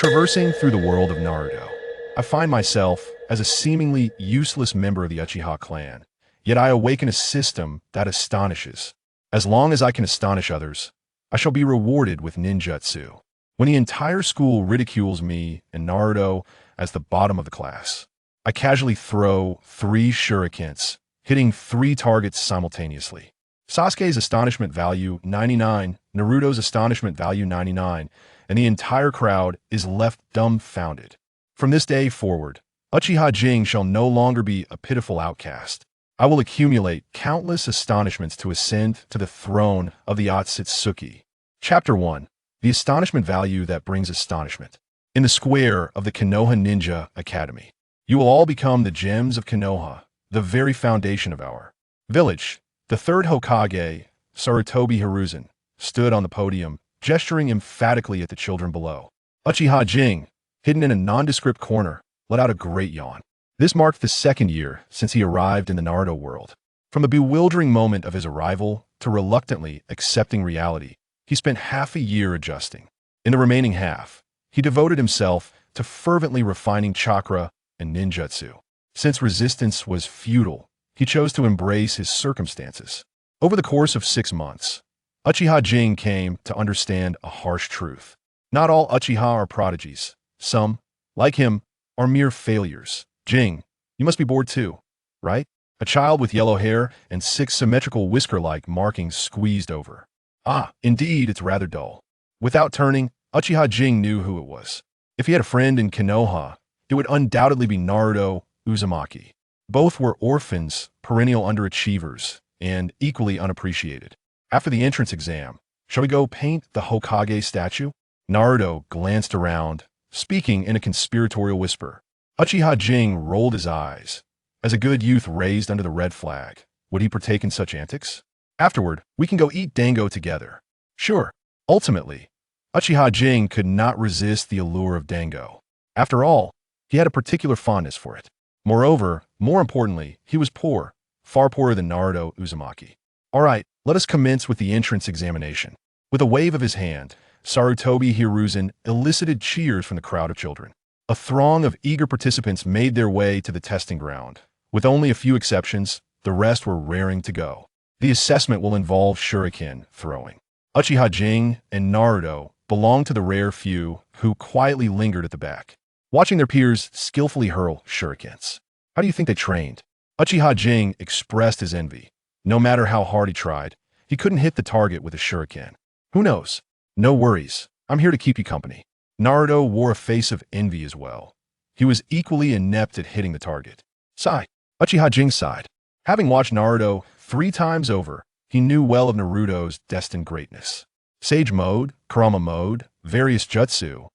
Traversing through the world of Naruto, I find myself as a seemingly useless member of the Uchiha clan, yet I awaken a system that astonishes. As long as I can astonish others, I shall be rewarded with ninjutsu. When the entire school ridicules me and Naruto as the bottom of the class, I casually throw 3 shurikens, hitting 3 targets simultaneously. Sasuke's astonishment value 99, Naruto's astonishment value 99, and the entire crowd is left dumbfounded. From this day forward, Uchiha Jing shall no longer be a pitiful outcast. I will accumulate countless astonishments to ascend to the throne of the Otsutsuki. Chapter 1. The astonishment value that brings astonishment. In the square of the Konoha Ninja Academy, you will all become the gems of Konoha, the very foundation of our village. The third Hokage, Sarutobi Hiruzen, stood on the podium, gesturing emphatically at the children below. Uchiha Jing, hidden in a nondescript corner, let out a great yawn. This marked the 2nd year since he arrived in the Naruto world. From the bewildering moment of his arrival to reluctantly accepting reality, he spent half a year adjusting. In the remaining half, he devoted himself to fervently refining chakra and ninjutsu. Since resistance was futile, he chose to embrace his circumstances. Over the course of 6 months, Uchiha Jing came to understand a harsh truth. Not all Uchiha are prodigies. Some, like him, are mere failures. Jing, you must be bored too, right? A child with yellow hair and 6 symmetrical whisker-like markings squeezed over. Ah, indeed, it's rather dull. Without turning, Uchiha Jing knew who it was. If he had a friend in Konoha, it would undoubtedly be Naruto Uzumaki. Both were orphans, perennial underachievers, and equally unappreciated. After the entrance exam, shall we go paint the Hokage statue? Naruto glanced around, speaking in a conspiratorial whisper. Uchiha Jing rolled his eyes. As a good youth raised under the red flag, would he partake in such antics? Afterward, we can go eat dango together. Sure. Ultimately, Uchiha Jing could not resist the allure of dango. After all, he had a particular fondness for it. Moreover, more importantly, he was poor, far poorer than Naruto Uzumaki. All right, let us commence with the entrance examination. With a wave of his hand, Sarutobi Hiruzen elicited cheers from the crowd of children. A throng of eager participants made their way to the testing ground. With only a few exceptions, the rest were raring to go. The assessment will involve shuriken throwing. Uchiha Jing and Naruto belonged to the rare few who quietly lingered at the back, watching their peers skillfully hurl shurikens. How do you think they trained? Uchiha Jing expressed his envy. No matter how hard he tried, he couldn't hit the target with a shuriken. Who knows? No worries. I'm here to keep you company. Naruto wore a face of envy as well. He was equally inept at hitting the target. Sigh. Uchiha Jing sighed. Having watched Naruto 3 times over, he knew well of Naruto's destined greatness. Sage mode, Kurama mode, various jutsu,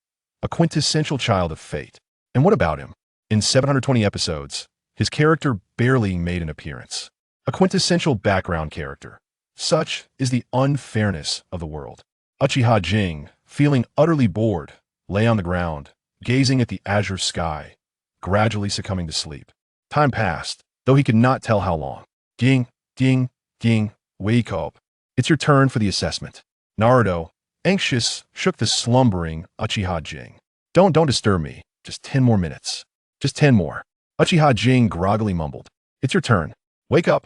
a quintessential child of fate. And what about him? In 720 episodes, his character barely made an appearance. A quintessential background character. Such is the unfairness of the world. Uchiha Jing, feeling utterly bored, lay on the ground, gazing at the azure sky, gradually succumbing to sleep. Time passed, though he could not tell how long. Ging, ging, ging, wake up. It's your turn for the assessment. Naruto, anxious, shook the slumbering Uchiha Jing. Don't disturb me. Just 10 more minutes. Just 10 more. Uchiha Jing groggily mumbled. It's your turn. Wake up.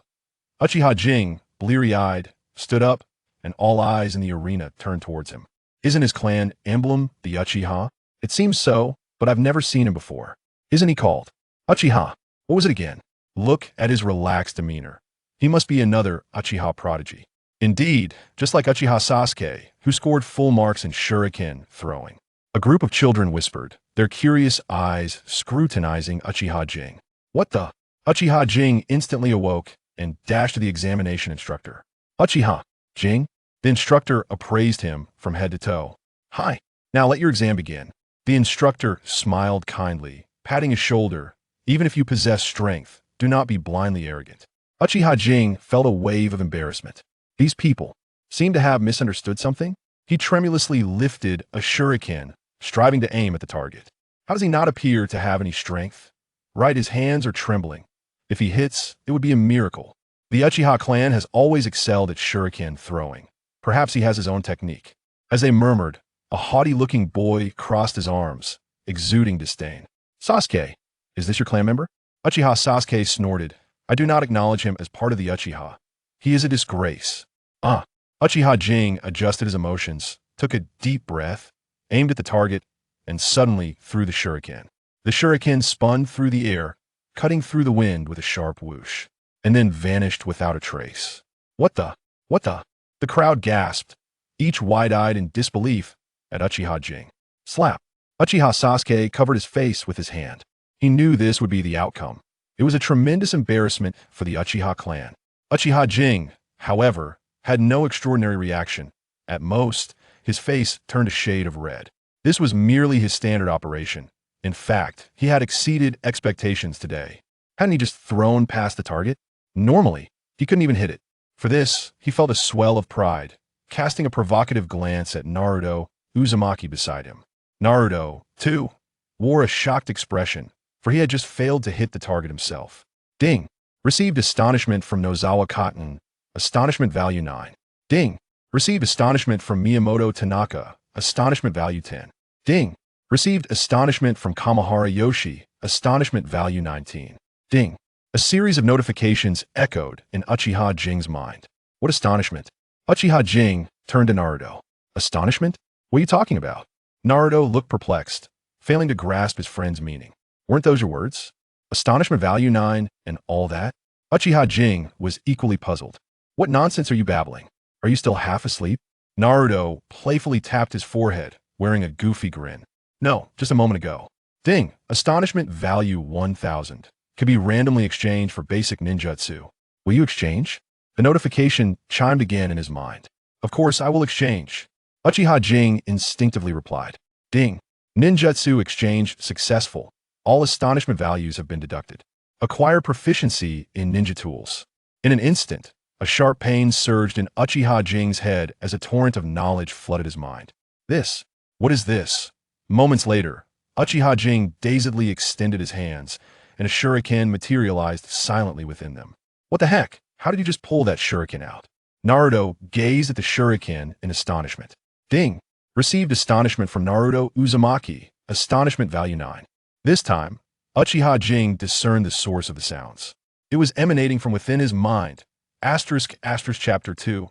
Uchiha Jing, bleary-eyed, stood up, and all eyes in the arena turned towards him. Isn't his clan emblem the Uchiha? It seems so, but I've never seen him before. Isn't he called Uchiha? What was it again? Look at his relaxed demeanor. He must be another Uchiha prodigy. Indeed, just like Uchiha Sasuke, who scored full marks in shuriken throwing. A group of children whispered, their curious eyes scrutinizing Uchiha Jing. What the? Uchiha Jing instantly awoke and dashed to the examination instructor. Uchiha Jing? The instructor appraised him from head to toe. Hi. Now let your exam begin. The instructor smiled kindly, patting his shoulder. Even if you possess strength, do not be blindly arrogant. Uchiha Jing felt a wave of embarrassment. These people seemed to have misunderstood something. He tremulously lifted a shuriken, striving to aim at the target. How does he not appear to have any strength? Right, his hands are trembling. If he hits, it would be a miracle. The Uchiha clan has always excelled at shuriken throwing. Perhaps he has his own technique. As they murmured, A haughty-looking boy crossed his arms, exuding disdain. Sasuke, is this your clan member? Uchiha Sasuke snorted. I do not acknowledge him as part of the Uchiha. He is a disgrace. Uchiha Jing adjusted his emotions, took a deep breath, aimed at the target, and suddenly threw the shuriken. The shuriken spun through the air, cutting through the wind with a sharp whoosh, and then vanished without a trace. What the? The crowd gasped, each wide-eyed in disbelief at Uchiha Jing. Slap. Uchiha Sasuke covered his face with his hand. He knew this would be the outcome. It was a tremendous embarrassment for the Uchiha clan. Uchiha Jing, however, had no extraordinary reaction. At most, his face turned a shade of red. This was merely his standard operation. In fact, he had exceeded expectations today. Hadn't he just thrown past the target? Normally, he couldn't even hit it. For this, he felt a swell of pride, casting a provocative glance at Naruto Uzumaki beside him. Naruto, too, wore a shocked expression, for he had just failed to hit the target himself. Ding! Received astonishment from Nozawa Cotton, astonishment value 9. Ding! Received astonishment from Miyamoto Tanaka, astonishment value 10. Ding! Received astonishment from Kamahara Yoshi, astonishment value 19. Ding! A series of notifications echoed in Uchiha Jing's mind. What astonishment! Uchiha Jing turned to Naruto. Astonishment? What are you talking about? Naruto looked perplexed, failing to grasp his friend's meaning. Weren't those your words? Astonishment value 9 and all that? Uchiha Jing was equally puzzled. What nonsense are you babbling? Are you still half asleep? Naruto playfully tapped his forehead, wearing a goofy grin. No, just a moment ago. Ding! Astonishment value 1000. Could be randomly exchanged for basic ninjutsu. Will you exchange? The notification chimed again in his mind. Of course, I will exchange. Uchiha Jing instinctively replied. Ding! Ninjutsu exchange successful. All astonishment values have been deducted. Acquire proficiency in ninja tools. In an instant, a sharp pain surged in Uchiha Jing's head as a torrent of knowledge flooded his mind. This? What is this? Moments later, Uchiha Jing dazedly extended his hands, and a shuriken materialized silently within them. What the heck? How did you just pull that shuriken out? Naruto gazed at the shuriken in astonishment. Ding! Received astonishment from Naruto Uzumaki, astonishment value 9. This time, Uchiha Jing discerned the source of the sounds. It was emanating from within his mind. Chapter 2.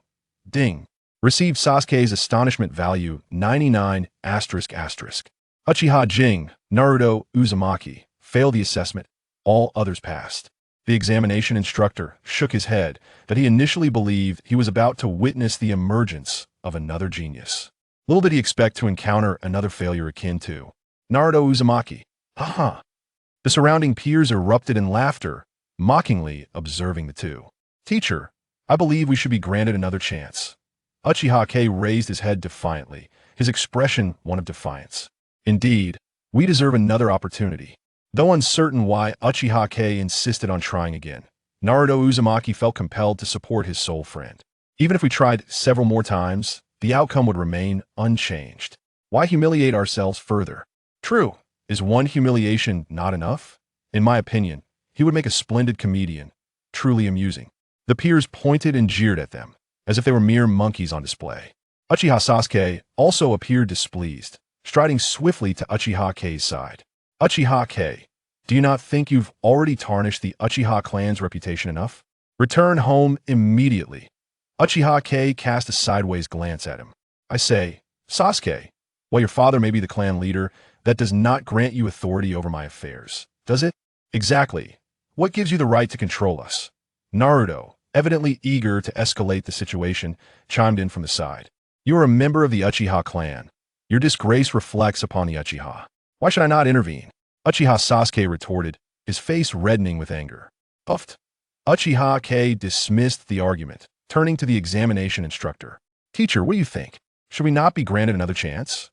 Ding! Received Sasuke's astonishment value 99 ***. Uchiha Jing, Naruto Uzumaki, failed the assessment. All others passed. The examination instructor shook his head that he initially believed he was about to witness the emergence of another genius. Little did he expect to encounter another failure akin to Naruto Uzumaki. Ha! The surrounding peers erupted in laughter, mockingly observing the two. Teacher, I believe we should be granted another chance. Uchiha K raised his head defiantly, his expression one of defiance. Indeed, we deserve another opportunity. Though uncertain why Uchiha K insisted on trying again, Naruto Uzumaki felt compelled to support his soul friend. Even if we tried several more times, the outcome would remain unchanged. Why humiliate ourselves further? True, is one humiliation not enough? In my opinion, he would make a splendid comedian, truly amusing. The peers pointed and jeered at them, as if they were mere monkeys on display. Uchiha Sasuke also appeared displeased, striding swiftly to Uchiha K's side. Uchiha K, do you not think you've already tarnished the Uchiha clan's reputation enough? Return home immediately. Uchiha K cast a sideways glance at him. I say, Sasuke, while your father may be the clan leader, that does not grant you authority over my affairs, does it? Exactly. What gives you the right to control us? Naruto, evidently eager to escalate the situation, chimed in from the side. You are a member of the Uchiha clan. Your disgrace reflects upon the Uchiha. Why should I not intervene? Uchiha Sasuke retorted, his face reddening with anger. Puffed. Uchiha K dismissed the argument, turning to the examination instructor. Teacher, what do you think? Should we not be granted another chance?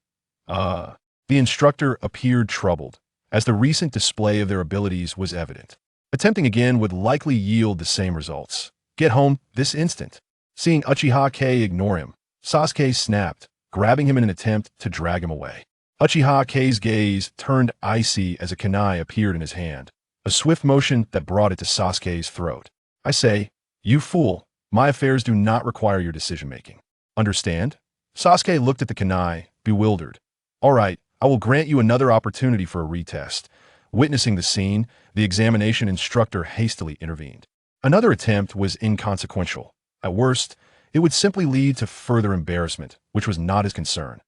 The instructor appeared troubled, as the recent display of their abilities was evident. Attempting again would likely yield the same results. Get home this instant. Seeing Uchiha K ignore him, Sasuke snapped, grabbing him in an attempt to drag him away. Uchiha K's gaze turned icy as a kunai appeared in his hand, a swift motion that brought it to Sasuke's throat. I say, you fool, my affairs do not require your decision-making. Understand? Sasuke looked at the kunai, bewildered. All right, I will grant you another opportunity for a retest. Witnessing the scene, the examination instructor hastily intervened. Another attempt was inconsequential. At worst, it would simply lead to further embarrassment, which was not his concern.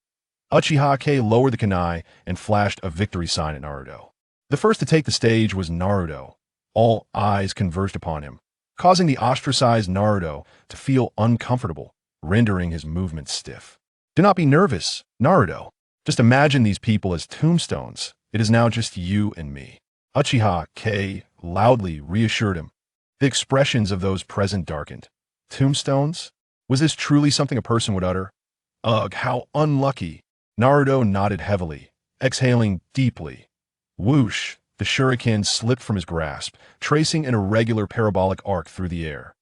Uchiha lowered the kunai and flashed a victory sign at Naruto. The first to take the stage was Naruto. All eyes converged upon him, causing the ostracized Naruto to feel uncomfortable, rendering his movements stiff. Do not be nervous, Naruto. Just imagine these people as tombstones. It is now just you and me. Uchiha loudly reassured him. The expressions of those present darkened. Tombstones? Was this truly something a person would utter? Ugh, how unlucky. Naruto nodded heavily, exhaling deeply. Whoosh! The shuriken slipped from his grasp, tracing an irregular parabolic arc through the air.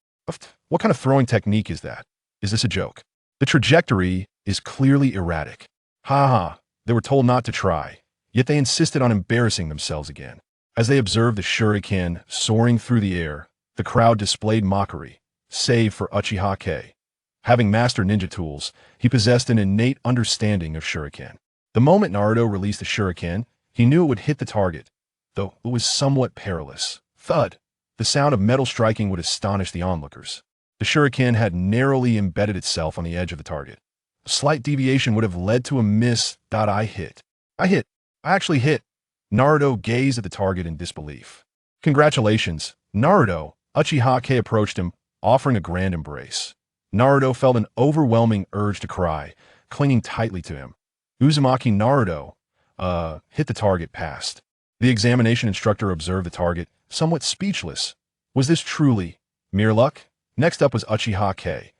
What kind of throwing technique is that? Is this a joke? The trajectory is clearly erratic. They were told not to try, yet they insisted on embarrassing themselves again. As they observed the shuriken soaring through the air, the crowd displayed mockery, save for Uchiha. Having mastered ninja tools, he possessed an innate understanding of shuriken. The moment Naruto released the shuriken, he knew it would hit the target, though it was somewhat perilous. Thud! The sound of metal striking would astonish the onlookers. The shuriken had narrowly embedded itself on the edge of the target. A slight deviation would have led to a miss. I hit. I actually hit. Naruto gazed at the target in disbelief. Congratulations, Naruto. Uchiha approached him, offering a grand embrace. Naruto felt an overwhelming urge to cry, clinging tightly to him. Uzumaki Naruto, hit the target past. The examination instructor observed the target, somewhat speechless. Was this truly mere luck? Next up was Uchiha.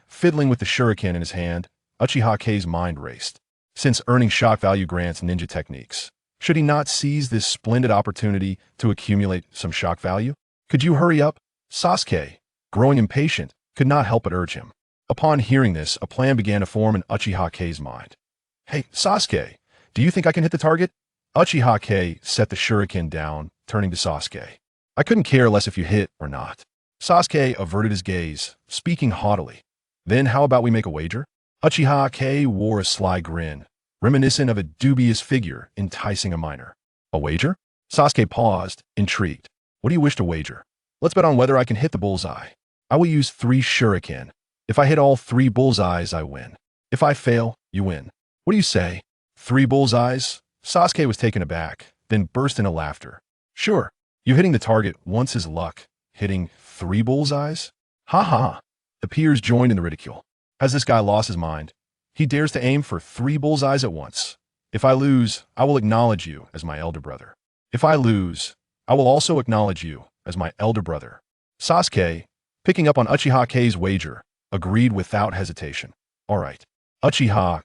Fiddling with the shuriken in his hand, Uchiha's mind raced. Since earning shock value grants ninja techniques, should he not seize this splendid opportunity to accumulate some shock value? Could you hurry up? Sasuke, growing impatient, could not help but urge him. Upon hearing this, a plan began to form in Uchiha's mind. Hey, Sasuke, do you think I can hit the target? Uchiha set the shuriken down, turning to Sasuke. I couldn't care less if you hit or not. Sasuke averted his gaze, speaking haughtily. Then how about we make a wager? Uchiha wore a sly grin, reminiscent of a dubious figure enticing a minor. A wager? Sasuke paused, intrigued. What do you wish to wager? Let's bet on whether I can hit the bullseye. I will use 3 shuriken. If I hit all 3 bullseyes, I win. If I fail, you win. What do you say? 3 bullseyes? Sasuke was taken aback, then burst into laughter. Sure, you hitting the target once is luck. Hitting 3 bullseyes? Ha. The peers joined in the ridicule. Has this guy lost his mind? He dares to aim for 3 bullseyes at once. If I lose, I will acknowledge you as my elder brother. If I lose, I will also acknowledge you as my elder brother. Sasuke, picking up on Uchiha's wager, agreed without hesitation. All right. Uchiha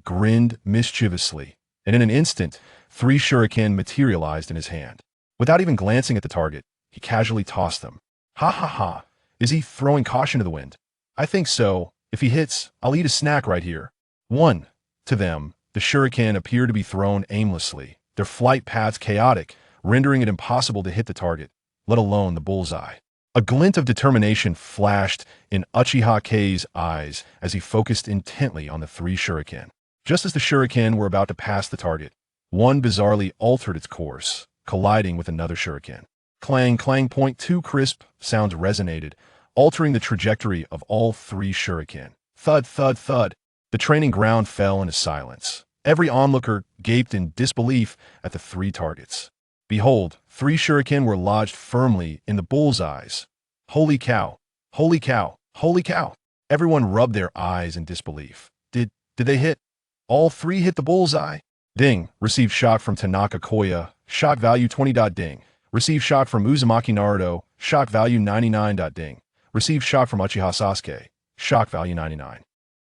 grinned mischievously, and in an instant, 3 shuriken materialized in his hand. Without even glancing at the target, he casually tossed them. Ha. Is he throwing caution to the wind? I think so. If he hits, I'll eat a snack right here. 1. To them, the shuriken appeared to be thrown aimlessly, their flight paths chaotic, rendering it impossible to hit the target, let alone the bullseye. A glint of determination flashed in Uchiha's eyes as he focused intently on the 3 shuriken. Just as the shuriken were about to pass the target, one bizarrely altered its course, colliding with another shuriken. Clang, clang, point 2 crisp sounds resonated, altering the trajectory of all 3 shuriken. Thud, thud, thud. The training ground fell into silence. Every onlooker gaped in disbelief at the 3 targets. Behold, 3 shuriken were lodged firmly in the bullseyes. Holy cow! Holy cow! Holy cow! Everyone rubbed their eyes in disbelief. Did they hit? All 3 hit the bullseye? Ding. Received shock from Tanaka Koya. Shock value 20. Ding. Received shock from Uzumaki Naruto. Shock value 99. Ding. Received shock from Uchiha Sasuke. Shock value 99.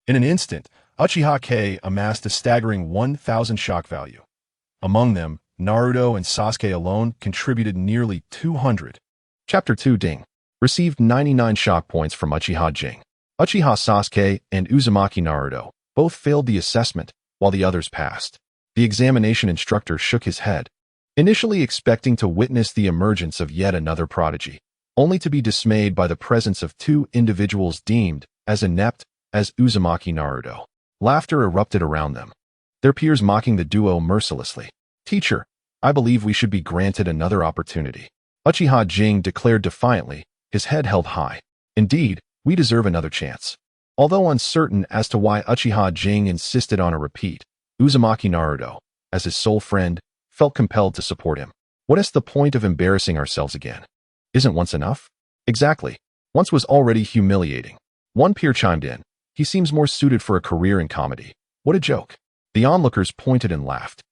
In an instant, Uchiha amassed a staggering 1,000 shock value. Among them, Naruto and Sasuke alone contributed nearly 200. Chapter 2 Ding. Received 99 shock points from Uchiha Jing. Uchiha Sasuke and Uzumaki Naruto both failed the assessment, while the others passed. The examination instructor shook his head, initially expecting to witness the emergence of yet another prodigy, only to be dismayed by the presence of 2 individuals deemed as inept as Uzumaki Naruto. Laughter erupted around them. their peers mocking the duo mercilessly. Teacher, I believe we should be granted another opportunity. Uchiha Jing declared defiantly, his head held high. Indeed, we deserve another chance. Although uncertain as to why Uchiha Jing insisted on a repeat, Uzumaki Naruto, as his sole friend, felt compelled to support him. What is the point of embarrassing ourselves again? Isn't once enough? Exactly. Once was already humiliating. One peer chimed in. He seems more suited for a career in comedy. What a joke. The onlookers pointed and laughed,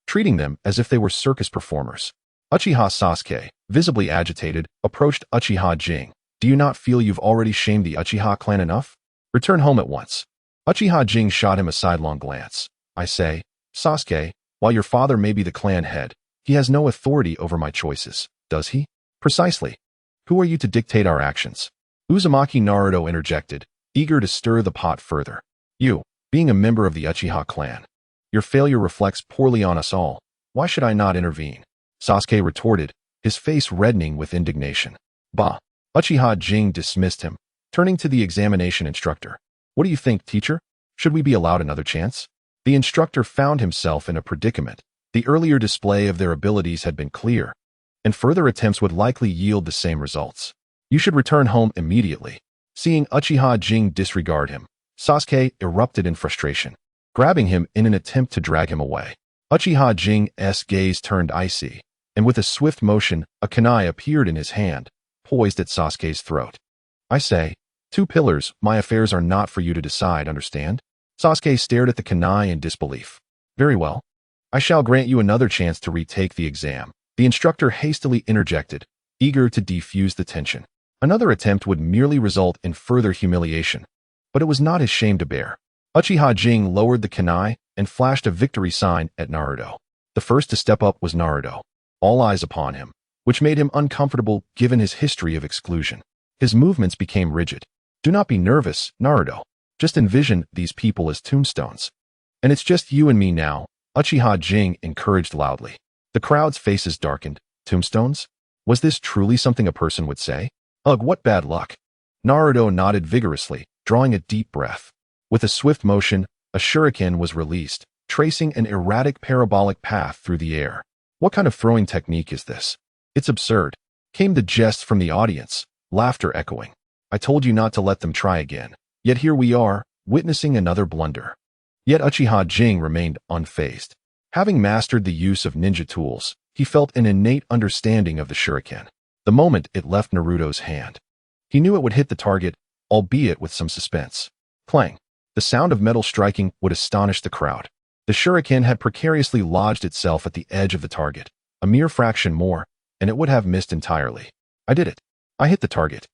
treating them as if they were circus performers. Uchiha Sasuke, visibly agitated, approached Uchiha Jing. Do you not feel you've already shamed the Uchiha clan enough? Return home at once. Uchiha Jing shot him a sidelong glance. I say, Sasuke, while your father may be the clan head, he has no authority over my choices, does he? Precisely. Who are you to dictate our actions? Uzumaki Naruto interjected, eager to stir the pot further. You, being a member of the Uchiha clan. Your failure reflects poorly on us all. Why should I not intervene? Sasuke retorted, his face reddening with indignation. Bah! Uchiha Jing dismissed him, turning to the examination instructor. What do you think, teacher? Should we be allowed another chance? The instructor found himself in a predicament. The earlier display of their abilities had been clear, and further attempts would likely yield the same results. You should return home immediately. Seeing Uchiha Jing disregard him, Sasuke erupted in frustration, grabbing him in an attempt to drag him away. Uchiha Jing's gaze turned icy, and with a swift motion, a kunai appeared in his hand, poised at Sasuke's throat. I say, 2 pillars, my affairs are not for you to decide, understand? Sasuke stared at the kunai in disbelief. Very well. I shall grant you another chance to retake the exam. The instructor hastily interjected, eager to defuse the tension. Another attempt would merely result in further humiliation, but it was not his shame to bear. Uchiha Jing lowered the kunai and flashed a victory sign at Naruto. The first to step up was Naruto, all eyes upon him, which made him uncomfortable given his history of exclusion. His movements became rigid. Do not be nervous, Naruto. Just envision these people as tombstones. And it's just you and me now, Uchiha Jing encouraged loudly. The crowd's faces darkened. Tombstones? Was this truly something a person would say? Ugh, what bad luck. Naruto nodded vigorously, drawing a deep breath. With a swift motion, a shuriken was released, tracing an erratic parabolic path through the air. What kind of throwing technique is this? It's absurd. Came the jest from the audience, laughter echoing. I told you not to let them try again. Yet here we are, witnessing another blunder. Yet Uchiha Jing remained unfazed. Having mastered the use of ninja tools, he felt an innate understanding of the shuriken. The moment it left Naruto's hand, he knew it would hit the target, albeit with some suspense. Clang. The sound of metal striking would astonish the crowd. The shuriken had precariously lodged itself at the edge of the target. A mere fraction more, and it would have missed entirely. I did it. I hit the target.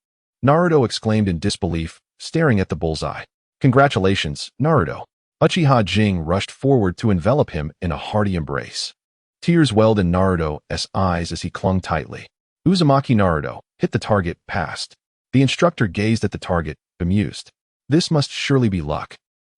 Naruto exclaimed in disbelief, staring at the bullseye. Congratulations, Naruto. Uchiha Jing rushed forward to envelop him in a hearty embrace. Tears welled in Naruto's eyes as he clung tightly. Uzumaki Naruto hit the target, passed. The instructor gazed at the target, bemused. This must surely be luck.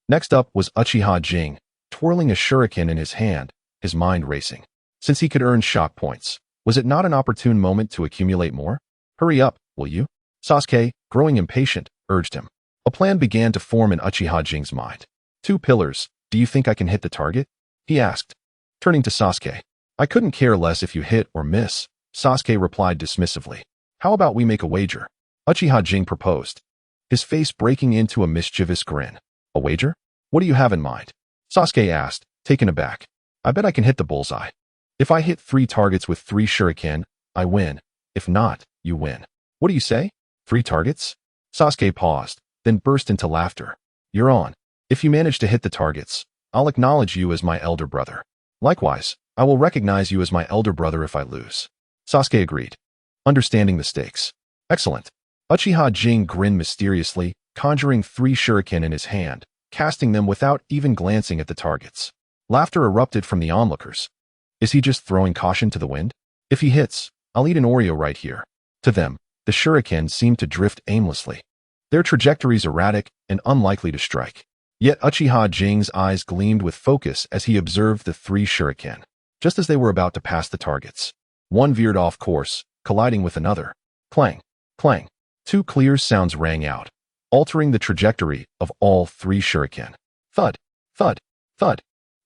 Next up was Uchiha Jing, twirling a shuriken in his hand, his mind racing. Since he could earn shock points, was it not an opportune moment to accumulate more? Hurry up, will you? Sasuke, growing impatient, urged him. A plan began to form in Uchiha Jing's mind. 2 pillars, do you think I can hit the target? He asked, turning to Sasuke. I couldn't care less if you hit or miss, Sasuke replied dismissively. How about we make a wager? Uchiha Jing proposed, his face breaking into a mischievous grin. A wager? What do you have in mind? Sasuke asked, taken aback. I bet I can hit the bullseye. If I hit 3 targets with 3 shuriken, I win. If not, you win. What do you say? 3 targets? Sasuke paused, then burst into laughter. You're on. If you manage to hit the targets, I'll acknowledge you as my elder brother. Likewise, I will recognize you as my elder brother if I lose. Sasuke agreed, understanding the stakes. Excellent. Uchiha Jing grinned mysteriously, conjuring 3 shuriken in his hand, casting them without even glancing at the targets. Laughter erupted from the onlookers. Is he just throwing caution to the wind? If he hits, I'll eat an Oreo right here. To them, the shuriken seemed to drift aimlessly, their trajectories erratic and unlikely to strike. Yet Uchiha Jing's eyes gleamed with focus as he observed the 3 shuriken. Just as they were about to pass the targets, one veered off course, colliding with another. Clang, clang. 2 clear sounds rang out, altering the trajectory of all 3 shuriken. Thud, thud, thud.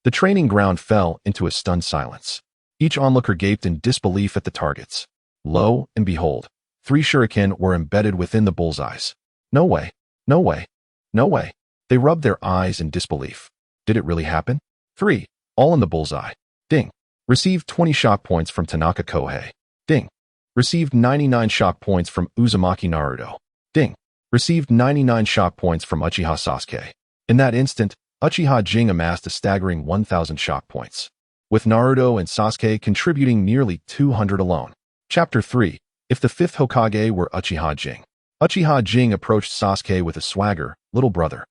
The training ground fell into a stunned silence. Each onlooker gaped in disbelief at the targets. Lo and behold, 3 shuriken were embedded within the bullseyes. No way, no way, no way. They rubbed their eyes in disbelief. Did it really happen? 3, all in the bullseye. Ding. Received 20 shock points from Tanaka Kohei. Ding. Received 99 shock points from Uzumaki Naruto. Ding. Received 99 shock points from Uchiha Sasuke. In that instant, Uchiha Jing amassed a staggering 1,000 shock points, with Naruto and Sasuke contributing nearly 200 alone. Chapter 3. If the 5th Hokage were Uchiha Jing. Uchiha Jing approached Sasuke with a swagger. Little brother.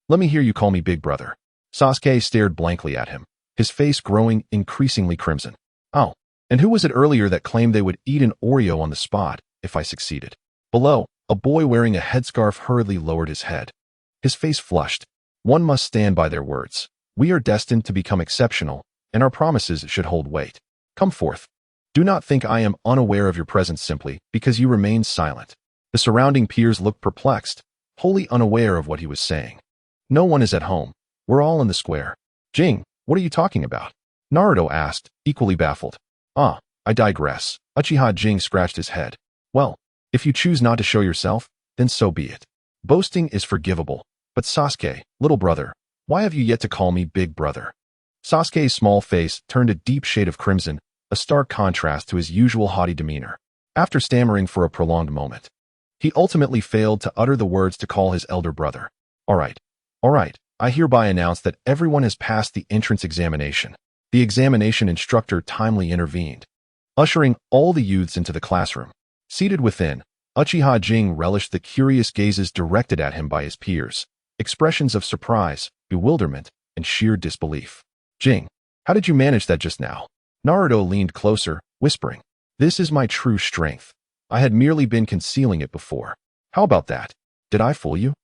Let me hear you call me big brother. Sasuke stared blankly at him, his face growing increasingly crimson. Oh, and who was it earlier that claimed they would eat an Oreo on the spot if I succeeded? Below, a boy wearing a headscarf hurriedly lowered his head. His face flushed. One must stand by their words. We are destined to become exceptional, and our promises should hold weight. Come forth. Do not think I am unaware of your presence simply because you remain silent. The surrounding peers looked perplexed, wholly unaware of what he was saying. No one is at home. We're all in the square. Jing, what are you talking about? Naruto asked, equally baffled. Ah, I digress. Uchiha Jing scratched his head. Well, if you choose not to show yourself, then so be it. Boasting is forgivable. But Sasuke, little brother, why have you yet to call me big brother? Sasuke's small face turned a deep shade of crimson, a stark contrast to his usual haughty demeanor. After stammering for a prolonged moment, he ultimately failed to utter the words to call his elder brother. All right, I hereby announce that everyone has passed the entrance examination. The examination instructor timely intervened, ushering all the youths into the classroom. Seated within, Uchiha Jing relished the curious gazes directed at him by his peers, expressions of surprise, bewilderment, and sheer disbelief. Jing, how did you manage that just now? Naruto leaned closer, whispering, This is my true strength. I had merely been concealing it before. How about that? Did I fool you?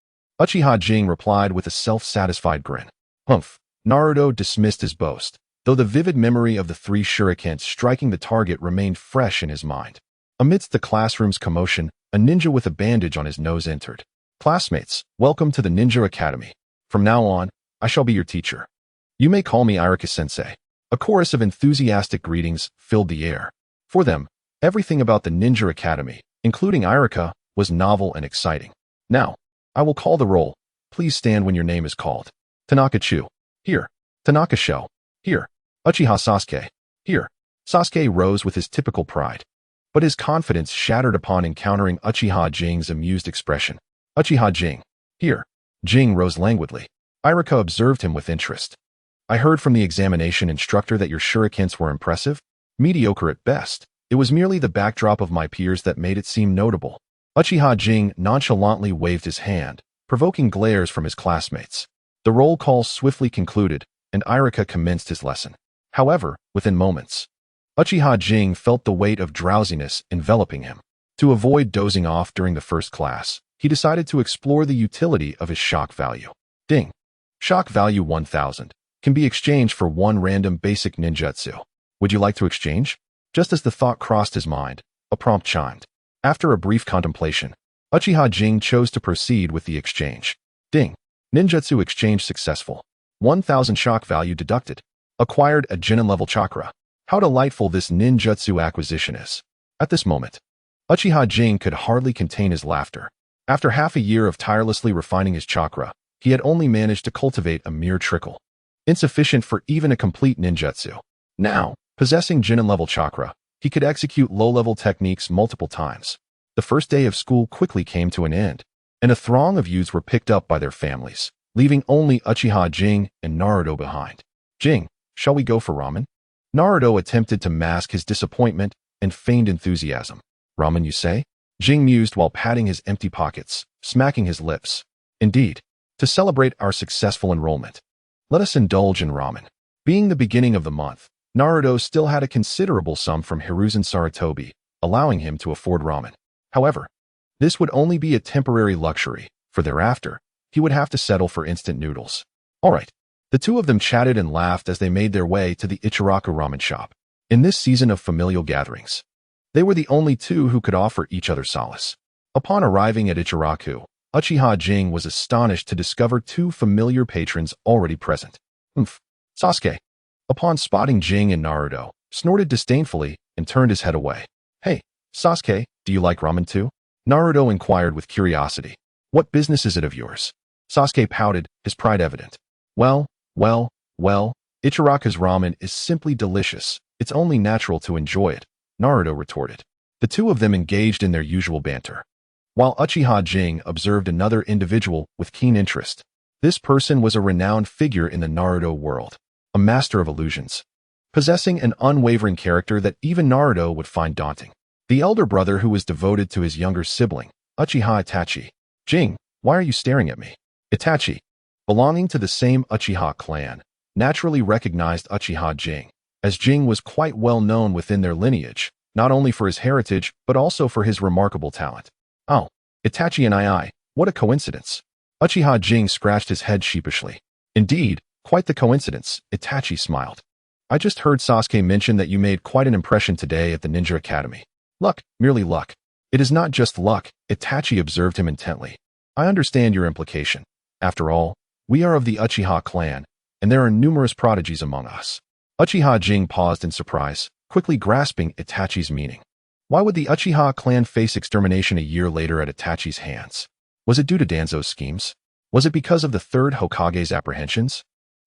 Uchiha Jing replied with a self-satisfied grin. Humph. Naruto dismissed his boast, though the vivid memory of the 3 shurikens striking the target remained fresh in his mind. Amidst the classroom's commotion, a ninja with a bandage on his nose entered. Classmates, welcome to the Ninja Academy. From now on, I shall be your teacher. You may call me Irika-sensei. A chorus of enthusiastic greetings filled the air. For them, everything about the Ninja Academy, including Irika, was novel and exciting. Now, I will call the roll. Please stand when your name is called. Tanaka Chu. Here. Tanaka Sho. Here. Uchiha Sasuke. Here. Sasuke rose with his typical pride, but his confidence shattered upon encountering Uchiha Jing's amused expression. Uchiha Jing. Here. Jing rose languidly. Irika observed him with interest. I heard from the examination instructor that your shurikens were impressive. Mediocre at best. It was merely the backdrop of my peers that made it seem notable. Uchiha Jing nonchalantly waved his hand, provoking glares from his classmates. The roll call swiftly concluded, and Irika commenced his lesson. However, within moments, Uchiha Jing felt the weight of drowsiness enveloping him. To avoid dozing off during the first class, he decided to explore the utility of his shock value. Ding. Shock value 1000 can be exchanged for 1 random basic ninjutsu. Would you like to exchange? Just as the thought crossed his mind, a prompt chimed. After a brief contemplation, Uchiha Jing chose to proceed with the exchange. Ding. Ninjutsu exchange successful. 1000 shock value deducted. Acquired a Genin level chakra. How delightful this ninjutsu acquisition is. At this moment, Uchiha Jing could hardly contain his laughter. After half a year of tirelessly refining his chakra, he had only managed to cultivate a mere trickle, insufficient for even a complete ninjutsu. Now, possessing Genin level chakra, he could execute low-level techniques multiple times. The first day of school quickly came to an end, and a throng of youths were picked up by their families, leaving only Uchiha Jing and Naruto behind. Jing, shall we go for ramen? Naruto attempted to mask his disappointment and feigned enthusiasm. Ramen, you say? Jing mused while patting his empty pockets, smacking his lips. Indeed, to celebrate our successful enrollment, let us indulge in ramen. Being the beginning of the month, Naruto still had a considerable sum from Hiruzen Sarutobi, allowing him to afford ramen. However, this would only be a temporary luxury, for thereafter, he would have to settle for instant noodles. All right. The two of them chatted and laughed as they made their way to the Ichiraku ramen shop. In this season of familial gatherings, they were the only two who could offer each other solace. Upon arriving at Ichiraku, Uchiha Jing was astonished to discover 2 familiar patrons already present. Sasuke, Upon spotting Jing and Naruto, snorted disdainfully and turned his head away. Hey, Sasuke, do you like ramen too? Naruto inquired with curiosity. What business is it of yours? Sasuke pouted, his pride evident. Well, Ichiraka's ramen is simply delicious. It's only natural to enjoy it, Naruto retorted. The two of them engaged in their usual banter. While Uchiha Jing observed another individual with keen interest. This person was a renowned figure in the Naruto world, a master of illusions, possessing an unwavering character that even Naruto would find daunting. The elder brother who was devoted to his younger sibling, Uchiha Itachi. Jing, why are you staring at me? Itachi, belonging to the same Uchiha clan, naturally recognized Uchiha Jing, as Jing was quite well known within their lineage, not only for his heritage but also for his remarkable talent. Oh, Itachi and I, what a coincidence. Uchiha Jing scratched his head sheepishly. Indeed, quite the coincidence, Itachi smiled. I just heard Sasuke mention that you made quite an impression today at the Ninja Academy. Luck, merely luck. It is not just luck, Itachi observed him intently. I understand your implication. After all, we are of the Uchiha clan, and there are numerous prodigies among us. Uchiha Jing paused in surprise, quickly grasping Itachi's meaning. Why would the Uchiha clan face extermination a year later at Itachi's hands? Was it due to Danzo's schemes? Was it because of the third Hokage's apprehensions?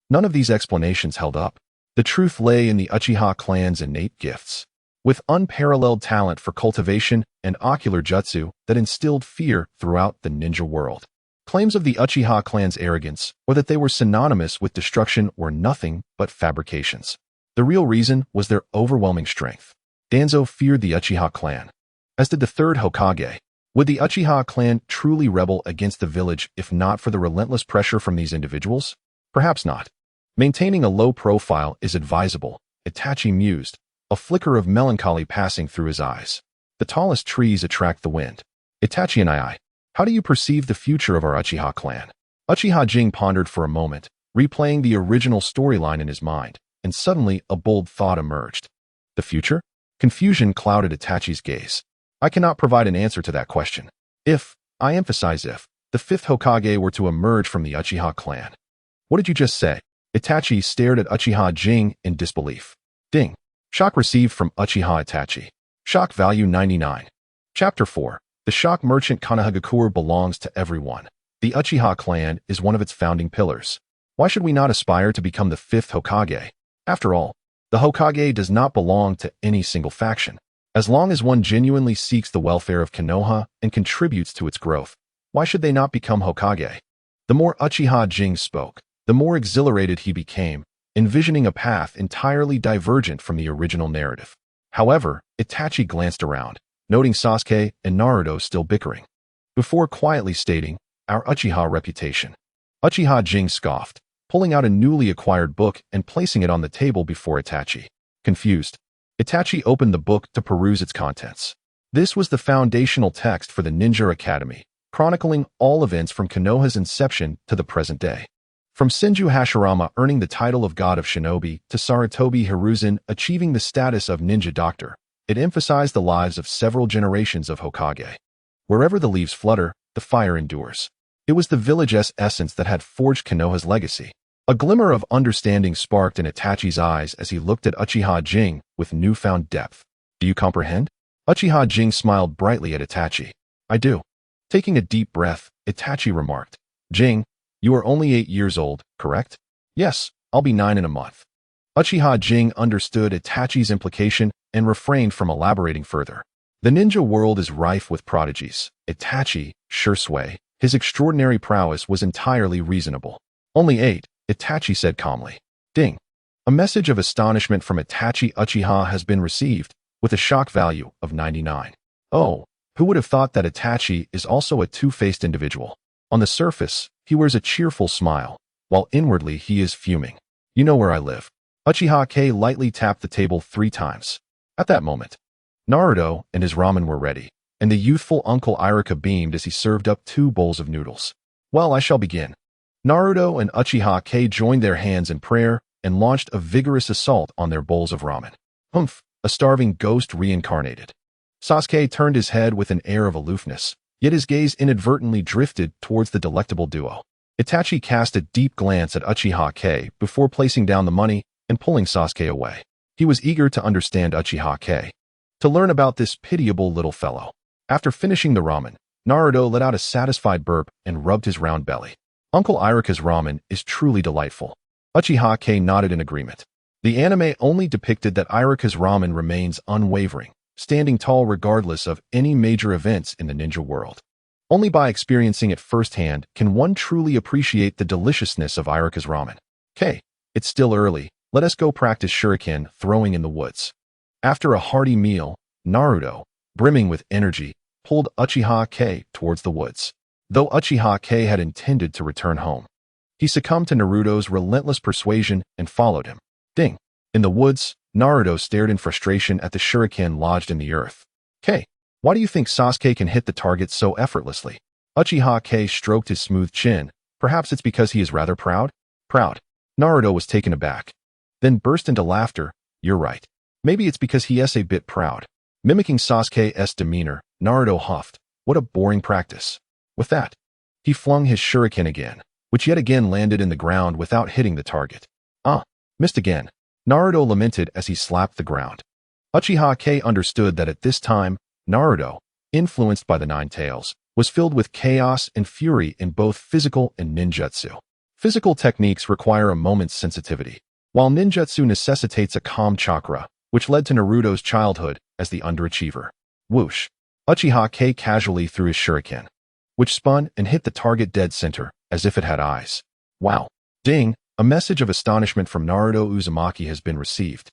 None of these explanations held up. The truth lay in the Uchiha clan's innate gifts, with unparalleled talent for cultivation and ocular jutsu that instilled fear throughout the ninja world. Claims of the Uchiha clan's arrogance or that they were synonymous with destruction were nothing but fabrications. The real reason was their overwhelming strength. Danzo feared the Uchiha clan, as did the third Hokage. Would the Uchiha clan truly rebel against the village if not for the relentless pressure from these individuals? Perhaps not. Maintaining a low profile is advisable, Itachi mused, a flicker of melancholy passing through his eyes. The tallest trees attract the wind. Itachi and I, how do you perceive the future of our Uchiha clan? Uchiha Jing pondered for a moment, replaying the original storyline in his mind, and suddenly a bold thought emerged. The future? Confusion clouded Itachi's gaze. I cannot provide an answer to that question. If, I emphasize if, the fifth Hokage were to emerge from the Uchiha clan. What did you just say? Itachi stared at Uchiha Jing in disbelief. Ding. Shock received from Uchiha Itachi. Shock value 99. Chapter 4. The shock merchant Konohagakure belongs to everyone. The Uchiha clan is one of its founding pillars. Why should we not aspire to become the fifth Hokage? After all, the Hokage does not belong to any single faction. As long as one genuinely seeks the welfare of Konoha and contributes to its growth, why should they not become Hokage? The more Uchiha Jing spoke, the more exhilarated he became, envisioning a path entirely divergent from the original narrative. However, Itachi glanced around, noting Sasuke and Naruto still bickering, before quietly stating, our Uchiha reputation. Uchiha Jing scoffed, pulling out a newly acquired book and placing it on the table before Itachi. Confused, Itachi opened the book to peruse its contents. This was the foundational text for the Ninja Academy, chronicling all events from Konoha's inception to the present day. From Senju Hashirama earning the title of God of Shinobi to Sarutobi Hiruzen achieving the status of Ninja Doctor, it emphasized the lives of several generations of Hokage. Wherever the leaves flutter, the fire endures. It was the village's essence that had forged Konoha's legacy. A glimmer of understanding sparked in Itachi's eyes as he looked at Uchiha Jing with newfound depth. Do you comprehend? Uchiha Jing smiled brightly at Itachi. I do. Taking a deep breath, Itachi remarked. Jing, you are only 8 years old, correct? Yes, I'll be 9 in a month. Uchiha Jing understood Itachi's implication and refrained from elaborating further. The ninja world is rife with prodigies. Itachi, sure sway, his extraordinary prowess was entirely reasonable. Only 8, Itachi said calmly. Ding. A message of astonishment from Itachi Uchiha has been received, with a shock value of 99. Oh, who would have thought that Itachi is also a two-faced individual? On the surface, he wears a cheerful smile, while inwardly he is fuming. You know where I live. Uchiha K lightly tapped the table 3 times. At that moment, Naruto and his ramen were ready, and the youthful Uncle Iruka beamed as he served up 2 bowls of noodles. Well, I shall begin. Naruto and Uchiha K joined their hands in prayer and launched a vigorous assault on their bowls of ramen. Humph, a starving ghost reincarnated. Sasuke turned his head with an air of aloofness, yet his gaze inadvertently drifted towards the delectable duo. Itachi cast a deep glance at Uchiha K before placing down the money and pulling Sasuke away. He was eager to understand Uchiha, to learn about this pitiable little fellow. After finishing the ramen, Naruto let out a satisfied burp and rubbed his round belly. Uncle Iruka's ramen is truly delightful. Uchiha nodded in agreement. The anime only depicted that Iruka's ramen remains unwavering, standing tall regardless of any major events in the ninja world. Only by experiencing it firsthand can one truly appreciate the deliciousness of Iruka's ramen. It's still early. Let us go practice shuriken throwing in the woods. After a hearty meal, Naruto, brimming with energy, pulled Uchiha towards the woods. Though Uchiha had intended to return home, he succumbed to Naruto's relentless persuasion and followed him. Ding! In the woods, Naruto stared in frustration at the shuriken lodged in the earth. Why do you think Sasuke can hit the target so effortlessly? Uchiha stroked his smooth chin. Perhaps it's because he is rather proud? Proud. Naruto was taken aback, then burst into laughter. You're right. Maybe it's because he is a bit proud. Mimicking Sasuke's demeanor, Naruto huffed. What a boring practice. With that, he flung his shuriken again, which yet again landed in the ground without hitting the target. Missed again. Naruto lamented as he slapped the ground. Uchiha understood that at this time, Naruto, influenced by the Ninetails, was filled with chaos and fury in both physical and ninjutsu. Physical techniques require a moment's sensitivity, while ninjutsu necessitates a calm chakra, which led to Naruto's childhood as the underachiever. Whoosh! Uchiha casually threw his shuriken, which spun and hit the target dead center, as if it had eyes. Wow! Ding! A message of astonishment from Naruto Uzumaki has been received.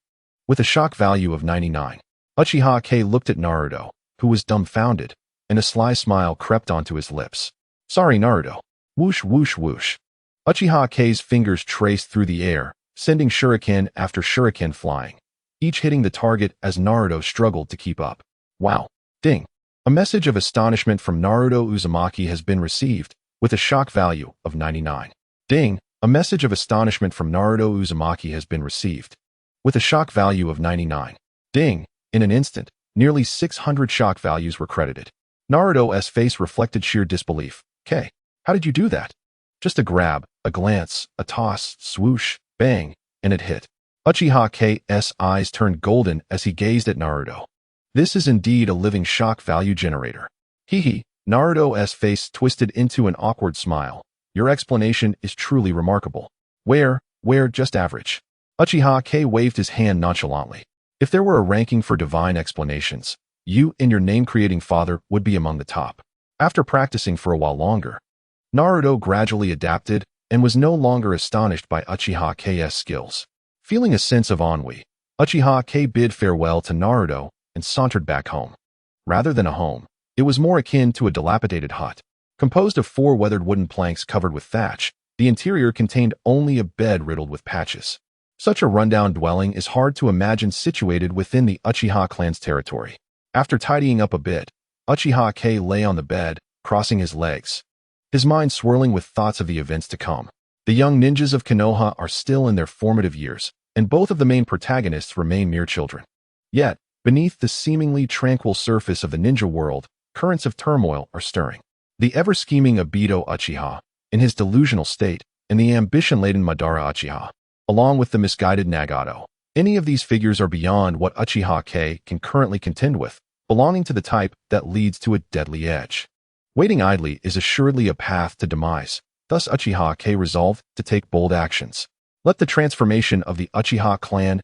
With a shock value of 99, Uchiha looked at Naruto, who was dumbfounded, and a sly smile crept onto his lips. Sorry, Naruto. Whoosh, whoosh, whoosh. Uchiha's fingers traced through the air, sending shuriken after shuriken flying, each hitting the target as Naruto struggled to keep up. Wow. Ding. A message of astonishment from Naruto Uzumaki has been received, with a shock value of 99. Ding. A message of astonishment from Naruto Uzumaki has been received, with a shock value of 99. Ding. In an instant, nearly 600 shock values were credited. Naruto's face reflected sheer disbelief. How did you do that? Just a grab, a glance, a toss, swoosh, bang, and it hit. Uchiha's eyes turned golden as he gazed at Naruto. This is indeed a living shock value generator. Hee. Naruto's face twisted into an awkward smile. Your explanation is truly remarkable. Where, just average. Uchiha waved his hand nonchalantly. If there were a ranking for divine explanations, you and your name-creating father would be among the top. After practicing for a while longer, Naruto gradually adapted and was no longer astonished by Uchiha's skills. Feeling a sense of ennui, Uchiha bid farewell to Naruto and sauntered back home. Rather than a home, it was more akin to a dilapidated hut. Composed of 4 weathered wooden planks covered with thatch, the interior contained only a bed riddled with patches. Such a rundown dwelling is hard to imagine situated within the Uchiha clan's territory. After tidying up a bit, Uchiha lay on the bed, crossing his legs, his mind swirling with thoughts of the events to come. The young ninjas of Konoha are still in their formative years, and both of the main protagonists remain mere children. Yet, beneath the seemingly tranquil surface of the ninja world, currents of turmoil are stirring. The ever-scheming Obito Uchiha, in his delusional state, and the ambition-laden Madara Uchiha, along with the misguided Nagato. Any of these figures are beyond what Uchiha can currently contend with, belonging to the type that leads to a deadly edge. Waiting idly is assuredly a path to demise, thus Uchiha resolved to take bold actions. Let the transformation of the Uchiha clan's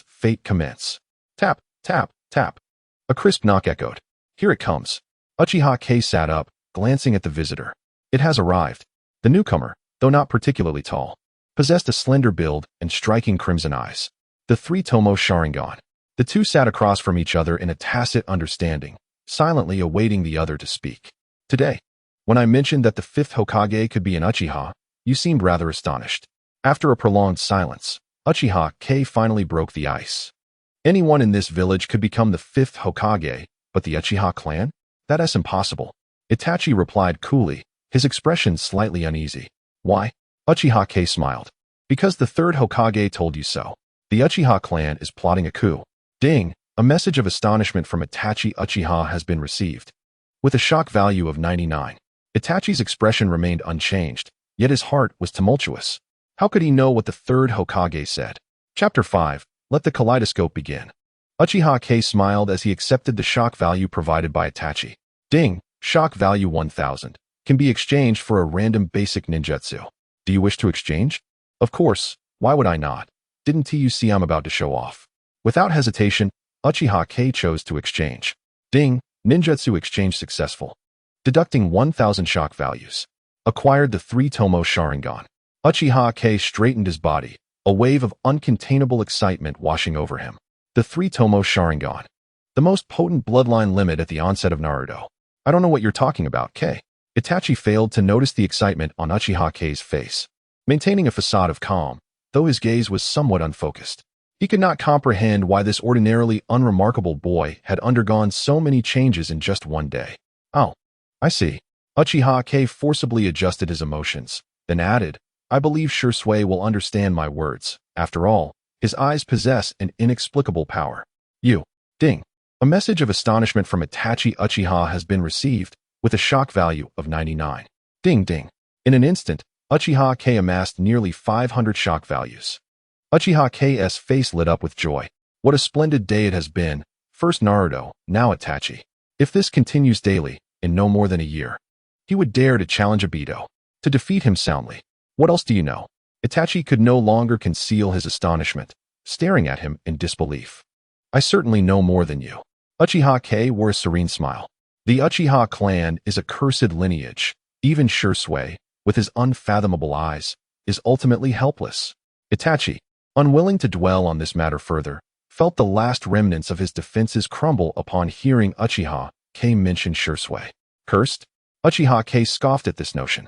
fate commence. Tap, tap, tap. A crisp knock echoed. Here it comes. Uchiha sat up, glancing at the visitor. It has arrived. The newcomer, though not particularly tall, possessed a slender build and striking crimson eyes. The 3-tomo Sharingan. The two sat across from each other in a tacit understanding, silently awaiting the other to speak. Today, when I mentioned that the 5th Hokage could be an Uchiha, you seemed rather astonished. After a prolonged silence, Uchiha finally broke the ice. Anyone in this village could become the 5th Hokage, but the Uchiha clan? That is impossible. Itachi replied coolly, his expression slightly uneasy. Why? Uchiha smiled. Because the 3rd Hokage told you so. The Uchiha clan is plotting a coup. Ding! A message of astonishment from Itachi Uchiha has been received. With a shock value of 99, Itachi's expression remained unchanged, yet his heart was tumultuous. How could he know what the 3rd Hokage said? Chapter 5. Let the kaleidoscope begin. Uchiha K smiled as he accepted the shock value provided by Itachi. Ding, shock value 1000. Can be exchanged for a random basic ninjutsu. Do you wish to exchange? Of course, why would I not? Didn't you see I'm about to show off? Without hesitation, Uchiha K chose to exchange. Ding, ninjutsu exchange successful. Deducting 1000 shock values. Acquired the 3-tomo Sharingan. Uchiha K straightened his body, a wave of uncontainable excitement washing over him. The 3-tomo Sharingan. The most potent bloodline limit at the onset of Naruto. I don't know what you're talking about, K. Itachi failed to notice the excitement on Uchiha K's face. Maintaining a facade of calm, though his gaze was somewhat unfocused. He could not comprehend why this ordinarily unremarkable boy had undergone so many changes in just one day. Oh, I see. Uchiha K forcibly adjusted his emotions, then added, I believe Shursui will understand my words. After all, his eyes possess an inexplicable power. Ding. A message of astonishment from Itachi Uchiha has been received, with a shock value of 99. Ding ding. In an instant, Uchiha K amassed nearly 500 shock values. Uchiha K's face lit up with joy. What a splendid day it has been. First Naruto, now Itachi. If this continues daily, in no more than a year, he would dare to challenge Obito, to defeat him soundly. What else do you know? Itachi could no longer conceal his astonishment, staring at him in disbelief. I certainly know more than you. Uchiha K wore a serene smile. The Uchiha clan is a cursed lineage. Even Shursui, with his unfathomable eyes, is ultimately helpless. Itachi, unwilling to dwell on this matter further, felt the last remnants of his defenses crumble upon hearing Uchiha K mention Shursui. Cursed? Uchiha K scoffed at this notion.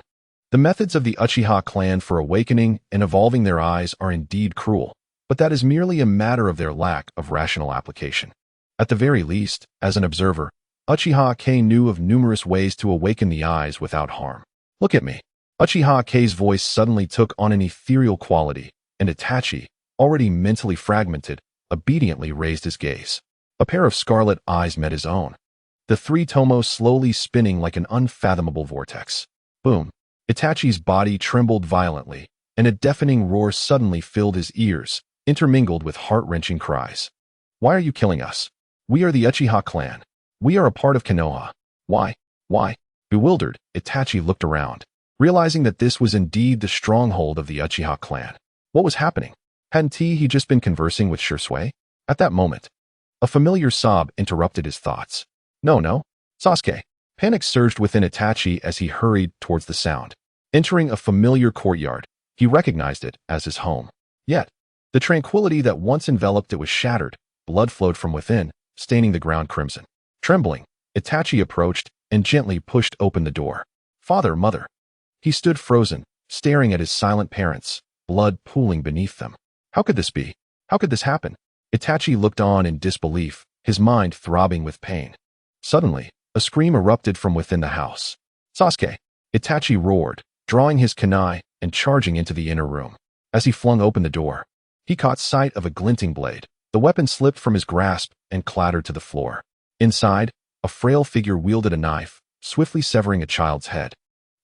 The methods of the Uchiha clan for awakening and evolving their eyes are indeed cruel, but that is merely a matter of their lack of rational application. At the very least, as an observer, Uchiha K knew of numerous ways to awaken the eyes without harm. Look at me. Uchiha K's voice suddenly took on an ethereal quality, and Itachi, already mentally fragmented, obediently raised his gaze. A pair of scarlet eyes met his own. The 3-tomo slowly spinning like an unfathomable vortex. Boom. Itachi's body trembled violently, and a deafening roar suddenly filled his ears, intermingled with heart-wrenching cries. Why are you killing us? We are the Uchiha clan. We are a part of Konoha. Why? Bewildered, Itachi looked around, realizing that this was indeed the stronghold of the Uchiha clan. What was happening? Hadn't he just been conversing with Shursui? At that moment, a familiar sob interrupted his thoughts. No, Sasuke. Panic surged within Itachi as he hurried towards the sound. Entering a familiar courtyard, he recognized it as his home. Yet, the tranquility that once enveloped it was shattered. Blood flowed from within, staining the ground crimson. Trembling, Itachi approached and gently pushed open the door. Father, mother. He stood frozen, staring at his silent parents, blood pooling beneath them. How could this be? How could this happen? Itachi looked on in disbelief, his mind throbbing with pain. Suddenly, a scream erupted from within the house. Sasuke! Itachi roared, drawing his kunai and charging into the inner room. As he flung open the door, he caught sight of a glinting blade. The weapon slipped from his grasp and clattered to the floor. Inside, a frail figure wielded a knife, swiftly severing a child's head.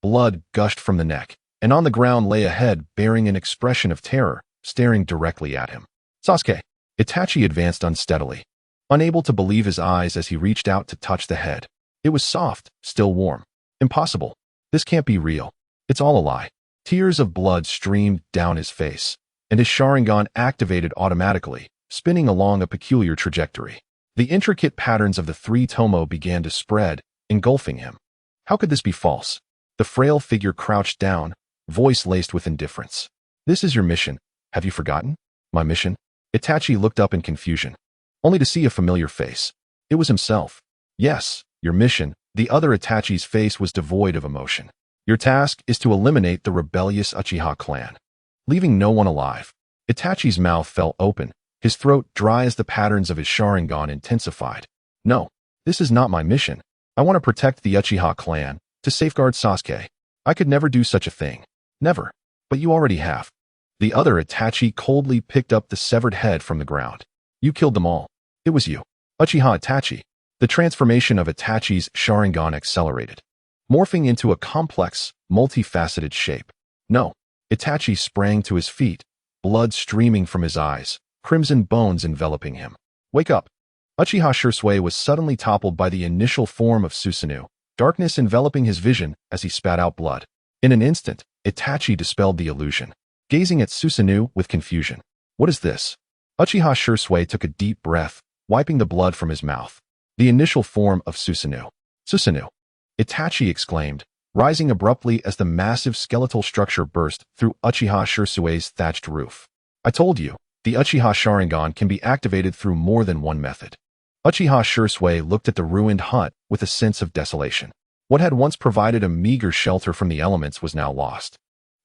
Blood gushed from the neck, and on the ground lay a head bearing an expression of terror, staring directly at him. Sasuke! Itachi advanced unsteadily, unable to believe his eyes as he reached out to touch the head. It was soft, still warm. Impossible. This can't be real. It's all a lie. Tears of blood streamed down his face, and his Sharingan activated automatically, spinning along a peculiar trajectory. The intricate patterns of the 3-tomo began to spread, engulfing him. How could this be false? The frail figure crouched down, voice laced with indifference. This is your mission. Have you forgotten? My mission? Itachi looked up in confusion, only to see a familiar face. It was himself. Yes, your mission. The other Itachi's face was devoid of emotion. Your task is to eliminate the rebellious Uchiha clan, leaving no one alive. Itachi's mouth fell open, his throat dry as the patterns of his Sharingan intensified. No, this is not my mission. I want to protect the Uchiha clan, to safeguard Sasuke. I could never do such a thing. Never. But you already have. The other Itachi coldly picked up the severed head from the ground. You killed them all. It was you. Uchiha Itachi. The transformation of Itachi's Sharingan accelerated, morphing into a complex, multifaceted shape. No. Itachi sprang to his feet, blood streaming from his eyes, crimson bones enveloping him. Wake up! Uchiha Shursui was suddenly toppled by the initial form of Susanoo, darkness enveloping his vision as he spat out blood. In an instant, Itachi dispelled the illusion, gazing at Susanoo with confusion. What is this? Uchiha Shursui took a deep breath, wiping the blood from his mouth. The initial form of Susanoo. Susanoo! Itachi exclaimed, rising abruptly as the massive skeletal structure burst through Uchiha Shursui's thatched roof. I told you, the Uchiha Sharingan can be activated through more than one method. Uchiha Shursui looked at the ruined hut with a sense of desolation. What had once provided a meager shelter from the elements was now lost.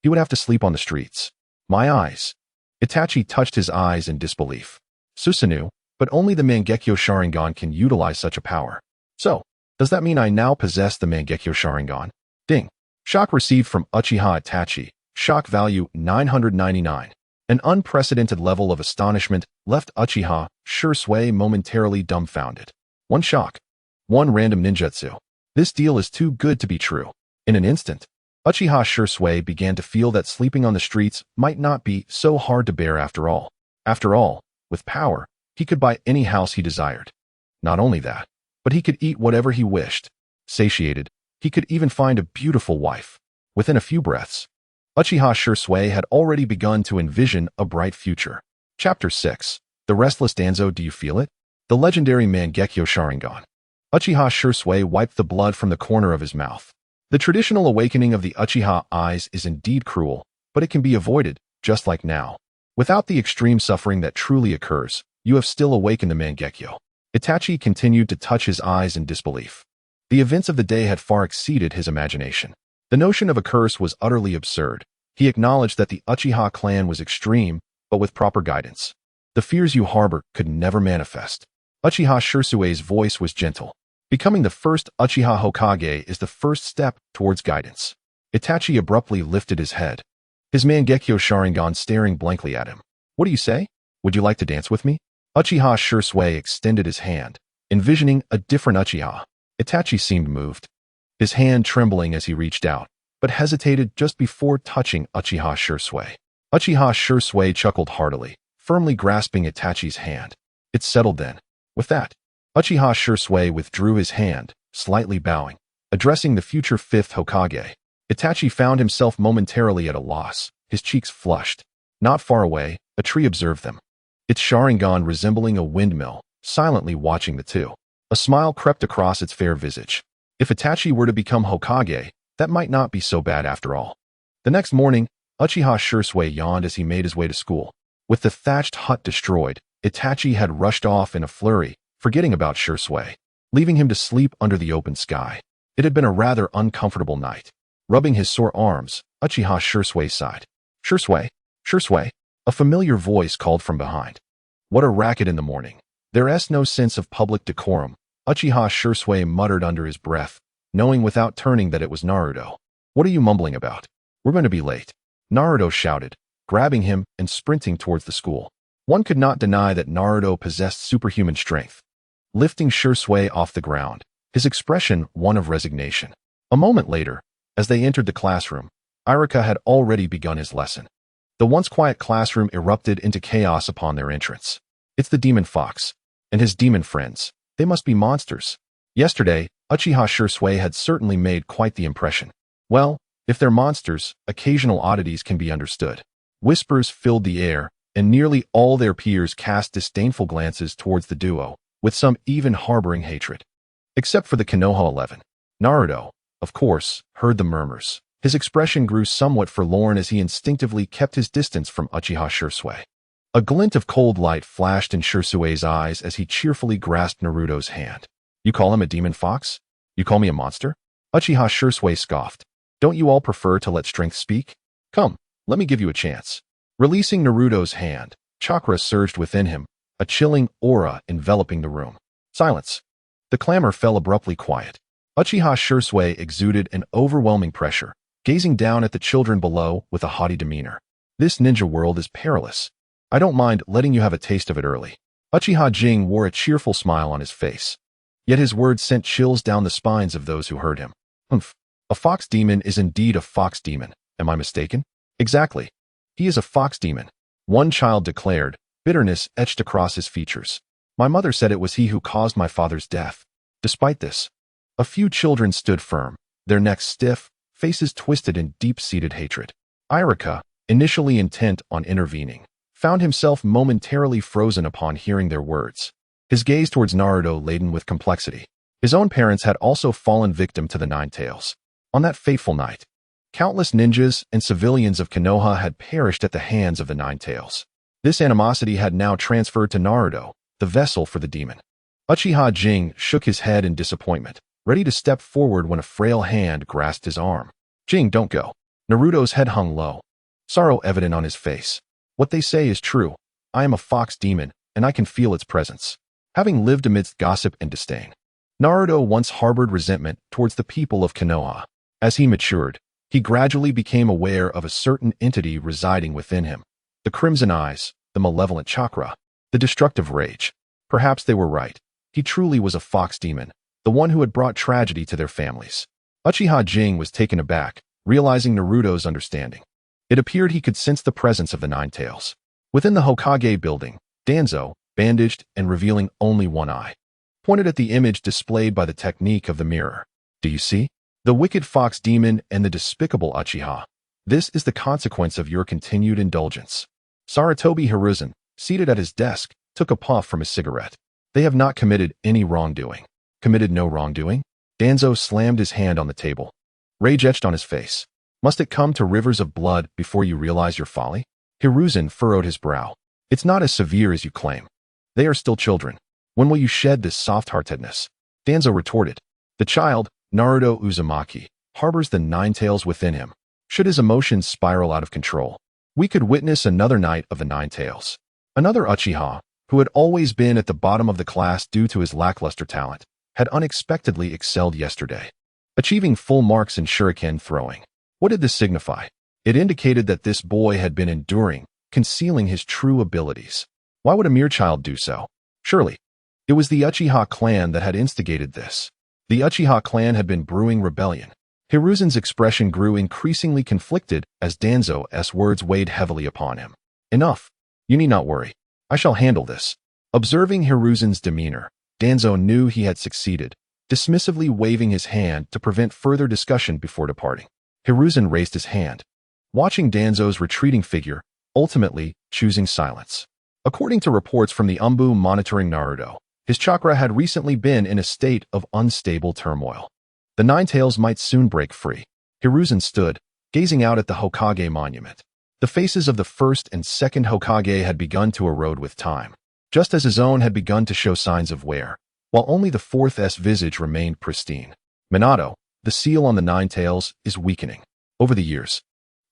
He would have to sleep on the streets. My eyes. Itachi touched his eyes in disbelief. Susanoo, but only the Mangekyo Sharingan can utilize such a power. So, does that mean I now possess the Mangekyo Sharingan? Ding. Shock received from Uchiha Itachi. Shock value 999. An unprecedented level of astonishment left Uchiha Shursui momentarily dumbfounded. One shock. One random ninjutsu. This deal is too good to be true. In an instant, Uchiha Shursui began to feel that sleeping on the streets might not be so hard to bear after all. After all, with power, he could buy any house he desired. Not only that, but he could eat whatever he wished. Satiated, he could even find a beautiful wife. Within a few breaths, Uchiha Shursui had already begun to envision a bright future. Chapter 6. The Restless Danzo. Do you feel it? The legendary Mangekyo Sharingan. Uchiha Shursui wiped the blood from the corner of his mouth. The traditional awakening of the Uchiha eyes is indeed cruel, but it can be avoided, just like now. Without the extreme suffering that truly occurs, you have still awakened the Mangekyo. Itachi continued to touch his eyes in disbelief. The events of the day had far exceeded his imagination. The notion of a curse was utterly absurd. He acknowledged that the Uchiha clan was extreme, but with proper guidance. The fears you harbor could never manifest. Uchiha Shursui's voice was gentle. Becoming the first Uchiha Hokage is the first step towards guidance. Itachi abruptly lifted his head, his Mangekyo Sharingan staring blankly at him. What do you say? Would you like to dance with me? Uchiha Shursui extended his hand, envisioning a different Uchiha. Itachi seemed moved, his hand trembling as he reached out, but hesitated just before touching Uchiha Shursui. Uchiha Shursui chuckled heartily, firmly grasping Itachi's hand. It settled then. With that, Uchiha Shursui withdrew his hand, slightly bowing, addressing the future fifth Hokage. Itachi found himself momentarily at a loss, his cheeks flushed. Not far away, a tree observed them, its Sharingan resembling a windmill, silently watching the two. A smile crept across its fair visage. If Itachi were to become Hokage, that might not be so bad after all. The next morning, Uchiha Shursui yawned as he made his way to school. With the thatched hut destroyed, Itachi had rushed off in a flurry, forgetting about Shursui, leaving him to sleep under the open sky. It had been a rather uncomfortable night. Rubbing his sore arms, Uchiha Shursui sighed. Shursui, Shursui, a familiar voice called from behind. What a racket in the morning. There is no sense of public decorum, Uchiha Shursui muttered under his breath, knowing without turning that it was Naruto. What are you mumbling about? We're going to be late. Naruto shouted, grabbing him and sprinting towards the school. One could not deny that Naruto possessed superhuman strength. Lifting Shursui off the ground, his expression one of resignation. A moment later, as they entered the classroom, Iruka had already begun his lesson. The once quiet classroom erupted into chaos upon their entrance. It's the demon fox and his demon friends. They must be monsters. Yesterday, Uchiha Shursui had certainly made quite the impression. Well, if they're monsters, occasional oddities can be understood. Whispers filled the air, and nearly all their peers cast disdainful glances towards the duo, with some even harboring hatred. Except for the Konoha 11. Naruto, of course, heard the murmurs. His expression grew somewhat forlorn as he instinctively kept his distance from Uchiha Shursui. A glint of cold light flashed in Shursui's eyes as he cheerfully grasped Naruto's hand. You call him a demon fox? You call me a monster? Uchiha Shursui scoffed. Don't you all prefer to let strength speak? Come, let me give you a chance. Releasing Naruto's hand, chakra surged within him, a chilling aura enveloping the room. Silence. The clamor fell abruptly quiet. Uchiha Shursui exuded an overwhelming pressure, gazing down at the children below with a haughty demeanor. This ninja world is perilous. I don't mind letting you have a taste of it early. Uchiha Jing wore a cheerful smile on his face. Yet his words sent chills down the spines of those who heard him. Humph. A fox demon is indeed a fox demon. Am I mistaken? Exactly. He is a fox demon. One child declared, bitterness etched across his features. My mother said it was he who caused my father's death. Despite this, a few children stood firm, their necks stiff, faces twisted in deep-seated hatred. Irika, initially intent on intervening, found himself momentarily frozen upon hearing their words. His gaze towards Naruto laden with complexity. His own parents had also fallen victim to the Ninetails. On that fateful night, countless ninjas and civilians of Konoha had perished at the hands of the Ninetails. This animosity had now transferred to Naruto, the vessel for the demon. Uchiha Jing shook his head in disappointment, ready to step forward when a frail hand grasped his arm. Jing, don't go. Naruto's head hung low, sorrow evident on his face. What they say is true. I am a fox demon, and I can feel its presence. Having lived amidst gossip and disdain, Naruto once harbored resentment towards the people of Konoha. As he matured, he gradually became aware of a certain entity residing within him. The crimson eyes, the malevolent chakra, the destructive rage. Perhaps they were right. He truly was a fox demon, the one who had brought tragedy to their families. Uchiha Jing was taken aback, realizing Naruto's understanding. It appeared he could sense the presence of the Ninetails. Within the Hokage building, Danzo, bandaged and revealing only one eye, pointed at the image displayed by the technique of the mirror. Do you see? The wicked fox demon and the despicable Uchiha. This is the consequence of your continued indulgence. Sarutobi Hiruzen, seated at his desk, took a puff from his cigarette. They have not committed any wrongdoing. Committed no wrongdoing? Danzo slammed his hand on the table. Rage etched on his face. Must it come to rivers of blood before you realize your folly? Hiruzen furrowed his brow. It's not as severe as you claim. They are still children. When will you shed this soft-heartedness? Danzo retorted. The child, Naruto Uzumaki, harbors the Ninetails within him. Should his emotions spiral out of control, we could witness another night of the Ninetails. Another Uchiha, who had always been at the bottom of the class due to his lackluster talent, had unexpectedly excelled yesterday, achieving full marks in shuriken throwing. What did this signify? It indicated that this boy had been enduring, concealing his true abilities. Why would a mere child do so? Surely, it was the Uchiha clan that had instigated this. The Uchiha clan had been brewing rebellion. Hiruzen's expression grew increasingly conflicted as Danzo's words weighed heavily upon him. Enough. You need not worry. I shall handle this. Observing Hiruzen's demeanor, Danzo knew he had succeeded, dismissively waving his hand to prevent further discussion before departing. Hiruzen raised his hand, watching Danzo's retreating figure, ultimately choosing silence. According to reports from the Umbu monitoring Naruto, his chakra had recently been in a state of unstable turmoil. The Ninetails might soon break free. Hiruzen stood, gazing out at the Hokage monument. The faces of the first and second Hokage had begun to erode with time, just as his own had begun to show signs of wear, while only the fourth's visage remained pristine. Minato, the seal on the Ninetails, is weakening. Over the years,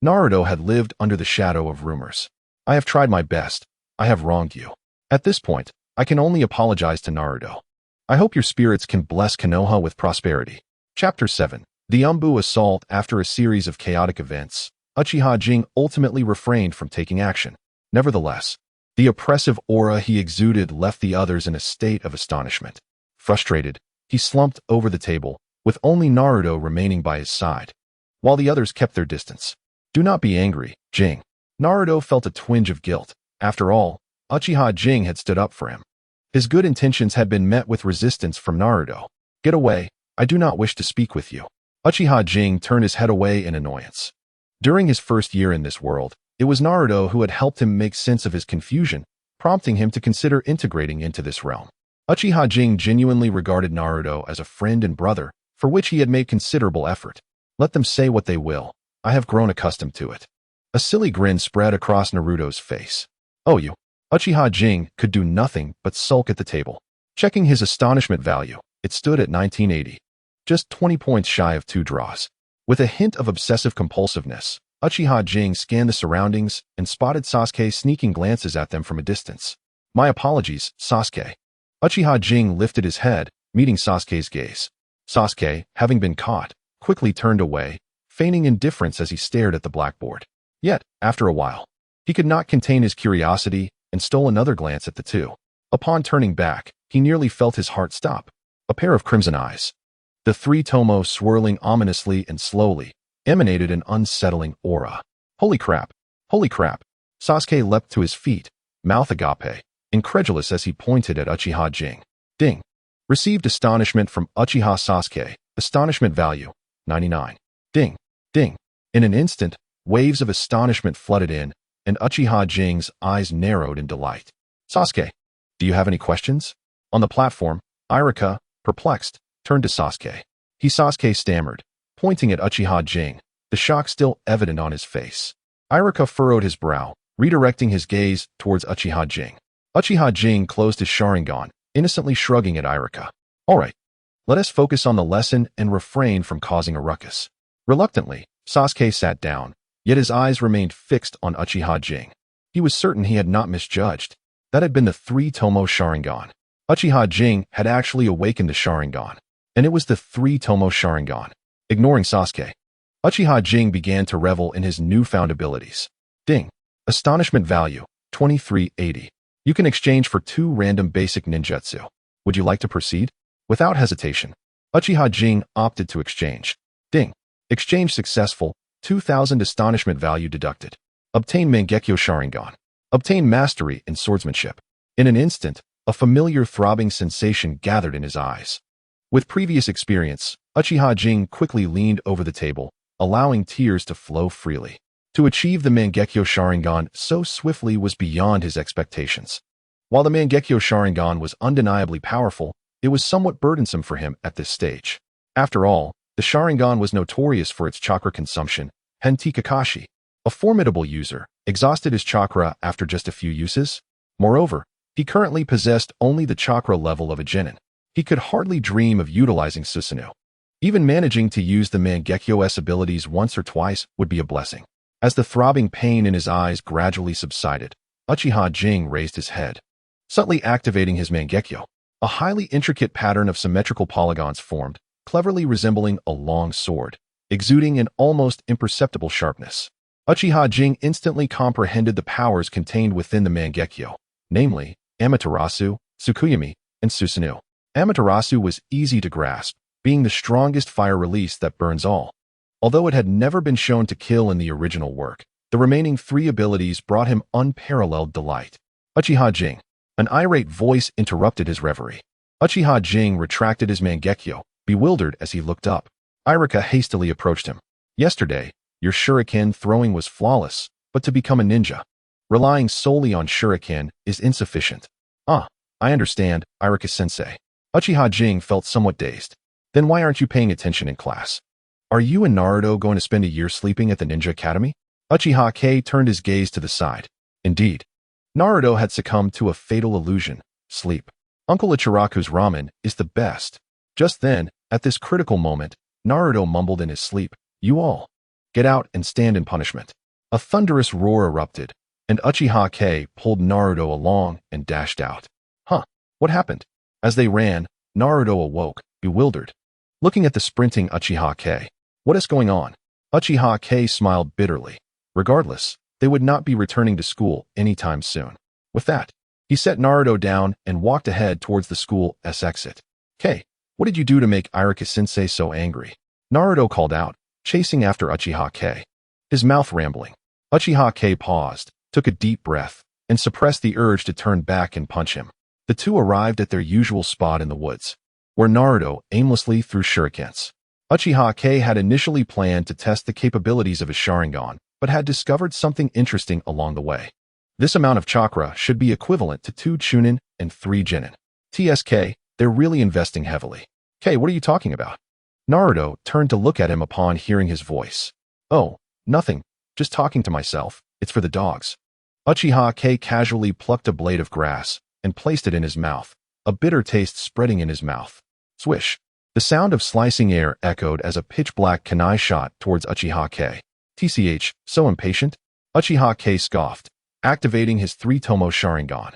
Naruto had lived under the shadow of rumors. I have tried my best. I have wronged you. At this point, I can only apologize to Naruto. I hope your spirits can bless Konoha with prosperity. Chapter 7. The Umbu Assault. After a series of chaotic events, Uchiha Jing ultimately refrained from taking action. Nevertheless, the oppressive aura he exuded left the others in a state of astonishment. Frustrated, he slumped over the table, with only Naruto remaining by his side, while the others kept their distance. Do not be angry, Jing. Naruto felt a twinge of guilt. After all, Uchiha Jing had stood up for him. His good intentions had been met with resistance from Naruto. Get away. I do not wish to speak with you. Uchiha Jing turned his head away in annoyance. During his first year in this world, it was Naruto who had helped him make sense of his confusion, prompting him to consider integrating into this realm. Uchiha Jing genuinely regarded Naruto as a friend and brother, for which he had made considerable effort. Let them say what they will. I have grown accustomed to it. A silly grin spread across Naruto's face. Oh, you. Uchiha Jing could do nothing but sulk at the table. Checking his astonishment value, it stood at 1980. Just 20 points shy of 2 draws. With a hint of obsessive compulsiveness, Uchiha Jing scanned the surroundings and spotted Sasuke sneaking glances at them from a distance. My apologies, Sasuke. Uchiha Jing lifted his head, meeting Sasuke's gaze. Sasuke, having been caught, quickly turned away, feigning indifference as he stared at the blackboard. Yet, after a while, he could not contain his curiosity and stole another glance at the two. Upon turning back, he nearly felt his heart stop. A pair of crimson eyes, the 3 tomo swirling ominously and slowly, emanated an unsettling aura. Holy crap! Holy crap! Sasuke leapt to his feet, mouth agape, incredulous as he pointed at Uchiha Jing. Ding. Received astonishment from Uchiha Sasuke. Astonishment value, 99. Ding. Ding. In an instant, waves of astonishment flooded in, and Uchiha Jing's eyes narrowed in delight. Sasuke, do you have any questions? On the platform, Iruka, perplexed, turned to Sasuke. Sasuke stammered, pointing at Uchiha Jing, the shock still evident on his face. Iruka furrowed his brow, redirecting his gaze towards Uchiha Jing. Uchiha Jing closed his Sharingan, innocently shrugging at Iruka. All right, let us focus on the lesson and refrain from causing a ruckus. Reluctantly, Sasuke sat down, yet his eyes remained fixed on Uchiha Jing. He was certain he had not misjudged. That had been the 3-Tomo Sharingan. Uchiha Jing had actually awakened the Sharingan, and it was the 3-Tomo Sharingan. Ignoring Sasuke, Uchiha Jing began to revel in his newfound abilities. Ding. Astonishment value, 2380. You can exchange for 2 random basic ninjutsu. Would you like to proceed? Without hesitation, Uchiha Jing opted to exchange. Ding. Exchange successful, 2000 astonishment value deducted. Obtain Mangekyo Sharingan. Obtain mastery in swordsmanship. In an instant, a familiar throbbing sensation gathered in his eyes. With previous experience, Uchiha Jing quickly leaned over the table, allowing tears to flow freely. To achieve the Mangekyo Sharingan so swiftly was beyond his expectations. While the Mangekyo Sharingan was undeniably powerful, it was somewhat burdensome for him at this stage. After all, the Sharingan was notorious for its chakra consumption. Hentai Kakashi, a formidable user, exhausted his chakra after just a few uses. Moreover, he currently possessed only the chakra level of a genin. He could hardly dream of utilizing Susanoo. Even managing to use the Mangekyo's abilities once or twice would be a blessing. As the throbbing pain in his eyes gradually subsided, Uchiha Jing raised his head, subtly activating his Mangekyo. A highly intricate pattern of symmetrical polygons formed, cleverly resembling a long sword, exuding an almost imperceptible sharpness. Uchiha Jing instantly comprehended the powers contained within the Mangekyo, namely, Amaterasu, Tsukuyomi, and Susanoo. Amaterasu was easy to grasp, being the strongest fire release that burns all. Although it had never been shown to kill in the original work, the remaining 3 abilities brought him unparalleled delight. Uchiha Jing. An irate voice interrupted his reverie. Uchiha Jing retracted his Mangekyo, bewildered as he looked up. Iruka hastily approached him. Yesterday, your shuriken throwing was flawless, but to become a ninja, relying solely on shuriken is insufficient. Ah, I understand, Iruka-sensei. Uchiha Jing felt somewhat dazed. Then why aren't you paying attention in class? Are you and Naruto going to spend a year sleeping at the Ninja Academy? Uchiha K turned his gaze to the side. Indeed, Naruto had succumbed to a fatal illusion, sleep. Uncle Ichiraku's ramen is the best. Just then, at this critical moment, Naruto mumbled in his sleep, "You all, get out and stand in punishment." A thunderous roar erupted, and Uchiha K pulled Naruto along and dashed out. Huh, what happened? As they ran, Naruto awoke, bewildered, looking at the sprinting Uchiha K. What is going on? Uchiha K smiled bitterly. Regardless, they would not be returning to school anytime soon. With that, he set Naruto down and walked ahead towards the school's exit. K, what did you do to make Iruka-sensei so angry? Naruto called out, chasing after Uchiha K, his mouth rambling. Uchiha K paused, took a deep breath, and suppressed the urge to turn back and punch him. The two arrived at their usual spot in the woods, where Naruto aimlessly threw shurikens. Uchiha K had initially planned to test the capabilities of his Sharingan, but had discovered something interesting along the way. This amount of chakra should be equivalent to 2 Chunin and 3 Genin. TSK, they're really investing heavily. K, what are you talking about? Naruto turned to look at him upon hearing his voice. Oh, nothing, just talking to myself, it's for the dogs. Uchiha K casually plucked a blade of grass and placed it in his mouth, a bitter taste spreading in his mouth. Swish. The sound of slicing air echoed as a pitch-black kunai shot towards Uchiha K. TCH, so impatient? Uchiha K scoffed, activating his 3-Tomo Sharingan,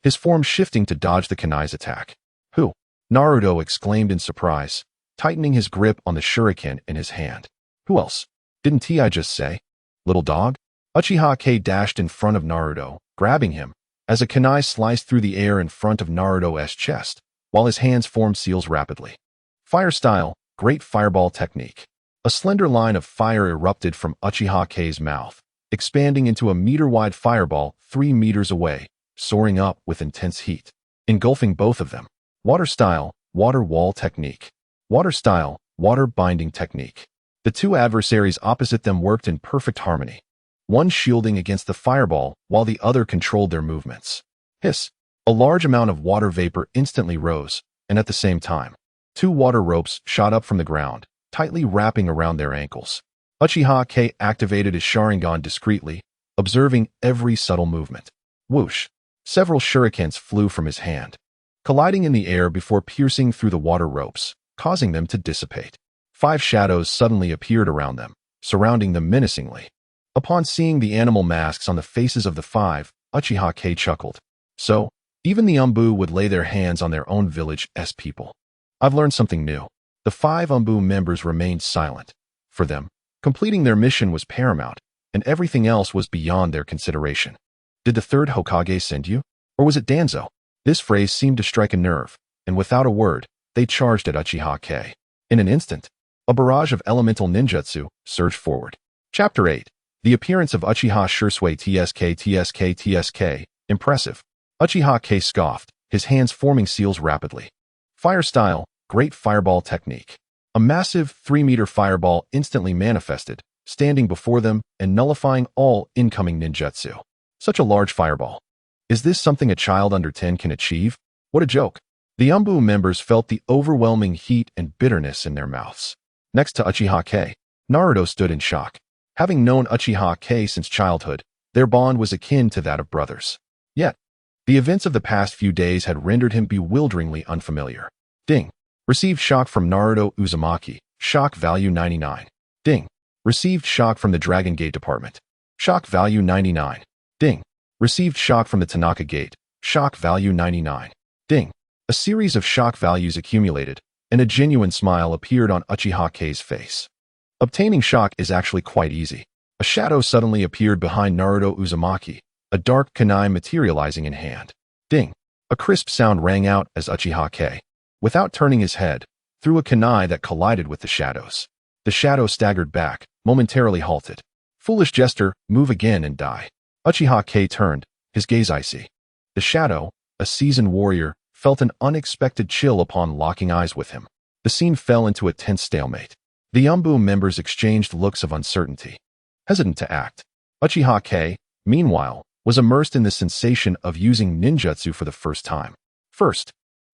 his form shifting to dodge the kunai's attack. Who? Naruto exclaimed in surprise, tightening his grip on the shuriken in his hand. Who else? Didn't I just say? Little dog? Uchiha K dashed in front of Naruto, grabbing him, as a kunai sliced through the air in front of Naruto's chest, while his hands formed seals rapidly. Fire style, great fireball technique. A slender line of fire erupted from Uchiha K's mouth, expanding into a meter-wide fireball 3 meters away, soaring up with intense heat, engulfing both of them. Water style, water wall technique. Water style, water binding technique. The two adversaries opposite them worked in perfect harmony, one shielding against the fireball while the other controlled their movements. Hiss! A large amount of water vapor instantly rose, and at the same time, 2 water ropes shot up from the ground, tightly wrapping around their ankles. Uchiha activated his Sharingan discreetly, observing every subtle movement. Whoosh! Several shurikens flew from his hand, colliding in the air before piercing through the water ropes, causing them to dissipate. 5 shadows suddenly appeared around them, surrounding them menacingly. Upon seeing the animal masks on the faces of the 5, Uchiha chuckled. So, even the Umbu would lay their hands on their own village's people. I've learned something new. The 5 Umbu members remained silent. For them, completing their mission was paramount, and everything else was beyond their consideration. Did the 3rd Hokage send you? Or was it Danzo? This phrase seemed to strike a nerve, and without a word, they charged at Uchiha. In an instant, a barrage of elemental ninjutsu surged forward. Chapter 8. The appearance of Uchiha Shursui TSK. Impressive. Uchiha scoffed, his hands forming seals rapidly. Fire style, great fireball technique. A massive 3-meter fireball instantly manifested, standing before them and nullifying all incoming ninjutsu. Such a large fireball. Is this something a child under 10 can achieve? What a joke. The Umbu members felt the overwhelming heat and bitterness in their mouths. Next to Uchiha, Naruto stood in shock. Having known Uchiha since childhood, their bond was akin to that of brothers. Yet, the events of the past few days had rendered him bewilderingly unfamiliar. Ding. Received shock from Naruto Uzumaki. Shock value 99. Ding. Received shock from the Dragon Gate Department. Shock value 99. Ding. Received shock from the Tanaka Gate. Shock value 99. Ding. A series of shock values accumulated, and a genuine smile appeared on Uchiha's face. Obtaining shock is actually quite easy. A shadow suddenly appeared behind Naruto Uzumaki, a dark kunai materializing in hand. Ding. A crisp sound rang out as Uchiha, without turning his head, threw a kunai that collided with the shadows. The shadow staggered back, momentarily halted. Foolish jester, move again and die. Uchiha turned, his gaze icy. The shadow, a seasoned warrior, felt an unexpected chill upon locking eyes with him. The scene fell into a tense stalemate. The Umbu members exchanged looks of uncertainty, hesitant to act. Uchiha, meanwhile, was immersed in the sensation of using ninjutsu for the first time. First,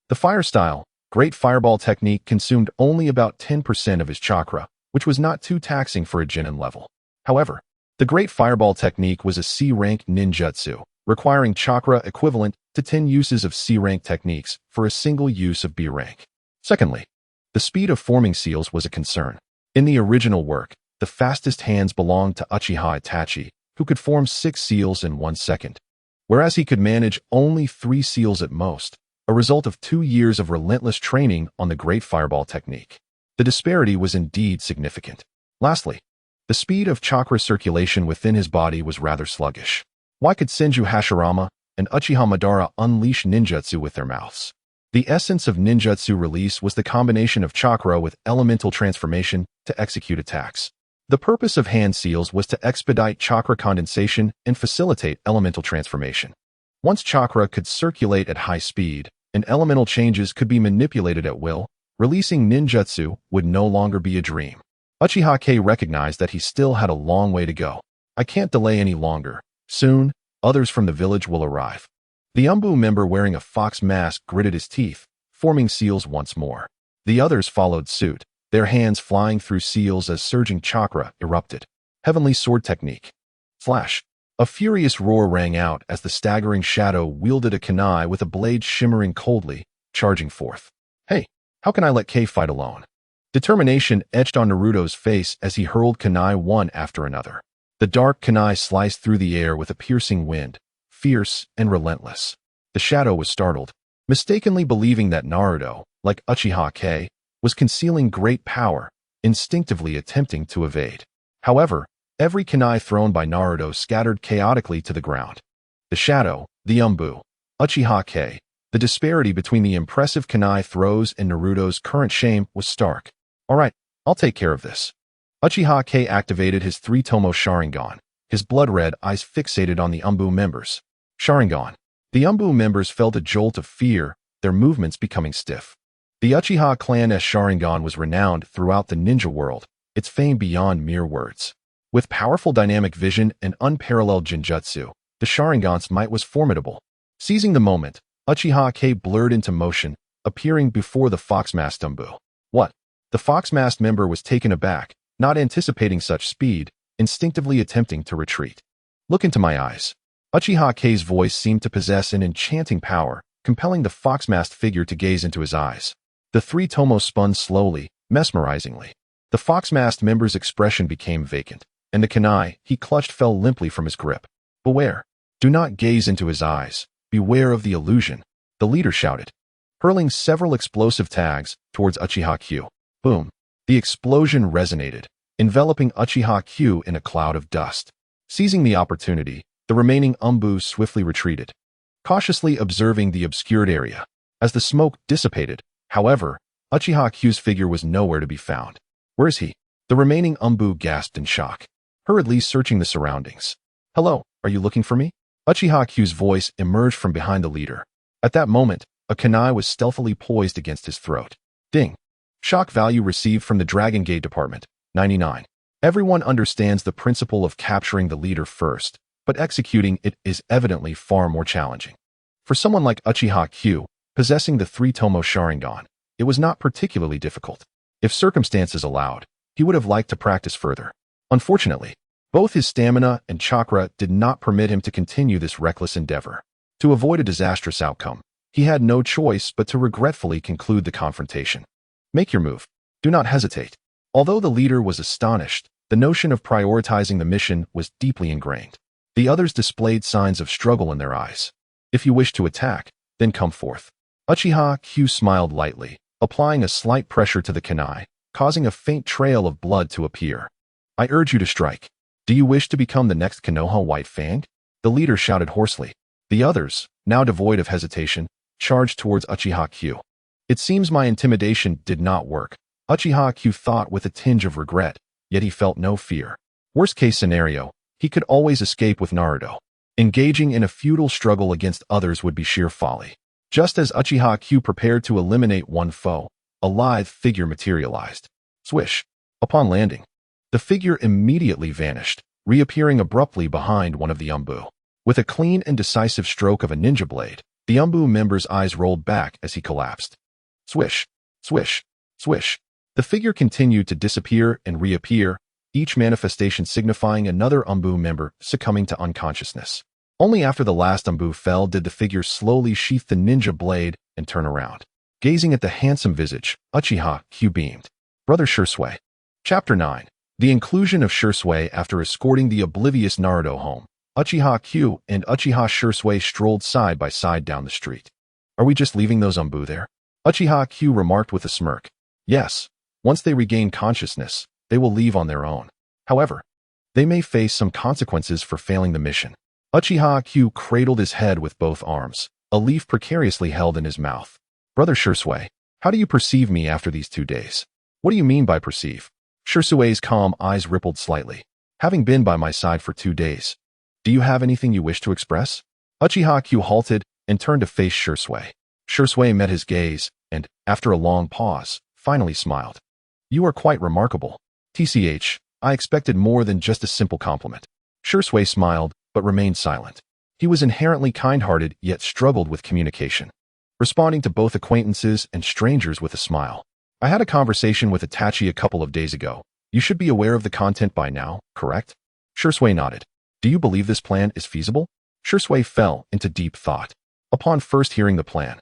the fire style, great fireball technique consumed only about 10% of his chakra, which was not too taxing for a genin level. However, the great fireball technique was a C-rank ninjutsu, requiring chakra equivalent to 10 uses of C-rank techniques for a single use of B-rank. Secondly, the speed of forming seals was a concern. In the original work, the fastest hands belonged to Uchiha Itachi, who could form 6 seals in 1 second, whereas he could manage only 3 seals at most, a result of 2 years of relentless training on the great fireball technique. The disparity was indeed significant. Lastly, the speed of chakra circulation within his body was rather sluggish. Why could Senju Hashirama and Uchiha Madara unleash ninjutsu with their mouths? The essence of ninjutsu release was the combination of chakra with elemental transformation to execute attacks. The purpose of hand seals was to expedite chakra condensation and facilitate elemental transformation. Once chakra could circulate at high speed, and elemental changes could be manipulated at will, releasing ninjutsu would no longer be a dream. Uchiha recognized that he still had a long way to go. I can't delay any longer. Soon, others from the village will arrive. The Umbu member wearing a fox mask gritted his teeth, forming seals once more. The others followed suit, their hands flying through seals as surging chakra erupted. Heavenly sword technique. Flash. A furious roar rang out as the staggering shadow wielded a kunai with a blade shimmering coldly, charging forth. Hey, how can I let K fight alone? Determination etched on Naruto's face as he hurled kunai one after another. The dark kunai sliced through the air with a piercing wind, fierce and relentless. The shadow was startled, mistakenly believing that Naruto, like Uchiha, was concealing great power, instinctively attempting to evade. However, every kunai thrown by Naruto scattered chaotically to the ground. The shadow, the Umbu, Uchiha, the disparity between the impressive kunai throws and Naruto's current shame was stark. Alright, I'll take care of this. Uchiha activated his 3-tomo Sharingan, his blood-red eyes fixated on the Umbu members. Sharingan. The Umbu members felt a jolt of fear, their movements becoming stiff. The Uchiha clan's Sharingan was renowned throughout the ninja world, its fame beyond mere words. With powerful dynamic vision and unparalleled genjutsu, the Sharingan's might was formidable. Seizing the moment, Uchiha K blurred into motion, appearing before the fox-masked Umbu. What? The fox-masked member was taken aback, not anticipating such speed, instinctively attempting to retreat. Look into my eyes. Uchiha K's voice seemed to possess an enchanting power, compelling the fox-masked figure to gaze into his eyes. The three tomos spun slowly, mesmerizingly. The fox-masked member's expression became vacant, and the kunai he clutched fell limply from his grip. Beware. Do not gaze into his eyes. Beware of the illusion, the leader shouted, hurling several explosive tags towards Uchiha Q. Boom. The explosion resonated, enveloping Uchiha Q in a cloud of dust. Seizing the opportunity, the remaining Umbu swiftly retreated, cautiously observing the obscured area. As the smoke dissipated, however, Uchiha Q's figure was nowhere to be found. Where is he? The remaining Umbu gasped in shock, hurriedly searching the surroundings. Hello, are you looking for me? Uchiha Q's voice emerged from behind the leader. At that moment, a kunai was stealthily poised against his throat. Ding. Shock value received from the Dragon Gate Department, 99. Everyone understands the principle of capturing the leader first, but executing it is evidently far more challenging. For someone like Uchiha Q, possessing the three-tomo Sharingan, it was not particularly difficult. If circumstances allowed, he would have liked to practice further. Unfortunately, both his stamina and chakra did not permit him to continue this reckless endeavor. To avoid a disastrous outcome, he had no choice but to regretfully conclude the confrontation. Make your move. Do not hesitate. Although the leader was astonished, the notion of prioritizing the mission was deeply ingrained. The others displayed signs of struggle in their eyes. If you wish to attack, then come forth. Uchiha Q smiled lightly, applying a slight pressure to the kunai, causing a faint trail of blood to appear. I urge you to strike. Do you wish to become the next Konoha White Fang? The leader shouted hoarsely. The others, now devoid of hesitation, charged towards Uchiha Q. It seems my intimidation did not work, Uchiha Q thought with a tinge of regret, yet he felt no fear. Worst case scenario, he could always escape with Naruto. Engaging in a futile struggle against others would be sheer folly. Just as Uchiha Q prepared to eliminate one foe, a lithe figure materialized. Swish. Upon landing, the figure immediately vanished, reappearing abruptly behind one of the Umbu. With a clean and decisive stroke of a ninja blade, the Umbu member's eyes rolled back as he collapsed. Swish. Swish. Swish. The figure continued to disappear and reappear, each manifestation signifying another Umbu member succumbing to unconsciousness. Only after the last Umbu fell did the figure slowly sheath the ninja blade and turn around. Gazing at the handsome visage, Uchiha Q beamed. Brother Shursui. Chapter 9. The inclusion of Shursui after escorting the oblivious Naruto home. Uchiha Q and Uchiha Shursui strolled side by side down the street. Are we just leaving those Umbu there? Uchiha Q remarked with a smirk. Yes. Once they regain consciousness, they will leave on their own. However, they may face some consequences for failing the mission. Uchiha Q cradled his head with both arms, a leaf precariously held in his mouth. Brother Shursui, how do you perceive me after these 2 days? What do you mean by perceive? Shursui's calm eyes rippled slightly. Having been by my side for 2 days, do you have anything you wish to express? Uchiha Q halted and turned to face Shursui. Shursui met his gaze and, after a long pause, finally smiled. You are quite remarkable. TCH, I expected more than just a simple compliment. Shursui smiled, but remained silent. He was inherently kind-hearted yet struggled with communication, responding to both acquaintances and strangers with a smile. I had a conversation with Itachi a couple of days ago. You should be aware of the content by now, correct? Shursui nodded. Do you believe this plan is feasible? Shursui fell into deep thought. Upon first hearing the plan,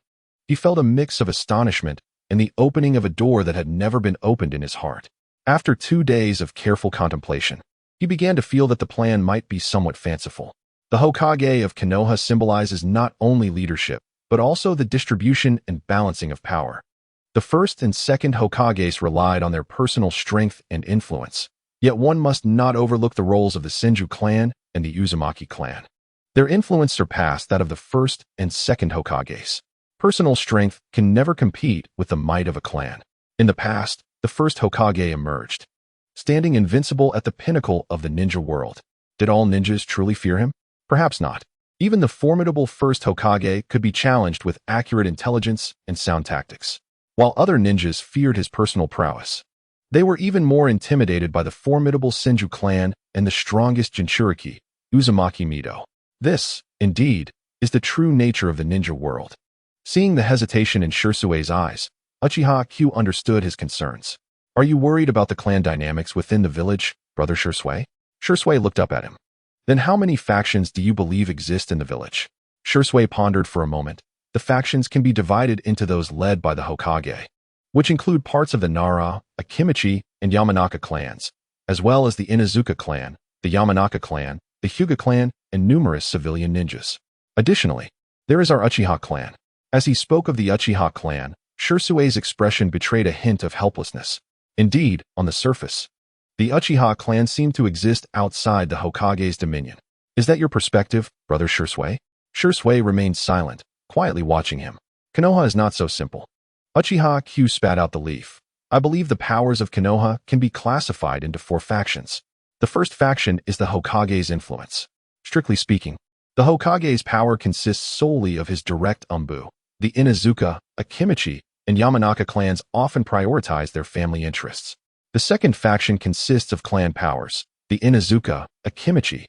he felt a mix of astonishment and the opening of a door that had never been opened in his heart. After 2 days of careful contemplation, he began to feel that the plan might be somewhat fanciful. The Hokage of Konoha symbolizes not only leadership, but also the distribution and balancing of power. The first and second Hokages relied on their personal strength and influence, yet one must not overlook the roles of the Senju clan and the Uzumaki clan. Their influence surpassed that of the first and second Hokages. Personal strength can never compete with the might of a clan. In the past, the first Hokage emerged, standing invincible at the pinnacle of the ninja world. Did all ninjas truly fear him? Perhaps not. Even the formidable first Hokage could be challenged with accurate intelligence and sound tactics, while other ninjas feared his personal prowess. They were even more intimidated by the formidable Senju clan and the strongest Jinchuriki, Uzumaki Mido. This, indeed, is the true nature of the ninja world. Seeing the hesitation in Shursue's eyes, Uchiha Q understood his concerns. Are you worried about the clan dynamics within the village, Brother Shursui? Shursui looked up at him. Then how many factions do you believe exist in the village? Shursui pondered for a moment. The factions can be divided into those led by the Hokage, which include parts of the Nara, Akimichi, and Yamanaka clans, as well as the Inuzuka clan, the Yamanaka clan, the Hyuga clan, and numerous civilian ninjas. Additionally, there is our Uchiha clan. As he spoke of the Uchiha clan, Shursue's expression betrayed a hint of helplessness. Indeed, on the surface, the Uchiha clan seemed to exist outside the Hokage's dominion. Is that your perspective, Brother Shursui? Shursui remained silent, quietly watching him. Konoha is not so simple. Uchiha Q spat out the leaf. I believe the powers of Konoha can be classified into 4 factions. The first faction is the Hokage's influence. Strictly speaking, the Hokage's power consists solely of his direct umbu. The Inuzuka, Akimichi, and Yamanaka clans often prioritize their family interests. The second faction consists of clan powers, the Inuzuka, Akimichi,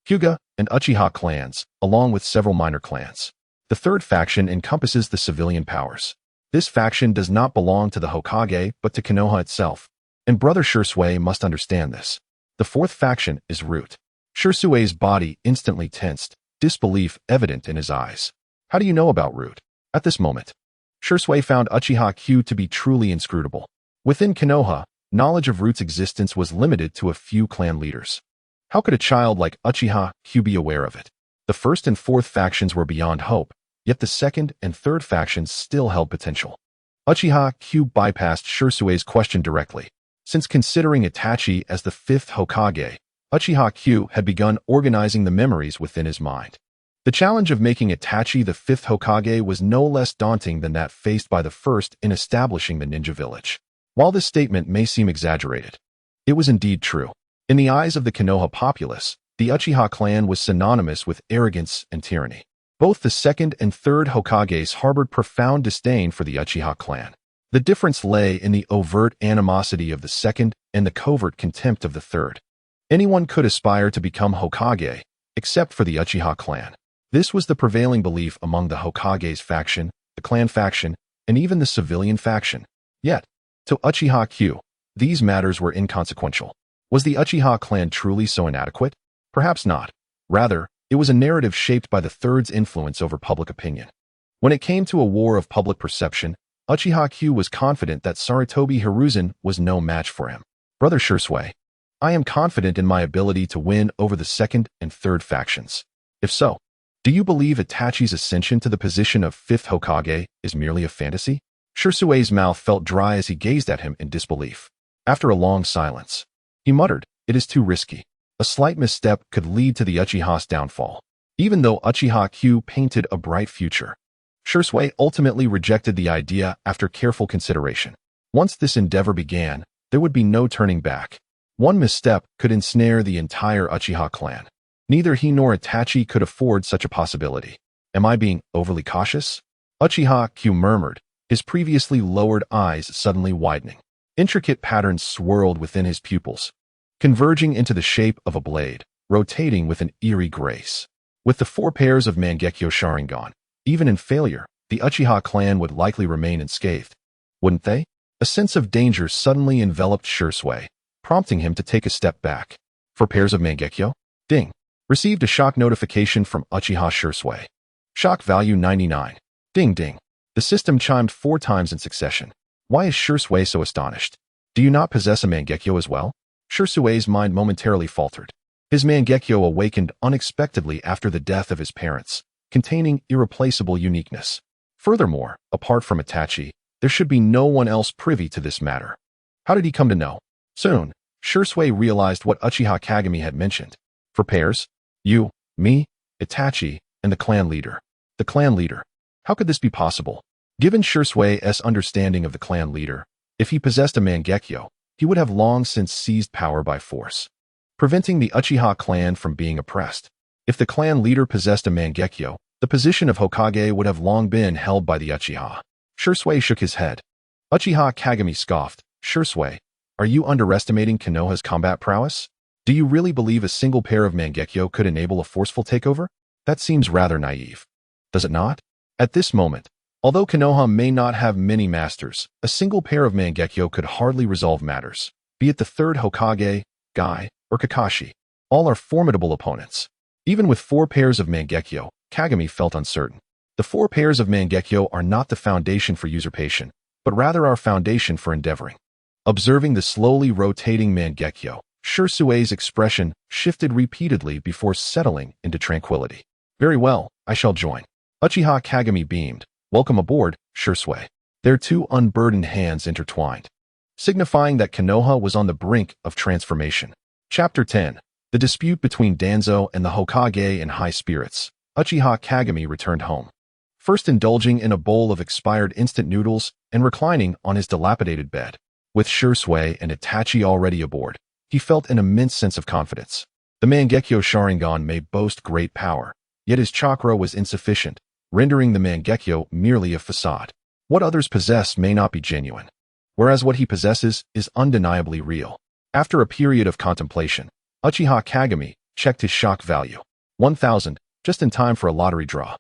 Hyuga, and Uchiha clans, along with several minor clans. The third faction encompasses the civilian powers. This faction does not belong to the Hokage but to Konoha itself, and Brother Shursui must understand this. The fourth faction is Root. Shursue's body instantly tensed, disbelief evident in his eyes. How do you know about Root? At this moment, Shursui found Uchiha Q to be truly inscrutable. Within Konoha, knowledge of Root's existence was limited to a few clan leaders. How could a child like Uchiha Q be aware of it? The first and fourth factions were beyond hope, yet the second and third factions still held potential. Uchiha Q bypassed Shursue's question directly. Since considering Itachi as the fifth Hokage, Uchiha Q had begun organizing the memories within his mind. The challenge of making Itachi the fifth Hokage was no less daunting than that faced by the first in establishing the ninja village. While this statement may seem exaggerated, it was indeed true. In the eyes of the Konoha populace, the Uchiha clan was synonymous with arrogance and tyranny. Both the second and third Hokages harbored profound disdain for the Uchiha clan. The difference lay in the overt animosity of the second and the covert contempt of the third. Anyone could aspire to become Hokage, except for the Uchiha clan. This was the prevailing belief among the Hokage's faction, the clan faction, and even the civilian faction. Yet, to Uchiha Q, these matters were inconsequential. Was the Uchiha clan truly so inadequate? Perhaps not. Rather, it was a narrative shaped by the third's influence over public opinion. When it came to a war of public perception, Uchiha Q was confident that Sarutobi Hiruzen was no match for him. Brother Shursui, I am confident in my ability to win over the second and third factions. If so, do you believe Itachi's ascension to the position of fifth Hokage is merely a fantasy? Shursue's mouth felt dry as he gazed at him in disbelief. After a long silence, he muttered, "It is too risky. A slight misstep could lead to the Uchiha's downfall." Even though Uchiha Q painted a bright future, Shursui ultimately rejected the idea after careful consideration. Once this endeavor began, there would be no turning back. One misstep could ensnare the entire Uchiha clan. Neither he nor Itachi could afford such a possibility. Am I being overly cautious? Uchiha Q murmured, his previously lowered eyes suddenly widening. Intricate patterns swirled within his pupils, converging into the shape of a blade, rotating with an eerie grace. With the 4 pairs of Mangekyo Sharingan, even in failure, the Uchiha clan would likely remain unscathed. Wouldn't they? A sense of danger suddenly enveloped Shursui, prompting him to take a step back. 4 pairs of Mangekyo? Ding. Received a shock notification from Uchiha Shursui. Shock value 99. Ding ding. The system chimed 4 times in succession. Why is Shursui so astonished? Do you not possess a Mangekyo as well? Shursue's mind momentarily faltered. His Mangekyo awakened unexpectedly after the death of his parents, containing irreplaceable uniqueness. Furthermore, apart from Itachi, there should be no one else privy to this matter. How did he come to know? Soon, Shursui realized what Uchiha Kagami had mentioned. 4 pairs? You, me, Itachi, and the clan leader. The clan leader. How could this be possible? Given Shursui's understanding of the clan leader, if he possessed a Mangekyo, he would have long since seized power by force. preventing the Uchiha clan from being oppressed. If the clan leader possessed a Mangekyo, the position of Hokage would have long been held by the Uchiha. Shursui shook his head. Uchiha Kagami scoffed. Shursui, are you underestimating Konoha's combat prowess? Do you really believe a single pair of Mangekyo could enable a forceful takeover? That seems rather naive. Does it not? At this moment, although Konoha may not have many masters, a single pair of Mangekyo could hardly resolve matters. Be it the third Hokage, Guy, or Kakashi, all are formidable opponents. Even with 4 pairs of Mangekyo, Kagami felt uncertain. The 4 pairs of Mangekyo are not the foundation for usurpation, but rather our foundation for endeavoring. Observing the slowly rotating Mangekyo, Shursui's expression shifted repeatedly before settling into tranquility. Very well, I shall join. Uchiha Kagami beamed. Welcome aboard, Shursui. Their 2 unburdened hands intertwined, signifying that Konoha was on the brink of transformation. Chapter 10. The dispute between Danzo and the Hokage in high spirits. Uchiha Kagami returned home, first indulging in a bowl of expired instant noodles and reclining on his dilapidated bed. With Shursui and Itachi already aboard, he felt an immense sense of confidence. The Mangekyo Sharingan may boast great power, yet his chakra was insufficient, rendering the Mangekyo merely a facade. What others possess may not be genuine, whereas what he possesses is undeniably real. After a period of contemplation, Uchiha Kagami checked his shock value. 1,000, just in time for a lottery draw.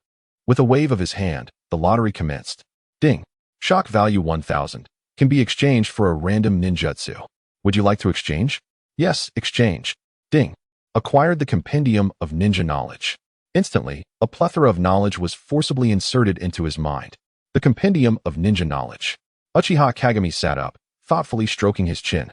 With a wave of his hand, the lottery commenced. Ding. Shock value 1,000. Can be exchanged for a random ninjutsu. Would you like to exchange? Yes, exchange. Ding. Acquired the compendium of ninja knowledge. Instantly, a plethora of knowledge was forcibly inserted into his mind. The compendium of ninja knowledge. Uchiha Kagami sat up, thoughtfully stroking his chin.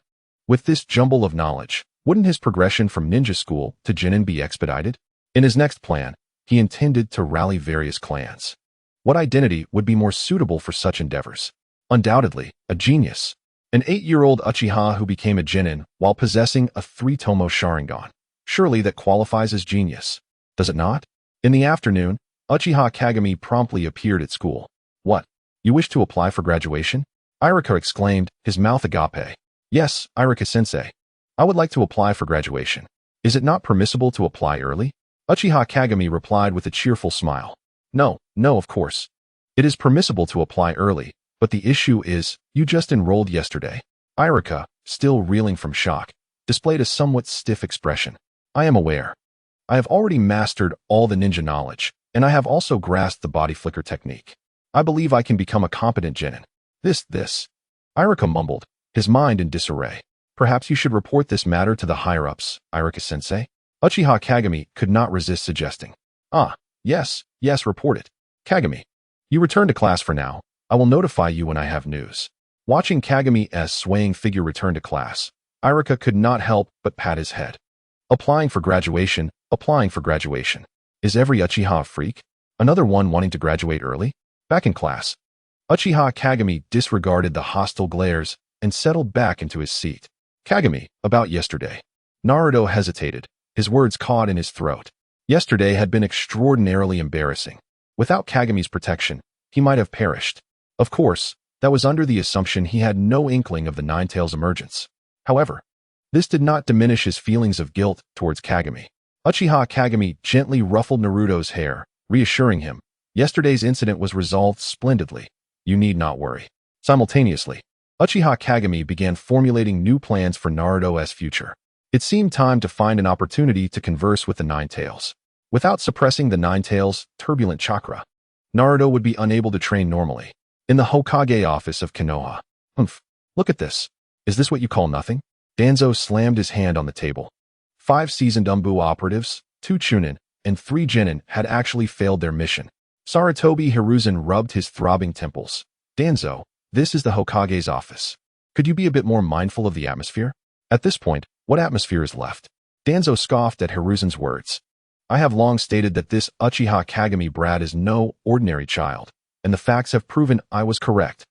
With this jumble of knowledge, wouldn't his progression from ninja school to Genin be expedited? In his next plan, he intended to rally various clans. What identity would be more suitable for such endeavors? Undoubtedly, a genius. An 8-year-old Uchiha who became a Genin while possessing a 3-tomo Sharingan. Surely that qualifies as genius. Does it not? In the afternoon, Uchiha Kagami promptly appeared at school. What? You wish to apply for graduation? Irika exclaimed, his mouth agape. Yes, Irika-sensei. I would like to apply for graduation. Is it not permissible to apply early? Uchiha Kagami replied with a cheerful smile. No, of course. It is permissible to apply early, but the issue is, you just enrolled yesterday. Irika, still reeling from shock, displayed a somewhat stiff expression. I am aware. I have already mastered all the ninja knowledge, and I have also grasped the body flicker technique. I believe I can become a competent genin. This. Irika mumbled, his mind in disarray. Perhaps you should report this matter to the higher-ups, Irika-sensei. Uchiha Kagami could not resist suggesting. Yes, report it. Kagami, you return to class for now. I will notify you when I have news. Watching Kagami's swaying figure return to class, Irika could not help but pat his head. Applying for graduation. Is every Uchiha a freak? Another one wanting to graduate early? Back in class, Uchiha Kagami disregarded the hostile glares and settled back into his seat. Kagami, about yesterday. Naruto hesitated, his words caught in his throat. Yesterday had been extraordinarily embarrassing. Without Kagami's protection, he might have perished. Of course, that was under the assumption he had no inkling of the Ninetails' emergence. However, this did not diminish his feelings of guilt towards Kagami. Uchiha Kagami gently ruffled Naruto's hair, reassuring him, yesterday's incident was resolved splendidly. You need not worry. Simultaneously, Uchiha Kagami began formulating new plans for Naruto's future. It seemed time to find an opportunity to converse with the Ninetails. Without suppressing the Ninetails' turbulent chakra, Naruto would be unable to train normally. In the Hokage office of Konoha. Look at this. Is this what you call nothing? Danzo slammed his hand on the table. 5 seasoned Umbu operatives, 2 Chunin, and 3 Genin had actually failed their mission. Sarutobi Hiruzen rubbed his throbbing temples. Danzo, this is the Hokage's office. Could you be a bit more mindful of the atmosphere? At this point, what atmosphere is left? Danzo scoffed at Hiruzen's words. I have long stated that this Uchiha Kagami brat is no ordinary child, and the facts have proven I was correct.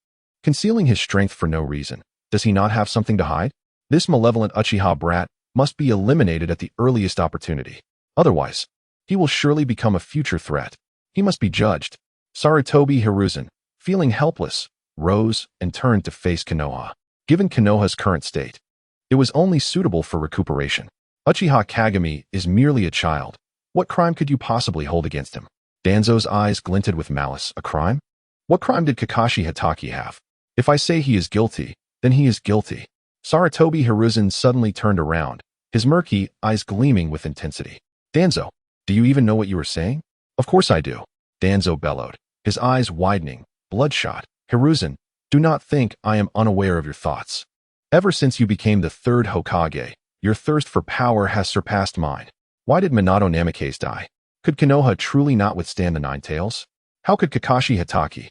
Concealing his strength for no reason, does he not have something to hide? This malevolent Uchiha brat must be eliminated at the earliest opportunity. Otherwise, he will surely become a future threat. He must be judged. Sarutobi Hiruzen, feeling helpless, rose and turned to face Konoha. Given Konoha's current state, it was only suitable for recuperation. Uchiha Kagami is merely a child. What crime could you possibly hold against him? Danzo's eyes glinted with malice. A crime? What crime did Kakashi Hatake have? If I say he is guilty, then he is guilty. Sarutobi Hiruzen suddenly turned around, his murky eyes gleaming with intensity. Danzo, do you even know what you were saying? Of course I do. Danzo bellowed, his eyes widening, bloodshot. Hiruzen, do not think I am unaware of your thoughts. Ever since you became the third Hokage, your thirst for power has surpassed mine. Why did Minato Namikaze die? Could Konoha truly not withstand the Ninetails? How could Kakashi Hatake,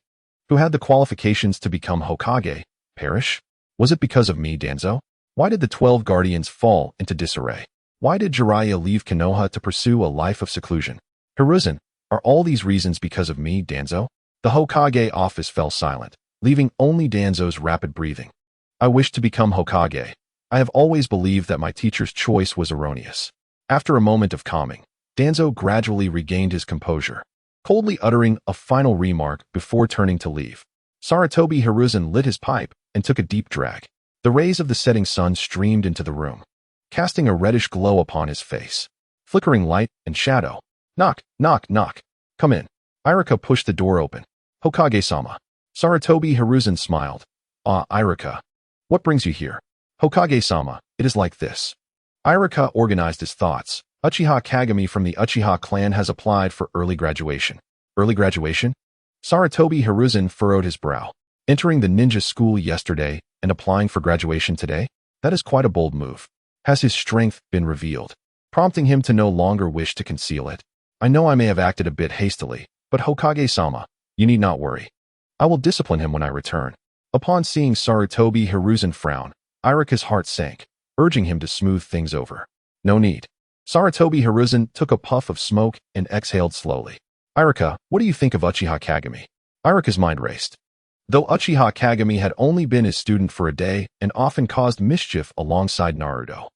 who had the qualifications to become Hokage, perish? Was it because of me, Danzo? Why did the 12 guardians fall into disarray? Why did Jiraiya leave Konoha to pursue a life of seclusion? Hiruzen, are all these reasons because of me, Danzo? The Hokage office fell silent, leaving only Danzo's rapid breathing. I wish to become Hokage. I have always believed that my teacher's choice was erroneous. After a moment of calming, Danzo gradually regained his composure, coldly uttering a final remark before turning to leave. Sarutobi Hiruzen lit his pipe and took a deep drag. The rays of the setting sun streamed into the room, casting a reddish glow upon his face. Flickering light and shadow. Knock, knock, knock. Come in. Iruka pushed the door open. Hokage-sama. Sarutobi Hiruzen smiled. Ah, Iruka. What brings you here? Hokage-sama, it is like this. Iruka organized his thoughts. Uchiha Kagami from the Uchiha clan has applied for early graduation. Early graduation? Sarutobi Hiruzen furrowed his brow. Entering the ninja school yesterday and applying for graduation today? That is quite a bold move. Has his strength been revealed, prompting him to no longer wish to conceal it? I know I may have acted a bit hastily, but Hokage-sama, you need not worry. I will discipline him when I return. Upon seeing Sarutobi Hiruzen frown, Iruka's heart sank, urging him to smooth things over. No need. Sarutobi Hiruzen took a puff of smoke and exhaled slowly. Iruka, what do you think of Uchiha Kagami? Iruka's mind raced. Though Uchiha Kagami had only been his student for a day and often caused mischief alongside Naruto.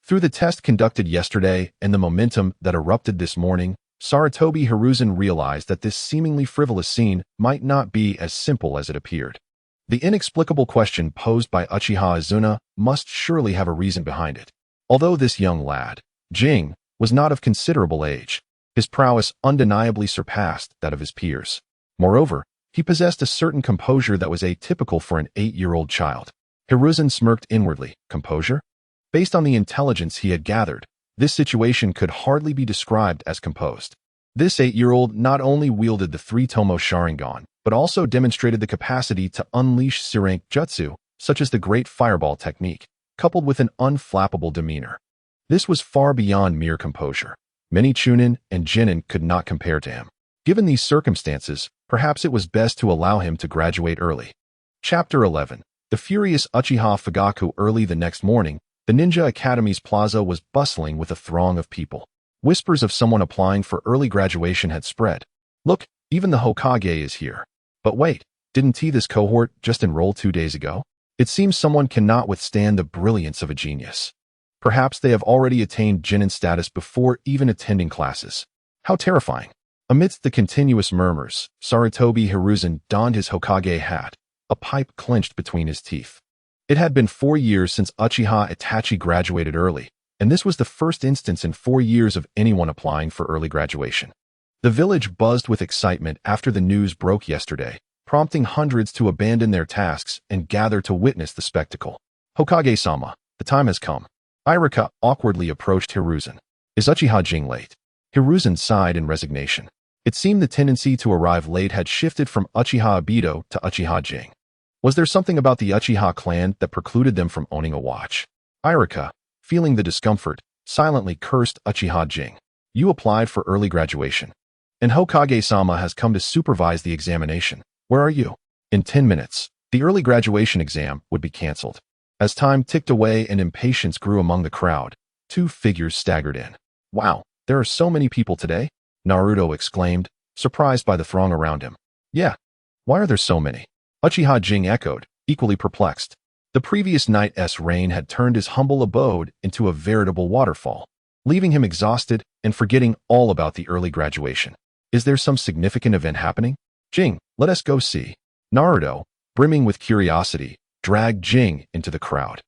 Through the test conducted yesterday and the momentum that erupted this morning, Sarutobi Hiruzen realized that this seemingly frivolous scene might not be as simple as it appeared. The inexplicable question posed by Uchiha Izuna must surely have a reason behind it. Although this young lad, Jing, was not of considerable age, his prowess undeniably surpassed that of his peers. Moreover, he possessed a certain composure that was atypical for an 8-year-old child. Hiruzen smirked inwardly. Composure? Based on the intelligence he had gathered, this situation could hardly be described as composed. This 8-year-old not only wielded the 3-tomo Sharingan, but also demonstrated the capacity to unleash C-rank jutsu, such as the Great Fireball technique, coupled with an unflappable demeanor. This was far beyond mere composure. Many Chunin and Jinin could not compare to him. Given these circumstances, perhaps it was best to allow him to graduate early. Chapter 11. The furious Uchiha Fugaku. Early the next morning, the Ninja Academy's plaza was bustling with a throng of people. Whispers of someone applying for early graduation had spread. Look, even the Hokage is here. But wait, didn't this cohort just enroll 2 days ago? It seems someone cannot withstand the brilliance of a genius. Perhaps they have already attained Jinin status before even attending classes. How terrifying. Amidst the continuous murmurs, Sarutobi Hiruzen donned his Hokage hat, a pipe clenched between his teeth. It had been 4 years since Uchiha Itachi graduated early, and this was the first instance in 4 years of anyone applying for early graduation. The village buzzed with excitement after the news broke yesterday, prompting hundreds to abandon their tasks and gather to witness the spectacle. Hokage-sama, the time has come. Iruka awkwardly approached Hiruzen. Is Uchiha Jing late? Hiruzen sighed in resignation. It seemed the tendency to arrive late had shifted from Uchiha Obito to Uchiha Jing. Was there something about the Uchiha clan that precluded them from owning a watch? Iruka, feeling the discomfort, silently cursed Uchiha Jing. You applied for early graduation. And Hokage-sama has come to supervise the examination. Where are you? In 10 minutes, the early graduation exam would be cancelled. As time ticked away and impatience grew among the crowd, 2 figures staggered in. Wow, there are so many people today? Naruto exclaimed, surprised by the throng around him. Yeah. Why are there so many? Uchiha Jing echoed, equally perplexed. The previous night's rain had turned his humble abode into a veritable waterfall, leaving him exhausted and forgetting all about the early graduation. Is there some significant event happening? Jing, let us go see. Naruto, brimming with curiosity, dragged Jing into the crowd.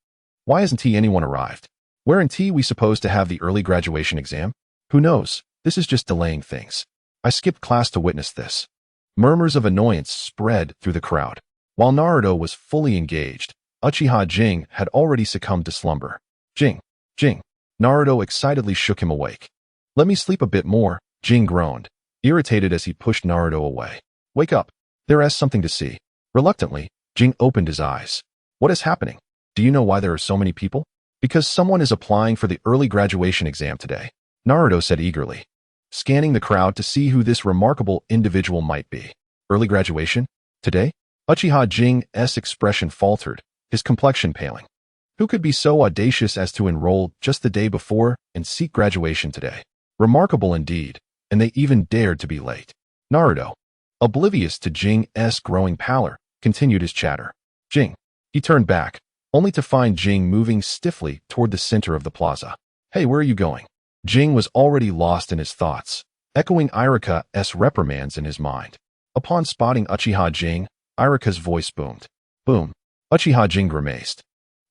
Why hasn't anyone arrived? Weren't we supposed to have the early graduation exam? Who knows? This is just delaying things. I skipped class to witness this. Murmurs of annoyance spread through the crowd. While Naruto was fully engaged, Uchiha Jing had already succumbed to slumber. Jing! Jing! Naruto excitedly shook him awake. Let me sleep a bit more, Jing groaned, irritated as he pushed Naruto away. Wake up. There is something to see. Reluctantly, Jing opened his eyes. What is happening? Do you know why there are so many people? Because someone is applying for the early graduation exam today, Naruto said eagerly, scanning the crowd to see who this remarkable individual might be. Early graduation? Today? Uchiha Jing's expression faltered, his complexion paling. Who could be so audacious as to enroll just the day before and seek graduation today? Remarkable indeed, and they even dared to be late. Naruto, oblivious to Jing's growing pallor, continued his chatter. Jing. He turned back, only to find Jing moving stiffly toward the center of the plaza. Hey, where are you going? Jing was already lost in his thoughts, echoing Irika's reprimands in his mind. Upon spotting Uchiha Jing, Irika's voice boomed. Boom. Uchiha Jing grimaced,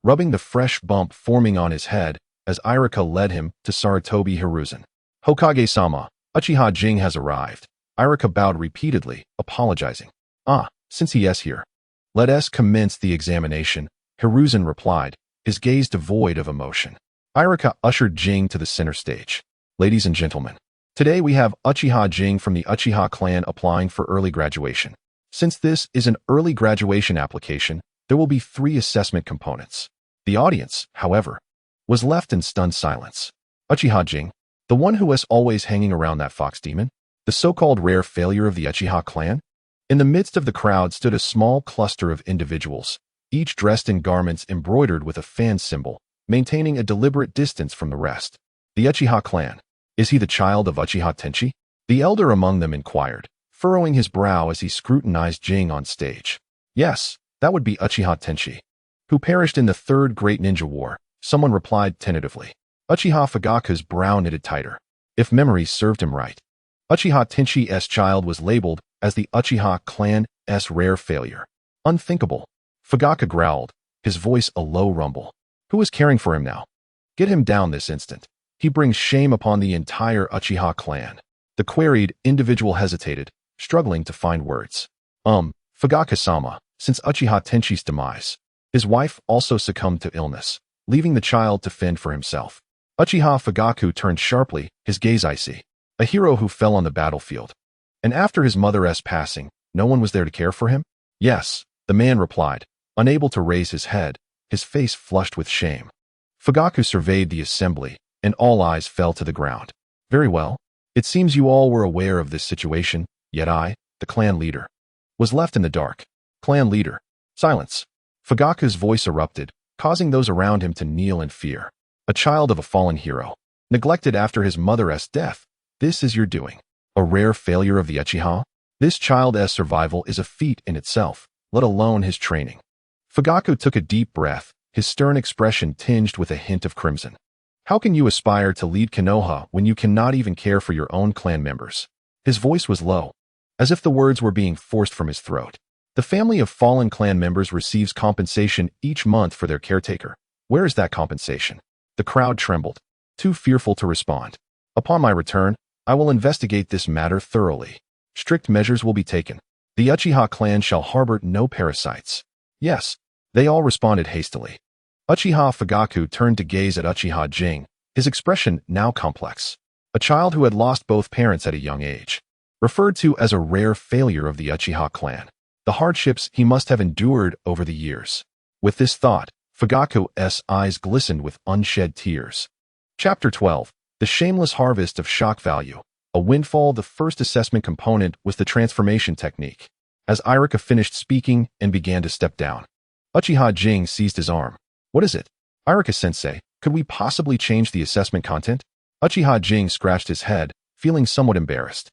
rubbing the fresh bump forming on his head as Irika led him to Sarutobi Hiruzen. Hokage-sama, Uchiha Jing has arrived. Irika bowed repeatedly, apologizing. Since he is here. Let us commence the examination, Hiruzen replied, his gaze devoid of emotion. Irika ushered Jing to the center stage. Ladies and gentlemen, today we have Uchiha Jing from the Uchiha clan applying for early graduation. Since this is an early graduation application, there will be 3 assessment components. The audience, however, was left in stunned silence. Uchiha Jing, the one who was always hanging around that fox demon, the so-called rare failure of the Uchiha clan? In the midst of the crowd stood a small cluster of individuals, each dressed in garments embroidered with a fan symbol, maintaining a deliberate distance from the rest. The Uchiha clan. Is he the child of Uchiha Tenchi? The elder among them inquired, furrowing his brow as he scrutinized Jing on stage. Yes, that would be Uchiha Tenchi, who perished in the Third Great Ninja War, someone replied tentatively. Uchiha Fugaku's brow knitted tighter. If memory served him right, Uchiha Tenchi's child was labeled as the Uchiha clan's rare failure. Unthinkable. Fugaku growled, his voice a low rumble. Who is caring for him now? Get him down this instant. He brings shame upon the entire Uchiha clan. The queried individual hesitated, struggling to find words. Fugaku-sama, since Uchiha Tenchi's demise, his wife also succumbed to illness, leaving the child to fend for himself. Uchiha Fugaku turned sharply, his gaze icy. A hero who fell on the battlefield. And after his mother's passing, no one was there to care for him? Yes, the man replied, unable to raise his head, his face flushed with shame. Fugaku surveyed the assembly, and all eyes fell to the ground. Very well. It seems you all were aware of this situation, yet I, the clan leader, was left in the dark. Clan leader. Silence. Fugaku's voice erupted, causing those around him to kneel in fear. A child of a fallen hero. Neglected after his mother's death. This is your doing. A rare failure of the Uchiha? This child's survival is a feat in itself, let alone his training. Fugaku took a deep breath, his stern expression tinged with a hint of crimson. How can you aspire to lead Konoha when you cannot even care for your own clan members? His voice was low, as if the words were being forced from his throat. The family of fallen clan members receives compensation each month for their caretaker. Where is that compensation? The crowd trembled, too fearful to respond. Upon my return, I will investigate this matter thoroughly. Strict measures will be taken. The Uchiha clan shall harbor no parasites. Yes, they all responded hastily. Uchiha Fugaku turned to gaze at Uchiha Jing, his expression now complex. A child who had lost both parents at a young age. Referred to as a rare failure of the Uchiha clan. The hardships he must have endured over the years. With this thought, Fugaku's eyes glistened with unshed tears. Chapter 12. The Shameless Harvest of Shock Value. A windfall. The first assessment component was the transformation technique. As Irika finished speaking and began to step down, Uchiha Jing seized his arm. What is it? Irika-sensei, could we possibly change the assessment content? Uchiha Jing scratched his head, feeling somewhat embarrassed.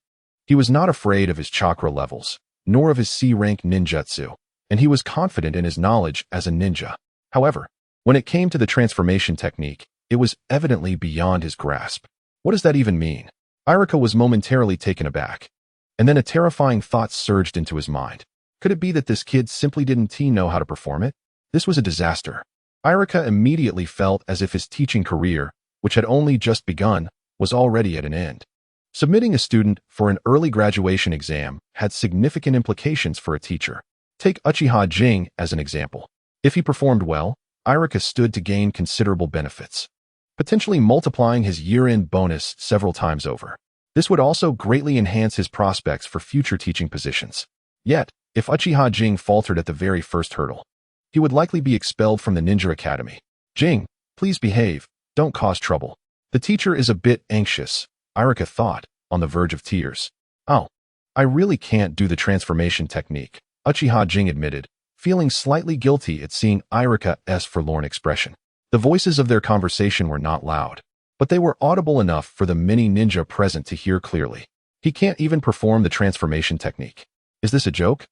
He was not afraid of his chakra levels, nor of his C-rank ninjutsu, and he was confident in his knowledge as a ninja. However, when it came to the transformation technique, it was evidently beyond his grasp. What does that even mean? Irika was momentarily taken aback. And then a terrifying thought surged into his mind. Could it be that this kid simply didn't know how to perform it? This was a disaster. Irika immediately felt as if his teaching career, which had only just begun, was already at an end. Submitting a student for an early graduation exam had significant implications for a teacher. Take Uchiha Jing as an example. If he performed well, Irika stood to gain considerable benefits, potentially multiplying his year-end bonus several times over. This would also greatly enhance his prospects for future teaching positions. Yet, if Uchiha Jing faltered at the very first hurdle, he would likely be expelled from the ninja academy. Jing, please behave, don't cause trouble. The teacher is a bit anxious, Irika thought, on the verge of tears. Oh, I really can't do the transformation technique, Uchiha Jing admitted, feeling slightly guilty at seeing Irika's forlorn expression. The voices of their conversation were not loud, but they were audible enough for the many ninja present to hear clearly. He can't even perform the transformation technique. Is this a joke?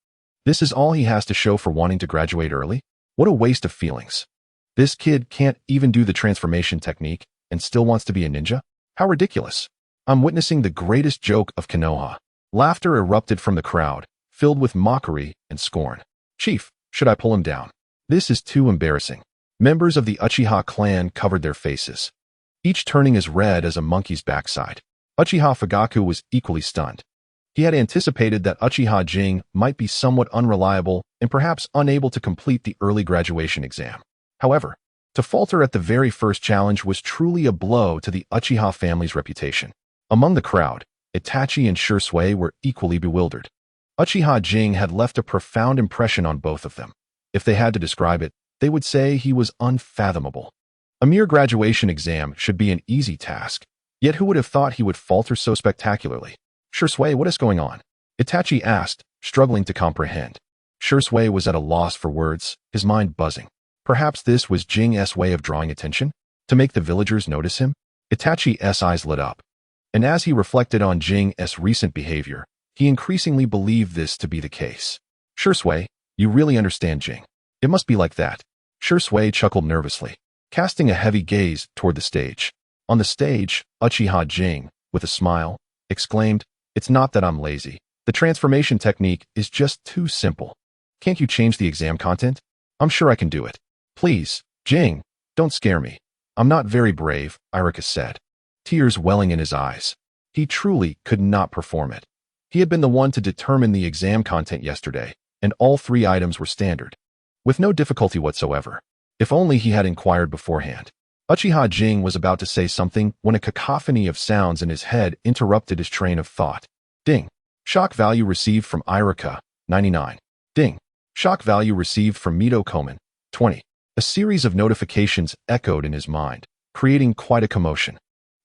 This is all he has to show for wanting to graduate early? What a waste of feelings. This kid can't even do the transformation technique and still wants to be a ninja? How ridiculous. I'm witnessing the greatest joke of Konoha. Laughter erupted from the crowd, filled with mockery and scorn. Chief, should I pull him down? This is too embarrassing. Members of the Uchiha clan covered their faces, each turning as red as a monkey's backside. Uchiha Fugaku was equally stunned. He had anticipated that Uchiha Jing might be somewhat unreliable and perhaps unable to complete the early graduation exam. However, to falter at the very first challenge was truly a blow to the Uchiha family's reputation. Among the crowd, Itachi and Shursui were equally bewildered. Uchiha Jing had left a profound impression on both of them. If they had to describe it, they would say he was unfathomable. A mere graduation exam should be an easy task, yet who would have thought he would falter so spectacularly? Shursui, what is going on? Itachi asked, struggling to comprehend. Shursui was at a loss for words, his mind buzzing. Perhaps this was Jing's way of drawing attention? To make the villagers notice him? Itachi's eyes lit up. And as he reflected on Jing's recent behavior, he increasingly believed this to be the case. Shursui, you really understand Jing. It must be like that. Shursui chuckled nervously, casting a heavy gaze toward the stage. On the stage, Uchiha Jing, with a smile, exclaimed, "It's not that I'm lazy. The transformation technique is just too simple. Can't you change the exam content? I'm sure I can do it. Please, Jing, don't scare me. I'm not very brave," Irika said, tears welling in his eyes. He truly could not perform it. He had been the one to determine the exam content yesterday, and all 3 items were standard, with no difficulty whatsoever. If only he had inquired beforehand. Uchiha Jing was about to say something when a cacophony of sounds in his head interrupted his train of thought. Ding. Shock value received from Irika, 99. Ding. Shock value received from Mito Koman, 20. A series of notifications echoed in his mind, creating quite a commotion.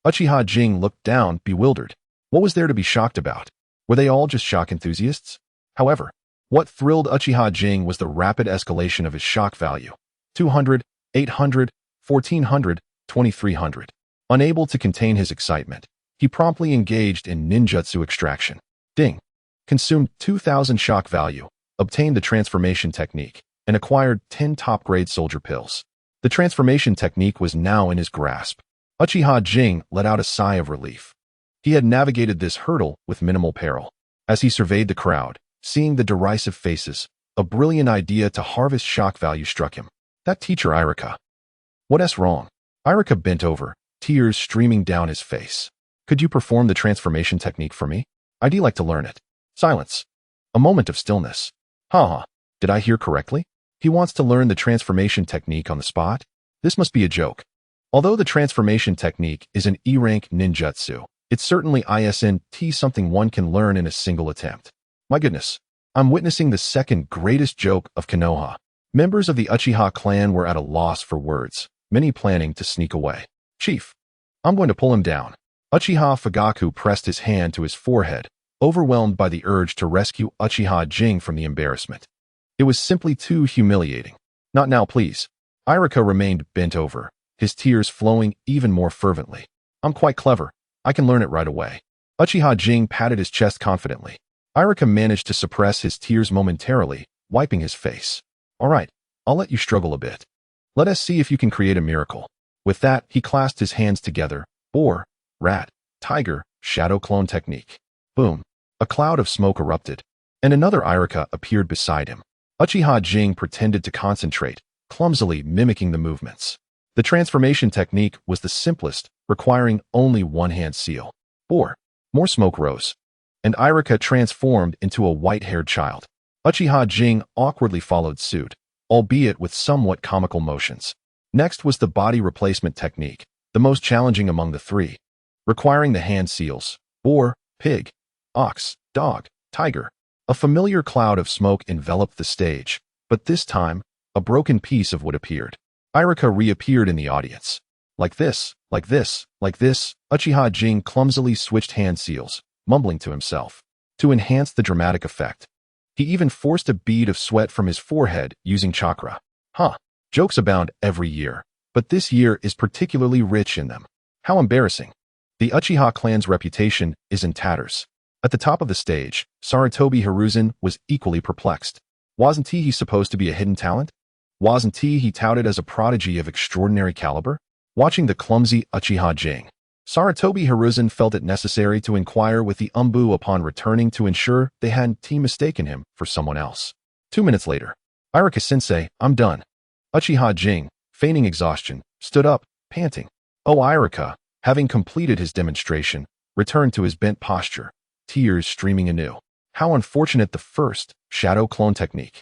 Uchiha Jing looked down, bewildered. What was there to be shocked about? Were they all just shock enthusiasts? However, what thrilled Uchiha Jing was the rapid escalation of his shock value. 200, 800, 1400, 2300. Unable to contain his excitement, he promptly engaged in ninjutsu extraction. Ding. Consumed 2000 shock value, obtained the transformation technique, and acquired 10 top-grade soldier pills. The transformation technique was now in his grasp. Uchiha Jing let out a sigh of relief. He had navigated this hurdle with minimal peril. As he surveyed the crowd, seeing the derisive faces, a brilliant idea to harvest shock value struck him. That teacher Irika. What's wrong? Irika bent over, tears streaming down his face. Could you perform the transformation technique for me? I'd like to learn it. Silence. A moment of stillness. Haha, did I hear correctly? He wants to learn the transformation technique on the spot? This must be a joke. Although the transformation technique is an E-rank ninjutsu, it's certainly isn't something one can learn in a single attempt. My goodness, I'm witnessing the second greatest joke of Konoha. Members of the Uchiha clan were at a loss for words, many planning to sneak away. Chief, I'm going to pull him down. Uchiha Fugaku pressed his hand to his forehead, overwhelmed by the urge to rescue Uchiha Jing from the embarrassment. It was simply too humiliating. Not now, please. Irika remained bent over, his tears flowing even more fervently. I'm quite clever. I can learn it right away. Uchiha Jing patted his chest confidently. Irika managed to suppress his tears momentarily, wiping his face. All right, I'll let you struggle a bit. Let us see if you can create a miracle. With that, he clasped his hands together. Boar, rat, tiger, shadow clone technique. Boom. A cloud of smoke erupted, and another Irika appeared beside him. Uchiha Jing pretended to concentrate, clumsily mimicking the movements. The transformation technique was the simplest, requiring only one hand seal. 4. More smoke rose, and Iruka transformed into a white-haired child. Uchiha Jing awkwardly followed suit, albeit with somewhat comical motions. Next was the body replacement technique, the most challenging among the three, requiring the hand seals: boar, pig, ox, dog, tiger. A familiar cloud of smoke enveloped the stage, but this time, a broken piece of wood appeared. Iruka reappeared in the audience. Like this, like this, like this, Uchiha Jing clumsily switched hand seals, mumbling to himself. To enhance the dramatic effect, he even forced a bead of sweat from his forehead using chakra. Jokes abound every year, but this year is particularly rich in them. How embarrassing. The Uchiha clan's reputation is in tatters. At the top of the stage, Sarutobi Hiruzen was equally perplexed. Wasn't he supposed to be a hidden talent? Wasn't he touted as a prodigy of extraordinary caliber? Watching the clumsy Uchiha Jing, Sarutobi Hiruzen felt it necessary to inquire with the Umbu upon returning to ensure they hadn't mistaken him for someone else. 2 minutes later, Iruka-sensei, I'm done. Uchiha Jing, feigning exhaustion, stood up, panting. Oh, Iruka, having completed his demonstration, returned to his bent posture, tears streaming anew. How unfortunate. The first, shadow clone technique.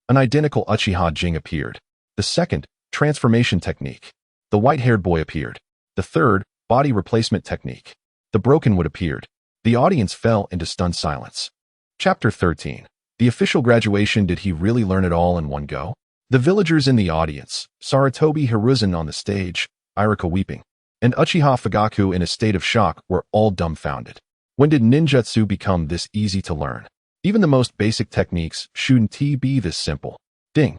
An identical Uchiha Jing appeared. The second, transformation technique. The white-haired boy appeared. The third, body replacement technique. The broken wood appeared. The audience fell into stunned silence. Chapter 13. The official graduation. Did he really learn it all in one go? The villagers in the audience, Sarutobi Hiruzen on the stage, Iruka weeping, and Uchiha Fugaku in a state of shock were all dumbfounded. When did ninjutsu become this easy to learn? Even the most basic techniques shouldn't be this simple. Ding,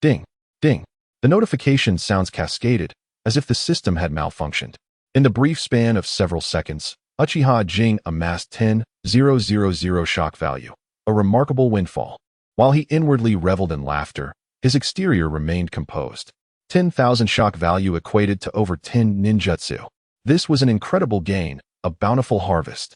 ding, ding. The notification sounds cascaded, as if the system had malfunctioned. In the brief span of several seconds, Uchiha Jing amassed 10,000 shock value, a remarkable windfall. While he inwardly reveled in laughter, his exterior remained composed. 10,000 shock value equated to over 10 ninjutsu. This was an incredible gain, a bountiful harvest.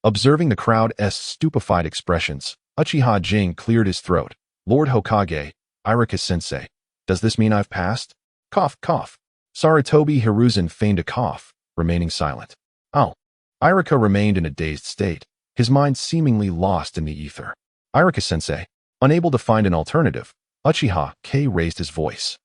Observing the crowd's stupefied expressions, Uchiha Jing cleared his throat. Lord Hokage, Iruka-sensei, does this mean I've passed? Cough, cough. Sarutobi Hiruzen feigned a cough, remaining silent. Oh. Iruka remained in a dazed state, his mind seemingly lost in the ether. Iruka-sensei, unable to find an alternative, Uchiha K raised his voice.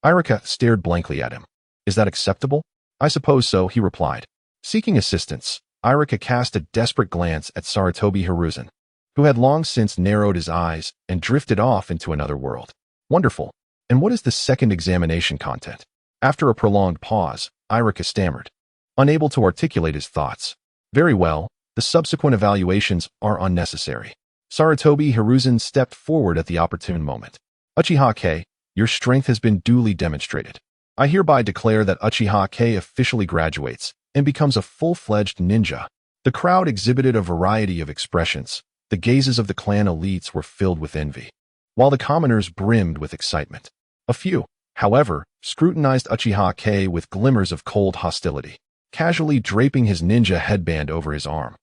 Iruka stared blankly at him. Is that acceptable? I suppose so, he replied. Seeking assistance, Iruka cast a desperate glance at Sarutobi Hiruzen, who had long since narrowed his eyes and drifted off into another world. Wonderful. And what is the second examination content? After a prolonged pause, Iruka stammered, unable to articulate his thoughts. Very well, the subsequent evaluations are unnecessary. Sarutobi Hiruzen stepped forward at the opportune moment. Uchiha K, your strength has been duly demonstrated. I hereby declare that Uchiha K officially graduates and becomes a full-fledged ninja. The crowd exhibited a variety of expressions. The gazes of the clan elites were filled with envy, while the commoners brimmed with excitement. A few, however, scrutinized Uchiha K with glimmers of cold hostility, casually draping his ninja headband over his arm.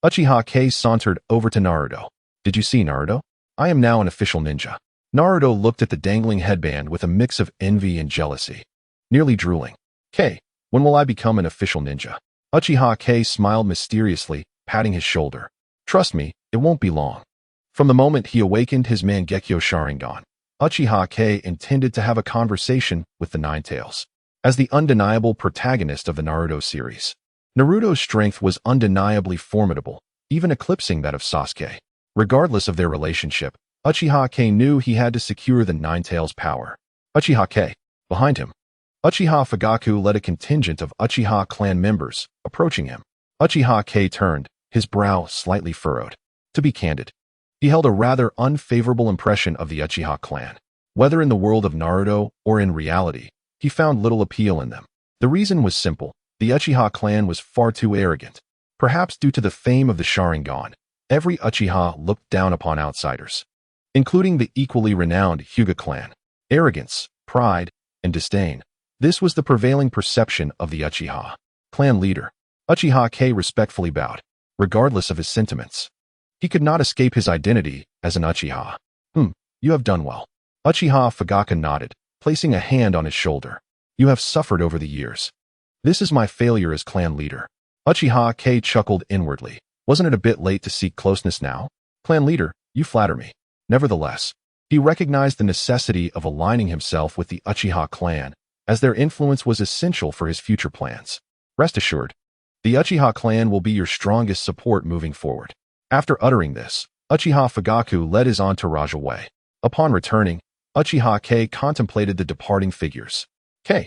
Uchiha K sauntered over to Naruto. Did you see, Naruto? I am now an official ninja. Naruto looked at the dangling headband with a mix of envy and jealousy, nearly drooling. K, when will I become an official ninja? Uchiha K smiled mysteriously, patting his shoulder. Trust me, it won't be long. From the moment he awakened his Mangekyo Sharingan, Uchiha K intended to have a conversation with the Ninetails. As the undeniable protagonist of the Naruto series, Naruto's strength was undeniably formidable, even eclipsing that of Sasuke. Regardless of their relationship, Uchiha K knew he had to secure the Ninetails' power. Uchiha K, behind him. Uchiha Fugaku led a contingent of Uchiha clan members, approaching him. Uchiha K turned, his brow slightly furrowed. To be candid, he held a rather unfavorable impression of the Uchiha clan. Whether in the world of Naruto or in reality, he found little appeal in them. The reason was simple. The Uchiha clan was far too arrogant. Perhaps due to the fame of the Sharingan, every Uchiha looked down upon outsiders, including the equally renowned Hyuga clan. Arrogance, pride, and disdain. This was the prevailing perception of the Uchiha clan leader. Uchiha K respectfully bowed, regardless of his sentiments. He could not escape his identity as an Uchiha. You have done well. Uchiha Fugaku nodded, placing a hand on his shoulder. You have suffered over the years. This is my failure as clan leader. Uchiha K chuckled inwardly. Wasn't it a bit late to seek closeness now? Clan leader, you flatter me. Nevertheless, he recognized the necessity of aligning himself with the Uchiha clan, as their influence was essential for his future plans. Rest assured, the Uchiha clan will be your strongest support moving forward. After uttering this, Uchiha Fugaku led his entourage away. Upon returning, Uchiha K contemplated the departing figures. K,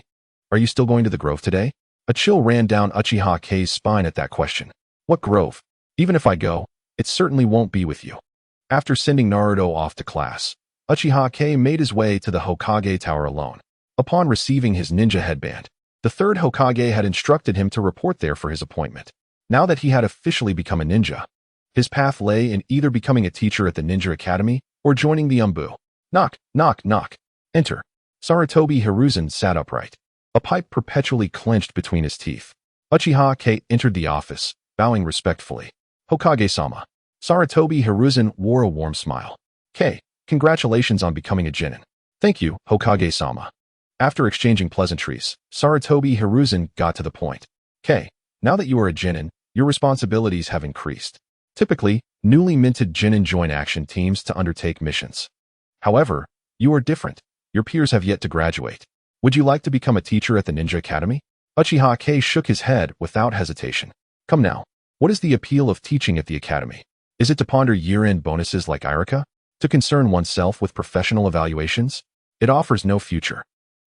are you still going to the grove today? A chill ran down Uchiha K's spine at that question. What grove? Even if I go, it certainly won't be with you. After sending Naruto off to class, Uchiha K made his way to the Hokage Tower alone. Upon receiving his ninja headband, the third Hokage had instructed him to report there for his appointment. Now that he had officially become a ninja, his path lay in either becoming a teacher at the Ninja Academy or joining the Umbu. Knock, knock, knock. Enter. Sarutobi Hiruzen sat upright, a pipe perpetually clenched between his teeth. Uchiha K entered the office, bowing respectfully. Hokage-sama. Sarutobi Hiruzen wore a warm smile. K, congratulations on becoming a Genin. Thank you, Hokage-sama. After exchanging pleasantries, Sarutobi Hiruzen got to the point. K, now that you are a Genin, your responsibilities have increased. Typically, newly minted Genin join action teams to undertake missions. However, you are different. Your peers have yet to graduate. Would you like to become a teacher at the Ninja Academy? Uchiha K shook his head without hesitation. Come now. What is the appeal of teaching at the academy? Is it to ponder year-end bonuses like Irika? To concern oneself with professional evaluations? It offers no future.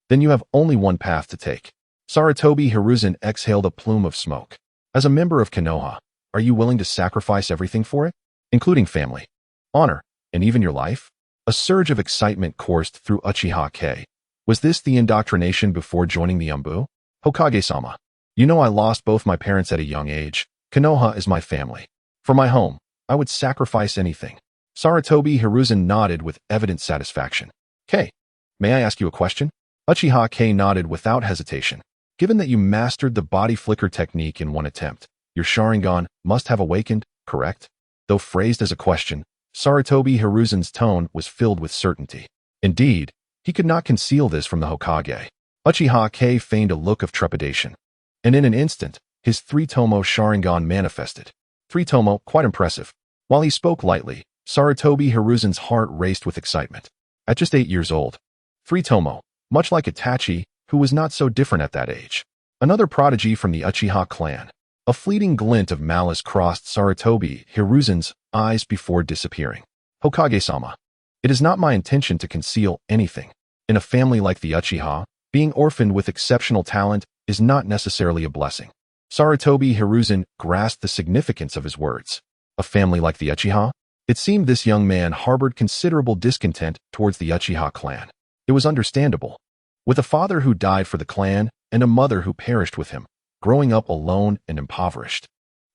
Then you have only one path to take. Sarutobi Hiruzen exhaled a plume of smoke. As a member of Konoha, are you willing to sacrifice everything for it? Including family, honor, and even your life? A surge of excitement coursed through Uchiha K. Was this the indoctrination before joining the Umbu? Hokage-sama. You know I lost both my parents at a young age. Konoha is my family. For my home, I would sacrifice anything. Sarutobi Hiruzen nodded with evident satisfaction. K, may I ask you a question? Uchiha K nodded without hesitation. Given that you mastered the body flicker technique in one attempt, your Sharingan must have awakened, correct? Though phrased as a question, Sarutobi Hiruzen's tone was filled with certainty. Indeed, he could not conceal this from the Hokage. Uchiha K feigned a look of trepidation. And in an instant, his three-tomo Sharingan manifested. Three-tomo, quite impressive. While he spoke lightly, Sarutobi Hiruzen's heart raced with excitement. At just 8 years old, three-tomo, much like Itachi, who was not so different at that age. Another prodigy from the Uchiha clan. A fleeting glint of malice crossed Sarutobi Hiruzen's eyes before disappearing. Hokage-sama. It is not my intention to conceal anything. In a family like the Uchiha, being orphaned with exceptional talent is not necessarily a blessing. Sarutobi Hiruzen grasped the significance of his words. A family like the Uchiha? It seemed this young man harbored considerable discontent towards the Uchiha clan. It was understandable. With a father who died for the clan and a mother who perished with him, growing up alone and impoverished.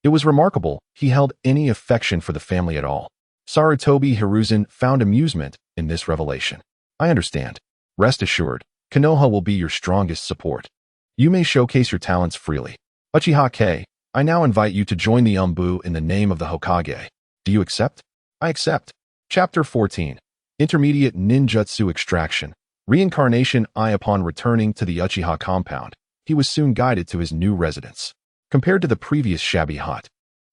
It was remarkable he held any affection for the family at all. Sarutobi Hiruzen found amusement in this revelation. I understand. Rest assured, Konoha will be your strongest support. You may showcase your talents freely. Uchiha K, I now invite you to join the Umbu in the name of the Hokage. Do you accept? I accept. Chapter 14. Intermediate Ninjutsu Extraction. Reincarnation I. Upon returning to the Uchiha compound, he was soon guided to his new residence. Compared to the previous shabby hut,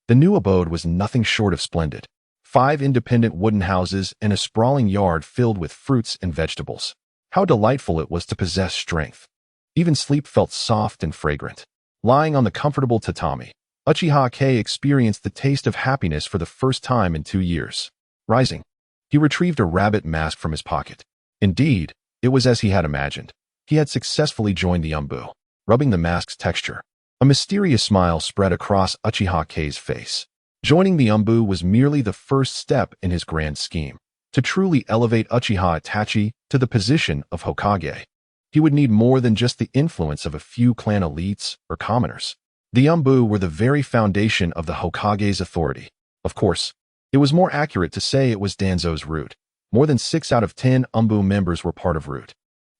the new abode was nothing short of splendid. 5 independent wooden houses and a sprawling yard filled with fruits and vegetables. How delightful it was to possess strength. Even sleep felt soft and fragrant. Lying on the comfortable tatami, Uchiha K experienced the taste of happiness for the first time in 2 years. Rising, he retrieved a rabbit mask from his pocket. Indeed, it was as he had imagined. He had successfully joined the Umbu. Rubbing the mask's texture, a mysterious smile spread across Uchiha K's face. Joining the Umbu was merely the first step in his grand scheme. To truly elevate Uchiha Itachi to the position of Hokage, he would need more than just the influence of a few clan elites or commoners. The Umbu were the very foundation of the Hokage's authority. Of course, it was more accurate to say it was Danzo's root. More than 6 out of 10 Umbu members were part of root.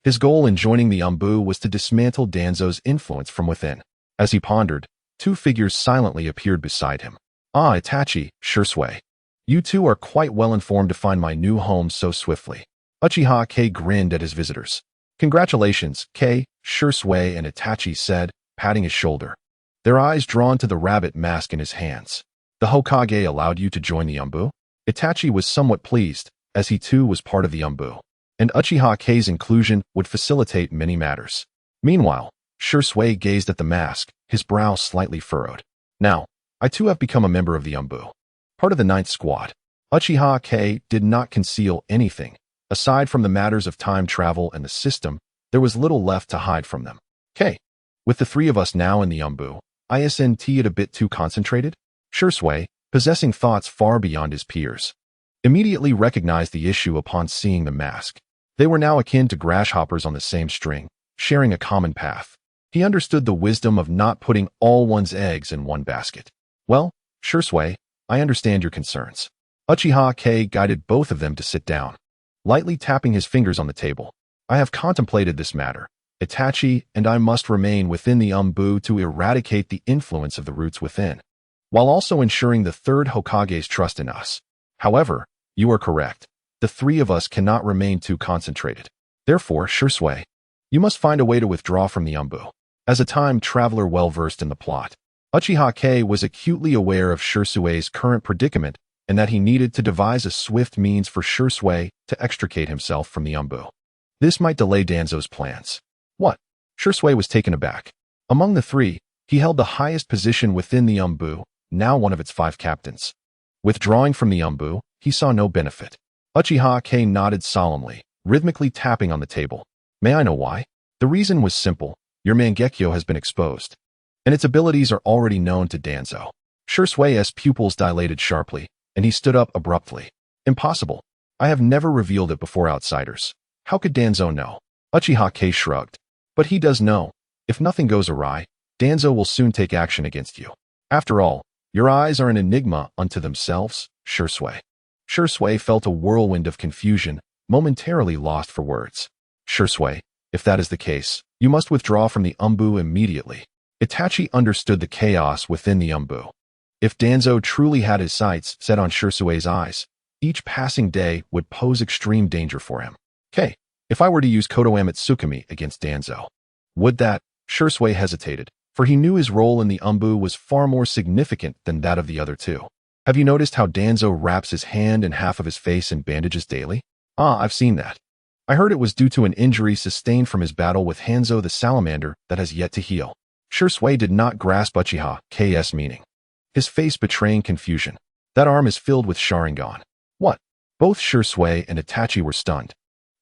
His goal in joining the Umbu was to dismantle Danzo's influence from within. As he pondered, 2 figures silently appeared beside him. Ah, Itachi, Shursui. You two are quite well informed to find my new home so swiftly. Uchiha K grinned at his visitors. Congratulations, Kei, Shursui and Itachi said, patting his shoulder. Their eyes drawn to the rabbit mask in his hands. The Hokage allowed you to join the Umbu? Itachi was somewhat pleased, as he too was part of the Umbu, and Uchiha Kei's inclusion would facilitate many matters. Meanwhile, Shursui gazed at the mask, his brow slightly furrowed. Now, I too have become a member of the Umbu. Part of the Ninth Squad. Uchiha Kei did not conceal anything. Aside from the matters of time travel and the system, there was little left to hide from them. Kei, with the three of us now in the Umbu, isn't it a bit too concentrated? Shursui, possessing thoughts far beyond his peers, immediately recognized the issue upon seeing the mask. They were now akin to grasshoppers on the same string, sharing a common path. He understood the wisdom of not putting all one's eggs in one basket. Well, Shursui, I understand your concerns. Uchiha Kei guided both of them to sit down, lightly tapping his fingers on the table. I have contemplated this matter. Itachi and I must remain within the Umbu to eradicate the influence of the roots within, while also ensuring the third Hokage's trust in us. However, you are correct. The three of us cannot remain too concentrated. Therefore, Shursui, you must find a way to withdraw from the Umbu. As a time traveler well-versed in the plot, Uchiha Kei was acutely aware of Shursui's current predicament and that he needed to devise a swift means for Shursui to extricate himself from the Umbu. This might delay Danzo's plans. What? Shursui was taken aback. Among the three, he held the highest position within the Umbu, now one of its 5 captains. Withdrawing from the Umbu, he saw no benefit. Uchiha Kei nodded solemnly, rhythmically tapping on the table. May I know why? The reason was simple. Your Mangekyo has been exposed, and its abilities are already known to Danzo. Shursui's pupils dilated sharply, and he stood up abruptly. Impossible. I have never revealed it before outsiders. How could Danzo know? Uchiha Kei shrugged. But he does know. If nothing goes awry, Danzo will soon take action against you. After all, your eyes are an enigma unto themselves, Shursui. Shursui felt a whirlwind of confusion, momentarily lost for words. Shursui, if that is the case, you must withdraw from the Umbu immediately. Itachi understood the chaos within the Umbu. If Danzo truly had his sights set on Shursui's eyes, each passing day would pose extreme danger for him. Kei, if I were to use Kodoame Tsukimi against Danzo, would that? Shursui hesitated, for he knew his role in the Umbu was far more significant than that of the other two. Have you noticed how Danzo wraps his hand and half of his face in bandages daily? Ah, I've seen that. I heard it was due to an injury sustained from his battle with Hanzo the Salamander that has yet to heal. Shursui did not grasp Uchiha Kei's meaning, his face betraying confusion. That arm is filled with Sharingan. What? Both Shursui and Itachi were stunned.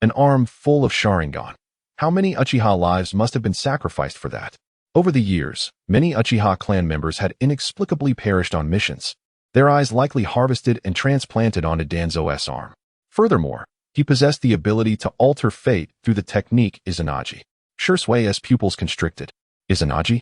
An arm full of Sharingan. How many Uchiha lives must have been sacrificed for that? Over the years, many Uchiha clan members had inexplicably perished on missions, their eyes likely harvested and transplanted onto Danzo's arm. Furthermore, he possessed the ability to alter fate through the technique Izanagi. Shursui's pupils constricted. Izanagi?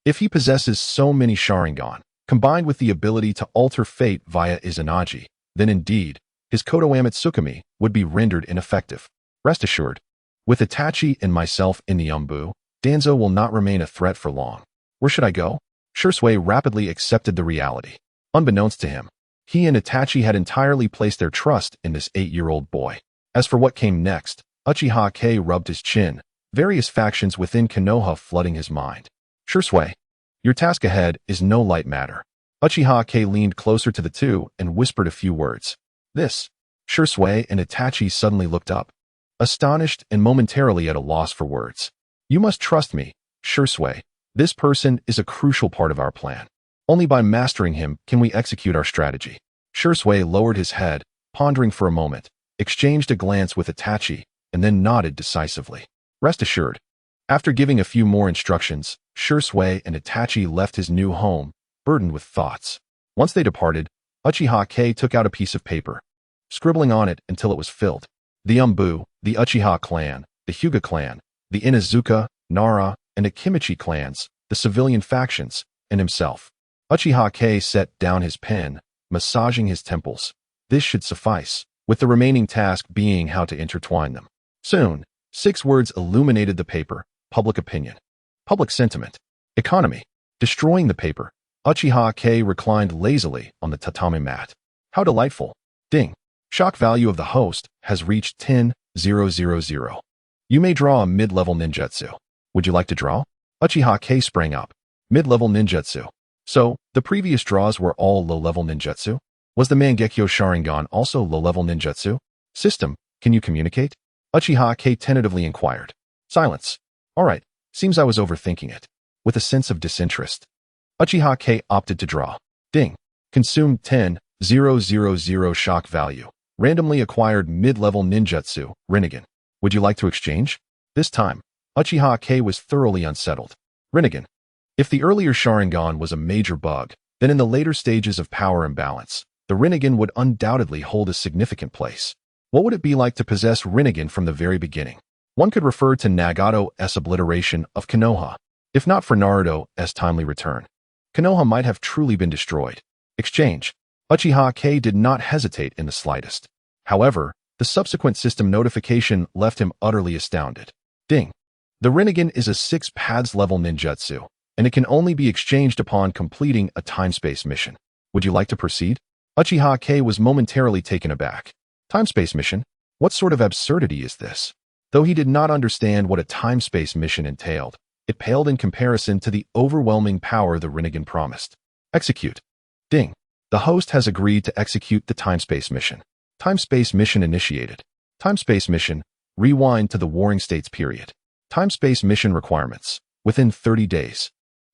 If he possesses so many Sharingan, combined with the ability to alter fate via Izanagi, then indeed, his Kodoame Tsukimi would be rendered ineffective. Rest assured, with Itachi and myself in the Umbu, Danzo will not remain a threat for long. Where should I go? Shursui rapidly accepted the reality. Unbeknownst to him, he and Itachi had entirely placed their trust in this 8-year-old boy. As for what came next, Uchiha Kei rubbed his chin, various factions within Konoha flooding his mind. Shursui, your task ahead is no light matter. Uchiha Kei leaned closer to the two and whispered a few words. This. Shursui and Itachi suddenly looked up, astonished and momentarily at a loss for words. You must trust me, Shursui. This person is a crucial part of our plan. Only by mastering him can we execute our strategy. Shursui lowered his head, pondering for a moment, exchanged a glance with Itachi, and then nodded decisively. Rest assured. After giving a few more instructions, Shursui and Itachi left his new home, burdened with thoughts. Once they departed, Uchiha Kei took out a piece of paper, scribbling on it until it was filled. The Umbu, the Uchiha clan, the Hyuga clan, the Inazuka, Nara, and Akimichi clans, the civilian factions, and himself. Uchiha Kei set down his pen, massaging his temples. This should suffice, with the remaining task being how to intertwine them. Soon, 6 words illuminated the paper: public opinion, public sentiment, economy. Destroying the paper, Uchiha Kei reclined lazily on the tatami mat. How delightful. Ding. Shock value of the host has reached 10,000. You may draw a mid-level ninjutsu. Would you like to draw? Uchiha K sprang up. Mid-level ninjutsu. So, the previous draws were all low-level ninjutsu? Was the Mangekyo Sharingan also low-level ninjutsu? System, can you communicate? Uchiha K tentatively inquired. Silence. Alright, seems I was overthinking it. With a sense of disinterest, Uchiha K opted to draw. Ding. Consumed 10,000 shock value. Randomly acquired mid-level ninjutsu, Rinnegan. Would you like to exchange? This time, Uchiha K was thoroughly unsettled. Rinnegan. If the earlier Sharingan was a major bug, then in the later stages of power imbalance, the Rinnegan would undoubtedly hold a significant place. What would it be like to possess Rinnegan from the very beginning? One could refer to Nagato's obliteration of Konoha. If not for Naruto's timely return, Konoha might have truly been destroyed. Exchange. Uchiha K did not hesitate in the slightest. However, the subsequent system notification left him utterly astounded. Ding. The Rinnegan is a 6 level ninjutsu, and it can only be exchanged upon completing a time-space mission. Would you like to proceed? Uchiha K was momentarily taken aback. Time-space mission? What sort of absurdity is this? Though he did not understand what a time-space mission entailed, it paled in comparison to the overwhelming power the Rinnegan promised. Execute. Ding. The host has agreed to execute the time-space mission. Time-space mission initiated. Time-space mission, rewind to the Warring States period. Time-space mission requirements, within 30 days.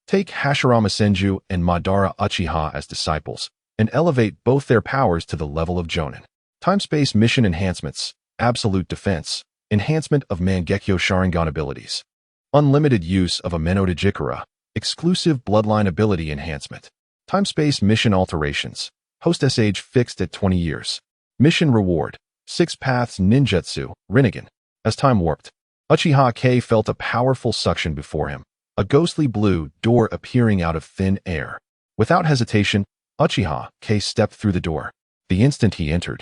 Take Hashirama Senju and Madara Uchiha as disciples, and elevate both their powers to the level of Jonin. Time-space mission enhancements, absolute defense, enhancement of Mangekyo Sharingan abilities. Unlimited use of Ameno Dejikura, exclusive bloodline ability enhancement. Time-space mission alterations, hostess age fixed at 20 years. Mission reward, 6 paths ninjutsu, Rinnegan. As time warped, Uchiha K felt a powerful suction before him, a ghostly blue door appearing out of thin air. Without hesitation, Uchiha K stepped through the door. The instant he entered,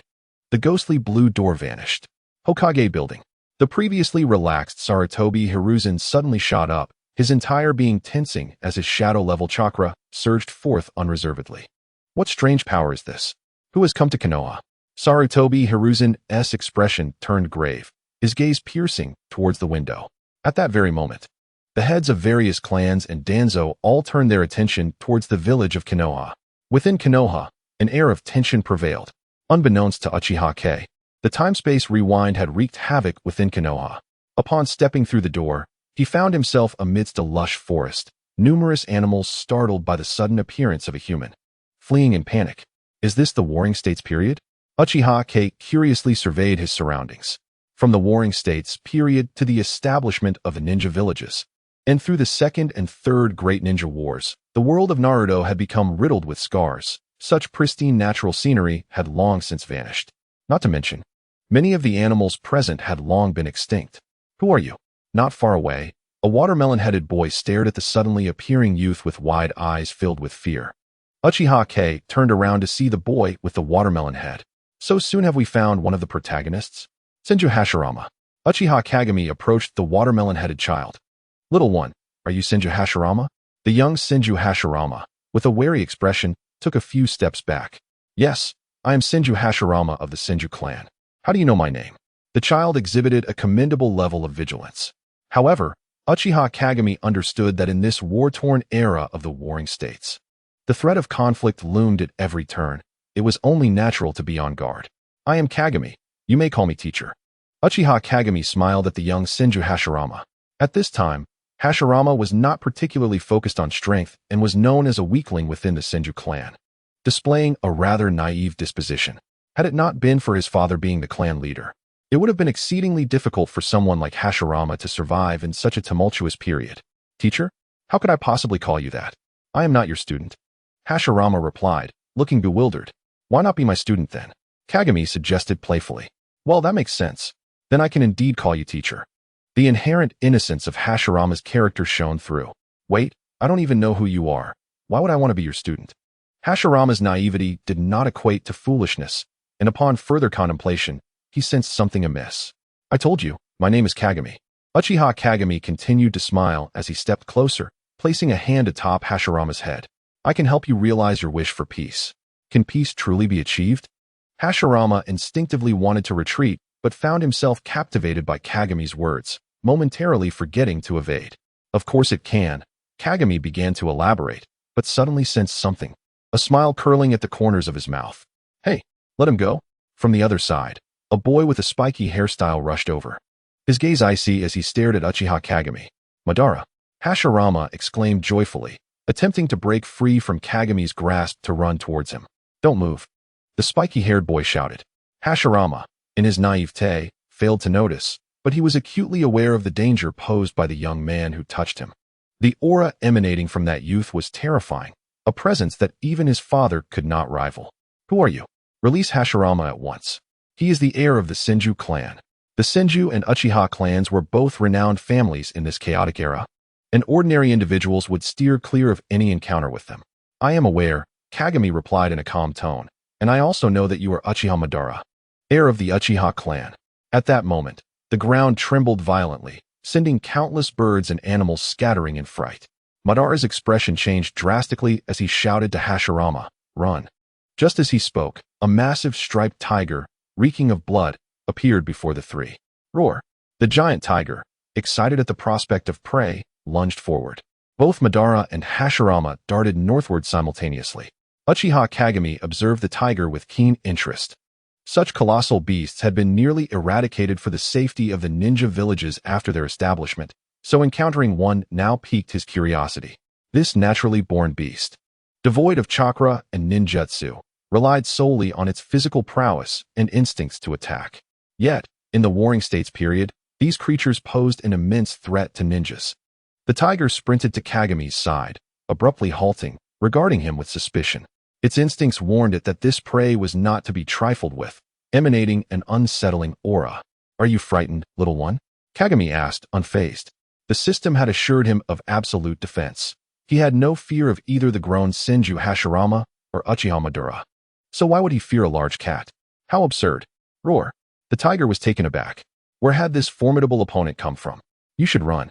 the ghostly blue door vanished. Hokage building. The previously relaxed Sarutobi Hiruzen suddenly shot up, his entire being tensing as his shadow-level chakra surged forth unreservedly. What strange power is this? Who has come to Konoha? Sarutobi Hiruzen's expression turned grave, his gaze piercing towards the window. At that very moment, the heads of various clans and Danzo all turned their attention towards the village of Konoha. Within Konoha, an air of tension prevailed. Unbeknownst to Uchiha K, the time-space rewind had wreaked havoc within Konoha. Upon stepping through the door, he found himself amidst a lush forest, numerous animals startled by the sudden appearance of a human. Fleeing in panic. Is this the Warring States period? Uchiha K curiously surveyed his surroundings. From the Warring States period to the establishment of the ninja villages, and through the Second and Third Great Ninja Wars, the world of Naruto had become riddled with scars. Such pristine natural scenery had long since vanished. Not to mention, many of the animals present had long been extinct. Who are you? Not far away, a watermelon-headed boy stared at the suddenly appearing youth with wide eyes filled with fear. Uchiha K turned around to see the boy with the watermelon head. So soon have we found one of the protagonists? Senju Hashirama. Uchiha Kagami approached the watermelon-headed child. Little one, are you Senju Hashirama? The young Senju Hashirama, with a wary expression, took a few steps back. Yes, I am Senju Hashirama of the Senju clan. How do you know my name? The child exhibited a commendable level of vigilance. However, Uchiha Kagami understood that in this war-torn era of the Warring States, the threat of conflict loomed at every turn. It was only natural to be on guard. I am Kagami. You may call me teacher. Uchiha Kagami smiled at the young Senju Hashirama. At this time, Hashirama was not particularly focused on strength and was known as a weakling within the Senju clan, displaying a rather naive disposition. Had it not been for his father being the clan leader, it would have been exceedingly difficult for someone like Hashirama to survive in such a tumultuous period. Teacher? How could I possibly call you that? I am not your student. Hashirama replied, looking bewildered. Why not be my student then? Kagami suggested playfully. Well, that makes sense. Then I can indeed call you teacher. The inherent innocence of Hashirama's character shone through. Wait, I don't even know who you are. Why would I want to be your student? Hashirama's naivety did not equate to foolishness, and upon further contemplation, he sensed something amiss. I told you, my name is Kagami. Uchiha Kagami continued to smile as he stepped closer, placing a hand atop Hashirama's head. I can help you realize your wish for peace. Can peace truly be achieved? Hashirama instinctively wanted to retreat, but found himself captivated by Kagami's words. momentarily forgetting to evade. Of course it can. Kagami began to elaborate, but suddenly sensed something. A smile curling at the corners of his mouth. Hey, let him go. From the other side, a boy with a spiky hairstyle rushed over. His gaze icy as he stared at Uchiha Kagami. Madara. Hashirama exclaimed joyfully, attempting to break free from Kagami's grasp to run towards him. Don't move. The spiky-haired boy shouted. Hashirama, in his naivete, failed to notice, but he was acutely aware of the danger posed by the young man who touched him. The aura emanating from that youth was terrifying, a presence that even his father could not rival. Who are you? Release Hashirama at once. He is the heir of the Senju clan. The Senju and Uchiha clans were both renowned families in this chaotic era, and ordinary individuals would steer clear of any encounter with them. I am aware, Kagami replied in a calm tone, and I also know that you are Uchiha Madara, heir of the Uchiha clan. At that moment, the ground trembled violently, sending countless birds and animals scattering in fright. Madara's expression changed drastically as he shouted to Hashirama, run. Just as he spoke, a massive striped tiger, reeking of blood, appeared before the three. Roar! The giant tiger, excited at the prospect of prey, lunged forward. Both Madara and Hashirama darted northward simultaneously. Uchiha Kagami observed the tiger with keen interest. Such colossal beasts had been nearly eradicated for the safety of the ninja villages after their establishment, so encountering one now piqued his curiosity. This naturally born beast, devoid of chakra and ninjutsu, relied solely on its physical prowess and instincts to attack. Yet, in the Warring States period, these creatures posed an immense threat to ninjas. The tiger sprinted to Kagami's side, abruptly halting, regarding him with suspicion. Its instincts warned it that this prey was not to be trifled with, emanating an unsettling aura. Are you frightened, little one? Kagami asked, unfazed. The system had assured him of absolute defense. He had no fear of either the grown Senju Hashirama or Uchiha Madara. So why would he fear a large cat? How absurd. Roar. The tiger was taken aback. Where had this formidable opponent come from? You should run.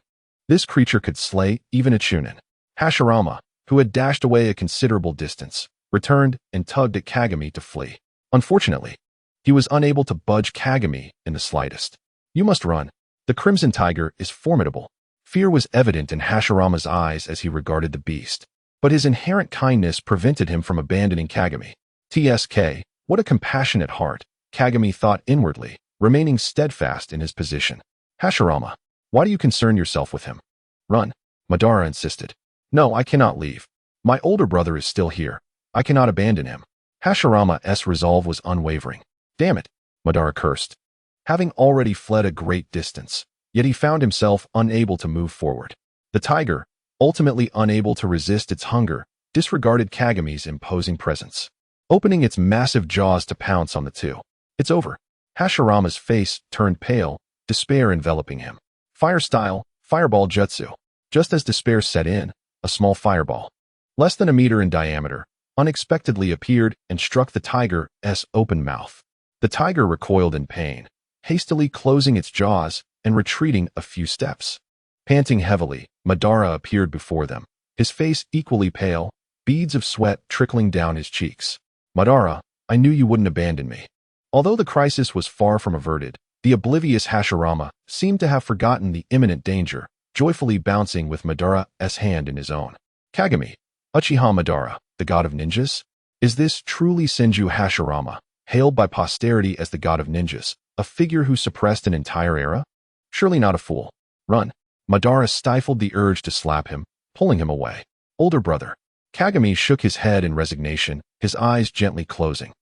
This creature could slay even a chunin. Hashirama, who had dashed away a considerable distance, returned and tugged at Kagami to flee. Unfortunately, he was unable to budge Kagami in the slightest. You must run. The Crimson Tiger is formidable. Fear was evident in Hashirama's eyes as he regarded the beast, but his inherent kindness prevented him from abandoning Kagami. TSK, what a compassionate heart, Kagami thought inwardly, remaining steadfast in his position. Hashirama, why do you concern yourself with him? Run, Madara insisted. No, I cannot leave. My older brother is still here. I cannot abandon him. Hashirama's resolve was unwavering. Damn it, Madara cursed. Having already fled a great distance, yet he found himself unable to move forward. The tiger, ultimately unable to resist its hunger, disregarded Kagami's imposing presence, opening its massive jaws to pounce on the two. It's over. Hashirama's face turned pale, despair enveloping him. Fire style, fireball jutsu. Just as despair set in, a small fireball, less than a meter in diameter, unexpectedly appeared and struck the tiger's open mouth. The tiger recoiled in pain, hastily closing its jaws and retreating a few steps. Panting heavily, Madara appeared before them, his face equally pale, beads of sweat trickling down his cheeks. Madara, I knew you wouldn't abandon me. Although the crisis was far from averted, the oblivious Hashirama seemed to have forgotten the imminent danger, joyfully bouncing with Madara's hand in his own. Kagami, Uchiha Madara, the god of ninjas? Is this truly Senju Hashirama, hailed by posterity as the god of ninjas, a figure who suppressed an entire era? Surely not a fool. Run. Madara stifled the urge to slap him, pulling him away. Older brother. Kagami shook his head in resignation, his eyes gently closing.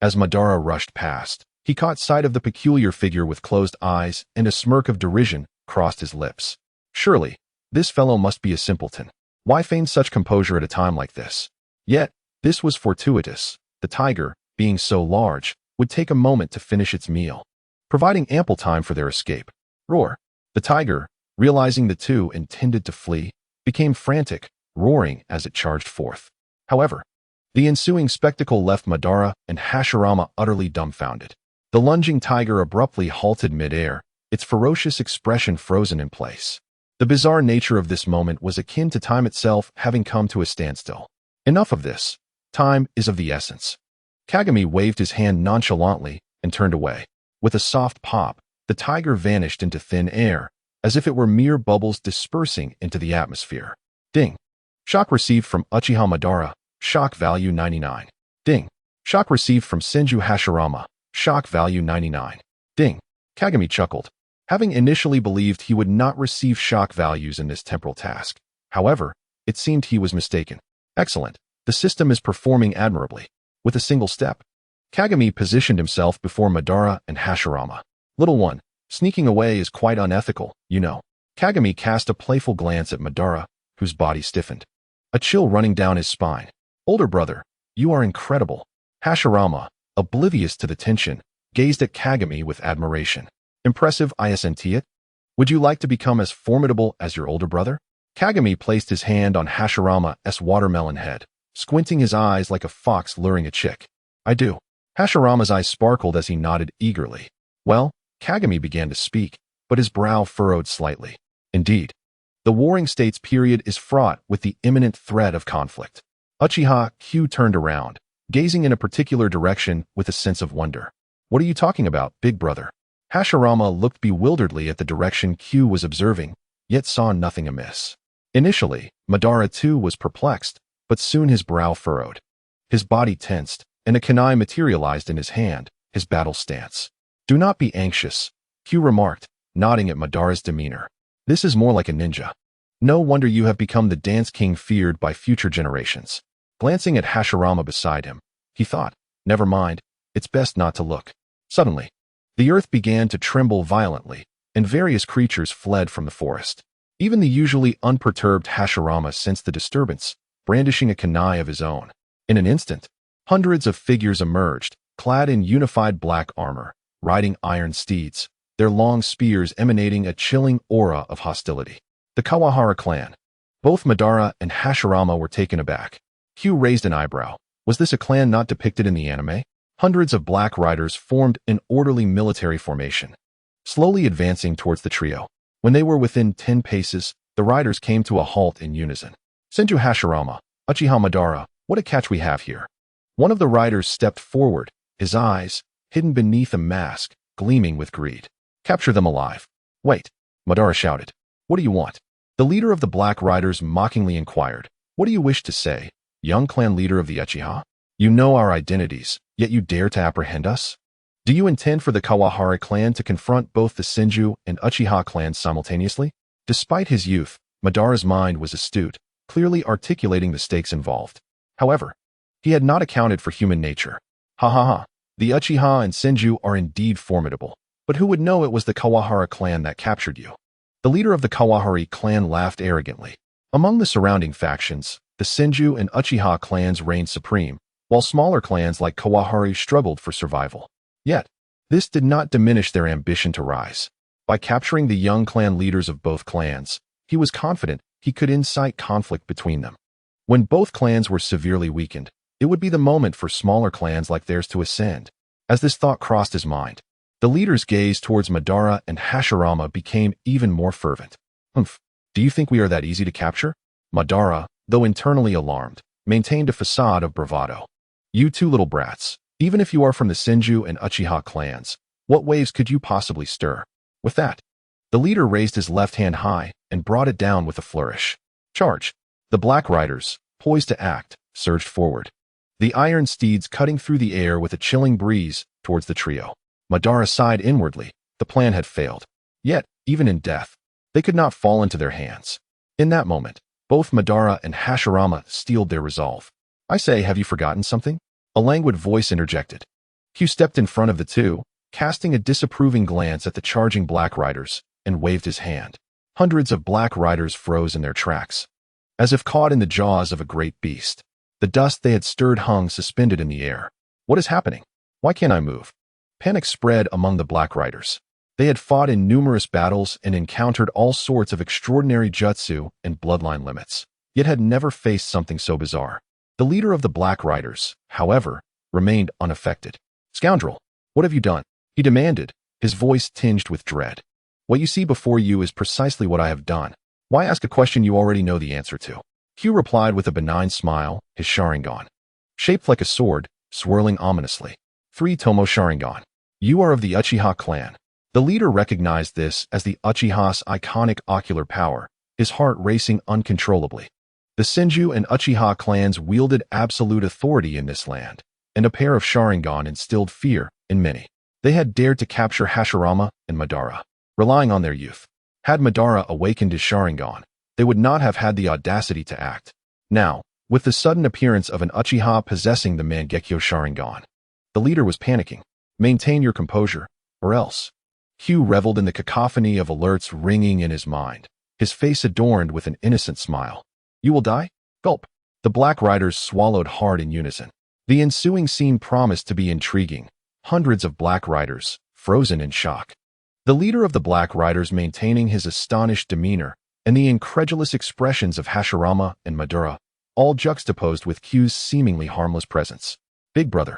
As Madara rushed past, he caught sight of the peculiar figure with closed eyes, and a smirk of derision crossed his lips. Surely, this fellow must be a simpleton. Why feign such composure at a time like this? Yet, this was fortuitous. The tiger, being so large, would take a moment to finish its meal, providing ample time for their escape. Roar. The tiger, realizing the two intended to flee, became frantic, roaring as it charged forth. However, the ensuing spectacle left Madara and Hashirama utterly dumbfounded. The lunging tiger abruptly halted mid-air, its ferocious expression frozen in place. The bizarre nature of this moment was akin to time itself having come to a standstill. Enough of this. Time is of the essence. Kagami waved his hand nonchalantly and turned away. With a soft pop, the tiger vanished into thin air, as if it were mere bubbles dispersing into the atmosphere. Ding. Shock received from Uchiha Madara, shock value 99. Ding. Shock received from Senju Hashirama, shock value 99. Ding. Kagami chuckled, having initially believed he would not receive shock values in this temporal task. However, it seemed he was mistaken. Excellent. The system is performing admirably. With a single step, Kagami positioned himself before Madara and Hashirama. Little one, sneaking away is quite unethical, you know. Kagami cast a playful glance at Madara, whose body stiffened, a chill running down his spine. Older brother, you are incredible. Hashirama, oblivious to the tension, gazed at Kagami with admiration. Impressive, isn't it? Would you like to become as formidable as your older brother? Kagami placed his hand on Hashirama's watermelon head, squinting his eyes like a fox luring a chick. I do. Hashirama's eyes sparkled as he nodded eagerly. Well, Kagami began to speak, but his brow furrowed slightly. Indeed, the Warring States period is fraught with the imminent threat of conflict. Uchiha Q turned around, gazing in a particular direction with a sense of wonder. What are you talking about, big brother? Hashirama looked bewilderedly at the direction Q was observing, yet saw nothing amiss. Initially, Madara too was perplexed, but soon his brow furrowed. His body tensed, and a kunai materialized in his hand, his battle stance. Do not be anxious, Q remarked, nodding at Madara's demeanor. This is more like a ninja. No wonder you have become the dance king feared by future generations. Glancing at Hashirama beside him, he thought, never mind, it's best not to look. Suddenly, the earth began to tremble violently, and various creatures fled from the forest. Even the usually unperturbed Hashirama sensed the disturbance, brandishing a kunai of his own. In an instant, hundreds of figures emerged, clad in unified black armor, riding iron steeds, their long spears emanating a chilling aura of hostility. The Kawahara clan. Both Madara and Hashirama were taken aback. Q raised an eyebrow. Was this a clan not depicted in the anime? Hundreds of black riders formed an orderly military formation, slowly advancing towards the trio. When they were within 10 paces, the riders came to a halt in unison. Senju Hashirama, Uchiha Madara, what a catch we have here. One of the riders stepped forward, his eyes, hidden beneath a mask, gleaming with greed. Capture them alive. Wait, Madara shouted. What do you want? The leader of the Black Riders mockingly inquired. What do you wish to say, young clan leader of the Uchiha? You know our identities, yet you dare to apprehend us? Do you intend for the Kawahara clan to confront both the Senju and Uchiha clans simultaneously? Despite his youth, Madara's mind was astute, clearly articulating the stakes involved. However, he had not accounted for human nature. Ha ha ha, the Uchiha and Senju are indeed formidable, but who would know it was the Kawahara clan that captured you? The leader of the Kawahara clan laughed arrogantly. Among the surrounding factions, the Senju and Uchiha clans reigned supreme, while smaller clans like Kawahara struggled for survival. Yet, this did not diminish their ambition to rise. By capturing the young clan leaders of both clans, he was confident he could incite conflict between them. When both clans were severely weakened, it would be the moment for smaller clans like theirs to ascend. As this thought crossed his mind, the leader's gaze towards Madara and Hashirama became even more fervent. Humph, do you think we are that easy to capture? Madara, though internally alarmed, maintained a facade of bravado. You two little brats, even if you are from the Senju and Uchiha clans, what waves could you possibly stir? With that, the leader raised his left hand high and brought it down with a flourish. Charge! The Black Riders, poised to act, surged forward. The iron steeds cutting through the air with a chilling breeze towards the trio. Madara sighed inwardly. The plan had failed. Yet, even in death, they could not fall into their hands. In that moment, both Madara and Hashirama steeled their resolve. I say, have you forgotten something? A languid voice interjected. Q stepped in front of the two, casting a disapproving glance at the charging Black Riders, and waved his hand. Hundreds of Black Riders froze in their tracks, as if caught in the jaws of a great beast. The dust they had stirred hung suspended in the air. What is happening? Why can't I move? Panic spread among the Black Riders. They had fought in numerous battles and encountered all sorts of extraordinary jutsu and bloodline limits, yet had never faced something so bizarre. The leader of the Black Riders, however, remained unaffected. Scoundrel, what have you done? He demanded, his voice tinged with dread. What you see before you is precisely what I have done. Why ask a question you already know the answer to? Q replied with a benign smile, his Sharingan, shaped like a sword, swirling ominously. 3 Tomo Sharingan. You are of the Uchiha clan. The leader recognized this as the Uchiha's iconic ocular power, his heart racing uncontrollably. The Senju and Uchiha clans wielded absolute authority in this land, and a pair of Sharingan instilled fear in many. They had dared to capture Hashirama and Madara, relying on their youth. Had Madara awakened his Sharingan, they would not have had the audacity to act. Now, with the sudden appearance of an Uchiha possessing the Mangekyo Sharingan, the leader was panicking. Maintain your composure, or else. Hugh reveled in the cacophony of alerts ringing in his mind, his face adorned with an innocent smile. You will die? Gulp. The Black Riders swallowed hard in unison. The ensuing scene promised to be intriguing. Hundreds of Black Riders, frozen in shock. The leader of the Black Riders maintaining his astonished demeanor, and the incredulous expressions of Hashirama and Madara, all juxtaposed with Q's seemingly harmless presence. Big brother,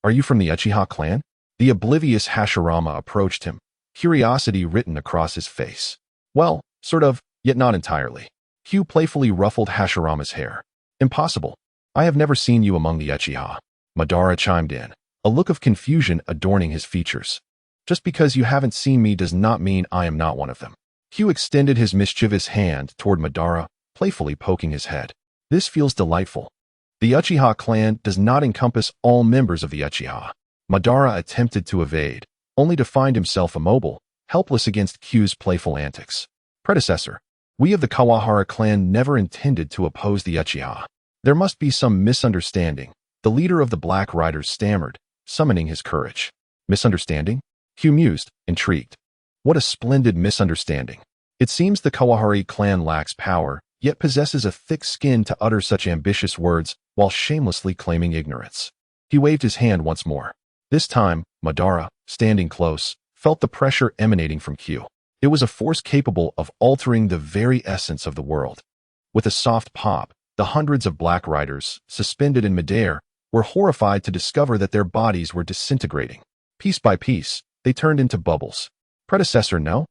are you from the Uchiha clan? The oblivious Hashirama approached him, curiosity written across his face. Well, sort of, yet not entirely. Q playfully ruffled Hashirama's hair. Impossible. I have never seen you among the Uchiha. Madara chimed in, a look of confusion adorning his features. Just because you haven't seen me does not mean I am not one of them. Q extended his mischievous hand toward Madara, playfully poking his head. This feels delightful. The Uchiha clan does not encompass all members of the Uchiha. Madara attempted to evade, only to find himself immobile, helpless against Q's playful antics. Predecessor, we of the Kawahara clan never intended to oppose the Uchiha. There must be some misunderstanding, the leader of the Black Riders stammered, summoning his courage. Misunderstanding? Q mused, intrigued. What a splendid misunderstanding. It seems the Kawahara clan lacks power, yet possesses a thick skin to utter such ambitious words while shamelessly claiming ignorance. He waved his hand once more. This time, Madara, standing close, felt the pressure emanating from Q. It was a force capable of altering the very essence of the world. With a soft pop, the hundreds of Black Riders, suspended in midair, were horrified to discover that their bodies were disintegrating. Piece by piece, they turned into bubbles. Predecessor, no?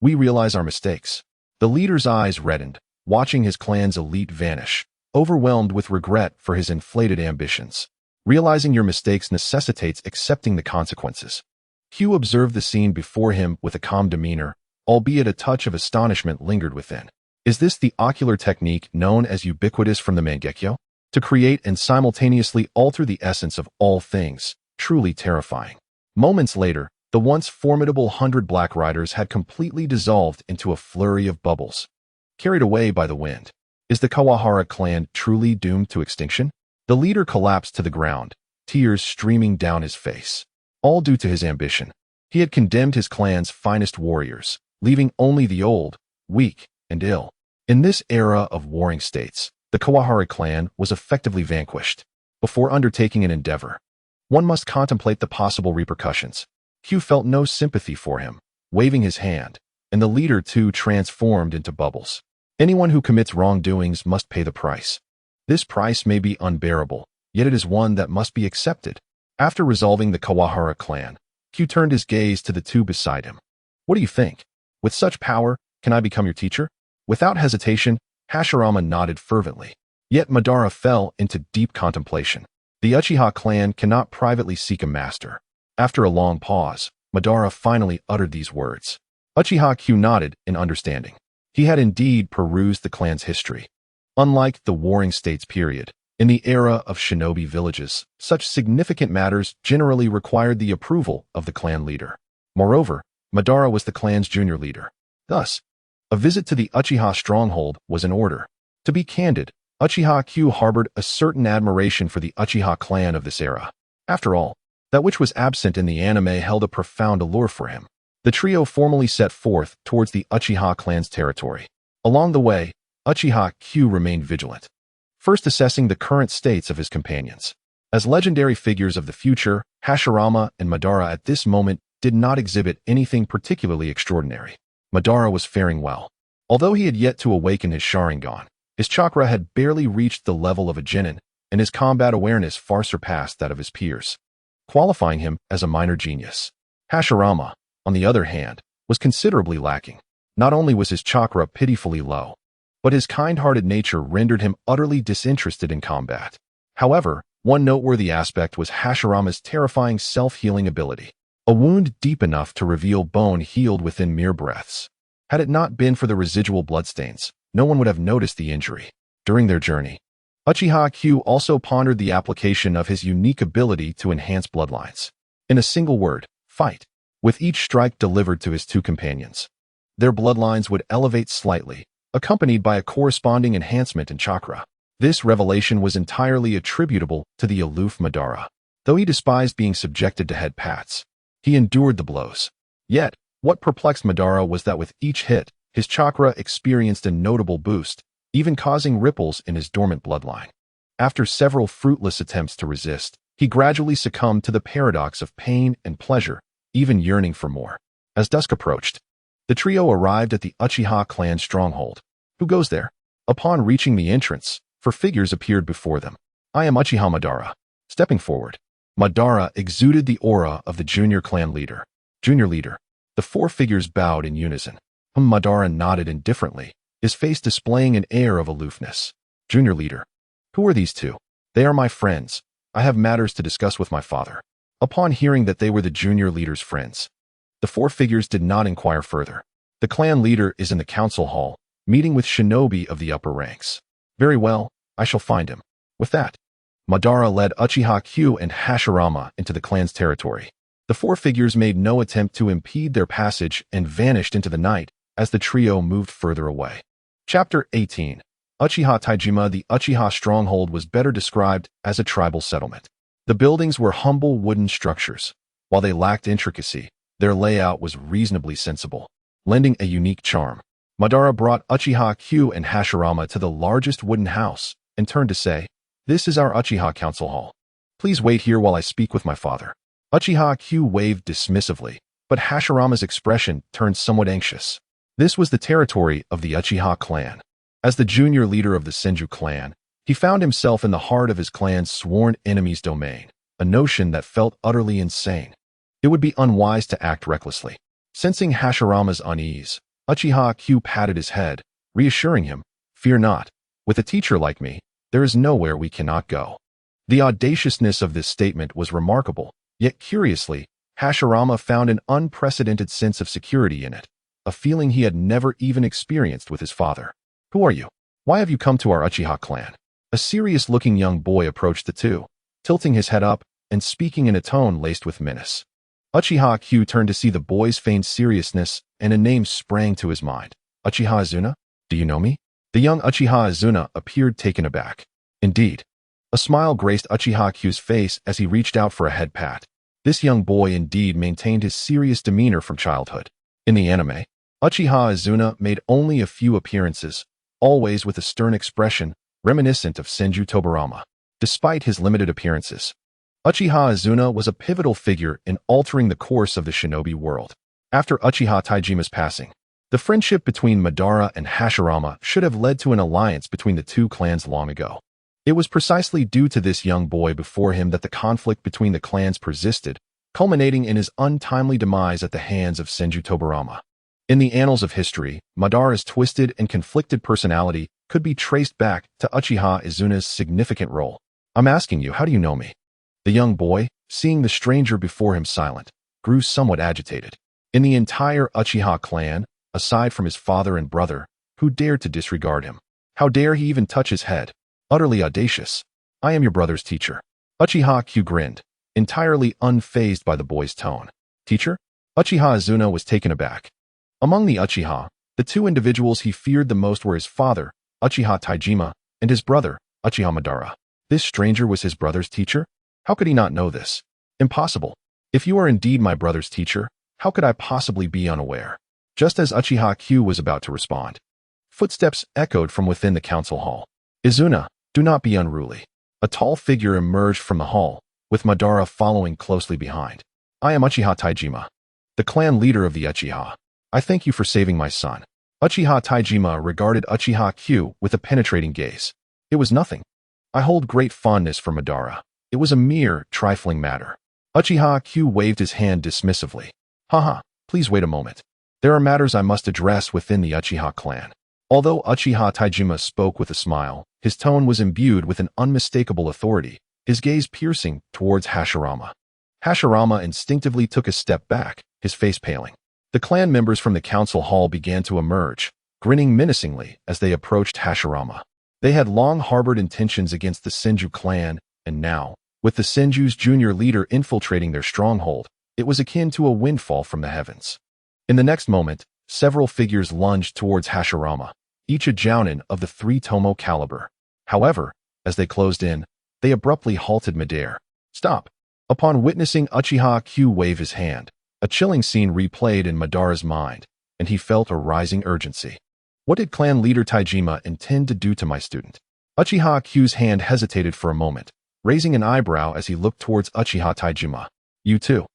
We realize our mistakes. The leader's eyes reddened, watching his clan's elite vanish, overwhelmed with regret for his inflated ambitions. Realizing your mistakes necessitates accepting the consequences. Q observed the scene before him with a calm demeanor, albeit a touch of astonishment lingered within. Is this the ocular technique known as ubiquitous from the Mangekyo? To create and simultaneously alter the essence of all things, truly terrifying. Moments later, the once formidable 100 Black Riders had completely dissolved into a flurry of bubbles. Carried away by the wind. Is the Kawahara clan truly doomed to extinction? The leader collapsed to the ground, tears streaming down his face. All due to his ambition. He had condemned his clan's finest warriors, leaving only the old, weak, and ill. In this era of warring states, the Kawahara clan was effectively vanquished. Before undertaking an endeavor, one must contemplate the possible repercussions. Q felt no sympathy for him, waving his hand, and the leader too transformed into bubbles. Anyone who commits wrongdoings must pay the price. This price may be unbearable, yet it is one that must be accepted. After resolving the Kawahara clan, Q turned his gaze to the two beside him. What do you think? With such power, can I become your teacher? Without hesitation, Hashirama nodded fervently. Yet Madara fell into deep contemplation. The Uchiha clan cannot privately seek a master. After a long pause, Madara finally uttered these words. Uchiha Q nodded in understanding. He had indeed perused the clan's history. Unlike the Warring States period, in the era of shinobi villages, such significant matters generally required the approval of the clan leader. Moreover, Madara was the clan's junior leader. Thus, a visit to the Uchiha stronghold was in order. To be candid, Uchiha Q harbored a certain admiration for the Uchiha clan of this era. After all, that which was absent in the anime held a profound allure for him. The trio formally set forth towards the Uchiha clan's territory. Along the way, Uchiha Q remained vigilant, first assessing the current states of his companions. As legendary figures of the future, Hashirama and Madara at this moment did not exhibit anything particularly extraordinary. Madara was faring well. Although he had yet to awaken his Sharingan, his chakra had barely reached the level of a genin, and his combat awareness far surpassed that of his peers, qualifying him as a minor genius. Hashirama, on the other hand, was considerably lacking. Not only was his chakra pitifully low, but his kind-hearted nature rendered him utterly disinterested in combat. However, one noteworthy aspect was Hashirama's terrifying self-healing ability. A wound deep enough to reveal bone healed within mere breaths. Had it not been for the residual bloodstains, no one would have noticed the injury. During their journey, Uchiha Q also pondered the application of his unique ability to enhance bloodlines. In a single word, fight. With each strike delivered to his two companions, their bloodlines would elevate slightly, accompanied by a corresponding enhancement in chakra. This revelation was entirely attributable to the aloof Madara. Though he despised being subjected to head pats, he endured the blows. Yet, what perplexed Madara was that with each hit, his chakra experienced a notable boost, even causing ripples in his dormant bloodline. After several fruitless attempts to resist, he gradually succumbed to the paradox of pain and pleasure, even yearning for more. As dusk approached, the trio arrived at the Uchiha clan stronghold. Who goes there? Upon reaching the entrance, four figures appeared before them. I am Uchiha Madara. Stepping forward, Madara exuded the aura of the junior clan leader. Junior leader. The four figures bowed in unison. Madara nodded indifferently, his face displaying an air of aloofness. Junior leader. Who are these two? They are my friends. I have matters to discuss with my father. Upon hearing that they were the junior leader's friends, the four figures did not inquire further. The clan leader is in the council hall, meeting with shinobi of the upper ranks. Very well, I shall find him. With that, Madara led Uchiha Q and Hashirama into the clan's territory. The four figures made no attempt to impede their passage and vanished into the night as the trio moved further away. Chapter 18. Uchiha Taijima. The Uchiha stronghold was better described as a tribal settlement. The buildings were humble wooden structures. While they lacked intricacy, their layout was reasonably sensible, lending a unique charm. Madara brought Uchiha Q and Hashirama to the largest wooden house and turned to say, "This is our Uchiha council hall. Please wait here while I speak with my father." Uchiha Q waved dismissively, but Hashirama's expression turned somewhat anxious. This was the territory of the Uchiha clan. As the junior leader of the Senju clan, he found himself in the heart of his clan's sworn enemy's domain, a notion that felt utterly insane. It would be unwise to act recklessly. Sensing Hashirama's unease, Uchiha Q patted his head, reassuring him, "Fear not. With a teacher like me, there is nowhere we cannot go." The audaciousness of this statement was remarkable, yet curiously, Hashirama found an unprecedented sense of security in it, a feeling he had never even experienced with his father. "Who are you? Why have you come to our Uchiha clan?" A serious-looking young boy approached the two, tilting his head up and speaking in a tone laced with menace. Uchiha Q turned to see the boy's feigned seriousness, and a name sprang to his mind. "Uchiha Azuna? Do you know me?" The young Uchiha Azuna appeared taken aback. Indeed. A smile graced Uchiha Q's face as he reached out for a head pat. This young boy indeed maintained his serious demeanor from childhood. In the anime, Uchiha Azuna made only a few appearances, always with a stern expression, reminiscent of Senju Tobirama. Despite his limited appearances, Uchiha Azuna was a pivotal figure in altering the course of the shinobi world. After Uchiha Taijima's passing, the friendship between Madara and Hashirama should have led to an alliance between the two clans long ago. It was precisely due to this young boy before him that the conflict between the clans persisted, culminating in his untimely demise at the hands of Senju Tobirama. In the annals of history, Madara's twisted and conflicted personality could be traced back to Uchiha Azuna's significant role. "I'm asking you, how do you know me?" The young boy, seeing the stranger before him silent, grew somewhat agitated. In the entire Uchiha clan, aside from his father and brother, who dared to disregard him? How dare he even touch his head? Utterly audacious. "I am your brother's teacher." Uchiha Q grinned, entirely unfazed by the boy's tone. "Teacher?" Uchiha Azuna was taken aback. Among the Uchiha, the two individuals he feared the most were his father, Uchiha Taijima, and his brother, Uchiha Madara. This stranger was his brother's teacher? How could he not know this? Impossible. If you are indeed my brother's teacher, how could I possibly be unaware? Just as Uchiha Q was about to respond, footsteps echoed from within the council hall. "Izuna, do not be unruly." A tall figure emerged from the hall, with Madara following closely behind. "I am Uchiha Taijima, the clan leader of the Uchiha. I thank you for saving my son." Uchiha Taijima regarded Uchiha Q with a penetrating gaze. "It was nothing. I hold great fondness for Madara. It was a mere, trifling matter." Uchiha Q waved his hand dismissively. "Haha, please wait a moment. There are matters I must address within the Uchiha clan." Although Uchiha Taijima spoke with a smile, his tone was imbued with an unmistakable authority, his gaze piercing towards Hashirama. Hashirama instinctively took a step back, his face paling. The clan members from the council hall began to emerge, grinning menacingly as they approached Hashirama. They had long harbored intentions against the Senju clan, and now, with the Senju's junior leader infiltrating their stronghold, it was akin to a windfall from the heavens. In the next moment, several figures lunged towards Hashirama, each a jounin of the 3 Tomo caliber. However, as they closed in, they abruptly halted midair. Stop! Upon witnessing Uchiha Q wave his hand, a chilling scene replayed in Madara's mind, and he felt a rising urgency. What did clan leader Taijima intend to do to my student? Uchiha Q's hand hesitated for a moment, raising an eyebrow as he looked towards Uchiha Taijima. You too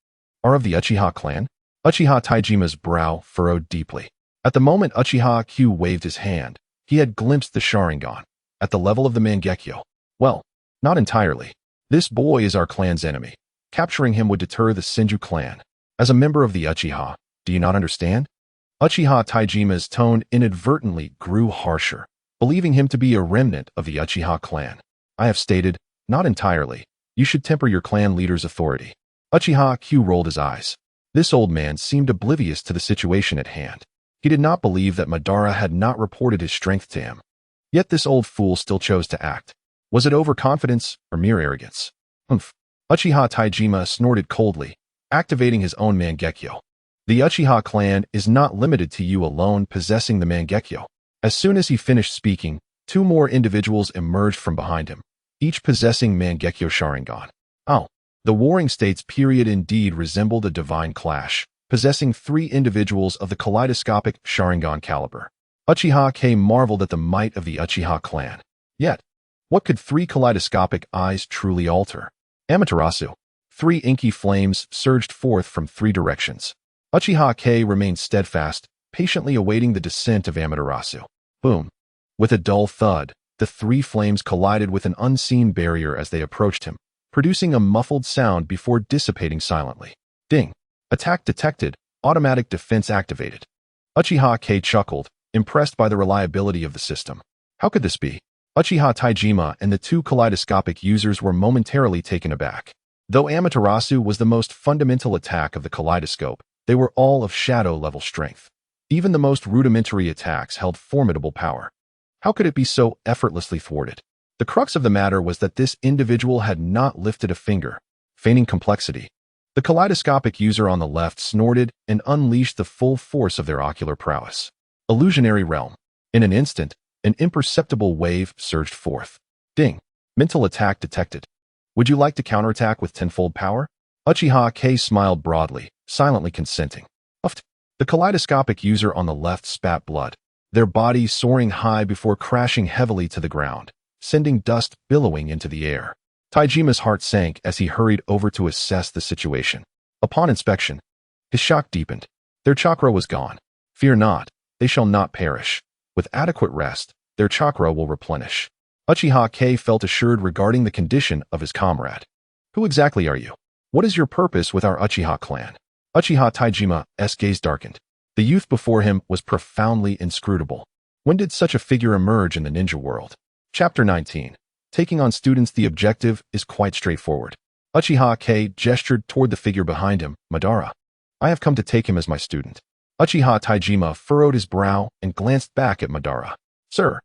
are of the Uchiha clan? Uchiha Taijima's brow furrowed deeply. At the moment Uchiha Q waved his hand, he had glimpsed the Sharingan, at the level of the Mangekyo. Well, not entirely. This boy is our clan's enemy. Capturing him would deter the Senju clan. As a member of the Uchiha, do you not understand? Uchiha Taijima's tone inadvertently grew harsher, believing him to be a remnant of the Uchiha clan. I have stated, not entirely. You should temper your clan leader's authority. Uchiha Q rolled his eyes. This old man seemed oblivious to the situation at hand. He did not believe that Madara had not reported his strength to him. Yet this old fool still chose to act. Was it overconfidence or mere arrogance? Humph. Uchiha Taijima snorted coldly, activating his own Mangekyo. The Uchiha clan is not limited to you alone possessing the Mangekyo. As soon as he finished speaking, 2 more individuals emerged from behind him, each possessing Mangekyo Sharingan. Oh, the Warring States period indeed resembled a divine clash, possessing 3 individuals of the kaleidoscopic Sharingan caliber. Uchiha K marveled at the might of the Uchiha clan. Yet, what could 3 kaleidoscopic eyes truly alter? Amaterasu. 3 inky flames surged forth from 3 directions. Uchiha K remained steadfast, patiently awaiting the descent of Amaterasu. Boom. With a dull thud, the 3 flames collided with an unseen barrier as they approached him, producing a muffled sound before dissipating silently. Ding. Attack detected. Automatic defense activated. Uchiha K chuckled, impressed by the reliability of the system. How could this be? Uchiha Taijima and the 2 kaleidoscopic users were momentarily taken aback. Though Amaterasu was the most fundamental attack of the kaleidoscope, they were all of shadow-level strength. Even the most rudimentary attacks held formidable power. How could it be so effortlessly thwarted? The crux of the matter was that this individual had not lifted a finger, feigning complexity. The kaleidoscopic user on the left snorted and unleashed the full force of their ocular prowess. Illusionary realm. In an instant, an imperceptible wave surged forth. Ding. Mental attack detected. Would you like to counterattack with tenfold power? Uchiha K smiled broadly, silently consenting. Uft. The kaleidoscopic user on the left spat blood, their bodies soaring high before crashing heavily to the ground, sending dust billowing into the air. Taijima's heart sank as he hurried over to assess the situation. Upon inspection, his shock deepened. Their chakra was gone. Fear not, they shall not perish. With adequate rest, their chakra will replenish. Uchiha K felt assured regarding the condition of his comrade. Who exactly are you? What is your purpose with our Uchiha clan? Uchiha Taijima's gaze darkened. The youth before him was profoundly inscrutable. When did such a figure emerge in the ninja world? Chapter 19. Taking on students. The objective is quite straightforward. Uchiha K gestured toward the figure behind him, Madara. I have come to take him as my student. Uchiha Taijima furrowed his brow and glanced back at Madara. Sir,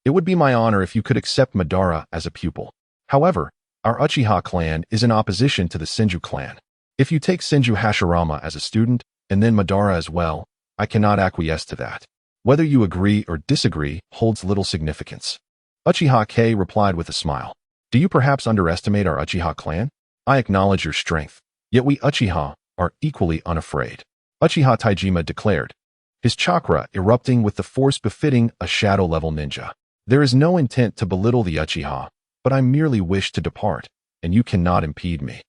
it would be my honor if you could accept Madara as a pupil. However, our Uchiha clan is in opposition to the Senju clan. If you take Senju Hashirama as a student, and then Madara as well, I cannot acquiesce to that. Whether you agree or disagree holds little significance. Uchiha K replied with a smile. Do you perhaps underestimate our Uchiha clan? I acknowledge your strength, yet we Uchiha are equally unafraid. Uchiha Taijima declared, his chakra erupting with the force befitting a shadow-level ninja. There is no intent to belittle the Uchiha, but I merely wish to depart, and you cannot impede me.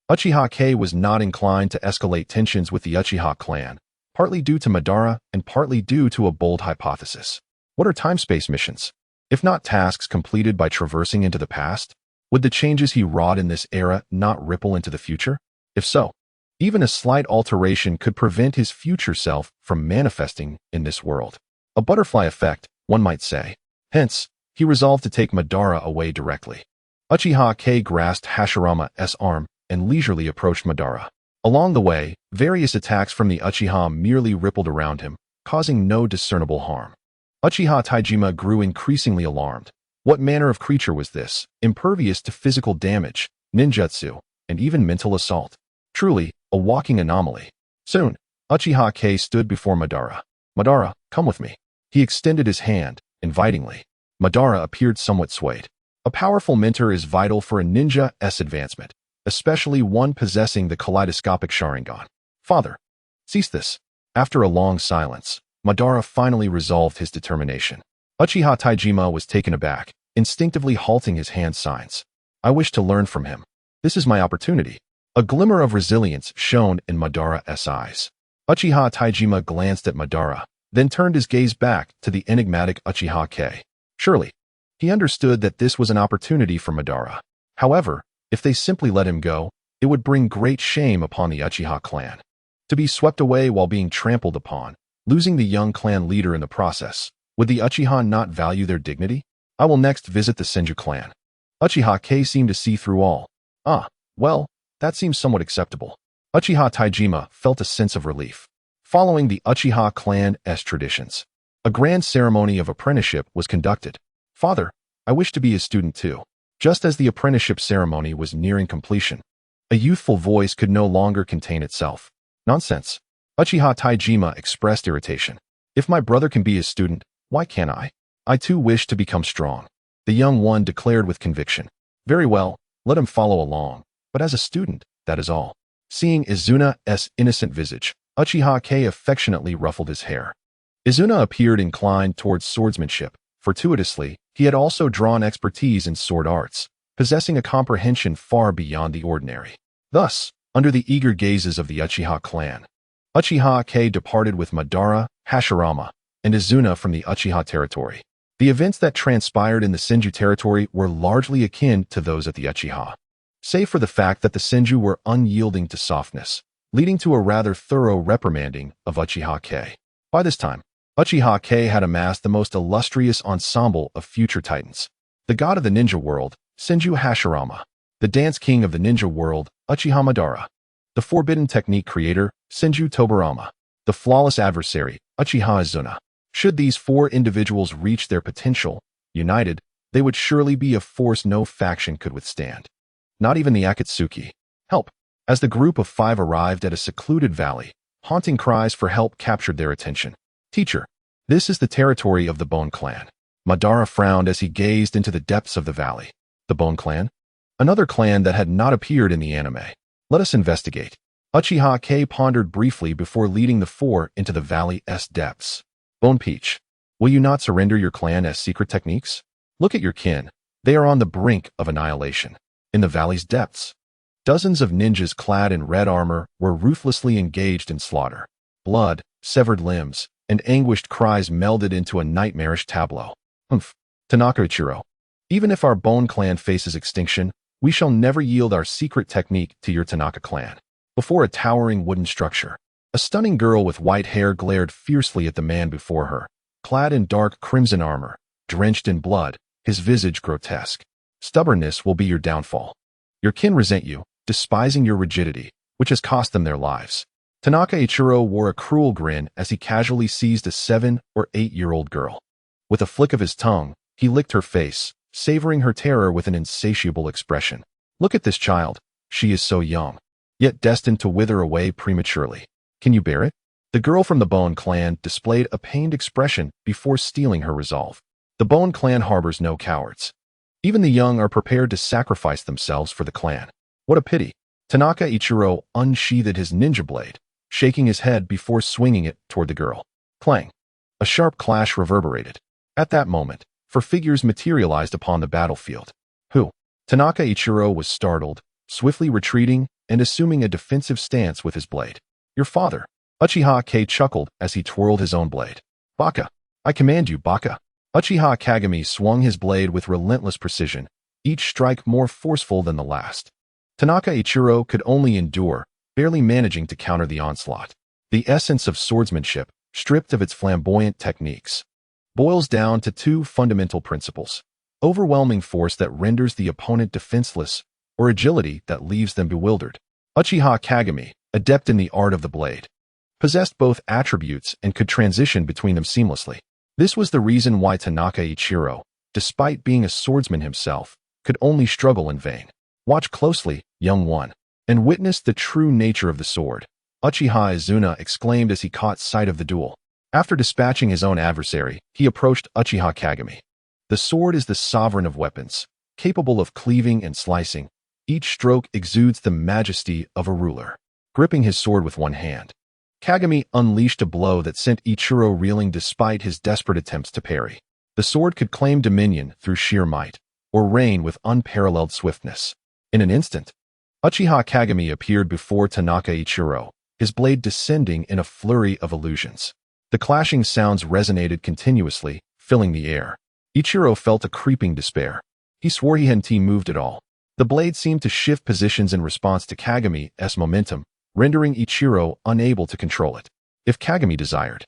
Uchiha K was not inclined to escalate tensions with the Uchiha clan, partly due to Madara and partly due to a bold hypothesis. What are time-space missions? If not tasks completed by traversing into the past, would the changes he wrought in this era not ripple into the future? If so, even a slight alteration could prevent his future self from manifesting in this world. A butterfly effect, one might say. Hence, he resolved to take Madara away directly. Uchiha K grasped Hashirama's arm and leisurely approached Madara. Along the way, various attacks from the Uchiha merely rippled around him, causing no discernible harm. Uchiha Taijima grew increasingly alarmed. What manner of creature was this, impervious to physical damage, ninjutsu, and even mental assault? Truly, a walking anomaly. Soon, Uchiha K stood before Madara. "Madara, come with me." He extended his hand, invitingly. Madara appeared somewhat swayed. A powerful mentor is vital for a ninja's advancement, especially one possessing the kaleidoscopic Sharingan. "Father, cease this." After a long silence, Madara finally resolved his determination. Uchiha Taijima was taken aback, instinctively halting his hand signs. "I wish to learn from him. This is my opportunity." A glimmer of resilience shone in Madara's eyes. Uchiha Taijima glanced at Madara, then turned his gaze back to the enigmatic Uchiha K. Surely, he understood that this was an opportunity for Madara. However, if they simply let him go, it would bring great shame upon the Uchiha clan. To be swept away while being trampled upon, losing the young clan leader in the process, would the Uchiha not value their dignity? I will next visit the Senju clan. Uchiha K seemed to see through all. Well, that seems somewhat acceptable. Uchiha Taijima felt a sense of relief. Following the Uchiha clan's traditions, a grand ceremony of apprenticeship was conducted. "Father, I wish to be a student too." Just as the apprenticeship ceremony was nearing completion, a youthful voice could no longer contain itself. "Nonsense." Uchiha Taijima expressed irritation. "If my brother can be a student, why can't I? I too wish to become strong." The young one declared with conviction. "Very well, let him follow along, but as a student, that is all." Seeing Izuna's innocent visage, Uchiha K affectionately ruffled his hair. Izuna appeared inclined towards swordsmanship. Fortuitously, he had also drawn expertise in sword arts, possessing a comprehension far beyond the ordinary. Thus, under the eager gazes of the Uchiha clan, Uchiha K departed with Madara, Hashirama, and Izuna from the Uchiha territory. The events that transpired in the Senju territory were largely akin to those at the Uchiha, save for the fact that the Senju were unyielding to softness, leading to a rather thorough reprimanding of Uchiha K. By this time, Uchiha K had amassed the most illustrious ensemble of future titans. The god of the ninja world, Senju Hashirama. The dance king of the ninja world, Uchiha Madara. The forbidden technique creator, Senju Tobirama. The flawless adversary, Uchiha Izuna. Should these four individuals reach their potential, united, they would surely be a force no faction could withstand. Not even the Akatsuki. Help! As the group of five arrived at a secluded valley, haunting cries for help captured their attention. "Teacher, this is the territory of the Bone Clan." Madara frowned as he gazed into the depths of the valley. The Bone Clan? Another clan that had not appeared in the anime. Let us investigate. Uchiha K pondered briefly before leading the four into the valley's depths. Bone Peach, will you not surrender your clan's secret techniques? Look at your kin. They are on the brink of annihilation. In the valley's depths, dozens of ninjas clad in red armor were ruthlessly engaged in slaughter. Blood, severed limbs, and anguished cries melded into a nightmarish tableau. Tanaka Ichiro, even if our Bone Clan faces extinction, we shall never yield our secret technique to your Tanaka clan. Before a towering wooden structure, a stunning girl with white hair glared fiercely at the man before her, clad in dark crimson armor, drenched in blood, his visage grotesque. Stubbornness will be your downfall. Your kin resent you, despising your rigidity, which has cost them their lives. Tanaka Ichiro wore a cruel grin as he casually seized a 7- or 8-year-old girl. With a flick of his tongue, he licked her face, savoring her terror with an insatiable expression. Look at this child. She is so young, yet destined to wither away prematurely. Can you bear it? The girl from the Bone Clan displayed a pained expression before steeling her resolve. The Bone Clan harbors no cowards. Even the young are prepared to sacrifice themselves for the clan. What a pity. Tanaka Ichiro unsheathed his ninja blade, shaking his head before swinging it toward the girl. Clang. A sharp clash reverberated. At that moment, four figures materialized upon the battlefield. Who? Tanaka Ichiro was startled, swiftly retreating and assuming a defensive stance with his blade. Your father. Uchiha K chuckled as he twirled his own blade. Baka. I command you, Baka. Uchiha Kagami swung his blade with relentless precision, each strike more forceful than the last. Tanaka Ichiro could only endure, barely managing to counter the onslaught. The essence of swordsmanship, stripped of its flamboyant techniques, boils down to two fundamental principles: overwhelming force that renders the opponent defenseless, or agility that leaves them bewildered. Uchiha Kagami, adept in the art of the blade, possessed both attributes and could transition between them seamlessly. This was the reason why Tanaka Ichiro, despite being a swordsman himself, could only struggle in vain. Watch closely, young one, and witness the true nature of the sword, Uchiha Izuna exclaimed as he caught sight of the duel. After dispatching his own adversary, he approached Uchiha Kagami. The sword is the sovereign of weapons, capable of cleaving and slicing. Each stroke exudes the majesty of a ruler. Gripping his sword with one hand, Kagami unleashed a blow that sent Ichiro reeling despite his desperate attempts to parry. The sword could claim dominion through sheer might, or reign with unparalleled swiftness. In an instant, Uchiha Kagami appeared before Tanaka Ichiro, his blade descending in a flurry of illusions. The clashing sounds resonated continuously, filling the air. Ichiro felt a creeping despair. He swore he hadn't moved at all. The blade seemed to shift positions in response to Kagami's momentum, rendering Ichiro unable to control it. If Kagami desired,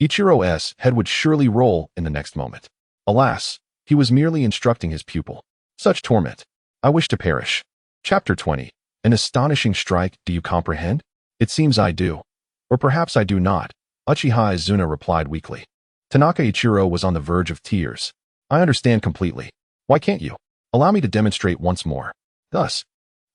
Ichiro's head would surely roll in the next moment. Alas, he was merely instructing his pupil. Such torment. I wish to perish. Chapter 20. An astonishing strike, do you comprehend? It seems I do. Or perhaps I do not, Uchiha Izuna replied weakly. Tanaka Ichiro was on the verge of tears. I understand completely. Why can't you? Allow me to demonstrate once more. Thus,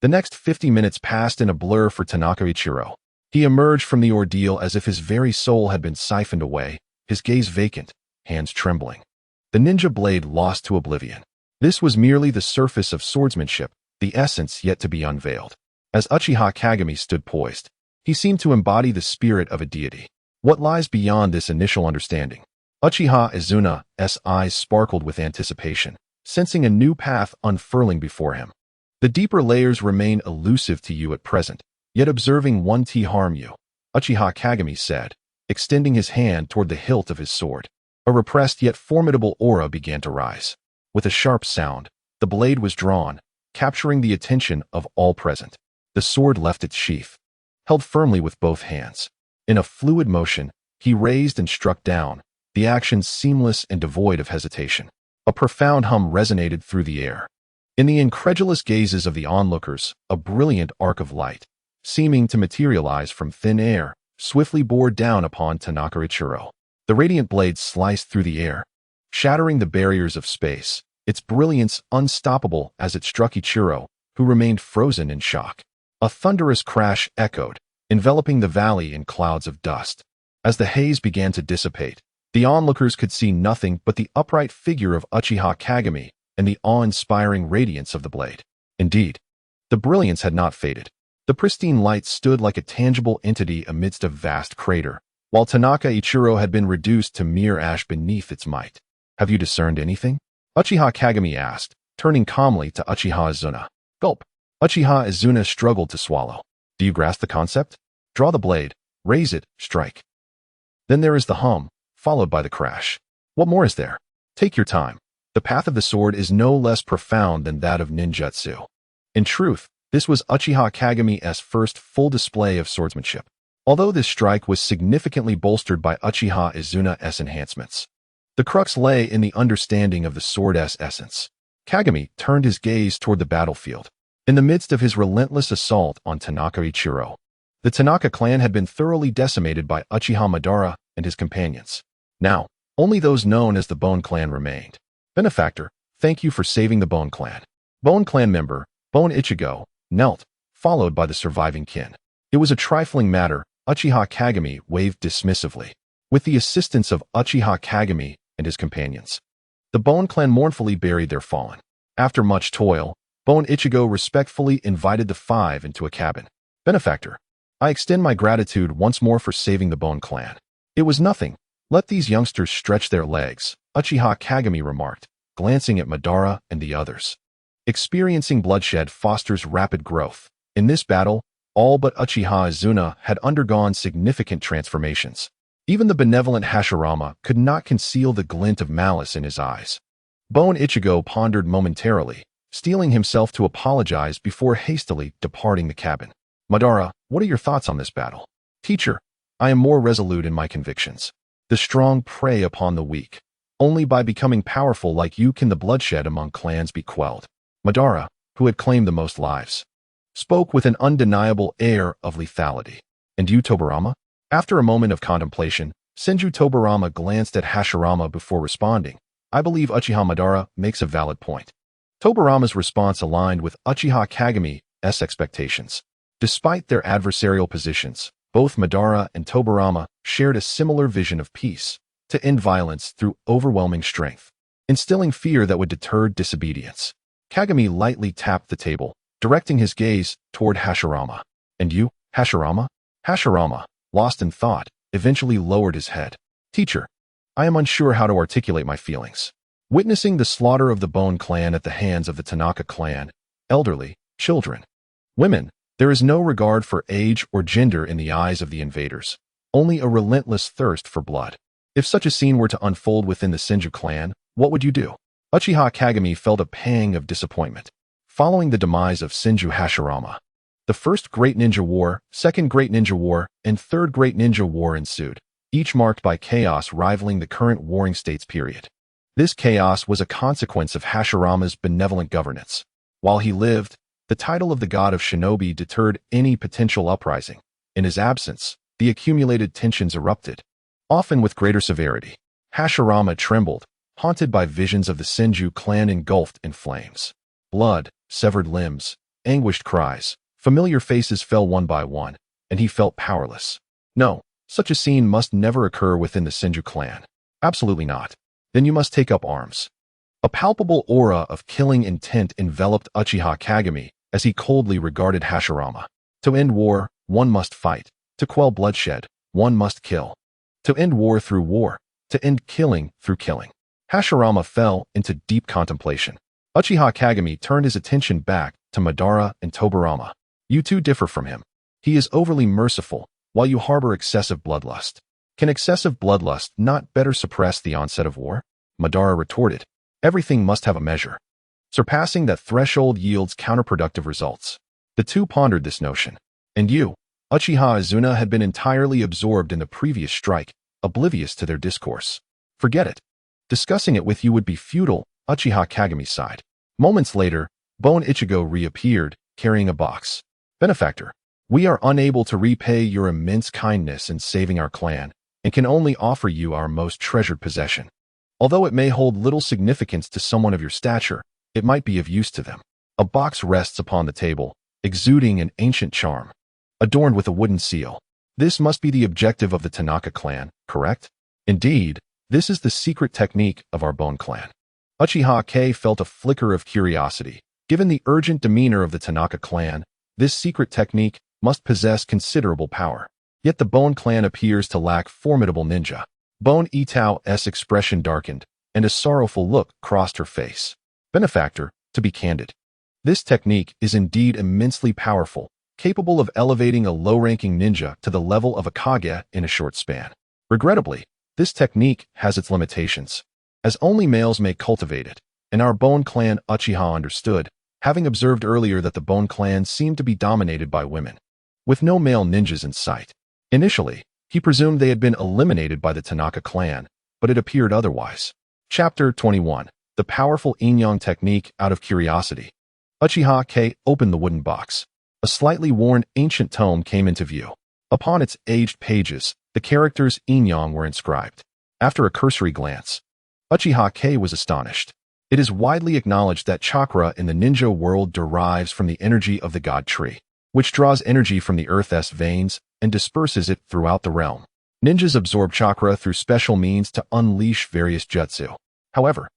the next 50 minutes passed in a blur for Tanaka Ichiro. He emerged from the ordeal as if his very soul had been siphoned away, his gaze vacant, hands trembling. The ninja blade lost to oblivion. This was merely the surface of swordsmanship, the essence yet to be unveiled. As Uchiha Kagami stood poised, he seemed to embody the spirit of a deity. What lies beyond this initial understanding? Uchiha Izuna's eyes sparkled with anticipation, sensing a new path unfurling before him. The deeper layers remain elusive to you at present, yet observing won't harm you, Uchiha Kagami said, extending his hand toward the hilt of his sword. A repressed yet formidable aura began to rise. With a sharp sound, the blade was drawn, capturing the attention of all present. The sword left its sheath, held firmly with both hands. In a fluid motion, he raised and struck down, the action seamless and devoid of hesitation. A profound hum resonated through the air. In the incredulous gazes of the onlookers, a brilliant arc of light, seeming to materialize from thin air, swiftly bore down upon Tanaka Ichiro. The radiant blade sliced through the air, shattering the barriers of space, its brilliance unstoppable as it struck Ichiro, who remained frozen in shock. A thunderous crash echoed, enveloping the valley in clouds of dust. As the haze began to dissipate, the onlookers could see nothing but the upright figure of Uchiha Kagami and the awe-inspiring radiance of the blade. Indeed, the brilliance had not faded. The pristine light stood like a tangible entity amidst a vast crater, while Tanaka Ichiro had been reduced to mere ash beneath its might. Have you discerned anything? Uchiha Kagami asked, turning calmly to Uchiha Izuna. Gulp. Uchiha Izuna struggled to swallow. Do you grasp the concept? Draw the blade, raise it, strike. Then there is the hum, followed by the crash. What more is there? Take your time. The path of the sword is no less profound than that of ninjutsu. In truth, this was Uchiha Kagami's first full display of swordsmanship. Although this strike was significantly bolstered by Uchiha Izuna's enhancements, the crux lay in the understanding of the sword's essence. Kagami turned his gaze toward the battlefield. In the midst of his relentless assault on Tanaka Ichiro, the Tanaka clan had been thoroughly decimated by Uchiha Madara and his companions. Now, only those known as the Bone Clan remained. Benefactor, thank you for saving the Bone Clan. Bone Clan member, Bone Ichigo, knelt, followed by the surviving kin. It was a trifling matter, Uchiha Kagami waved dismissively. With the assistance of Uchiha Kagami and his companions, the Bone Clan mournfully buried their fallen. After much toil, Bone Ichigo respectfully invited the five into a cabin. Benefactor, I extend my gratitude once more for saving the Bone Clan. It was nothing. Let these youngsters stretch their legs, Uchiha Kagami remarked, glancing at Madara and the others. Experiencing bloodshed fosters rapid growth. In this battle, all but Uchiha Izuna had undergone significant transformations. Even the benevolent Hashirama could not conceal the glint of malice in his eyes. Bone Ichigo pondered momentarily, steeling himself to apologize before hastily departing the cabin. Madara, what are your thoughts on this battle? Teacher, I am more resolute in my convictions. The strong prey upon the weak. Only by becoming powerful like you can the bloodshed among clans be quelled. Madara, who had claimed the most lives, spoke with an undeniable air of lethality. And you, Tobarama? After a moment of contemplation, Senju Tobarama glanced at Hashirama before responding. I believe Uchiha Madara makes a valid point. Tobarama's response aligned with Uchiha Kageme's expectations. Despite their adversarial positions, both Madara and Tobarama shared a similar vision of peace, to end violence through overwhelming strength, instilling fear that would deter disobedience. Kagami lightly tapped the table, directing his gaze toward Hashirama. And you, Hashirama? Hashirama, lost in thought, eventually lowered his head. Teacher, I am unsure how to articulate my feelings. Witnessing the slaughter of the Bone Clan at the hands of the Tanaka clan, elderly, children, women, there is no regard for age or gender in the eyes of the invaders, only a relentless thirst for blood. If such a scene were to unfold within the Senju clan, what would you do? Uchiha Kagami felt a pang of disappointment. Following the demise of Senju Hashirama, the First Great Ninja War, Second Great Ninja War, and Third Great Ninja War ensued, each marked by chaos rivaling the current Warring States period. This chaos was a consequence of Hashirama's benevolent governance. While he lived, the title of the god of shinobi deterred any potential uprising. In his absence, the accumulated tensions erupted, often with greater severity. Hashirama trembled, haunted by visions of the Senju clan engulfed in flames. Blood, severed limbs, anguished cries, familiar faces fell one by one, and he felt powerless. No, such a scene must never occur within the Senju clan. Absolutely not. Then you must take up arms. A palpable aura of killing intent enveloped Uchiha Kagami as he coldly regarded Hashirama. To end war, one must fight. To quell bloodshed, one must kill. To end war through war. To end killing through killing. Hashirama fell into deep contemplation. Uchiha Kagami turned his attention back to Madara and Tobarama. You two differ from him. He is overly merciful, while you harbor excessive bloodlust. Can excessive bloodlust not better suppress the onset of war? Madara retorted. Everything must have a measure. Surpassing that threshold yields counterproductive results. The two pondered this notion. And you, Uchiha Azuna had been entirely absorbed in the previous strike, oblivious to their discourse. Forget it. Discussing it with you would be futile, Uchiha Kagami sighed. Moments later, Bone Ichigo reappeared, carrying a box. Benefactor, we are unable to repay your immense kindness in saving our clan, and can only offer you our most treasured possession. Although it may hold little significance to someone of your stature, it might be of use to them. A box rests upon the table, exuding an ancient charm, adorned with a wooden seal. This must be the objective of the Tanaka clan, correct? Indeed, this is the secret technique of our Bone clan. Uchiha K felt a flicker of curiosity. Given the urgent demeanor of the Tanaka clan, this secret technique must possess considerable power. Yet the Bone clan appears to lack formidable ninja. Bone Itao's expression darkened, and a sorrowful look crossed her face. Benefactor, to be candid, this technique is indeed immensely powerful, capable of elevating a low-ranking ninja to the level of a Kage in a short span. Regrettably, this technique has its limitations, as only males may cultivate it, and our Bone clan Uchiha understood, having observed earlier that the Bone clan seemed to be dominated by women, with no male ninjas in sight. Initially, he presumed they had been eliminated by the Tanaka clan, but it appeared otherwise. Chapter 21. The powerful Yin-Yang technique out of curiosity. Uchiha K opened the wooden box. A slightly worn ancient tome came into view. Upon its aged pages, the characters Yin-Yang were inscribed. After a cursory glance, Uchiha K was astonished. It is widely acknowledged that chakra in the ninja world derives from the energy of the God Tree, which draws energy from the Earth's veins and disperses it throughout the realm. Ninjas absorb chakra through special means to unleash various jutsu. However,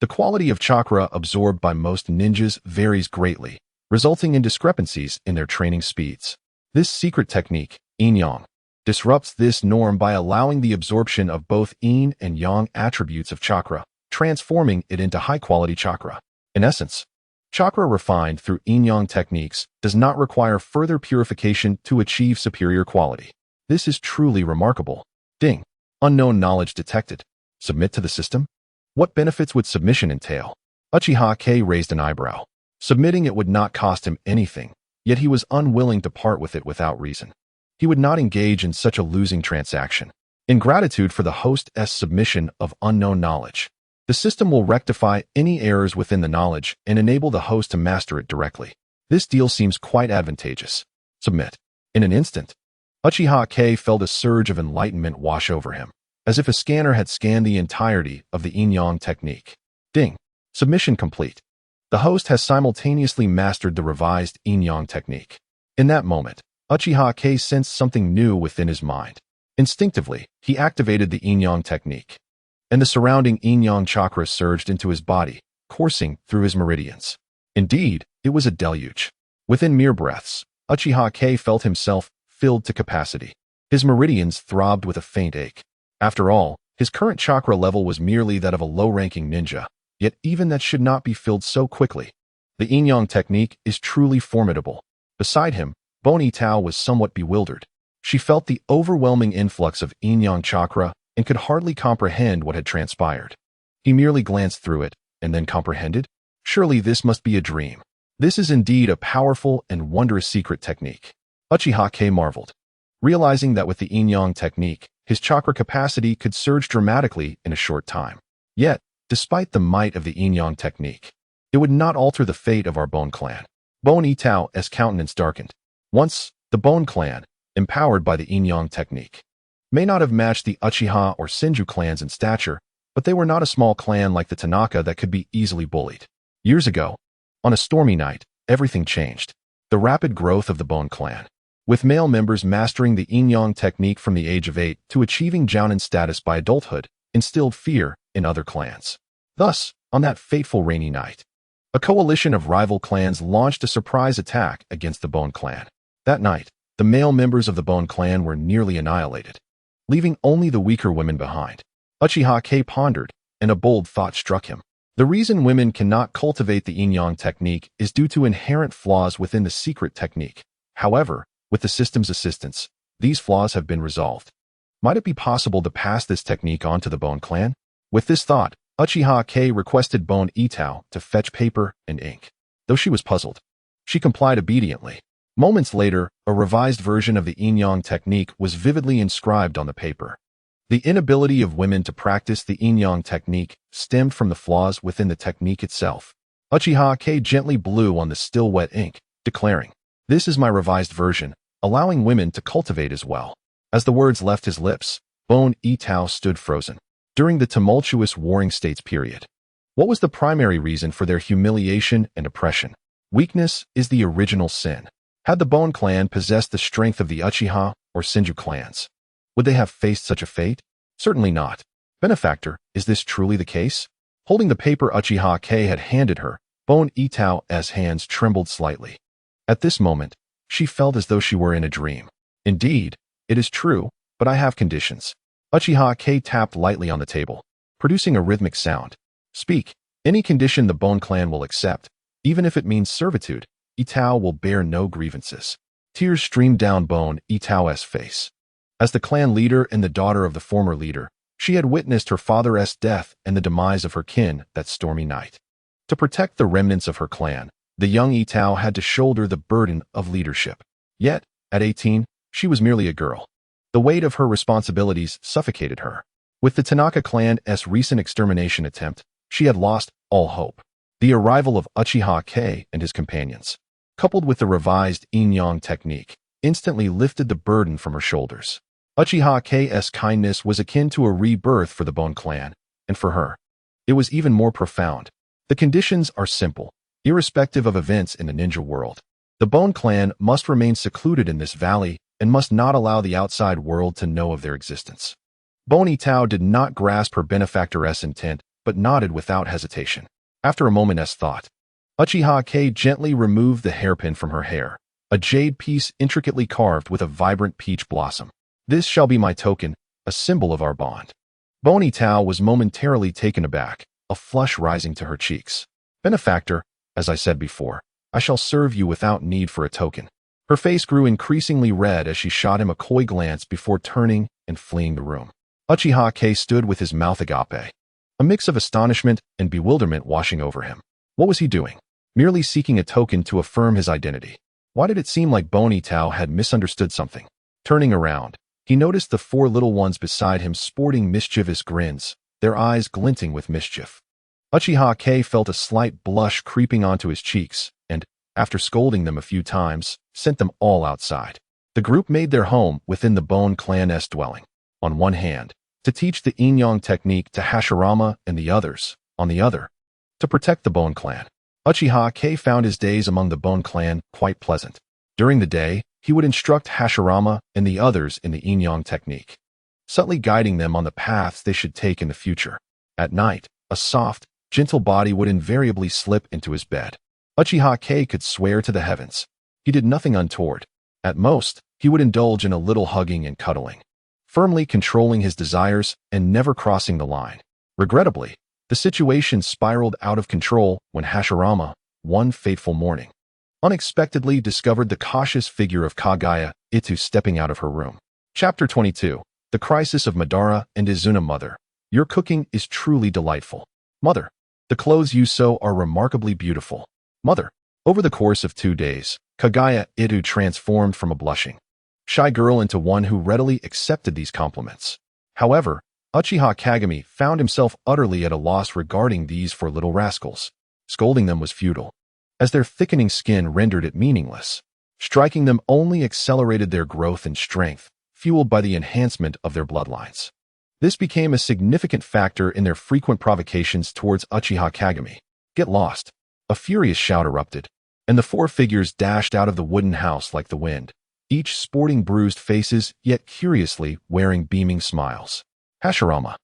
the quality of chakra absorbed by most ninjas varies greatly, resulting in discrepancies in their training speeds. This secret technique, Yin-Yang, disrupts this norm by allowing the absorption of both Yin and Yang attributes of chakra, transforming it into high-quality chakra. In essence, chakra refined through Yin-Yang techniques does not require further purification to achieve superior quality. This is truly remarkable. Ding. Unknown knowledge detected. Submit to the system? What benefits would submission entail? Uchiha K raised an eyebrow. Submitting it would not cost him anything, yet he was unwilling to part with it without reason. He would not engage in such a losing transaction. In gratitude for the host's submission of unknown knowledge, the The system will rectify any errors within the knowledge and enable the host to master it directly. This deal seems quite advantageous. Submit. In an instant, Uchiha K felt a surge of enlightenment wash over him, as if a scanner had scanned the entirety of the yin-yang technique. Ding. Submission complete. The host has simultaneously mastered the revised yin-yang technique. In that moment, Uchiha K sensed something new within his mind. Instinctively, he activated the yin-yang technique, and the surrounding yin-yang chakra surged into his body, coursing through his meridians. Indeed, it was a deluge. Within mere breaths, Uchiha K felt himself filled to capacity. His meridians throbbed with a faint ache. After all, his current chakra level was merely that of a low-ranking ninja, yet even that should not be filled so quickly. The yin-yang technique is truly formidable. Beside him, Bone Tao was somewhat bewildered. She felt the overwhelming influx of yin-yang chakra and could hardly comprehend what had transpired. He merely glanced through it, and then comprehended. Surely this must be a dream. This is indeed a powerful and wondrous secret technique. Uchiha K marveled, realizing that with the yin-yang technique, his chakra capacity could surge dramatically in a short time. Yet, despite the might of the yin-yang technique, it would not alter the fate of our Bone Clan. Bone Tao's countenance darkened. Once, the Bone Clan, empowered by the yin-yang technique, may not have matched the Uchiha or Senju clans in stature, but they were not a small clan like the Tanaka that could be easily bullied. Years ago, on a stormy night, everything changed. The rapid growth of the Bone Clan, with male members mastering the yin-yang technique from the age of 8 to achieving jounin status by adulthood, instilled fear in other clans. Thus, on that fateful rainy night, a coalition of rival clans launched a surprise attack against the Bone Clan. That night, the male members of the Bone Clan were nearly annihilated, leaving only the weaker women behind. Uchiha K pondered, and a bold thought struck him. The reason women cannot cultivate the yin-yang technique is due to inherent flaws within the secret technique. However, with the system's assistance, these flaws have been resolved. Might it be possible to pass this technique on to the Bone Clan? With this thought, Uchiha K requested Bone Tao to fetch paper and ink. Though she was puzzled, she complied obediently. Moments later, a revised version of the yin-yang technique was vividly inscribed on the paper. The inability of women to practice the yin-yang technique stemmed from the flaws within the technique itself. Uchiha K gently blew on the still wet ink, declaring, "This is my revised version, allowing women to cultivate as well." As the words left his lips, Bone Tao stood frozen. During the tumultuous Warring States period, what was the primary reason for their humiliation and oppression? Weakness is the original sin. Had the Bone Clan possessed the strength of the Uchiha or Senju clans, would they have faced such a fate? Certainly not. Benefactor, is this truly the case? Holding the paper Uchiha K had handed her, Bone Tao's hands trembled slightly. At this moment, she felt as though she were in a dream. Indeed, it is true, but I have conditions. Uchiha K tapped lightly on the table, producing a rhythmic sound. Speak. Any condition the Bone Clan will accept, even if it means servitude. Tao will bear no grievances. Tears streamed down Bone Tao's face. As the clan leader and the daughter of the former leader, she had witnessed her father's death and the demise of her kin that stormy night. To protect the remnants of her clan, the young Tao had to shoulder the burden of leadership. Yet, at 18, she was merely a girl. The weight of her responsibilities suffocated her. With the Tanaka clan's recent extermination attempt, she had lost all hope. The arrival of Uchiha K and his companions, coupled with the revised yin-yang technique, instantly lifted the burden from her shoulders. Uchiha K's kindness was akin to a rebirth for the Bone Clan, and for her, it was even more profound. The conditions are simple, irrespective of events in the ninja world. The Bone Clan must remain secluded in this valley and must not allow the outside world to know of their existence. Bone Tao did not grasp her benefactor's intent, but nodded without hesitation. After a moment's thought, Uchiha K gently removed the hairpin from her hair, a jade piece intricately carved with a vibrant peach blossom. "This shall be my token, a symbol of our bond." Bone Tao was momentarily taken aback, a flush rising to her cheeks. "Benefactor, as I said before, I shall serve you without need for a token." Her face grew increasingly red as she shot him a coy glance before turning and fleeing the room. Uchiha K stood with his mouth agape, a mix of astonishment and bewilderment washing over him. What was he doing? Merely seeking a token to affirm his identity. Why did it seem like Bone Tao had misunderstood something? Turning around, he noticed the four little ones beside him sporting mischievous grins, their eyes glinting with mischief. Uchiha K felt a slight blush creeping onto his cheeks, and, after scolding them a few times, sent them all outside. The group made their home within the Bone Clan's dwelling. On one hand, to teach the Yin-Yang technique to Hashirama and the others, on the other, to protect the Bone Clan. Uchiha K found his days among the Bone Clan quite pleasant. During the day, he would instruct Hashirama and the others in the Yin-Yang technique, subtly guiding them on the paths they should take in the future. At night, a soft, gentle body would invariably slip into his bed. Uchiha K could swear to the heavens. He did nothing untoward. At most, he would indulge in a little hugging and cuddling, firmly controlling his desires and never crossing the line. Regrettably, the situation spiraled out of control when Hashirama, one fateful morning, unexpectedly discovered the cautious figure of Kaguya Itu stepping out of her room. Chapter 22. The Crisis of Madara and Izuna. Mother, your cooking is truly delightful. Mother, the clothes you sew are remarkably beautiful. Mother, over the course of 2 days, Kaguya Itu transformed from a blushing, shy girl into one who readily accepted these compliments. However, Uchiha Kagami found himself utterly at a loss regarding these four little rascals. Scolding them was futile, as their thickening skin rendered it meaningless. Striking them only accelerated their growth and strength, fueled by the enhancement of their bloodlines. This became a significant factor in their frequent provocations towards Uchiha Kagami. Get lost! A furious shout erupted, and the four figures dashed out of the wooden house like the wind, each sporting bruised faces yet curiously wearing beaming smiles. Hashirama,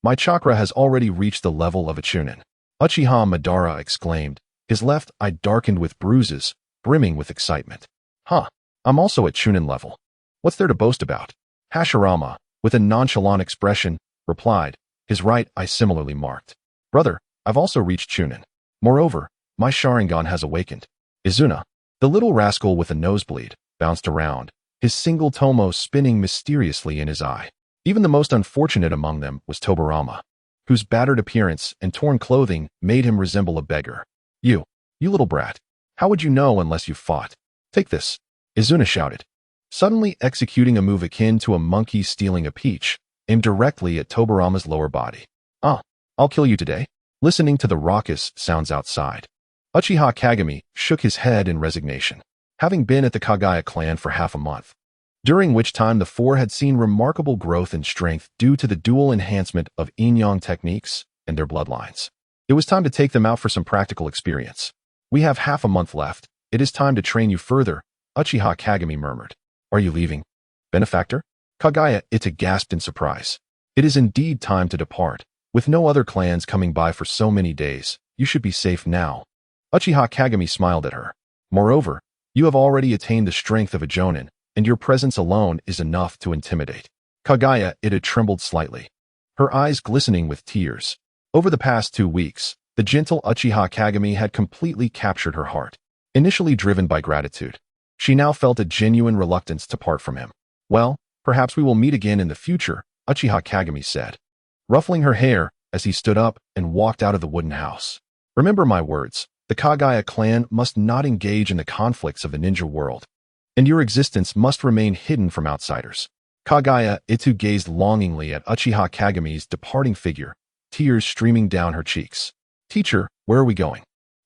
my chakra has already reached the level of a chunin. Uchiha Madara exclaimed, his left eye darkened with bruises, brimming with excitement. Huh, I'm also at chunin level. What's there to boast about? Hashirama, with a nonchalant expression, replied, his right eye similarly marked. Brother, I've also reached chunin. Moreover, my Sharingan has awakened. Izuna, the little rascal with a nosebleed, bounced around, his single tomo spinning mysteriously in his eye. Even the most unfortunate among them was Tobirama, whose battered appearance and torn clothing made him resemble a beggar. You little brat, how would you know unless you fought? Take this, Izuna shouted, suddenly executing a move akin to a monkey stealing a peach, aimed directly at Tobirama's lower body. I'll kill you today. Listening to the raucous sounds outside, Uchiha Kagami shook his head in resignation, having been at the Kaguya clan for half a month, during which time the four had seen remarkable growth in strength due to the dual enhancement of Yin-Yang techniques and their bloodlines. It was time to take them out for some practical experience. We have half a month left. It is time to train you further, Uchiha Kagami murmured. Are you leaving, benefactor? Kaguya Itu gasped in surprise. It is indeed time to depart. With no other clans coming by for so many days, you should be safe now. Uchiha Kagami smiled at her. Moreover, you have already attained the strength of a jonin, and your presence alone is enough to intimidate. Kaguya Itu trembled slightly, her eyes glistening with tears. Over the past 2 weeks, the gentle Uchiha Kagami had completely captured her heart. Initially driven by gratitude, she now felt a genuine reluctance to part from him. Well, perhaps we will meet again in the future, Uchiha Kagami said, ruffling her hair as he stood up and walked out of the wooden house. Remember my words, the Kaguya clan must not engage in the conflicts of the ninja world, and your existence must remain hidden from outsiders. Kaguya Itu gazed longingly at Uchiha Kagami's departing figure, tears streaming down her cheeks. Teacher, where are we going?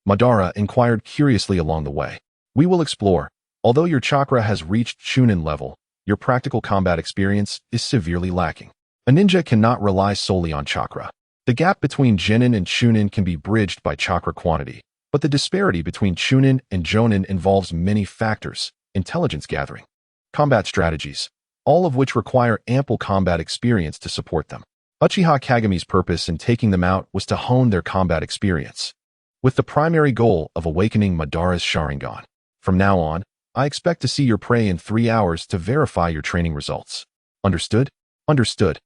Madara inquired curiously along the way. We will explore. Although your chakra has reached chunin level, your practical combat experience is severely lacking. A ninja cannot rely solely on chakra. The gap between genin and chunin can be bridged by chakra quantity, but the disparity between chunin and jonin involves many factors: intelligence gathering, combat strategies, all of which require ample combat experience to support them. Uchiha Kagami's purpose in taking them out was to hone their combat experience, with the primary goal of awakening Madara's Sharingan. From now on, I expect to see your prey in 3 hours to verify your training results. Understood? Understood.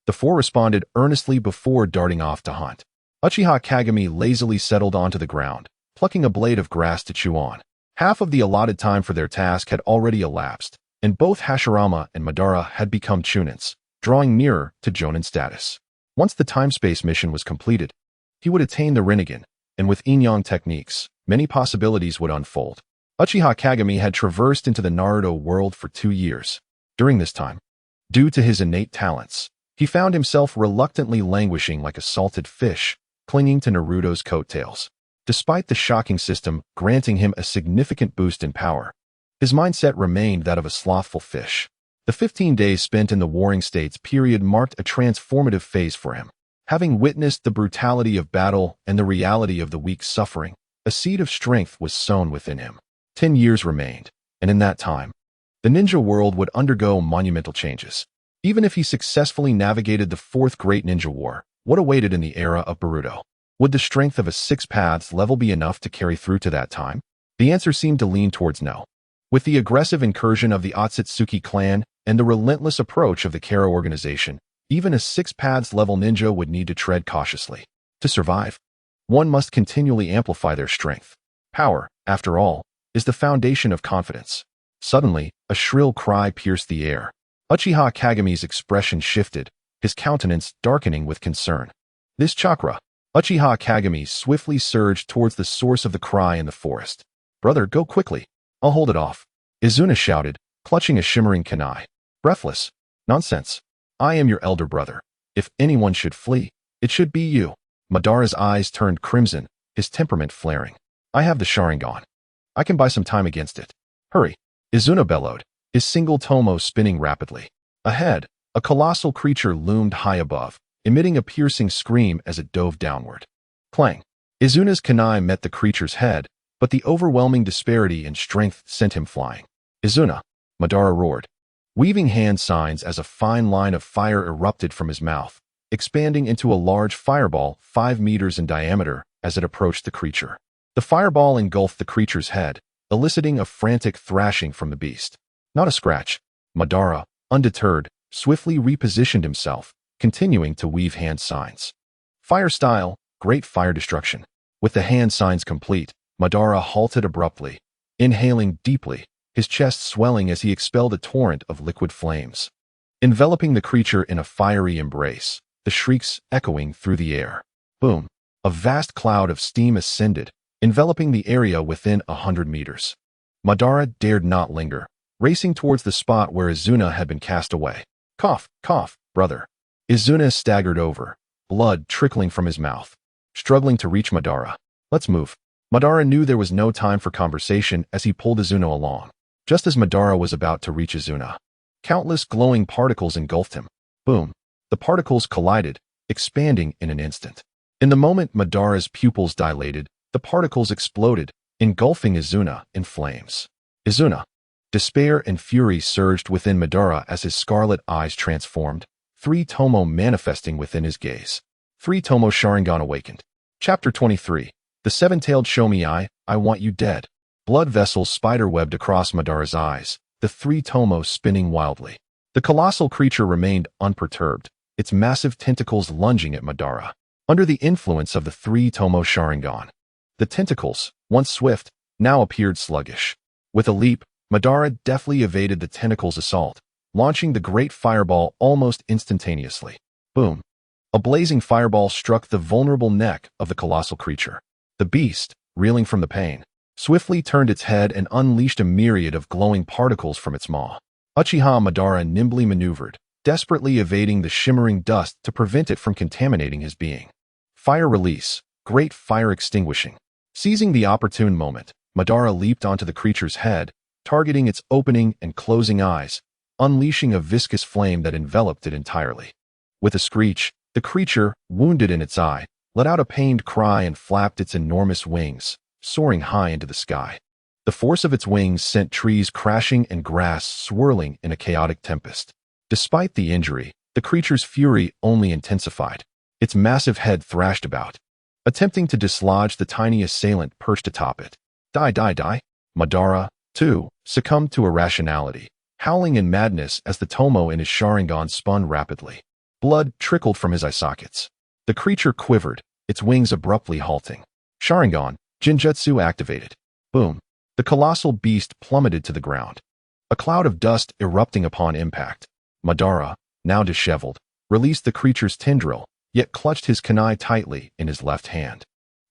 The four responded earnestly before darting off to hunt. Uchiha Kagami lazily settled onto the ground, plucking a blade of grass to chew on. Half of the allotted time for their task had already elapsed, and both Hashirama and Madara had become chunins, drawing nearer to jonin status. Once the time-space mission was completed, he would attain the Rinnegan, and with Yin-Yang techniques, many possibilities would unfold. Uchiha Kagami had traversed into the Naruto world for 2 years. During this time, due to his innate talents, He found himself reluctantly languishing like a salted fish, clinging to Naruto's coattails. Despite the shocking system granting him a significant boost in power, his mindset remained that of a slothful fish. The 15 days spent in the Warring States period marked a transformative phase for him. Having witnessed the brutality of battle and the reality of the weak's suffering, a seed of strength was sown within him. 10 years remained, and in that time, the ninja world would undergo monumental changes. Even if he successfully navigated the Fourth Great Ninja War, what awaited in the era of Boruto? Would the strength of a Six Paths level be enough to carry through to that time? The answer seemed to lean towards no. With the aggressive incursion of the Otsutsuki clan and the relentless approach of the Kara organization, even a Six Paths level ninja would need to tread cautiously. To survive, one must continually amplify their strength. Power, after all, is the foundation of confidence. Suddenly, a shrill cry pierced the air. Uchiha Kagami's expression shifted, his countenance darkening with concern. This chakra, Uchiha Kagami swiftly surged towards the source of the cry in the forest. Brother, go quickly. I'll hold it off. Izuna shouted, clutching a shimmering kunai. Breathless. Nonsense. I am your elder brother. If anyone should flee, it should be you. Madara's eyes turned crimson, his temperament flaring. I have the Sharingan. I can buy some time against it. Hurry. Izuna bellowed, his single tomo spinning rapidly. Ahead, a colossal creature loomed high above, emitting a piercing scream as it dove downward. Clang. Izuna's kunai met the creature's head, but the overwhelming disparity in strength sent him flying. Izuna, Madara roared, weaving hand signs as a fine line of fire erupted from his mouth, expanding into a large fireball 5 meters in diameter as it approached the creature. The fireball engulfed the creature's head, eliciting a frantic thrashing from the beast. Not a scratch. Madara, undeterred, swiftly repositioned himself, continuing to weave hand signs. Fire style, great fire destruction. With the hand signs complete, Madara halted abruptly, inhaling deeply, his chest swelling as he expelled a torrent of liquid flames. Enveloping the creature in a fiery embrace, the shrieks echoing through the air. Boom! A vast cloud of steam ascended, enveloping the area within 100 meters. Madara dared not linger, racing towards the spot where Izuna had been cast away. Cough, cough, brother. Izuna staggered over, blood trickling from his mouth, struggling to reach Madara. Let's move. Madara knew there was no time for conversation as he pulled Izuna along. Just as Madara was about to reach Izuna, countless glowing particles engulfed him. Boom. The particles collided, expanding in an instant. In the moment Madara's pupils dilated, the particles exploded, engulfing Izuna in flames. Izuna. Despair and fury surged within Madara as his scarlet eyes transformed, 3 tomo manifesting within his gaze. 3 tomo Sharingan awakened. Chapter 23. The Seven-Tailed Shomi I Want You Dead. Blood vessels spider-webbed across Madara's eyes, the 3 tomo spinning wildly. The colossal creature remained unperturbed, its massive tentacles lunging at Madara. Under the influence of the 3 tomo Sharingan, the tentacles, once swift, now appeared sluggish. With a leap, Madara deftly evaded the tentacles' assault, launching the great fireball almost instantaneously. Boom! A blazing fireball struck the vulnerable neck of the colossal creature. The beast, reeling from the pain, swiftly turned its head and unleashed a myriad of glowing particles from its maw. Uchiha Madara nimbly maneuvered, desperately evading the shimmering dust to prevent it from contaminating his being. Fire release, great fire extinguishing. Seizing the opportune moment, Madara leaped onto the creature's head, targeting its opening and closing eyes, unleashing a viscous flame that enveloped it entirely. With a screech, the creature, wounded in its eye, let out a pained cry and flapped its enormous wings, soaring high into the sky. The force of its wings sent trees crashing and grass swirling in a chaotic tempest. Despite the injury, the creature's fury only intensified. Its massive head thrashed about, attempting to dislodge the tiny assailant perched atop it. Die, die, die. Madara, too, succumbed to irrationality, howling in madness as the tomo in his Sharingan spun rapidly. Blood trickled from his eye sockets. The creature quivered, its wings abruptly halting. Sharingan, Jinjutsu activated. Boom. The colossal beast plummeted to the ground. A cloud of dust erupting upon impact. Madara, now disheveled, released the creature's tendril, yet clutched his kunai tightly in his left hand.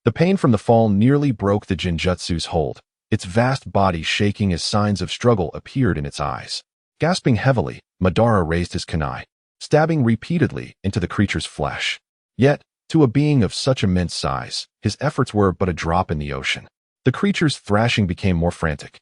The pain from the fall nearly broke the Jinjutsu's hold, its vast body shaking as signs of struggle appeared in its eyes. Gasping heavily, Madara raised his kunai. stabbing repeatedly into the creature's flesh. Yet, to a being of such immense size, his efforts were but a drop in the ocean. The creature's thrashing became more frantic,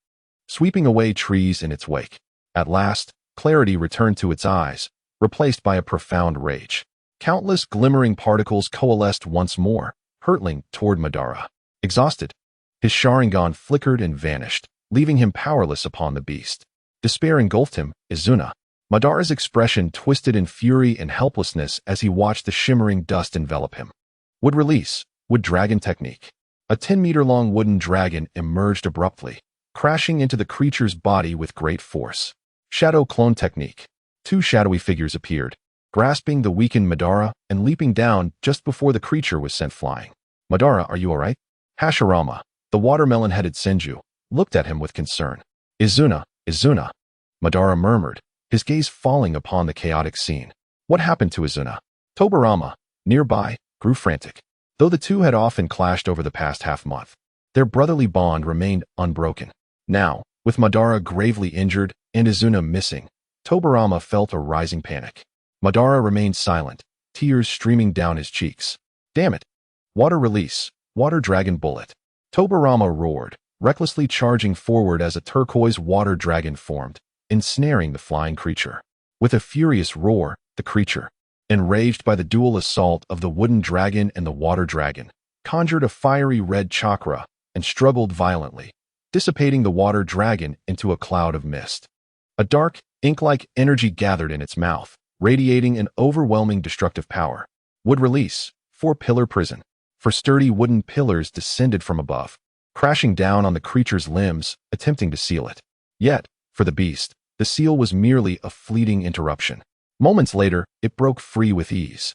sweeping away trees in its wake. At last, clarity returned to its eyes, replaced by a profound rage. Countless glimmering particles coalesced once more, hurtling toward Madara. Exhausted, his Sharingan flickered and vanished, leaving him powerless upon the beast. Despair engulfed him, Izuna. Madara's expression twisted in fury and helplessness as he watched the shimmering dust envelop him. Would release, would dragon technique. A 10-meter-long wooden dragon emerged abruptly, crashing into the creature's body with great force. Shadow clone technique. Two shadowy figures appeared, grasping the weakened Madara and leaping down just before the creature was sent flying. Madara, are you alright? Hashirama, the watermelon-headed Senju, looked at him with concern. Izuna, Izuna, Madara murmured, his gaze falling upon the chaotic scene. What happened to Izuna? Tobirama, nearby, grew frantic. Though the two had often clashed over the past half-month, their brotherly bond remained unbroken. Now, with Madara gravely injured and Izuna missing, Tobirama felt a rising panic. Madara remained silent, tears streaming down his cheeks. Damn it! Water release, water dragon bullet. Tobirama roared, recklessly charging forward as a turquoise water dragon formed, ensnaring the flying creature. With a furious roar, the creature, enraged by the dual assault of the wooden dragon and the water dragon, conjured a fiery red chakra and struggled violently, dissipating the water dragon into a cloud of mist. A dark, ink-like energy gathered in its mouth, radiating an overwhelming destructive power. Would release, 4-pillar prison. For sturdy wooden pillars descended from above, crashing down on the creature's limbs, attempting to seal it. Yet, for the beast, the seal was merely a fleeting interruption. Moments later, it broke free with ease.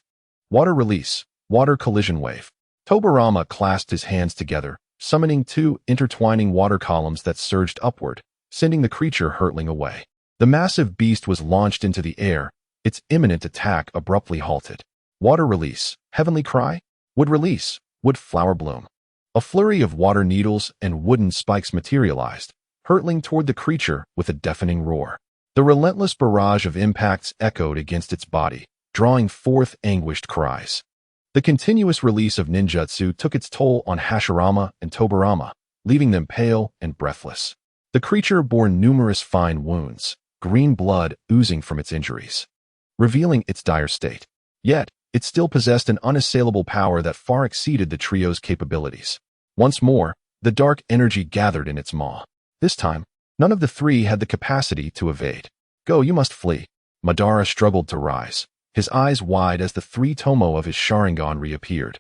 Water release, water collision wave. Tobirama clasped his hands together, summoning two intertwining water columns that surged upward, sending the creature hurtling away. The massive beast was launched into the air, its imminent attack abruptly halted. Water release, heavenly cry, would release, would flower bloom. A flurry of water needles and wooden spikes materialized, hurtling toward the creature with a deafening roar. The relentless barrage of impacts echoed against its body, drawing forth anguished cries. The continuous release of ninjutsu took its toll on Hashirama and Tobirama, leaving them pale and breathless. The creature bore numerous fine wounds, green blood oozing from its injuries, revealing its dire state. Yet, it still possessed an unassailable power that far exceeded the trio's capabilities. Once more, the dark energy gathered in its maw. This time, none of the three had the capacity to evade. Go, you must flee. Madara struggled to rise, his eyes wide as the 3 tomo of his Sharingan reappeared.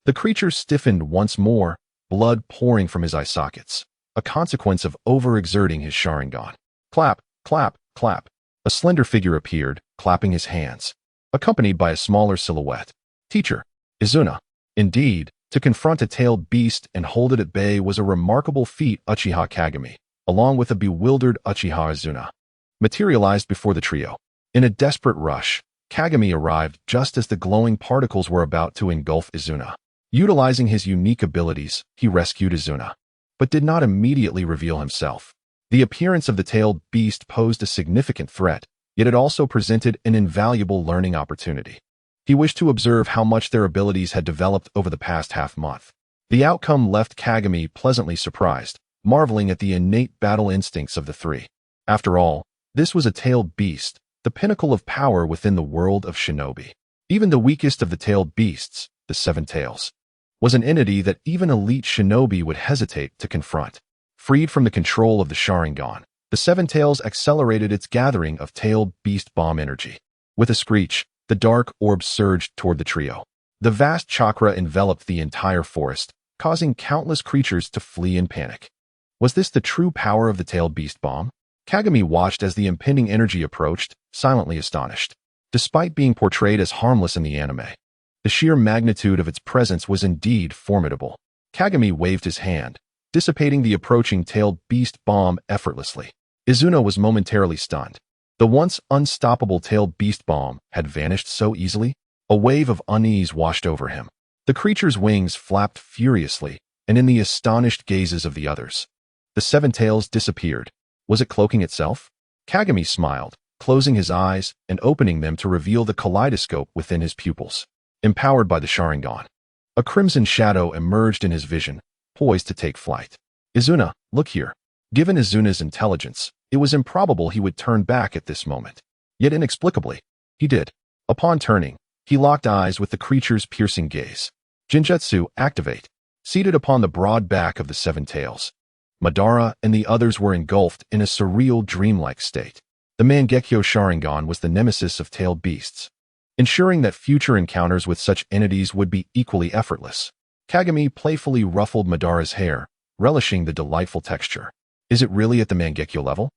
The creature stiffened once more, blood pouring from his eye sockets, a consequence of overexerting his Sharingan. Clap, clap, clap. A slender figure appeared, clapping his hands, accompanied by a smaller silhouette. Teacher, Izuna. Indeed, to confront a tailed beast and hold it at bay was a remarkable feat. Uchiha Kagami, along with a bewildered Uchiha Izuna, materialized before the trio. In a desperate rush, Kagami arrived just as the glowing particles were about to engulf Izuna. Utilizing his unique abilities, he rescued Izuna, but did not immediately reveal himself. The appearance of the tailed beast posed a significant threat, yet it also presented an invaluable learning opportunity. He wished to observe how much their abilities had developed over the past half-month. The outcome left Kagami pleasantly surprised, marveling at the innate battle instincts of the three. After all, this was a tailed beast, the pinnacle of power within the world of shinobi. Even the weakest of the tailed beasts, the Seven Tails, was an entity that even elite shinobi would hesitate to confront. Freed from the control of the Sharingan, the Seven Tails accelerated its gathering of tailed beast bomb energy. With a screech, the dark orb surged toward the trio. The vast chakra enveloped the entire forest, causing countless creatures to flee in panic. Was this the true power of the tailed beast bomb? Kagami watched as the impending energy approached, silently astonished. Despite being portrayed as harmless in the anime, the sheer magnitude of its presence was indeed formidable. Kagami waved his hand, dissipating the approaching tailed beast bomb effortlessly. Izuna was momentarily stunned. The once unstoppable tailed beast bomb had vanished so easily. A wave of unease washed over him. The creature's wings flapped furiously, and in the astonished gazes of the others, the Seven Tails disappeared. Was it cloaking itself? Kagami smiled, closing his eyes and opening them to reveal the kaleidoscope within his pupils. Empowered by the Sharingan, a crimson shadow emerged in his vision, poised to take flight. Izuna, look here. Given Izuna's intelligence, it was improbable he would turn back at this moment. Yet inexplicably, he did. Upon turning, he locked eyes with the creature's piercing gaze. Jinjutsu, activate. Seated upon the broad back of the Seven Tails, Madara and the others were engulfed in a surreal dreamlike state. The Mangekyo Sharingan was the nemesis of tailed beasts, ensuring that future encounters with such entities would be equally effortless. Kagami playfully ruffled Madara's hair, relishing the delightful texture. Is it really at the Mangekyo level?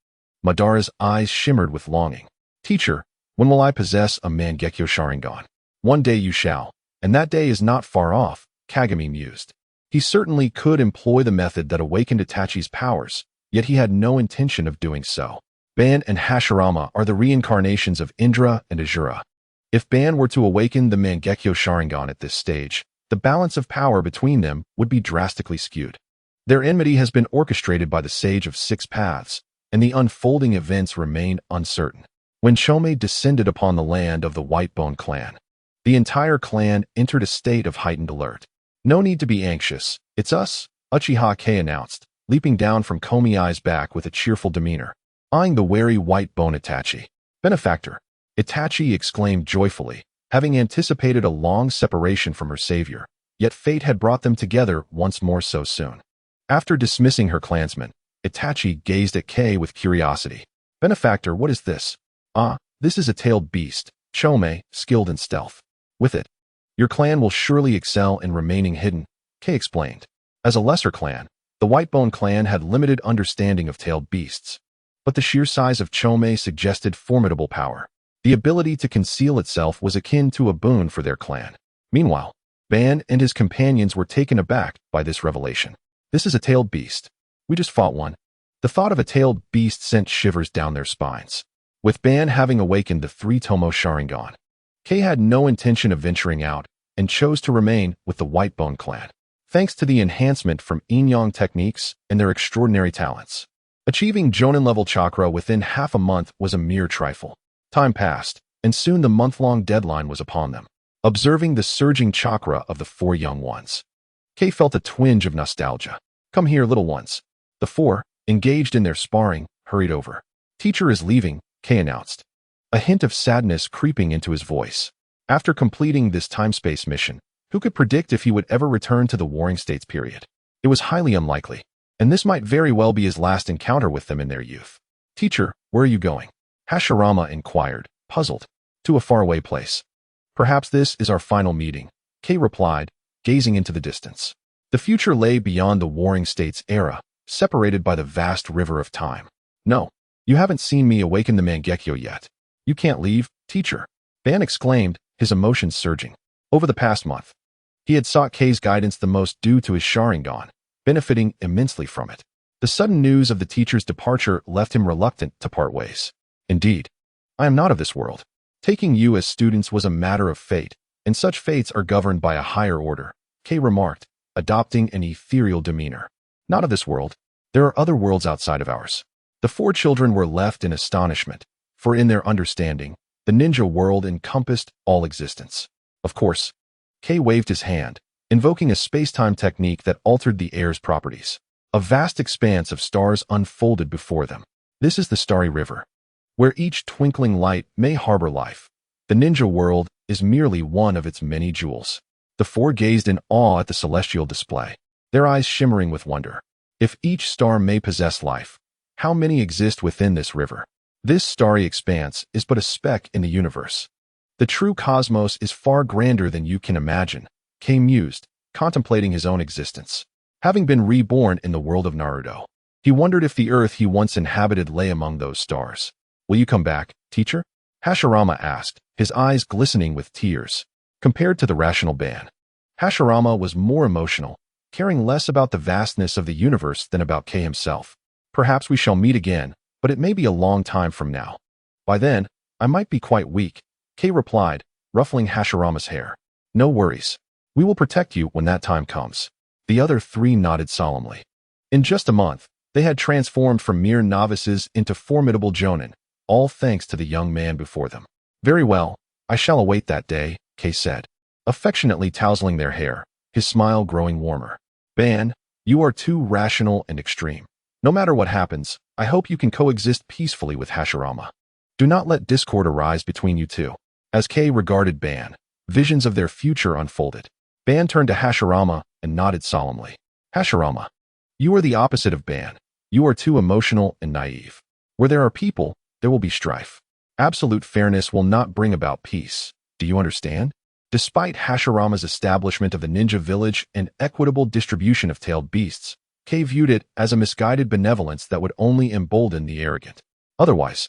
Madara's eyes shimmered with longing. Teacher, when will I possess a Mangekyo Sharingan? One day you shall, and that day is not far off, Kagami mused. He certainly could employ the method that awakened Itachi's powers, yet he had no intention of doing so. Ban and Hashirama are the reincarnations of Indra and Azura. If Ban were to awaken the Mangekyo Sharingan at this stage, the balance of power between them would be drastically skewed. Their enmity has been orchestrated by the Sage of Six Paths, and the unfolding events remain uncertain. When Chome descended upon the land of the Whitebone clan, the entire clan entered a state of heightened alert. No need to be anxious. It's us, Uchiha K announced, leaping down from Komiai's back with a cheerful demeanor, eyeing the wary Whitebone Itachi. Benefactor, Itachi exclaimed joyfully, having anticipated a long separation from her savior, yet fate had brought them together once more so soon. After dismissing her clansmen, Itachi gazed at Kei with curiosity. Benefactor, what is this? Ah, this is a tailed beast, Chome, skilled in stealth. With it, your clan will surely excel in remaining hidden, Kei explained. As a lesser clan, the Whitebone clan had limited understanding of tailed beasts, but the sheer size of Chome suggested formidable power. The ability to conceal itself was akin to a boon for their clan. Meanwhile, Ban and his companions were taken aback by this revelation. This is a tailed beast. We just fought one. The thought of a tailed beast sent shivers down their spines. With Ban having awakened the three-tomo Sharingan, Kei had no intention of venturing out and chose to remain with the Whitebone clan, thanks to the enhancement from yin-yang techniques and their extraordinary talents. Achieving Jonin-level chakra within half a month was a mere trifle. Time passed, and soon the month-long deadline was upon them. Observing the surging chakra of the four young ones, Kei felt a twinge of nostalgia. Come here, little ones. The four, engaged in their sparring, hurried over. Teacher is leaving, Kei announced, a hint of sadness creeping into his voice. After completing this time-space mission, who could predict if he would ever return to the Warring States period? It was highly unlikely, and this might very well be his last encounter with them in their youth. Teacher, where are you going? Hashirama inquired, puzzled. To a faraway place. Perhaps this is our final meeting, Kei replied, gazing into the distance. The future lay beyond the Warring States era, separated by the vast river of time. No, you haven't seen me awaken the Mangekyo yet. You can't leave, teacher, Ban exclaimed, his emotions surging. Over the past month, he had sought Kei's guidance the most due to his Sharingan, benefiting immensely from it. The sudden news of the teacher's departure left him reluctant to part ways. Indeed, I am not of this world. Taking you as students was a matter of fate, and such fates are governed by a higher order, Kei remarked, adopting an ethereal demeanor. Not of this world. There are other worlds outside of ours. The four children were left in astonishment, for in their understanding, the ninja world encompassed all existence. Of course, Kei waved his hand, invoking a space-time technique that altered the air's properties. A vast expanse of stars unfolded before them. This is the Starry River, where each twinkling light may harbor life. The ninja world is merely one of its many jewels. The four gazed in awe at the celestial display, their eyes shimmering with wonder. If each star may possess life, how many exist within this river? This starry expanse is but a speck in the universe. The true cosmos is far grander than you can imagine, Kei mused, contemplating his own existence. Having been reborn in the world of Naruto, he wondered if the earth he once inhabited lay among those stars. Will you come back, teacher? Hashirama asked, his eyes glistening with tears. Compared to the rational Ban, Hashirama was more emotional, caring less about the vastness of the universe than about Kei himself. Perhaps we shall meet again, but it may be a long time from now. By then, I might be quite weak, Kei replied, ruffling Hashirama's hair. No worries. We will protect you when that time comes. The other three nodded solemnly. In just a month, they had transformed from mere novices into formidable jonin, all thanks to the young man before them. Very well, I shall await that day, Kay said, affectionately tousling their hair, his smile growing warmer. Ban, you are too rational and extreme. No matter what happens, I hope you can coexist peacefully with Hashirama. Do not let discord arise between you two. As Kay regarded Ban, visions of their future unfolded. Ban turned to Hashirama and nodded solemnly. Hashirama, you are the opposite of Ban. You are too emotional and naive. Where there are people, there will be strife. Absolute fairness will not bring about peace. Do you understand? Despite Hashirama's establishment of the ninja village and equitable distribution of tailed beasts, Kay viewed it as a misguided benevolence that would only embolden the arrogant. Otherwise,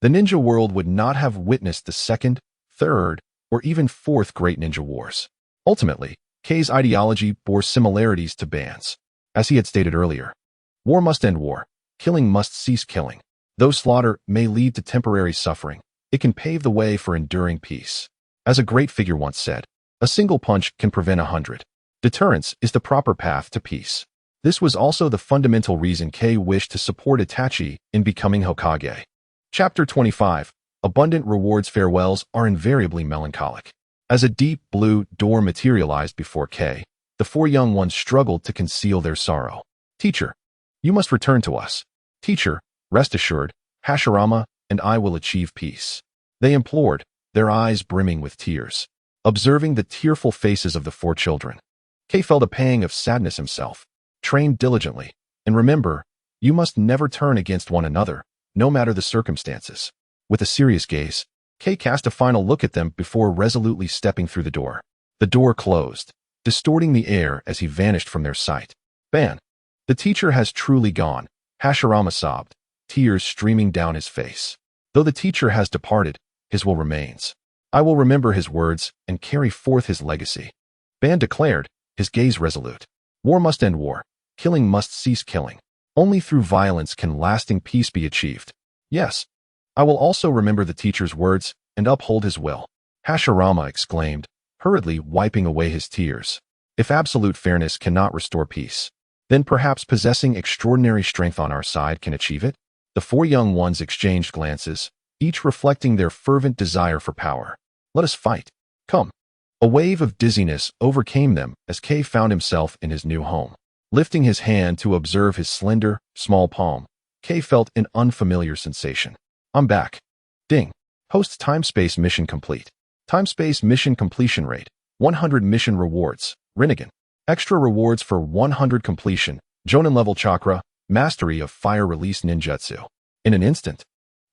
the ninja world would not have witnessed the second, third, or even fourth great ninja wars. Ultimately, Kay's ideology bore similarities to Ban's. As he had stated earlier, war must end war, killing must cease killing. Though slaughter may lead to temporary suffering, it can pave the way for enduring peace. As a great figure once said, a single punch can prevent 100. Deterrence is the proper path to peace. This was also the fundamental reason Kay wished to support Itachi in becoming Hokage. Chapter 25. Abundant rewards. Farewells are invariably melancholic. As a deep blue door materialized before Kay, the four young ones struggled to conceal their sorrow. Teacher, you must return to us. Teacher, rest assured, Hashirama and I will achieve peace. They implored, their eyes brimming with tears. Observing the tearful faces of the four children, Kay felt a pang of sadness himself. Train diligently, and remember, you must never turn against one another, no matter the circumstances. With a serious gaze, Kay cast a final look at them before resolutely stepping through the door. The door closed, distorting the air as he vanished from their sight. Ban, the teacher has truly gone, Hashirama sobbed, tears streaming down his face. Though the teacher has departed, his will remains. I will remember his words and carry forth his legacy. Ban declared, his gaze resolute. War must end war. Killing must cease killing. Only through violence can lasting peace be achieved. Yes, I will also remember the teacher's words and uphold his will. Hashirama exclaimed, hurriedly wiping away his tears. If absolute fairness cannot restore peace, then perhaps possessing extraordinary strength on our side can achieve it? The four young ones exchanged glances, each reflecting their fervent desire for power. Let us fight. Come. A wave of dizziness overcame them as Kay found himself in his new home. Lifting his hand to observe his slender, small palm, Kay felt an unfamiliar sensation. I'm back. Ding. Host time-space mission complete. Time-space mission completion rate, 100 mission rewards, Rinnegan. Extra rewards for 100 completion, Jonin level chakra, mastery of fire release ninjutsu. In an instant,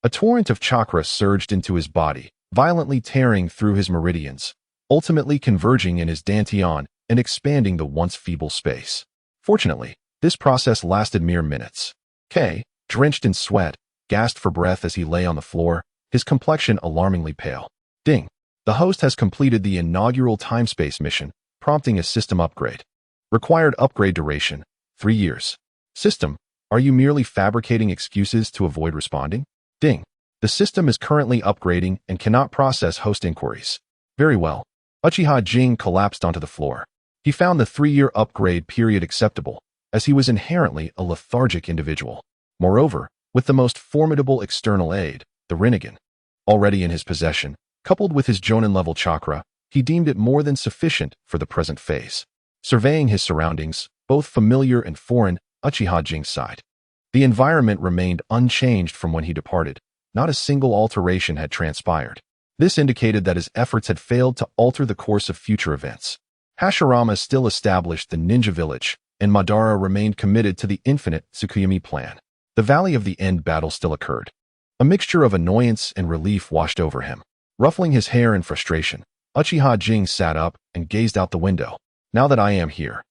a torrent of chakra surged into his body, violently tearing through his meridians, ultimately converging in his dantian and expanding the once feeble space. Fortunately, this process lasted mere minutes. Kay, drenched in sweat, gasped for breath as he lay on the floor, his complexion alarmingly pale. Ding. The host has completed the inaugural time-space mission, prompting a system upgrade. Required upgrade duration, 3 years. System, are you merely fabricating excuses to avoid responding? Ding. The system is currently upgrading and cannot process host inquiries. Very well. Uchiha Jing collapsed onto the floor. He found the 3-year upgrade period acceptable, as he was inherently a lethargic individual. Moreover, with the most formidable external aid, the Rinnegan, already in his possession, coupled with his Jonin-level chakra, he deemed it more than sufficient for the present phase. Surveying his surroundings, both familiar and foreign, Uchiha Jing sighed. The environment remained unchanged from when he departed. Not a single alteration had transpired. This indicated that his efforts had failed to alter the course of future events. Hashirama still established the ninja village, and Madara remained committed to the infinite Tsukuyomi plan. The Valley of the End battle still occurred. A mixture of annoyance and relief washed over him. Ruffling his hair in frustration, Uchiha Jing sat up and gazed out the window. Now that I am here,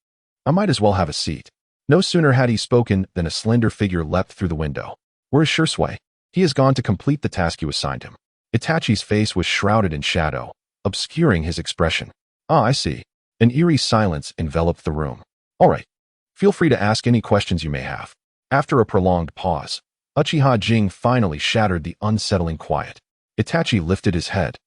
I might as well have a seat. No sooner had he spoken than a slender figure leapt through the window. Where is Shursui? He has gone to complete the task you assigned him. Itachi's face was shrouded in shadow, obscuring his expression. Ah, I see. An eerie silence enveloped the room. All right. Feel free to ask any questions you may have. After a prolonged pause, Uchiha Jing finally shattered the unsettling quiet. Itachi lifted his head,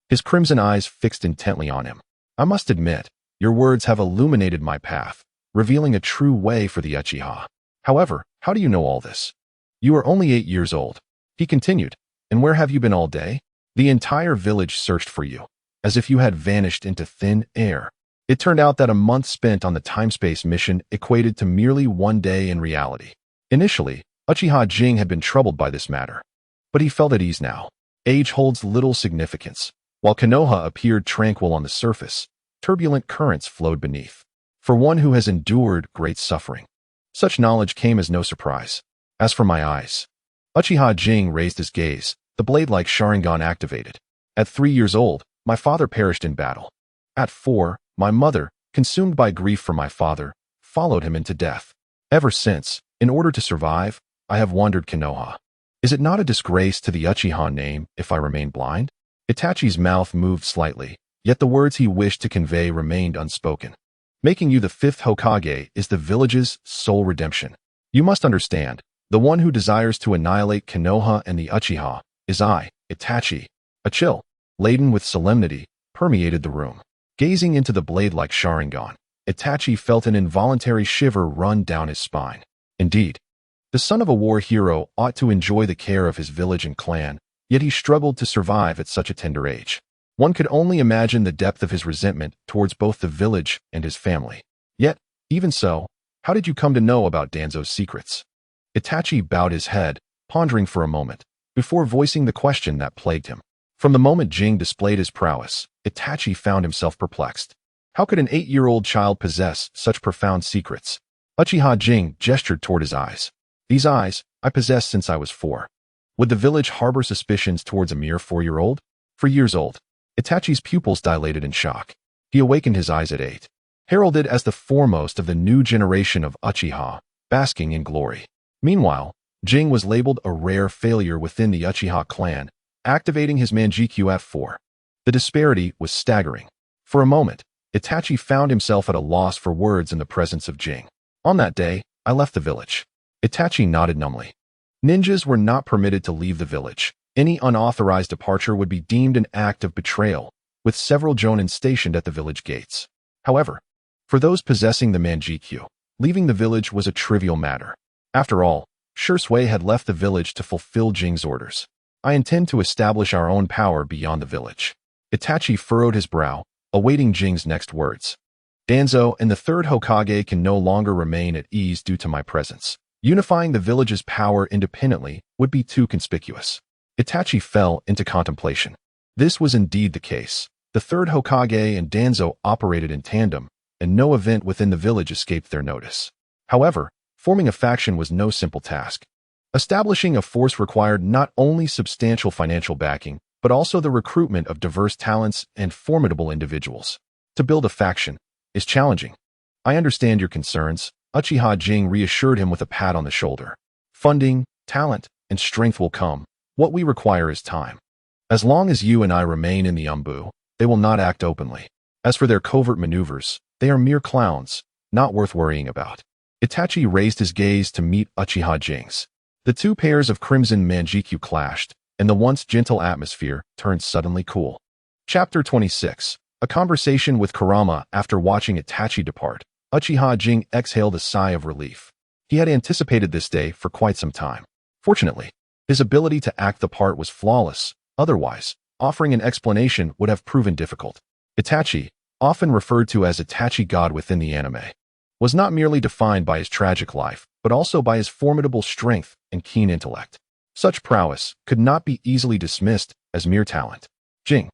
his crimson eyes fixed intently on him. I must admit, your words have illuminated my path, revealing a true way for the Uchiha. However, how do you know all this? You are only 8 years old. He continued, And where have you been all day? The entire village searched for you, as if you had vanished into thin air. It turned out that a month spent on the time-space mission equated to merely one day in reality. Initially, Uchiha Jing had been troubled by this matter, but he felt at ease now. Age holds little significance. While Konoha appeared tranquil on the surface, turbulent currents flowed beneath. For one who has endured great suffering, such knowledge came as no surprise. As for my eyes, Uchiha Jing raised his gaze, the blade-like Sharingan activated. At 3 years old, my father perished in battle. At 4, my mother, consumed by grief for my father, followed him into death. Ever since, in order to survive, I have wandered Konoha. Is it not a disgrace to the Uchiha name if I remain blind? Itachi's mouth moved slightly, yet the words he wished to convey remained unspoken. Making you the 5th Hokage is the village's sole redemption. You must understand, the one who desires to annihilate Konoha and the Uchiha is I, Itachi. A chill, laden with solemnity, permeated the room. Gazing into the blade-like Sharingan, Itachi felt an involuntary shiver run down his spine. Indeed, the son of a war hero ought to enjoy the care of his village and clan, yet he struggled to survive at such a tender age. One could only imagine the depth of his resentment towards both the village and his family. Yet, even so, how did you come to know about Danzo's secrets? Itachi bowed his head, pondering for a moment, before voicing the question that plagued him. From the moment Jing displayed his prowess, Itachi found himself perplexed. How could an 8-year-old child possess such profound secrets? Uchiha Jing gestured toward his eyes. These eyes, I possessed since I was 4. Would the village harbor suspicions towards a mere 4-year-old? For years old. Itachi's pupils dilated in shock. He awakened his eyes at 8. Heralded as the foremost of the new generation of Uchiha, basking in glory. Meanwhile, Jing was labeled a rare failure within the Uchiha clan, activating his Mangekyo at 4. The disparity was staggering. For a moment, Itachi found himself at a loss for words in the presence of Jing. On that day, I left the village. Itachi nodded numbly. Ninjas were not permitted to leave the village. Any unauthorized departure would be deemed an act of betrayal, with several jonin stationed at the village gates. However, for those possessing the Mangekyo, leaving the village was a trivial matter. After all, Shursui had left the village to fulfill Jing's orders. I intend to establish our own power beyond the village. Itachi furrowed his brow, awaiting Jing's next words. Danzo and the 3rd Hokage can no longer remain at ease due to my presence. Unifying the village's power independently would be too conspicuous. Itachi fell into contemplation. This was indeed the case. The 3rd Hokage and Danzo operated in tandem, and no event within the village escaped their notice. However, forming a faction was no simple task. Establishing a force required not only substantial financial backing, but also the recruitment of diverse talents and formidable individuals. To build a faction is challenging. I understand your concerns, Uchiha Jing reassured him with a pat on the shoulder. Funding, talent, and strength will come. What we require is time. As long as you and I remain in the Umbu, they will not act openly. As for their covert maneuvers, they are mere clowns, not worth worrying about. Itachi raised his gaze to meet Uchiha Jing's. The two pairs of crimson Mangekyo clashed, and the once gentle atmosphere turned suddenly cool. Chapter 26. A conversation with Kurama. After watching Itachi depart, Uchiha Jing exhaled a sigh of relief. He had anticipated this day for quite some time. Fortunately, his ability to act the part was flawless. Otherwise, offering an explanation would have proven difficult. Itachi, often referred to as Itachi God within the anime, was not merely defined by his tragic life, but also by his formidable strength and keen intellect. Such prowess could not be easily dismissed as mere talent. Jing.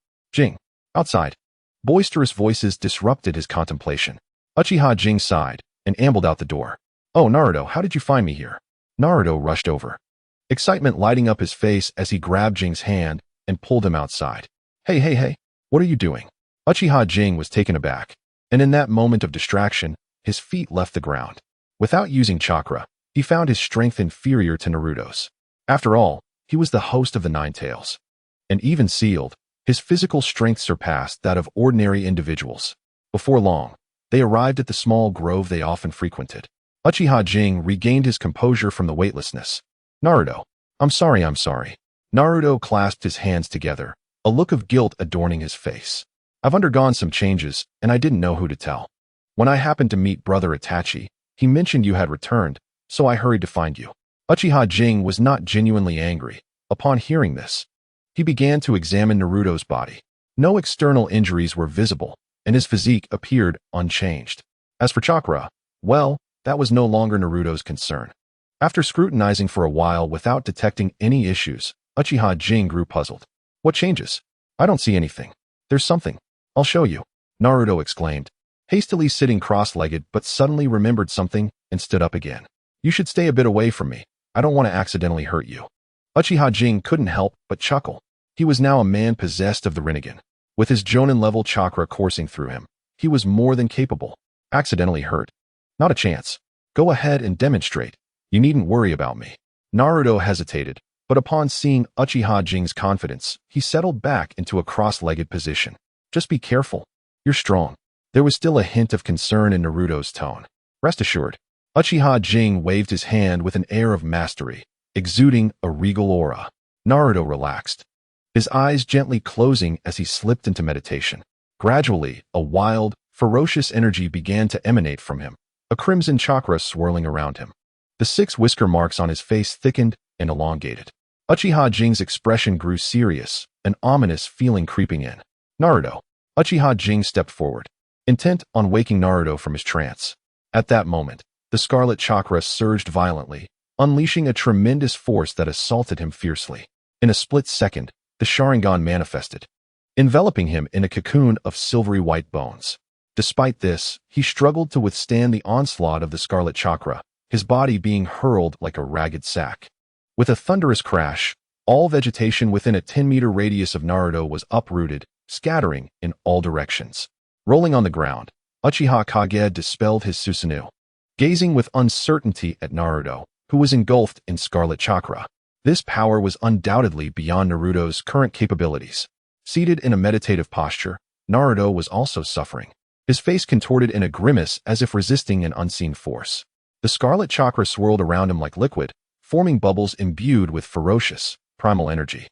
Outside. Boisterous voices disrupted his contemplation. Uchiha Jing sighed and ambled out the door. Oh, Naruto, how did you find me here? Naruto rushed over, excitement lighting up his face as he grabbed Jing's hand and pulled him outside. Hey, what are you doing? Uchiha Jing was taken aback, and in that moment of distraction, his feet left the ground. Without using chakra, he found his strength inferior to Naruto's. After all, he was the host of the Ninetails. And even sealed, his physical strength surpassed that of ordinary individuals. Before long, they arrived at the small grove they often frequented. Uchiha Jing regained his composure from the weightlessness. Naruto, I'm sorry. Naruto clasped his hands together, a look of guilt adorning his face. I've undergone some changes, and I didn't know who to tell. When I happened to meet Brother Itachi, he mentioned you had returned, so I hurried to find you. Uchiha Jing was not genuinely angry, Upon hearing this, he began to examine Naruto's body. No external injuries were visible, and his physique appeared unchanged. As for chakra, well, that was no longer Naruto's concern. After scrutinizing for a while without detecting any issues, Uchiha Jin grew puzzled. What changes? I don't see anything. There's something. I'll show you, Naruto exclaimed, hastily sitting cross-legged but suddenly remembered something and stood up again. You should stay a bit away from me. I don't want to accidentally hurt you. Uchiha Jin couldn't help but chuckle. He was now a man possessed of the Rinnegan. With his Jonin-level chakra coursing through him, he was more than capable. Accidentally hurt? Not a chance. Go ahead and demonstrate. You needn't worry about me. Naruto hesitated, but upon seeing Uchiha Jin's confidence, he settled back into a cross-legged position. Just be careful. You're strong. There was still a hint of concern in Naruto's tone. Rest assured. Uchiha Jin waved his hand with an air of mastery, exuding a regal aura. Naruto relaxed, his eyes gently closing as he slipped into meditation. Gradually, a wild, ferocious energy began to emanate from him, a crimson chakra swirling around him. The 6 whisker marks on his face thickened and elongated. Uchiha Jin's expression grew serious, an ominous feeling creeping in. Naruto. Uchiha Jin stepped forward, intent on waking Naruto from his trance. At that moment, the scarlet chakra surged violently, unleashing a tremendous force that assaulted him fiercely. In a split second, the Sharingan manifested, enveloping him in a cocoon of silvery white bones. Despite this, he struggled to withstand the onslaught of the scarlet chakra, his body being hurled like a ragged sack. With a thunderous crash, all vegetation within a 10-meter radius of Naruto was uprooted, scattering in all directions. Rolling on the ground, Uchiha Kage dispelled his Susanoo, gazing with uncertainty at Naruto, who was engulfed in scarlet chakra. This power was undoubtedly beyond Naruto's current capabilities. Seated in a meditative posture, Naruto was also suffering, his face contorted in a grimace as if resisting an unseen force. The scarlet chakra swirled around him like liquid, forming bubbles imbued with ferocious, primal energy.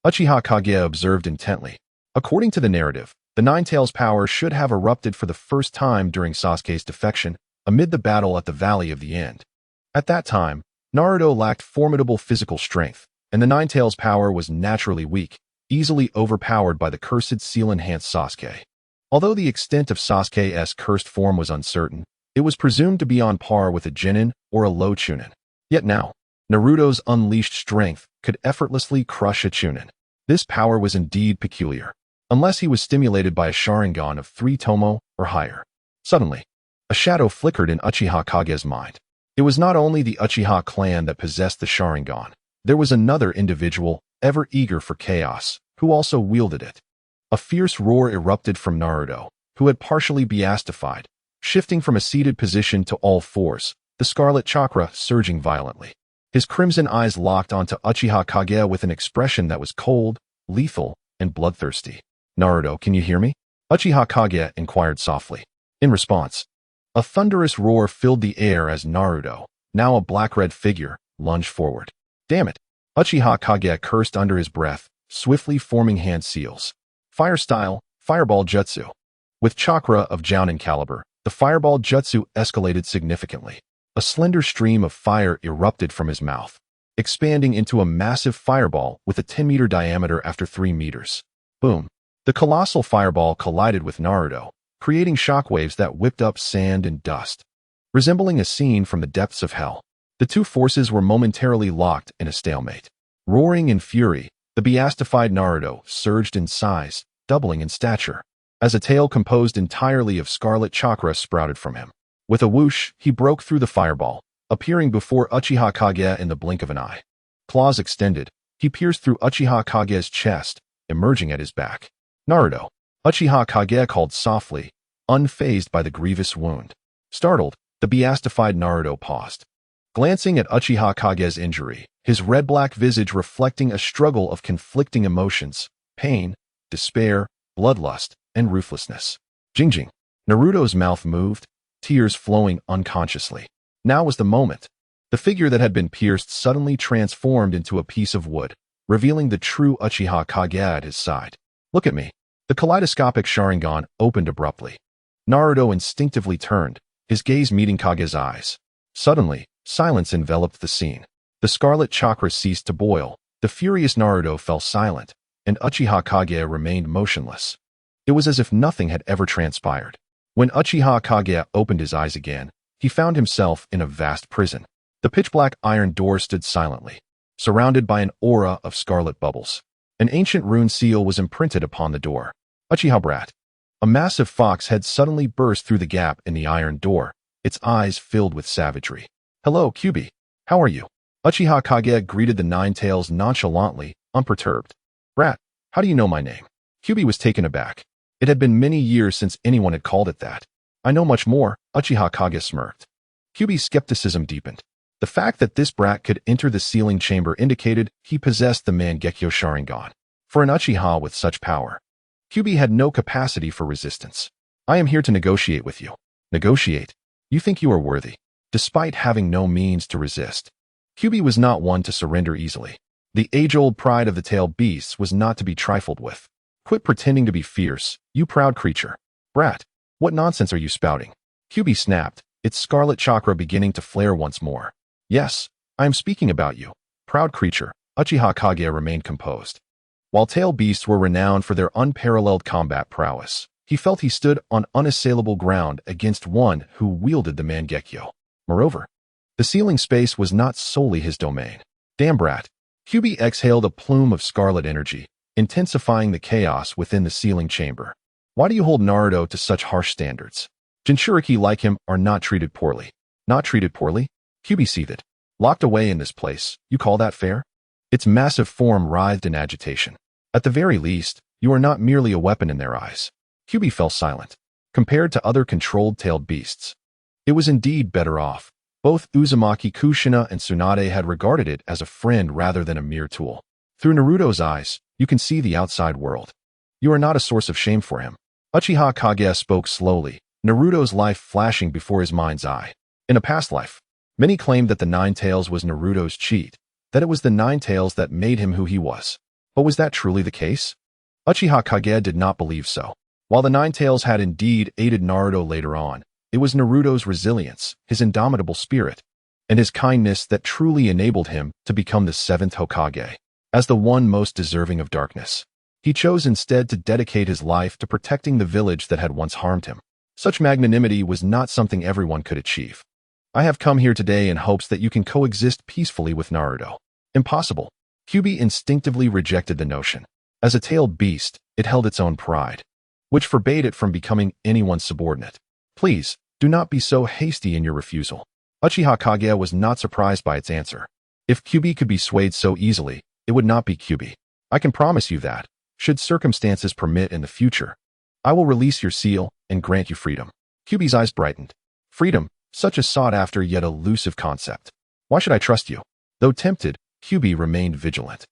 Uchiha Kage observed intently. According to the narrative, the Ninetails' power should have erupted for the first time during Sasuke's defection, amid the battle at the Valley of the End. At that time, Naruto lacked formidable physical strength, and the Ninetails' power was naturally weak, easily overpowered by the cursed seal-enhanced Sasuke. Although the extent of Sasuke's cursed form was uncertain, it was presumed to be on par with a Genin or a low Chunin. Yet now, Naruto's unleashed strength could effortlessly crush a Chunin. This power was indeed peculiar, unless he was stimulated by a Sharingan of 3 tomo or higher. Suddenly, a shadow flickered in Uchiha Kage's mind. It was not only the Uchiha clan that possessed the Sharingan. There was another individual, ever eager for chaos, who also wielded it. A fierce roar erupted from Naruto, who had partially beastified, shifting from a seated position to all fours, the scarlet chakra surging violently. His crimson eyes locked onto Uchiha Kage with an expression that was cold, lethal, and bloodthirsty. Naruto, can you hear me? Uchiha Kage inquired softly. In response, a thunderous roar filled the air as Naruto, now a black-red figure, lunged forward. Damn it! Uchiha Kage cursed under his breath, swiftly forming hand seals. Fire style, Fireball Jutsu. With chakra of Jounin caliber, the Fireball Jutsu escalated significantly. A slender stream of fire erupted from his mouth, expanding into a massive fireball with a 10-meter diameter after 3 meters. Boom! The colossal fireball collided with Naruto, creating shockwaves that whipped up sand and dust. Resembling a scene from the depths of hell, the two forces were momentarily locked in a stalemate. Roaring in fury, the beastified Naruto surged in size, doubling in stature, as a tail composed entirely of scarlet chakra sprouted from him. With a whoosh, he broke through the fireball, appearing before Uchiha Kage in the blink of an eye. Claws extended, he pierced through Uchiha Kage's chest, emerging at his back. Naruto! Uchiha Kage called softly, unfazed by the grievous wound. Startled, the beastified Naruto paused, glancing at Uchiha Kage's injury, his red-black visage reflecting a struggle of conflicting emotions, pain, despair, bloodlust, and ruthlessness. Jingjing. Naruto's mouth moved, tears flowing unconsciously. Now was the moment. The figure that had been pierced suddenly transformed into a piece of wood, revealing the true Uchiha Kage at his side. Look at me. The kaleidoscopic Sharingan opened abruptly. Naruto instinctively turned, his gaze meeting Kage's eyes. Suddenly, silence enveloped the scene. The scarlet chakra ceased to boil, The furious Naruto fell silent, and Uchiha Kage remained motionless. It was as if nothing had ever transpired. When Uchiha Kage opened his eyes again, he found himself in a vast prison. The pitch-black iron door stood silently, surrounded by an aura of scarlet bubbles. An ancient rune seal was imprinted upon the door. Uchiha Brat. A massive fox had suddenly burst through the gap in the iron door, its eyes filled with savagery. Hello, Kyubi. How are you? Uchiha Kage greeted the Ninetails nonchalantly, unperturbed. Brat, how do you know my name? Kyubi was taken aback. It had been many years since anyone had called it that. I know much more, Uchiha Kage smirked. Kyubi's skepticism deepened. The fact that this brat could enter the sealing chamber indicated he possessed the Mangekyo Sharingan. For an Uchiha with such power, Kyubi had no capacity for resistance. I am here to negotiate with you. Negotiate? You think you are worthy? Despite having no means to resist, Kyubi was not one to surrender easily. The age-old pride of the tailed beasts was not to be trifled with. Quit pretending to be fierce, you proud creature. Brat, what nonsense are you spouting? Kyubi snapped, its scarlet chakra beginning to flare once more. Yes, I am speaking about you. Proud creature, Uchiha Kage remained composed. While tailed beasts were renowned for their unparalleled combat prowess, he felt he stood on unassailable ground against one who wielded the Mangekyo. Moreover, the sealing space was not solely his domain. Damn brat. Kyubi exhaled a plume of scarlet energy, intensifying the chaos within the sealing chamber. Why do you hold Naruto to such harsh standards? Jinchuriki like him are not treated poorly. Not treated poorly? Kyubi seethed. Locked away in this place, you call that fair? Its massive form writhed in agitation. At the very least, you are not merely a weapon in their eyes. Kyubi fell silent. Compared to other controlled-tailed beasts, it was indeed better off. Both Uzumaki Kushina and Tsunade had regarded it as a friend rather than a mere tool. Through Naruto's eyes, you can see the outside world. You are not a source of shame for him. Uchiha Kage spoke slowly, Naruto's life flashing before his mind's eye. In a past life, many claimed that the Ninetails was Naruto's cheat, that it was the Ninetails that made him who he was. But was that truly the case? Uchiha Kage did not believe so. While the Ninetails had indeed aided Naruto later on, it was Naruto's resilience, his indomitable spirit, and his kindness that truly enabled him to become the seventh Hokage. As the one most deserving of darkness, he chose instead to dedicate his life to protecting the village that had once harmed him. Such magnanimity was not something everyone could achieve. I have come here today in hopes that you can coexist peacefully with Naruto. Impossible. Kyubi instinctively rejected the notion. As a tailed beast, it held its own pride, which forbade it from becoming anyone's subordinate. Please, do not be so hasty in your refusal. Uchiha Kage was not surprised by its answer. If Kyubi could be swayed so easily, it would not be Kyubi. I can promise you that, should circumstances permit in the future, I will release your seal and grant you freedom. Kyubi's eyes brightened. Freedom, such a sought-after yet elusive concept. Why should I trust you? Though tempted, Kyubi remained vigilant.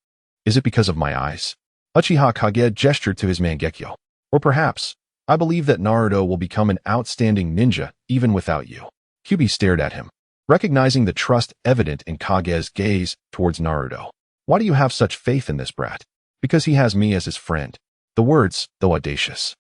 Is it because of my eyes? Uchiha Kage gestured to his Mangekyo. Or perhaps, I believe that Naruto will become an outstanding ninja even without you. Kyubi stared at him, recognizing the trust evident in Kage's gaze towards Naruto. Why do you have such faith in this brat? Because he has me as his friend. The words, though audacious,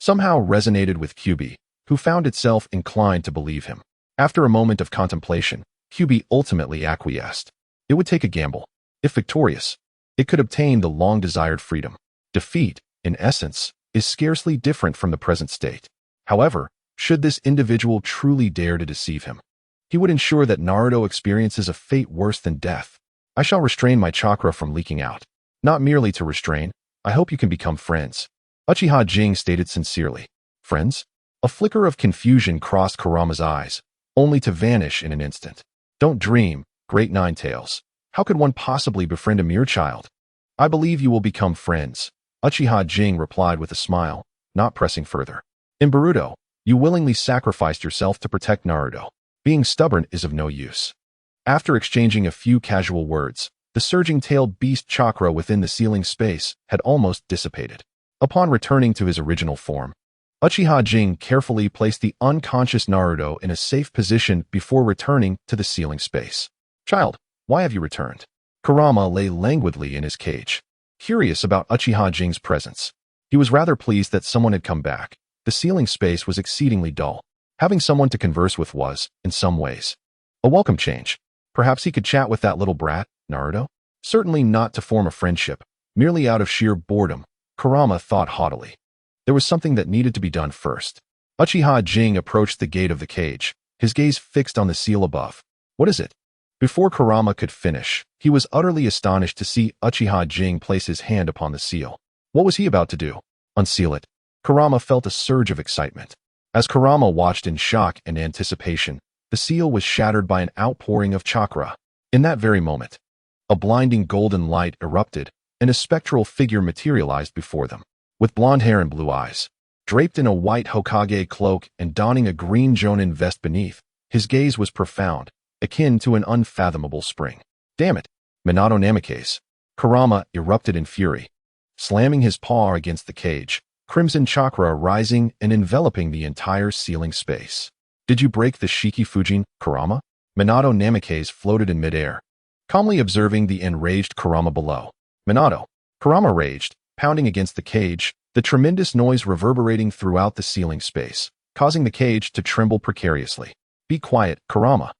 somehow resonated with Kyubi, who found itself inclined to believe him. After a moment of contemplation, Kyubi ultimately acquiesced. It would take a gamble. If victorious, it could obtain the long-desired freedom. Defeat, in essence, is scarcely different from the present state. However, should this individual truly dare to deceive him, he would ensure that Naruto experiences a fate worse than death. I shall restrain my chakra from leaking out. Not merely to restrain, I hope you can become friends. Uchiha Jing stated sincerely. Friends? A flicker of confusion crossed Kurama's eyes, only to vanish in an instant. Don't dream, great Ninetails. How could one possibly befriend a mere child? I believe you will become friends. Uchiha Jing replied with a smile, not pressing further. In Boruto, you willingly sacrificed yourself to protect Naruto. Being stubborn is of no use. After exchanging a few casual words, the surging tailed beast chakra within the sealing space had almost dissipated. Upon returning to his original form, Uchiha Jing carefully placed the unconscious Naruto in a safe position before returning to the sealing space. Child, why have you returned? Kurama lay languidly in his cage, curious about Uchiha Jing's presence. He was rather pleased that someone had come back. The sealing space was exceedingly dull. Having someone to converse with was, in some ways, a welcome change. Perhaps he could chat with that little brat, Naruto? Certainly not to form a friendship, merely out of sheer boredom, Kurama thought haughtily. There was something that needed to be done first. Uchiha Jing approached the gate of the cage, his gaze fixed on the seal above. What is it? Before Kurama could finish, he was utterly astonished to see Uchiha Jing place his hand upon the seal. What was he about to do? Unseal it. Kurama felt a surge of excitement. As Kurama watched in shock and anticipation, the seal was shattered by an outpouring of chakra. In that very moment, a blinding golden light erupted, and a spectral figure materialized before them. With blonde hair and blue eyes, draped in a white Hokage cloak and donning a green Jonin vest beneath, his gaze was profound, akin to an unfathomable spring. Damn it! Minato Namikaze. Kurama erupted in fury, slamming his paw against the cage, crimson chakra rising and enveloping the entire ceiling space. Did you break the Shiki Fujin, Kurama? Minato Namikaze floated in midair, calmly observing the enraged Kurama below. Minato. Kurama raged, pounding against the cage, the tremendous noise reverberating throughout the ceiling space, causing the cage to tremble precariously. Be quiet, Kurama.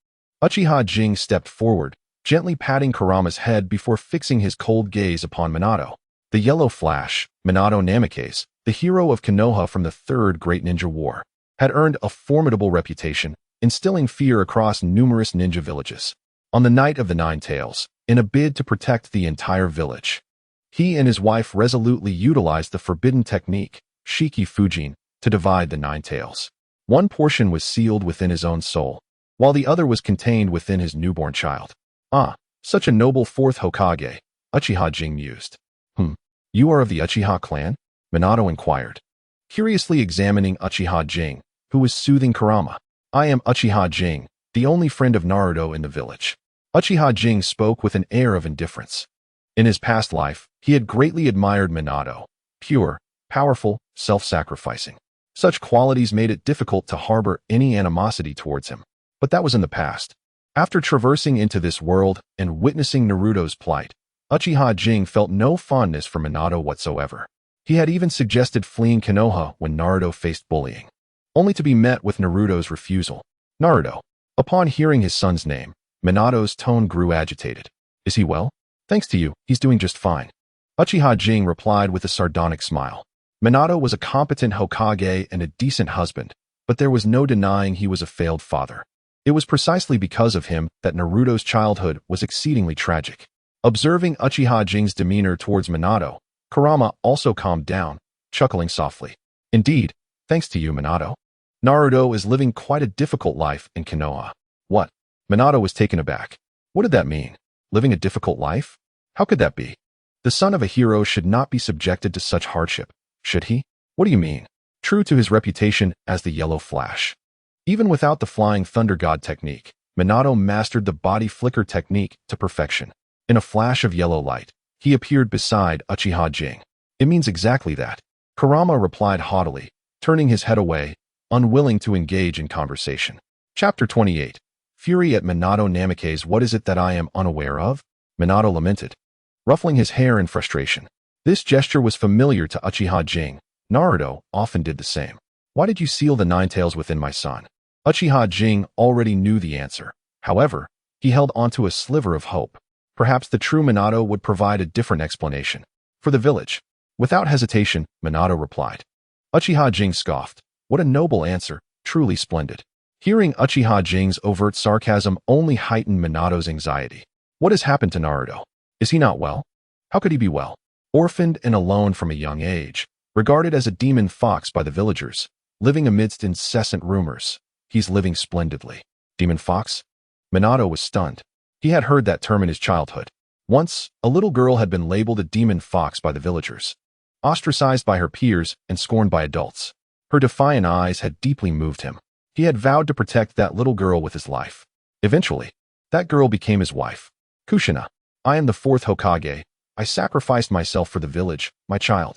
Uchiha Jing stepped forward, gently patting Kurama's head before fixing his cold gaze upon Minato. The Yellow Flash, Minato Namikaze, the hero of Konoha from the Third Great Ninja War, had earned a formidable reputation, instilling fear across numerous ninja villages. On the night of the Ninetails, in a bid to protect the entire village, he and his wife resolutely utilized the forbidden technique, Shiki Fujin, to divide the Ninetails. One portion was sealed within his own soul, while the other was contained within his newborn child. Ah, such a noble fourth Hokage, Uchiha Jing mused. You are of the Uchiha clan? Minato inquired, curiously examining Uchiha Jing, who was soothing Kurama. I am Uchiha Jing, the only friend of Naruto in the village. Uchiha Jing spoke with an air of indifference. In his past life, he had greatly admired Minato, pure, powerful, self-sacrificing. Such qualities made it difficult to harbor any animosity towards him. But that was in the past. After traversing into this world and witnessing Naruto's plight, Uchiha Jing felt no fondness for Minato whatsoever. He had even suggested fleeing Konoha when Naruto faced bullying, only to be met with Naruto's refusal. Naruto. Upon hearing his son's name, Minato's tone grew agitated. Is he well? Thanks to you, he's doing just fine. Uchiha Jing replied with a sardonic smile. Minato was a competent Hokage and a decent husband, but there was no denying he was a failed father. It was precisely because of him that Naruto's childhood was exceedingly tragic. Observing Uchiha Jing's demeanor towards Minato, Kurama also calmed down, chuckling softly. Indeed, thanks to you, Minato. Naruto is living quite a difficult life in Konoha. What? Minato was taken aback. What did that mean? Living a difficult life? How could that be? The son of a hero should not be subjected to such hardship, should he? What do you mean? True to his reputation as the Yellow Flash. Even without the Flying Thunder God technique, Minato mastered the body flicker technique to perfection. In a flash of yellow light, he appeared beside Uchiha Jing. It means exactly that. Kurama replied haughtily, turning his head away, unwilling to engage in conversation. Chapter 28. Fury at Minato Namikaze. What is it that I am unaware of? Minato lamented, ruffling his hair in frustration. This gesture was familiar to Uchiha Jing. Naruto often did the same. Why did you seal the Ninetails within my son? Uchiha Jing already knew the answer. However, he held onto a sliver of hope. Perhaps the true Minato would provide a different explanation. For the village. Without hesitation, Minato replied. Uchiha Jing scoffed. What a noble answer, truly splendid. Hearing Uchiha Jing's overt sarcasm only heightened Minato's anxiety. What has happened to Naruto? Is he not well? How could he be well? Orphaned and alone from a young age, regarded as a demon fox by the villagers, living amidst incessant rumors. He's living splendidly. Demon fox? Minato was stunned. He had heard that term in his childhood. Once, a little girl had been labeled a demon fox by the villagers, ostracized by her peers and scorned by adults. Her defiant eyes had deeply moved him. He had vowed to protect that little girl with his life. Eventually, that girl became his wife. Kushina, I am the fourth Hokage. I sacrificed myself for the village, my child.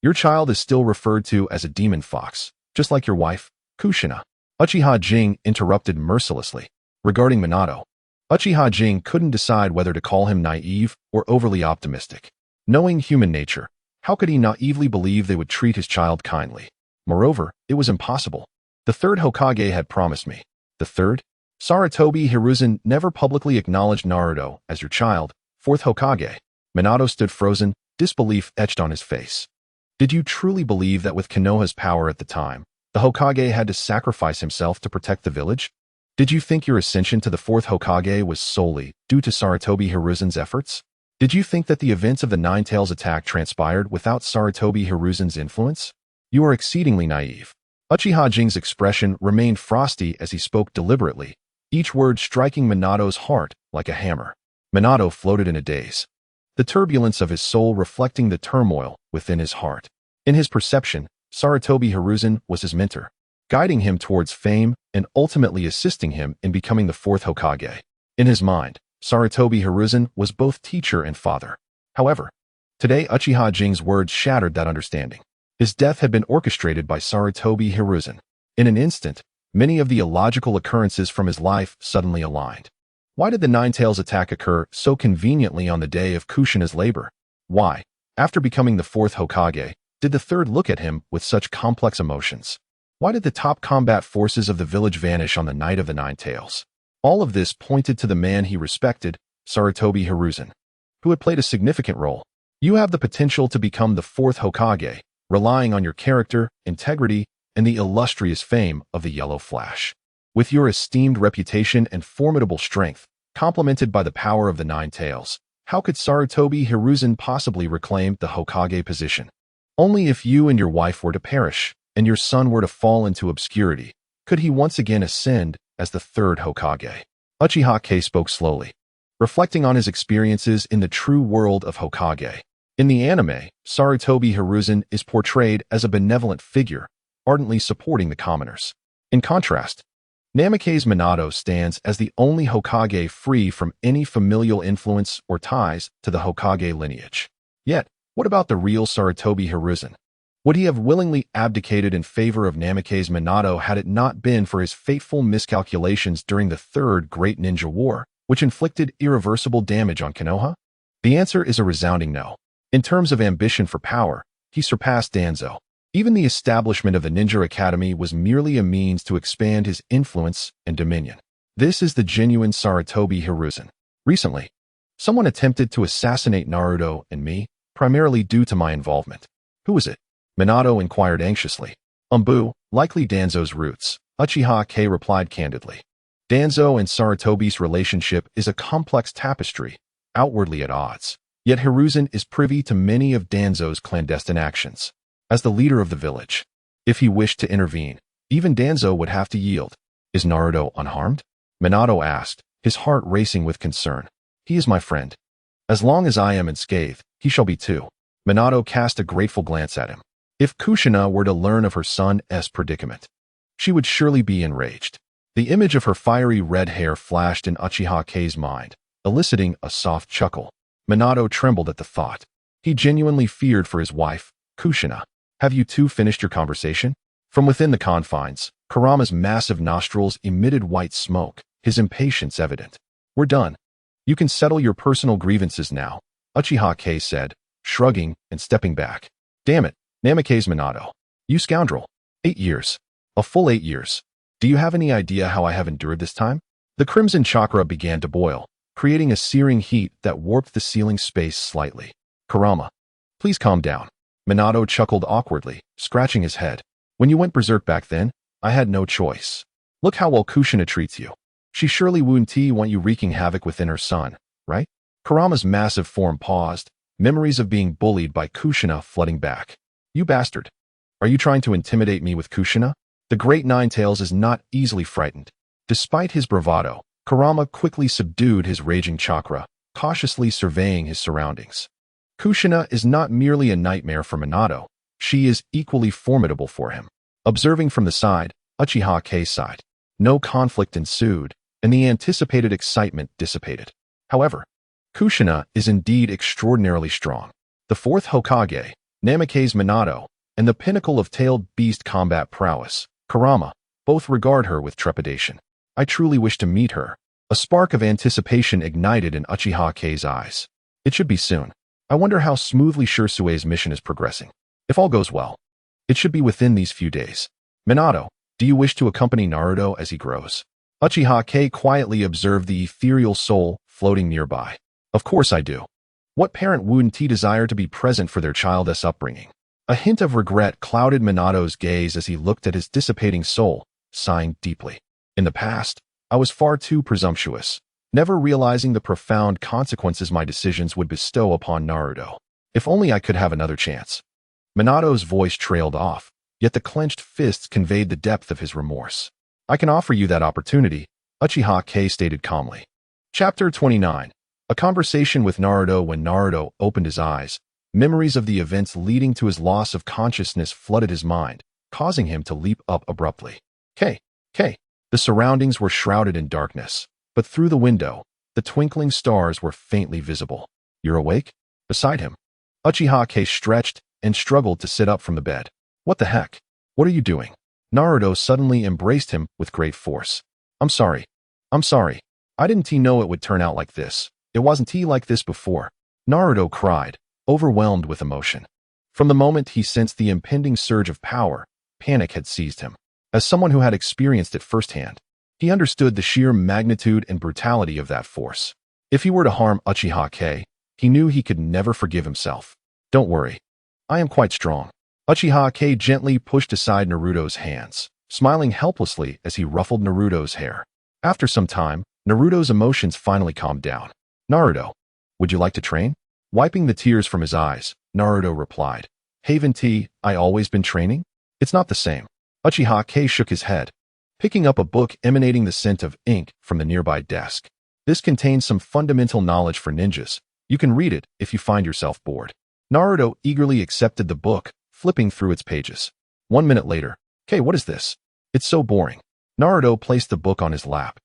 Your child is still referred to as a demon fox, just like your wife, Kushina. Uchiha Jing interrupted mercilessly. Regarding Minato, Uchiha Jing couldn't decide whether to call him naive or overly optimistic. Knowing human nature, how could he naively believe they would treat his child kindly? Moreover, it was impossible. The third Hokage had promised me. The third? Sarutobi Hiruzen never publicly acknowledged Naruto as your child, Fourth Hokage. Minato stood frozen, disbelief etched on his face. Did you truly believe that with Konoha's power at the time, the Hokage had to sacrifice himself to protect the village? Did you think your ascension to the fourth Hokage was solely due to Sarutobi Hiruzen's efforts? Did you think that the events of the Ninetails attack transpired without Sarutobi Hiruzen's influence? You are exceedingly naive. Uchiha Jing's expression remained frosty as he spoke deliberately, each word striking Minato's heart like a hammer. Minato floated in a daze, the turbulence of his soul reflecting the turmoil within his heart. In his perception, Sarutobi Hiruzen was his mentor, guiding him towards fame and ultimately assisting him in becoming the fourth Hokage. In his mind, Sarutobi Hiruzen was both teacher and father. However, today Uchiha Jing's words shattered that understanding. His death had been orchestrated by Sarutobi Hiruzen. In an instant, many of the illogical occurrences from his life suddenly aligned. Why did the Ninetails attack occur so conveniently on the day of Kushina's labor? Why, after becoming the fourth Hokage, did the third look at him with such complex emotions? Why did the top combat forces of the village vanish on the night of the Ninetails? All of this pointed to the man he respected, Sarutobi Hiruzen, who had played a significant role. You have the potential to become the fourth Hokage, relying on your character, integrity, and the illustrious fame of the Yellow Flash. With your esteemed reputation and formidable strength, complemented by the power of the Ninetails, how could Sarutobi Hiruzen possibly reclaim the Hokage position? Only if you and your wife were to perish, and your son were to fall into obscurity, could he once again ascend as the third Hokage. Uchiha K spoke slowly, reflecting on his experiences in the true world of Hokage. In the anime, Sarutobi Hiruzen is portrayed as a benevolent figure, ardently supporting the commoners. In contrast, Namake's Minato stands as the only Hokage free from any familial influence or ties to the Hokage lineage. Yet, what about the real Sarutobi Hiruzen? Would he have willingly abdicated in favor of Namake's Minato had it not been for his fateful miscalculations during the Third Great Ninja War, which inflicted irreversible damage on Konoha? The answer is a resounding no. In terms of ambition for power, he surpassed Danzo. Even the establishment of the Ninja Academy was merely a means to expand his influence and dominion. This is the genuine Sarutobi Hiruzen. Recently, someone attempted to assassinate Naruto and me, primarily due to my involvement. Who is it? Minato inquired anxiously. Likely Danzo's roots, Uchiha K replied candidly. Danzo and Sarutobi's relationship is a complex tapestry, outwardly at odds. Yet Hiruzen is privy to many of Danzo's clandestine actions. As the leader of the village, if he wished to intervene, even Danzo would have to yield. Is Naruto unharmed? Minato asked, his heart racing with concern. He is my friend. As long as I am unscathed, he shall be too. Minato cast a grateful glance at him. If Kushina were to learn of her son's predicament, she would surely be enraged. The image of her fiery red hair flashed in Uchiha K's mind, eliciting a soft chuckle. Minato trembled at the thought. He genuinely feared for his wife, Kushina. Have you two finished your conversation? From within the confines, Kurama's massive nostrils emitted white smoke, his impatience evident. We're done. You can settle your personal grievances now, Uchiha K said, shrugging and stepping back. Damn it, Namake's Minato. You scoundrel. 8 years. A full 8 years. Do you have any idea how I have endured this time? The crimson chakra began to boil, creating a searing heat that warped the ceiling space slightly. Kurama, please calm down. Minato chuckled awkwardly, scratching his head. When you went berserk back then, I had no choice. Look how well Kushina treats you. She surely wouldn't want you wreaking havoc within her son, right? Kurama's massive form paused, memories of being bullied by Kushina flooding back. You bastard. Are you trying to intimidate me with Kushina? The great Ninetails is not easily frightened. Despite his bravado, Kurama quickly subdued his raging chakra, cautiously surveying his surroundings. Kushina is not merely a nightmare for Minato, she is equally formidable for him. Observing from the side, Uchiha K sighed. No conflict ensued, and the anticipated excitement dissipated. However, Kushina is indeed extraordinarily strong. The fourth Hokage, Namake's Minato, and the pinnacle of tailed beast combat prowess, Kurama, both regard her with trepidation. I truly wish to meet her. A spark of anticipation ignited in Uchiha K's eyes. It should be soon. I wonder how smoothly Shursue's mission is progressing. If all goes well, it should be within these few days. Minato, do you wish to accompany Naruto as he grows? Uchiha K quietly observed the ethereal soul floating nearby. Of course I do. What parent wouldn't desire to be present for their child's upbringing? A hint of regret clouded Minato's gaze as he looked at his dissipating soul, sighing deeply. In the past, I was far too presumptuous, never realizing the profound consequences my decisions would bestow upon Naruto. If only I could have another chance. Minato's voice trailed off, yet the clenched fists conveyed the depth of his remorse. I can offer you that opportunity, Uchiha stated calmly. Chapter 29. A conversation with Naruto. When Naruto opened his eyes, memories of the events leading to his loss of consciousness flooded his mind, causing him to leap up abruptly. The surroundings were shrouded in darkness, but through the window, the twinkling stars were faintly visible. You're awake? Beside him, Uchiha stretched and struggled to sit up from the bed. What the heck? What are you doing? Naruto suddenly embraced him with great force. I'm sorry. I didn't know it would turn out like this. It wasn't like this before. Naruto cried, overwhelmed with emotion. From the moment he sensed the impending surge of power, panic had seized him. As someone who had experienced it firsthand, he understood the sheer magnitude and brutality of that force. If he were to harm Uchiha, he knew he could never forgive himself. Don't worry. I am quite strong. Uchiha gently pushed aside Naruto's hands, smiling helplessly as he ruffled Naruto's hair. After some time, Naruto's emotions finally calmed down. Naruto, would you like to train? Wiping the tears from his eyes, Naruto replied. Haven't I always been training? It's not the same. Uchiha shook his head, picking up a book emanating the scent of ink from the nearby desk. This contains some fundamental knowledge for ninjas. You can read it if you find yourself bored. Naruto eagerly accepted the book, flipping through its pages. 1 minute later, what is this? It's so boring. Naruto placed the book on his lap,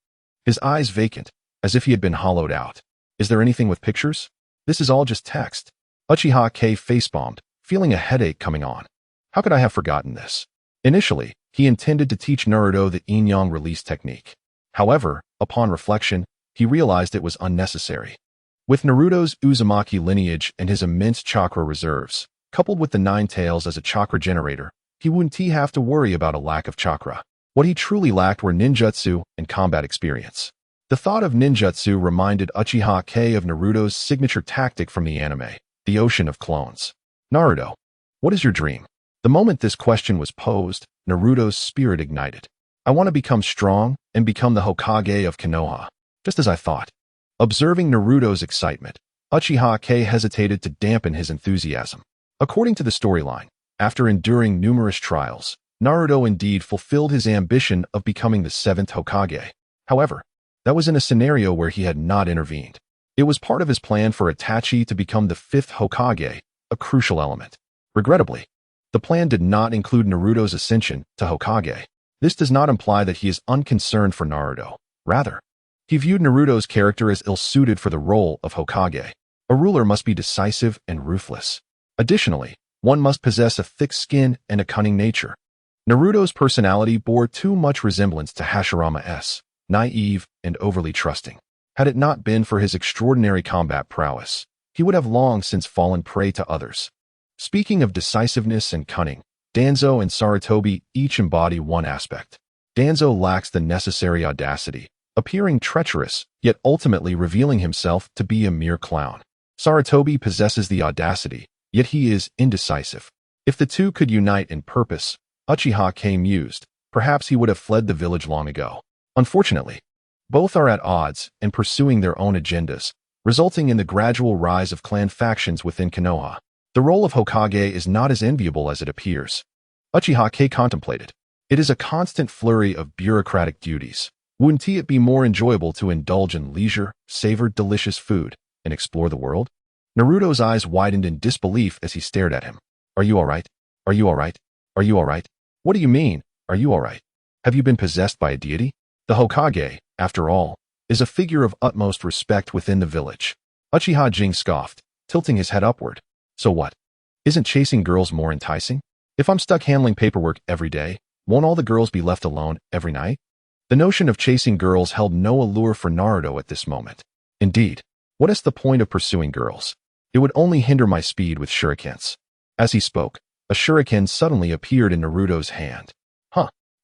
his eyes vacant, as if he had been hollowed out. Is there anything with pictures? This is all just text. Uchiha facepalmed, feeling a headache coming on. How could I have forgotten this? Initially, he intended to teach Naruto the yin-yang release technique. However, upon reflection, he realized it was unnecessary. With Naruto's Uzumaki lineage and his immense chakra reserves, coupled with the Ninetails as a chakra generator, he wouldn't have to worry about a lack of chakra. What he truly lacked were ninjutsu and combat experience. The thought of ninjutsu reminded Uchiha of Naruto's signature tactic from the anime, the Ocean of Clones. Naruto, what is your dream? The moment this question was posed, Naruto's spirit ignited. I want to become strong and become the Hokage of Konoha, just as I thought. Observing Naruto's excitement, Uchiha hesitated to dampen his enthusiasm. According to the storyline, after enduring numerous trials, Naruto indeed fulfilled his ambition of becoming the 7th Hokage. However, that was in a scenario where he had not intervened. It was part of his plan for Itachi to become the 5th Hokage, a crucial element. Regrettably, the plan did not include Naruto's ascension to Hokage. This does not imply that he is unconcerned for Naruto. Rather, he viewed Naruto's character as ill-suited for the role of Hokage. A ruler must be decisive and ruthless. Additionally, one must possess a thick skin and a cunning nature. Naruto's personality bore too much resemblance to Hashirama's, naive and overly trusting. Had it not been for his extraordinary combat prowess, he would have long since fallen prey to others. Speaking of decisiveness and cunning, Danzo and Sarutobi each embody one aspect. Danzo lacks the necessary audacity, appearing treacherous, yet ultimately revealing himself to be a mere clown. Sarutobi possesses the audacity, yet he is indecisive. If the two could unite in purpose, Uchiha mused, perhaps he would have fled the village long ago. Unfortunately, both are at odds and pursuing their own agendas, resulting in the gradual rise of clan factions within Konoha. The role of Hokage is not as enviable as it appears. Uchiha contemplated. It is a constant flurry of bureaucratic duties. Wouldn't it be more enjoyable to indulge in leisure, savor delicious food, and explore the world? Naruto's eyes widened in disbelief as he stared at him. Are you all right? Are you all right? Are you all right? What do you mean, are you all right? Have you been possessed by a deity? The Hokage, after all, is a figure of utmost respect within the village. Uchiha scoffed, tilting his head upward. So what? Isn't chasing girls more enticing? If I'm stuck handling paperwork every day, won't all the girls be left alone every night? The notion of chasing girls held no allure for Naruto at this moment. Indeed, what is the point of pursuing girls? It would only hinder my speed with shurikens. As he spoke, a shuriken suddenly appeared in Naruto's hand.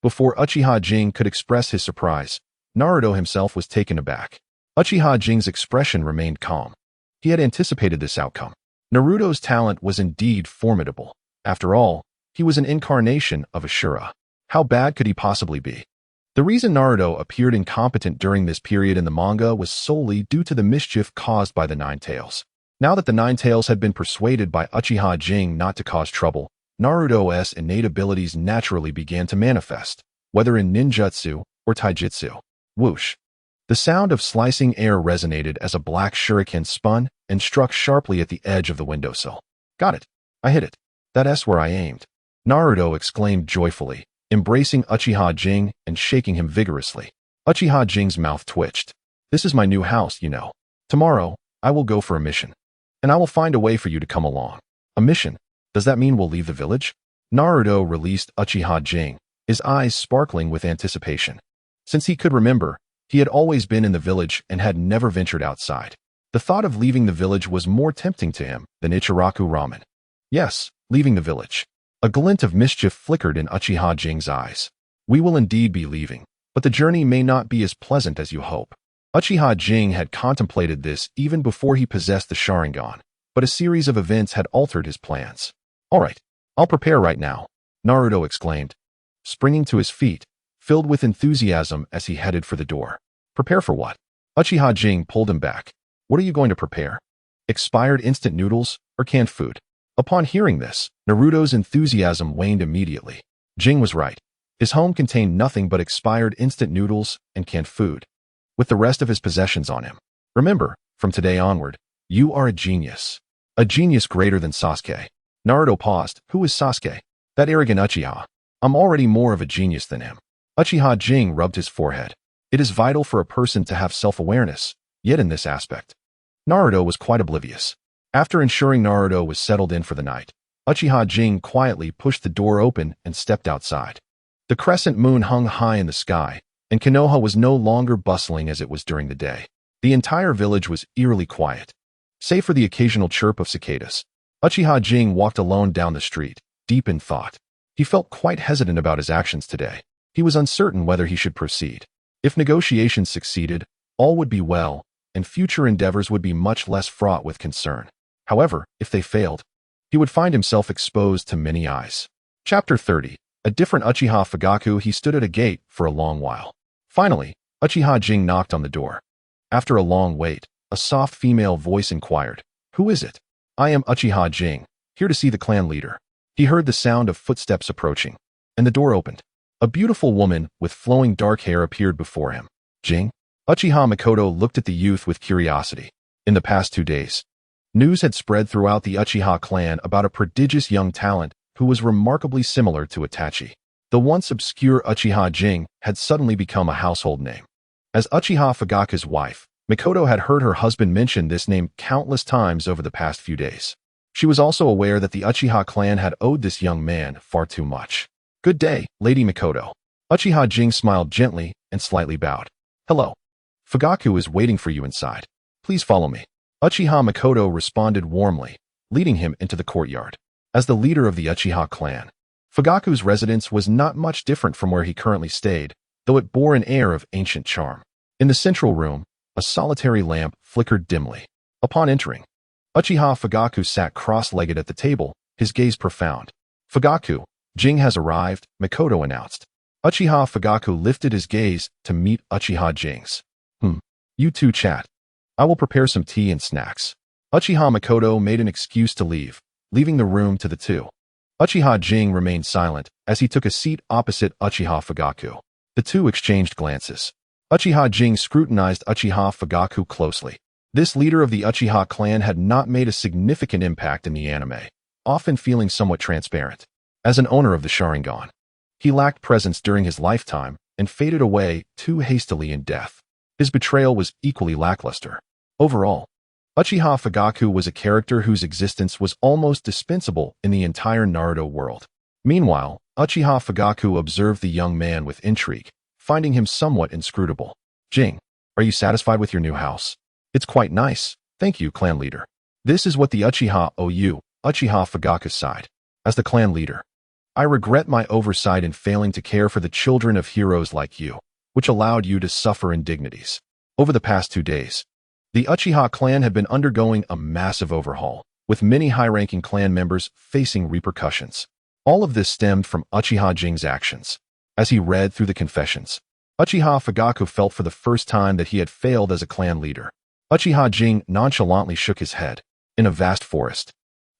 Before Uchiha could express his surprise, Naruto himself was taken aback. Uchiha expression remained calm. He had anticipated this outcome. Naruto's talent was indeed formidable. After all, he was an incarnation of Ashura. How bad could he possibly be? The reason Naruto appeared incompetent during this period in the manga was solely due to the mischief caused by the Ninetails. Now that the Ninetails had been persuaded by Uchiha Jing not to cause trouble, Naruto's innate abilities naturally began to manifest, whether in ninjutsu or taijutsu. Whoosh! The sound of slicing air resonated as a black shuriken spun and struck sharply at the edge of the windowsill. Got it! I hit it! That's where I aimed. Naruto exclaimed joyfully, embracing Uchiha Jing and shaking him vigorously. Uchiha Jing's mouth twitched. This is my new house, you know. Tomorrow, I will go for a mission. And I will find a way for you to come along. A mission? Does that mean we'll leave the village? Naruto released Uchiha Jing, his eyes sparkling with anticipation. Since he could remember, he had always been in the village and had never ventured outside. The thought of leaving the village was more tempting to him than Ichiraku ramen. Yes, leaving the village. A glint of mischief flickered in Uchiha Jing's eyes. We will indeed be leaving, but the journey may not be as pleasant as you hope. Uchiha Jing had contemplated this even before he possessed the Sharingan, but a series of events had altered his plans. All right, I'll prepare right now, Naruto exclaimed, springing to his feet, filled with enthusiasm as he headed for the door. Prepare for what? Uchiha Jing pulled him back. What are you going to prepare? Expired instant noodles or canned food? Upon hearing this, Naruto's enthusiasm waned immediately. Jing was right. His home contained nothing but expired instant noodles and canned food, with the rest of his possessions on him. Remember, from today onward, you are a genius. A genius greater than Sasuke. Naruto paused. Who is Sasuke? That arrogant Uchiha. I'm already more of a genius than him. Uchiha Jing rubbed his forehead. It is vital for a person to have self-awareness, yet in this aspect, Naruto was quite oblivious. After ensuring Naruto was settled in for the night, Uchiha Jing quietly pushed the door open and stepped outside. The crescent moon hung high in the sky, and Konoha was no longer bustling as it was during the day. The entire village was eerily quiet, save for the occasional chirp of cicadas. Uchiha Jing walked alone down the street, deep in thought. He felt quite hesitant about his actions today. He was uncertain whether he should proceed. If negotiations succeeded, all would be well, and future endeavors would be much less fraught with concern. However, if they failed, he would find himself exposed to many eyes. Chapter 30. A different Uchiha Fugaku. He stood at a gate for a long while. Finally, Uchiha Jing knocked on the door. After a long wait, a soft female voice inquired, "Who is it?" "I am Uchiha Jing, here to see the clan leader." He heard the sound of footsteps approaching, and the door opened. A beautiful woman with flowing dark hair appeared before him. "Jing?" Uchiha Makoto looked at the youth with curiosity. In the past 2 days, news had spread throughout the Uchiha clan about a prodigious young talent who was remarkably similar to Itachi. The once obscure Uchiha Jing had suddenly become a household name. As Uchiha Fugaku's wife, Makoto had heard her husband mention this name countless times over the past few days. She was also aware that the Uchiha clan had owed this young man far too much. "Good day, Lady Makoto." Uchiha Jing smiled gently and slightly bowed. "Hello. Fugaku is waiting for you inside. Please follow me." Uchiha Makoto responded warmly, leading him into the courtyard. As the leader of the Uchiha clan, Fugaku's residence was not much different from where he currently stayed, though it bore an air of ancient charm. In the central room, a solitary lamp flickered dimly. Upon entering, Uchiha Fugaku sat cross-legged at the table, his gaze profound. "Fugaku, Jing has arrived," Makoto announced. Uchiha Fugaku lifted his gaze to meet Uchiha Jing's. You two chat. I will prepare some tea and snacks." Uchiha Makoto made an excuse to leave, leaving the room to the two. Uchiha Jing remained silent as he took a seat opposite Uchiha Fugaku. The two exchanged glances. Uchiha Jing scrutinized Uchiha Fugaku closely. This leader of the Uchiha clan had not made a significant impact in the anime, often feeling somewhat transparent. As an owner of the Sharingan, he lacked presence during his lifetime and faded away too hastily in death. His betrayal was equally lackluster. Overall, Uchiha Fugaku was a character whose existence was almost dispensable in the entire Naruto world. Meanwhile, Uchiha Fugaku observed the young man with intrigue, finding him somewhat inscrutable. "Jing, are you satisfied with your new house?" "It's quite nice, thank you, clan leader." This is what the Uchiha owe you, Uchiha Fugaku sighed. As the clan leader, I regret my oversight in failing to care for the children of heroes like you, which allowed you to suffer indignities. Over the past 2 days, The Uchiha clan had been undergoing a massive overhaul, with many high-ranking clan members facing repercussions. All of this stemmed from Uchiha Jing's actions. As he read through the confessions, Uchiha Fugaku felt for the first time that he had failed as a clan leader. Uchiha Jing nonchalantly shook his head. In a vast forest,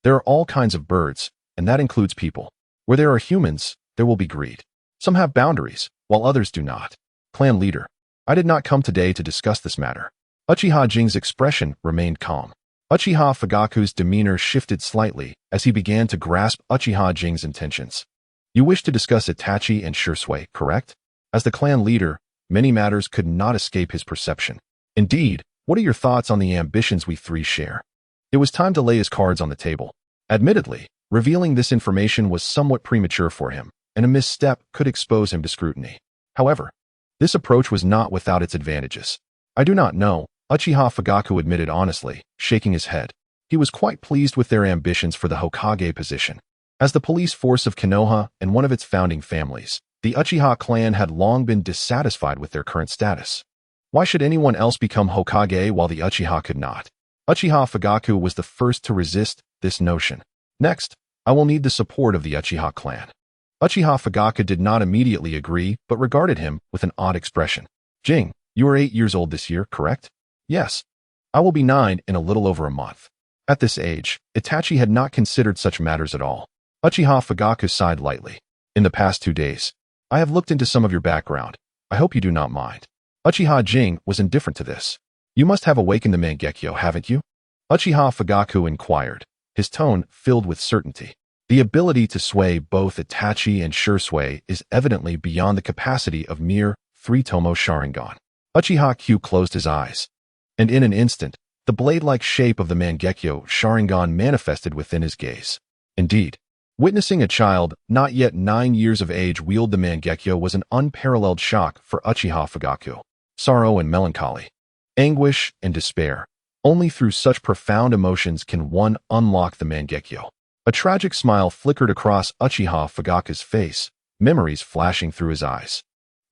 there are all kinds of birds, and that includes people. Where there are humans, there will be greed. Some have boundaries, while others do not. Clan leader, I did not come today to discuss this matter. Uchiha Jing's expression remained calm. Uchiha Fugaku's demeanor shifted slightly as he began to grasp Uchiha Jing's intentions. You wish to discuss Itachi and Shursui, correct? As the clan leader, many matters could not escape his perception. Indeed, what are your thoughts on the ambitions we three share? It was time to lay his cards on the table. Admittedly, revealing this information was somewhat premature for him, and a misstep could expose him to scrutiny. However, this approach was not without its advantages. I do not know, Uchiha Fugaku admitted honestly, shaking his head. He was quite pleased with their ambitions for the Hokage position. As the police force of Konoha and one of its founding families, the Uchiha clan had long been dissatisfied with their current status. Why should anyone else become Hokage while the Uchiha could not? Uchiha Fugaku was the first to resist this notion. Next, I will need the support of the Uchiha clan. Uchiha Fugaku did not immediately agree, but regarded him with an odd expression. Jing, you are 8 years old this year, correct? Yes. I will be 9 in a little over a month. At this age, Itachi had not considered such matters at all. Uchiha Fugaku sighed lightly. In the past 2 days, I have looked into some of your background. I hope you do not mind. Uchiha Jing was indifferent to this. You must have awakened the Mangekyo, haven't you? Uchiha Fugaku inquired, his tone filled with certainty. The ability to sway both Itachi and Shursui is evidently beyond the capacity of mere 3-tomo Sharingan. Uchiha Q closed his eyes, and in an instant, the blade-like shape of the Mangekyo Sharingan manifested within his gaze. Indeed, witnessing a child not yet 9 years of age wield the Mangekyo was an unparalleled shock for Uchiha Fugaku. Sorrow and melancholy, anguish and despair. Only through such profound emotions can one unlock the Mangekyo. A tragic smile flickered across Uchiha Fugaku's face, memories flashing through his eyes.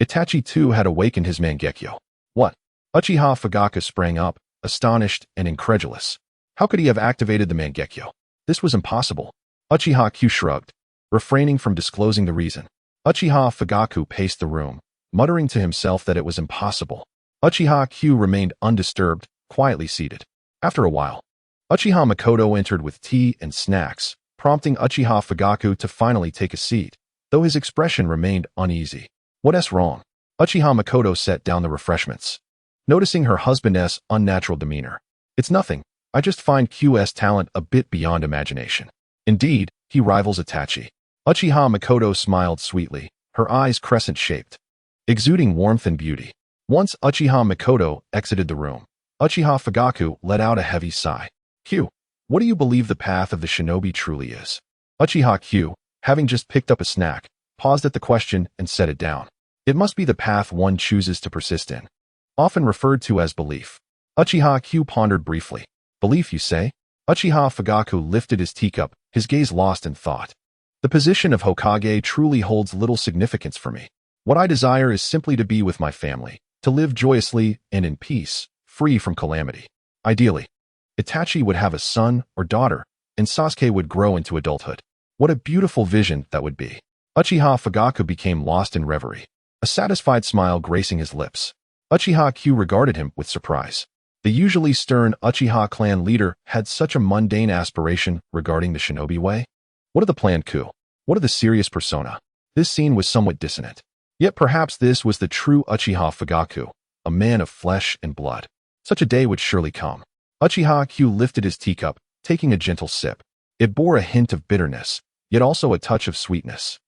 Itachi too had awakened his Mangekyo. What? Uchiha Fugaku sprang up, astonished and incredulous. How could he have activated the Mangekyo? This was impossible. Uchiha Q shrugged, refraining from disclosing the reason. Uchiha Fugaku paced the room, muttering to himself that it was impossible. Uchiha Q remained undisturbed, quietly seated. After a while, Uchiha Makoto entered with tea and snacks, prompting Uchiha Fugaku to finally take a seat, though his expression remained uneasy. What's wrong? Uchiha Makoto set down the refreshments, noticing her husband's unnatural demeanor. It's nothing. I just find Q's talent a bit beyond imagination. Indeed, he rivals Itachi. Uchiha Makoto smiled sweetly, her eyes crescent-shaped, exuding warmth and beauty. Once Uchiha Makoto exited the room, Uchiha Fugaku let out a heavy sigh. Q, what do you believe the path of the shinobi truly is? Uchiha Q, having just picked up a snack, paused at the question and set it down. It must be the path one chooses to persist in, often referred to as belief. Uchiha Q pondered briefly. Belief, you say? Uchiha Fugaku lifted his teacup, his gaze lost in thought. The position of Hokage truly holds little significance for me. What I desire is simply to be with my family, to live joyously and in peace, free from calamity. Ideally, Itachi would have a son or daughter, and Sasuke would grow into adulthood. What a beautiful vision that would be. Uchiha Fugaku became lost in reverie, a satisfied smile gracing his lips. Uchiha Q regarded him with surprise. The usually stern Uchiha clan leader had such a mundane aspiration regarding the shinobi way. What of the planned coup? What of the serious persona? This scene was somewhat dissonant. Yet perhaps this was the true Uchiha Fugaku, a man of flesh and blood. Such a day would surely come. Uchiha Q lifted his teacup, taking a gentle sip. It bore a hint of bitterness, yet also a touch of sweetness.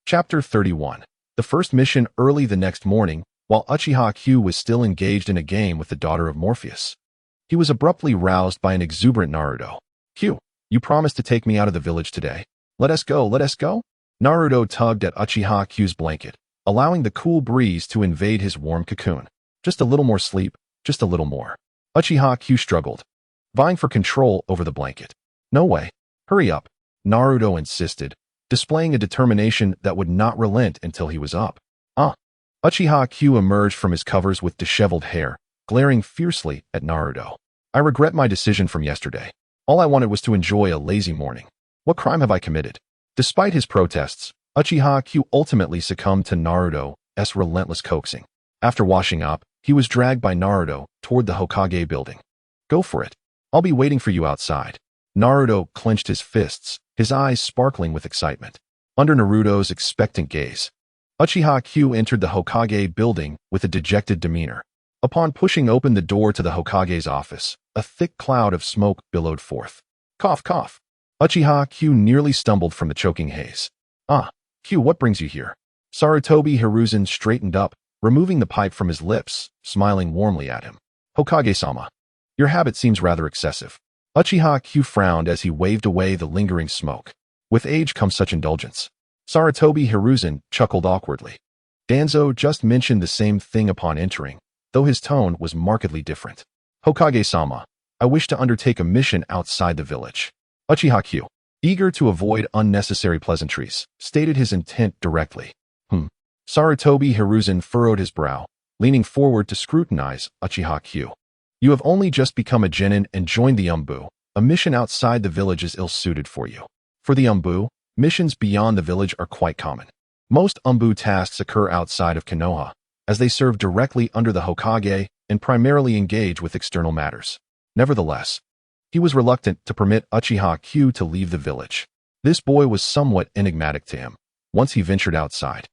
Chapter 31. The first mission. Early the next morning, while Uchiha Q was still engaged in a game with the daughter of Morpheus, he was abruptly roused by an exuberant Naruto. Q, you promised to take me out of the village today. Let us go, let us go. Naruto tugged at Uchiha Q's blanket, allowing the cool breeze to invade his warm cocoon. Just a little more sleep, just a little more. Uchiha Q struggled, vying for control over the blanket. No way. Hurry up, Naruto insisted, displaying a determination that would not relent until he was up. Uchiha Q emerged from his covers with disheveled hair, glaring fiercely at Naruto. I regret my decision from yesterday. All I wanted was to enjoy a lazy morning. What crime have I committed? Despite his protests, Uchiha Q ultimately succumbed to Naruto's relentless coaxing. After washing up, he was dragged by Naruto toward the Hokage building. Go for it. I'll be waiting for you outside. Naruto clenched his fists, his eyes sparkling with excitement. Under Naruto's expectant gaze, Uchiha Q entered the Hokage building with a dejected demeanor. Upon pushing open the door to the Hokage's office, a thick cloud of smoke billowed forth. Cough, cough. Uchiha Q nearly stumbled from the choking haze. Ah, Q, what brings you here? Sarutobi Hiruzen straightened up, removing the pipe from his lips, smiling warmly at him. Hokage-sama, your habit seems rather excessive. Uchiha Q frowned as he waved away the lingering smoke. With age comes such indulgence. Sarutobi Hiruzen chuckled awkwardly. Danzo just mentioned the same thing upon entering, though his tone was markedly different. Hokage-sama, I wish to undertake a mission outside the village. Uchiha Q, eager to avoid unnecessary pleasantries, stated his intent directly. Sarutobi Hiruzen furrowed his brow, leaning forward to scrutinize Uchiha Q. You have only just become a genin and joined the Umbu. A mission outside the village is ill-suited for you. For the Umbu, missions beyond the village are quite common. Most Umbu tasks occur outside of Konoha, as they serve directly under the Hokage and primarily engage with external matters. Nevertheless, he was reluctant to permit Uchiha Q to leave the village. This boy was somewhat enigmatic to him. Once he ventured outside,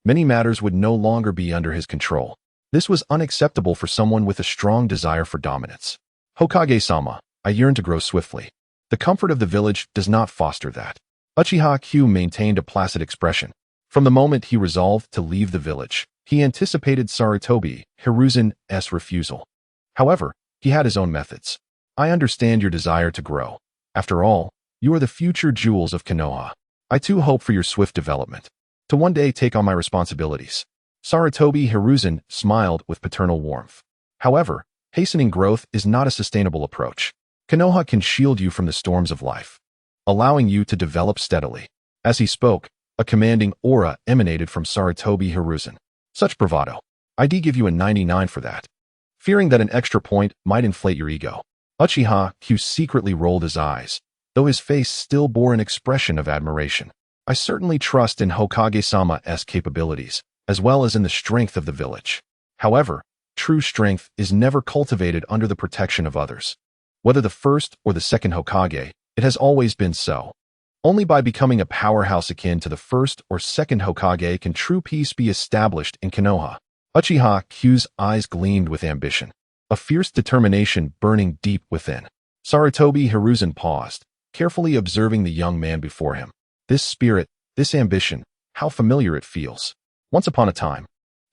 many matters would no longer be under his control. This was unacceptable for someone with a strong desire for dominance. Hokage-sama, I yearn to grow swiftly. The comfort of the village does not foster that. Uchiha Q maintained a placid expression. From the moment he resolved to leave the village, he anticipated Sarutobi Hiruzen's refusal. However, he had his own methods. I understand your desire to grow. After all, you are the future jewels of Konoha. I too hope for your swift development. To one day take on my responsibilities. Sarutobi Hiruzen smiled with paternal warmth. However, hastening growth is not a sustainable approach. Konoha can shield you from the storms of life, allowing you to develop steadily. As he spoke, a commanding aura emanated from Sarutobi Hiruzen. Such bravado. I'd give you a 99 for that. Fearing that an extra point might inflate your ego, Uchiha Q secretly rolled his eyes, though his face still bore an expression of admiration. I certainly trust in Hokage-sama's capabilities, as well as in the strength of the village. However, true strength is never cultivated under the protection of others. Whether the first or the second Hokage, it has always been so. Only by becoming a powerhouse akin to the first or second Hokage can true peace be established in Konoha. Uchiha Q's eyes gleamed with ambition, a fierce determination burning deep within. Sarutobi Hiruzen paused, carefully observing the young man before him. This spirit, this ambition, how familiar it feels. Once upon a time,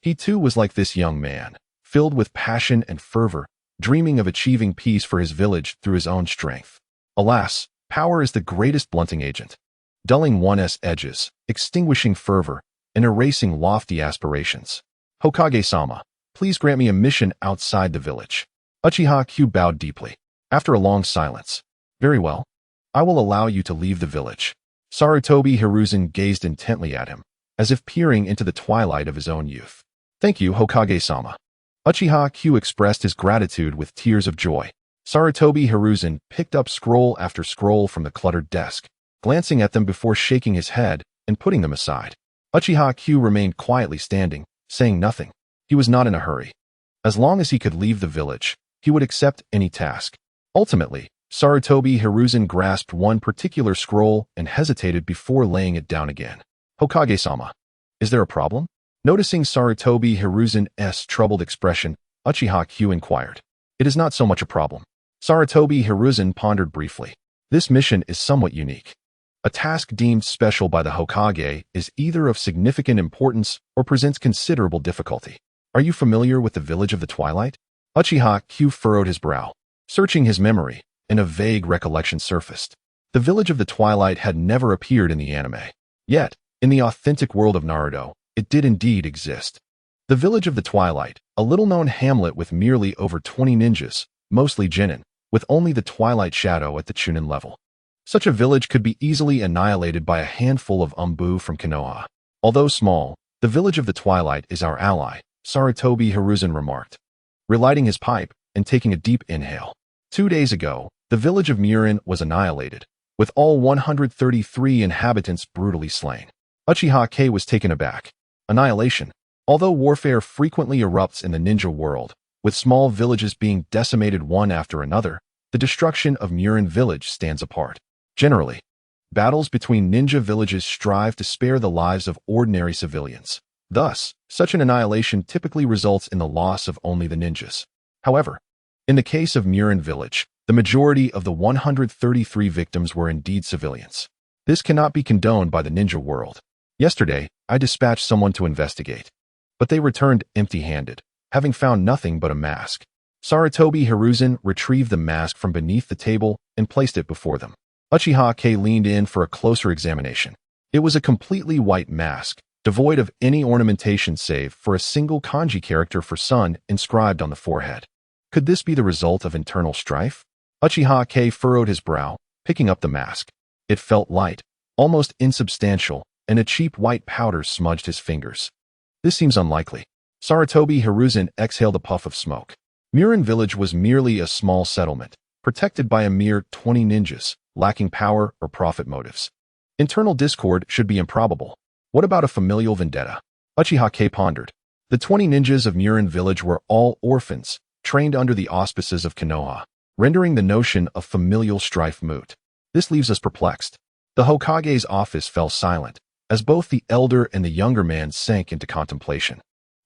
he too was like this young man, filled with passion and fervor, dreaming of achieving peace for his village through his own strength. Alas, power is the greatest blunting agent, dulling one's edges, extinguishing fervor, and erasing lofty aspirations. Hokage-sama, please grant me a mission outside the village. Uchiha Q bowed deeply. After a long silence, very well. I will allow you to leave the village. Sarutobi Hiruzen gazed intently at him, as if peering into the twilight of his own youth. Thank you, Hokage-sama. Uchiha Q expressed his gratitude with tears of joy. Sarutobi Hiruzen picked up scroll after scroll from the cluttered desk, glancing at them before shaking his head and putting them aside. Uchiha Q remained quietly standing, saying nothing. He was not in a hurry. As long as he could leave the village, he would accept any task. Ultimately, Sarutobi Hiruzen grasped one particular scroll and hesitated before laying it down again. Hokage-sama, is there a problem? Noticing Sarutobi Hiruzen's troubled expression, Uchiha Q inquired. It is not so much a problem. Sarutobi Hiruzen pondered briefly. This mission is somewhat unique. A task deemed special by the Hokage is either of significant importance or presents considerable difficulty. Are you familiar with the Village of the Twilight? Uchiha Q furrowed his brow, searching his memory, and a vague recollection surfaced. The Village of the Twilight had never appeared in the anime. Yet, in the authentic world of Naruto, it did indeed exist. The Village of the Twilight, a little-known hamlet with merely over 20 ninjas, mostly genin, with only the Twilight Shadow at the Chunin level. Such a village could be easily annihilated by a handful of Umbu from Konoha. Although small, the Village of the Twilight is our ally, Sarutobi Hiruzen remarked, relighting his pipe and taking a deep inhale. 2 days ago, the village of Murin was annihilated, with all 133 inhabitants brutally slain. Uchiha was taken aback. Annihilation. Although warfare frequently erupts in the ninja world, with small villages being decimated one after another, the destruction of Murin village stands apart. Generally, battles between ninja villages strive to spare the lives of ordinary civilians. Thus, such an annihilation typically results in the loss of only the ninjas. However, in the case of Murin village, the majority of the 133 victims were indeed civilians. This cannot be condoned by the ninja world. Yesterday, I dispatched someone to investigate, but they returned empty-handed, having found nothing but a mask. Sarutobi Hiruzen retrieved the mask from beneath the table and placed it before them. Uchiha leaned in for a closer examination. It was a completely white mask, devoid of any ornamentation save for a single kanji character for sun inscribed on the forehead. Could this be the result of internal strife? Uchiha furrowed his brow, picking up the mask. It felt light, almost insubstantial, and a cheap white powder smudged his fingers. This seems unlikely. Sarutobi Hiruzen exhaled a puff of smoke. Murin village was merely a small settlement, protected by a mere 20 ninjas, lacking power or profit motives. Internal discord should be improbable. What about a familial vendetta? Uchiha pondered. The 20 ninjas of Murin village were all orphans, trained under the auspices of Konoha, rendering the notion of familial strife moot. This leaves us perplexed. The Hokage's office fell silent, as both the elder and the younger man sank into contemplation.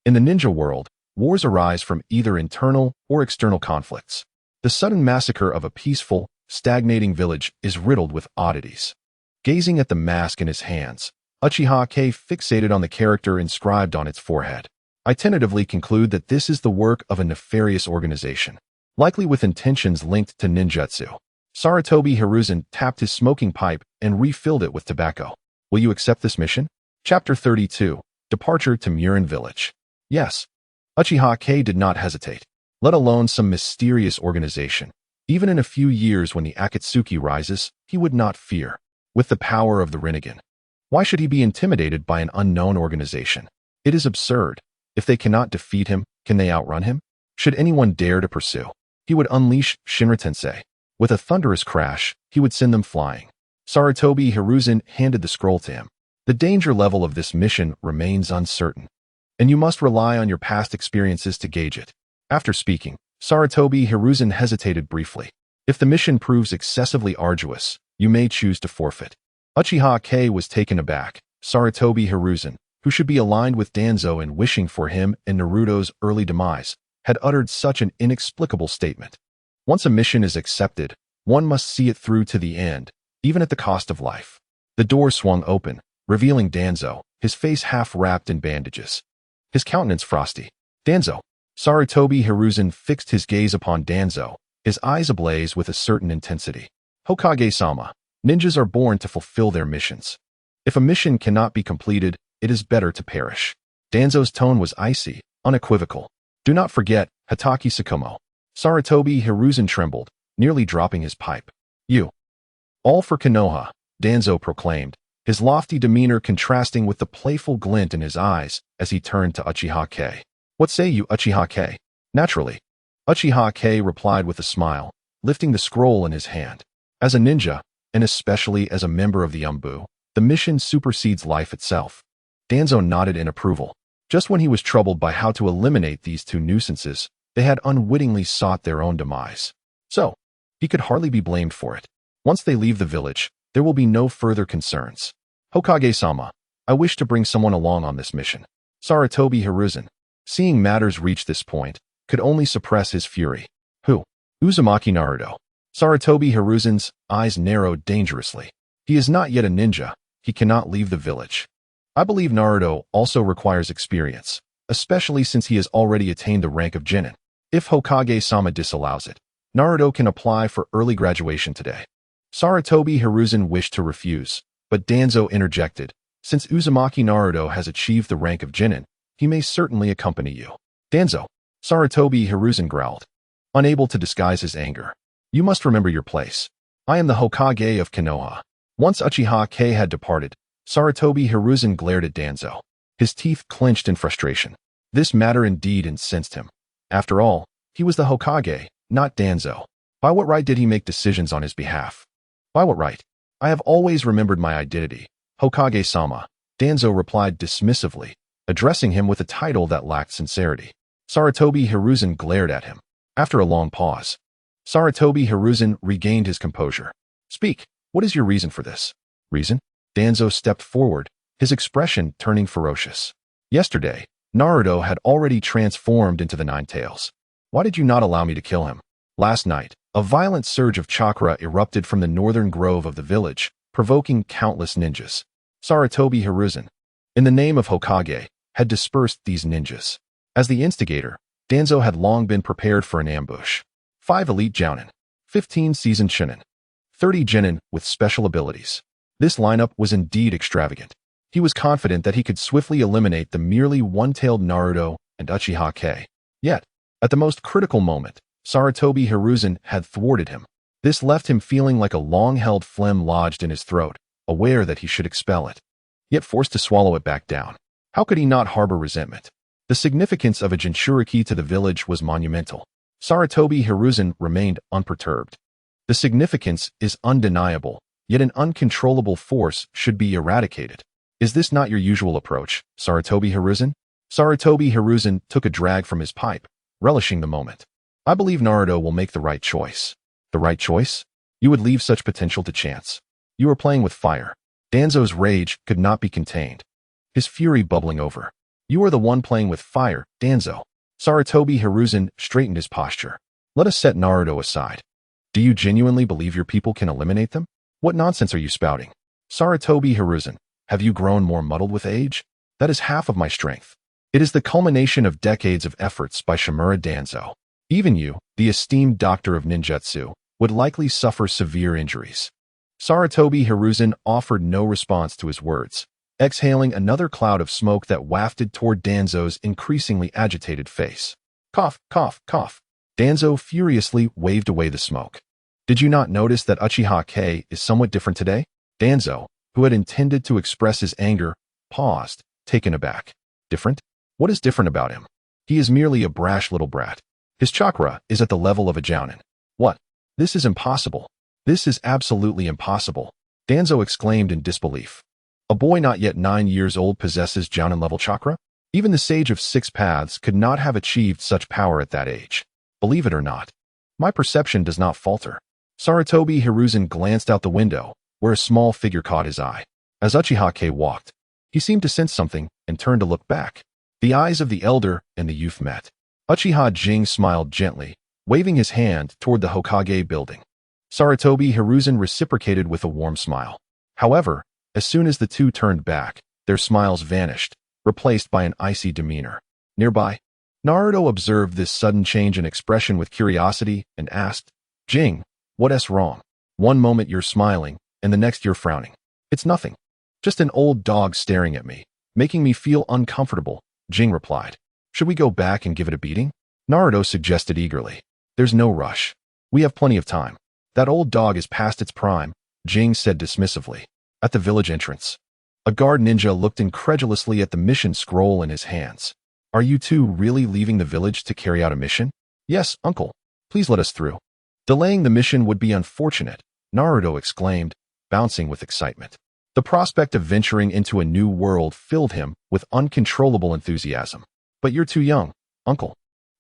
In the ninja world, wars arise from either internal or external conflicts. The sudden massacre of a peaceful, stagnating village is riddled with oddities. Gazing at the mask in his hands, Uchiha fixated on the character inscribed on its forehead. I tentatively conclude that this is the work of a nefarious organization, likely with intentions linked to ninjutsu. Sarutobi Hiruzen tapped his smoking pipe and refilled it with tobacco. Will you accept this mission? Chapter 32. Departure to Murin village. Yes. Uchiha did not hesitate, let alone some mysterious organization. Even in a few years when the Akatsuki rises, he would not fear. With the power of the Rinnegan, why should he be intimidated by an unknown organization? It is absurd. If they cannot defeat him, can they outrun him? Should anyone dare to pursue, he would unleash Shinra Tensei. With a thunderous crash, he would send them flying. Sarutobi Hiruzen handed the scroll to him. The danger level of this mission remains uncertain, and you must rely on your past experiences to gauge it. After speaking, Sarutobi Hiruzen hesitated briefly. If the mission proves excessively arduous, you may choose to forfeit. Uchiha was taken aback. Sarutobi Hiruzen, who should be aligned with Danzo in wishing for him and Naruto's early demise, had uttered such an inexplicable statement. Once a mission is accepted, one must see it through to the end, even at the cost of life. The door swung open, revealing Danzo, his face half wrapped in bandages, his countenance frosty. Danzo. Sarutobi Hiruzen fixed his gaze upon Danzo, his eyes ablaze with a certain intensity. Hokage-sama, ninjas are born to fulfill their missions. If a mission cannot be completed, it is better to perish. Danzo's tone was icy, unequivocal. Do not forget, Hataki Sakumo. Sarutobi Hiruzen trembled, nearly dropping his pipe. You. All for Konoha, Danzo proclaimed, his lofty demeanor contrasting with the playful glint in his eyes as he turned to Uchiha. What say you, Uchiha? Naturally. Uchiha replied with a smile, lifting the scroll in his hand. As a ninja, and especially as a member of the Umbu, the mission supersedes life itself. Danzo nodded in approval. Just when he was troubled by how to eliminate these two nuisances, they had unwittingly sought their own demise. So, he could hardly be blamed for it. Once they leave the village, there will be no further concerns. Hokage-sama, I wish to bring someone along on this mission. Sarutobi Hiruzen, seeing matters reach this point, could only suppress his fury. Who? Uzumaki Naruto. Sarutobi Hiruzen's eyes narrowed dangerously. He is not yet a ninja. He cannot leave the village. I believe Naruto also requires experience, especially since he has already attained the rank of Genin. If Hokage-sama disallows it, Naruto can apply for early graduation today. Sarutobi Hiruzen wished to refuse, but Danzo interjected. Since Uzumaki Naruto has achieved the rank of Genin, he may certainly accompany you. Danzo. Sarutobi Hiruzen growled, unable to disguise his anger. You must remember your place. I am the Hokage of Konoha. Once Uchiha had departed, Sarutobi Hiruzen glared at Danzo. His teeth clenched in frustration. This matter indeed incensed him. After all, he was the Hokage, not Danzo. By what right did he make decisions on his behalf? By what right? I have always remembered my identity, Hokage-sama, Danzo replied dismissively, addressing him with a title that lacked sincerity. Sarutobi Hiruzen glared at him. After a long pause, Sarutobi Hiruzen regained his composure. Speak, what is your reason for this? Reason? Danzo stepped forward, his expression turning ferocious. Yesterday, Naruto had already transformed into the Ninetails. Why did you not allow me to kill him? Last night, a violent surge of chakra erupted from the northern grove of the village, provoking countless ninjas. Sarutobi Hiruzen, in the name of Hokage, had dispersed these ninjas. As the instigator, Danzo had long been prepared for an ambush. 5 elite jounin, 15 seasoned shinin, 30 genin with special abilities. This lineup was indeed extravagant. He was confident that he could swiftly eliminate the merely one-tailed Naruto and Uchiha. Yet, at the most critical moment, Sarutobi Hiruzen had thwarted him. This left him feeling like a long-held phlegm lodged in his throat, aware that he should expel it, yet forced to swallow it back down. How could he not harbor resentment? The significance of a Jinchuriki to the village was monumental. Sarutobi Hiruzen remained unperturbed. The significance is undeniable, yet an uncontrollable force should be eradicated. Is this not your usual approach, Sarutobi Hiruzen? Sarutobi Hiruzen took a drag from his pipe, relishing the moment. I believe Naruto will make the right choice. The right choice? You would leave such potential to chance. You are playing with fire. Danzo's rage could not be contained, his fury bubbling over. You are the one playing with fire, Danzo. Sarutobi Hiruzen straightened his posture. Let us set Naruto aside. Do you genuinely believe your people can eliminate them? What nonsense are you spouting? Sarutobi Hiruzen, have you grown more muddled with age? That is half of my strength. It is the culmination of decades of efforts by Shimura Danzo. Even you, the esteemed doctor of ninjutsu, would likely suffer severe injuries. Sarutobi Hiruzen offered no response to his words, exhaling another cloud of smoke that wafted toward Danzo's increasingly agitated face. Cough, cough, cough. Danzo furiously waved away the smoke. Did you not notice that Uchiha is somewhat different today? Danzo, who had intended to express his anger, paused, taken aback. Different? What is different about him? He is merely a brash little brat. His chakra is at the level of a jounin. What? This is impossible. This is absolutely impossible, Danzo exclaimed in disbelief. A boy not yet 9 years old possesses jounin-level chakra? Even the sage of 6 paths could not have achieved such power at that age. Believe it or not, my perception does not falter. Sarutobi Hiruzen glanced out the window, where a small figure caught his eye. As Uchiha walked, he seemed to sense something and turned to look back. The eyes of the elder and the youth met. Uchiha Jing smiled gently, waving his hand toward the Hokage building. Sarutobi Hiruzen reciprocated with a warm smile. However, as soon as the two turned back, their smiles vanished, replaced by an icy demeanor. Nearby, Naruto observed this sudden change in expression with curiosity and asked, Jing, what's wrong? One moment you're smiling, and the next you're frowning. It's nothing. Just an old dog staring at me, making me feel uncomfortable, Jing replied. Should we go back and give it a beating? Naruto suggested eagerly. There's no rush. We have plenty of time. That old dog is past its prime, Jing said dismissively. At the village entrance, a guard ninja looked incredulously at the mission scroll in his hands. Are you two really leaving the village to carry out a mission? Yes, uncle. Please let us through. Delaying the mission would be unfortunate, Naruto exclaimed, bouncing with excitement. The prospect of venturing into a new world filled him with uncontrollable enthusiasm. But you're too young, uncle.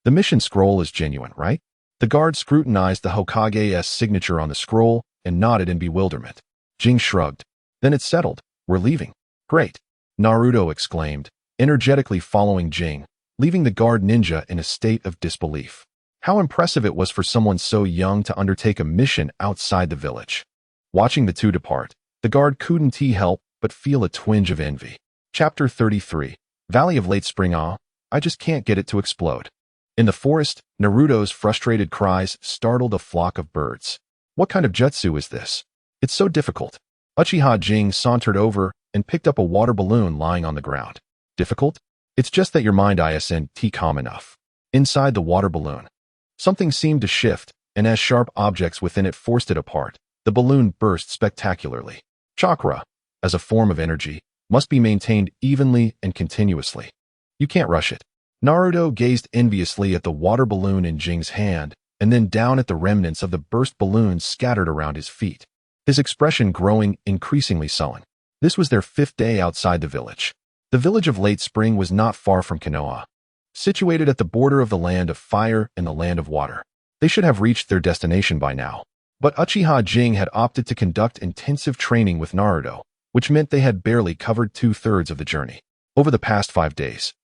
The mission scroll is genuine, right? The guard scrutinized the Hokage's signature on the scroll and nodded in bewilderment. Jing shrugged. Then it's settled. We're leaving. Great, Naruto exclaimed, energetically following Jing, leaving the guard ninja in a state of disbelief. How impressive it was for someone so young to undertake a mission outside the village. Watching the two depart, the guard couldn't help but feel a twinge of envy. Chapter 33. Valley of Late Spring. I just can't get it to explode. In the forest, Naruto's frustrated cries startled a flock of birds. What kind of jutsu is this? It's so difficult. Uchiha Jing sauntered over and picked up a water balloon lying on the ground. Difficult? It's just that your mind isn't calm enough. Inside the water balloon, something seemed to shift, and as sharp objects within it forced it apart, the balloon burst spectacularly. Chakra, as a form of energy, must be maintained evenly and continuously. You can't rush it. Naruto gazed enviously at the water balloon in Jing's hand, and then down at the remnants of the burst balloons scattered around his feet, his expression growing increasingly sullen. This was their 5th day outside the village. The village of Late Spring was not far from Konoha, situated at the border of the land of fire and the land of water. They should have reached their destination by now. But Uchiha Jing had opted to conduct intensive training with Naruto, which meant they had barely covered 2/3 of the journey. Over the past 5 days,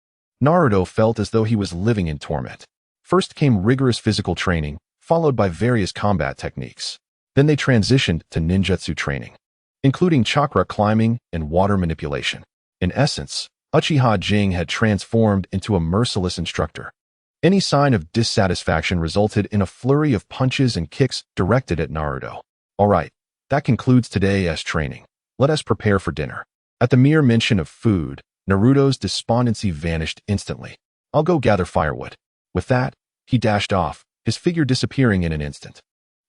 Naruto felt as though he was living in torment. First came rigorous physical training, followed by various combat techniques. Then they transitioned to ninjutsu training, including chakra climbing and water manipulation. In essence, Uchiha Jing had transformed into a merciless instructor. Any sign of dissatisfaction resulted in a flurry of punches and kicks directed at Naruto. Alright, that concludes today's training. Let us prepare for dinner. At the mere mention of food, Naruto's despondency vanished instantly. I'll go gather firewood. With that, he dashed off, his figure disappearing in an instant.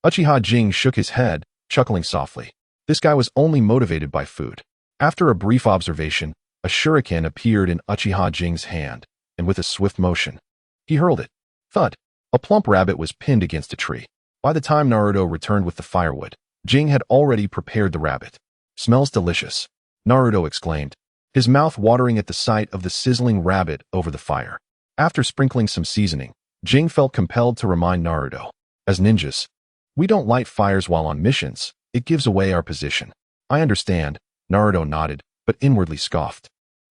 Uchiha Jing shook his head, chuckling softly. This guy was only motivated by food. After a brief observation, a shuriken appeared in Uchiha Jing's hand, and with a swift motion, he hurled it. Thud! A plump rabbit was pinned against a tree. By the time Naruto returned with the firewood, Jing had already prepared the rabbit. Smells delicious, Naruto exclaimed, his mouth watering at the sight of the sizzling rabbit over the fire. After sprinkling some seasoning, Jing felt compelled to remind Naruto, as ninjas, we don't light fires while on missions, it gives away our position. I understand, Naruto nodded, but inwardly scoffed.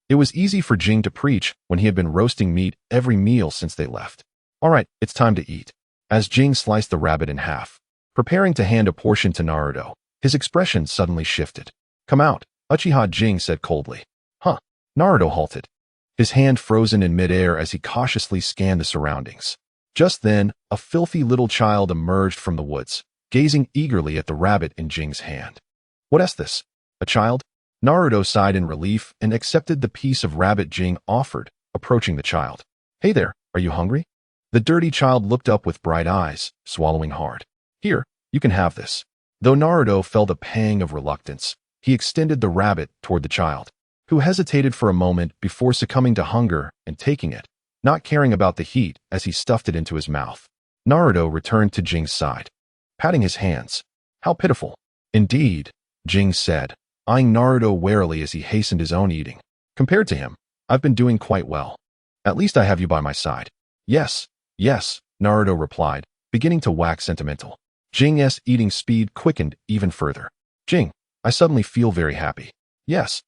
It was easy for Jing to preach when he had been roasting meat every meal since they left. Alright, it's time to eat. As Jing sliced the rabbit in half, preparing to hand a portion to Naruto, his expression suddenly shifted. Come out, Uchiha Jing said coldly. Huh? Naruto halted, his hand frozen in midair as he cautiously scanned the surroundings. Just then, a filthy little child emerged from the woods, gazing eagerly at the rabbit in Jing's hand. What is this? A child? Naruto sighed in relief and accepted the piece of rabbit Jing offered, approaching the child. Hey there, are you hungry? The dirty child looked up with bright eyes, swallowing hard. Here, you can have this. Though Naruto felt a pang of reluctance, he extended the rabbit toward the child, who hesitated for a moment before succumbing to hunger and taking it, not caring about the heat as he stuffed it into his mouth. Naruto returned to Jing's side, patting his hands. How pitiful. Indeed, Jing said, eyeing Naruto warily as he hastened his own eating. Compared to him, I've been doing quite well. At least I have you by my side. Yes, yes, Naruto replied, beginning to wax sentimental. Jing's eating speed quickened even further. Jing, I suddenly feel very happy. Yes.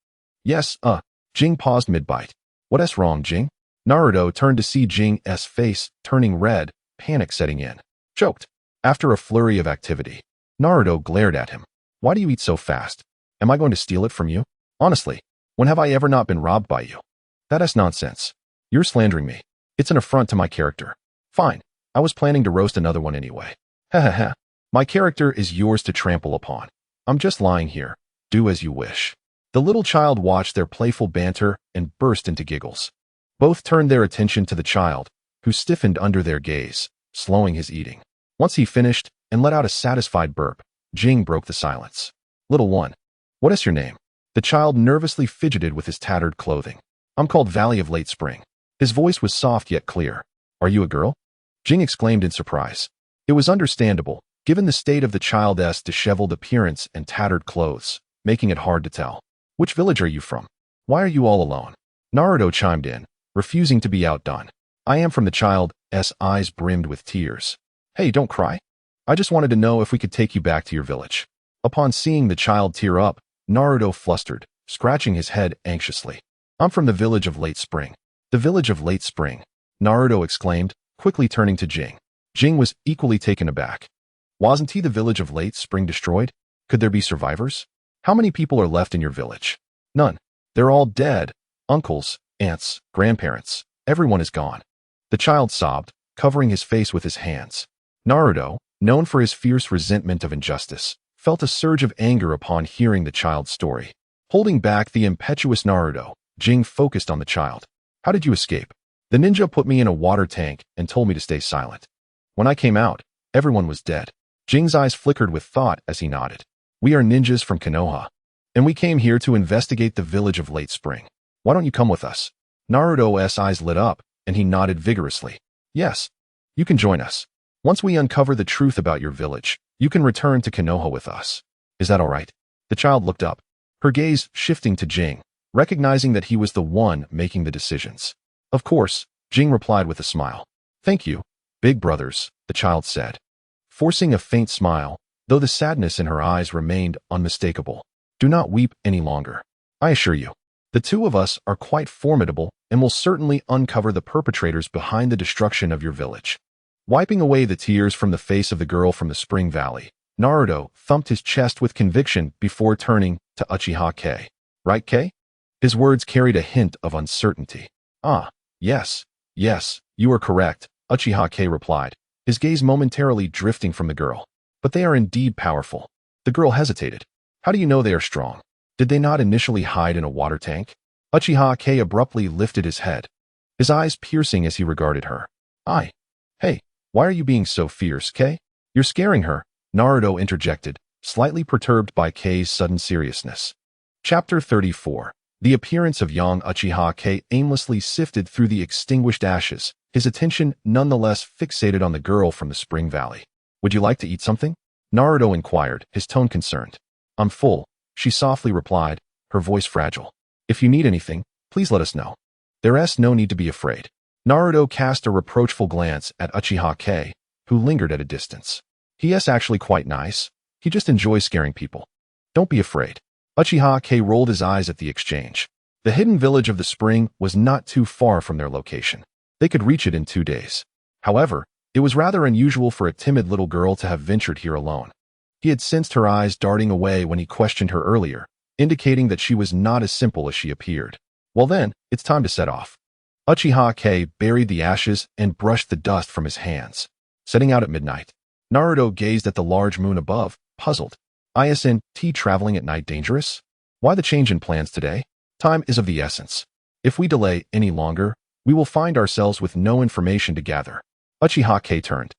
Jing paused mid-bite. What's wrong, Jing? Naruto turned to see Jing's face turning red, panic setting in. Choked. After a flurry of activity, Naruto glared at him. Why do you eat so fast? Am I going to steal it from you? Honestly, when have I ever not been robbed by you? That is nonsense. You're slandering me. It's an affront to my character. Fine, I was planning to roast another one anyway. Ha. My character is yours to trample upon. I'm just lying here. Do as you wish. The little child watched their playful banter and burst into giggles. Both turned their attention to the child, who stiffened under their gaze, slowing his eating. Once he finished and let out a satisfied burp, Jing broke the silence. Little one, what is your name? The child nervously fidgeted with his tattered clothing. I'm called Valley of Late Spring. His voice was soft yet clear. Are you a girl? Jing exclaimed in surprise. It was understandable, given the state of the child's disheveled appearance and tattered clothes, making it hard to tell. Which village are you from? Why are you all alone? Naruto chimed in, refusing to be outdone. I am from the child's eyes brimmed with tears. Hey, don't cry. I just wanted to know if we could take you back to your village. Upon seeing the child tear up, Naruto flustered, scratching his head anxiously. I'm from the village of Late Spring. The village of Late Spring, Naruto exclaimed, quickly turning to Jing. Jing was equally taken aback. Wasn't he the village of Late Spring destroyed? Could there be survivors? How many people are left in your village? None. They're all dead. Uncles, aunts, grandparents. Everyone is gone. The child sobbed, covering his face with his hands. Naruto, known for his fierce resentment of injustice, felt a surge of anger upon hearing the child's story. Holding back the impetuous Naruto, Jing focused on the child. How did you escape? The ninja put me in a water tank and told me to stay silent. When I came out, everyone was dead. Jing's eyes flickered with thought as he nodded. We are ninjas from Konoha, and we came here to investigate the village of Late Spring. Why don't you come with us? Naruto's eyes lit up, and he nodded vigorously. Yes, you can join us. Once we uncover the truth about your village, you can return to Konoha with us. Is that all right? The child looked up, her gaze shifting to Jing, recognizing that he was the one making the decisions. Of course, Jing replied with a smile. Thank you, big brothers, the child said, forcing a faint smile, though the sadness in her eyes remained unmistakable. Do not weep any longer. I assure you, the two of us are quite formidable and will certainly uncover the perpetrators behind the destruction of your village. Wiping away the tears from the face of the girl from the Spring Valley, Naruto thumped his chest with conviction before turning to Uchiha Kei. Right, Kei? His words carried a hint of uncertainty. Ah, yes, you are correct, Uchiha Kei replied, his gaze momentarily drifting from the girl. But they are indeed powerful. The girl hesitated. How do you know they are strong? Did they not initially hide in a water tank? Uchiha Kei abruptly lifted his head, his eyes piercing as he regarded her. Hey, why are you being so fierce, Kei? You're scaring her, Naruto interjected, slightly perturbed by Kei's sudden seriousness. Chapter 34. The appearance of young Uchiha Kei aimlessly sifted through the extinguished ashes, his attention nonetheless fixated on the girl from the Spring Valley. Would you like to eat something? Naruto inquired, his tone concerned. I'm full, she softly replied, her voice fragile. If you need anything, please let us know. There's no need to be afraid. Naruto cast a reproachful glance at Uchiha Kei, who lingered at a distance. He's actually quite nice. He just enjoys scaring people. Don't be afraid. Uchiha Kei rolled his eyes at the exchange. The hidden village of the spring was not too far from their location. They could reach it in 2 days. However, it was rather unusual for a timid little girl to have ventured here alone. He had sensed her eyes darting away when he questioned her earlier, indicating that she was not as simple as she appeared. Well then, it's time to set off. Uchiha Kei buried the ashes and brushed the dust from his hands. Setting out at midnight, Naruto gazed at the large moon above, puzzled. Isn't traveling at night dangerous? Why the change in plans today? Time is of the essence. If we delay any longer, we will find ourselves with no information to gather. Uchiha Kei turned,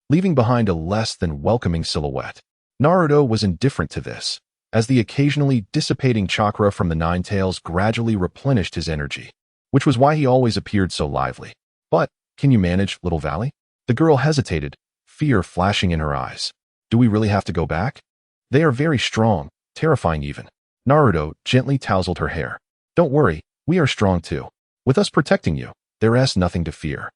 leaving behind a less than welcoming silhouette. Naruto was indifferent to this, as the occasionally dissipating chakra from the Ninetails gradually replenished his energy, which was why he always appeared so lively. But, can you manage, Little Valley? The girl hesitated, fear flashing in her eyes. Do we really have to go back? They are very strong, terrifying even. Naruto gently tousled her hair. Don't worry, we are strong too. With us protecting you, there's nothing to fear.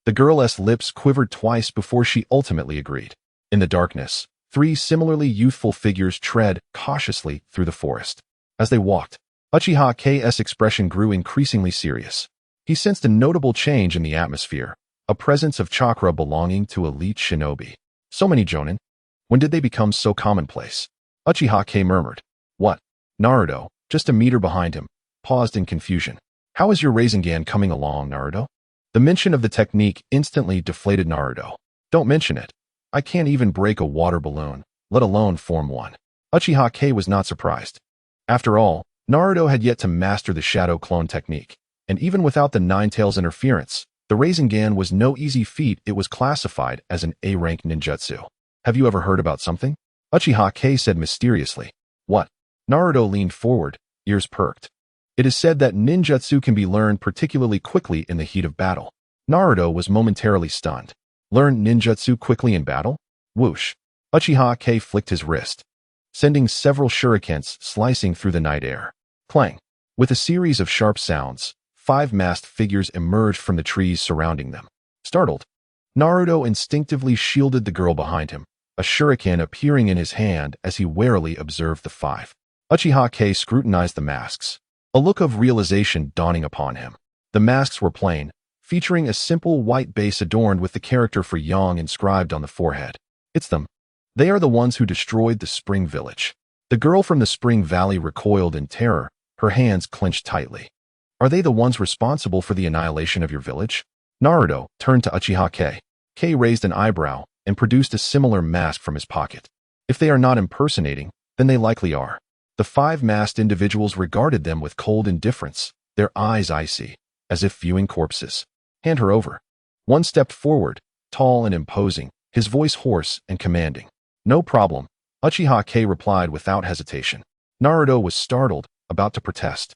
The girl's lips quivered twice before she ultimately agreed. In the darkness, 3 similarly youthful figures tread cautiously through the forest. As they walked, Uchiha Kei's expression grew increasingly serious. He sensed a notable change in the atmosphere, a presence of chakra belonging to elite shinobi. So many jonin. When did they become so commonplace? Uchiha Kei murmured. What? Naruto, just a meter behind him, paused in confusion. How is your Rasengan coming along, Naruto? The mention of the technique instantly deflated Naruto. Don't mention it. I can't even break a water balloon, let alone form one. Uchiha Kei was not surprised. After all, Naruto had yet to master the shadow clone technique, and even without the Ninetails' interference, the Rasengan was no easy feat. It was classified as an A-rank ninjutsu. Have you ever heard about something? Uchiha Kei said mysteriously. What? Naruto leaned forward, ears perked. It is said that ninjutsu can be learned particularly quickly in the heat of battle. Naruto was momentarily stunned. Learn ninjutsu quickly in battle? Whoosh. Uchiha Kei flicked his wrist, sending several shurikens slicing through the night air. Clang. With a series of sharp sounds, 5 masked figures emerged from the trees surrounding them. Startled, Naruto instinctively shielded the girl behind him, a shuriken appearing in his hand as he warily observed the 5. Uchiha Kei scrutinized the masks, a look of realization dawning upon him. The masks were plain, featuring a simple white base adorned with the character for Yang inscribed on the forehead. It's them. They are the ones who destroyed the Spring Village. The girl from the Spring Valley recoiled in terror, her hands clenched tightly. Are they the ones responsible for the annihilation of your village? Naruto turned to Uchiha Kei. Kei raised an eyebrow and produced a similar mask from his pocket. If they are not impersonating, then they likely are. The 5 masked individuals regarded them with cold indifference, their eyes icy, as if viewing corpses. Hand her over. One stepped forward, tall and imposing, his voice hoarse and commanding. No problem, Uchiha Kei replied without hesitation. Naruto was startled, about to protest,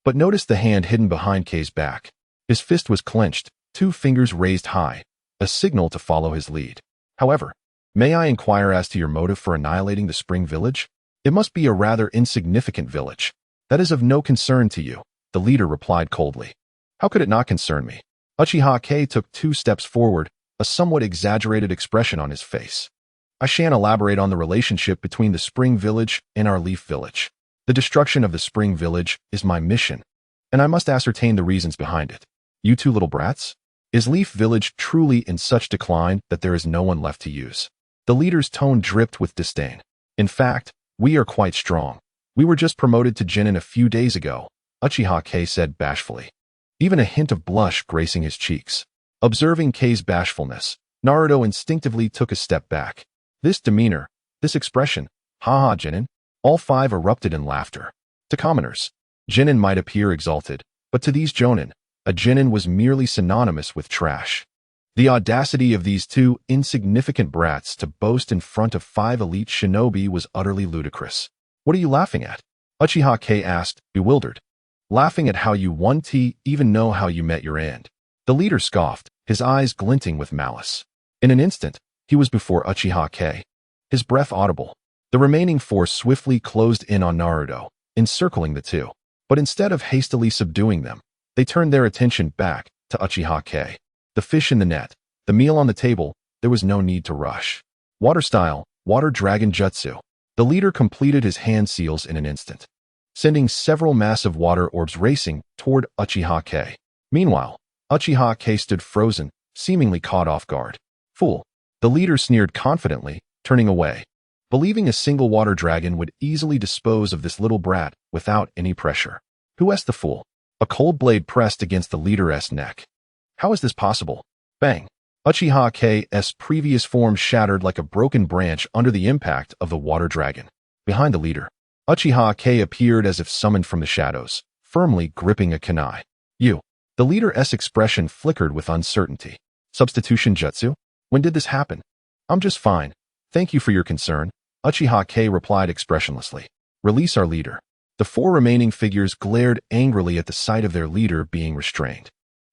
but noticed the hand hidden behind Kei's back. His fist was clenched, 2 fingers raised high, a signal to follow his lead. However, may I inquire as to your motive for annihilating the Spring Village? It must be a rather insignificant village. That is of no concern to you, the leader replied coldly. How could it not concern me? Uchiha K took 2 steps forward, a somewhat exaggerated expression on his face. I shan't elaborate on the relationship between the Spring Village and our Leaf Village. The destruction of the Spring Village is my mission, and I must ascertain the reasons behind it. You 2 little brats? Is Leaf Village truly in such decline that there is no one left to use? The leader's tone dripped with disdain. In fact, we are quite strong. We were just promoted to Genin a few days ago, Uchiha K said bashfully, even a hint of blush gracing his cheeks. Observing K's bashfulness, Naruto instinctively took a step back. This demeanor, this expression, haha Genin, all 5 erupted in laughter. To commoners, Genin might appear exalted, but to these Jonin, a Genin was merely synonymous with trash. The audacity of these 2 insignificant brats to boast in front of 5 elite shinobi was utterly ludicrous. What are you laughing at? Uchiha K asked, bewildered. Laughing at how you 1T even know how you met your end. The leader scoffed, his eyes glinting with malice. In an instant, he was before Uchiha K. His breath audible. The remaining 4 swiftly closed in on Naruto, encircling the 2. But instead of hastily subduing them, they turned their attention back to Uchiha K. The fish in the net, the meal on the table, there was no need to rush. Water style, water dragon jutsu. The leader completed his hand seals in an instant, sending several massive water orbs racing toward Uchiha K. Meanwhile, Uchiha K stood frozen, seemingly caught off guard. Fool. The leader sneered confidently, turning away, believing a single water dragon would easily dispose of this little brat without any pressure. Who is the fool? A cold blade pressed against the leader's neck. How is this possible? Bang! Uchiha K's previous form shattered like a broken branch under the impact of the water dragon. Behind the leader, Uchiha K appeared as if summoned from the shadows, firmly gripping a kunai. You. The leader's expression flickered with uncertainty. Substitution jutsu? When did this happen? I'm just fine. Thank you for your concern, Uchiha K replied expressionlessly. Release our leader. The 4 remaining figures glared angrily at the sight of their leader being restrained.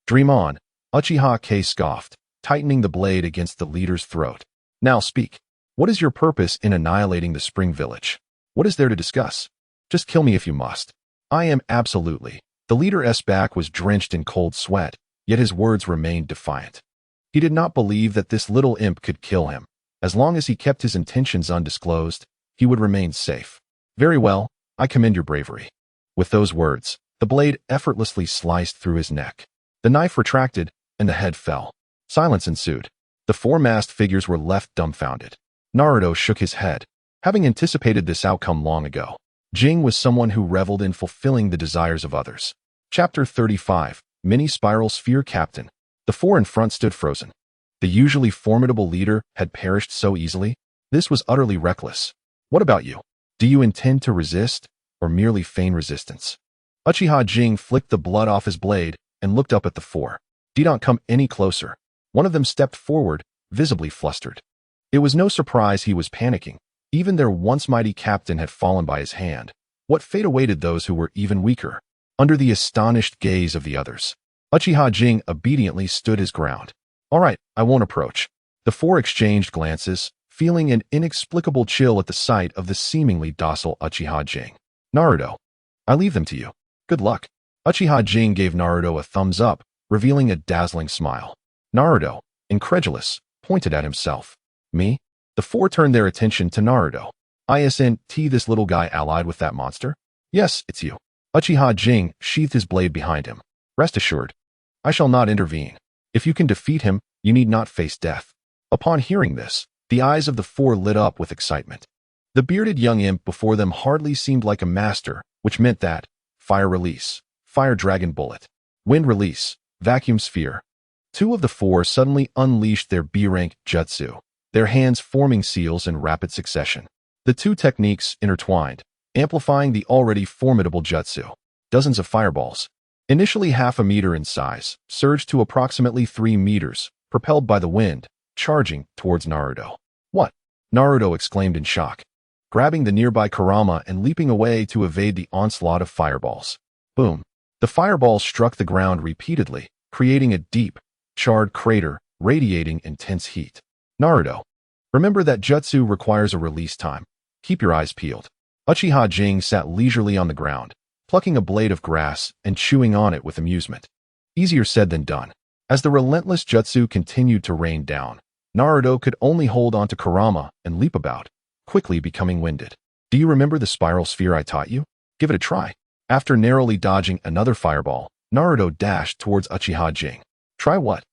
Dream on, Uchiha K scoffed, tightening the blade against the leader's throat. Now speak. What is your purpose in annihilating the Spring Village? What is there to discuss? Just kill me if you must. I am absolutely. The leader's back was drenched in cold sweat, yet his words remained defiant. He did not believe that this little imp could kill him. As long as he kept his intentions undisclosed, he would remain safe. Very well, I commend your bravery. With those words, the blade effortlessly sliced through his neck. The knife retracted, and the head fell. Silence ensued. The 4 masked figures were left dumbfounded. Naruto shook his head. Having anticipated this outcome long ago, Jing was someone who reveled in fulfilling the desires of others. Chapter 35, Mini Spiral Sphere Captain. The 4 in front stood frozen. The usually formidable leader had perished so easily. This was utterly reckless. What about you? Do you intend to resist, or merely feign resistance? Uchiha Jing flicked the blood off his blade and looked up at the 4. Do not come any closer. One of them stepped forward, visibly flustered. It was no surprise he was panicking. Even their once mighty captain had fallen by his hand. What fate awaited those who were even weaker? Under the astonished gaze of the others, Uchiha Jing obediently stood his ground. All right, I won't approach. The 4 exchanged glances, feeling an inexplicable chill at the sight of the seemingly docile Uchiha Jing. Naruto, I leave them to you. Good luck. Uchiha Jing gave Naruto a thumbs up, revealing a dazzling smile. Naruto, incredulous, pointed at himself. Me? The 4 turned their attention to Naruto. Isn't this little guy allied with that monster? Yes, it's you. Uchiha Jing sheathed his blade behind him. Rest assured, I shall not intervene. If you can defeat him, you need not face death. Upon hearing this, the eyes of the 4 lit up with excitement. The bearded young imp before them hardly seemed like a master, which meant that fire release, fire dragon bullet, wind release, vacuum sphere. 2 of the 4 suddenly unleashed their B-rank jutsu, their hands forming seals in rapid succession. The 2 techniques intertwined, amplifying the already formidable jutsu. Dozens of fireballs, initially half a meter in size, surged to approximately 3 meters, propelled by the wind, charging towards Naruto. What? Naruto exclaimed in shock, grabbing the nearby Kurama and leaping away to evade the onslaught of fireballs. Boom. The fireballs struck the ground repeatedly, creating a deep, charred crater, radiating intense heat. Naruto, Remember that jutsu requires a release time. Keep your eyes peeled. Uchiha Jing sat leisurely on the ground, plucking a blade of grass and chewing on it with amusement. Easier said than done. As the relentless jutsu continued to rain down, Naruto could only hold on to Kurama and leap about, quickly becoming winded. Do you remember the spiral sphere I taught you? Give it a try. After narrowly dodging another fireball, Naruto dashed towards Uchiha Jing. Try what?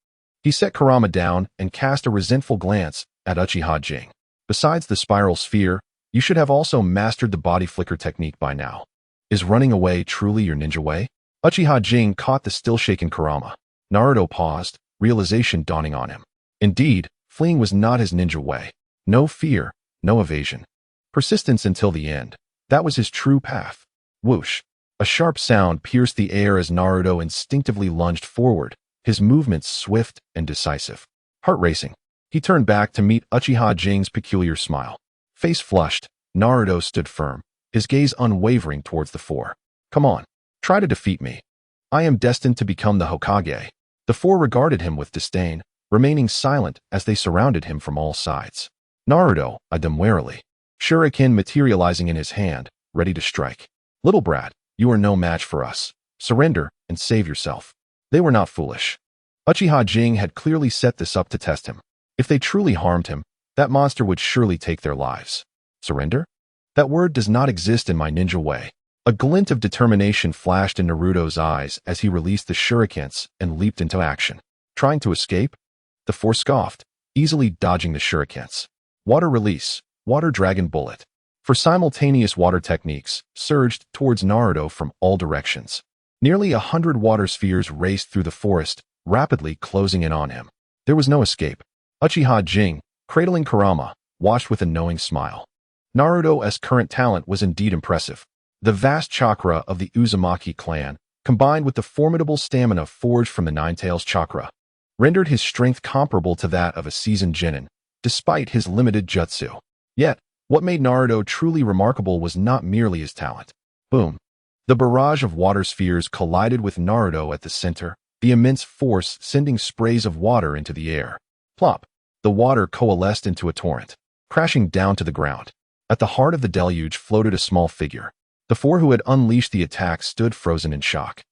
He set Kurama down and cast a resentful glance at Uchiha Jing. Besides the spiral sphere, you should have also mastered the body flicker technique by now. Is running away truly your ninja way? Uchiha Jing caught the still-shaken Kurama. Naruto paused, realization dawning on him. Indeed, fleeing was not his ninja way. No fear, no evasion. Persistence until the end. That was his true path. Whoosh. A sharp sound pierced the air as Naruto instinctively lunged forward, his movements swift and decisive. Heart racing. He turned back to meet Uchiha Jing's peculiar smile. Face flushed, Naruto stood firm, his gaze unwavering towards the four. Come on, try to defeat me. I am destined to become the Hokage. The four regarded him with disdain, remaining silent as they surrounded him from all sides. Naruto eyed them warily, shuriken materializing in his hand, ready to strike. Little brat, you are no match for us. Surrender and save yourself. They were not foolish. Uchiha Jing had clearly set this up to test him. If they truly harmed him, that monster would surely take their lives. Surrender? That word does not exist in my ninja way. A glint of determination flashed in Naruto's eyes as he released the shurikens and leaped into action. Trying to escape? The four scoffed, easily dodging the shurikens. Water release, water dragon bullet. For simultaneous water techniques, surged towards Naruto from all directions. Nearly 100 water spheres raced through the forest, rapidly closing in on him. There was no escape. Uchiha Jing, cradling Kurama, watched with a knowing smile. Naruto's current talent was indeed impressive. The vast chakra of the Uzumaki clan, combined with the formidable stamina forged from the Ninetails chakra, rendered his strength comparable to that of a seasoned genin, despite his limited jutsu. Yet, what made Naruto truly remarkable was not merely his talent. Boom. The barrage of water spheres collided with Naruto at the center, the immense force sending sprays of water into the air. Plop. The water coalesced into a torrent, crashing down to the ground. At the heart of the deluge floated a small figure. The four who had unleashed the attack stood frozen in shock.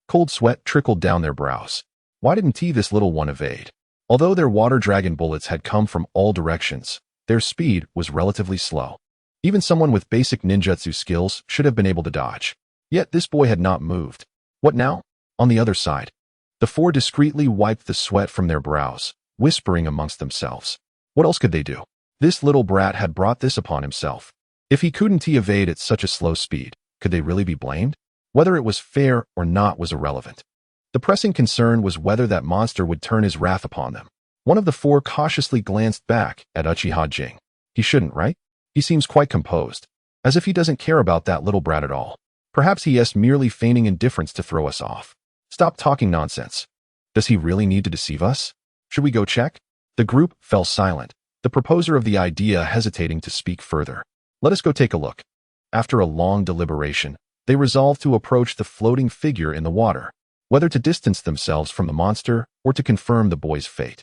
Cold sweat trickled down their brows. Why didn't this little one evade? Although their water dragon bullets had come from all directions, their speed was relatively slow. Even someone with basic ninjutsu skills should have been able to dodge. Yet this boy had not moved. What now? On the other side. The four discreetly wiped the sweat from their brows, whispering amongst themselves. What else could they do? This little brat had brought this upon himself. If he couldn't evade at such a slow speed, could they really be blamed? Whether it was fair or not was irrelevant. The pressing concern was whether that monster would turn his wrath upon them. One of the four cautiously glanced back at Uchiha Jing. He shouldn't, right? He seems quite composed, as if he doesn't care about that little brat at all. Perhaps he is merely feigning indifference to throw us off. Stop talking nonsense. Does he really need to deceive us? Should we go check? The group fell silent, the proposer of the idea hesitating to speak further. Let us go take a look. After a long deliberation, they resolved to approach the floating figure in the water, whether to distance themselves from the monster or to confirm the boy's fate.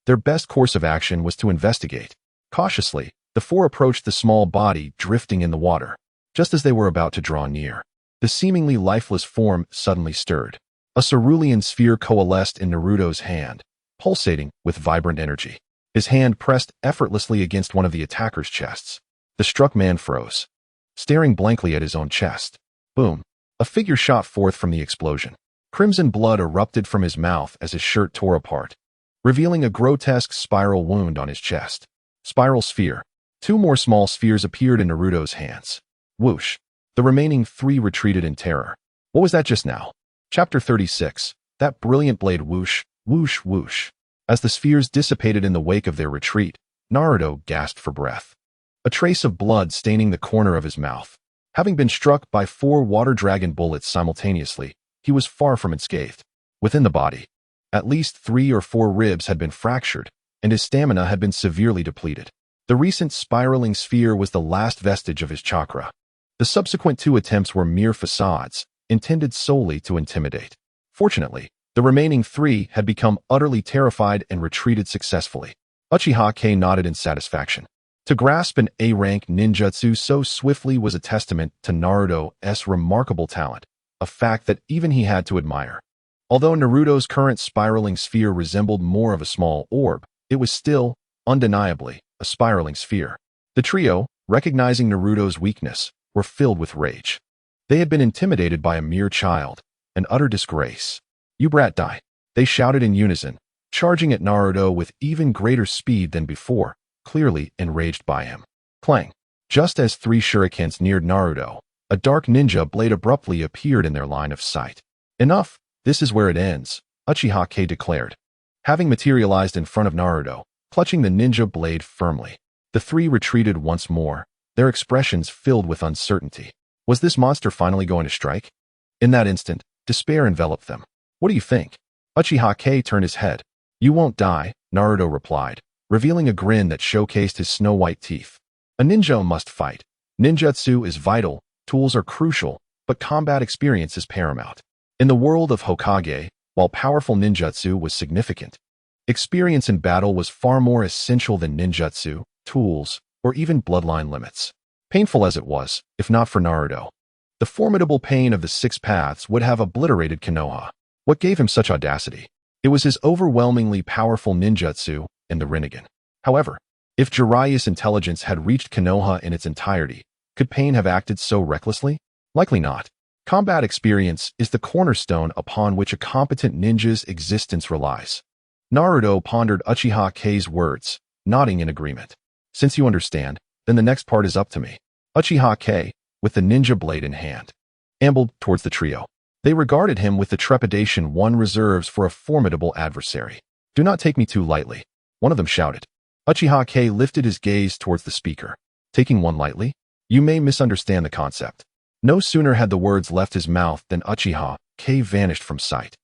Their best course of action was to investigate. Cautiously, the four approached the small body drifting in the water. Just as they were about to draw near, the seemingly lifeless form suddenly stirred. A cerulean sphere coalesced in Naruto's hand, pulsating with vibrant energy. His hand pressed effortlessly against one of the attacker's chests. The struck man froze, staring blankly at his own chest. Boom. A figure shot forth from the explosion. Crimson blood erupted from his mouth as his shirt tore apart, revealing a grotesque spiral wound on his chest. Spiral sphere. Two more small spheres appeared in Naruto's hands. Whoosh. The remaining three retreated in terror. What was that just now? Chapter 36. That brilliant blade whoosh, whoosh, whoosh. As the spheres dissipated in the wake of their retreat, Naruto gasped for breath. A trace of blood staining the corner of his mouth. Having been struck by 4 water dragon bullets simultaneously, he was far from unscathed. Within the body, at least 3 or 4 ribs had been fractured, and his stamina had been severely depleted. The recent spiraling sphere was the last vestige of his chakra. The subsequent 2 attempts were mere facades, intended solely to intimidate. Fortunately, the remaining 3 had become utterly terrified and retreated successfully. Uchiha K nodded in satisfaction. To grasp an A-rank ninjutsu so swiftly was a testament to Naruto's remarkable talent, a fact that even he had to admire. Although Naruto's current spiraling sphere resembled more of a small orb, it was still, undeniably, a spiraling sphere. The trio, recognizing Naruto's weakness, were filled with rage. They had been intimidated by a mere child, an utter disgrace. "You brat, die!" they shouted in unison, charging at Naruto with even greater speed than before, clearly enraged by him. Clang! Just as 3 shurikens neared Naruto, a dark ninja blade abruptly appeared in their line of sight. "Enough! This is where it ends," Uchiha K declared. Having materialized in front of Naruto, clutching the ninja blade firmly, the 3 retreated once more, their expressions filled with uncertainty. Was this monster finally going to strike? In that instant, despair enveloped them. "What do you think?" Uchiha K turned his head. "You won't die," Naruto replied, revealing a grin that showcased his snow-white teeth. "A ninja must fight. Ninjutsu is vital, tools are crucial, but combat experience is paramount. In the world of Hokage, while powerful ninjutsu was significant, experience in battle was far more essential than ninjutsu, tools, or even bloodline limits. Painful as it was, if not for Naruto, the formidable pain of the 6 paths would have obliterated Konoha. What gave him such audacity? It was his overwhelmingly powerful ninjutsu and the Rinnegan. However, if Jiraiya's intelligence had reached Konoha in its entirety, could Pain have acted so recklessly? Likely not. Combat experience is the cornerstone upon which a competent ninja's existence relies. Naruto pondered Uchiha K's words, nodding in agreement. "Since you understand, then the next part is up to me." Uchiha K, with the ninja blade in hand, ambled towards the trio. They regarded him with the trepidation one reserves for a formidable adversary. "Do not take me too lightly," one of them shouted. Uchiha K lifted his gaze towards the speaker. "Taking one lightly? You may misunderstand the concept." No sooner had the words left his mouth than Uchiha K vanished from sight.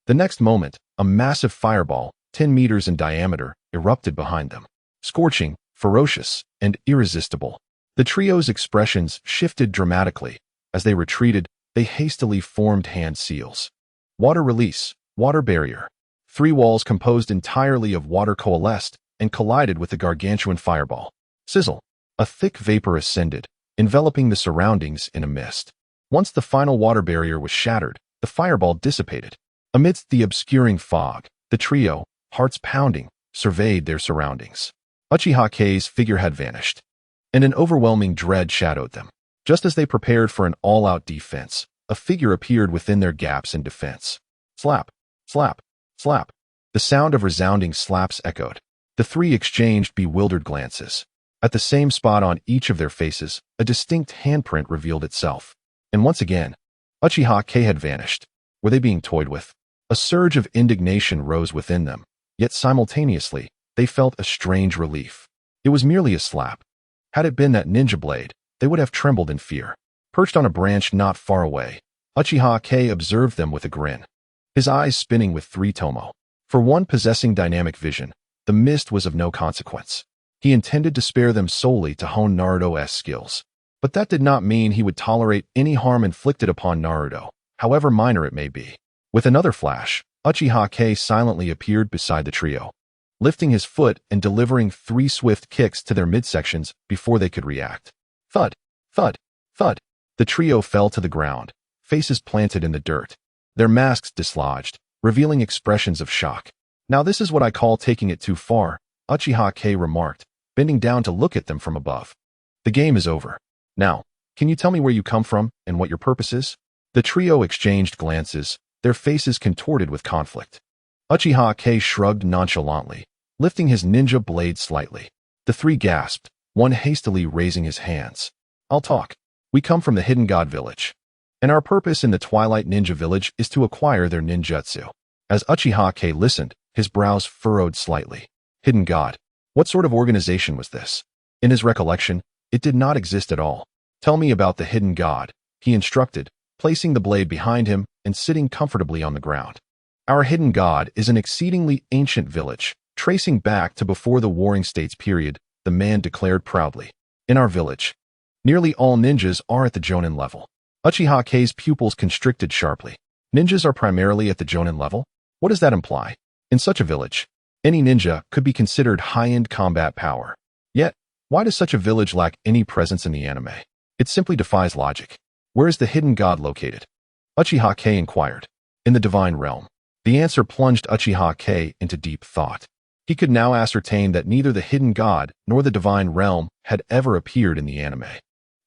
The next moment, a massive fireball, 10 meters in diameter, erupted behind them. Scorching, ferocious, and irresistible. The trio's expressions shifted dramatically. As they retreated, they hastily formed hand seals. Water release, water barrier. 3 walls composed entirely of water coalesced and collided with the gargantuan fireball. Sizzle. A thick vapor ascended, enveloping the surroundings in a mist. Once the final water barrier was shattered, the fireball dissipated. Amidst the obscuring fog, the trio, hearts pounding, surveyed their surroundings. Uchiha K's figure had vanished, and an overwhelming dread shadowed them. Just as they prepared for an all-out defense, a figure appeared within their gaps in defense. Slap, slap, slap. The sound of resounding slaps echoed. The 3 exchanged bewildered glances. At the same spot on each of their faces, a distinct handprint revealed itself. And once again, Uchiha K had vanished. Were they being toyed with? A surge of indignation rose within them, yet simultaneously, they felt a strange relief. It was merely a slap. Had it been that ninja blade, they would have trembled in fear. Perched on a branch not far away, Uchiha K observed them with a grin, his eyes spinning with 3 tomo. For one possessing dynamic vision, the mist was of no consequence. He intended to spare them solely to hone Naruto's skills. But that did not mean he would tolerate any harm inflicted upon Naruto, however minor it may be. With another flash, Uchiha K silently appeared beside the trio, lifting his foot and delivering 3 swift kicks to their midsections before they could react. Thud, thud, thud. The trio fell to the ground, faces planted in the dirt, their masks dislodged, revealing expressions of shock. "Now this is what I call taking it too far," Uchiha K remarked, bending down to look at them from above. "The game is over. Now, can you tell me where you come from and what your purpose is?" The trio exchanged glances, their faces contorted with conflict. Uchiha K shrugged nonchalantly, lifting his ninja blade slightly. The 3 gasped, one hastily raising his hands. "I'll talk. We come from the Hidden God Village, and our purpose in the Twilight Ninja Village is to acquire their ninjutsu." As Uchiha K listened, his brows furrowed slightly. Hidden God. What sort of organization was this? In his recollection, it did not exist at all. "Tell me about the Hidden God," he instructed, placing the blade behind him and sitting comfortably on the ground. "Our Hidden God is an exceedingly ancient village, tracing back to before the Warring States period," the man declared proudly. "In our village, nearly all ninjas are at the Jonin level." Uchiha K's pupils constricted sharply. "Ninjas are primarily at the Jonin level? What does that imply? In such a village, Any ninja could be considered high-end combat power. Yet, why does such a village lack any presence in the anime? It simply defies logic. Where is the hidden god located? Uchiha K inquired. In the divine realm. The answer plunged Uchiha K into deep thought. He could now ascertain that neither the hidden god nor the divine realm had ever appeared in the anime.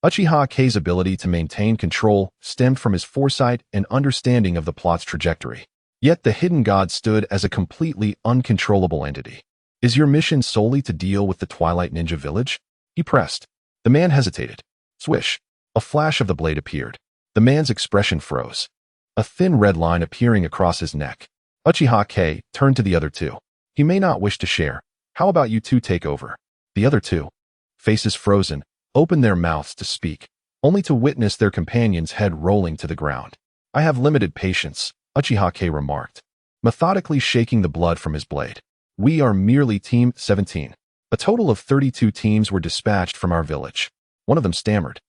Uchiha K's ability to maintain control stemmed from his foresight and understanding of the plot's trajectory. Yet the hidden god stood as a completely uncontrollable entity. Is your mission solely to deal with the Twilight Ninja Village? He pressed. The man hesitated. Swish. A flash of the blade appeared. The man's expression froze. A thin red line appearing across his neck. Uchiha K turned to the other two. He may not wish to share. How about you two take over? The other two, faces frozen, opened their mouths to speak, only to witness their companion's head rolling to the ground. I have limited patience, Uchiha K remarked, methodically shaking the blood from his blade. We are merely Team 17. A total of 32 teams were dispatched from our village. One of them stammered.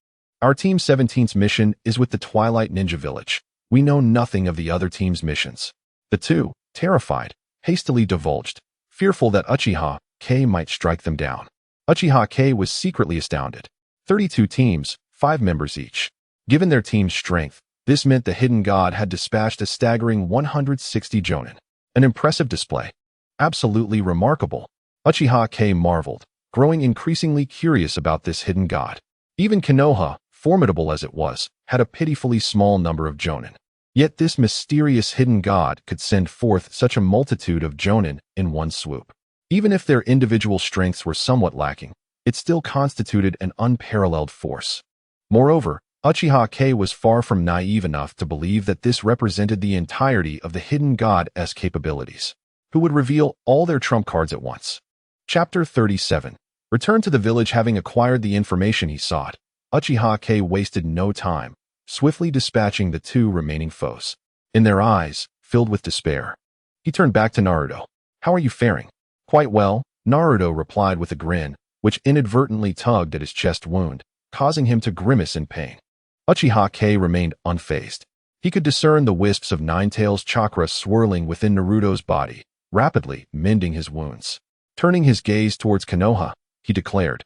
Our Team 17's mission is with the Twilight Ninja Village. We know nothing of the other team's missions. The two, terrified, hastily divulged, fearful that Uchiha K might strike them down. Uchiha K was secretly astounded. 32 teams, 5 members each. Given their team's strength, this meant the hidden god had dispatched a staggering 160 jonin. An impressive display. Absolutely remarkable. Uchiha K marveled, growing increasingly curious about this hidden god. Even Konoha, formidable as it was, had a pitifully small number of jonin. Yet this mysterious hidden god could send forth such a multitude of jonin in one swoop. Even if their individual strengths were somewhat lacking, it still constituted an unparalleled force. Moreover, Uchiha K was far from naive enough to believe that this represented the entirety of the hidden god's capabilities, who would reveal all their trump cards at once. Chapter 37. Returned to the village having acquired the information he sought, Uchiha K wasted no time, swiftly dispatching the two remaining foes. In their eyes, filled with despair, he turned back to Naruto. How are you faring? Quite well, Naruto replied with a grin, which inadvertently tugged at his chest wound, causing him to grimace in pain. Uchiha K remained unfazed. He could discern the wisps of Ninetails chakra swirling within Naruto's body, rapidly mending his wounds. Turning his gaze towards Konoha, he declared,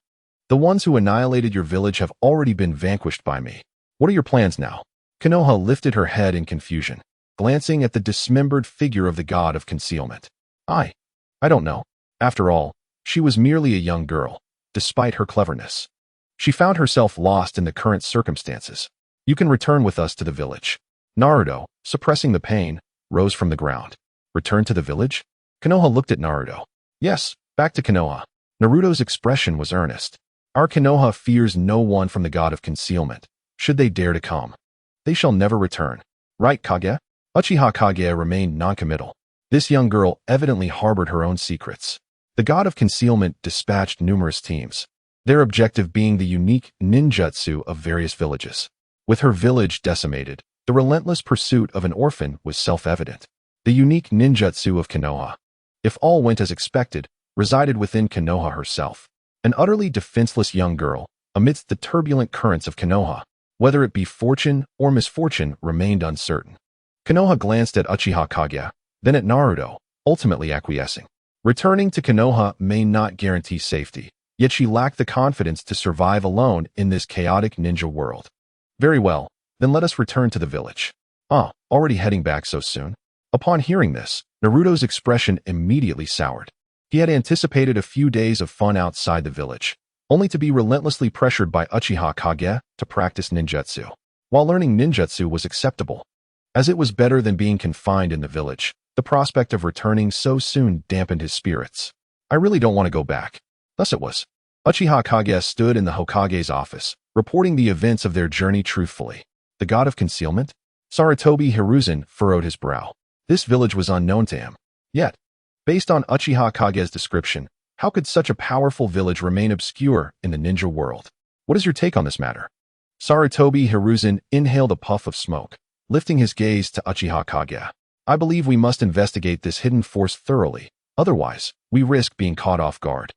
"The ones who annihilated your village have already been vanquished by me. What are your plans now?" Konoha lifted her head in confusion, glancing at the dismembered figure of the god of concealment. I don't know. After all, she was merely a young girl, despite her cleverness. She found herself lost in the current circumstances. You can return with us to the village. Naruto, suppressing the pain, rose from the ground. Return to the village? Konoha looked at Naruto. Yes, back to Konoha. Naruto's expression was earnest. Our Konoha fears no one from the god of concealment. Should they dare to come, they shall never return. Right, Kage? Uchiha Kage remained noncommittal. This young girl evidently harbored her own secrets. The god of concealment dispatched numerous teams, their objective being the unique ninjutsu of various villages. With her village decimated, the relentless pursuit of an orphan was self-evident. The unique ninjutsu of Konoha, if all went as expected, resided within Konoha herself. An utterly defenseless young girl, amidst the turbulent currents of Konoha, whether it be fortune or misfortune remained uncertain. Konoha glanced at Uchiha Kage, then at Naruto, ultimately acquiescing. Returning to Konoha may not guarantee safety, yet she lacked the confidence to survive alone in this chaotic ninja world. Very well, then let us return to the village. Already heading back so soon? Upon hearing this, Naruto's expression immediately soured. He had anticipated a few days of fun outside the village, only to be relentlessly pressured by Uchiha Kage to practice ninjutsu. While learning ninjutsu was acceptable, as it was better than being confined in the village, the prospect of returning so soon dampened his spirits. I really don't want to go back. Thus it was. Uchiha Kage stood in the Hokage's office, reporting the events of their journey truthfully. The god of concealment? Sarutobi Hiruzen furrowed his brow. This village was unknown to him. Yet, based on Uchiha Kage's description, how could such a powerful village remain obscure in the ninja world? What is your take on this matter? Sarutobi Hiruzen inhaled a puff of smoke, lifting his gaze to Uchiha Kage. I believe we must investigate this hidden force thoroughly, otherwise, we risk being caught off guard.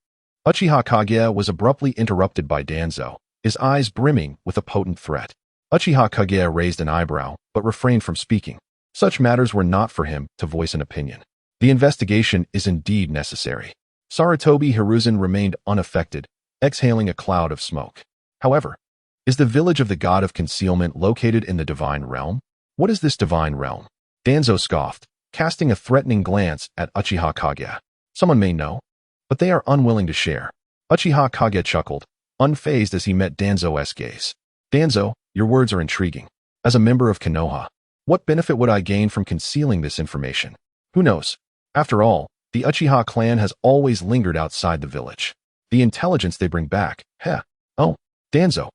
Uchiha Kage was abruptly interrupted by Danzo, his eyes brimming with a potent threat. Uchiha Kage raised an eyebrow, but refrained from speaking. Such matters were not for him to voice an opinion. The investigation is indeed necessary. Sarutobi Hiruzen remained unaffected, exhaling a cloud of smoke. However, is the village of the god of concealment located in the divine realm? What is this divine realm? Danzo scoffed, casting a threatening glance at Uchiha Kage. Someone may know, but they are unwilling to share. Uchiha Kage chuckled, unfazed as he met Danzo's gaze. Danzo, your words are intriguing. As a member of Konoha, what benefit would I gain from concealing this information? Who knows? After all, the Uchiha clan has always lingered outside the village. The intelligence they bring back, heh. Oh, Danzo,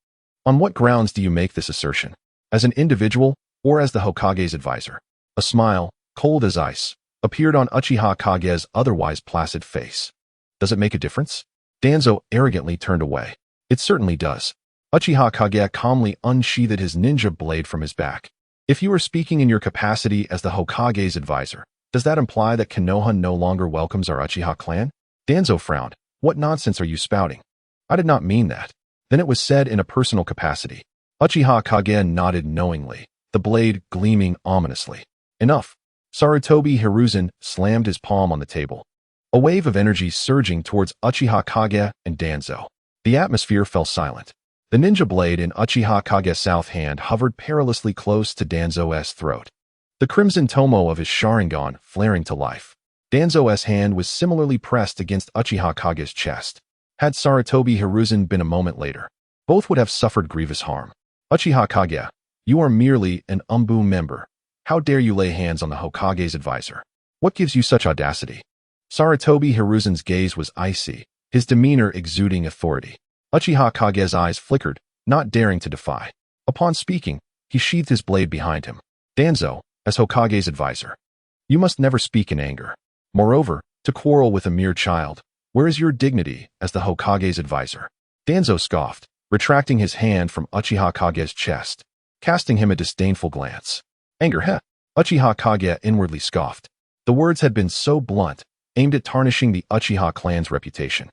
on what grounds do you make this assertion? As an individual, or as the Hokage's advisor? A smile, cold as ice, appeared on Uchiha Kage's otherwise placid face. Does it make a difference? Danzo arrogantly turned away. It certainly does. Uchiha Kage calmly unsheathed his ninja blade from his back. If you are speaking in your capacity as the Hokage's advisor, does that imply that Konoha no longer welcomes our Uchiha clan? Danzo frowned. What nonsense are you spouting? I did not mean that. Then it was said in a personal capacity. Uchiha Kage nodded knowingly, the blade gleaming ominously. Enough. Sarutobi Hiruzen slammed his palm on the table. A wave of energy surging towards Uchiha Kage and Danzo. The atmosphere fell silent. The ninja blade in Uchiha Kage's south hand hovered perilously close to Danzo's throat. The crimson tomo of his Sharingan flaring to life. Danzo's hand was similarly pressed against Uchiha Kage's chest. Had Sarutobi Hiruzen been a moment later, both would have suffered grievous harm. Uchiha Kage, you are merely an Umbu member. How dare you lay hands on the Hokage's advisor? What gives you such audacity? Sarutobi Hiruzen's gaze was icy, his demeanor exuding authority. Uchiha Kage's eyes flickered, not daring to defy. Upon speaking, he sheathed his blade behind him. Danzo, as Hokage's advisor, you must never speak in anger. Moreover, to quarrel with a mere child, where is your dignity as the Hokage's advisor? Danzo scoffed, retracting his hand from Uchiha Kage's chest, casting him a disdainful glance. Anger, heh? Uchiha Kage inwardly scoffed. The words had been so blunt, aimed at tarnishing the Uchiha clan's reputation.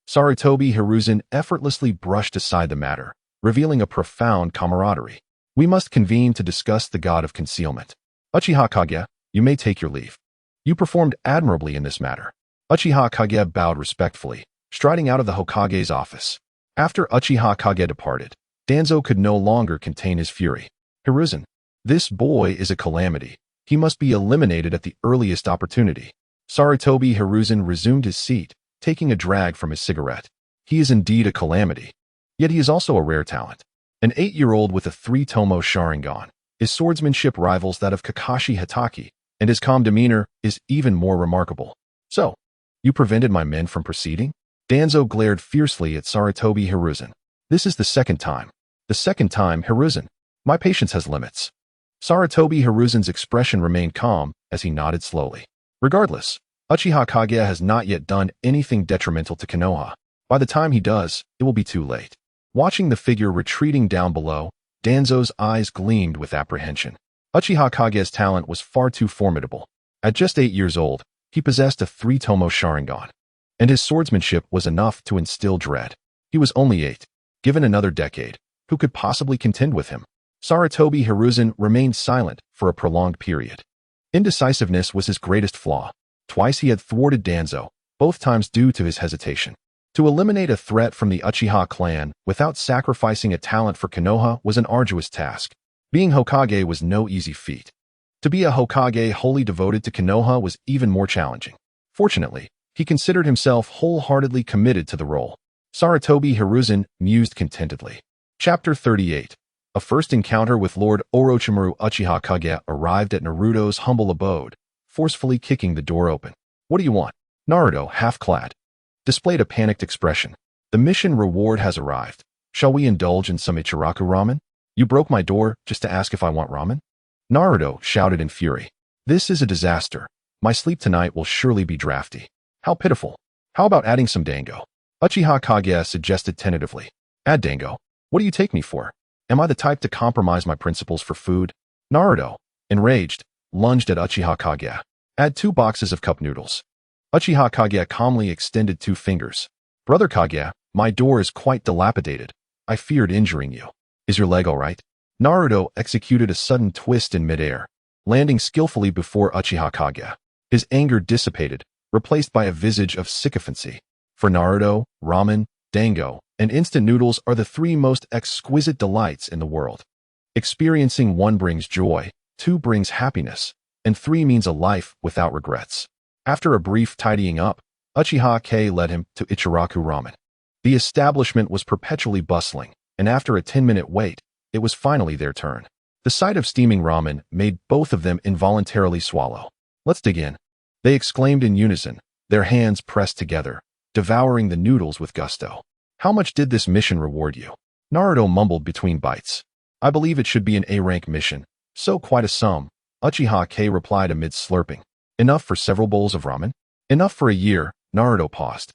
Sarutobi Hiruzen effortlessly brushed aside the matter, revealing a profound camaraderie. We must convene to discuss the god of concealment. Uchiha Kage, you may take your leave. You performed admirably in this matter. Uchiha Kage bowed respectfully, striding out of the Hokage's office. After Uchiha Kage departed, Danzo could no longer contain his fury. Hiruzen, this boy is a calamity. He must be eliminated at the earliest opportunity. Sarutobi Hiruzen resumed his seat, taking a drag from his cigarette. He is indeed a calamity. Yet he is also a rare talent. An 8-year-old with a 3-tomo Sharingan. His swordsmanship rivals that of Kakashi Hatake, and his calm demeanor is even more remarkable. So, you prevented my men from proceeding? Danzo glared fiercely at Sarutobi Hiruzen. This is the second time. The second time, Hiruzen. My patience has limits. Sarutobi Hiruzen's expression remained calm as he nodded slowly. Regardless, Uchiha Kage has not yet done anything detrimental to Konoha. By the time he does, it will be too late. Watching the figure retreating down below, Danzo's eyes gleamed with apprehension. Uchiha Kage's talent was far too formidable. At just 8 years old, he possessed a 3-tomo Sharingan, and his swordsmanship was enough to instill dread. He was only 8. Given another decade, who could possibly contend with him? Sarutobi Hiruzen remained silent for a prolonged period. Indecisiveness was his greatest flaw. Twice he had thwarted Danzo, both times due to his hesitation. To eliminate a threat from the Uchiha clan without sacrificing a talent for Konoha was an arduous task. Being Hokage was no easy feat. To be a Hokage wholly devoted to Konoha was even more challenging. Fortunately, he considered himself wholeheartedly committed to the role. Sarutobi Hiruzen mused contentedly. Chapter 38. A first encounter with Lord Orochimaru. Uchiha Kage arrived at Naruto's humble abode, forcefully kicking the door open. What do you want? Naruto, half-clad, displayed a panicked expression. The mission reward has arrived. Shall we indulge in some Ichiraku ramen? You broke my door just to ask if I want ramen? Naruto shouted in fury. This is a disaster. My sleep tonight will surely be drafty. How pitiful. How about adding some dango? Uchiha Kage suggested tentatively. Add dango? What do you take me for? Am I the type to compromise my principles for food? Naruto, enraged, lunged at Uchiha Kage. Add 2 boxes of cup noodles. Uchiha Kage calmly extended 2 fingers. Brother Kage, my door is quite dilapidated. I feared injuring you. Is your leg all right? Naruto executed a sudden twist in midair, landing skillfully before Uchiha Kage. His anger dissipated, replaced by a visage of sycophancy. For Naruto, ramen, dango, and instant noodles are the three most exquisite delights in the world. Experiencing one brings joy, two brings happiness, and three means a life without regrets. After a brief tidying up, Uchiha K led him to Ichiraku Ramen. The establishment was perpetually bustling, and after a 10-minute wait, it was finally their turn. The sight of steaming ramen made both of them involuntarily swallow. "Let's dig in," they exclaimed in unison, their hands pressed together, devouring the noodles with gusto. "How much did this mission reward you?" Naruto mumbled between bites. "I believe it should be an A-rank mission, so quite a sum," Uchiha K replied amid slurping. "Enough for several bowls of ramen?" "Enough for a year," Naruto paused,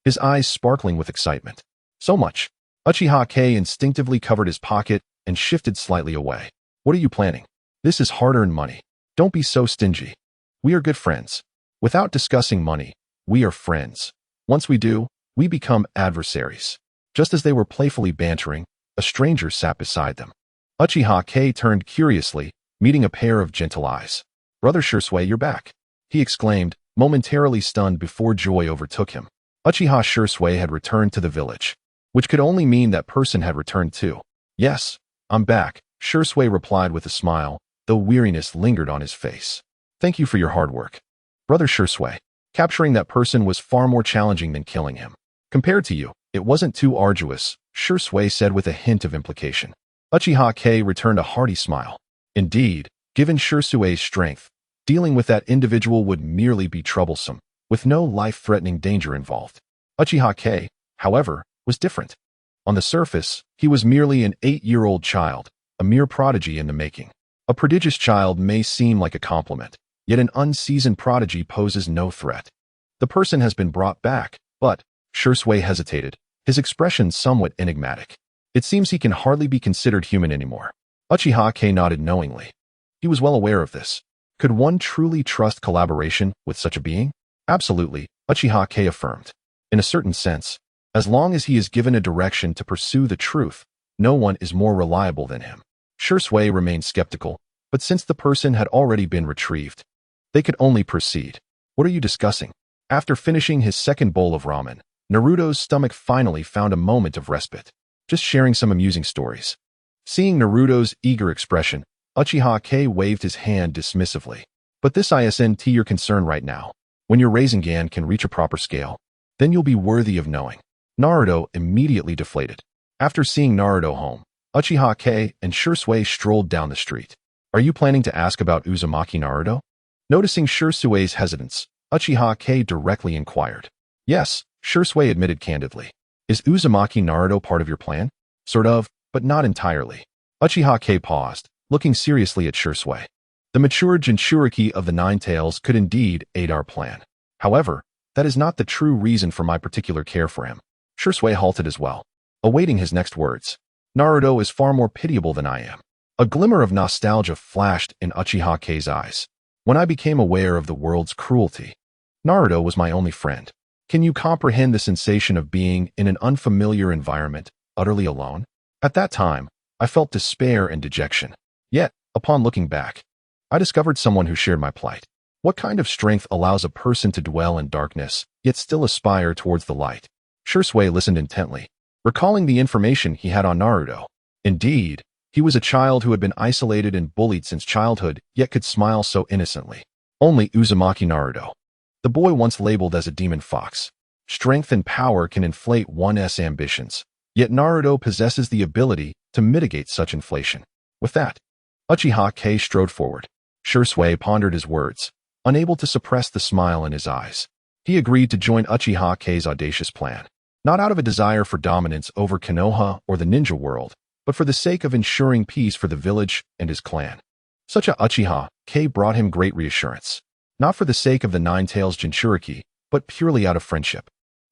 his eyes sparkling with excitement. "So much." Uchiha K instinctively covered his pocket and shifted slightly away. "What are you planning? This is hard-earned money. Don't be so stingy. We are good friends. Without discussing money, we are friends. Once we do, we become adversaries." Just as they were playfully bantering, a stranger sat beside them. Uchiha K turned curiously, meeting a pair of gentle eyes. "Brother Shursui, you're back," he exclaimed, momentarily stunned before joy overtook him. Uchiha Shursui had returned to the village, which could only mean that person had returned too. "Yes, I'm back," Shursui replied with a smile, though weariness lingered on his face. "Thank you for your hard work, Brother Shursui. Capturing that person was far more challenging than killing him. Compared to you, it wasn't too arduous," Shursui said with a hint of implication. Uchiha K returned a hearty smile. Indeed, given Shursui's strength, dealing with that individual would merely be troublesome, with no life-threatening danger involved. Uchiha K, however, was different. On the surface, he was merely an 8-year-old child, a mere prodigy in the making. A prodigious child may seem like a compliment, yet an unseasoned prodigy poses no threat. "The person has been brought back, but," Shursui hesitated, his expression somewhat enigmatic. "It seems he can hardly be considered human anymore." Uchiha K nodded knowingly. He was well aware of this. Could one truly trust collaboration with such a being? Absolutely, Uchiha K affirmed. In a certain sense, as long as he is given a direction to pursue the truth, no one is more reliable than him. Shursui remained skeptical, but since the person had already been retrieved, they could only proceed. "What are you discussing?" After finishing his second bowl of ramen, Naruto's stomach finally found a moment of respite. "Just sharing some amusing stories." Seeing Naruto's eager expression, Uchiha K waved his hand dismissively. "But this isn't your concern right now. When your Rasengan can reach a proper scale, then you'll be worthy of knowing." Naruto immediately deflated. After seeing Naruto home, Uchiha K and Shursui strolled down the street. "Are you planning to ask about Uzumaki Naruto?" Noticing Shursui's hesitance, Uchiha K directly inquired. "Yes," Shursui admitted candidly. "Is Uzumaki Naruto part of your plan?" "Sort of, but not entirely." Uchiha K paused, looking seriously at Shursui. "The mature Jinchuriki of the Ninetails could indeed aid our plan. However, that is not the true reason for my particular care for him." Shursui halted as well, awaiting his next words. "Naruto is far more pitiable than I am." A glimmer of nostalgia flashed in Uchiha K's eyes. "When I became aware of the world's cruelty, Naruto was my only friend. Can you comprehend the sensation of being in an unfamiliar environment, utterly alone? At that time, I felt despair and dejection. Yet, upon looking back, I discovered someone who shared my plight. What kind of strength allows a person to dwell in darkness, yet still aspire towards the light?" Shursui listened intently, recalling the information he had on Naruto. Indeed, he was a child who had been isolated and bullied since childhood, yet could smile so innocently. Only Uzumaki Naruto, the boy once labeled as a demon fox. Strength and power can inflate one's ambitions, yet Naruto possesses the ability to mitigate such inflation. With that, Uchiha K strode forward. Shursui pondered his words, unable to suppress the smile in his eyes. He agreed to join Uchiha K's audacious plan, not out of a desire for dominance over Konoha or the ninja world, but for the sake of ensuring peace for the village and his clan. Such a Uchiha K brought him great reassurance, not for the sake of the Ninetails Jinchuriki, but purely out of friendship.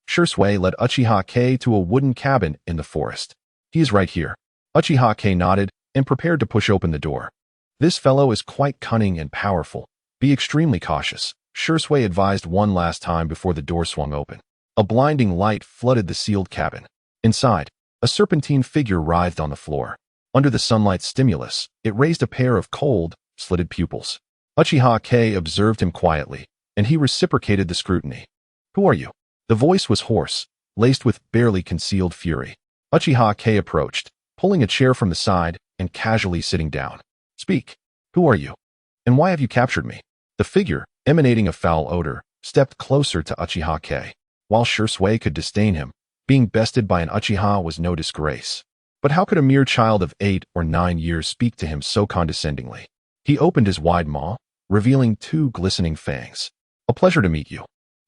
Shursui led Uchiha K to a wooden cabin in the forest. "He is right here." Uchiha K nodded and prepared to push open the door. "This fellow is quite cunning and powerful. Be extremely cautious," Shursui advised one last time before the door swung open. A blinding light flooded the sealed cabin. Inside, a serpentine figure writhed on the floor. Under the sunlight's stimulus, it raised a pair of cold, slitted pupils. Uchiha K observed him quietly, and he reciprocated the scrutiny. Who are you? The voice was hoarse, laced with barely concealed fury. Uchiha K approached, pulling a chair from the side and casually sitting down. Speak. Who are you? And why have you captured me? The figure, emanating a foul odor, stepped closer to Uchiha K. While Shursui could disdain him, being bested by an Uchiha was no disgrace. But how could a mere child of 8 or 9 years speak to him so condescendingly? He opened his wide maw, revealing 2 glistening fangs. A pleasure to meet you.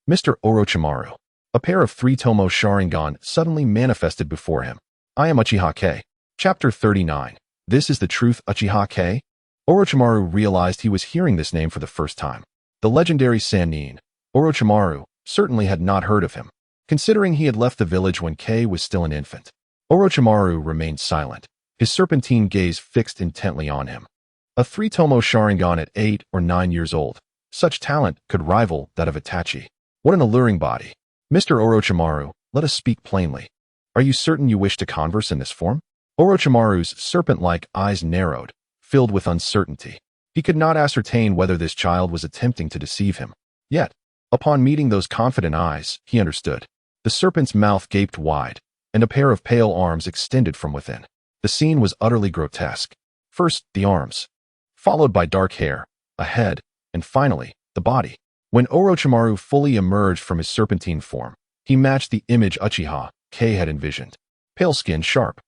Mr. Orochimaru. A pair of 3-tomo Sharingan suddenly manifested before him. I am Uchiha K. Chapter 39. This is the truth, Uchiha K? Orochimaru realized he was hearing this name for the first time. The legendary Sannin, Orochimaru, certainly had not heard of him, considering he had left the village when K was still an infant. Orochimaru remained silent, his serpentine gaze fixed intently on him. A 3-tomo Sharingan at 8 or 9 years old. Such talent could rival that of Itachi. What an alluring body. Mr. Orochimaru, let us speak plainly. Are you certain you wish to converse in this form? Orochimaru's serpent-like eyes narrowed, filled with uncertainty. He could not ascertain whether this child was attempting to deceive him. Yet, upon meeting those confident eyes, he understood. The serpent's mouth gaped wide, and a pair of pale arms extended from within. The scene was utterly grotesque. First, the arms, followed by dark hair, a head, and finally, the body. When Orochimaru fully emerged from his serpentine form, he matched the image Uchiha K had envisioned. Pale skin, sharp,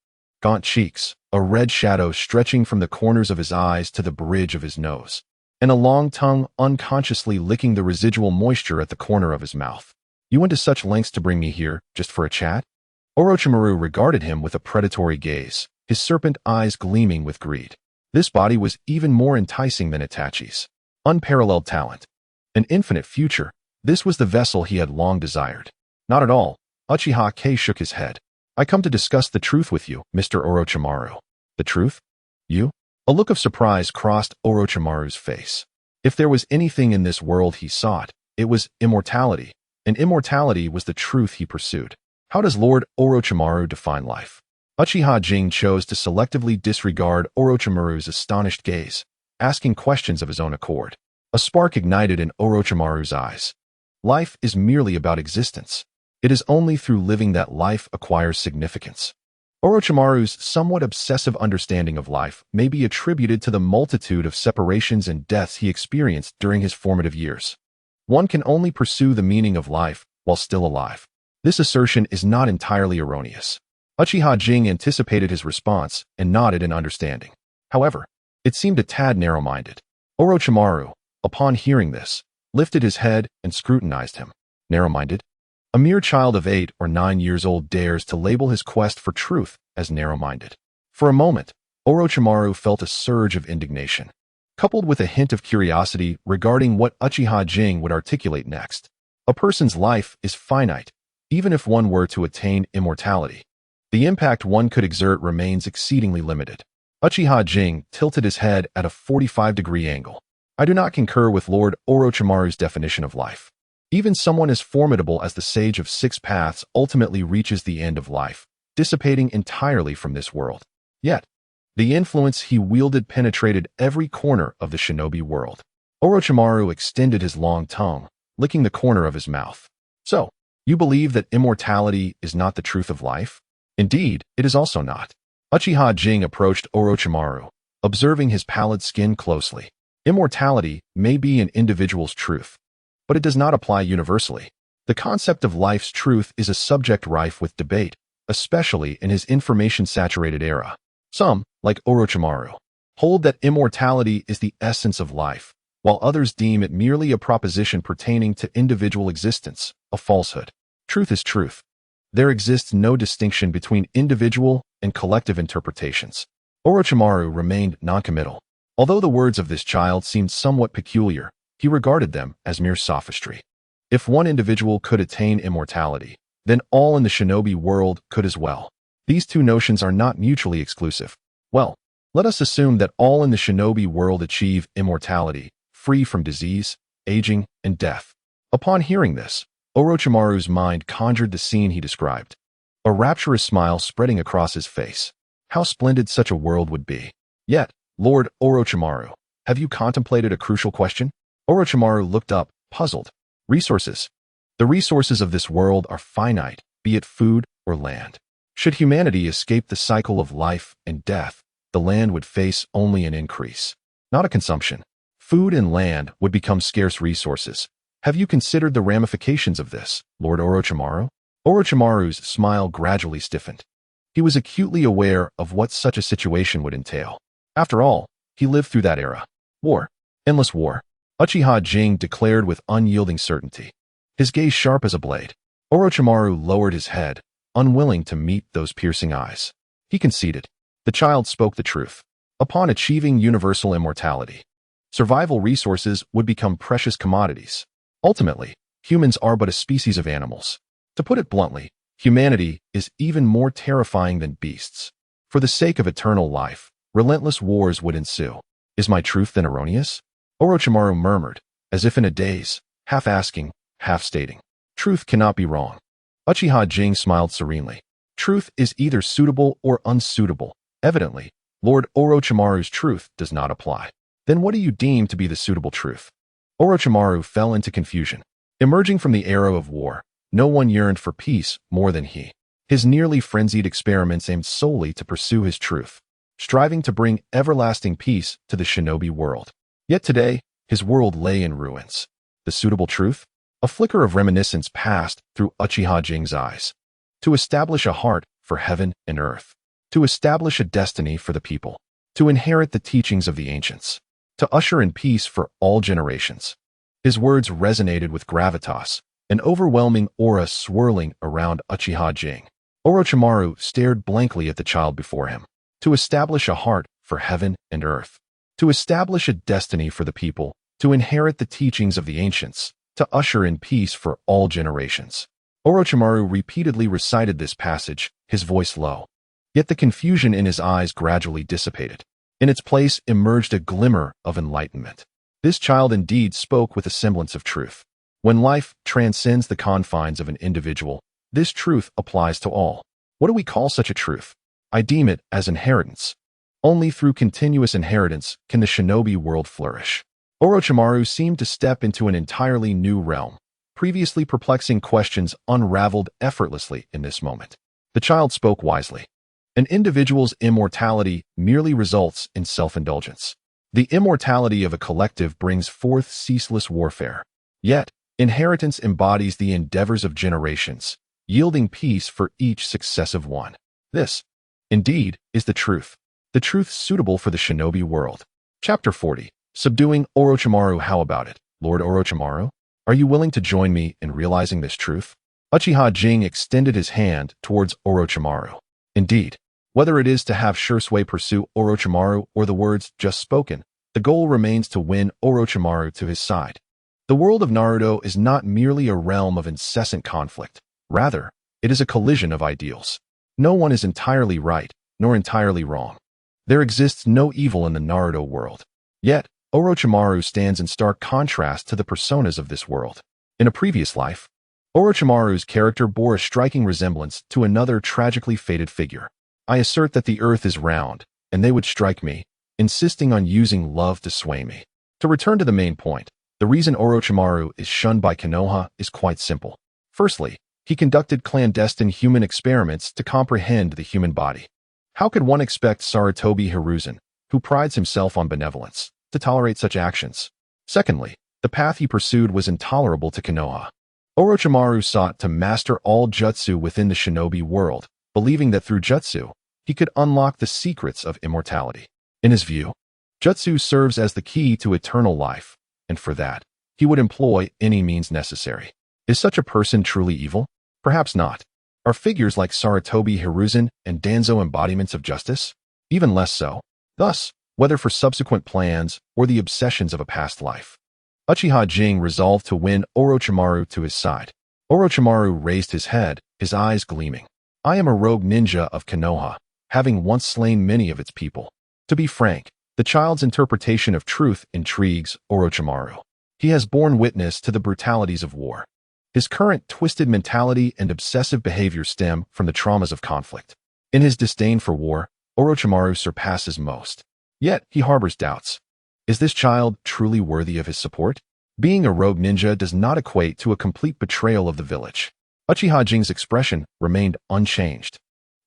gaunt cheeks, a red shadow stretching from the corners of his eyes to the bridge of his nose, and a long tongue unconsciously licking the residual moisture at the corner of his mouth. You went to such lengths to bring me here, just for a chat? Orochimaru regarded him with a predatory gaze, his serpent eyes gleaming with greed. This body was even more enticing than Itachi's. Unparalleled talent. An infinite future. This was the vessel he had long desired. Not at all. Uchiha K shook his head. I come to discuss the truth with you, Mr. Orochimaru. The truth? You? A look of surprise crossed Orochimaru's face. If there was anything in this world he sought, it was immortality, and immortality was the truth he pursued. How does Lord Orochimaru define life? Uchiha Jing chose to selectively disregard Orochimaru's astonished gaze, asking questions of his own accord. A spark ignited in Orochimaru's eyes. Life is merely about existence. It is only through living that life acquires significance. Orochimaru's somewhat obsessive understanding of life may be attributed to the multitude of separations and deaths he experienced during his formative years. One can only pursue the meaning of life while still alive. This assertion is not entirely erroneous. Uchiha Jing anticipated his response and nodded in understanding. However, it seemed a tad narrow-minded. Orochimaru, upon hearing this, lifted his head and scrutinized him. Narrow-minded? A mere child of 8 or 9 years old dares to label his quest for truth as narrow-minded. For a moment, Orochimaru felt a surge of indignation, coupled with a hint of curiosity regarding what Uchiha Jing would articulate next. A person's life is finite, even if one were to attain immortality. The impact one could exert remains exceedingly limited. Uchiha Jing tilted his head at a 45-degree angle. I do not concur with Lord Orochimaru's definition of life. Even someone as formidable as the Sage of Six Paths ultimately reaches the end of life, dissipating entirely from this world. Yet, the influence he wielded penetrated every corner of the shinobi world. Orochimaru extended his long tongue, licking the corner of his mouth. So, you believe that immortality is not the truth of life? Indeed, it is also not. Uchiha Jing approached Orochimaru, observing his pallid skin closely. Immortality may be an individual's truth, but it does not apply universally. The concept of life's truth is a subject rife with debate, especially in his information-saturated era. Some, like Orochimaru, hold that immortality is the essence of life, while others deem it merely a proposition pertaining to individual existence, a falsehood. Truth is truth. There exists no distinction between individual and collective interpretations. Orochimaru remained noncommittal. Although the words of this child seemed somewhat peculiar, he regarded them as mere sophistry. If one individual could attain immortality, then all in the shinobi world could as well. These two notions are not mutually exclusive. Well, let us assume that all in the shinobi world achieve immortality, free from disease, aging, and death. Upon hearing this, Orochimaru's mind conjured the scene he described. A rapturous smile spreading across his face. How splendid such a world would be. Yet, Lord Orochimaru, have you contemplated a crucial question? Orochimaru looked up, puzzled. Resources. The resources of this world are finite, be it food or land. Should humanity escape the cycle of life and death, the land would face only an increase, not a consumption. Food and land would become scarce resources. Have you considered the ramifications of this, Lord Orochimaru? Orochimaru's smile gradually stiffened. He was acutely aware of what such a situation would entail. After all, he lived through that era. War. Endless war. Uchiha Jing declared with unyielding certainty. His gaze sharp as a blade. Orochimaru lowered his head, unwilling to meet those piercing eyes. He conceded. The child spoke the truth. Upon achieving universal immortality, survival resources would become precious commodities. Ultimately, humans are but a species of animals. To put it bluntly, humanity is even more terrifying than beasts. For the sake of eternal life, relentless wars would ensue. Is my truth then erroneous? Orochimaru murmured, as if in a daze, half asking, half stating. Truth cannot be wrong. Uchiha Jing smiled serenely. Truth is either suitable or unsuitable. Evidently, Lord Orochimaru's truth does not apply. Then what do you deem to be the suitable truth? Orochimaru fell into confusion. Emerging from the era of war, no one yearned for peace more than he. His nearly frenzied experiments aimed solely to pursue his truth, striving to bring everlasting peace to the shinobi world. Yet today, his world lay in ruins. The suitable truth? A flicker of reminiscence passed through Uchiha Jing's eyes. To establish a heart for heaven and earth. To establish a destiny for the people. To inherit the teachings of the ancients. To usher in peace for all generations. His words resonated with gravitas, an overwhelming aura swirling around Uchiha Jing. Orochimaru stared blankly at the child before him. To establish a heart for heaven and earth. To establish a destiny for the people. To inherit the teachings of the ancients. To usher in peace for all generations. Orochimaru repeatedly recited this passage, his voice low. Yet the confusion in his eyes gradually dissipated. In its place emerged a glimmer of enlightenment. This child indeed spoke with a semblance of truth. When life transcends the confines of an individual, this truth applies to all. What do we call such a truth? I deem it as inheritance. Only through continuous inheritance can the shinobi world flourish. Orochimaru seemed to step into an entirely new realm. Previously perplexing questions unraveled effortlessly in this moment. The child spoke wisely. An individual's immortality merely results in self-indulgence. The immortality of a collective brings forth ceaseless warfare. Yet, inheritance embodies the endeavors of generations, yielding peace for each successive one. This, indeed, is the truth suitable for the shinobi world. Chapter 40. Subduing Orochimaru. How about it, Lord Orochimaru? Are you willing to join me in realizing this truth? Uchiha Jing extended his hand towards Orochimaru. Indeed, whether it is to have Shursui pursue Orochimaru or the words just spoken, the goal remains to win Orochimaru to his side. The world of Naruto is not merely a realm of incessant conflict. Rather, it is a collision of ideals. No one is entirely right, nor entirely wrong. There exists no evil in the Naruto world. Yet, Orochimaru stands in stark contrast to the personas of this world. In a previous life, Orochimaru's character bore a striking resemblance to another tragically fated figure. I assert that the earth is round, and they would strike me, insisting on using love to sway me. To return to the main point, the reason Orochimaru is shunned by Konoha is quite simple. Firstly, he conducted clandestine human experiments to comprehend the human body. How could one expect Sarutobi Hiruzen, who prides himself on benevolence, to tolerate such actions? Secondly, the path he pursued was intolerable to Konoha. Orochimaru sought to master all jutsu within the shinobi world, believing that through jutsu, he could unlock the secrets of immortality. In his view, jutsu serves as the key to eternal life, and for that, he would employ any means necessary. Is such a person truly evil? Perhaps not. Are figures like Sarutobi Hiruzen and Danzo embodiments of justice? Even less so. Thus, whether for subsequent plans or the obsessions of a past life, Uchiha Jing resolved to win Orochimaru to his side. Orochimaru raised his head, his eyes gleaming. I am a rogue ninja of Konoha, having once slain many of its people. To be frank, the child's interpretation of truth intrigues Orochimaru. He has borne witness to the brutalities of war. His current twisted mentality and obsessive behavior stem from the traumas of conflict. In his disdain for war, Orochimaru surpasses most. Yet, he harbors doubts. Is this child truly worthy of his support? Being a rogue ninja does not equate to a complete betrayal of the village. Uchiha Jing's expression remained unchanged.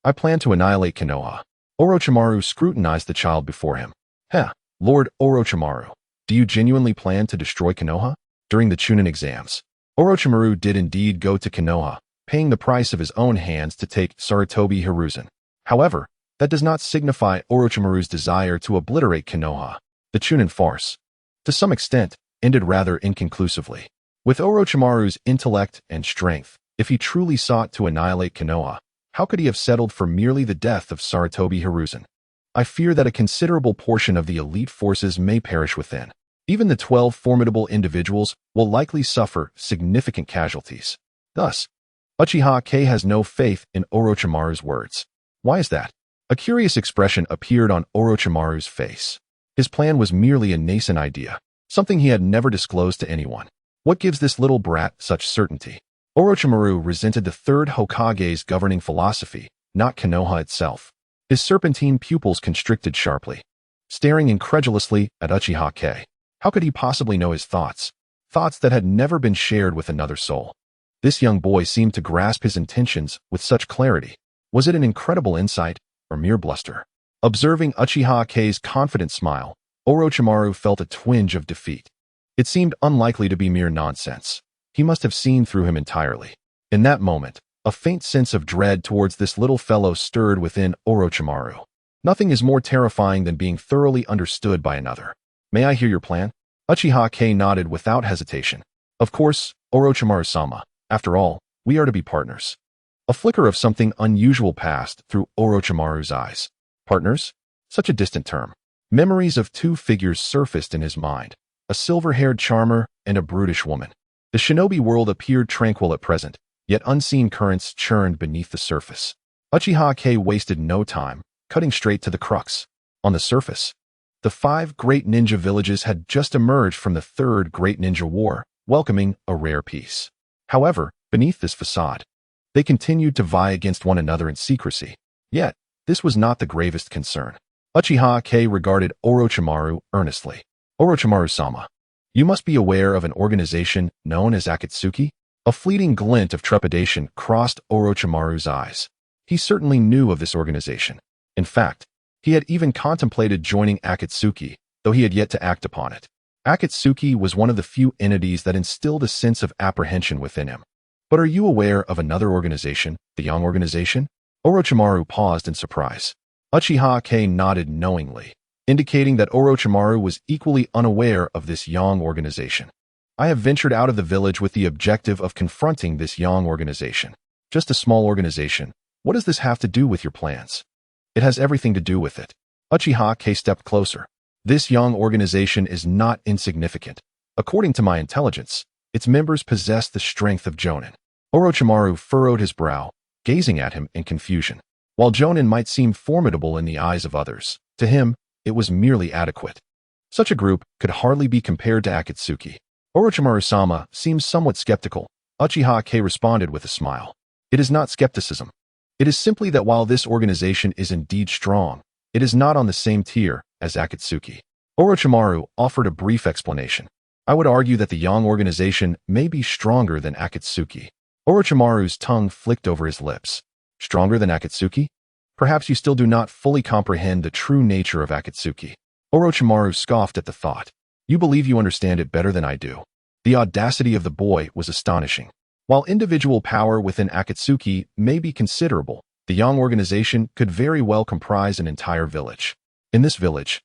I plan to annihilate Konoha. Orochimaru scrutinized the child before him. Heh, Lord Orochimaru, do you genuinely plan to destroy Konoha? During the Chunin exams, Orochimaru did indeed go to Konoha, paying the price of his own hands to take Sarutobi Hiruzen. However, that does not signify Orochimaru's desire to obliterate Konoha. The Chunin farce, to some extent, ended rather inconclusively. With Orochimaru's intellect and strength, if he truly sought to annihilate Konoha, how could he have settled for merely the death of Sarutobi Hiruzen? I fear that a considerable portion of the elite forces may perish within. Even the 12 formidable individuals will likely suffer significant casualties. Thus, Uchiha K has no faith in Orochimaru's words. Why is that? A curious expression appeared on Orochimaru's face. His plan was merely a nascent idea, something he had never disclosed to anyone. What gives this little brat such certainty? Orochimaru resented the third Hokage's governing philosophy, not Konoha itself. His serpentine pupils constricted sharply, staring incredulously at Uchiha K. How could he possibly know his thoughts? Thoughts that had never been shared with another soul. This young boy seemed to grasp his intentions with such clarity. Was it an incredible insight or mere bluster? Observing Uchiha K's confident smile, Orochimaru felt a twinge of defeat. It seemed unlikely to be mere nonsense. He must have seen through him entirely. In that moment, a faint sense of dread towards this little fellow stirred within Orochimaru. Nothing is more terrifying than being thoroughly understood by another. May I hear your plan? Uchiha K nodded without hesitation. Of course, Orochimaru-sama. After all, we are to be partners. A flicker of something unusual passed through Orochimaru's eyes. Partners? Such a distant term. Memories of two figures surfaced in his mind, a silver-haired charmer and a brutish woman. The shinobi world appeared tranquil at present, yet unseen currents churned beneath the surface. Uchiha K wasted no time, cutting straight to the crux. On the surface, the 5 great ninja villages had just emerged from the Third Great Ninja War, welcoming a rare peace. However, beneath this facade, they continued to vie against one another in secrecy. Yet, this was not the gravest concern. Uchiha K regarded Orochimaru earnestly. Orochimaru-sama, you must be aware of an organization known as Akatsuki? A fleeting glint of trepidation crossed Orochimaru's eyes. He certainly knew of this organization. In fact, he had even contemplated joining Akatsuki, though he had yet to act upon it. Akatsuki was one of the few entities that instilled a sense of apprehension within him. But are you aware of another organization, the Yang Organization? Orochimaru paused in surprise. Uchiha K nodded knowingly, indicating that Orochimaru was equally unaware of this Yang Organization. I have ventured out of the village with the objective of confronting this Yang Organization. Just a small organization. What does this have to do with your plans? It has everything to do with it. Uchiha K stepped closer. This Yang Organization is not insignificant. According to my intelligence, its members possess the strength of Jonin. Orochimaru furrowed his brow, gazing at him in confusion. While Jonin might seem formidable in the eyes of others, to him, it was merely adequate. Such a group could hardly be compared to Akatsuki. Orochimaru-sama seems somewhat skeptical. Uchiha K responded with a smile. It is not skepticism. It is simply that while this organization is indeed strong, it is not on the same tier as Akatsuki. Orochimaru offered a brief explanation. I would argue that the Yang Organization may be stronger than Akatsuki. Orochimaru's tongue flicked over his lips. Stronger than Akatsuki? Perhaps you still do not fully comprehend the true nature of Akatsuki. Orochimaru scoffed at the thought. You believe you understand it better than I do. The audacity of the boy was astonishing. While individual power within Akatsuki may be considerable, the Yang Organization could very well comprise an entire village. In this village,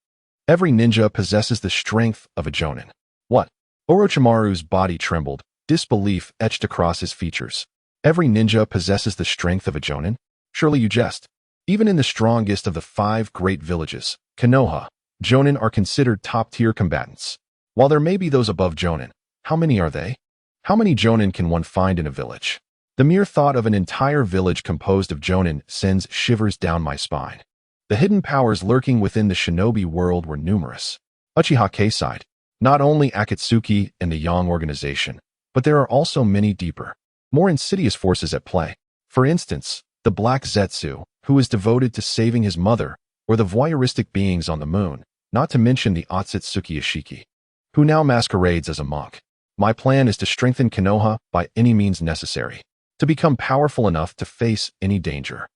every ninja possesses the strength of a Jonin. What? Orochimaru's body trembled, disbelief etched across his features. Every ninja possesses the strength of a Jonin? Surely you jest. Even in the strongest of the 5 great villages, Konoha, Jonin are considered top-tier combatants. While there may be those above Jonin, how many are they? How many Jonin can one find in a village? The mere thought of an entire village composed of Jonin sends shivers down my spine. The hidden powers lurking within the shinobi world were numerous. Uchiha K sighed. Not only Akatsuki and the Yang Organization, but there are also many deeper, more insidious forces at play. For instance, the Black Zetsu, who is devoted to saving his mother, or the voyeuristic beings on the moon, not to mention the Otsutsuki Ishiki, who now masquerades as a monk. My plan is to strengthen Konoha by any means necessary, to become powerful enough to face any danger.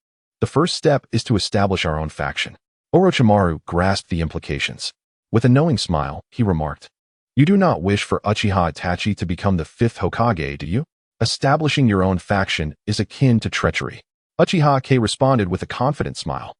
The first step is to establish our own faction. Orochimaru grasped the implications. With a knowing smile, he remarked, "You do not wish for Uchiha Itachi to become the fifth Hokage, do you? Establishing your own faction is akin to treachery." Uchiha K responded with a confident smile.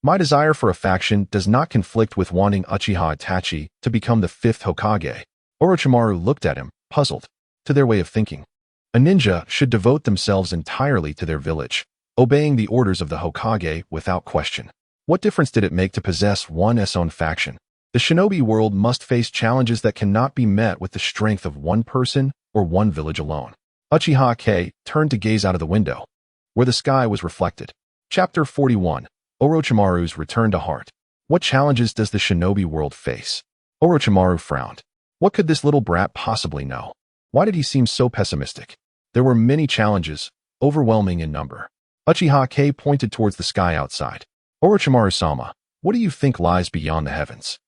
"My desire for a faction does not conflict with wanting Uchiha Itachi to become the fifth Hokage." Orochimaru looked at him, puzzled. To their way of thinking, a ninja should devote themselves entirely to their village, obeying the orders of the Hokage without question. What difference did it make to possess one's own faction? The shinobi world must face challenges that cannot be met with the strength of one person or one village alone. Uchiha K turned to gaze out of the window, where the sky was reflected. Chapter 41. Orochimaru's Return to Heart. What challenges does the shinobi world face? Orochimaru frowned. What could this little brat possibly know? Why did he seem so pessimistic? There were many challenges, overwhelming in number. Uchiha K pointed towards the sky outside. Orochimaru-sama, what do you think lies beyond the heavens?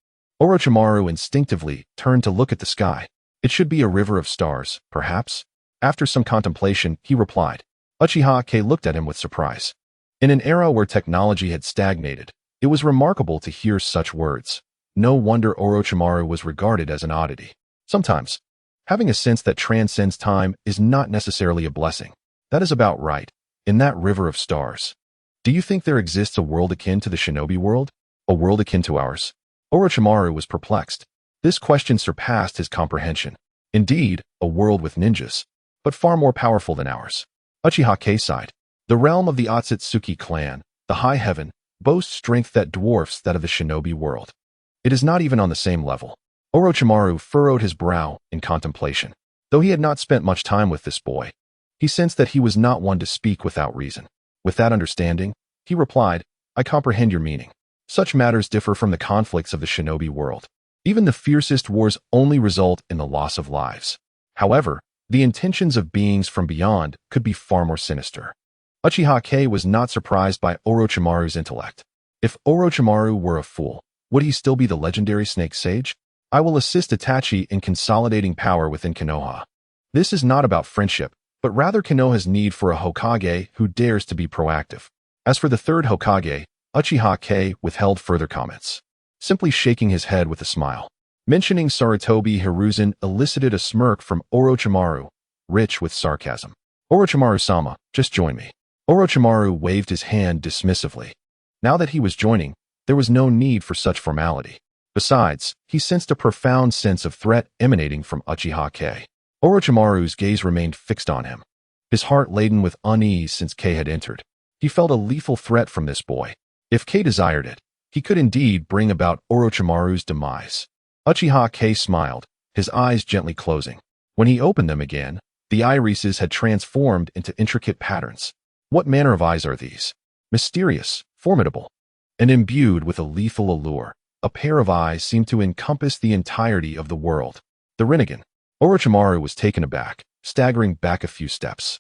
Orochimaru instinctively turned to look at the sky. It should be a river of stars, perhaps? After some contemplation, he replied. Uchiha K looked at him with surprise. In an era where technology had stagnated, it was remarkable to hear such words. No wonder Orochimaru was regarded as an oddity. Sometimes, having a sense that transcends time is not necessarily a blessing. That is about right. In that river of stars, do you think there exists a world akin to the shinobi world? A world akin to ours? Orochimaru was perplexed. This question surpassed his comprehension. Indeed, a world with ninjas, but far more powerful than ours. Uchiha K sighed. The realm of the Otsutsuki clan, the high heaven, boasts strength that dwarfs that of the shinobi world. It is not even on the same level. Orochimaru furrowed his brow in contemplation. Though he had not spent much time with this boy, he sensed that he was not one to speak without reason. With that understanding, he replied, I comprehend your meaning. Such matters differ from the conflicts of the shinobi world. Even the fiercest wars only result in the loss of lives. However, the intentions of beings from beyond could be far more sinister. Uchiha K was not surprised by Orochimaru's intellect. If Orochimaru were a fool, would he still be the legendary snake sage? I will assist Itachi in consolidating power within Konoha. This is not about friendship, but rather Konoha's need for a Hokage who dares to be proactive. As for the third Hokage, Uchiha K withheld further comments, simply shaking his head with a smile. Mentioning Sarutobi Hiruzen elicited a smirk from Orochimaru, rich with sarcasm. Orochimaru-sama, just join me. Orochimaru waved his hand dismissively. Now that he was joining, there was no need for such formality. Besides, he sensed a profound sense of threat emanating from Uchiha K. Orochimaru's gaze remained fixed on him, his heart laden with unease since K had entered. He felt a lethal threat from this boy. If K desired it, he could indeed bring about Orochimaru's demise. Uchiha K smiled, his eyes gently closing. When he opened them again, the irises had transformed into intricate patterns. What manner of eyes are these? Mysterious, formidable, and imbued with a lethal allure. A pair of eyes seemed to encompass the entirety of the world. The Rinnegan. Orochimaru was taken aback, staggering back a few steps.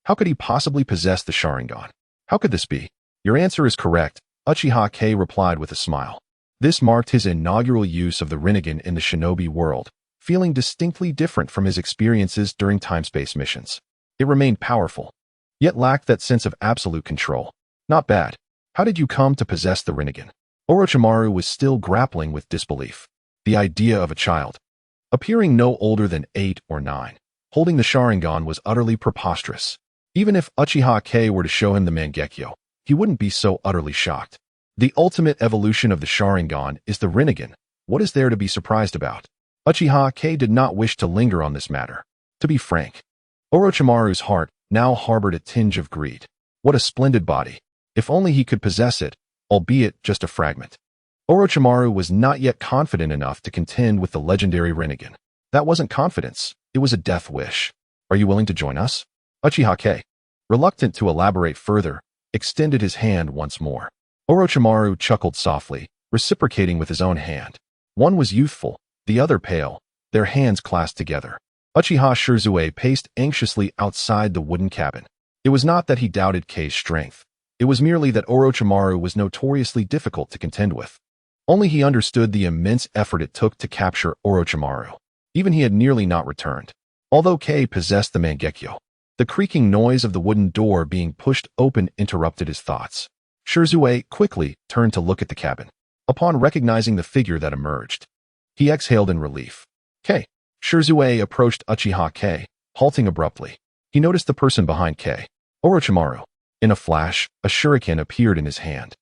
How could he possibly possess the Sharingan? How could this be? Your answer is correct, Uchiha K replied with a smile. This marked his inaugural use of the Rinnegan in the shinobi world, feeling distinctly different from his experiences during time-space missions. It remained powerful, yet lacked that sense of absolute control. Not bad. How did you come to possess the Rinnegan? Orochimaru was still grappling with disbelief. The idea of a child, appearing no older than 8 or 9, holding the Sharingan was utterly preposterous. Even if Uchiha K were to show him the Mangekyo, he wouldn't be so utterly shocked. The ultimate evolution of the Sharingan is the Rinnegan. What is there to be surprised about? Uchiha K did not wish to linger on this matter. To be frank, Orochimaru's heart now harbored a tinge of greed. What a splendid body. If only he could possess it, albeit just a fragment. Orochimaru was not yet confident enough to contend with the legendary Rinnegan. That wasn't confidence, it was a death wish. Are you willing to join us? Uchiha K, reluctant to elaborate further, extended his hand once more. Orochimaru chuckled softly, reciprocating with his own hand. One was youthful, the other pale, their hands clasped together. Uchiha Shirzue paced anxiously outside the wooden cabin. It was not that he doubted K's strength. It was merely that Orochimaru was notoriously difficult to contend with. Only he understood the immense effort it took to capture Orochimaru. Even he had nearly not returned. Although Kei possessed the Mangekyo, the creaking noise of the wooden door being pushed open interrupted his thoughts. Shizue quickly turned to look at the cabin. Upon recognizing the figure that emerged, he exhaled in relief. Kei. Shizue approached Uchiha Kei, halting abruptly. He noticed the person behind Kei. Orochimaru. In a flash, a shuriken appeared in his hand,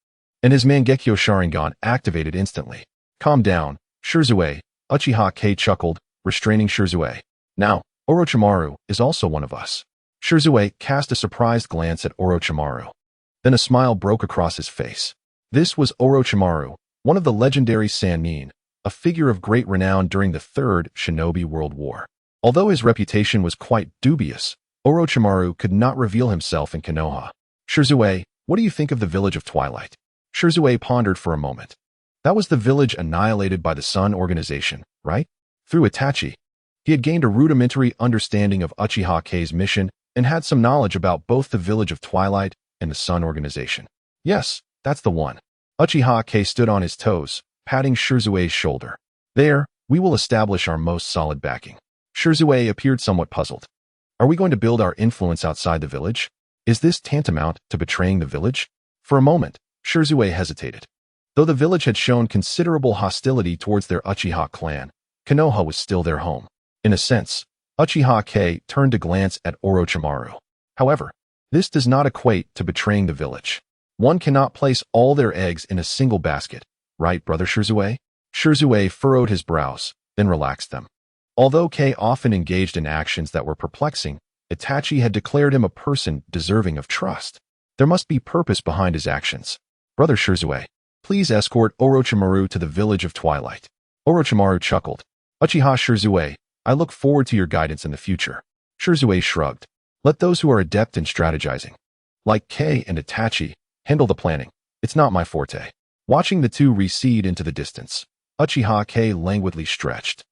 and his Mangekyo Sharingan activated instantly. Calm down, Shizue. Uchiha Kei chuckled, restraining Shizue. Now, Orochimaru is also one of us. Shizue cast a surprised glance at Orochimaru. Then a smile broke across his face. This was Orochimaru, one of the legendary Sannin, a figure of great renown during the Third Shinobi World War. Although his reputation was quite dubious, Orochimaru could not reveal himself in Konoha. Shizue, what do you think of the village of Twilight? Shizue pondered for a moment. That was the village annihilated by the Sun Organization, right? Through Itachi, he had gained a rudimentary understanding of Uchiha Kei's mission and had some knowledge about both the village of Twilight and the Sun Organization. Yes, that's the one. Uchiha Kei stood on his toes, patting Shizue's shoulder. There, we will establish our most solid backing. Shizue appeared somewhat puzzled. Are we going to build our influence outside the village? Is this tantamount to betraying the village? For a moment, Shizue hesitated. Though the village had shown considerable hostility towards their Uchiha clan, Konoha was still their home. In a sense, Uchiha Kei turned to glance at Orochimaru. However, this does not equate to betraying the village. One cannot place all their eggs in a single basket, right, brother Shizue? Shizue furrowed his brows, then relaxed them. Although Kei often engaged in actions that were perplexing, Itachi had declared him a person deserving of trust. There must be purpose behind his actions. Brother Shizue, please escort Orochimaru to the village of Twilight. Orochimaru chuckled. Uchiha Shizue, I look forward to your guidance in the future. Shizue shrugged. Let those who are adept in strategizing, like Kei and Itachi, handle the planning. It's not my forte. Watching the two recede into the distance, Uchiha Kei languidly stretched.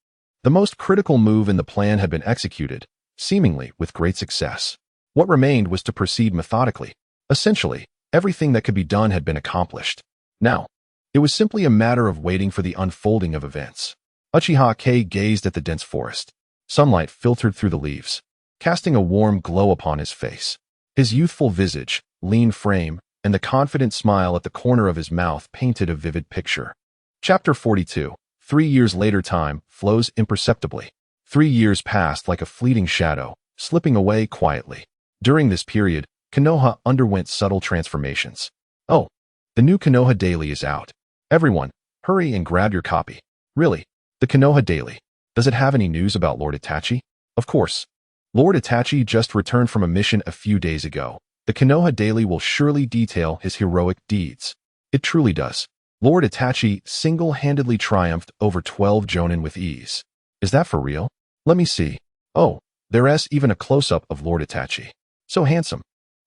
The most critical move in the plan had been executed, seemingly with great success. What remained was to proceed methodically. Essentially, everything that could be done had been accomplished. Now, it was simply a matter of waiting for the unfolding of events. Uchiha Kei gazed at the dense forest. Sunlight filtered through the leaves, casting a warm glow upon his face. His youthful visage, lean frame, and the confident smile at the corner of his mouth painted a vivid picture. Chapter 42. 3 years later. Time flows imperceptibly. 3 years passed like a fleeting shadow, slipping away quietly. During this period, Konoha underwent subtle transformations. Oh, the new Konoha Daily is out. Everyone, hurry and grab your copy. Really, the Konoha Daily. Does it have any news about Lord Itachi? Of course. Lord Itachi just returned from a mission a few days ago. The Konoha Daily will surely detail his heroic deeds. It truly does. Lord Itachi single-handedly triumphed over 12 Jonin with ease. Is that for real? Let me see. Oh, there's even a close-up of Lord Itachi. So handsome.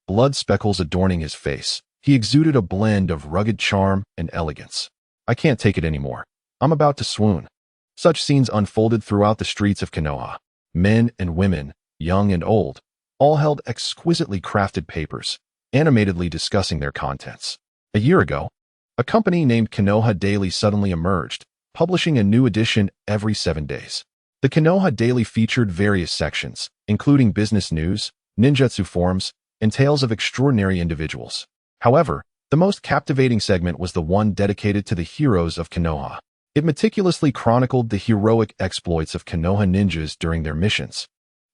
Blood speckles adorning his face. He exuded a blend of rugged charm and elegance. I can't take it anymore. I'm about to swoon. Such scenes unfolded throughout the streets of Konoha. Men and women, young and old, all held exquisitely crafted papers, animatedly discussing their contents. A year ago, a company named Konoha Daily suddenly emerged, publishing a new edition every 7 days. The Konoha Daily featured various sections, including business news, ninjutsu forums, and tales of extraordinary individuals. However, the most captivating segment was the one dedicated to the heroes of Konoha. It meticulously chronicled the heroic exploits of Konoha ninjas during their missions,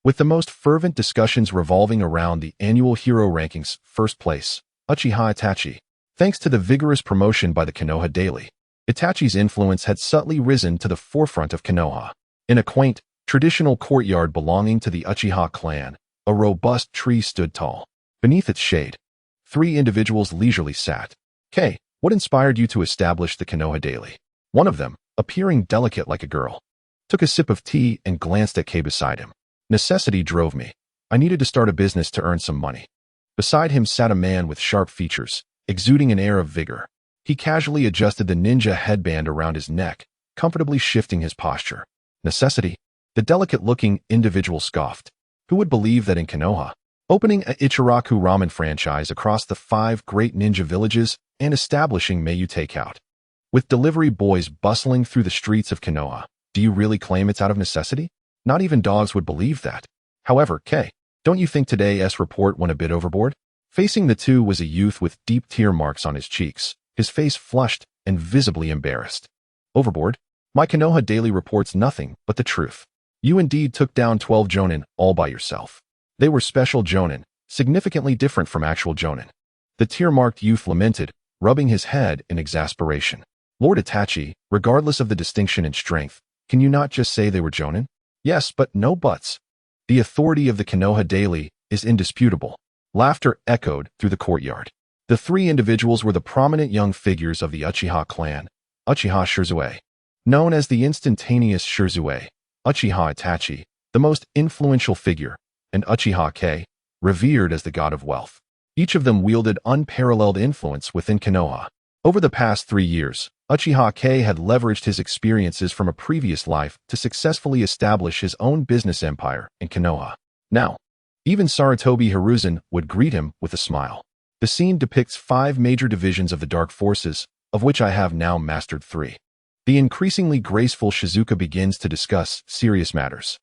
with the most fervent discussions revolving around the annual hero rankings. First place, Uchiha Itachi. Thanks to the vigorous promotion by the Konoha Daily, Itachi's influence had subtly risen to the forefront of Konoha. In a quaint, traditional courtyard belonging to the Uchiha clan, a robust tree stood tall. Beneath its shade, 3 individuals leisurely sat. Kei, what inspired you to establish the Konoha Daily? One of them, appearing delicate like a girl, took a sip of tea and glanced at Kei beside him. Necessity drove me. I needed to start a business to earn some money. Beside him sat a man with sharp features, exuding an air of vigor. He casually adjusted the ninja headband around his neck, comfortably shifting his posture. Necessity? The delicate-looking individual scoffed. Who would believe that in Konoha, opening a Ichiraku ramen franchise across the 5 great ninja villages and establishing Mayu Takeout, with delivery boys bustling through the streets of Konoha, do you really claim it's out of necessity? Not even dogs would believe that. However, don't you think today's report went a bit overboard? Facing the two was a youth with deep tear marks on his cheeks, his face flushed and visibly embarrassed. Overboard? My Konoha daily reports nothing but the truth. You indeed took down 12 jonin all by yourself. They were special jonin, significantly different from actual jonin. The tear-marked youth lamented, rubbing his head in exasperation. Lord Itachi, regardless of the distinction in strength, can you not just say they were jonin? Yes, but no buts. The authority of the Konoha daily is indisputable. Laughter echoed through the courtyard. The three individuals were the prominent young figures of the Uchiha clan, Uchiha Shirzue. Known as the instantaneous Shirzue, Uchiha Itachi, the most influential figure, and Uchiha revered as the god of wealth. Each of them wielded unparalleled influence within Konoha. Over the past 3 years, Uchiha had leveraged his experiences from a previous life to successfully establish his own business empire in Konoha. Now, even Sarutobi Hiruzen would greet him with a smile. The scene depicts 5 major divisions of the dark forces, of which I have now mastered 3. The increasingly graceful Shizuka begins to discuss serious matters.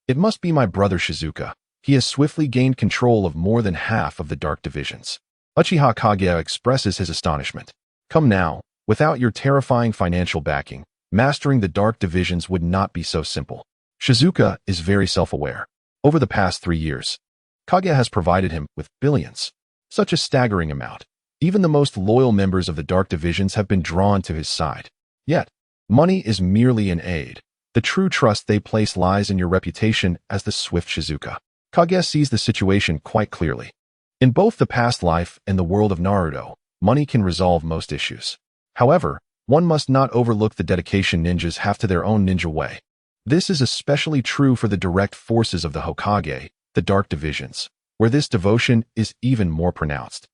It must be my brother Shizuka. He has swiftly gained control of more than half of the dark divisions. Uchiha Kage expresses his astonishment. Come now, without your terrifying financial backing, mastering the dark divisions would not be so simple. Shizuka is very self-aware. Over the past 3 years, Kage has provided him with billions. Such a staggering amount. Even the most loyal members of the dark divisions have been drawn to his side. Yet, money is merely an aid. The true trust they place lies in your reputation as the swift Shizuka. Kage sees the situation quite clearly. In both the past life and the world of Naruto, money can resolve most issues. However, one must not overlook the dedication ninjas have to their own ninja way. This is especially true for the direct forces of the Hokage, the dark divisions, where this devotion is even more pronounced.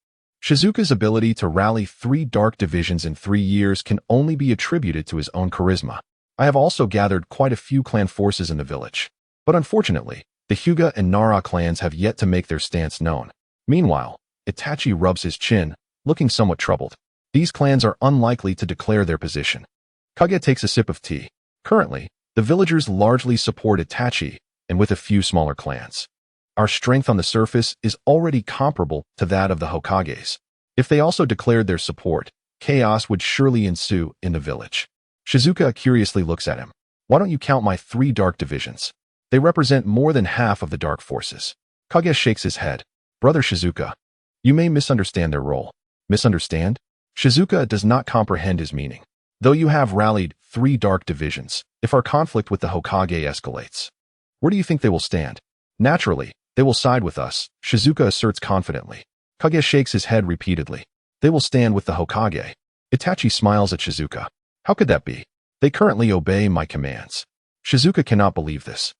Shizuka's ability to rally 3 dark divisions in 3 years can only be attributed to his own charisma. I have also gathered quite a few clan forces in the village. But unfortunately, the Hyuga and Nara clans have yet to make their stance known. Meanwhile, Itachi rubs his chin, looking somewhat troubled. These clans are unlikely to declare their position. Kage takes a sip of tea. Currently, the villagers largely support Itachi, and with a few smaller clans. Our strength on the surface is already comparable to that of the Hokages. If they also declared their support, chaos would surely ensue in the village. Shizuka curiously looks at him. Why don't you count my 3 dark divisions? They represent more than half of the dark forces. Kage shakes his head. Brother Shizuka, you may misunderstand their role. Misunderstand? Shizuka does not comprehend his meaning. Though you have rallied 3 dark divisions, if our conflict with the Hokage escalates, where do you think they will stand? Naturally, they will side with us, Shizuka asserts confidently. Kage shakes his head repeatedly. They will stand with the Hokage. Itachi smiles at Shizuka. How could that be? They currently obey my commands. Shizuka cannot believe this.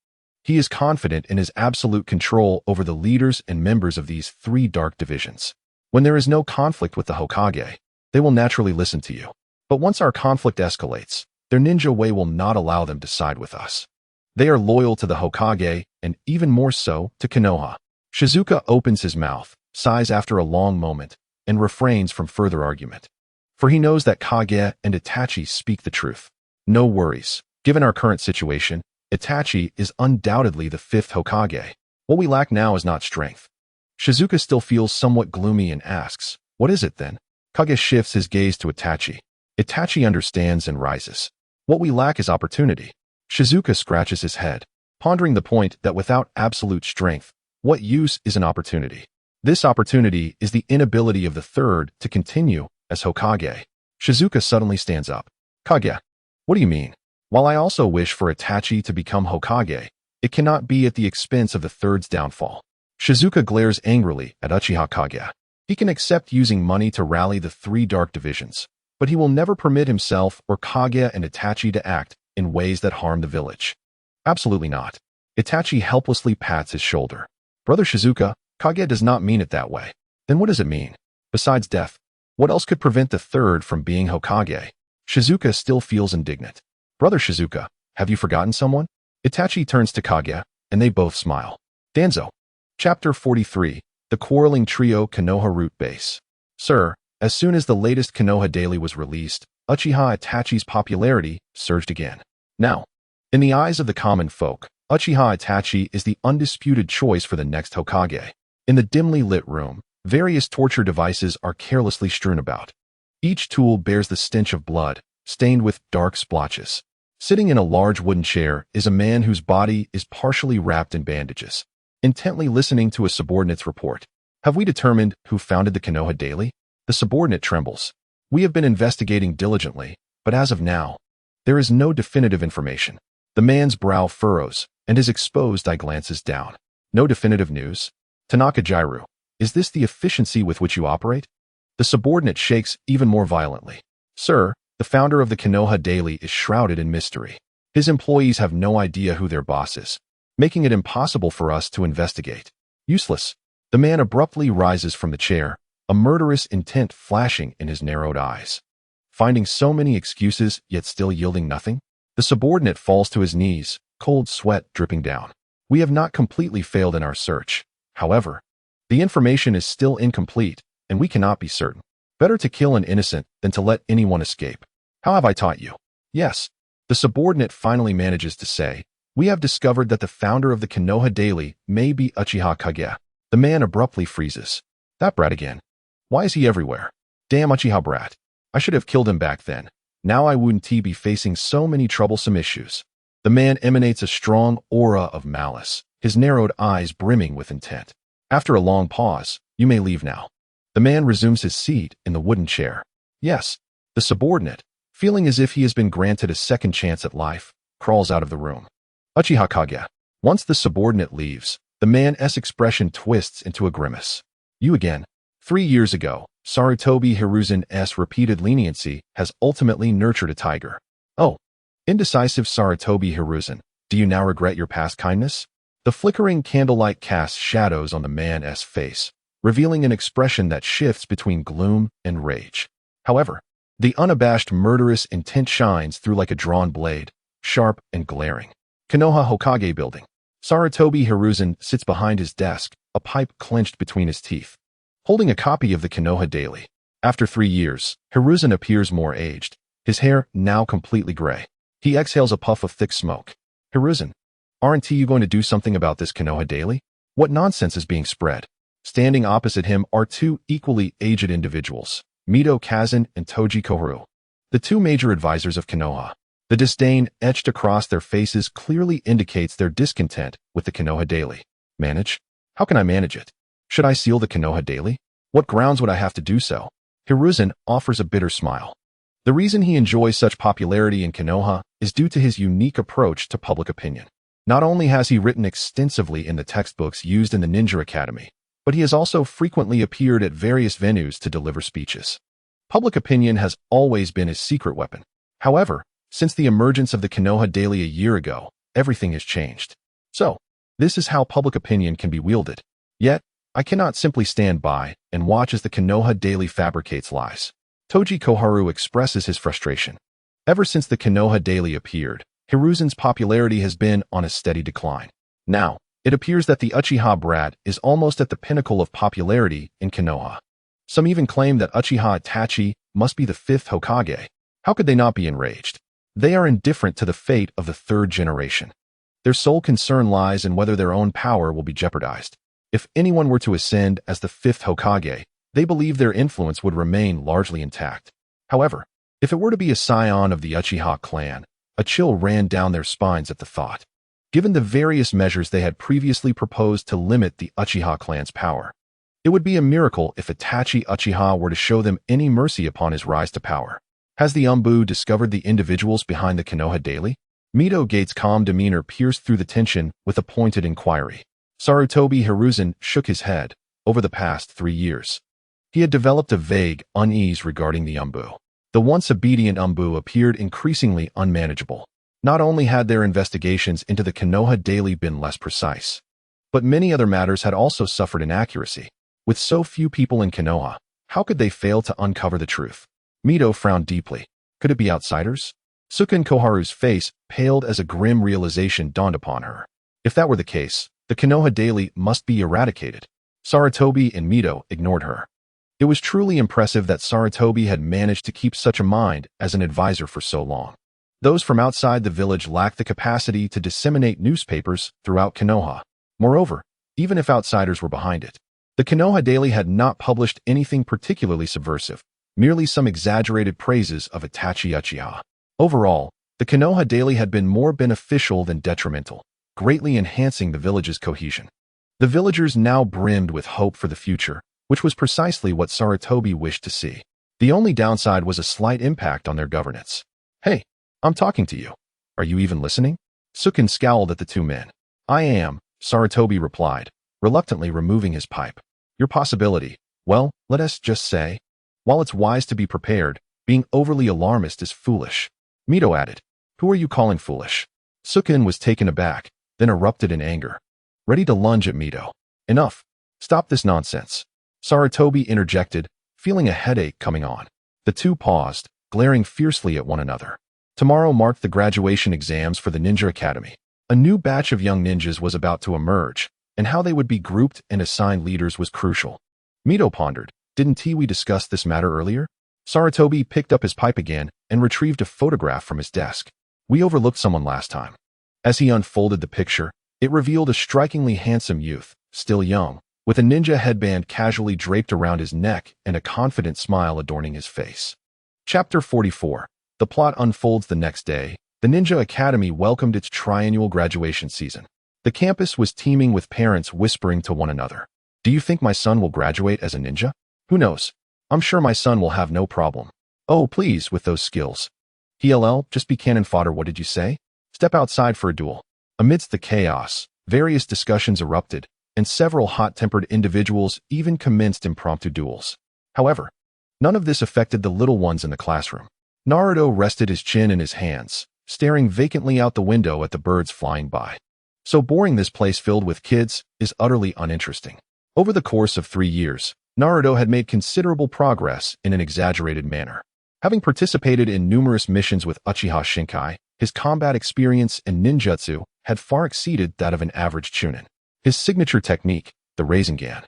He is confident in his absolute control over the leaders and members of these 3 dark divisions. When there is no conflict with the Hokage, they will naturally listen to you. But once our conflict escalates, their ninja way will not allow them to side with us. They are loyal to the Hokage, and even more so to Konoha. Shizuka opens his mouth, sighs after a long moment, and refrains from further argument. For he knows that Kage and Itachi speak the truth. No worries. Given our current situation, Itachi is undoubtedly the 5th Hokage. What we lack now is not strength. Shizuka still feels somewhat gloomy and asks, what is it then? Kage shifts his gaze to Itachi. Itachi understands and rises. What we lack is opportunity. Shizuka scratches his head, pondering the point that without absolute strength, what use is an opportunity? This opportunity is the inability of the 3rd to continue as Hokage. Shizuka suddenly stands up. Kage, what do you mean? While I also wish for Itachi to become Hokage, it cannot be at the expense of the 3rd's downfall. Shizuka glares angrily at Uchiha Kage. He can accept using money to rally the 3 dark divisions, but he will never permit himself or Kage and Itachi to act in ways that harm the village. Absolutely not. Itachi helplessly pats his shoulder. Brother Shizuka, Kage does not mean it that way. Then what does it mean? Besides death, what else could prevent the 3rd from being Hokage? Shizuka still feels indignant. Brother Shizuka, have you forgotten someone? Itachi turns to Kage, and they both smile. Danzo. Chapter 43, The Quarreling Trio Konoha Root Base. Sir, as soon as the latest Konoha Daily was released, Uchiha Itachi's popularity surged again. Now, in the eyes of the common folk, Uchiha Itachi is the undisputed choice for the next Hokage. In the dimly lit room, various torture devices are carelessly strewn about. Each tool bears the stench of blood, stained with dark splotches. Sitting in a large wooden chair is a man whose body is partially wrapped in bandages, intently listening to a subordinate's report. Have we determined who founded the Konoha daily? The subordinate trembles. We have been investigating diligently, but as of now, there is no definitive information. The man's brow furrows, and his exposed eye glances down. No definitive news? Tanaka Jiru, is this the efficiency with which you operate? The subordinate shakes even more violently. Sir, the founder of the Konoha daily is shrouded in mystery. His employees have no idea who their boss is, making it impossible for us to investigate. Useless. The man abruptly rises from the chair, a murderous intent flashing in his narrowed eyes. Finding so many excuses yet still yielding nothing, the subordinate falls to his knees, cold sweat dripping down. We have not completely failed in our search. However, the information is still incomplete, and we cannot be certain. Better to kill an innocent than to let anyone escape. How have I taught you? Yes, the subordinate finally manages to say, we have discovered that the founder of the Konoha daily may be Uchiha Kage. The man abruptly freezes. That brat again. Why is he everywhere? Damn Uchiha brat. I should have killed him back then. Now I wouldn't be facing so many troublesome issues. The man emanates a strong aura of malice, his narrowed eyes brimming with intent. After a long pause, you may leave now. The man resumes his seat in the wooden chair. Yes, the subordinate, feeling as if he has been granted a second chance at life, crawls out of the room. Uchiha Kage. Once the subordinate leaves, the man's expression twists into a grimace. You again. 3 years ago, Sarutobi Hiruzen's repeated leniency has ultimately nurtured a tiger. Oh, indecisive Sarutobi Hiruzen, do you now regret your past kindness? The flickering candlelight casts shadows on the man's face, revealing an expression that shifts between gloom and rage. However, the unabashed murderous intent shines through like a drawn blade, sharp and glaring. Konoha Hokage building. Sarutobi Hiruzen sits behind his desk, a pipe clenched between his teeth, holding a copy of the Konoha daily. After 3 years, Hiruzen appears more aged, his hair now completely gray. He exhales a puff of thick smoke. Hiruzen, aren't you going to do something about this Konoha daily? What nonsense is being spread? Standing opposite him are 2 equally aged individuals, Mito Kazan and Toji Koharu, the 2 major advisors of Konoha. The disdain etched across their faces clearly indicates their discontent with the Konoha daily. Manage? How can I manage it? Should I seal the Konoha daily? What grounds would I have to do so? Hiruzen offers a bitter smile. The reason he enjoys such popularity in Konoha is due to his unique approach to public opinion. Not only has he written extensively in the textbooks used in the Ninja Academy, but he has also frequently appeared at various venues to deliver speeches. Public opinion has always been his secret weapon. However, since the emergence of the Konoha daily a year ago, everything has changed. So, this is how public opinion can be wielded. Yet, I cannot simply stand by and watch as the Konoha daily fabricates lies. Toji Koharu expresses his frustration. Ever since the Konoha daily appeared, Hiruzen's popularity has been on a steady decline. Now, it appears that the Uchiha brat is almost at the pinnacle of popularity in Konoha. Some even claim that Uchiha Itachi must be the 5th Hokage. How could they not be enraged? They are indifferent to the fate of the 3rd generation. Their sole concern lies in whether their own power will be jeopardized. If anyone were to ascend as the 5th Hokage, they believe their influence would remain largely intact. However, if it were to be a scion of the Uchiha clan, a chill ran down their spines at the thought. Given the various measures they had previously proposed to limit the Uchiha clan's power, it would be a miracle if Itachi Uchiha were to show them any mercy upon his rise to power. Has the Umbu discovered the individuals behind the Konoha daily? Mito Gate's calm demeanor pierced through the tension with a pointed inquiry. Sarutobi Hiruzen shook his head. Over the past 3 years, he had developed a vague unease regarding the Umbu. The once obedient Umbu appeared increasingly unmanageable. Not only had their investigations into the Konoha daily been less precise, but many other matters had also suffered inaccuracy. With so few people in Konoha, how could they fail to uncover the truth? Mito frowned deeply. Could it be outsiders? Suken Koharu's face paled as a grim realization dawned upon her. If that were the case, the Konoha daily must be eradicated. Sarutobi and Mito ignored her. It was truly impressive that Sarutobi had managed to keep such a mind as an advisor for so long. Those from outside the village lacked the capacity to disseminate newspapers throughout Konoha. Moreover, even if outsiders were behind it, the Konoha Daily had not published anything particularly subversive, merely some exaggerated praises of Itachi Uchiha. Overall, the Konoha Daily had been more beneficial than detrimental, greatly enhancing the village's cohesion. The villagers now brimmed with hope for the future, which was precisely what Sarutobi wished to see. The only downside was a slight impact on their governance. "Hey, I'm talking to you. Are you even listening?" Sasuke scowled at the two men. "I am," Sarutobi replied, reluctantly removing his pipe. "Your possibility, well, let us just say, while it's wise to be prepared, being overly alarmist is foolish." Mito added, "Who are you calling foolish?" Sasuke was taken aback, then erupted in anger, ready to lunge at Mito. "Enough. Stop this nonsense." Sarutobi interjected, feeling a headache coming on. The two paused, glaring fiercely at one another. Tomorrow marked the graduation exams for the Ninja Academy. A new batch of young ninjas was about to emerge, and how they would be grouped and assigned leaders was crucial. Mito pondered, "Didn't we discuss this matter earlier?" Sarutobi picked up his pipe again and retrieved a photograph from his desk. "We overlooked someone last time." As he unfolded the picture, it revealed a strikingly handsome youth, still young, with a ninja headband casually draped around his neck and a confident smile adorning his face. Chapter 44. The plot unfolds the next day. The Ninja Academy welcomed its triannual graduation season. The campus was teeming with parents whispering to one another. "Do you think my son will graduate as a ninja? Who knows? I'm sure my son will have no problem. Oh, please, with those skills. Hll, just be cannon fodder. What did you say? Step outside for a duel." Amidst the chaos, various discussions erupted, and several hot-tempered individuals even commenced impromptu duels. However, none of this affected the little ones in the classroom. Naruto rested his chin in his hands, staring vacantly out the window at the birds flying by. So boring this place filled with kids is utterly uninteresting. Over the course of 3 years, Naruto had made considerable progress in an exaggerated manner. Having participated in numerous missions with Uchiha Shinkai, his combat experience and ninjutsu had far exceeded that of an average chunin. His signature technique, the Rasengan,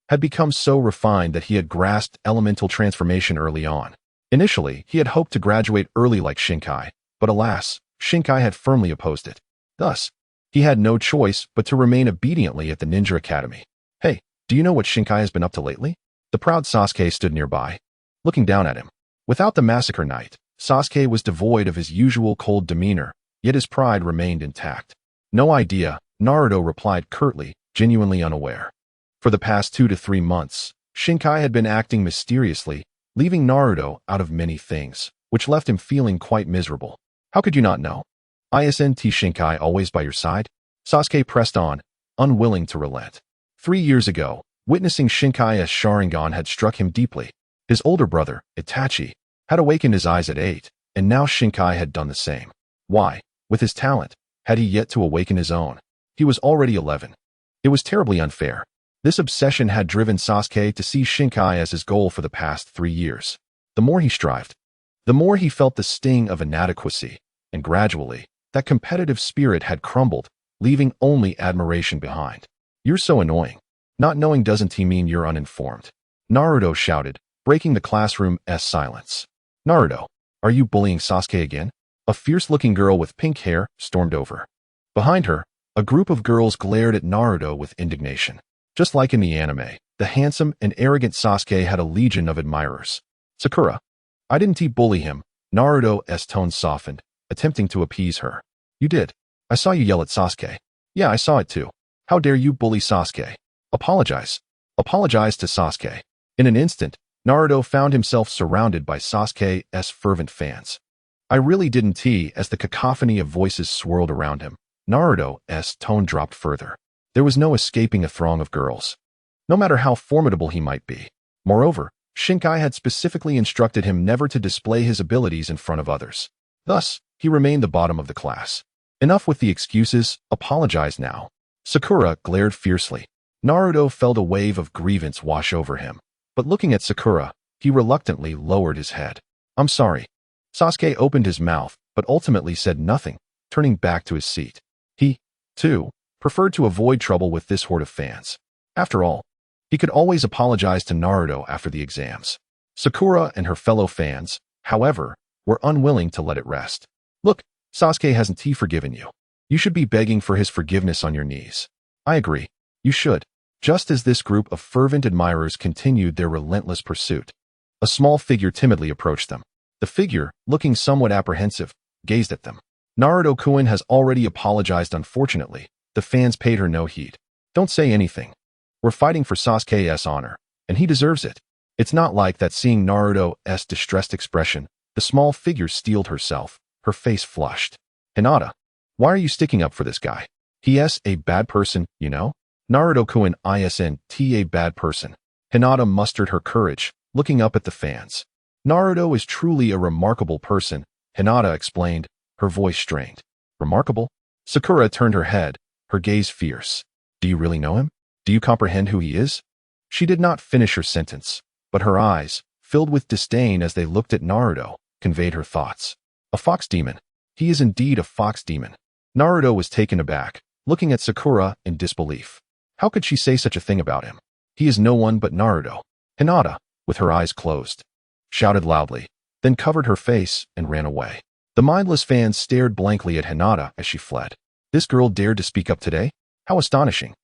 had become so refined that he had grasped elemental transformation early on. Initially, he had hoped to graduate early like Shinkai, but alas, Shinkai had firmly opposed it. Thus, he had no choice but to remain obediently at the Ninja Academy. "Hey, do you know what Shinkai has been up to lately?" The proud Sasuke stood nearby, looking down at him. Without the massacre night, Sasuke was devoid of his usual cold demeanor, yet his pride remained intact. "No idea," Naruto replied curtly, genuinely unaware. For the past 2 to 3 months, Shinkai had been acting mysteriously, leaving Naruto out of many things, which left him feeling quite miserable. "How could you not know? Isn't Shinkai always by your side?" Sasuke pressed on, unwilling to relent. 3 years ago, witnessing Shinkai's Sharingan had struck him deeply. His older brother, Itachi, had awakened his eyes at 8, and now Shinkai had done the same. Why, with his talent, had he yet to awaken his own? He was already 11. It was terribly unfair. This obsession had driven Sasuke to see Shinkai as his goal for the past 3 years. The more he strived, the more he felt the sting of inadequacy, and gradually, that competitive spirit had crumbled, leaving only admiration behind. "You're so annoying. Not knowing doesn't mean you're uninformed," Naruto shouted, breaking the classroom's silence. "Naruto, are you bullying Sasuke again?" A fierce-looking girl with pink hair stormed over. Behind her, a group of girls glared at Naruto with indignation. Just like in the anime, the handsome and arrogant Sasuke had a legion of admirers. "Sakura, I didn't bully him," Naruto's tone softened, attempting to appease her. "You did. I saw you yell at Sasuke." "Yeah, I saw it too. How dare you bully Sasuke? Apologize. Apologize to Sasuke." In an instant, Naruto found himself surrounded by Sasuke's fervent fans. "I really didn't," as the cacophony of voices swirled around him. Naruto's tone dropped further. There was no escaping a throng of girls, no matter how formidable he might be. Moreover, Shinkai had specifically instructed him never to display his abilities in front of others. Thus, he remained the bottom of the class. "Enough with the excuses, apologize now." Sakura glared fiercely. Naruto felt a wave of grievance wash over him, but looking at Sakura, he reluctantly lowered his head. "I'm sorry." Sasuke opened his mouth, but ultimately said nothing, turning back to his seat. He, too, preferred to avoid trouble with this horde of fans. After all, he could always apologize to Naruto after the exams. Sakura and her fellow fans, however, were unwilling to let it rest. Look, Sasuke hasn't he forgiven you. You should be begging for his forgiveness on your knees. I agree. You should. Just as this group of fervent admirers continued their relentless pursuit, a small figure timidly approached them. The figure, looking somewhat apprehensive, gazed at them. Naruto-kun has already apologized. Unfortunately, the fans paid her no heed. Don't say anything. We're fighting for Sasuke's honor, and he deserves it. It's not like that. Seeing Naruto's distressed expression, the small figure steeled herself, her face flushed. Hinata, why are you sticking up for this guy? He's a bad person, you know? Naruto-kun isn't a bad person. Hinata mustered her courage, looking up at the fans. Naruto is truly a remarkable person, Hinata explained, her voice strained. Remarkable? Sakura turned her head, her gaze fierce. Do you really know him? Do you comprehend who he is? She did not finish her sentence, but her eyes, filled with disdain as they looked at Naruto, conveyed her thoughts. A fox demon. He is indeed a fox demon. Naruto was taken aback, looking at Sakura in disbelief. How could she say such a thing about him? He is no one but Naruto. Hinata, with her eyes closed, shouted loudly, then covered her face and ran away. The mindless fans stared blankly at Hinata as she fled. This girl dared to speak up today? How astonishing.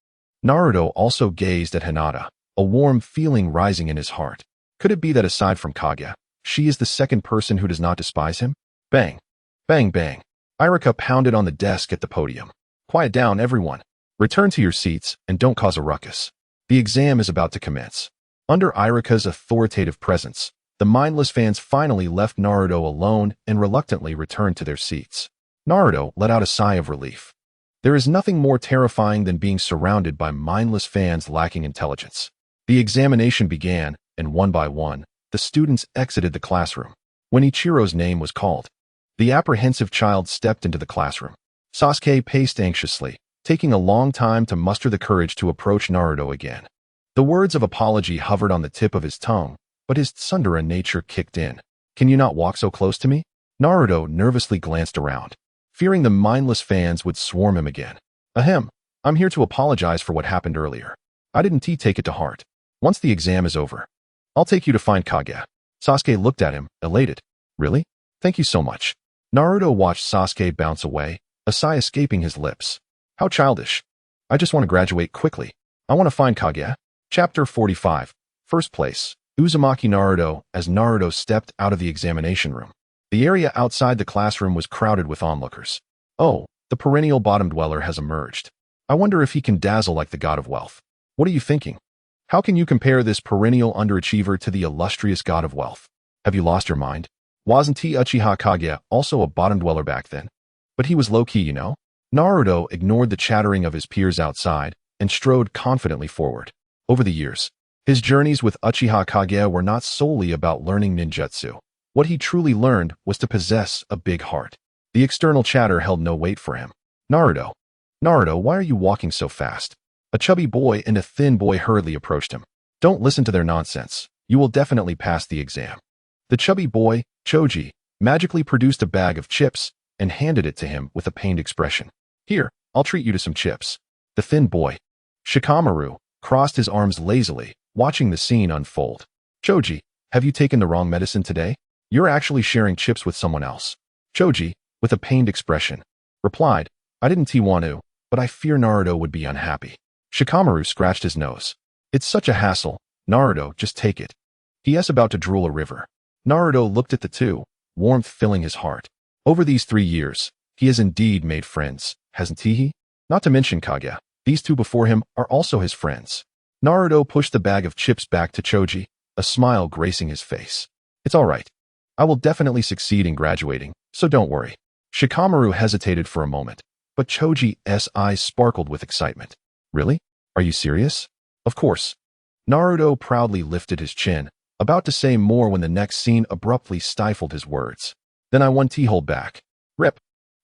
Naruto also gazed at Hinata, a warm feeling rising in his heart. Could it be that aside from Kaguya, she is the second person who does not despise him? Bang. Bang bang. Irika pounded on the desk at the podium. Quiet down, everyone. Return to your seats and don't cause a ruckus. The exam is about to commence. Under Irika's authoritative presence, the mindless fans finally left Naruto alone and reluctantly returned to their seats. Naruto let out a sigh of relief. There is nothing more terrifying than being surrounded by mindless fans lacking intelligence. The examination began, and one by one, the students exited the classroom. When Ichiro's name was called, the apprehensive child stepped into the classroom. Sasuke paced anxiously, taking a long time to muster the courage to approach Naruto again. The words of apology hovered on the tip of his tongue, but his tsundere nature kicked in. Can you not walk so close to me? Naruto nervously glanced around, fearing the mindless fans would swarm him again. Ahem, I'm here to apologize for what happened earlier. I didn't take it to heart. Once the exam is over, I'll take you to find Kaguya. Sasuke looked at him, elated. Really? Thank you so much. Naruto watched Sasuke bounce away, a sigh escaping his lips. How childish. I just want to graduate quickly. I want to find Kaguya. Chapter 45. First place. Uzumaki Naruto. As Naruto stepped out of the examination room, the area outside the classroom was crowded with onlookers. Oh, the perennial bottom dweller has emerged. I wonder if he can dazzle like the god of wealth. What are you thinking? How can you compare this perennial underachiever to the illustrious god of wealth? Have you lost your mind? Wasn't Uchiha Kaguya also a bottom dweller back then? But he was low-key, you know? Naruto ignored the chattering of his peers outside and strode confidently forward. Over the years, his journeys with Uchiha Kaguya were not solely about learning ninjutsu. What he truly learned was to possess a big heart. The external chatter held no weight for him. Naruto, why are you walking so fast? A chubby boy and a thin boy hurriedly approached him. Don't listen to their nonsense. You will definitely pass the exam. The chubby boy, Choji, magically produced a bag of chips and handed it to him with a pained expression. Here, I'll treat you to some chips. The thin boy, Shikamaru, crossed his arms lazily, watching the scene unfold. Choji, have you taken the wrong medicine today? You're actually sharing chips with someone else. Choji, with a pained expression, replied, I didn't want to, but I fear Naruto would be unhappy. Shikamaru scratched his nose. It's such a hassle. Naruto, just take it. He is about to drool a river. Naruto looked at the two, warmth filling his heart. Over these 3 years, he has indeed made friends, hasn't he? Not to mention Kaguya. These two before him are also his friends. Naruto pushed the bag of chips back to Choji, a smile gracing his face. It's all right. I will definitely succeed in graduating, so don't worry. Shikamaru hesitated for a moment, but Choji's eyes sparkled with excitement. Really? Are you serious? Of course. Naruto proudly lifted his chin, about to say more when the next scene abruptly stifled his words. Then I want to hold back. Rip.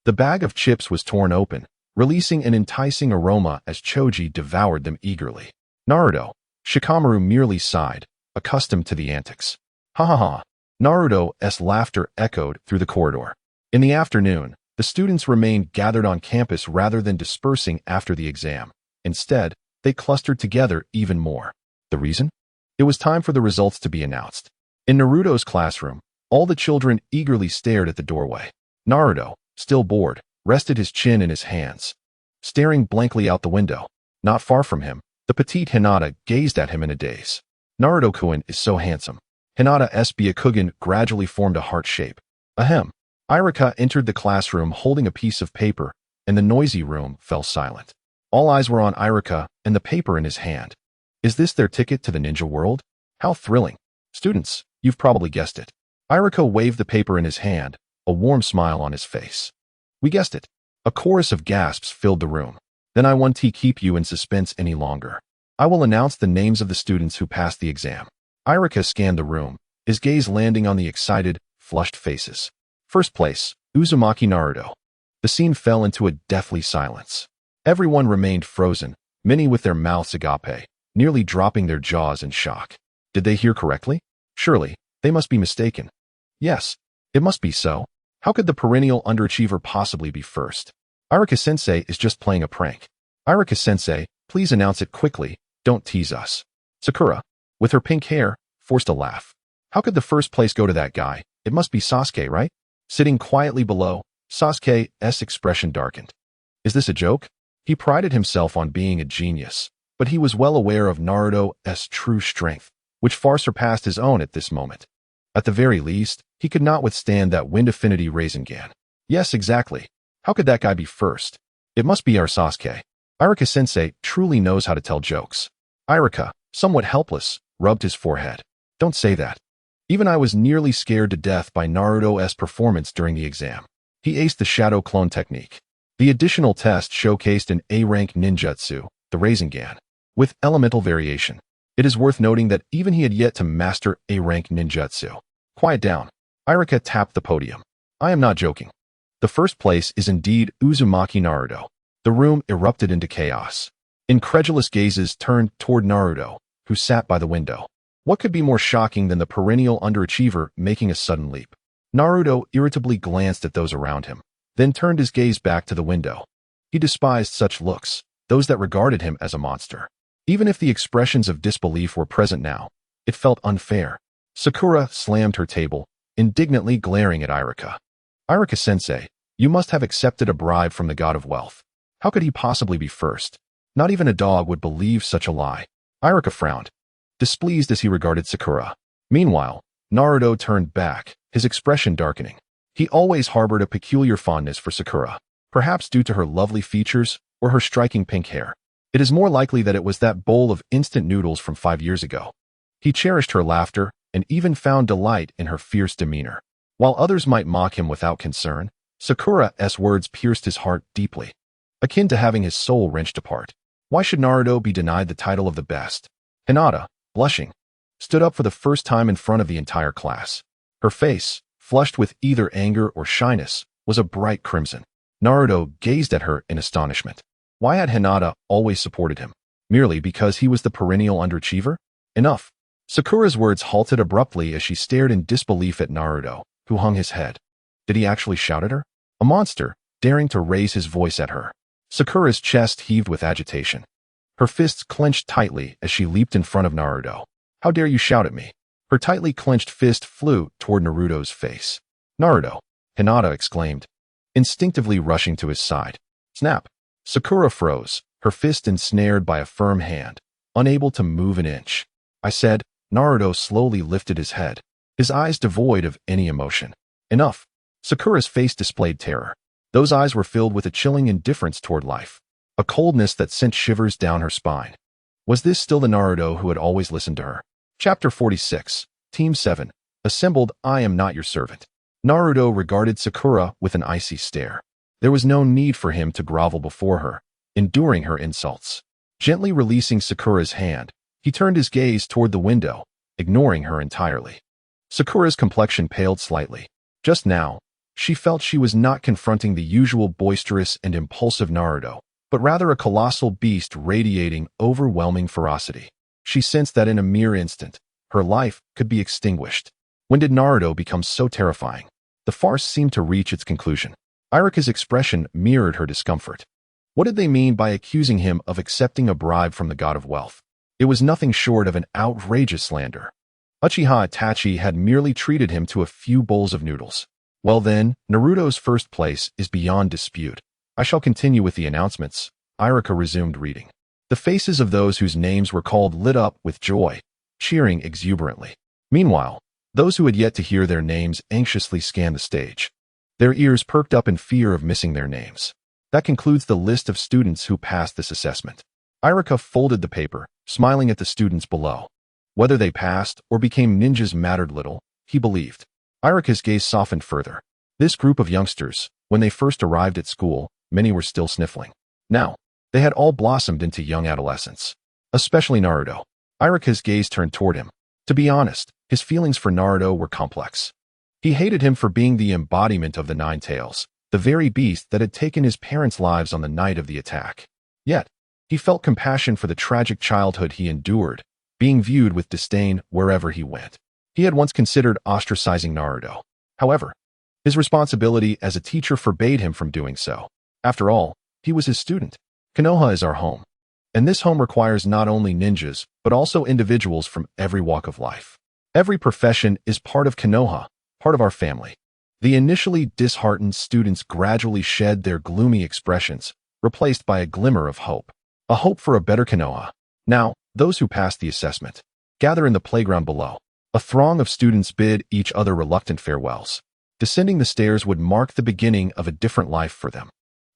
The bag of chips was torn open, releasing an enticing aroma as Choji devoured them eagerly. Naruto, Shikamaru merely sighed, accustomed to the antics. Ha ha ha. Naruto's laughter echoed through the corridor. In the afternoon, the students remained gathered on campus rather than dispersing after the exam. Instead, they clustered together even more. The reason? It was time for the results to be announced. In Naruto's classroom, all the children eagerly stared at the doorway. Naruto, still bored, rested his chin in his hands, staring blankly out the window. Not far from him, the petite Hinata gazed at him in a daze. Naruto-kun is so handsome. Hinata's Byakugan gradually formed a heart shape. Ahem. Iruka entered the classroom holding a piece of paper, and the noisy room fell silent. All eyes were on Iruka and the paper in his hand. Is this their ticket to the ninja world? How thrilling. Students, you've probably guessed it. Iruka waved the paper in his hand, a warm smile on his face. We guessed it. A chorus of gasps filled the room. Then I won't keep you in suspense any longer. I will announce the names of the students who passed the exam. Iruka scanned the room, his gaze landing on the excited, flushed faces. First place, Uzumaki Naruto. The scene fell into a deathly silence. Everyone remained frozen, many with their mouths agape, nearly dropping their jaws in shock. Did they hear correctly? Surely, they must be mistaken. Yes, it must be so. How could the perennial underachiever possibly be first? Iruka-sensei is just playing a prank. Iruka-sensei, please announce it quickly, don't tease us. Sakura, with her pink hair, forced a laugh. How could the first place go to that guy? It must be Sasuke, right? Sitting quietly below, Sasuke's expression darkened. Is this a joke? He prided himself on being a genius, but he was well aware of Naruto's true strength, which far surpassed his own at this moment. At the very least, he could not withstand that wind affinity Rasengan. Yes, exactly. How could that guy be first? It must be our Sasuke. Iruka-sensei truly knows how to tell jokes. Iruka, somewhat helpless, rubbed his forehead. Don't say that. Even I was nearly scared to death by Naruto's performance during the exam. He aced the shadow clone technique. The additional test showcased an A-rank ninjutsu, the Rasengan, with elemental variation. It is worth noting that even he had yet to master A-rank ninjutsu. Quiet down. Iruka tapped the podium. I am not joking. The first place is indeed Uzumaki Naruto. The room erupted into chaos. Incredulous gazes turned toward Naruto, who sat by the window. What could be more shocking than the perennial underachiever making a sudden leap? Naruto irritably glanced at those around him, then turned his gaze back to the window. He despised such looks, those that regarded him as a monster. Even if the expressions of disbelief were present now, it felt unfair. Sakura slammed her table, indignantly glaring at Iruka. Iruka-sensei, you must have accepted a bribe from the god of wealth. How could he possibly be first? Not even a dog would believe such a lie. Iruka frowned, displeased as he regarded Sakura. Meanwhile, Naruto turned back, his expression darkening. He always harbored a peculiar fondness for Sakura, perhaps due to her lovely features or her striking pink hair. It is more likely that it was that bowl of instant noodles from 5 years ago. He cherished her laughter and even found delight in her fierce demeanor. While others might mock him without concern, Sakura's words pierced his heart deeply, akin to having his soul wrenched apart. Why should Naruto be denied the title of the best? Hinata, blushing, stood up for the first time in front of the entire class. Her face, flushed with either anger or shyness, was a bright crimson. Naruto gazed at her in astonishment. Why had Hinata always supported him? Merely because he was the perennial underachiever? Enough. Sakura's words halted abruptly as she stared in disbelief at Naruto, who hung his head. Did he actually shout at her? A monster, daring to raise his voice at her. Sakura's chest heaved with agitation. Her fists clenched tightly as she leaped in front of Naruto. How dare you shout at me? Her tightly clenched fist flew toward Naruto's face. Naruto, Hinata exclaimed, instinctively rushing to his side. Snap. Sakura froze, her fist ensnared by a firm hand, unable to move an inch. I said. Naruto slowly lifted his head, his eyes devoid of any emotion. Enough. Sakura's face displayed terror. Those eyes were filled with a chilling indifference toward life, a coldness that sent shivers down her spine. Was this still the Naruto who had always listened to her? Chapter 46, Team 7, Assembled. I am not your servant. Naruto regarded Sakura with an icy stare. There was no need for him to grovel before her, enduring her insults. Gently releasing Sakura's hand, he turned his gaze toward the window, ignoring her entirely. Sakura's complexion paled slightly. Just now, she felt she was not confronting the usual boisterous and impulsive Naruto, but rather a colossal beast radiating overwhelming ferocity. She sensed that in a mere instant, her life could be extinguished. When did Naruto become so terrifying? The farce seemed to reach its conclusion. Iruka's expression mirrored her discomfort. What did they mean by accusing him of accepting a bribe from the god of wealth? It was nothing short of an outrageous slander. Uchiha Itachi had merely treated him to a few bowls of noodles. Well then, Naruto's first place is beyond dispute. I shall continue with the announcements. Iruka resumed reading. The faces of those whose names were called lit up with joy, cheering exuberantly. Meanwhile, those who had yet to hear their names anxiously scanned the stage. Their ears perked up in fear of missing their names. That concludes the list of students who passed this assessment. Iruka folded the paper, smiling at the students below. Whether they passed or became ninjas mattered little, he believed. Iruka's gaze softened further. This group of youngsters, when they first arrived at school, many were still sniffling. Now, they had all blossomed into young adolescents. Especially Naruto. Iruka's gaze turned toward him. To be honest, his feelings for Naruto were complex. He hated him for being the embodiment of the Ninetails, the very beast that had taken his parents' lives on the night of the attack. Yet, he felt compassion for the tragic childhood he endured, being viewed with disdain wherever he went. He had once considered ostracizing Naruto. However, his responsibility as a teacher forbade him from doing so. After all, he was his student. Konoha is our home. And this home requires not only ninjas, but also individuals from every walk of life. Every profession is part of Konoha, part of our family. The initially disheartened students gradually shed their gloomy expressions, replaced by a glimmer of hope. A hope for a better Konoha. Now, those who passed the assessment gather in the playground below. A throng of students bid each other reluctant farewells. Descending the stairs would mark the beginning of a different life for them.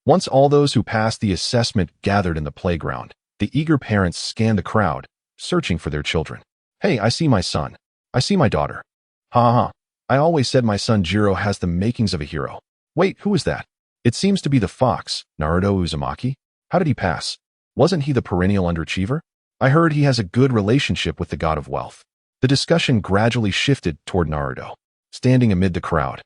Once all those who passed the assessment gathered in the playground, the eager parents scanned the crowd, searching for their children. Hey, I see my son. I see my daughter. Ha ha. I always said my son Jiro has the makings of a hero. Wait, who is that? It seems to be the fox, Naruto Uzumaki. How did he pass? Wasn't he the perennial underachiever? I heard he has a good relationship with the god of wealth. The discussion gradually shifted toward Naruto, standing amid the crowd.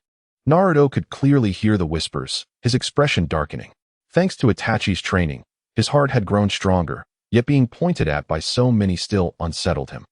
Naruto could clearly hear the whispers, his expression darkening. Thanks to Itachi's training, his heart had grown stronger, yet being pointed at by so many still unsettled him.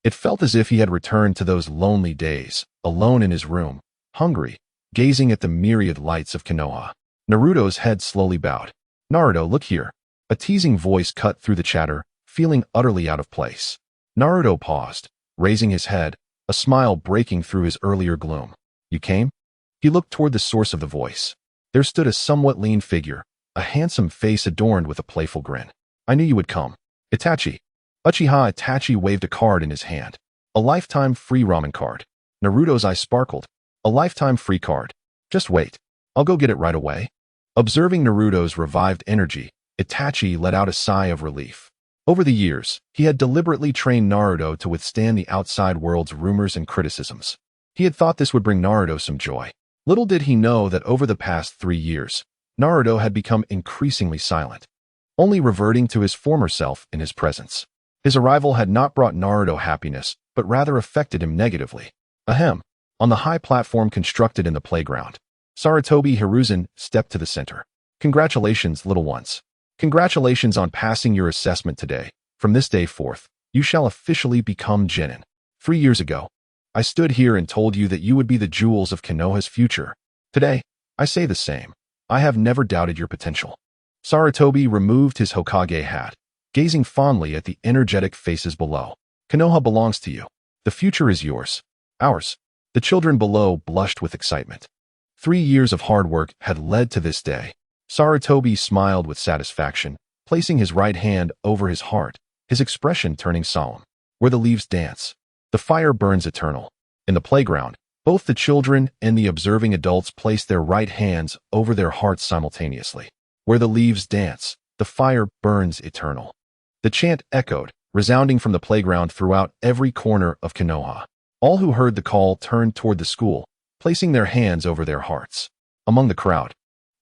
It felt as if he had returned to those lonely days, alone in his room, hungry, gazing at the myriad lights of Konoha. Naruto's head slowly bowed. Naruto, look here. A teasing voice cut through the chatter, feeling utterly out of place. Naruto paused, raising his head, a smile breaking through his earlier gloom. You came? He looked toward the source of the voice. There stood a somewhat lean figure, a handsome face adorned with a playful grin. I knew you would come. Itachi. Uchiha Itachi waved a card in his hand. A lifetime free ramen card. Naruto's eyes sparkled. A lifetime free card. Just wait. I'll go get it right away. Observing Naruto's revived energy, Itachi let out a sigh of relief. Over the years, he had deliberately trained Naruto to withstand the outside world's rumors and criticisms. He had thought this would bring Naruto some joy. Little did he know that over the past 3 years, Naruto had become increasingly silent, only reverting to his former self in his presence. His arrival had not brought Naruto happiness, but rather affected him negatively. Ahem. On the high platform constructed in the playground, Sarutobi Hiruzen stepped to the center. Congratulations, little ones. Congratulations on passing your assessment today. From this day forth, you shall officially become genin. 3 years ago, I stood here and told you that you would be the jewels of Konoha's future. Today, I say the same. I have never doubted your potential. Sarutobi removed his Hokage hat, gazing fondly at the energetic faces below. Konoha belongs to you. The future is yours. Ours. The children below blushed with excitement. 3 years of hard work had led to this day. Sarutobi smiled with satisfaction, placing his right hand over his heart, his expression turning solemn. Where the leaves dance, the fire burns eternal. In the playground, both the children and the observing adults placed their right hands over their hearts simultaneously. Where the leaves dance, the fire burns eternal. The chant echoed, resounding from the playground throughout every corner of Konoha. All who heard the call turned toward the school, placing their hands over their hearts. Among the crowd,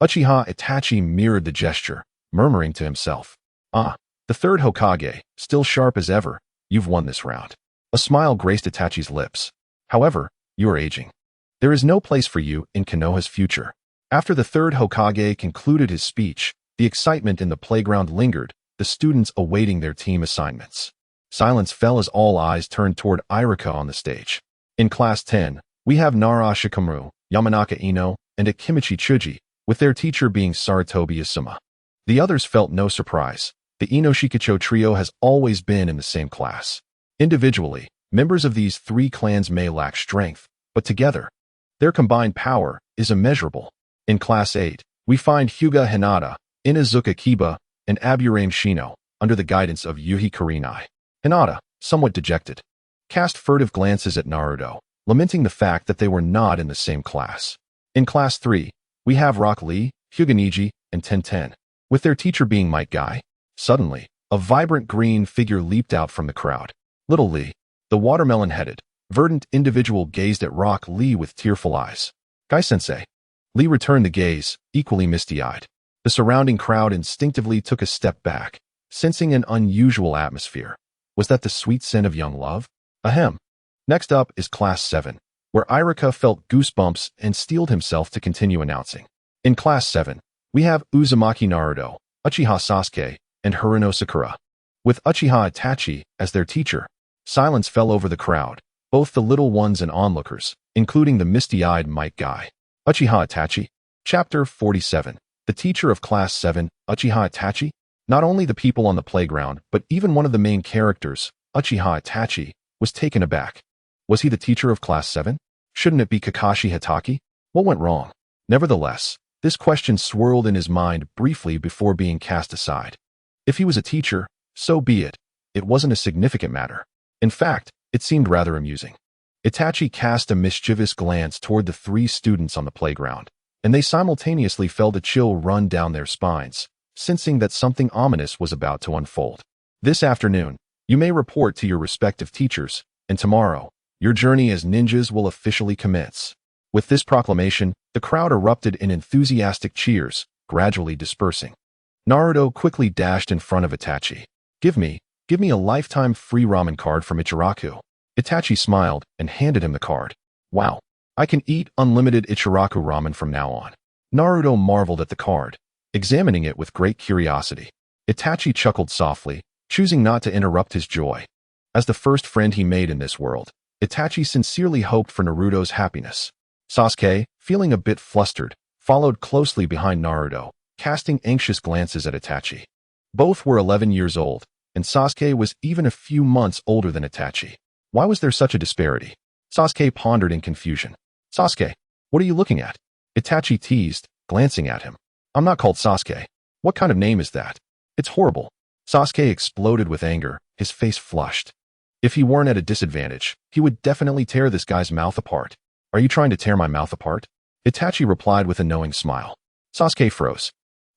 Uchiha Itachi mirrored the gesture, murmuring to himself, "Ah, the third Hokage, still sharp as ever, you've won this round." A smile graced Itachi's lips. However, you are aging. There is no place for you in Konoha's future. After the third Hokage concluded his speech, the excitement in the playground lingered, the students awaiting their team assignments. Silence fell as all eyes turned toward Iruka on the stage. In Class 10, we have Nara Shikamaru, Yamanaka Ino, and Akimichi Chuji, with their teacher being Sarutobi Asuma. The others felt no surprise. The Ino Shikacho trio has always been in the same class. Individually, members of these 3 clans may lack strength, but together, Their combined power is immeasurable. In Class 8, we find Hyuga Hinata, Inazuka Kiba, and Aburame Shino, under the guidance of Yuhi Kurenai. Hinata, somewhat dejected, cast furtive glances at Naruto, lamenting the fact that they were not in the same class. In Class 3, we have Rock Lee, Hyuga Neji, and Tenten, with their teacher being Might Guy. Suddenly, a vibrant green figure leaped out from the crowd. Little Lee, the watermelon-headed, verdant individual, gazed at Rock Lee with tearful eyes. Guy-sensei. Lee returned the gaze, equally misty-eyed. The surrounding crowd instinctively took a step back, sensing an unusual atmosphere. Was that the sweet scent of young love? Ahem. Next up is Class 7, where Irika felt goosebumps and steeled himself to continue announcing. In Class 7, we have Uzumaki Naruto, Uchiha Sasuke, and Haruno Sakura. With Uchiha Itachi as their teacher, silence fell over the crowd, both the little ones and onlookers, including the misty-eyed Might Guy. Uchiha Itachi. Chapter 47. The teacher of Class 7, Uchiha Itachi? Not only the people on the playground, but even one of the main characters, Uchiha Itachi, was taken aback. Was he the teacher of Class 7? Shouldn't it be Kakashi Hatake? What went wrong? Nevertheless, this question swirled in his mind briefly before being cast aside. If he was a teacher, so be it. It wasn't a significant matter. In fact, it seemed rather amusing. Itachi cast a mischievous glance toward the three students on the playground, and they simultaneously felt a chill run down their spines, sensing that something ominous was about to unfold. This afternoon, you may report to your respective teachers, and tomorrow, your journey as ninjas will officially commence. With this proclamation, the crowd erupted in enthusiastic cheers, gradually dispersing. Naruto quickly dashed in front of Itachi. Give me a lifetime free ramen card from Ichiraku. Itachi smiled and handed him the card. Wow, I can eat unlimited Ichiraku ramen from now on. Naruto marveled at the card, examining it with great curiosity. Itachi chuckled softly, choosing not to interrupt his joy. As the first friend he made in this world, Itachi sincerely hoped for Naruto's happiness. Sasuke, feeling a bit flustered, followed closely behind Naruto, casting anxious glances at Itachi. Both were 11 years old, and Sasuke was even a few months older than Itachi. Why was there such a disparity? Sasuke pondered in confusion. Sasuke, what are you looking at? Itachi teased, glancing at him. I'm not called Sasuke. What kind of name is that? It's horrible. Sasuke exploded with anger, his face flushed. If he weren't at a disadvantage, he would definitely tear this guy's mouth apart. Are you trying to tear my mouth apart? Itachi replied with a knowing smile. Sasuke froze,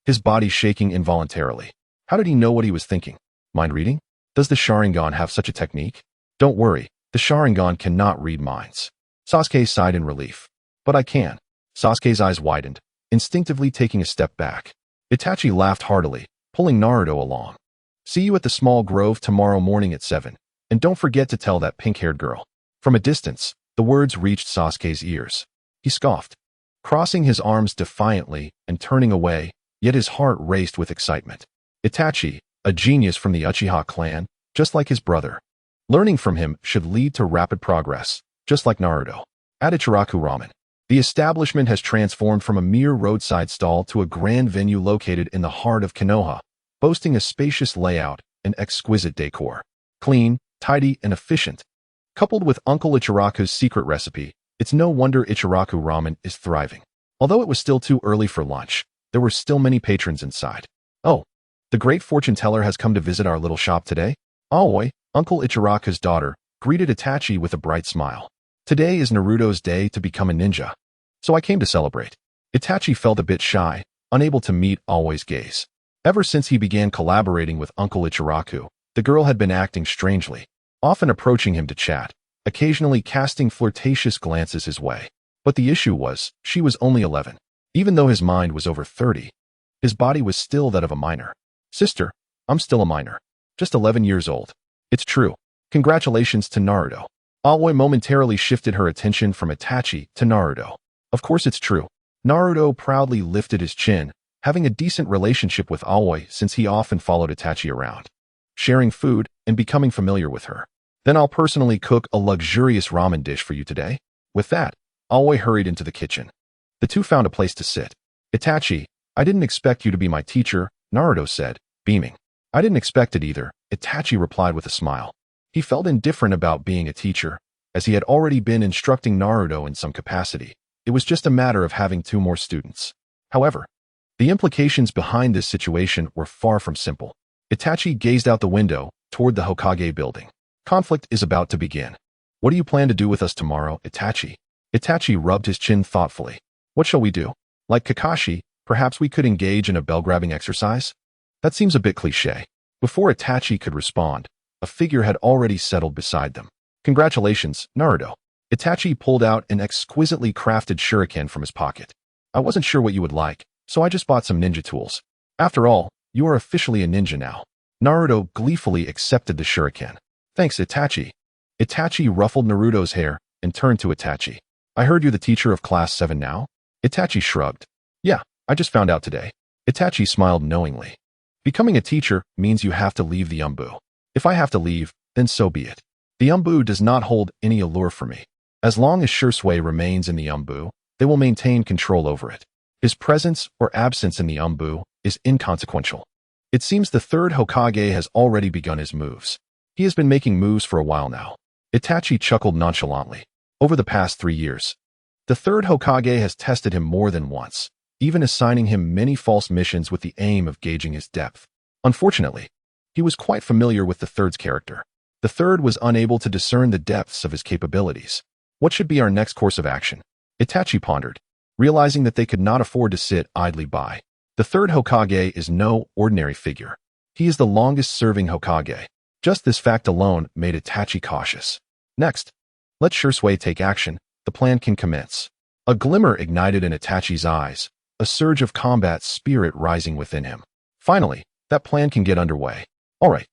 his body shaking involuntarily. How did he know what he was thinking? Mind reading? Does the Sharingan have such a technique? Don't worry, the Sharingan cannot read minds. Sasuke sighed in relief. But I can. Sasuke's eyes widened, instinctively taking a step back. Itachi laughed heartily, pulling Naruto along. See you at the small grove tomorrow morning at 7, and don't forget to tell that pink-haired girl. From a distance, the words reached Sasuke's ears. He scoffed, crossing his arms defiantly and turning away, yet his heart raced with excitement. Itachi, a genius from the Uchiha clan, just like his brother. Learning from him should lead to rapid progress, just like Naruto. At Ichiraku Ramen, the establishment has transformed from a mere roadside stall to a grand venue located in the heart of Konoha, boasting a spacious layout and exquisite decor. Clean, tidy, and efficient. Coupled with Uncle Ichiraku's secret recipe, it's no wonder Ichiraku Ramen is thriving. Although it was still too early for lunch, there were still many patrons inside. Oh, the great fortune teller has come to visit our little shop today? Aoi, Uncle Ichiraku's daughter, greeted Itachi with a bright smile. Today is Naruto's day to become a ninja. So I came to celebrate. Itachi felt a bit shy, unable to meet Aoi's gaze. Ever since he began collaborating with Uncle Ichiraku, the girl had been acting strangely, often approaching him to chat, occasionally casting flirtatious glances his way. But the issue was, she was only 11. Even though his mind was over 30, his body was still that of a minor. Sister, I'm still a minor. Just 11 years old. It's true. Congratulations to Naruto. Aoi momentarily shifted her attention from Itachi to Naruto. Of course it's true. Naruto proudly lifted his chin, having a decent relationship with Aoi since he often followed Itachi around, sharing food and becoming familiar with her. Then I'll personally cook a luxurious ramen dish for you today. With that, Aoi hurried into the kitchen. The two found a place to sit. Itachi, I didn't expect you to be my teacher, Naruto said, beaming. I didn't expect it either, Itachi replied with a smile. He felt indifferent about being a teacher, as he had already been instructing Naruto in some capacity. It was just a matter of having 2 more students. However, the implications behind this situation were far from simple. Itachi gazed out the window toward the Hokage building. Conflict is about to begin. What do you plan to do with us tomorrow, Itachi? Itachi rubbed his chin thoughtfully. What shall we do? Like Kakashi, perhaps we could engage in a bell-grabbing exercise? That seems a bit cliché. Before Itachi could respond, a figure had already settled beside them. Congratulations, Naruto. Itachi pulled out an exquisitely crafted shuriken from his pocket. I wasn't sure what you would like, so I just bought some ninja tools. After all, you are officially a ninja now. Naruto gleefully accepted the shuriken. Thanks, Itachi. Itachi ruffled Naruto's hair and turned to Itachi. I heard you're the teacher of class 7 now? Itachi shrugged. Yeah, I just found out today. Itachi smiled knowingly. Becoming a teacher means you have to leave the Umbu. If I have to leave, then so be it. The Umbu does not hold any allure for me. As long as Shursui remains in the Umbu, they will maintain control over it. His presence or absence in the Umbu is inconsequential. It seems the 3rd Hokage has already begun his moves. He has been making moves for a while now. Itachi chuckled nonchalantly. Over the past 3 years, the 3rd Hokage has tested him more than once, even assigning him many false missions with the aim of gauging his depth. Unfortunately, he was quite familiar with the 3rd's character. The 3rd was unable to discern the depths of his capabilities. What should be our next course of action? Itachi pondered, realizing that they could not afford to sit idly by. The 3rd Hokage is no ordinary figure. He is the longest-serving Hokage. Just this fact alone made Itachi cautious. Next, let Shursui take action. The plan can commence. A glimmer ignited in Itachi's eyes, a surge of combat spirit rising within him. Finally, that plan can get underway. All right,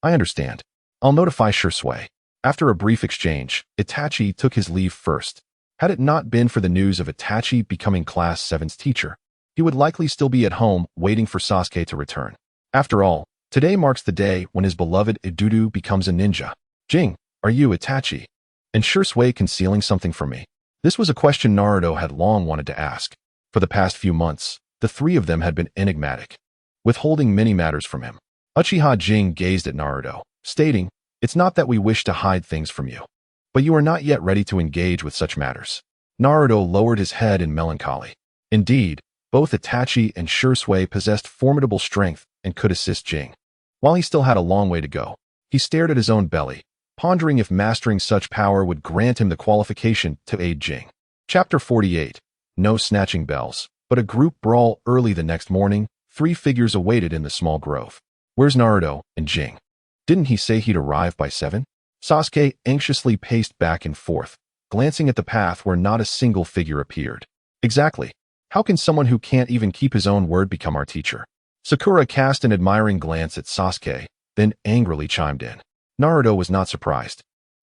I understand. I'll notify Shursui. After a brief exchange, Itachi took his leave first. Had it not been for the news of Itachi becoming Class 7's teacher, he would likely still be at home waiting for Sasuke to return. After all, today marks the day when his beloved Idudu becomes a ninja. Jing, are you Itachi? And Shursui concealing something from me? This was a question Naruto had long wanted to ask. For the past few months, the 3 of them had been enigmatic, withholding many matters from him. Uchiha Jing gazed at Naruto, stating, "It's not that we wish to hide things from you, but you are not yet ready to engage with such matters." Naruto lowered his head in melancholy. Indeed, both Itachi and Shursui possessed formidable strength and could assist Jing. While he still had a long way to go, he stared at his own belly, pondering if mastering such power would grant him the qualification to aid Jing. Chapter 48. No snatching bells, but a group brawl. Early the next morning, 3 figures awaited in the small grove. Where's Naruto and Jing? Didn't he say he'd arrive by 7? Sasuke anxiously paced back and forth, glancing at the path where not a single figure appeared. Exactly. How can someone who can't even keep his own word become our teacher? Sakura cast an admiring glance at Sasuke, then angrily chimed in. Naruto was not surprised.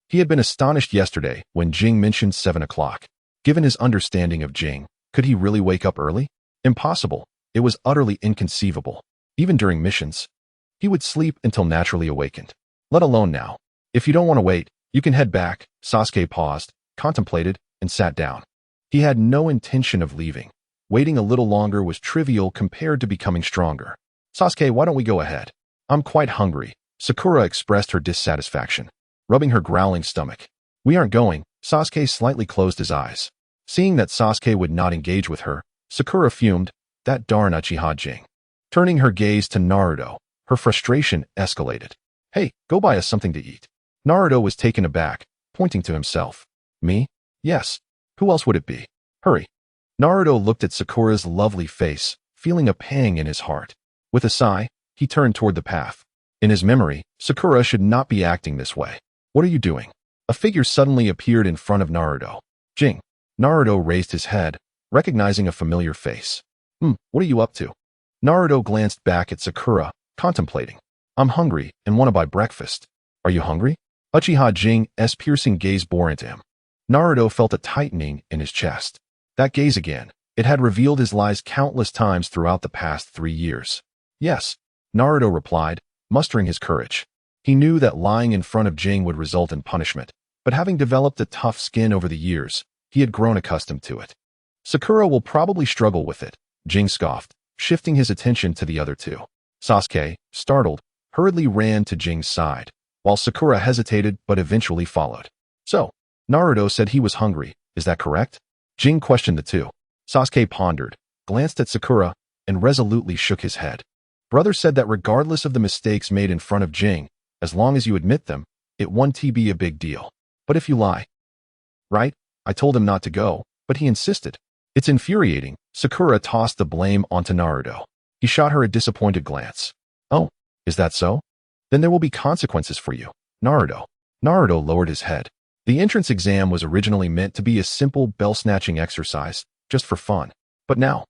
He had been astonished yesterday when Jing mentioned 7 o'clock. Given his understanding of Jing, could he really wake up early? Impossible. It was utterly inconceivable. Even during missions, he would sleep until naturally awakened. Let alone now. If you don't want to wait, you can head back. Sasuke paused, contemplated, and sat down. He had no intention of leaving. Waiting a little longer was trivial compared to becoming stronger. Sasuke, why don't we go ahead? I'm quite hungry. Sakura expressed her dissatisfaction, rubbing her growling stomach. We aren't going. Sasuke slightly closed his eyes. Seeing that Sasuke would not engage with her, Sakura fumed, that darn Uchiha Jing. Turning her gaze to Naruto, her frustration escalated. Hey, go buy us something to eat. Naruto was taken aback, pointing to himself. Me? Yes. Who else would it be? Hurry. Naruto looked at Sakura's lovely face, feeling a pang in his heart. With a sigh, he turned toward the path. In his memory, Sakura should not be acting this way. What are you doing? A figure suddenly appeared in front of Naruto. Jing. Naruto raised his head, recognizing a familiar face. What are you up to? Naruto glanced back at Sakura, contemplating. I'm hungry and want to buy breakfast. Are you hungry? Uchiha Jing's piercing gaze bore into him. Naruto felt a tightening in his chest. That gaze again. It had revealed his lies countless times throughout the past 3 years. Yes, Naruto replied, mustering his courage. He knew that lying in front of Jing would result in punishment, but having developed a tough skin over the years, he had grown accustomed to it. Sakura will probably struggle with it, Jing scoffed, shifting his attention to the other 2. Sasuke, startled, hurriedly ran to Jing's side, while Sakura hesitated but eventually followed. So, Naruto said he was hungry, is that correct? Jing questioned the two. Sasuke pondered, glanced at Sakura, and resolutely shook his head. Brother said that regardless of the mistakes made in front of Jing, as long as you admit them, it won't be a big deal. But if you lie, right? I told him not to go, but he insisted. It's infuriating. Sakura tossed the blame onto Naruto. He shot her a disappointed glance. Oh, is that so? Then there will be consequences for you, Naruto. Naruto lowered his head. The entrance exam was originally meant to be a simple bell-snatching exercise, just for fun. But now,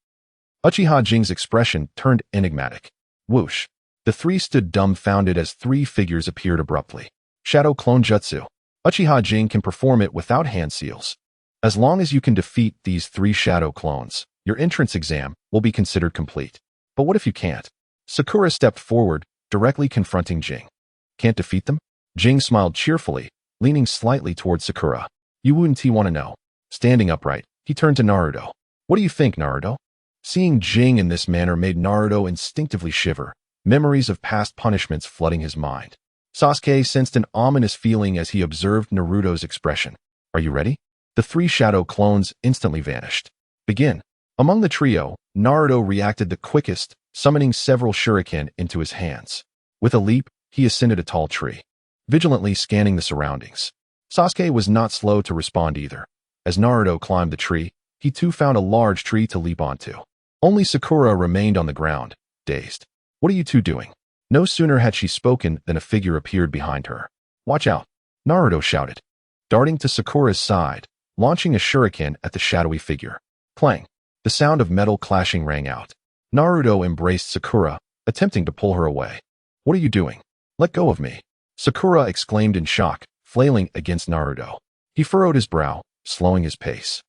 Uchiha Jing's expression turned enigmatic. Whoosh. The three stood dumbfounded as three figures appeared abruptly. Shadow Clone Jutsu. Uchiha Jing can perform it without hand seals. As long as you can defeat these three shadow clones, your entrance exam will be considered complete. But what if you can't? Sakura stepped forward, directly confronting Jing. Can't defeat them? Jing smiled cheerfully, leaning slightly towards Sakura. You wouldn't want to know. Standing upright, he turned to Naruto. What do you think, Naruto? Seeing Jing in this manner made Naruto instinctively shiver, memories of past punishments flooding his mind. Sasuke sensed an ominous feeling as he observed Naruto's expression. Are you ready? The three shadow clones instantly vanished. Begin. Among the trio, Naruto reacted the quickest, summoning several shuriken into his hands. With a leap, he ascended a tall tree, vigilantly scanning the surroundings. Sasuke was not slow to respond either. As Naruto climbed the tree, he too found a large tree to leap onto. Only Sakura remained on the ground, dazed. What are you two doing? No sooner had she spoken than a figure appeared behind her. Watch out, Naruto shouted, darting to Sakura's side, launching a shuriken at the shadowy figure. Clang. The sound of metal clashing rang out. Naruto embraced Sakura, attempting to pull her away. What are you doing? Let go of me. Sakura exclaimed in shock, flailing against Naruto. He furrowed his brow, slowing his pace.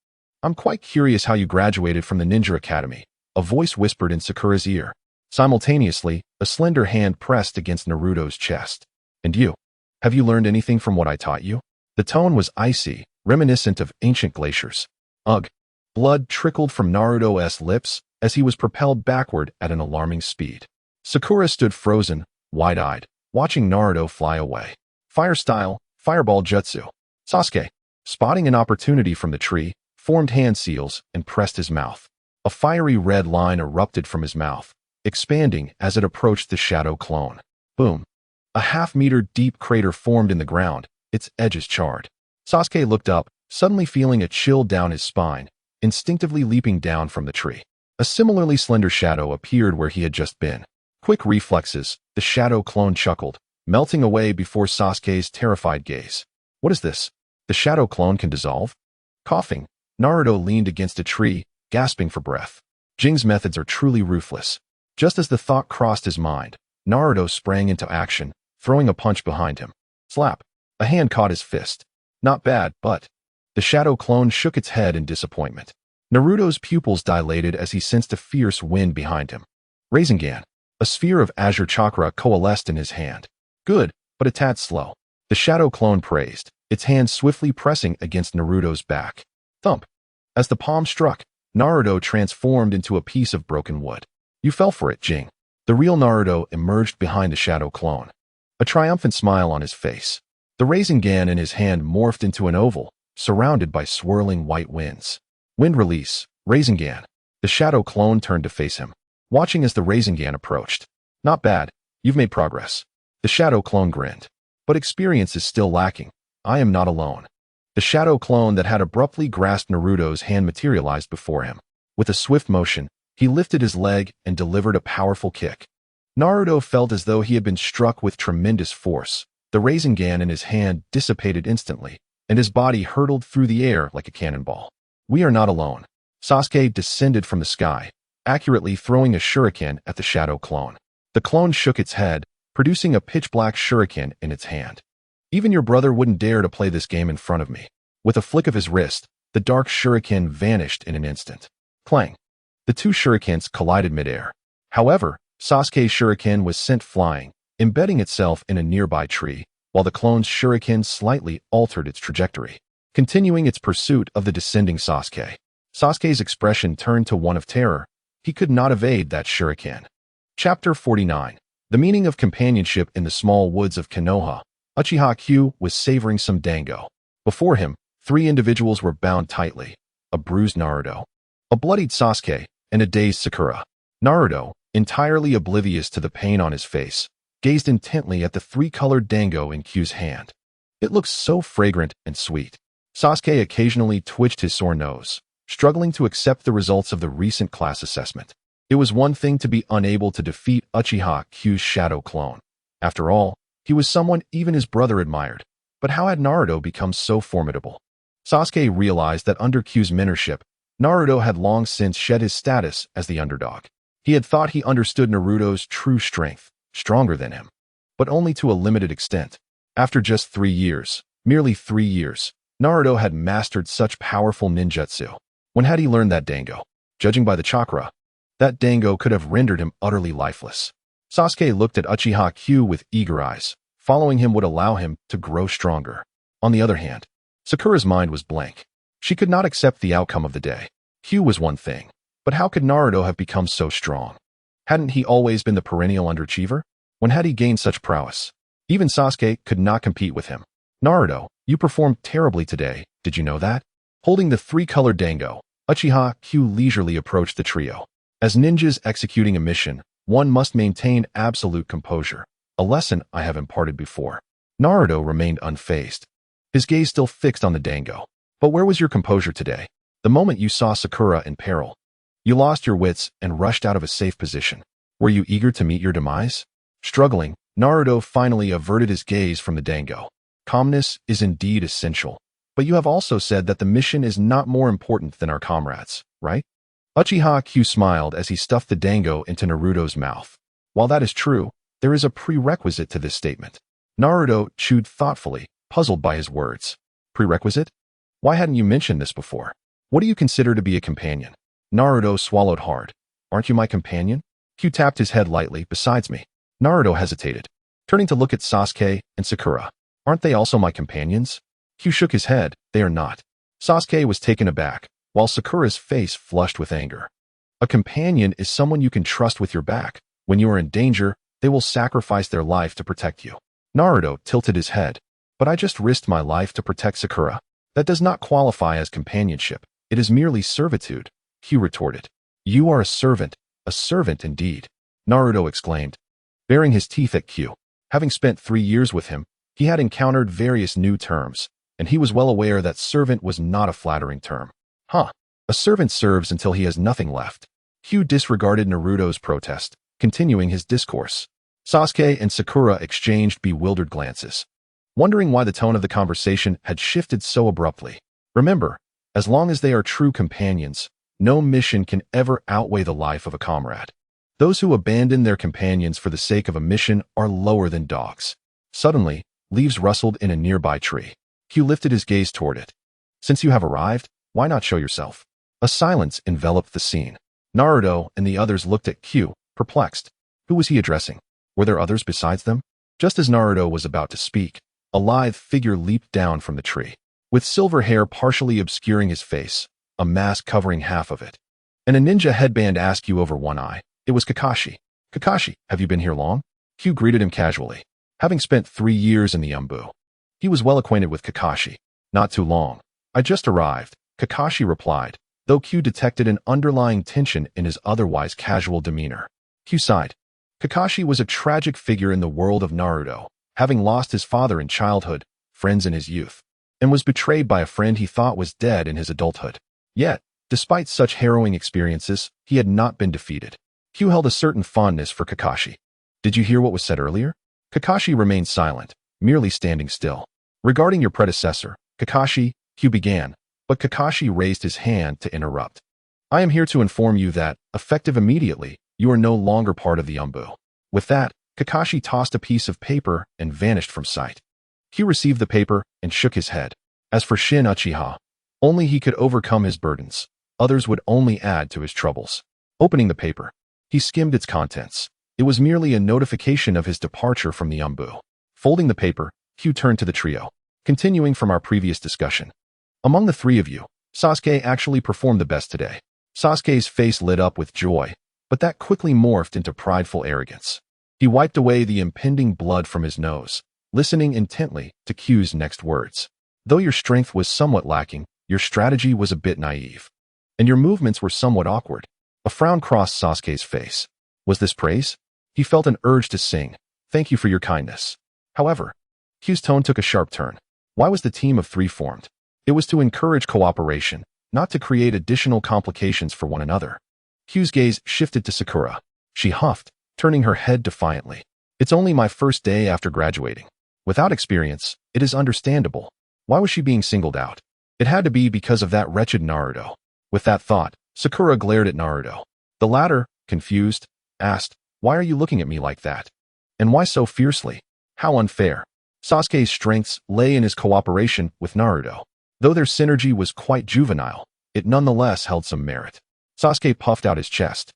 I'm quite curious how you graduated from the ninja academy, a voice whispered in Sakura's ear. Simultaneously, a slender hand pressed against Naruto's chest. And you? Have you learned anything from what I taught you? The tone was icy, reminiscent of ancient glaciers. Ugh. Blood trickled from Naruto's lips as he was propelled backward at an alarming speed. Sakura stood frozen, wide-eyed, watching Naruto fly away. Fire style, fireball jutsu. Sasuke, spotting an opportunity from the tree, formed hand seals and pressed his mouth. A fiery red line erupted from his mouth, expanding as it approached the shadow clone. Boom. A half-meter deep crater formed in the ground, its edges charred. Sasuke looked up, suddenly feeling a chill down his spine, instinctively leaping down from the tree. A similarly slender shadow appeared where he had just been. Quick reflexes, the shadow clone chuckled, melting away before Sasuke's terrified gaze. What is this? The shadow clone can dissolve? Coughing, Naruto leaned against a tree, gasping for breath. Jing's methods are truly ruthless. Just as the thought crossed his mind, Naruto sprang into action, throwing a punch behind him. Slap. A hand caught his fist. Not bad, but... The shadow clone shook its head in disappointment. Naruto's pupils dilated as he sensed a fierce wind behind him. Rasengan. A sphere of azure chakra coalesced in his hand. Good, but a tad slow. The shadow clone praised, its hand swiftly pressing against Naruto's back. Thump. As the palm struck, Naruto transformed into a piece of broken wood. You fell for it, Jing. The real Naruto emerged behind the shadow clone. A triumphant smile on his face. The Rasengan in his hand morphed into an oval, surrounded by swirling white winds. Wind release, Rasengan. The shadow clone turned to face him, watching as the Rasengan approached. Not bad, you've made progress. The shadow clone grinned. But experience is still lacking. I am not alone. The shadow clone that had abruptly grasped Naruto's hand materialized before him. With a swift motion, he lifted his leg and delivered a powerful kick. Naruto felt as though he had been struck with tremendous force. The Rasengan in his hand dissipated instantly, and his body hurtled through the air like a cannonball. We are not alone. Sasuke descended from the sky, accurately throwing a shuriken at the shadow clone. The clone shook its head, producing a pitch-black shuriken in its hand. Even your brother wouldn't dare to play this game in front of me. With a flick of his wrist, the dark shuriken vanished in an instant. Clang. The two shurikens collided midair. However, Sasuke's shuriken was sent flying, embedding itself in a nearby tree, while the clone's shuriken slightly altered its trajectory, continuing its pursuit of the descending Sasuke. Sasuke's expression turned to one of terror. He could not evade that shuriken. Chapter 49. The meaning of companionship in the small woods of Konoha. Uchiha Q was savoring some dango. Before him, three individuals were bound tightly. a bruised Naruto, a bloodied Sasuke, and a dazed Sakura. Naruto, entirely oblivious to the pain on his face, gazed intently at the three-colored dango in Kyu's hand. It looked so fragrant and sweet. Sasuke occasionally twitched his sore nose, struggling to accept the results of the recent class assessment. It was one thing to be unable to defeat Uchiha Kyu's shadow clone. After all, he was someone even his brother admired. But how had Naruto become so formidable? Sasuke realized that under Kyu's mentorship, Naruto had long since shed his status as the underdog. He had thought he understood Naruto's true strength, stronger than him, but only to a limited extent. After just 3 years, merely 3 years, Naruto had mastered such powerful ninjutsu. When had he learned that dango? Judging by the chakra, that dango could have rendered him utterly lifeless. Sasuke looked at Uchiha Kyu with eager eyes. Following him would allow him to grow stronger. On the other hand, Sakura's mind was blank. She could not accept the outcome of the day. Kyu was one thing, but how could Naruto have become so strong? Hadn't he always been the perennial underachiever? When had he gained such prowess? Even Sasuke could not compete with him. Naruto, you performed terribly today, did you know that? Holding the three-colored dango, Uchiha Kyu leisurely approached the trio. As ninjas executing a mission, one must maintain absolute composure, a lesson I have imparted before. Naruto remained unfazed, his gaze still fixed on the dango. But where was your composure today? The moment you saw Sakura in peril, you lost your wits and rushed out of a safe position. Were you eager to meet your demise? Struggling, Naruto finally averted his gaze from the dango. Calmness is indeed essential, but you have also said that the mission is not more important than our comrades, right? Uchiha Kyu smiled as he stuffed the dango into Naruto's mouth. While that is true, there is a prerequisite to this statement. Naruto chewed thoughtfully, puzzled by his words. Prerequisite? Why hadn't you mentioned this before? What do you consider to be a companion? Naruto swallowed hard. Aren't you my companion? Kyu tapped his head lightly. Besides me. Naruto hesitated, turning to look at Sasuke and Sakura. Aren't they also my companions? Kyu shook his head. They are not. Sasuke was taken aback, while Sakura's face flushed with anger. A companion is someone you can trust with your back. When you are in danger, they will sacrifice their life to protect you. Naruto tilted his head. But I just risked my life to protect Sakura. That does not qualify as companionship. It is merely servitude, Kyu retorted. You are a servant indeed, Naruto exclaimed, baring his teeth at Kyu. Having spent 3 years with him, he had encountered various new terms, and he was well aware that servant was not a flattering term. A servant serves until he has nothing left. Kyu disregarded Naruto's protest, continuing his discourse. Sasuke and Sakura exchanged bewildered glances, wondering why the tone of the conversation had shifted so abruptly. Remember, as long as they are true companions, no mission can ever outweigh the life of a comrade. Those who abandon their companions for the sake of a mission are lower than dogs. Suddenly, leaves rustled in a nearby tree. Kyu lifted his gaze toward it. Since you have arrived, why not show yourself? A silence enveloped the scene. Naruto and the others looked at Kyu, perplexed. Who was he addressing? Were there others besides them? Just as Naruto was about to speak, a lithe figure leaped down from the tree. With silver hair partially obscuring his face, a mask covering half of it, and a ninja headband askew over one eye, it was Kakashi. Kakashi, have you been here long? Kyu greeted him casually. Having spent 3 years in the Umbu, he was well acquainted with Kakashi. Not too long. I just arrived, Kakashi replied, though Kyu detected an underlying tension in his otherwise casual demeanor. Kyu sighed. Kakashi was a tragic figure in the world of Naruto, having lost his father in childhood, friends in his youth, and was betrayed by a friend he thought was dead in his adulthood. Yet, despite such harrowing experiences, he had not been defeated. Kyu held a certain fondness for Kakashi. Did you hear what was said earlier? Kakashi remained silent, merely standing still. Regarding your predecessor, Kakashi, Kyu began, but Kakashi raised his hand to interrupt. I am here to inform you that, effective immediately, you are no longer part of the Umbu. With that, Kakashi tossed a piece of paper and vanished from sight. Kyu received the paper and shook his head. As for Shin Uchiha, only he could overcome his burdens. Others would only add to his troubles. Opening the paper, he skimmed its contents. It was merely a notification of his departure from the Umbu. Folding the paper, Kyu turned to the trio. Continuing from our previous discussion. Among the 3 of you, Sasuke actually performed the best today. Sasuke's face lit up with joy, but that quickly morphed into prideful arrogance. He wiped away the impending blood from his nose, listening intently to Kyu's next words. Though your strength was somewhat lacking, Your strategy was a bit naive. And your movements were somewhat awkward. A frown crossed Sasuke's face. Was this praise? He felt an urge to sing, "Thank you for your kindness." However, Q's tone took a sharp turn. Why was the team of three formed? It was to encourage cooperation, not to create additional complications for one another. Q's gaze shifted to Sakura. She huffed, turning her head defiantly. It's only my first day after graduating. Without experience, it is understandable. Why was she being singled out? It had to be because of that wretched Naruto. With that thought, Sakura glared at Naruto. The latter, confused, asked, "Why are you looking at me like that? And why so fiercely? How unfair." Sasuke's strengths lay in his cooperation with Naruto. Though their synergy was quite juvenile, it nonetheless held some merit. Sasuke puffed out his chest,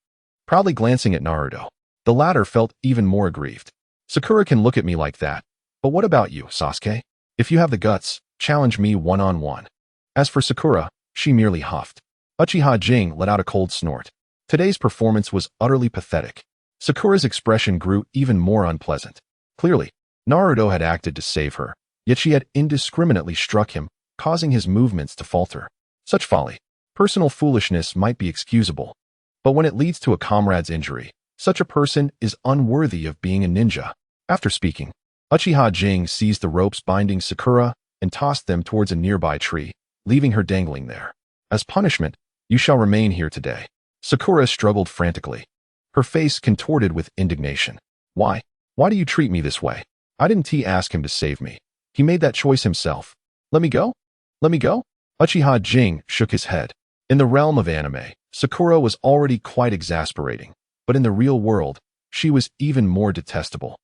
proudly glancing at Naruto. The latter felt even more aggrieved. "Sakura can look at me like that, but what about you, Sasuke? If you have the guts, challenge me one-on-one." As for Sakura, she merely huffed. Uchiha Jing let out a cold snort. Today's performance was utterly pathetic. Sakura's expression grew even more unpleasant. Clearly, Naruto had acted to save her, yet she had indiscriminately struck him, causing his movements to falter. Such folly. Personal foolishness might be excusable, but when it leads to a comrade's injury, such a person is unworthy of being a ninja. After speaking, Uchiha Jing seized the ropes binding Sakura and tossed them towards a nearby tree, leaving her dangling there. "As punishment, you shall remain here today." Sakura struggled frantically, her face contorted with indignation. Why? Why do you treat me this way? I didn't ask him to save me. He made that choice himself. Let me go? Let me go?" Uchiha Jing shook his head. In the realm of anime, Sakura was already quite exasperating, but in the real world, she was even more detestable.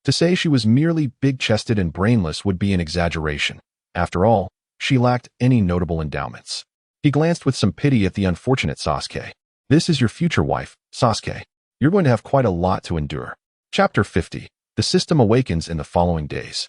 To say she was merely big-chested and brainless would be an exaggeration. After all, she lacked any notable endowments. He glanced with some pity at the unfortunate Sasuke. "This is your future wife, Sasuke. You're going to have quite a lot to endure." Chapter 50. The system awakens in the following days.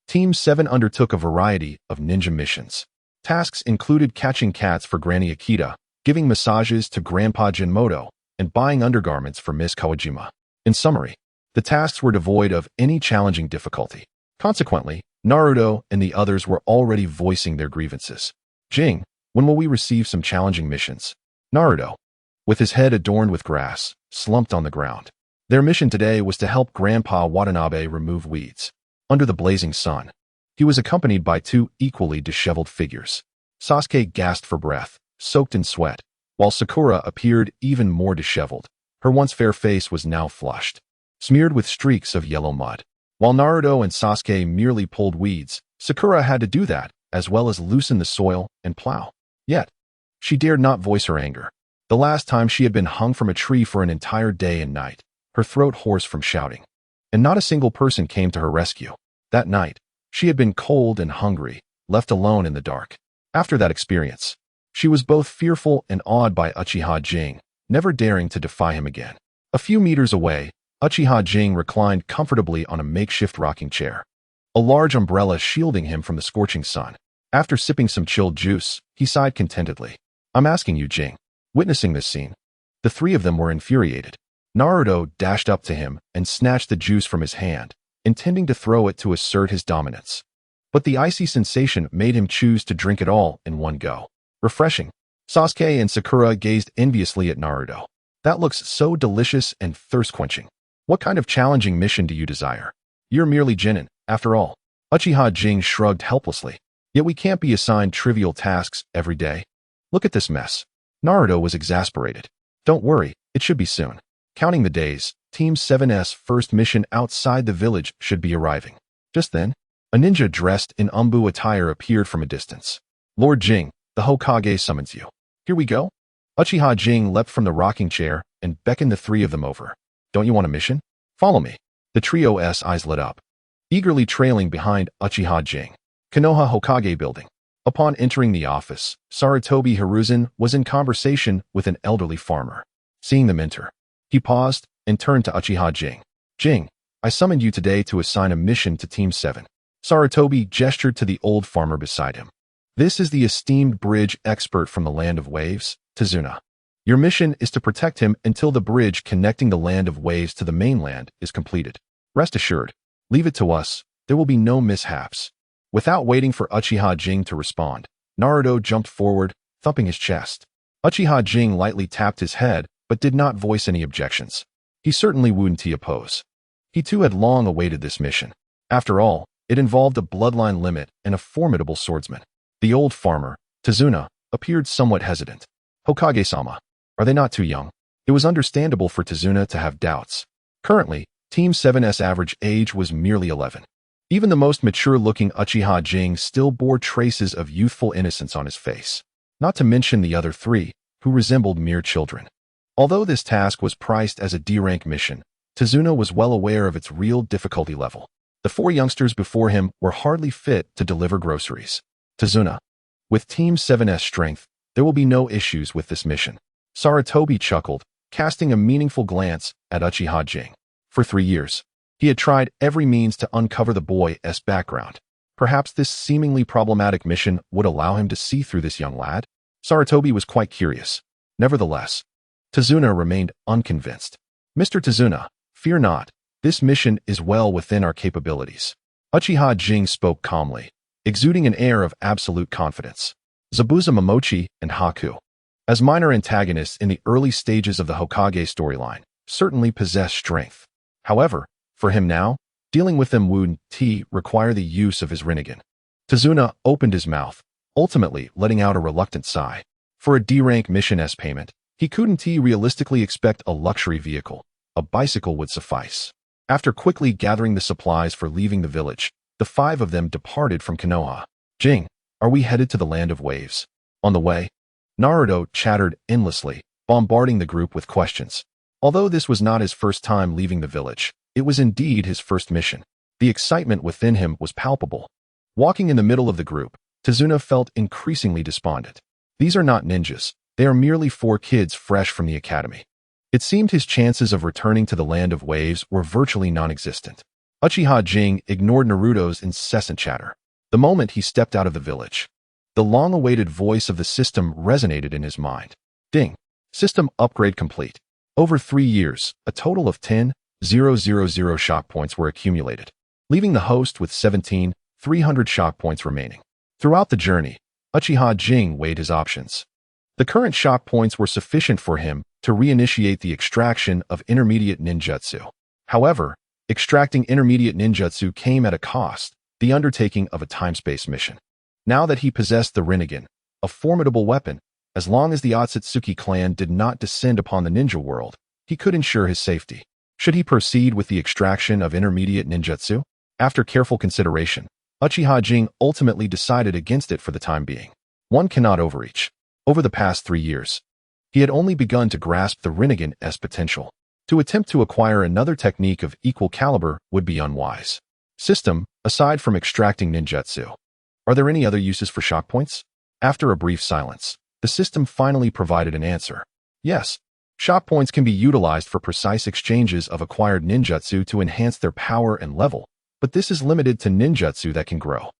Team 7 undertook a variety of ninja missions. Tasks included catching cats for Granny Akita, giving massages to Grandpa Jinmoto, and buying undergarments for Miss Kawajima. In summary, the tasks were devoid of any challenging difficulty. Consequently, Naruto and the others were already voicing their grievances. "Jing, when will we receive some challenging missions?" Naruto, with his head adorned with grass, slumped on the ground. Their mission today was to help Grandpa Watanabe remove weeds. Under the blazing sun, he was accompanied by two equally disheveled figures. Sasuke gasped for breath, soaked in sweat, while Sakura appeared even more disheveled. Her once fair face was now flushed, smeared with streaks of yellow mud. While Naruto and Sasuke merely pulled weeds, Sakura had to do that, as well as loosen the soil and plow. Yet, she dared not voice her anger. The last time she had been hung from a tree for an entire day and night, her throat hoarse from shouting. And not a single person came to her rescue. That night, she had been cold and hungry, left alone in the dark. After that experience, she was both fearful and awed by Uchiha Jing, never daring to defy him again. A few meters away, Uchiha Jing reclined comfortably on a makeshift rocking chair, a large umbrella shielding him from the scorching sun. After sipping some chilled juice, he sighed contentedly. "I'm asking you, Jing." Witnessing this scene, the three of them were infuriated. Naruto dashed up to him and snatched the juice from his hand, intending to throw it to assert his dominance. But the icy sensation made him choose to drink it all in one go. Refreshing. Sasuke and Sakura gazed enviously at Naruto. "That looks so delicious and thirst-quenching. What kind of challenging mission do you desire? You're merely Jinin, after all." Uchiha Jing shrugged helplessly. "Yet we can't be assigned trivial tasks every day. Look at this mess." Naruto was exasperated. "Don't worry, it should be soon." Counting the days, Team 7's first mission outside the village should be arriving. Just then, a ninja dressed in umbu attire appeared from a distance. "Lord Jing, the Hokage summons you." "Here we go." Uchiha Jing leapt from the rocking chair and beckoned the three of them over. "Don't you want a mission? Follow me." The trio's eyes lit up, eagerly trailing behind Uchiha Jing. Konoha Hokage building. Upon entering the office, Sarutobi Hiruzen was in conversation with an elderly farmer. Seeing them enter, he paused and turned to Uchiha Jing. "Jing, I summoned you today to assign a mission to Team 7. Sarutobi gestured to the old farmer beside him. "This is the esteemed bridge expert from the Land of Waves, Tazuna. Your mission is to protect him until the bridge connecting the Land of Waves to the mainland is completed. Rest assured, leave it to us, there will be no mishaps." Without waiting for Uchiha Jing to respond, Naruto jumped forward, thumping his chest. Uchiha Jing lightly tapped his head, but did not voice any objections. He certainly wouldn't oppose. He too had long awaited this mission. After all, it involved a bloodline limit and a formidable swordsman. The old farmer, Tazuna, appeared somewhat hesitant. Hokage-sama, are they not too young? It was understandable for Tazuna to have doubts. Currently, Team 7's average age was merely 11. Even the most mature-looking Uchiha Jing still bore traces of youthful innocence on his face, not to mention the other three, who resembled mere children. Although this task was priced as a D-rank mission, Tazuna was well aware of its real difficulty level. The four youngsters before him were hardly fit to deliver groceries. Tazuna, with Team 7's strength, there will be no issues with this mission. Sarutobi chuckled, casting a meaningful glance at Uchiha Jing. For 3 years, he had tried every means to uncover the boy's background. Perhaps this seemingly problematic mission would allow him to see through this young lad? Sarutobi was quite curious. Nevertheless, Tazuna remained unconvinced. Mr. Tazuna, fear not. This mission is well within our capabilities. Uchiha Jing spoke calmly, exuding an air of absolute confidence. Zabuza Momochi and Haku, as minor antagonists in the early stages of the Hokage storyline, certainly possess strength. However, for him now, dealing with them would require the use of his Rinnegan. Tazuna opened his mouth, ultimately letting out a reluctant sigh. For a D-rank mission payment, he couldn't realistically expect a luxury vehicle. A bicycle would suffice. After quickly gathering the supplies for leaving the village, the 5 of them departed from Konoha. Jing, are we headed to the land of waves? On the way, Naruto chattered endlessly, bombarding the group with questions. Although this was not his first time leaving the village, it was indeed his first mission. The excitement within him was palpable. Walking in the middle of the group, Tazuna felt increasingly despondent. These are not ninjas. They are merely 4 kids fresh from the academy. It seemed his chances of returning to the land of waves were virtually non-existent. Uchiha Jing ignored Naruto's incessant chatter. The moment he stepped out of the village, the long-awaited voice of the system resonated in his mind. Ding. System upgrade complete. Over 3 years, a total of 10,000 shock points were accumulated, leaving the host with 17,300 shock points remaining. Throughout the journey, Uchiha Jing weighed his options. The current shock points were sufficient for him to reinitiate the extraction of intermediate ninjutsu. However, extracting intermediate ninjutsu came at a cost, the undertaking of a time-space mission. Now that he possessed the Rinnegan, a formidable weapon, as long as the Otsutsuki clan did not descend upon the ninja world, he could ensure his safety. Should he proceed with the extraction of intermediate ninjutsu? After careful consideration, Uchiha Jing ultimately decided against it for the time being. One cannot overreach. Over the past 3 years, he had only begun to grasp the Rinnegan's potential. To attempt to acquire another technique of equal caliber would be unwise. System, aside from extracting ninjutsu, are there any other uses for shock points? After a brief silence, the system finally provided an answer. Yes, shock points can be utilized for precise exchanges of acquired ninjutsu to enhance their power and level, but this is limited to ninjutsu that can grow.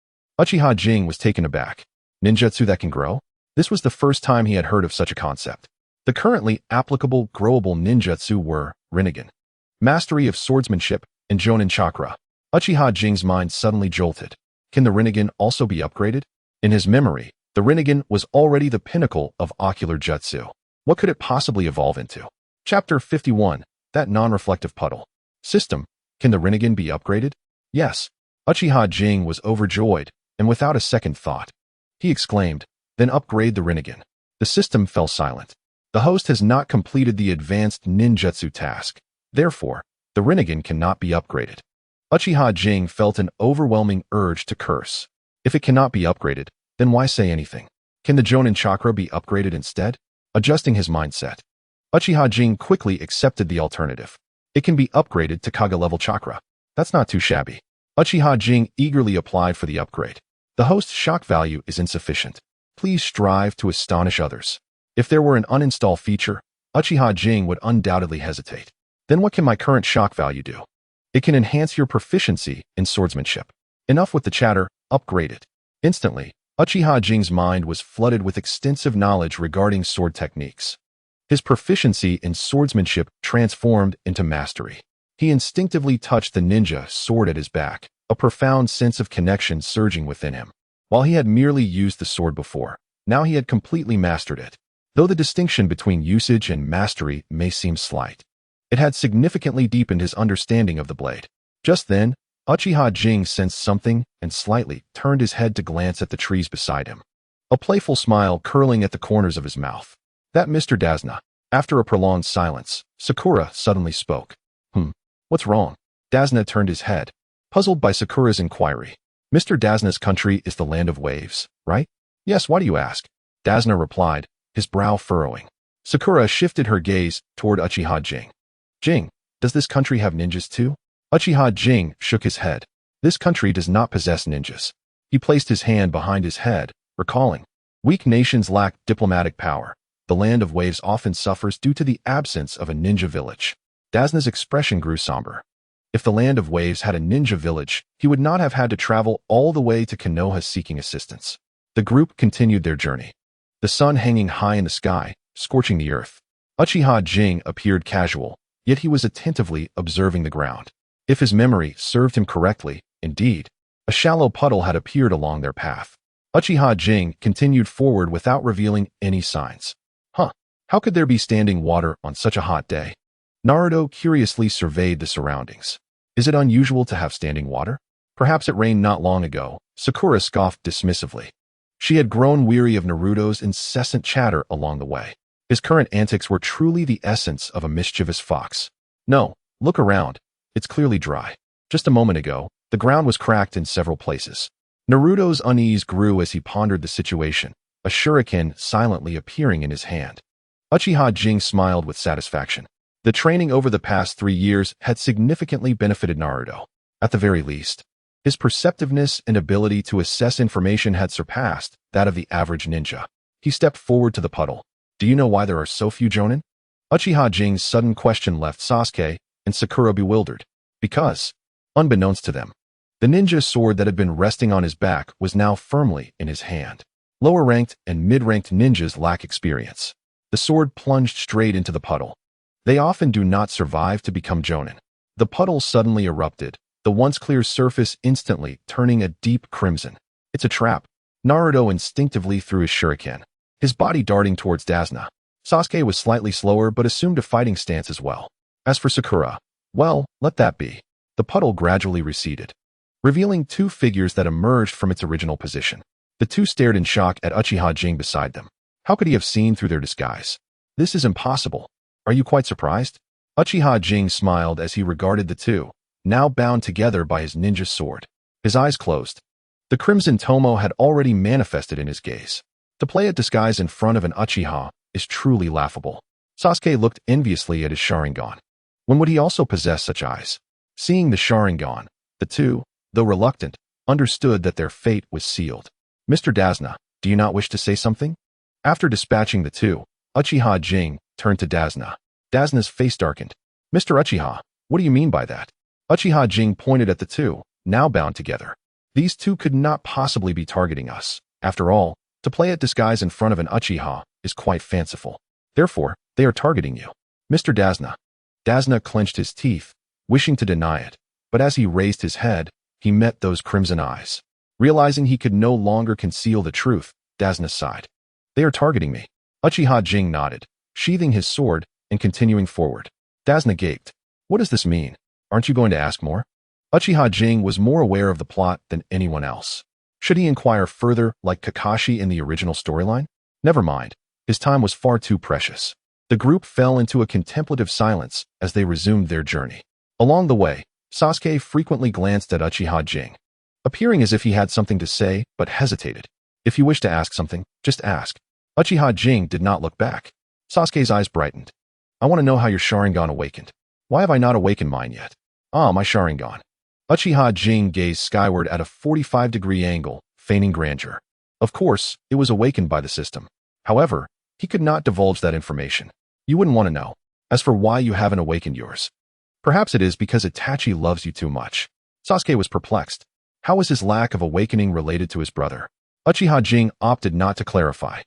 Uchiha Jing was taken aback. Ninjutsu that can grow? This was the first time he had heard of such a concept. The currently applicable growable ninjutsu were Rinnegan, mastery of swordsmanship, and Jonin chakra. Uchiha Jing's mind suddenly jolted. Can the Rinnegan also be upgraded? In his memory, the Rinnegan was already the pinnacle of ocular jutsu. What could it possibly evolve into? Chapter 51, that non-reflective puddle. System, can the Rinnegan be upgraded? Yes. Uchiha Jing was overjoyed, and without a second thought, he exclaimed, then upgrade the Rinnegan. The system fell silent. The host has not completed the advanced ninjutsu task. Therefore, the Rinnegan cannot be upgraded. Uchiha Jing felt an overwhelming urge to curse. If it cannot be upgraded, then why say anything? Can the Jonin chakra be upgraded instead? Adjusting his mindset, Uchiha Jing quickly accepted the alternative. It can be upgraded to Kage-level chakra. That's not too shabby. Uchiha Jing eagerly applied for the upgrade. The host's shock value is insufficient. Please strive to astonish others. If there were an uninstall feature, Uchiha Jing would undoubtedly hesitate. Then what can my current shock value do? It can enhance your proficiency in swordsmanship. Enough with the chatter, upgrade it. Instantly, Uchiha Jing's mind was flooded with extensive knowledge regarding sword techniques. His proficiency in swordsmanship transformed into mastery. He instinctively touched the ninja sword at his back, a profound sense of connection surging within him. While he had merely used the sword before, now he had completely mastered it. Though the distinction between usage and mastery may seem slight, it had significantly deepened his understanding of the blade. Just then, Uchiha Jing sensed something and slightly turned his head to glance at the trees beside him, a playful smile curling at the corners of his mouth. "That Mr. Dazna." After a prolonged silence, Sakura suddenly spoke. What's wrong?" Dazna turned his head, puzzled by Sakura's inquiry. "Mr. Dazna's country is the land of waves, right?" "Yes, why do you ask?" Dazna replied, his brow furrowing. Sakura shifted her gaze toward Uchiha Jing. "Jing, does this country have ninjas too?" Uchiha Jing shook his head. "This country does not possess ninjas." He placed his hand behind his head, recalling. "Weak nations lack diplomatic power. The land of waves often suffers due to the absence of a ninja village." Dazna's expression grew somber. If the land of waves had a ninja village, he would not have had to travel all the way to Konoha seeking assistance. The group continued their journey, the sun hanging high in the sky, scorching the earth. Uchiha Jing appeared casual, yet he was attentively observing the ground. If his memory served him correctly, indeed, a shallow puddle had appeared along their path. Uchiha Jing continued forward without revealing any signs. How could there be standing water on such a hot day? Naruto curiously surveyed the surroundings. Is it unusual to have standing water? Perhaps it rained not long ago, Sakura scoffed dismissively. She had grown weary of Naruto's incessant chatter along the way. His current antics were truly the essence of a mischievous fox. "No, look around. It's clearly dry. Just a moment ago, the ground was cracked in several places." Naruto's unease grew as he pondered the situation, a shuriken silently appearing in his hand. Uchiha Jing smiled with satisfaction. The training over the past 3 years had significantly benefited Naruto. At the very least, his perceptiveness and ability to assess information had surpassed that of the average ninja. He stepped forward to the puddle. "Do you know why there are so few jonin?" Uchiha Jing's sudden question left Sasuke and Sakura bewildered. Because, unbeknownst to them, the ninja sword that had been resting on his back was now firmly in his hand. Lower-ranked and mid-ranked ninjas lack experience. The sword plunged straight into the puddle. They often do not survive to become jonin. The puddle suddenly erupted, the once clear surface instantly turning a deep crimson. "It's a trap." Naruto instinctively threw his shuriken, his body darting towards Dazna. Sasuke was slightly slower but assumed a fighting stance as well. As for Sakura, well, let that be. The puddle gradually receded, revealing 2 figures that emerged from its original position. The 2 stared in shock at Uchiha Jing beside them. How could he have seen through their disguise? "This is impossible. Are you quite surprised?" Uchiha Jing smiled as he regarded the 2, now bound together by his ninja sword. His eyes closed. The crimson tomo had already manifested in his gaze. To play at disguise in front of an Uchiha is truly laughable. Sasuke looked enviously at his Sharingan. When would he also possess such eyes? Seeing the Sharingan, the 2, though reluctant, understood that their fate was sealed. "Mr. Dazna, do you not wish to say something?" After dispatching the 2, Uchiha Jing turned to Dazna. Dazna's face darkened. "Mr. Uchiha, what do you mean by that?" Uchiha Jing pointed at the 2, now bound together. "These 2 could not possibly be targeting us. After all, to play at disguise in front of an Uchiha is quite fanciful. Therefore, they are targeting you. Mr. Dazna." Dazna clenched his teeth, wishing to deny it, but as he raised his head, he met those crimson eyes. Realizing he could no longer conceal the truth, Dazna sighed. "They are targeting me." Uchiha Jing nodded, sheathing his sword and continuing forward. Dazna gaped. "What does this mean? Aren't you going to ask more?" Uchiha Jing was more aware of the plot than anyone else. Should he inquire further like Kakashi in the original storyline? Never mind. His time was far too precious. The group fell into a contemplative silence as they resumed their journey. Along the way, Sasuke frequently glanced at Uchiha Jing, appearing as if he had something to say but hesitated. "If you wish to ask something, just ask." Uchiha Jing did not look back. Sasuke's eyes brightened. "I want to know how your Sharingan awakened. Why have I not awakened mine yet?" "Ah, my Sharingan." Uchiha Jing gazed skyward at a 45-degree angle, feigning grandeur. Of course, it was awakened by the system. However, he could not divulge that information. "You wouldn't want to know. As for why you haven't awakened yours, perhaps it is because Itachi loves you too much." Sasuke was perplexed. How was his lack of awakening related to his brother? Uchiha Jing opted not to clarify.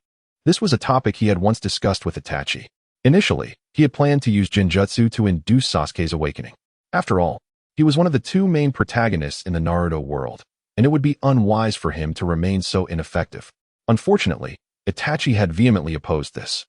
This was a topic he had once discussed with Itachi. Initially, he had planned to use Genjutsu to induce Sasuke's awakening. After all, he was one of the 2 main protagonists in the Naruto world. and it would be unwise for him to remain so ineffective. Unfortunately, Itachi had vehemently opposed this.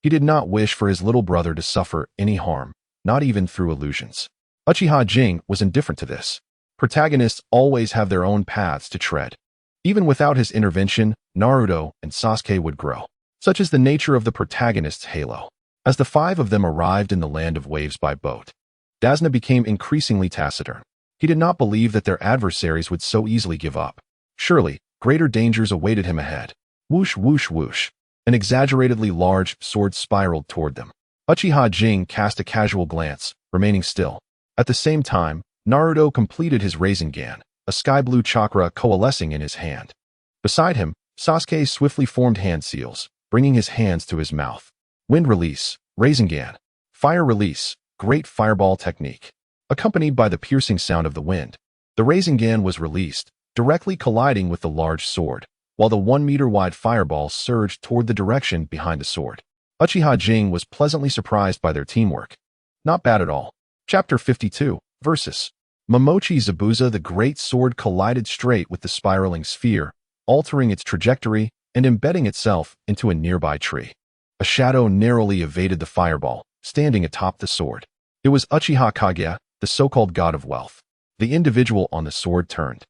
He did not wish for his little brother to suffer any harm, not even through illusions. Uchiha Jing was indifferent to this. Protagonists always have their own paths to tread. Even without his intervention, Naruto and Sasuke would grow. Such is the nature of the protagonist's halo. As the five of them arrived in the land of waves by boat, Dasna became increasingly taciturn. He did not believe that their adversaries would so easily give up. Surely, greater dangers awaited him ahead. Whoosh, whoosh, whoosh. An exaggeratedly large sword spiraled toward them. Uchiha Jing cast a casual glance, remaining still. At the same time, Naruto completed his Rasengan, a sky-blue chakra coalescing in his hand. Beside him, Sasuke swiftly formed hand seals, bringing his hands to his mouth. Wind release, Rasengan. Fire release, great fireball technique. Accompanied by the piercing sound of the wind, the Rasengan was released, directly colliding with the large sword, while the 1-meter-wide fireball surged toward the direction behind the sword. Uchiha Jing was pleasantly surprised by their teamwork. Not bad at all. Chapter 52, Versus. Momochi Zabuza. The great sword collided straight with the spiraling sphere, altering its trajectory and embedding itself into a nearby tree. A shadow narrowly evaded the fireball, standing atop the sword. It was Uchiha Kage, the so-called god of wealth. The individual on the sword turned,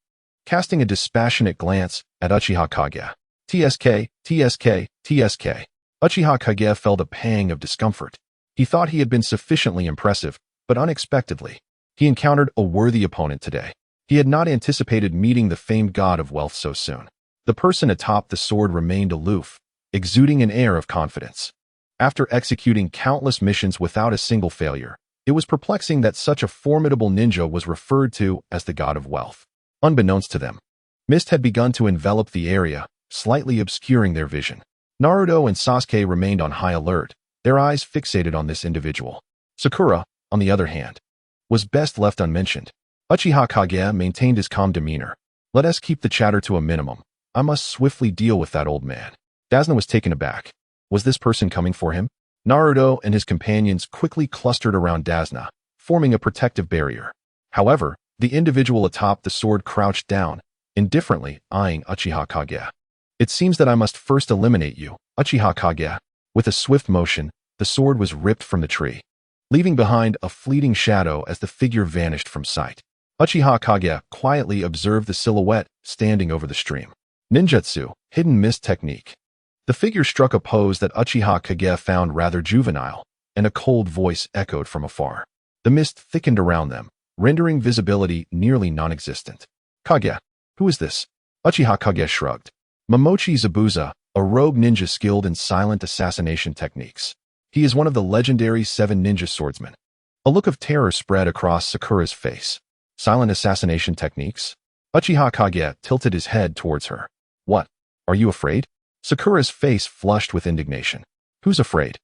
casting a dispassionate glance at Uchiha Kage. TSK, TSK, TSK. Uchiha Kage felt a pang of discomfort. He thought he had been sufficiently impressive, but unexpectedly, he encountered a worthy opponent today. He had not anticipated meeting the famed god of wealth so soon. The person atop the sword remained aloof, exuding an air of confidence. After executing countless missions without a single failure, it was perplexing that such a formidable ninja was referred to as the god of wealth. Unbeknownst to them, mist had begun to envelop the area, slightly obscuring their vision. Naruto and Sasuke remained on high alert, their eyes fixated on this individual. Sakura, on the other hand, was best left unmentioned. Uchiha Kage maintained his calm demeanor. Let us keep the chatter to a minimum. I must swiftly deal with that old man. Dasna was taken aback. Was this person coming for him? Naruto and his companions quickly clustered around Dasna, forming a protective barrier. However, the individual atop the sword crouched down, indifferently eyeing Uchiha Kage. It seems that I must first eliminate you, Uchiha Kage. With a swift motion, the sword was ripped from the tree, leaving behind a fleeting shadow as the figure vanished from sight. Uchiha Kage quietly observed the silhouette standing over the stream. Ninjutsu, hidden mist technique. The figure struck a pose that Uchiha Kage found rather juvenile, and a cold voice echoed from afar. The mist thickened around them, rendering visibility nearly non-existent. Kage, who is this? Uchiha Kage shrugged. Momochi Zabuza, a rogue ninja skilled in silent assassination techniques. He is one of the legendary 7 ninja swordsmen. A look of terror spread across Sakura's face. Silent assassination techniques? Uchiha Kage tilted his head towards her. What? Are you afraid? Sakura's face flushed with indignation. Who's afraid?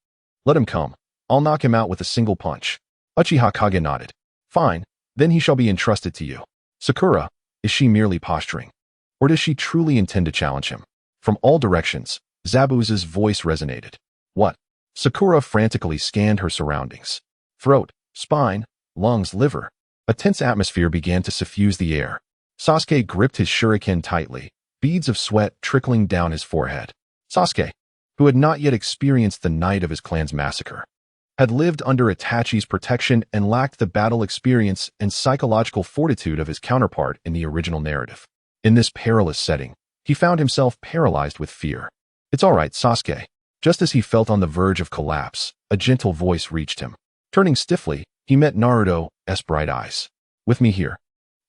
Let him come. I'll knock him out with a single punch. Uchiha Kage nodded. Fine, then he shall be entrusted to you. Sakura, is she merely posturing? Or does she truly intend to challenge him? From all directions, Zabuza's voice resonated. What? Sakura frantically scanned her surroundings. Throat, spine, lungs, liver. A tense atmosphere began to suffuse the air. Sasuke gripped his shuriken tightly, beads of sweat trickling down his forehead. Sasuke, who had not yet experienced the night of his clan's massacre, had lived under Itachi's protection and lacked the battle experience and psychological fortitude of his counterpart in the original narrative. In this perilous setting, he found himself paralyzed with fear. It's all right, Sasuke. Just as he felt on the verge of collapse, a gentle voice reached him. Turning stiffly, he met Naruto's bright eyes. With me here.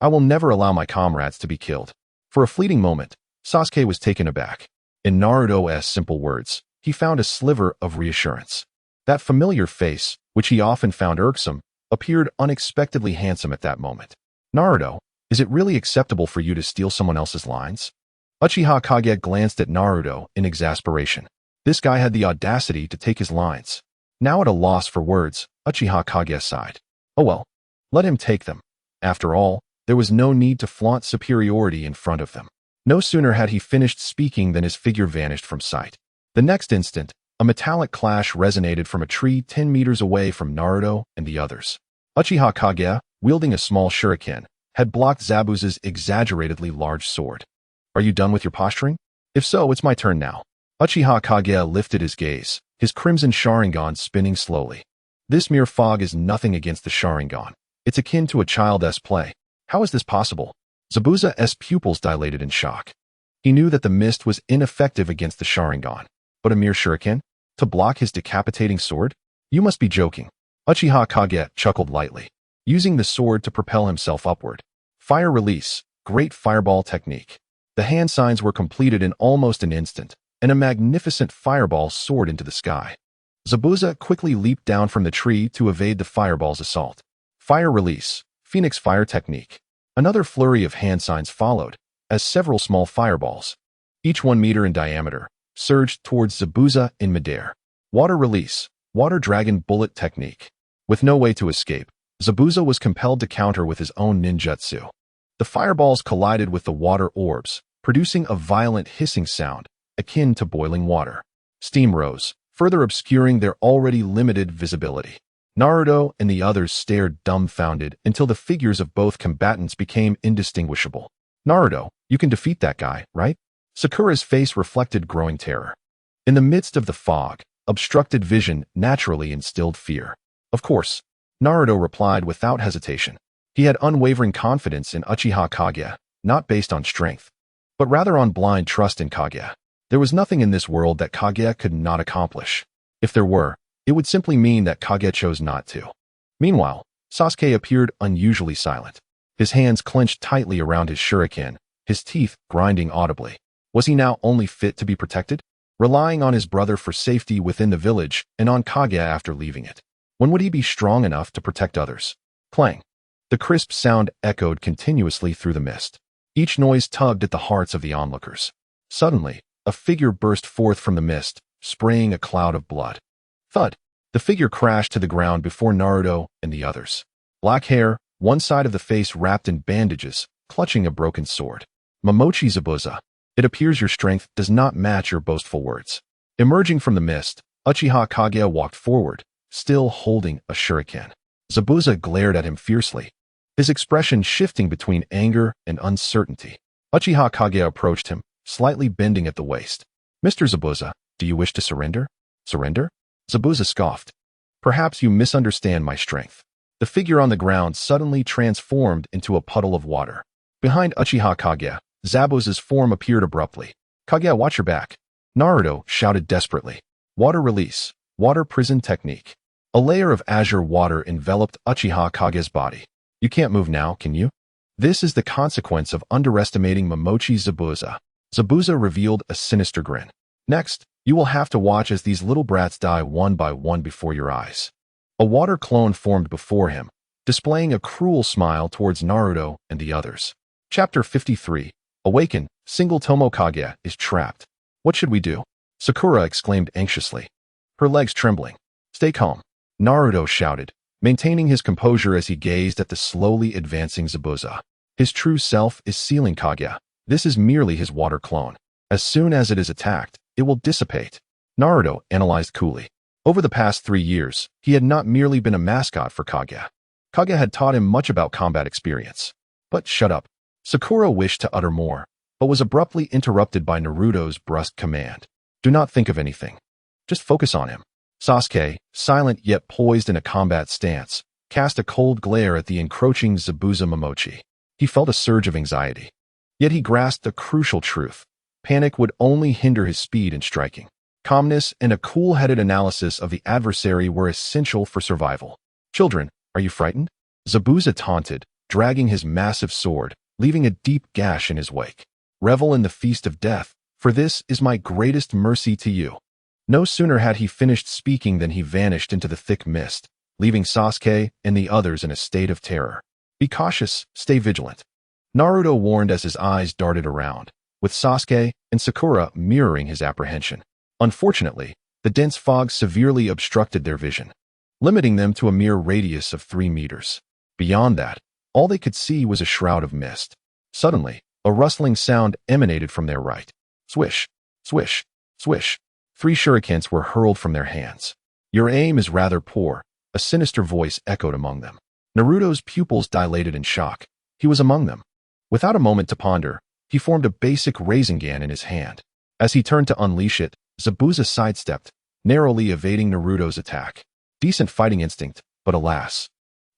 I will never allow my comrades to be killed. For a fleeting moment, Sasuke was taken aback. In Naruto's simple words, he found a sliver of reassurance. That familiar face, which he often found irksome, appeared unexpectedly handsome at that moment. Naruto, is it really acceptable for you to steal someone else's lines? Uchiha Kage glanced at Naruto in exasperation. This guy had the audacity to take his lines. Now at a loss for words, Uchiha Kage sighed. Oh well, let him take them. After all, there was no need to flaunt superiority in front of them. No sooner had he finished speaking than his figure vanished from sight. The next instant, a metallic clash resonated from a tree 10 meters away from Naruto and the others. Uchiha Kage, wielding a small shuriken, had blocked Zabuza's exaggeratedly large sword. Are you done with your posturing? If so, it's my turn now. Uchiha Kage lifted his gaze, his crimson Sharingan spinning slowly. This mere fog is nothing against the Sharingan. It's akin to a child's play. How is this possible? Zabuza's pupils dilated in shock. He knew that the mist was ineffective against the Sharingan. But a mere shuriken? To block his decapitating sword? You must be joking. Uchiha Kage chuckled lightly, using the sword to propel himself upward. Fire release, great fireball technique. The hand signs were completed in almost an instant, and a magnificent fireball soared into the sky. Zabuza quickly leaped down from the tree to evade the fireball's assault. Fire release, Phoenix fire technique. Another flurry of hand signs followed, as several small fireballs, each 1 meter in diameter, surged towards Zabuza in midair. Water release, water dragon bullet technique. With no way to escape, Zabuza was compelled to counter with his own ninjutsu. The fireballs collided with the water orbs, producing a violent hissing sound, akin to boiling water. Steam rose, further obscuring their already limited visibility. Naruto and the others stared dumbfounded until the figures of both combatants became indistinguishable. Naruto, you can defeat that guy, right? Sakura's face reflected growing terror. In the midst of the fog, obstructed vision naturally instilled fear. Of course, Naruto replied without hesitation. He had unwavering confidence in Uchiha Kage, not based on strength, but rather on blind trust in Kage. There was nothing in this world that Kage could not accomplish. If there were, it would simply mean that Kage chose not to. Meanwhile, Sasuke appeared unusually silent. His hands clenched tightly around his shuriken, his teeth grinding audibly. Was he now only fit to be protected? Relying on his brother for safety within the village and on Kage after leaving it. When would he be strong enough to protect others? Clang. The crisp sound echoed continuously through the mist. Each noise tugged at the hearts of the onlookers. Suddenly, a figure burst forth from the mist, spraying a cloud of blood. Thud. The figure crashed to the ground before Naruto and the others. Black hair, one side of the face wrapped in bandages, clutching a broken sword. Momochi Zabuza. It appears your strength does not match your boastful words. Emerging from the mist, Uchiha Kage walked forward, still holding a shuriken. Zabuza glared at him fiercely, his expression shifting between anger and uncertainty. Uchiha Kage approached him, slightly bending at the waist. Mr. Zabuza, do you wish to surrender? Surrender? Zabuza scoffed. Perhaps you misunderstand my strength. The figure on the ground suddenly transformed into a puddle of water. Behind Uchiha Kage, Zabuza's form appeared abruptly. Kage, watch your back. Naruto shouted desperately. Water release, water prison technique. A layer of azure water enveloped Uchiha Kage's body. You can't move now, can you? This is the consequence of underestimating Momochi Zabuza. Zabuza revealed a sinister grin. Next, you will have to watch as these little brats die one by one before your eyes. A water clone formed before him, displaying a cruel smile towards Naruto and the others. Chapter 53. Awaken, single Tomokage is trapped. What should we do? Sakura exclaimed anxiously, her legs trembling. Stay calm, Naruto shouted, maintaining his composure as he gazed at the slowly advancing Zabuza. His true self is sealing Kage. This is merely his water clone. As soon as it is attacked, it will dissipate. Naruto analyzed coolly. Over the past 3 years, he had not merely been a mascot for Kage. Kage had taught him much about combat experience. But shut up. Sakura wished to utter more, but was abruptly interrupted by Naruto's brusque command. Do not think of anything. Just focus on him. Sasuke, silent yet poised in a combat stance, cast a cold glare at the encroaching Zabuza Momochi. He felt a surge of anxiety. Yet he grasped a crucial truth. Panic would only hinder his speed in striking. Calmness and a cool-headed analysis of the adversary were essential for survival. Children, are you frightened? Zabuza taunted, dragging his massive sword, leaving a deep gash in his wake. Revel in the feast of death, for this is my greatest mercy to you. No sooner had he finished speaking than he vanished into the thick mist, leaving Sasuke and the others in a state of terror. Be cautious, stay vigilant. Naruto warned as his eyes darted around, with Sasuke and Sakura mirroring his apprehension. Unfortunately, the dense fog severely obstructed their vision, limiting them to a mere radius of 3 meters. Beyond that, all they could see was a shroud of mist. Suddenly, a rustling sound emanated from their right. Swish, swish, swish. 3 shurikens were hurled from their hands. Your aim is rather poor, a sinister voice echoed among them. Naruto's pupils dilated in shock, He was among them. Without a moment to ponder, he formed a basic Rasengan in his hand. As he turned to unleash it, Zabuza sidestepped, narrowly evading Naruto's attack. Decent fighting instinct, but alas,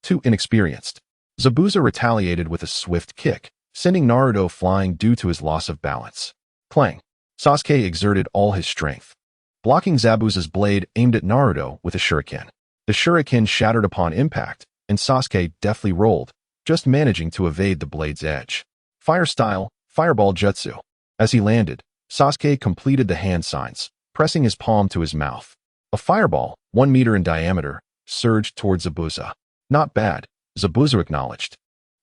too inexperienced. Zabuza retaliated with a swift kick, sending Naruto flying due to his loss of balance. Clang! Sasuke exerted all his strength, blocking Zabuza's blade aimed at Naruto with a shuriken. The shuriken shattered upon impact, and Sasuke deftly rolled, just managing to evade the blade's edge. Fire-style, fireball jutsu. As he landed, Sasuke completed the hand signs, pressing his palm to his mouth. A fireball, 1 meter in diameter, surged towards Zabuza. Not bad, Zabuza acknowledged,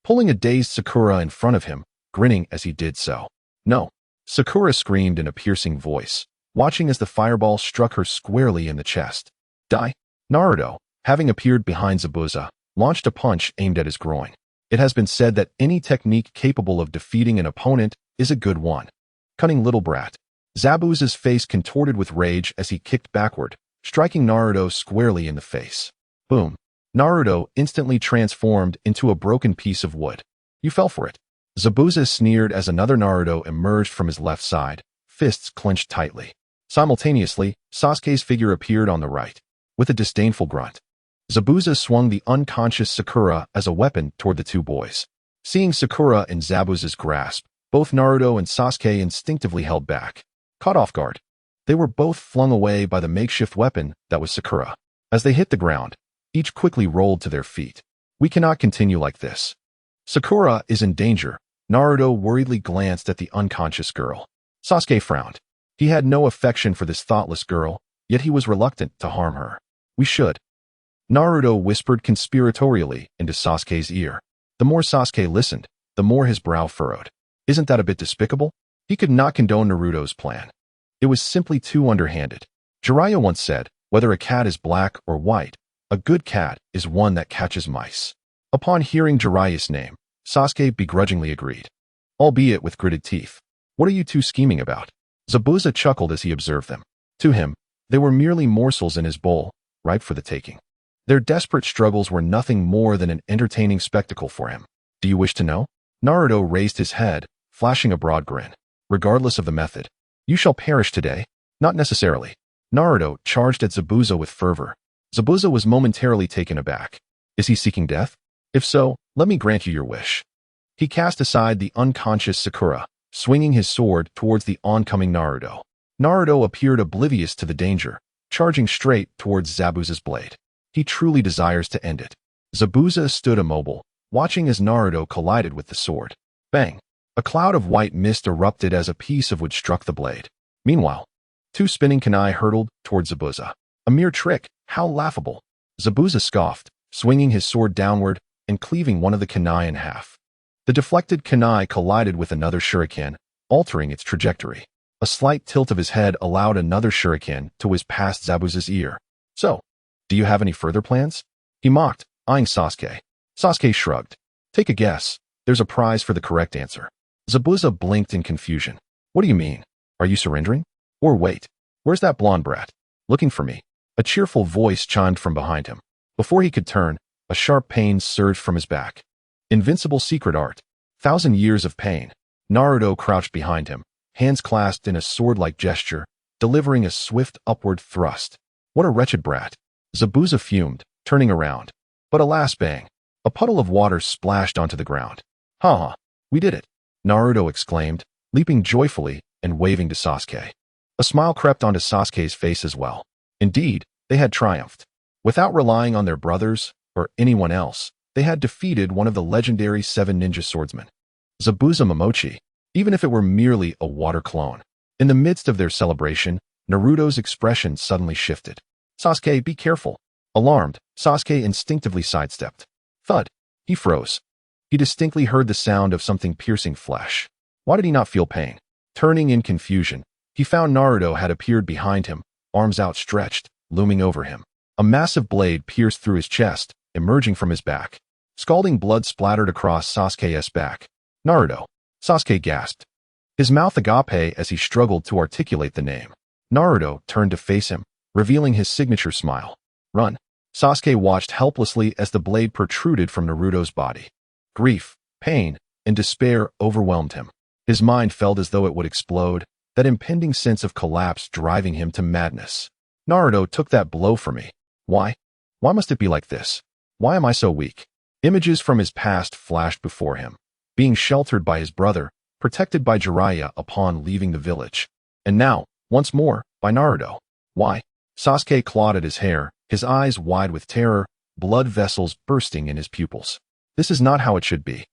pulling a dazed Sakura in front of him, grinning as he did so. No, Sakura screamed in a piercing voice, watching as the fireball struck her squarely in the chest. Die! Naruto, having appeared behind Zabuza, launched a punch aimed at his groin. It has been said that any technique capable of defeating an opponent is a good one. Cunning little brat. Zabuza's face contorted with rage as he kicked backward, striking Naruto squarely in the face. Boom. Naruto instantly transformed into a broken piece of wood. You fell for it. Zabuza sneered as another Naruto emerged from his left side, fists clenched tightly. Simultaneously, Sasuke's figure appeared on the right. With a disdainful grunt, Zabuza swung the unconscious Sakura as a weapon toward the two boys. Seeing Sakura in Zabuza's grasp, both Naruto and Sasuke instinctively held back. Caught off guard, they were both flung away by the makeshift weapon that was Sakura. As they hit the ground, each quickly rolled to their feet. We cannot continue like this. Sakura is in danger. Naruto worriedly glanced at the unconscious girl. Sasuke frowned. He had no affection for this thoughtless girl, yet he was reluctant to harm her. We should. Naruto whispered conspiratorially into Sasuke's ear. The more Sasuke listened, the more his brow furrowed. Isn't that a bit despicable? He could not condone Naruto's plan. It was simply too underhanded. Jiraiya once said, whether a cat is black or white, a good cat is one that catches mice. Upon hearing Jiraiya's name, Sasuke begrudgingly agreed, albeit with gritted teeth. What are you two scheming about? Zabuza chuckled as he observed them. To him, they were merely morsels in his bowl, ripe for the taking. Their desperate struggles were nothing more than an entertaining spectacle for him. Do you wish to know? Naruto raised his head, flashing a broad grin. Regardless of the method, you shall perish today. Not necessarily. Naruto charged at Zabuza with fervor. Zabuza was momentarily taken aback. Is he seeking death? If so, let me grant you your wish. He cast aside the unconscious Sakura, swinging his sword towards the oncoming Naruto. Naruto appeared oblivious to the danger, charging straight towards Zabuza's blade. He truly desires to end it. Zabuza stood immobile, watching as Naruto collided with the sword. Bang! A cloud of white mist erupted as a piece of wood struck the blade. Meanwhile, two spinning kunai hurtled towards Zabuza. A mere trick, how laughable! Zabuza scoffed, swinging his sword downward and cleaving one of the kunai in half. The deflected kunai collided with another shuriken, altering its trajectory. A slight tilt of his head allowed another shuriken to whiz past Zabuza's ear. So, do you have any further plans? He mocked, eyeing Sasuke. Sasuke shrugged. Take a guess. There's a prize for the correct answer. Zabuza blinked in confusion. What do you mean? Are you surrendering? Or wait, where's that blonde brat? Looking for me. A cheerful voice chimed from behind him. Before he could turn, a sharp pain surged from his back. Invincible secret art. 1,000 years of pain. Naruto crouched behind him, hands clasped in a sword-like gesture, delivering a swift upward thrust. What a wretched brat. Zabuza fumed, turning around. But alas, bang. A puddle of water splashed onto the ground. Ha! We did it, Naruto exclaimed, leaping joyfully and waving to Sasuke. A smile crept onto Sasuke's face as well. Indeed, they had triumphed. Without relying on their brothers or anyone else, they had defeated one of the legendary 7 ninja swordsmen. Zabuza Momochi, even if it were merely a water clone. In the midst of their celebration, Naruto's expression suddenly shifted. Sasuke, be careful. Alarmed, Sasuke instinctively sidestepped. Thud. He froze. He distinctly heard the sound of something piercing flesh. Why did he not feel pain? Turning in confusion, he found Naruto had appeared behind him, arms outstretched, looming over him. A massive blade pierced through his chest, emerging from his back. Scalding blood splattered across Sasuke's back. Naruto. Sasuke gasped. His mouth agape as he struggled to articulate the name. Naruto turned to face him, revealing his signature smile. Run. Sasuke watched helplessly as the blade protruded from Naruto's body. Grief, Pain and despair overwhelmed him. His mind felt as though it would explode, that impending sense of collapse driving him to madness. Naruto took that blow for me. Why? Why must it be like this? Why am I so weak? Images from his past flashed before him. Being sheltered by his brother, protected by Jiraiya upon leaving the village. And now, once more, by Naruto. Why? Sasuke clawed at his hair, his eyes wide with terror, blood vessels bursting in his pupils. This is not how it should be.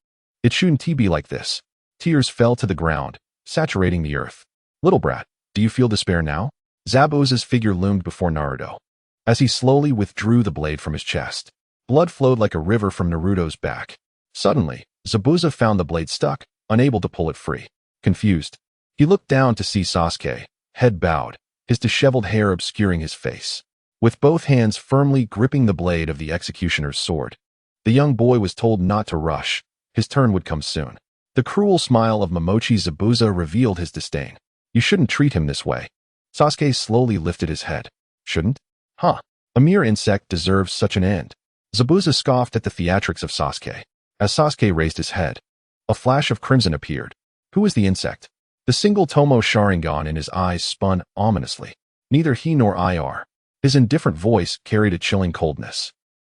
It shouldn't be like this. Tears fell to the ground, saturating the earth. Little brat, do you feel despair now? Zabuza's figure loomed before Naruto. As he slowly withdrew the blade from his chest, blood flowed like a river from Naruto's back. Suddenly, Zabuza found the blade stuck, unable to pull it free. Confused, he looked down to see Sasuke, head bowed, his disheveled hair obscuring his face. With both hands firmly gripping the blade of the executioner's sword, the young boy was told not to rush. His turn would come soon. The cruel smile of Momochi Zabuza revealed his disdain. You shouldn't treat him this way. Sasuke slowly lifted his head. Shouldn't? Huh. A mere insect deserves such an end. Zabuza scoffed at the theatrics of Sasuke. As Sasuke raised his head, a flash of crimson appeared. Who is the insect? The single Tomo Sharingan in his eyes spun ominously. Neither he nor I are. His indifferent voice carried a chilling coldness.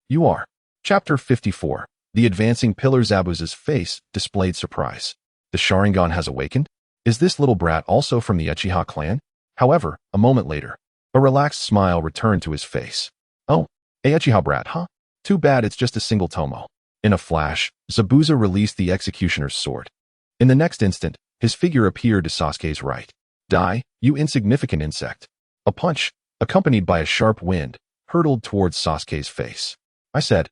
You are. Chapter 54. The advancing pillar. Zabuza's face displayed surprise. The Sharingan has awakened? Is this little brat also from the Uchiha clan? However, a moment later, a relaxed smile returned to his face. Oh, a Uchiha brat, huh? Too bad it's just a single Tomo. In a flash, Zabuza released the executioner's sword. In the next instant, his figure appeared to Sasuke's right. Die, you insignificant insect. A punch, accompanied by a sharp wind, hurtled towards Sasuke's face. I said.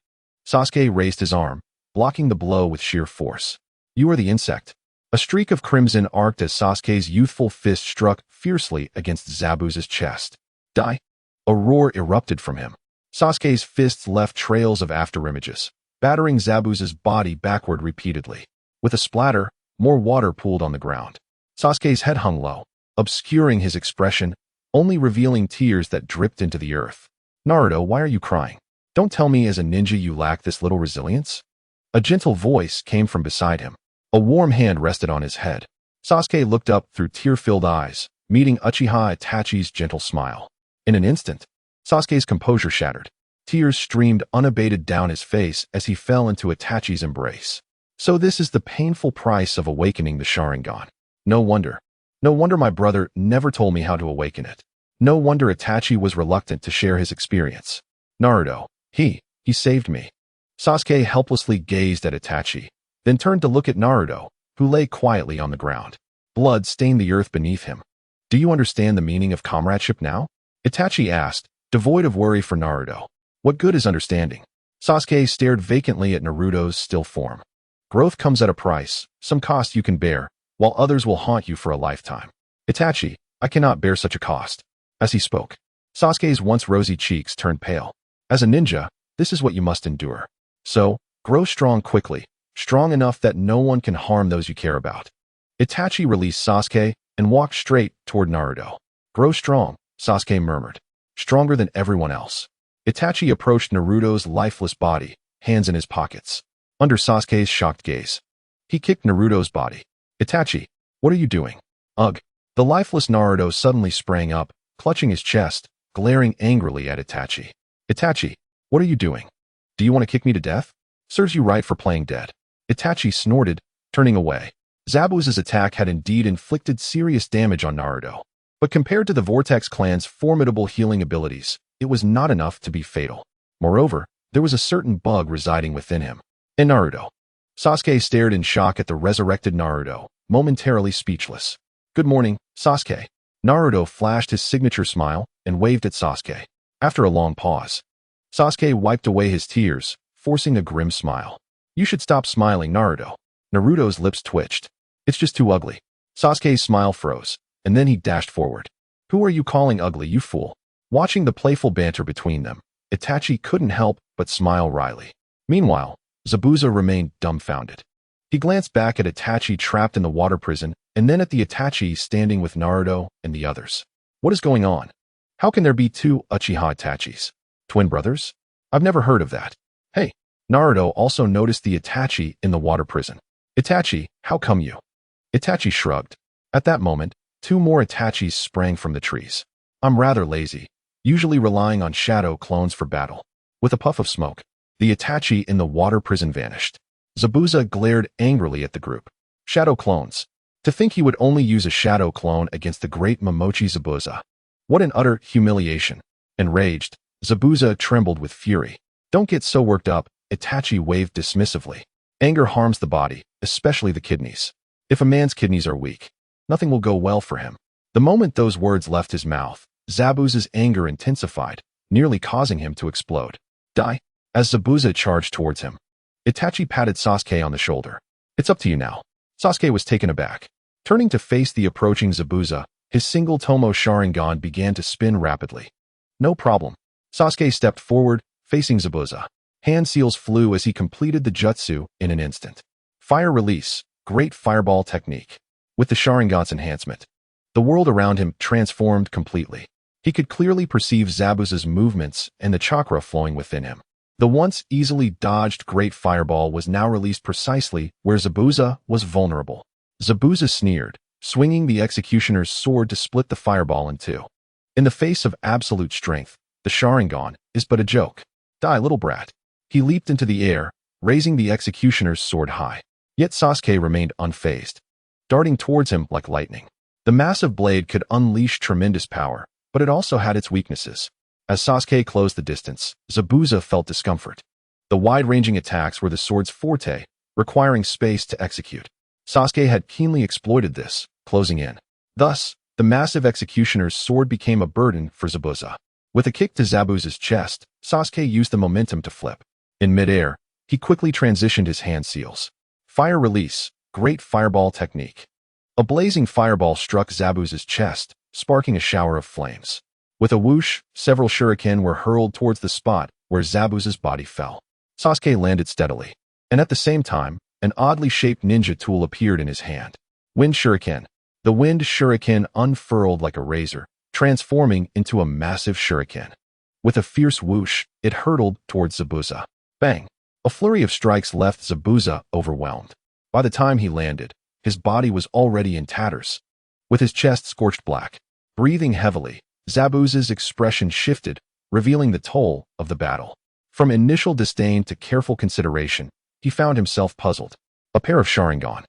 Sasuke raised his arm, blocking the blow with sheer force. You are the insect. A streak of crimson arced as Sasuke's youthful fist struck fiercely against Zabuza's chest. Die! A roar erupted from him. Sasuke's fists left trails of afterimages, battering Zabuza's body backward repeatedly. With a splatter, more water pooled on the ground. Sasuke's head hung low, obscuring his expression, only revealing tears that dripped into the earth. Naruto, why are you crying? Don't tell me as a ninja you lack this little resilience? A gentle voice came from beside him. A warm hand rested on his head. Sasuke looked up through tear-filled eyes, meeting Uchiha Itachi's gentle smile. In an instant, Sasuke's composure shattered. Tears streamed unabated down his face as he fell into Itachi's embrace. So this is the painful price of awakening the Sharingan. No wonder. No wonder my brother never told me how to awaken it. No wonder Itachi was reluctant to share his experience. Naruto, he saved me. Sasuke helplessly gazed at Itachi, then turned to look at Naruto, who lay quietly on the ground. Blood stained the earth beneath him. Do you understand the meaning of comradeship now? Itachi asked, devoid of worry for Naruto. What good is understanding? Sasuke stared vacantly at Naruto's still form. Growth comes at a price, some cost you can bear, while others will haunt you for a lifetime. Itachi, I cannot bear such a cost. As he spoke, Sasuke's once rosy cheeks turned pale. As a ninja, this is what you must endure. So, grow strong quickly, strong enough that no one can harm those you care about. Itachi released Sasuke and walked straight toward Naruto. Grow strong, Sasuke murmured. Stronger than everyone else. Itachi approached Naruto's lifeless body, hands in his pockets. Under Sasuke's shocked gaze, he kicked Naruto's body. Itachi, what are you doing? Ugh. The lifeless Naruto suddenly sprang up, clutching his chest, glaring angrily at Itachi. Itachi, what are you doing? Do you want to kick me to death? Serves you right for playing dead. Itachi snorted, turning away. Zabuza's attack had indeed inflicted serious damage on Naruto. But compared to the Vortex clan's formidable healing abilities, it was not enough to be fatal. Moreover, there was a certain bug residing within him. And Naruto. Sasuke stared in shock at the resurrected Naruto, momentarily speechless. Good morning, Sasuke. Naruto flashed his signature smile and waved at Sasuke. After a long pause, Sasuke wiped away his tears, forcing a grim smile. You should stop smiling, Naruto. Naruto's lips twitched. It's just too ugly. Sasuke's smile froze, and then he dashed forward. Who are you calling ugly, you fool? Watching the playful banter between them, Itachi couldn't help but smile wryly. Meanwhile, Zabuza remained dumbfounded. He glanced back at Itachi trapped in the water prison, and then at the Itachi standing with Naruto and the others. What is going on? How can there be two Uchiha Itachis? Twin brothers? I've never heard of that. Hey, Naruto also noticed the Itachi in the water prison. Itachi, how come you? Itachi shrugged. At that moment, 2 more Itachis sprang from the trees. I'm rather lazy, usually relying on shadow clones for battle. With a puff of smoke, the Itachi in the water prison vanished. Zabuza glared angrily at the group. Shadow clones. To think he would only use a shadow clone against the great Momochi Zabuza. What an utter humiliation. Enraged, Zabuza trembled with fury. Don't get so worked up, Itachi waved dismissively. Anger harms the body, especially the kidneys. If a man's kidneys are weak, nothing will go well for him. The moment those words left his mouth, Zabuza's anger intensified, nearly causing him to explode. Die. As Zabuza charged towards him, Itachi patted Sasuke on the shoulder. It's up to you now. Sasuke was taken aback. Turning to face the approaching Zabuza, his single Tomo Sharingan began to spin rapidly. No problem. Sasuke stepped forward, facing Zabuza. Hand seals flew as he completed the jutsu in an instant. Fire release, great fireball technique. With the Sharingan's enhancement, the world around him transformed completely. He could clearly perceive Zabuza's movements and the chakra flowing within him. The once easily dodged great fireball was now released precisely where Zabuza was vulnerable. Zabuza sneered, swinging the executioner's sword to split the fireball in 2. In the face of absolute strength, the Sharingan is but a joke. Die, little brat. He leaped into the air, raising the executioner's sword high. Yet Sasuke remained unfazed, darting towards him like lightning. The massive blade could unleash tremendous power, but it also had its weaknesses. As Sasuke closed the distance, Zabuza felt discomfort. The wide-ranging attacks were the sword's forte, requiring space to execute. Sasuke had keenly exploited this, closing in. Thus, the massive executioner's sword became a burden for Zabuza. With a kick to Zabuza's chest, Sasuke used the momentum to flip. In midair, he quickly transitioned his hand seals. Fire release, great fireball technique. A blazing fireball struck Zabuza's chest, sparking a shower of flames. With a whoosh, several shuriken were hurled towards the spot where Zabuza's body fell. Sasuke landed steadily, and at the same time, an oddly shaped ninja tool appeared in his hand. Wind shuriken. The wind shuriken unfurled like a razor, transforming into a massive shuriken. With a fierce whoosh, it hurtled towards Zabuza. Bang! A flurry of strikes left Zabuza overwhelmed. By the time he landed, his body was already in tatters. With his chest scorched black, breathing heavily, Zabuza's expression shifted, revealing the toll of the battle. From initial disdain to careful consideration, he found himself puzzled. A pair of Sharingan,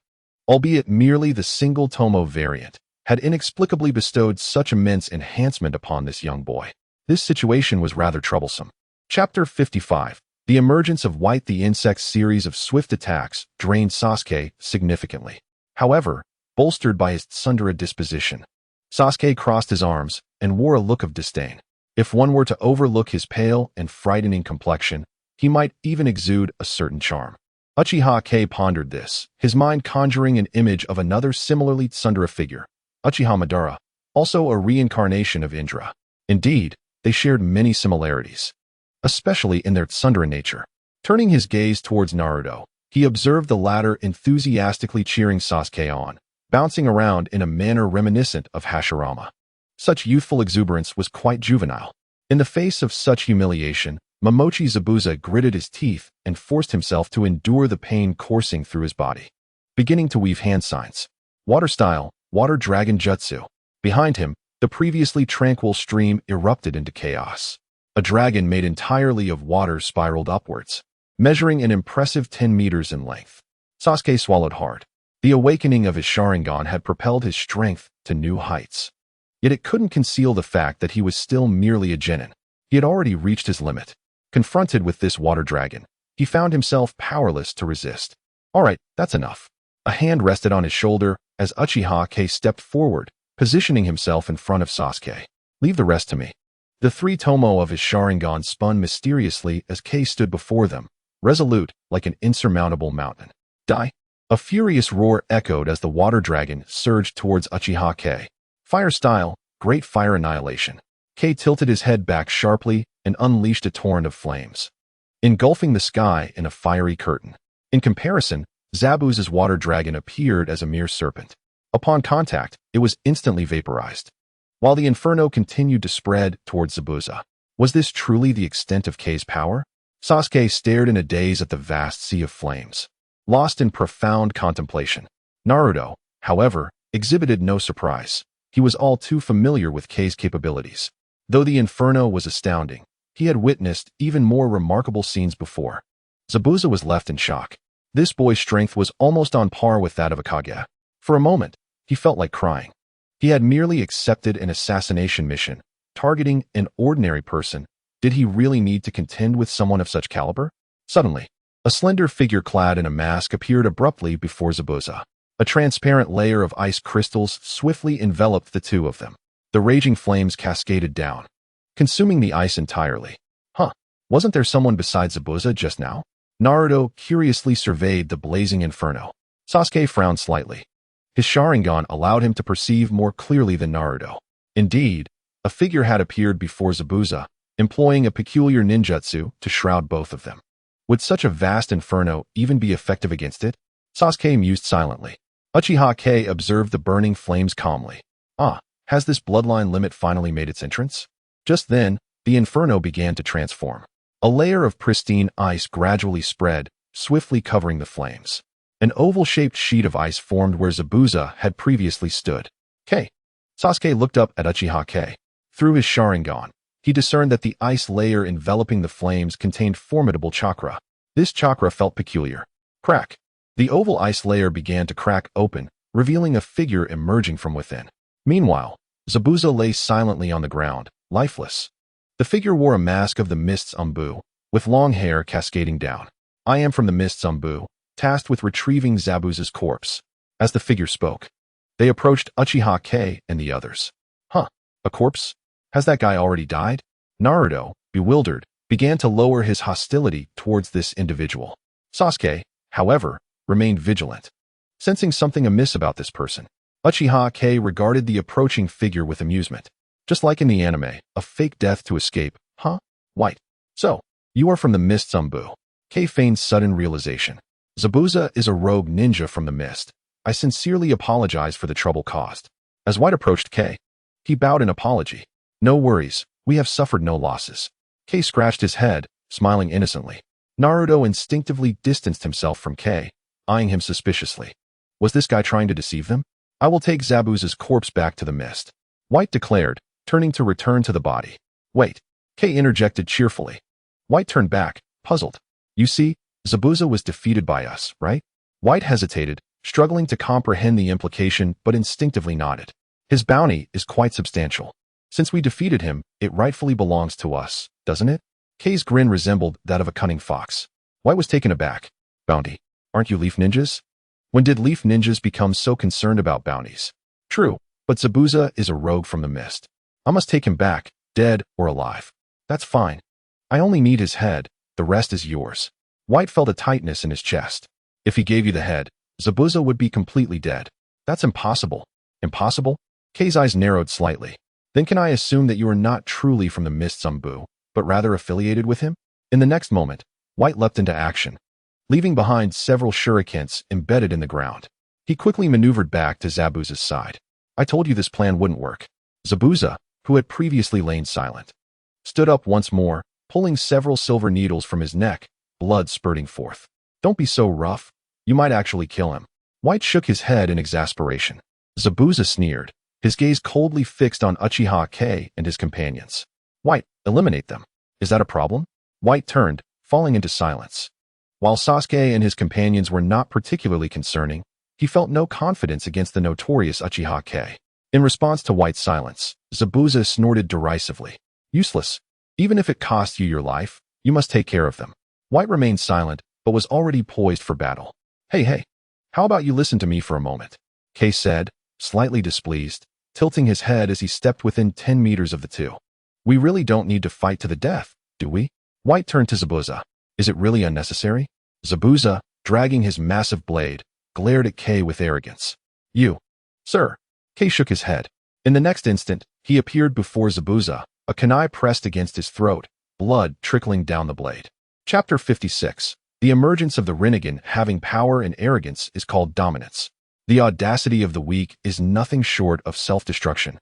albeit merely the single Tomo variant, had inexplicably bestowed such immense enhancement upon this young boy. This situation was rather troublesome. Chapter 55. The emergence of White the Insect's series of swift attacks drained Sasuke significantly. However, bolstered by his tsundere disposition, Sasuke crossed his arms and wore a look of disdain. If one were to overlook his pale and frightening complexion, he might even exude a certain charm. Uchiha pondered this, his mind conjuring an image of another similarly tsundere figure, Uchiha Madara, also a reincarnation of Indra. Indeed, they shared many similarities, especially in their tsundere nature. Turning his gaze towards Naruto, he observed the latter enthusiastically cheering Sasuke on, bouncing around in a manner reminiscent of Hashirama. Such youthful exuberance was quite juvenile. In the face of such humiliation, Momochi Zabuza gritted his teeth and forced himself to endure the pain coursing through his body. Beginning to weave hand signs. Water style, water dragon jutsu. Behind him, the previously tranquil stream erupted into chaos. A dragon made entirely of water spiraled upwards, measuring an impressive 10 meters in length. Sasuke swallowed hard. The awakening of his Sharingan had propelled his strength to new heights. Yet it couldn't conceal the fact that he was still merely a genin. He had already reached his limit. Confronted with this water dragon, he found himself powerless to resist. Alright, that's enough. A hand rested on his shoulder as Uchiha stepped forward, positioning himself in front of Sasuke. Leave the rest to me. The 3 tomo of his Sharingan spun mysteriously as Kei stood before them, resolute like an insurmountable mountain. Die! A furious roar echoed as the water dragon surged towards Uchiha. Fire style, great fire annihilation. Kei tilted his head back sharply and unleashed a torrent of flames, engulfing the sky in a fiery curtain. In comparison, Zabuza's water dragon appeared as a mere serpent. Upon contact, it was instantly vaporized. While the inferno continued to spread towards Zabuza. Was this truly the extent of Kei's power? Sasuke stared in a daze at the vast sea of flames. lost in profound contemplation. Naruto, however, exhibited no surprise. He was all too familiar with Kei's capabilities. Though the inferno was astounding, he had witnessed even more remarkable scenes before. Zabuza was left in shock. This boy's strength was almost on par with that of a Kage. For a moment, he felt like crying. He had merely accepted an assassination mission, targeting an ordinary person. Did he really need to contend with someone of such caliber? Suddenly, a slender figure clad in a mask appeared abruptly before Zabuza. A transparent layer of ice crystals swiftly enveloped the two of them. The raging flames cascaded down, consuming the ice entirely. Wasn't there someone besides Zabuza just now? Naruto curiously surveyed the blazing inferno. Sasuke frowned slightly. His Sharingan allowed him to perceive more clearly than Naruto. Indeed, a figure had appeared before Zabuza, employing a peculiar ninjutsu to shroud both of them. Would such a vast inferno even be effective against it? Sasuke mused silently. Uchiha Kei observed the burning flames calmly. Has this bloodline limit finally made its entrance? Just then, the inferno began to transform. A layer of pristine ice gradually spread, swiftly covering the flames. An oval-shaped sheet of ice formed where Zabuza had previously stood. Kei. Sasuke looked up at Uchiha Kei. Through his Sharingan, he discerned that the ice layer enveloping the flames contained formidable chakra. This chakra felt peculiar. Crack. The oval ice layer began to crack open, revealing a figure emerging from within. Meanwhile, Zabuza lay silently on the ground, lifeless. The figure wore a mask of the Mist's Umbu, with long hair cascading down. I am from the Mist's Umbu, tasked with retrieving Zabuza's corpse. As the figure spoke, they approached Uchiha Kei and the others. A corpse? Has that guy already died? Naruto, bewildered, began to lower his hostility towards this individual. Sasuke, however, remained vigilant, sensing something amiss about this person. Uchiha Kei regarded the approaching figure with amusement. Just like in the anime, a fake death to escape. White. So, you are from the Mist's Umbu. Kei feigned sudden realization. Zabuza is a rogue ninja from the Mist. I sincerely apologize for the trouble caused. As White approached Kei, he bowed in apology. No worries, we have suffered no losses. Kei scratched his head, smiling innocently. Naruto instinctively distanced himself from Kei, eyeing him suspiciously. Was this guy trying to deceive them? I will take Zabuza's corpse back to the Mist, White declared, turning to return to the body. Wait, Kei interjected cheerfully. White turned back, puzzled. You see, Zabuza was defeated by us, right? White hesitated, struggling to comprehend the implication but instinctively nodded. His bounty is quite substantial. Since we defeated him, it rightfully belongs to us, doesn't it? Kei's grin resembled that of a cunning fox. White was taken aback. Bounty? Aren't you leaf ninjas? When did leaf ninjas become so concerned about bounties? True, but Zabuza is a rogue from the Mist. I must take him back, dead or alive. That's fine. I only need his head, the rest is yours. White felt a tightness in his chest. If he gave you the head, Zabuza would be completely dead. That's impossible. Impossible? Kei's eyes narrowed slightly. Then can I assume that you are not truly from the Mist's Umbu, but rather affiliated with him? In the next moment, White leapt into action, leaving behind several shurikens embedded in the ground. He quickly maneuvered back to Zabuza's side. I told you this plan wouldn't work. Zabuza, who had previously lain silent, stood up once more, pulling several silver needles from his neck, blood spurting forth. Don't be so rough. You might actually kill him. White shook his head in exasperation. Zabuza sneered, his gaze coldly fixed on Uchiha Kei and his companions. White, eliminate them. Is that a problem? White turned, falling into silence. While Sasuke and his companions were not particularly concerning, he felt no confidence against the notorious Uchiha Kei. In response to White's silence, Zabuza snorted derisively. Useless. Even if it costs you your life, you must take care of them. White remained silent, but was already poised for battle. Hey, how about you listen to me for a moment? Kei said, slightly displeased, tilting his head as he stepped within 10 meters of the two. We really don't need to fight to the death, do we? White turned to Zabuza. Is it really unnecessary? Zabuza, dragging his massive blade, glared at Kei with arrogance. You, sir. Kei shook his head. In the next instant, he appeared before Zabuza, a kunai pressed against his throat, blood trickling down the blade. Chapter 56. The emergence of the Rinnegan having power and arrogance is called dominance. The audacity of the weak is nothing short of self-destruction.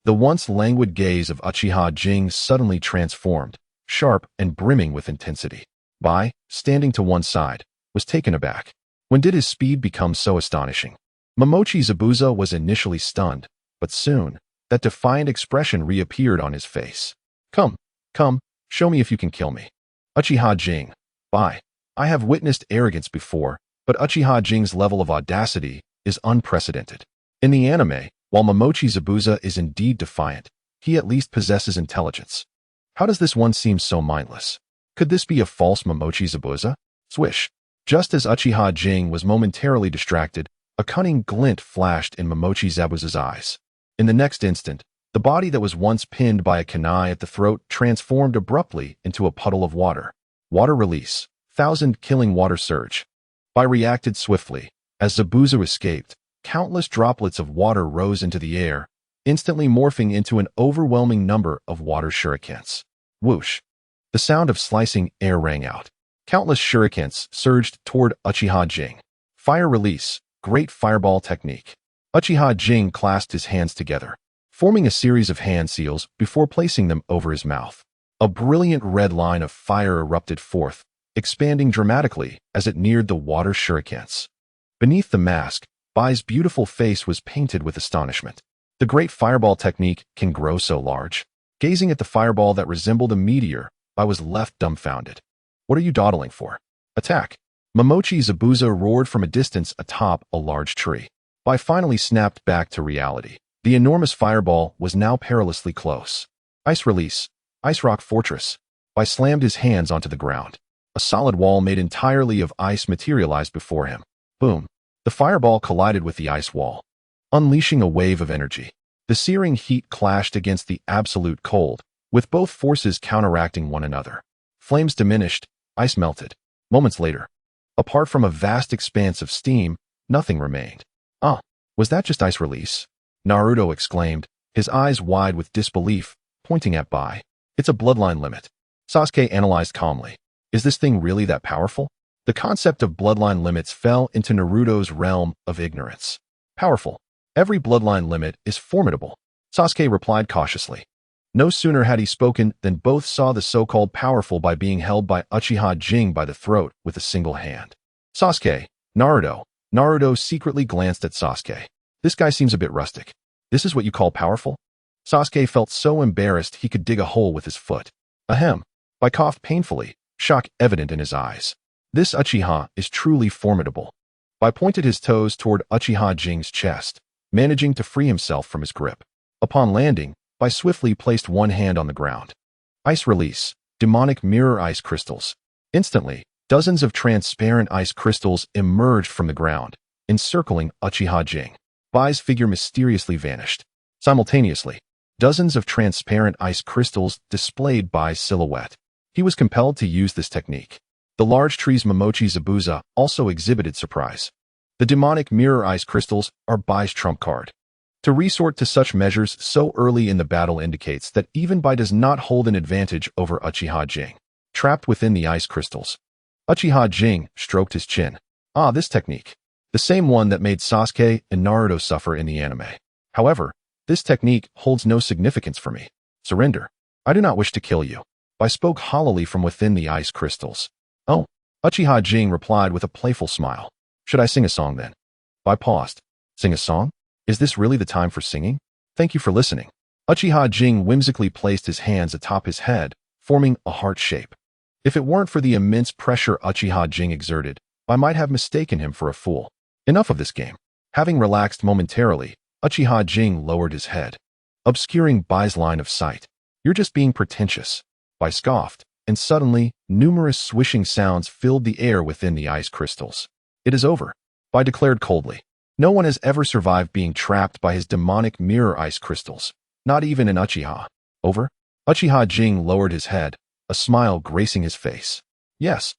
The once languid gaze of Uchiha Jing suddenly transformed, sharp and brimming with intensity. Bai, standing to one side, was taken aback. When did his speed become so astonishing? Momochi Zabuza was initially stunned, but soon, that defiant expression reappeared on his face. Come, show me if you can kill me. Uchiha Jing. Bye. I have witnessed arrogance before, but Uchiha Jing's level of audacity is unprecedented. In the anime, while Momochi Zabuza is indeed defiant, he at least possesses intelligence. How does this one seem so mindless? Could this be a false Momochi Zabuza? Swish. Just as Uchiha Jing was momentarily distracted, a cunning glint flashed in Momochi Zabuza's eyes. In the next instant, the body that was once pinned by a kunai at the throat transformed abruptly into a puddle of water. Water release. 1,000 killing water surge. Bai reacted swiftly. As Zabuza escaped, countless droplets of water rose into the air, instantly morphing into an overwhelming number of water shurikens. Whoosh. The sound of slicing air rang out. Countless shurikens surged toward Uchiha Jing. Fire release. Great fireball technique. Uchiha Jing clasped his hands together, forming a series of hand seals before placing them over his mouth. A brilliant red line of fire erupted forth, expanding dramatically as it neared the water shurikens. Beneath the mask, Bai's beautiful face was painted with astonishment. The great fireball technique can grow so large. Gazing at the fireball that resembled a meteor, Bai was left dumbfounded. What are you dawdling for? Attack! Momochi Zabuza roared from a distance atop a large tree. Bai finally snapped back to reality. The enormous fireball was now perilously close. Ice release. Ice rock fortress. Bai slammed his hands onto the ground. A solid wall made entirely of ice materialized before him. Boom. The fireball collided with the ice wall, unleashing a wave of energy. The searing heat clashed against the absolute cold, with both forces counteracting one another. Flames diminished, ice melted. Moments later, apart from a vast expanse of steam, nothing remained. Was that just ice release? Naruto exclaimed, his eyes wide with disbelief, pointing at Bai. It's a bloodline limit. Sasuke analyzed calmly. Is this thing really that powerful? The concept of bloodline limits fell into Naruto's realm of ignorance. Powerful. Every bloodline limit is formidable, Sasuke replied cautiously. No sooner had he spoken than both saw the so-called powerful by being held by Uchiha Jing by the throat with a single hand. Sasuke, Naruto. Naruto secretly glanced at Sasuke. This guy seems a bit rustic. This is what you call powerful? Sasuke felt so embarrassed he could dig a hole with his foot. Ahem. Bai coughed painfully, shock evident in his eyes. This Uchiha is truly formidable. Bai pointed his toes toward Uchiha Jing's chest, managing to free himself from his grip. Upon landing, Bai swiftly placed one hand on the ground. Ice release. Demonic mirror ice crystals. Instantly, dozens of transparent ice crystals emerged from the ground, encircling Uchiha Jing. Bai's figure mysteriously vanished. Simultaneously, dozens of transparent ice crystals displayed Bai's silhouette. He was compelled to use this technique. The large tree's Momochi Zabuza also exhibited surprise. The demonic mirror ice crystals are Bai's trump card. To resort to such measures so early in the battle indicates that even Bai does not hold an advantage over Uchiha Jing. Trapped within the ice crystals, Uchiha Jing stroked his chin. This technique. The same one that made Sasuke and Naruto suffer in the anime. However, this technique holds no significance for me. Surrender. I do not wish to kill you. Bai spoke hollowly from within the ice crystals. Oh, Uchiha Jing replied with a playful smile. Should I sing a song then? Bai paused. Sing a song? Is this really the time for singing? Thank you for listening. Uchiha Jing whimsically placed his hands atop his head, forming a heart shape. If it weren't for the immense pressure Uchiha Jing exerted, I might have mistaken him for a fool. Enough of this game. Having relaxed momentarily, Uchiha Jing lowered his head, obscuring Bai's line of sight. You're just being pretentious. Bai scoffed, and suddenly, numerous swishing sounds filled the air within the ice crystals. It is over, Bai declared coldly. No one has ever survived being trapped by his demonic mirror ice crystals, not even an Uchiha. Over? Uchiha Jing lowered his head, a smile gracing his face. Yes,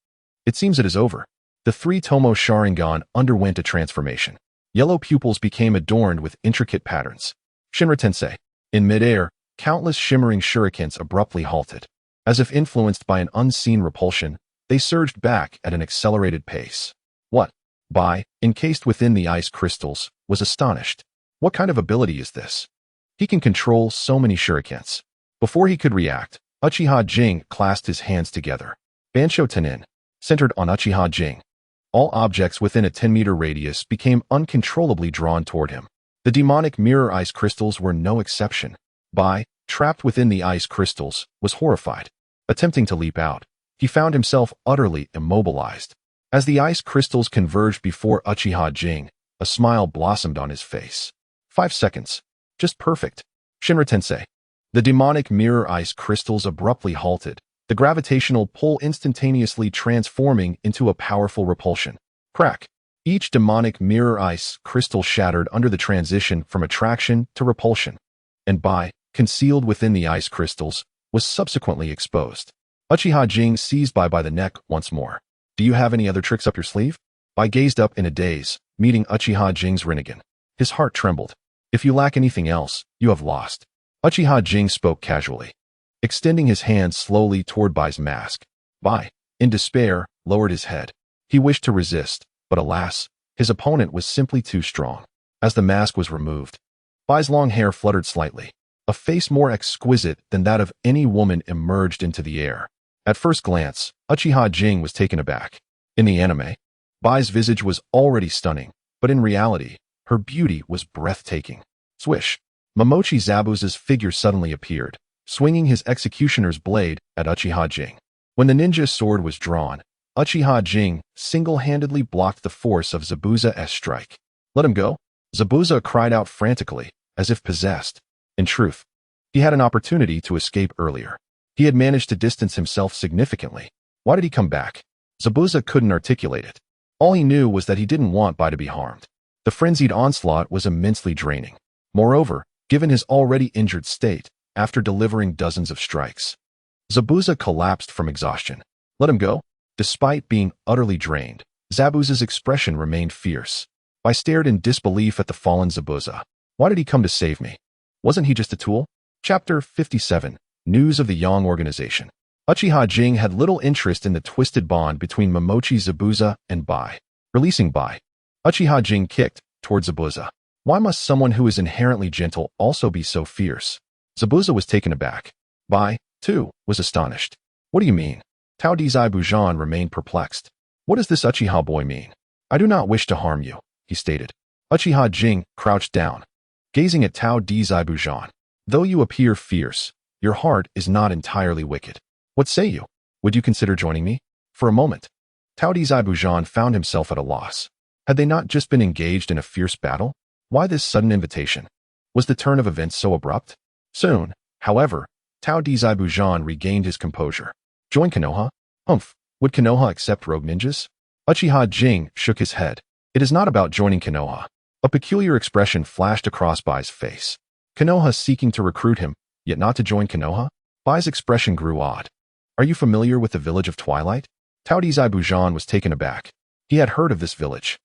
it seems it is over. The three Tomo Sharingan underwent a transformation. Yellow pupils became adorned with intricate patterns. Shinra Tensei. In midair, countless shimmering shurikens abruptly halted. As if influenced by an unseen repulsion, they surged back at an accelerated pace. What? Bai, encased within the ice crystals, was astonished. What kind of ability is this? He can control so many shurikens. Before he could react, Uchiha Jing clasped his hands together. Bansho Tenin, centered on Uchiha Jing. All objects within a 10-meter radius became uncontrollably drawn toward him. The demonic mirror ice crystals were no exception. Bai, trapped within the ice crystals, was horrified. Attempting to leap out, he found himself utterly immobilized. As the ice crystals converged before Uchiha Jing, a smile blossomed on his face. 5 seconds. Just perfect. Shinra Tensei. The demonic mirror ice crystals abruptly halted, the gravitational pull instantaneously transforming into a powerful repulsion. Crack. Each demonic mirror ice crystal shattered under the transition from attraction to repulsion. And Bai, concealed within the ice crystals, was subsequently exposed. Uchiha Jing seized Bai by the neck once more. Do you have any other tricks up your sleeve? Bai gazed up in a daze, meeting Uchiha Jing's Rinnegan. His heart trembled. If you lack anything else, you have lost. Uchiha Jing spoke casually, extending his hand slowly toward Bai's mask. Bai, in despair, lowered his head. He wished to resist, but alas, his opponent was simply too strong. As the mask was removed, Bai's long hair fluttered slightly. A face more exquisite than that of any woman emerged into the air. At first glance, Uchiha Jing was taken aback. In the anime, Bai's visage was already stunning, but in reality, her beauty was breathtaking. Swish! Momochi Zabuza's figure suddenly appeared, swinging his executioner's blade at Uchiha Jing. When the ninja sword was drawn, Uchiha Jing single-handedly blocked the force of Zabuza's strike. Let him go? Zabuza cried out frantically, as if possessed. In truth, he had an opportunity to escape earlier. He had managed to distance himself significantly. Why did he come back? Zabuza couldn't articulate it. All he knew was that he didn't want Bai to be harmed. The frenzied onslaught was immensely draining. Moreover, given his already injured state, after delivering dozens of strikes, Zabuza collapsed from exhaustion. Let him go? Despite being utterly drained, Zabuza's expression remained fierce. Bai stared in disbelief at the fallen Zabuza. Why did he come to save me? Wasn't he just a tool? Chapter 57. News of the Yang Organization. Uchiha Jing had little interest in the twisted bond between Momochi Zabuza and Bai. Releasing Bai, Uchiha Jing kicked toward Zabuza. Why must someone who is inherently gentle also be so fierce? Zabuza was taken aback. Bai, too, was astonished. What do you mean? Tao Dizai Bujan remained perplexed. What does this Uchiha boy mean? I do not wish to harm you, he stated. Uchiha Jing crouched down, gazing at Tao Dizai Bujan. Though you appear fierce, your heart is not entirely wicked. What say you? Would you consider joining me? For a moment, Tao Dizai Bujan found himself at a loss. Had they not just been engaged in a fierce battle? Why this sudden invitation? Was the turn of events so abrupt? Soon, however, Tao Dizai Bujan regained his composure. Join Konoha? Humph, would Konoha accept rogue ninjas? Uchiha Jing shook his head. It is not about joining Konoha. A peculiar expression flashed across Bai's face. Konoha seeking to recruit him, yet not to join Konoha? Bai's expression grew odd. Are you familiar with the village of Twilight? Tao Dizai Bujan was taken aback. He had heard of this village.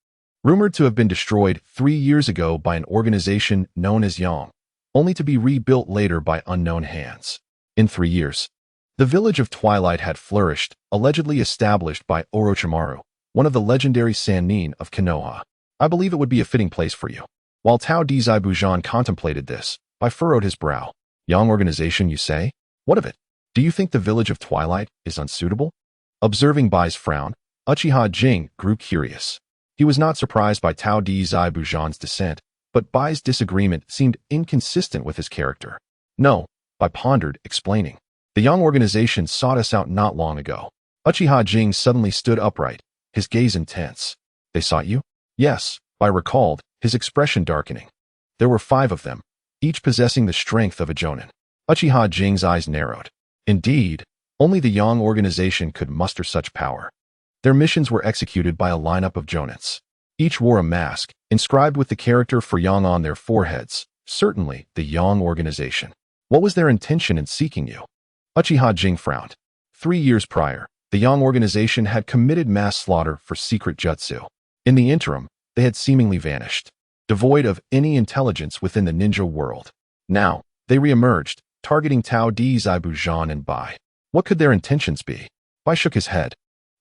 Rumored to have been destroyed 3 years ago by an organization known as Yang, only to be rebuilt later by unknown hands. In 3 years, the village of Twilight had flourished, allegedly established by Orochimaru, one of the legendary Sannin of Konoha. I believe it would be a fitting place for you. While Tao Dizai Bujan contemplated this, Bai furrowed his brow. Yang organization, you say? What of it? Do you think the village of Twilight is unsuitable? Observing Bai's frown, Uchiha Jing grew curious. He was not surprised by Tao Dizai Bujan's dissent, but Bai's disagreement seemed inconsistent with his character. No, Bai pondered, explaining. The Yang organization sought us out not long ago. Uchiha Jing suddenly stood upright, his gaze intense. They sought you? Yes, Bai recalled, his expression darkening. There were 5 of them, each possessing the strength of a jonin. Uchiha Jing's eyes narrowed. Indeed, only the Yang organization could muster such power. Their missions were executed by a lineup of jonins. Each wore a mask, inscribed with the character for Yang on their foreheads, certainly the Yang organization. What was their intention in seeking you? Uchiha Jing frowned. 3 years prior, the Yang organization had committed mass slaughter for secret jutsu. In the interim, they had seemingly vanished, devoid of any intelligence within the ninja world. Now, they re-emerged, targeting Tao Dizai Bujan and Bai. What could their intentions be? Bai shook his head.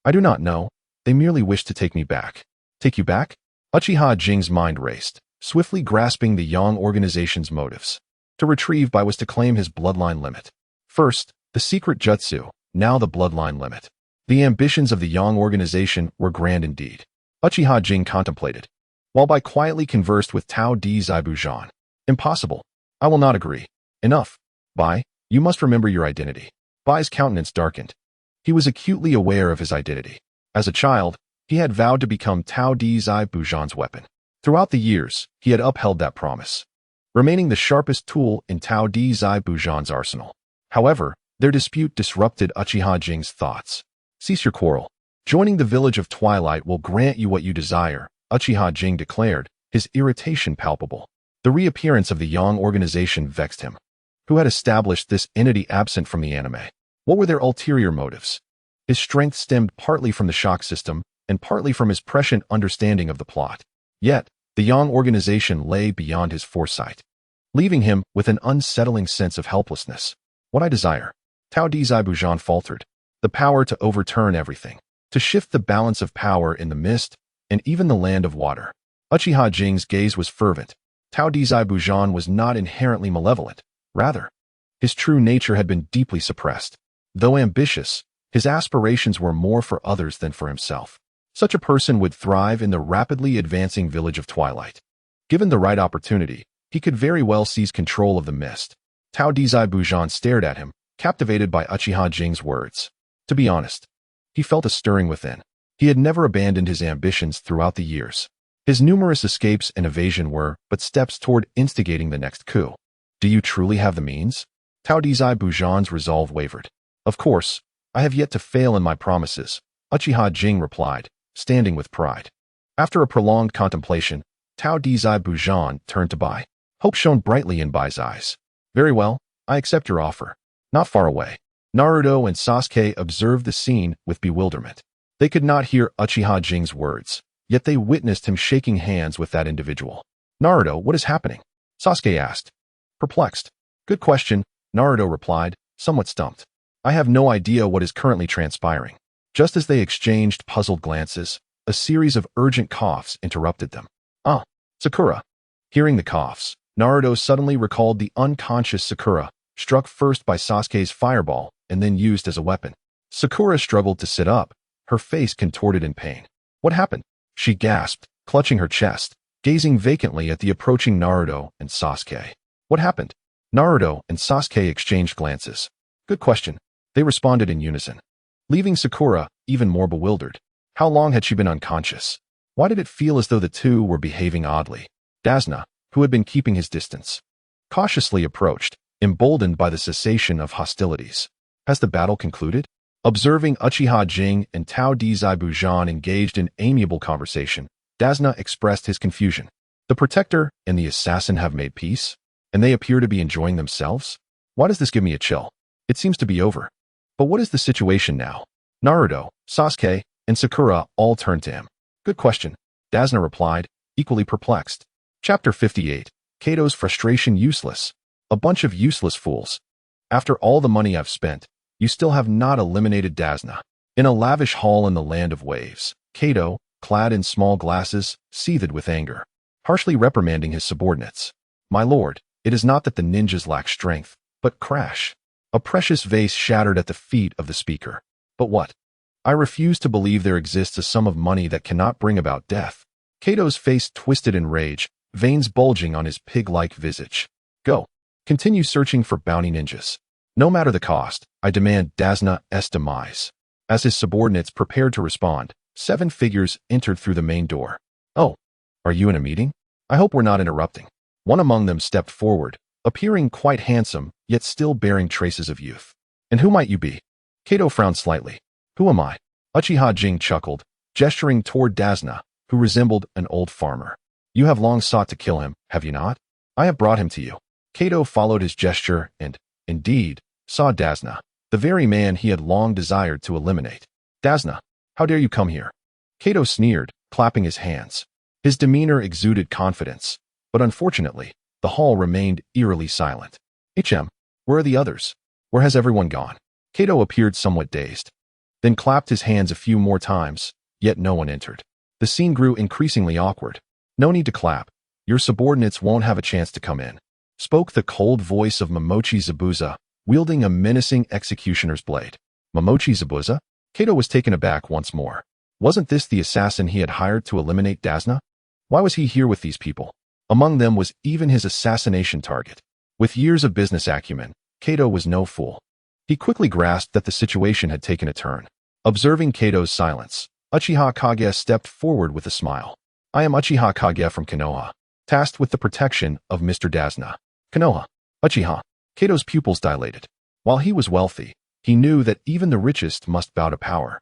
I do not know. They merely wish to take me back. Take you back? Uchiha Jing's mind raced, swiftly grasping the Yang organization's motives. To retrieve Bai was to claim his bloodline limit. First, the secret jutsu, now the bloodline limit. The ambitions of the Yang organization were grand indeed. Uchiha Jing contemplated, while Bai quietly conversed with Tao Di Zaibujan. Impossible. I will not agree. Enough. Bai, you must remember your identity. Bai's countenance darkened. He was acutely aware of his identity. As a child, he had vowed to become Tao Di Zaibujan's weapon. Throughout the years, he had upheld that promise, remaining the sharpest tool in Tao Di Zaibujan's arsenal. However, their dispute disrupted Uchiha Jing's thoughts. Cease your quarrel. Joining the village of Twilight will grant you what you desire, Uchiha Jing declared, his irritation palpable. The reappearance of the Yang organization vexed him. Who had established this entity absent from the anime? What were their ulterior motives? His strength stemmed partly from the shock system and partly from his prescient understanding of the plot. Yet, the Yang organization lay beyond his foresight, leaving him with an unsettling sense of helplessness. What I desire, Tao Di Zaibujan faltered. The power to overturn everything, to shift the balance of power in the mist and even the land of water. Uchiha Jing's gaze was fervent. Tao Di Zaibujan was not inherently malevolent. Rather, his true nature had been deeply suppressed. Though ambitious, his aspirations were more for others than for himself. Such a person would thrive in the rapidly advancing village of Twilight. Given the right opportunity, he could very well seize control of the mist. Tao Di Zaibujan stared at him, captivated by Uchiha Jing's words. To be honest, he felt a stirring within. He had never abandoned his ambitions throughout the years. His numerous escapes and evasion were but steps toward instigating the next coup. Do you truly have the means? Tao Di Zaibujan's resolve wavered. Of course, I have yet to fail in my promises, Uchiha Jing replied, standing with pride. After a prolonged contemplation, Tao Di Zaibujan turned to Bai. Hope shone brightly in Bai's eyes. Very well, I accept your offer. Not far away, Naruto and Sasuke observed the scene with bewilderment. They could not hear Uchiha Jing's words, yet they witnessed him shaking hands with that individual. Naruto, what is happening? Sasuke asked. Perplexed. Good question, Naruto replied, somewhat stumped. I have no idea what is currently transpiring. Just as they exchanged puzzled glances, a series of urgent coughs interrupted them. Sakura. Hearing the coughs, Naruto suddenly recalled the unconscious Sakura, struck first by Sasuke's fireball and then used as a weapon. Sakura struggled to sit up, her face contorted in pain. What happened? She gasped, clutching her chest, gazing vacantly at the approaching Naruto and Sasuke. What happened? Naruto and Sasuke exchanged glances. Good question. They responded in unison, leaving Sakura even more bewildered. How long had she been unconscious? Why did it feel as though the two were behaving oddly? Dasna, who had been keeping his distance, cautiously approached, emboldened by the cessation of hostilities. Has the battle concluded? Observing Uchiha Jing and Tao Di Zaibujan engaged in amiable conversation, Dasna expressed his confusion. The protector and the assassin have made peace, and they appear to be enjoying themselves? Why does this give me a chill? It seems to be over. But what is the situation now? Naruto, Sasuke, and Sakura all turned to him. Good question, Dasna replied, equally perplexed. Chapter 58. Kato's frustration useless. A bunch of useless fools. After all the money I've spent, you still have not eliminated Dasna. In a lavish hall in the land of waves, Kato, clad in small glasses, seethed with anger, harshly reprimanding his subordinates. My lord, it is not that the ninjas lack strength, but crash. A precious vase shattered at the feet of the speaker. But what? I refuse to believe there exists a sum of money that cannot bring about death. Kato's face twisted in rage, veins bulging on his pig-like visage. Go. Continue searching for bounty ninjas. No matter the cost, I demand Dasna's demise. As his subordinates prepared to respond, 7 figures entered through the main door. Oh, are you in a meeting? I hope we're not interrupting. One among them stepped forward, appearing quite handsome, yet still bearing traces of youth. And who might you be? Kato frowned slightly. Who am I? Uchiha Jing chuckled, gesturing toward Dasna, who resembled an old farmer. You have long sought to kill him, have you not? I have brought him to you. Kato followed his gesture and, indeed, saw Dasna, the very man he had long desired to eliminate. Dasna, how dare you come here? Kato sneered, clapping his hands. His demeanor exuded confidence, but unfortunately, the hall remained eerily silent. Where are the others? Where has everyone gone? Kato appeared somewhat dazed, then clapped his hands a few more times, yet no one entered. The scene grew increasingly awkward. No need to clap. Your subordinates won't have a chance to come in, spoke the cold voice of Momochi Zabuza, wielding a menacing executioner's blade. Momochi Zabuza? Kato was taken aback once more. Wasn't this the assassin he had hired to eliminate Dazna? Why was he here with these people? Among them was even his assassination target. With years of business acumen, Kato was no fool. He quickly grasped that the situation had taken a turn. Observing Kato's silence, Uchiha Kage stepped forward with a smile. I am Uchiha Kage from Konoha, tasked with the protection of Mr. Dazna. Konoha. Uchiha. Kato's pupils dilated. While he was wealthy, he knew that even the richest must bow to power.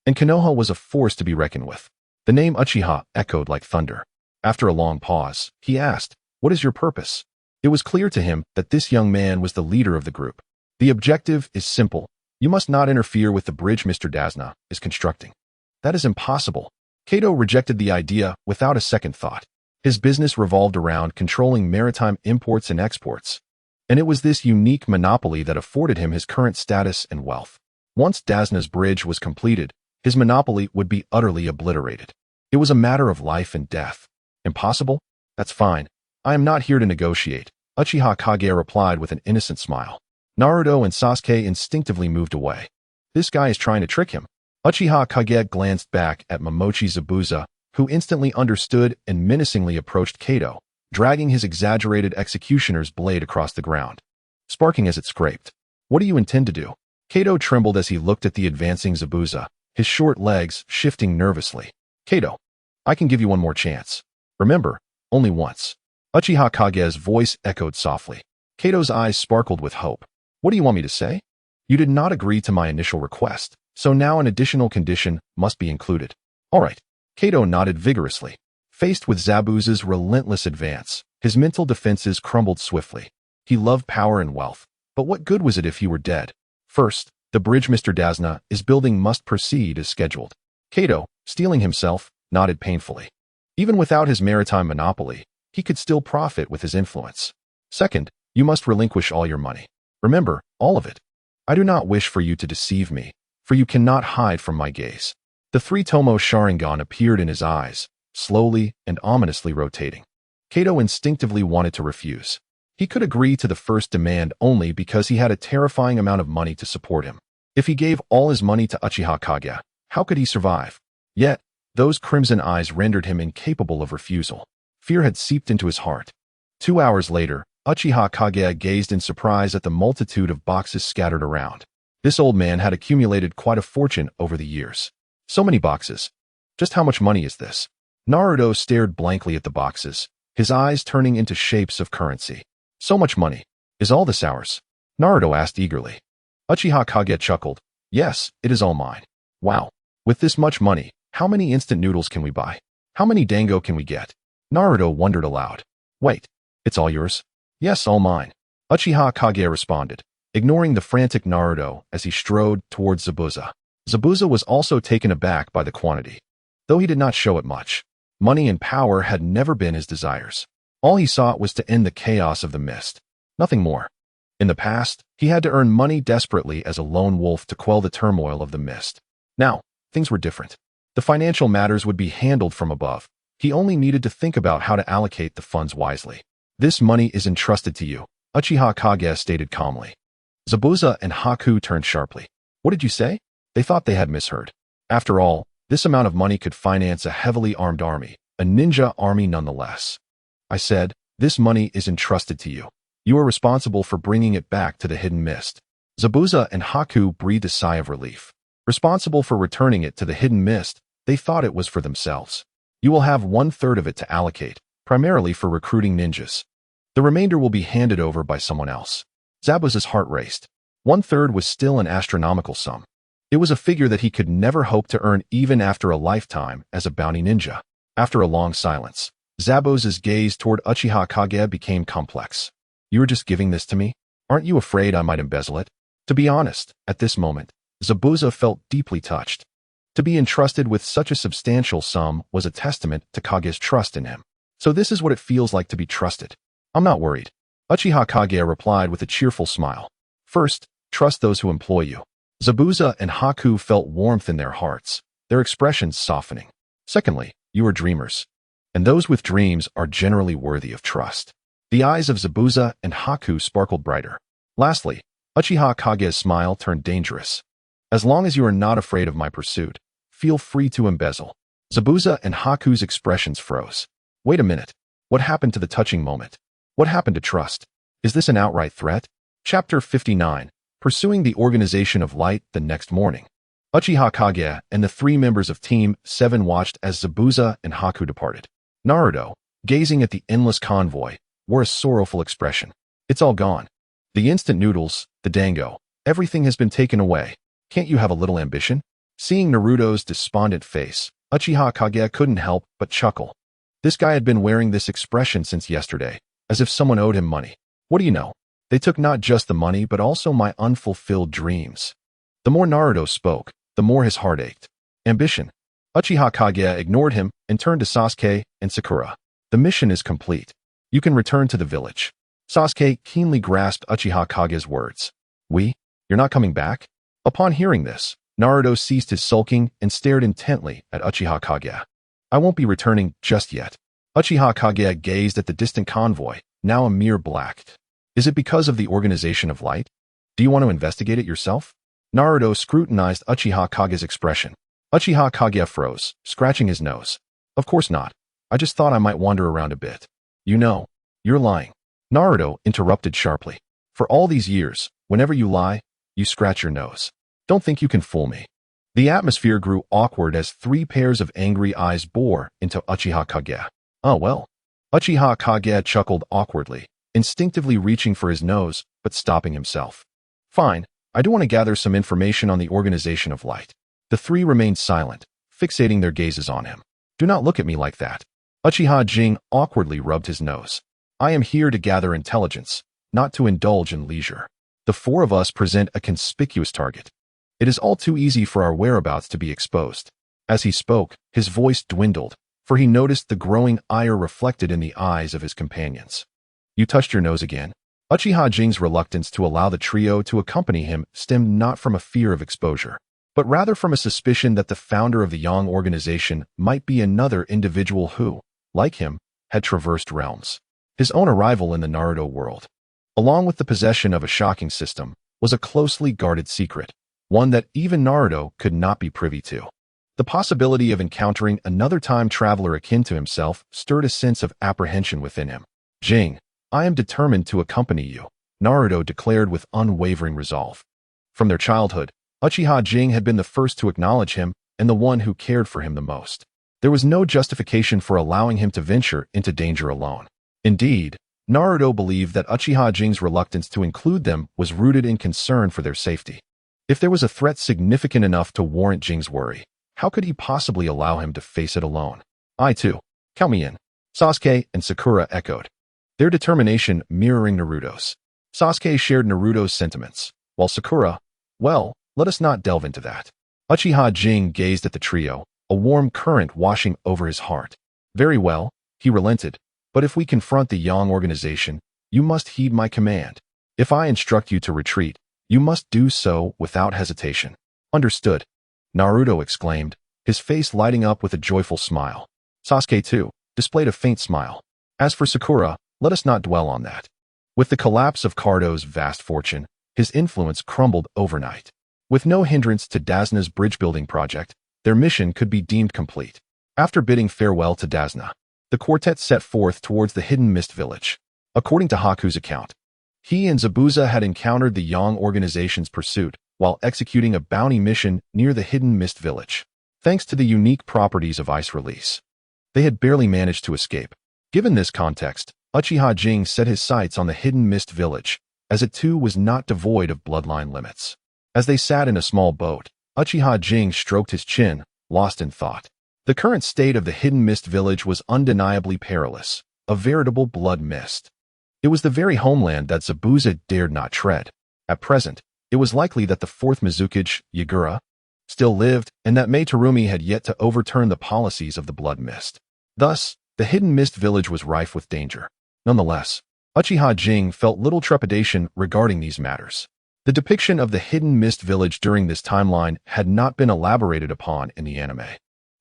And Konoha was a force to be reckoned with. The name Uchiha echoed like thunder. After a long pause, he asked, "What is your purpose?" It was clear to him that this young man was the leader of the group. The objective is simple. You must not interfere with the bridge Mr. Dazna is constructing. That is impossible. Kato rejected the idea without a second thought. His business revolved around controlling maritime imports and exports. And it was this unique monopoly that afforded him his current status and wealth. Once Dazna's bridge was completed, his monopoly would be utterly obliterated. It was a matter of life and death. Impossible? That's fine. I am not here to negotiate, Uchiha Kage replied with an innocent smile. Naruto and Sasuke instinctively moved away. This guy is trying to trick him. Uchiha Kage glanced back at Momochi Zabuza, who instantly understood and menacingly approached Kato, dragging his exaggerated executioner's blade across the ground, sparking as it scraped. What do you intend to do? Kato trembled as he looked at the advancing Zabuza, his short legs shifting nervously. Kato, I can give you one more chance. Remember, only once. Uchiha Kage's voice echoed softly. Kato's eyes sparkled with hope. What do you want me to say? You did not agree to my initial request, so now an additional condition must be included. All right. Kato nodded vigorously. Faced with Zabuza's relentless advance, his mental defenses crumbled swiftly. He loved power and wealth, but what good was it if he were dead? First, the bridge Mr. Dazna is building must proceed as scheduled. Kato, steeling himself, nodded painfully. Even without his maritime monopoly, he could still profit with his influence. Second, you must relinquish all your money. Remember, all of it. I do not wish for you to deceive me, for you cannot hide from my gaze. The three-tomo Sharingan appeared in his eyes, slowly and ominously rotating. Kato instinctively wanted to refuse. He could agree to the first demand only because he had a terrifying amount of money to support him. If he gave all his money to Uchiha Kage, how could he survive? Yet, those crimson eyes rendered him incapable of refusal. Fear had seeped into his heart. 2 hours later, Uchiha Kage gazed in surprise at the multitude of boxes scattered around. This old man had accumulated quite a fortune over the years. So many boxes. Just how much money is this? Naruto stared blankly at the boxes, his eyes turning into shapes of currency. So much money. Is all this ours? Naruto asked eagerly. Uchiha Kage chuckled. Yes, it is all mine. Wow. With this much money, how many instant noodles can we buy? How many dango can we get? Naruto wondered aloud. Wait, it's all yours? Yes, all mine. Uchiha Kage responded, ignoring the frantic Naruto as he strode towards Zabuza. Zabuza was also taken aback by the quantity. Though he did not show it much, money and power had never been his desires. All he sought was to end the chaos of the mist. Nothing more. In the past, he had to earn money desperately as a lone wolf to quell the turmoil of the mist. Now, things were different. The financial matters would be handled from above. He only needed to think about how to allocate the funds wisely. This money is entrusted to you, Uchiha Kage stated calmly. Zabuza and Haku turned sharply. What did you say? They thought they had misheard. After all, this amount of money could finance a heavily armed army, a ninja army nonetheless. I said, this money is entrusted to you. You are responsible for bringing it back to the hidden mist. Zabuza and Haku breathed a sigh of relief. Responsible for returning it to the hidden mist, they thought it was for themselves. You will have 1/3 of it to allocate, primarily for recruiting ninjas. The remainder will be handed over by someone else. Zabuza's heart raced. 1/3 was still an astronomical sum. It was a figure that he could never hope to earn even after a lifetime as a bounty ninja. After a long silence, Zabuza's gaze toward Uchiha Kage became complex. You are just giving this to me? Aren't you afraid I might embezzle it? To be honest, at this moment, Zabuza felt deeply touched. To be entrusted with such a substantial sum was a testament to Kage's trust in him. So this is what it feels like to be trusted. I'm not worried. Uchiha Kage replied with a cheerful smile. First, trust those who employ you. Zabuza and Haku felt warmth in their hearts, their expressions softening. Secondly, you are dreamers. And those with dreams are generally worthy of trust. The eyes of Zabuza and Haku sparkled brighter. Lastly, Uchiha Kage's smile turned dangerous. As long as you are not afraid of my pursuit, Feel free to embezzle. Zabuza and Haku's expressions froze. Wait a minute. What happened to the touching moment? What happened to trust? Is this an outright threat? Chapter 59. Pursuing the Organization of Light. The next morning, Uchiha Kage and the 3 members of Team 7 watched as Zabuza and Haku departed. Naruto, gazing at the endless convoy, wore a sorrowful expression. It's all gone. The instant noodles, the dango, everything has been taken away. Can't you have a little ambition? Seeing Naruto's despondent face, Uchiha Kage couldn't help but chuckle. This guy had been wearing this expression since yesterday, as if someone owed him money. What do you know? They took not just the money but also my unfulfilled dreams. The more Naruto spoke, the more his heart ached. Ambition. Uchiha Kage ignored him and turned to Sasuke and Sakura. The mission is complete. You can return to the village. Sasuke keenly grasped Uchiha Kage's words. You're not coming back? Upon hearing this, Naruto ceased his sulking and stared intently at Uchiha Kage. I won't be returning just yet. Uchiha Kage gazed at the distant convoy, now a mere black. Is it because of the Organization of Light? Do you want to investigate it yourself? Naruto scrutinized Uchiha Kage's expression. Uchiha Kage froze, scratching his nose. Of course not. I just thought I might wander around a bit. You know, you're lying. Naruto interrupted sharply. For all these years, whenever you lie, you scratch your nose. Don't think you can fool me. The atmosphere grew awkward as 3 pairs of angry eyes bore into Uchiha Kage. Oh well. Uchiha Kage chuckled awkwardly, instinctively reaching for his nose, but stopping himself. Fine, I do want to gather some information on the Organization of Light. The 3 remained silent, fixating their gazes on him. Do not look at me like that. Uchiha Jing awkwardly rubbed his nose. I am here to gather intelligence, not to indulge in leisure. The 4 of us present a conspicuous target. It is all too easy for our whereabouts to be exposed. As he spoke, his voice dwindled, for he noticed the growing ire reflected in the eyes of his companions. You touched your nose again. Uchiha Jing's reluctance to allow the trio to accompany him stemmed not from a fear of exposure, but rather from a suspicion that the founder of the Yang organization might be another individual who, like him, had traversed realms. His own arrival in the Naruto world, along with the possession of a shocking system, was a closely guarded secret, one that even Naruto could not be privy to. The possibility of encountering another time traveler akin to himself stirred a sense of apprehension within him. Jing, I am determined to accompany you, Naruto declared with unwavering resolve. From their childhood, Uchiha Jing had been the first to acknowledge him and the one who cared for him the most. There was no justification for allowing him to venture into danger alone. Indeed, Naruto believed that Uchiha Jing's reluctance to include them was rooted in concern for their safety. If there was a threat significant enough to warrant Jing's worry, how could he possibly allow him to face it alone? I too. Count me in. Sasuke and Sakura echoed, their determination mirroring Naruto's. Sasuke shared Naruto's sentiments, while Sakura, well, let us not delve into that. Uchiha Jing gazed at the trio, a warm current washing over his heart. Very well, he relented, but if we confront the Yang organization, you must heed my command. If I instruct you to retreat, you must do so without hesitation. Understood, Naruto exclaimed, his face lighting up with a joyful smile. Sasuke, too, displayed a faint smile. As for Sakura, let us not dwell on that. With the collapse of Cardo's vast fortune, his influence crumbled overnight. With no hindrance to Dazna's bridge-building project, their mission could be deemed complete. After bidding farewell to Dazna, the quartet set forth towards the Hidden Mist Village. According to Haku's account, he and Zabuza had encountered the Yang organization's pursuit while executing a bounty mission near the Hidden Mist Village. Thanks to the unique properties of ice release, they had barely managed to escape. Given this context, Uchiha Jing set his sights on the Hidden Mist Village, as it too was not devoid of bloodline limits. As they sat in a small boat, Uchiha Jing stroked his chin, lost in thought. The current state of the Hidden Mist Village was undeniably perilous, a veritable blood mist. It was the very homeland that Zabuza dared not tread. At present, it was likely that the 4th Mizukage, Yagura, still lived, and that Meitarumi had yet to overturn the policies of the Blood Mist. Thus, the Hidden Mist Village was rife with danger. Nonetheless, Uchiha Jing felt little trepidation regarding these matters. The depiction of the Hidden Mist Village during this timeline had not been elaborated upon in the anime.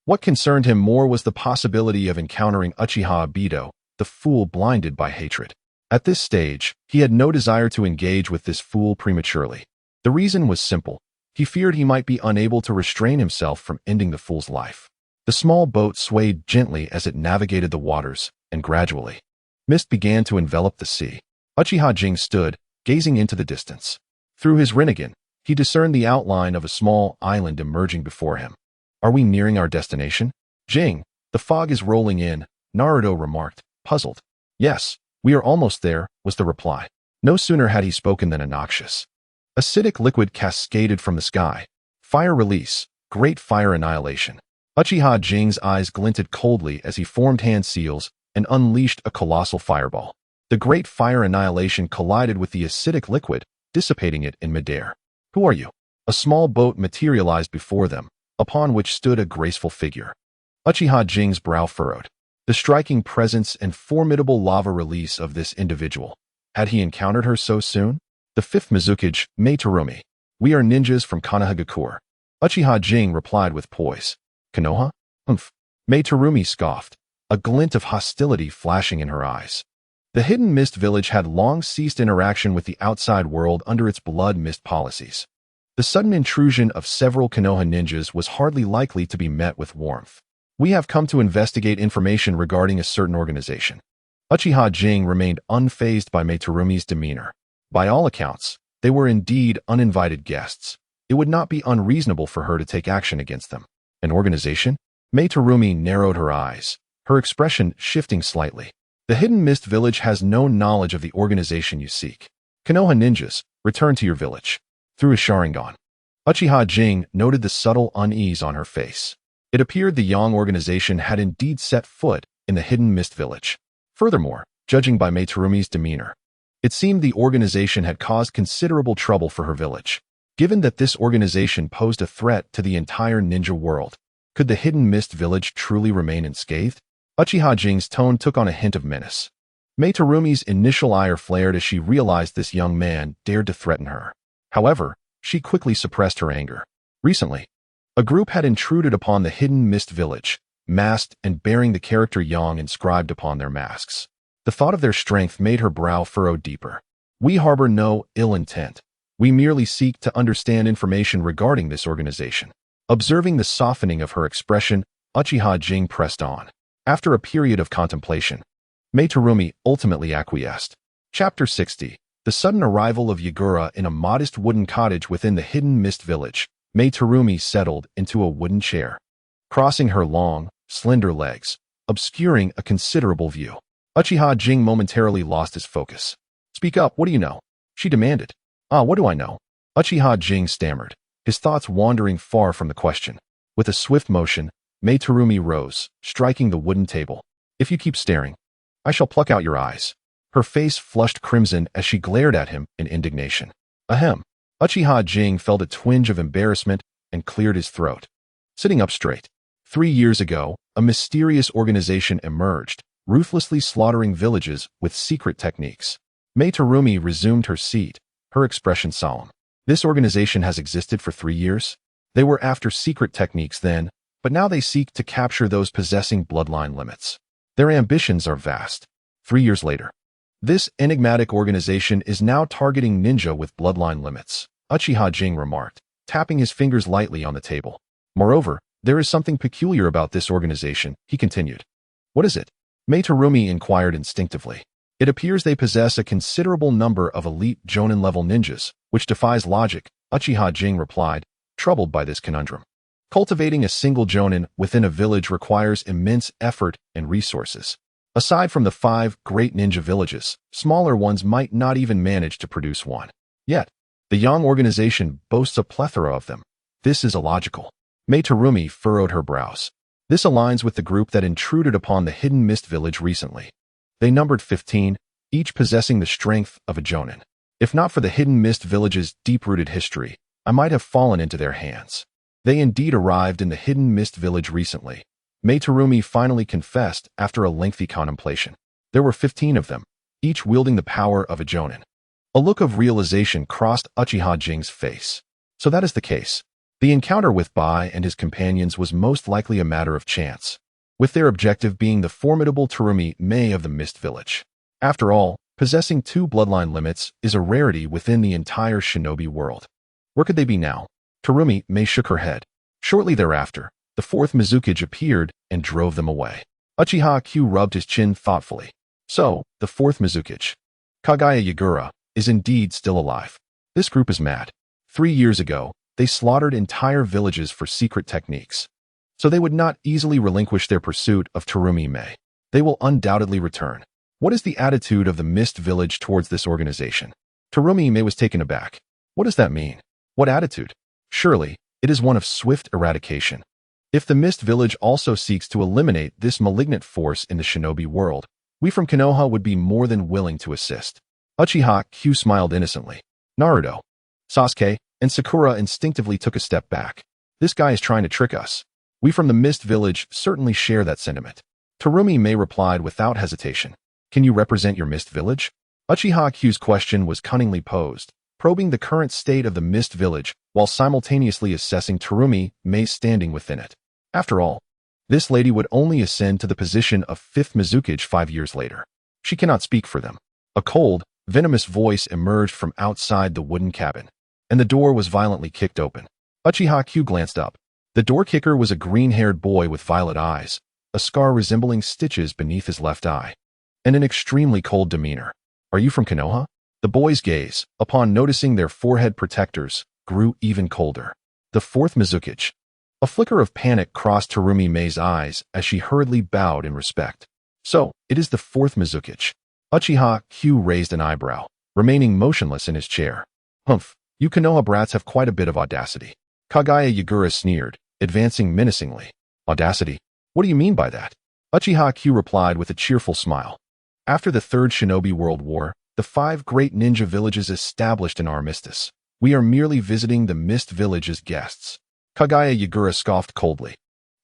What concerned him more was the possibility of encountering Uchiha Obito, the fool blinded by hatred. At this stage, he had no desire to engage with this fool prematurely. The reason was simple. He feared he might be unable to restrain himself from ending the fool's life. The small boat swayed gently as it navigated the waters, and gradually, mist began to envelop the sea. Uchiha Jing stood, gazing into the distance. Through his rinnegan, he discerned the outline of a small island emerging before him. Are we nearing our destination? Jing, the fog is rolling in, Naruto remarked, puzzled. Yes, we are almost there, was the reply. No sooner had he spoken than a noxious, acidic liquid cascaded from the sky. Fire release, great fire annihilation. Uchiha Jing's eyes glinted coldly as he formed hand seals and unleashed a colossal fireball. The great fire annihilation collided with the acidic liquid, dissipating it in midair. Who are you? A small boat materialized before them, upon which stood a graceful figure. Uchiha Jing's brow furrowed. The striking presence and formidable lava release of this individual. Had he encountered her so soon? The fifth Mizukage, Mei Terumi. We are ninjas from Konohagakure. Uchiha Jing replied with poise. Konoha? Humph. Mei Terumi scoffed, a glint of hostility flashing in her eyes. The Hidden Mist Village had long ceased interaction with the outside world under its blood mist policies. The sudden intrusion of several Konoha ninjas was hardly likely to be met with warmth. We have come to investigate information regarding a certain organization. Uchiha Jing remained unfazed by Mei Terumi's demeanor. By all accounts, they were indeed uninvited guests. It would not be unreasonable for her to take action against them. An organization? Mei Terumi narrowed her eyes, her expression shifting slightly. The Hidden Mist Village has no knowledge of the organization you seek. Konoha ninjas, return to your village. Through a Sharingan. Uchiha Jing noted the subtle unease on her face. It appeared the Yang organization had indeed set foot in the Hidden Mist Village. Furthermore, judging by Mei Terumi's demeanor, it seemed the organization had caused considerable trouble for her village. Given that this organization posed a threat to the entire ninja world, could the Hidden Mist Village truly remain unscathed? Uchiha Jing's tone took on a hint of menace. Mei Terumi's initial ire flared as she realized this young man dared to threaten her. However, she quickly suppressed her anger. Recently, a group had intruded upon the Hidden Mist Village, masked and bearing the character Yang inscribed upon their masks. The thought of their strength made her brow furrow deeper. We harbor no ill intent. We merely seek to understand information regarding this organization. Observing the softening of her expression, Uchiha Jing pressed on. After a period of contemplation, Mei Terumi ultimately acquiesced. Chapter 60. The sudden arrival of Yagura in a modest wooden cottage within the Hidden Mist Village. Mei Terumi settled into a wooden chair, crossing her long, slender legs, obscuring a considerable view. Uchiha Jing momentarily lost his focus. Speak up, what do you know? She demanded. What do I know? Uchiha Jing stammered, his thoughts wandering far from the question. With a swift motion, Mei Terumi rose, striking the wooden table. If you keep staring, I shall pluck out your eyes. Her face flushed crimson as she glared at him in indignation. Ahem. Uchiha Jing felt a twinge of embarrassment and cleared his throat. Sitting up straight. 3 years ago, a mysterious organization emerged, ruthlessly slaughtering villages with secret techniques. Mei Terumi resumed her seat, her expression solemn. This organization has existed for 3 years? They were after secret techniques then, but now they seek to capture those possessing bloodline limits. Their ambitions are vast. 3 years later, this enigmatic organization is now targeting ninja with bloodline limits, Uchiha Jing remarked, tapping his fingers lightly on the table. Moreover, there is something peculiar about this organization, he continued. What is it? Mei Terumi inquired instinctively. It appears they possess a considerable number of elite Jonin-level ninjas, which defies logic, Uchiha Jing replied, troubled by this conundrum. Cultivating a single Jonin within a village requires immense effort and resources. Aside from the 5 great ninja villages, smaller ones might not even manage to produce one. Yet, the Yang organization boasts a plethora of them. This is illogical. Mei Terumi furrowed her brows. This aligns with the group that intruded upon the Hidden Mist Village recently. They numbered 15, each possessing the strength of a Jonin. If not for the Hidden Mist Village's deep-rooted history, I might have fallen into their hands. They indeed arrived in the Hidden Mist Village recently. Mei Terumi finally confessed after a lengthy contemplation. There were 15 of them, each wielding the power of a Jonin. A look of realization crossed Uchiha Jing's face. So that is the case. The encounter with Bai and his companions was most likely a matter of chance, with their objective being the formidable Terumi Mei of the Mist Village. After all, possessing 2 bloodline limits is a rarity within the entire shinobi world. Where could they be now? Terumi Mei shook her head. Shortly thereafter, the fourth Mizukage appeared and drove them away. Uchiha Q rubbed his chin thoughtfully. So, the fourth Mizukage, Kagaya Yagura, is indeed still alive. This group is mad. 3 years ago, they slaughtered entire villages for secret techniques. So they would not easily relinquish their pursuit of Terumi Mei. They will undoubtedly return. What is the attitude of the Mist Village towards this organization? Terumi Mei was taken aback. What does that mean? What attitude? Surely, it is one of swift eradication. If the Mist Village also seeks to eliminate this malignant force in the shinobi world, we from Konoha would be more than willing to assist. Uchiha Q smiled innocently. Naruto, Sasuke, and Sakura instinctively took a step back. This guy is trying to trick us. We from the Mist Village certainly share that sentiment. Terumi Mei replied without hesitation. Can you represent your Mist Village? Uchiha Q's question was cunningly posed, probing the current state of the Mist Village while simultaneously assessing Terumi Mei's standing within it. After all, this lady would only ascend to the position of 5th Mizukage 5 years later. She cannot speak for them. A cold, venomous voice emerged from outside the wooden cabin, and the door was violently kicked open. Uchiha Q glanced up. The door kicker was a green-haired boy with violet eyes, a scar resembling stitches beneath his left eye, and an extremely cold demeanor. Are you from Konoha? The boy's gaze, upon noticing their forehead protectors, grew even colder. The fourth Mizukage. A flicker of panic crossed Terumi Mei's eyes as she hurriedly bowed in respect. So, it is the fourth Mizukage. Uchiha Q raised an eyebrow, remaining motionless in his chair. Humph, you Konoha brats have quite a bit of audacity. Kagaya Yagura sneered, advancing menacingly. Audacity? What do you mean by that? Uchiha Q replied with a cheerful smile. After the Third Shinobi World War, the 5 great ninja villages established an armistice. We are merely visiting the Mist Village as guests. Kagaya Yagura scoffed coldly,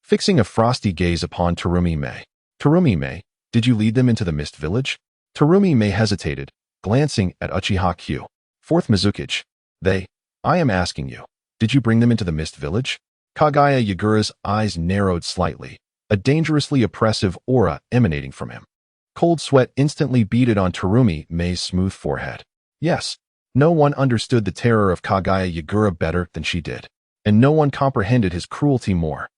fixing a frosty gaze upon Terumi Mei. Terumi Mei, did you lead them into the Mist Village? Terumi Mei hesitated, glancing at Uchiha Q. Fourth Mizukage. I am asking you, did you bring them into the Mist Village? Kagaya Yagura's eyes narrowed slightly, a dangerously oppressive aura emanating from him. Cold sweat instantly beaded on Terumi Mei's smooth forehead. Yes, no one understood the terror of Kagaya Yagura better than she did, and no one comprehended his cruelty more.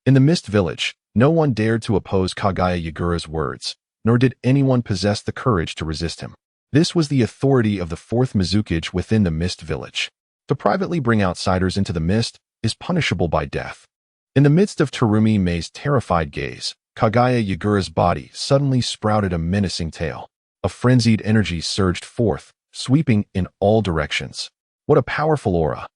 In the Mist Village, no one dared to oppose Kagaya Yagura's words, nor did anyone possess the courage to resist him. This was the authority of the fourth Mizukage within the Mist Village. To privately bring outsiders into the mist is punishable by death. In the midst of Terumi Mei's terrified gaze, Kagaya Yagura's body suddenly sprouted a menacing tail. A frenzied energy surged forth, sweeping in all directions. What a powerful aura!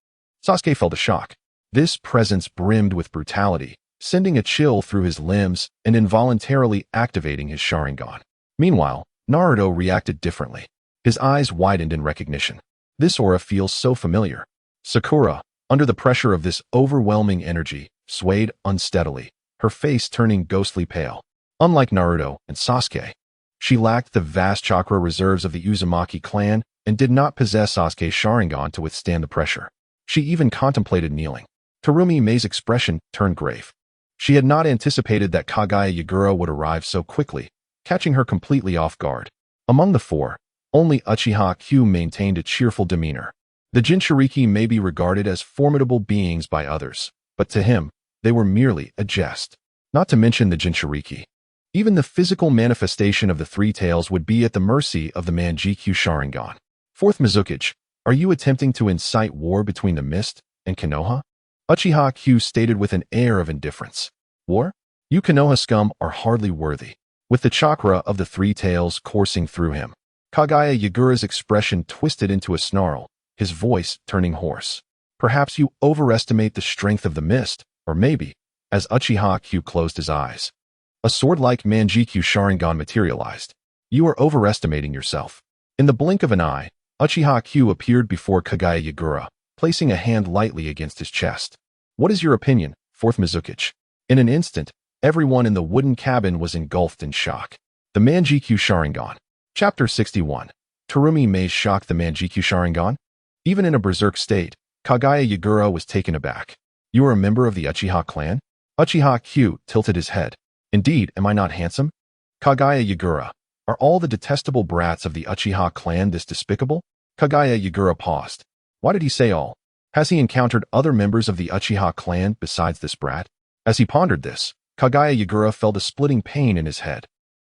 Sasuke felt a shock. This presence brimmed with brutality, sending a chill through his limbs and involuntarily activating his Sharingan. Meanwhile, Naruto reacted differently. His eyes widened in recognition. This aura feels so familiar. Sakura, under the pressure of this overwhelming energy, swayed unsteadily, her face turning ghostly pale. Unlike Naruto and Sasuke, she lacked the vast chakra reserves of the Uzumaki clan and did not possess Sasuke's Sharingan to withstand the pressure. She even contemplated kneeling. Terumi Mei's expression turned grave. She had not anticipated that Kagaya Yagura would arrive so quickly, catching her completely off guard. Among the 4, only Uchiha Q maintained a cheerful demeanor. The Jinchuriki may be regarded as formidable beings by others, but to him, they were merely a jest. Not to mention the Jinchuriki. Even the physical manifestation of the 3 tails would be at the mercy of the Mangekyo Sharingan. Fourth Mizukage, are you attempting to incite war between the Mist and Konoha? Uchiha Q stated with an air of indifference. War? You Konoha scum are hardly worthy. With the chakra of the 3 tails coursing through him, Kagaya Yagura's expression twisted into a snarl, his voice turning hoarse. Perhaps you overestimate the strength of the Mist, or maybe, as Uchiha Q closed his eyes, a sword-like Mangekyo Sharingan materialized. You are overestimating yourself. In the blink of an eye, Uchiha Q appeared before Kagaya Yagura, placing a hand lightly against his chest. What is your opinion, fourth Mizukage? In an instant, everyone in the wooden cabin was engulfed in shock. The Mangekyo Sharingan. Chapter 61. Terumi Mei shocked the Mangekyo Sharingan? Even in a berserk state, Kagaya Yagura was taken aback. You are a member of the Uchiha clan? Uchiha Q tilted his head. Indeed, am I not handsome? Kagaya Yagura. Are all the detestable brats of the Uchiha clan this despicable? Kagaya Yagura paused. Why did he say all? Has he encountered other members of the Uchiha clan besides this brat? As he pondered this, Kagaya Yagura felt a splitting pain in his head.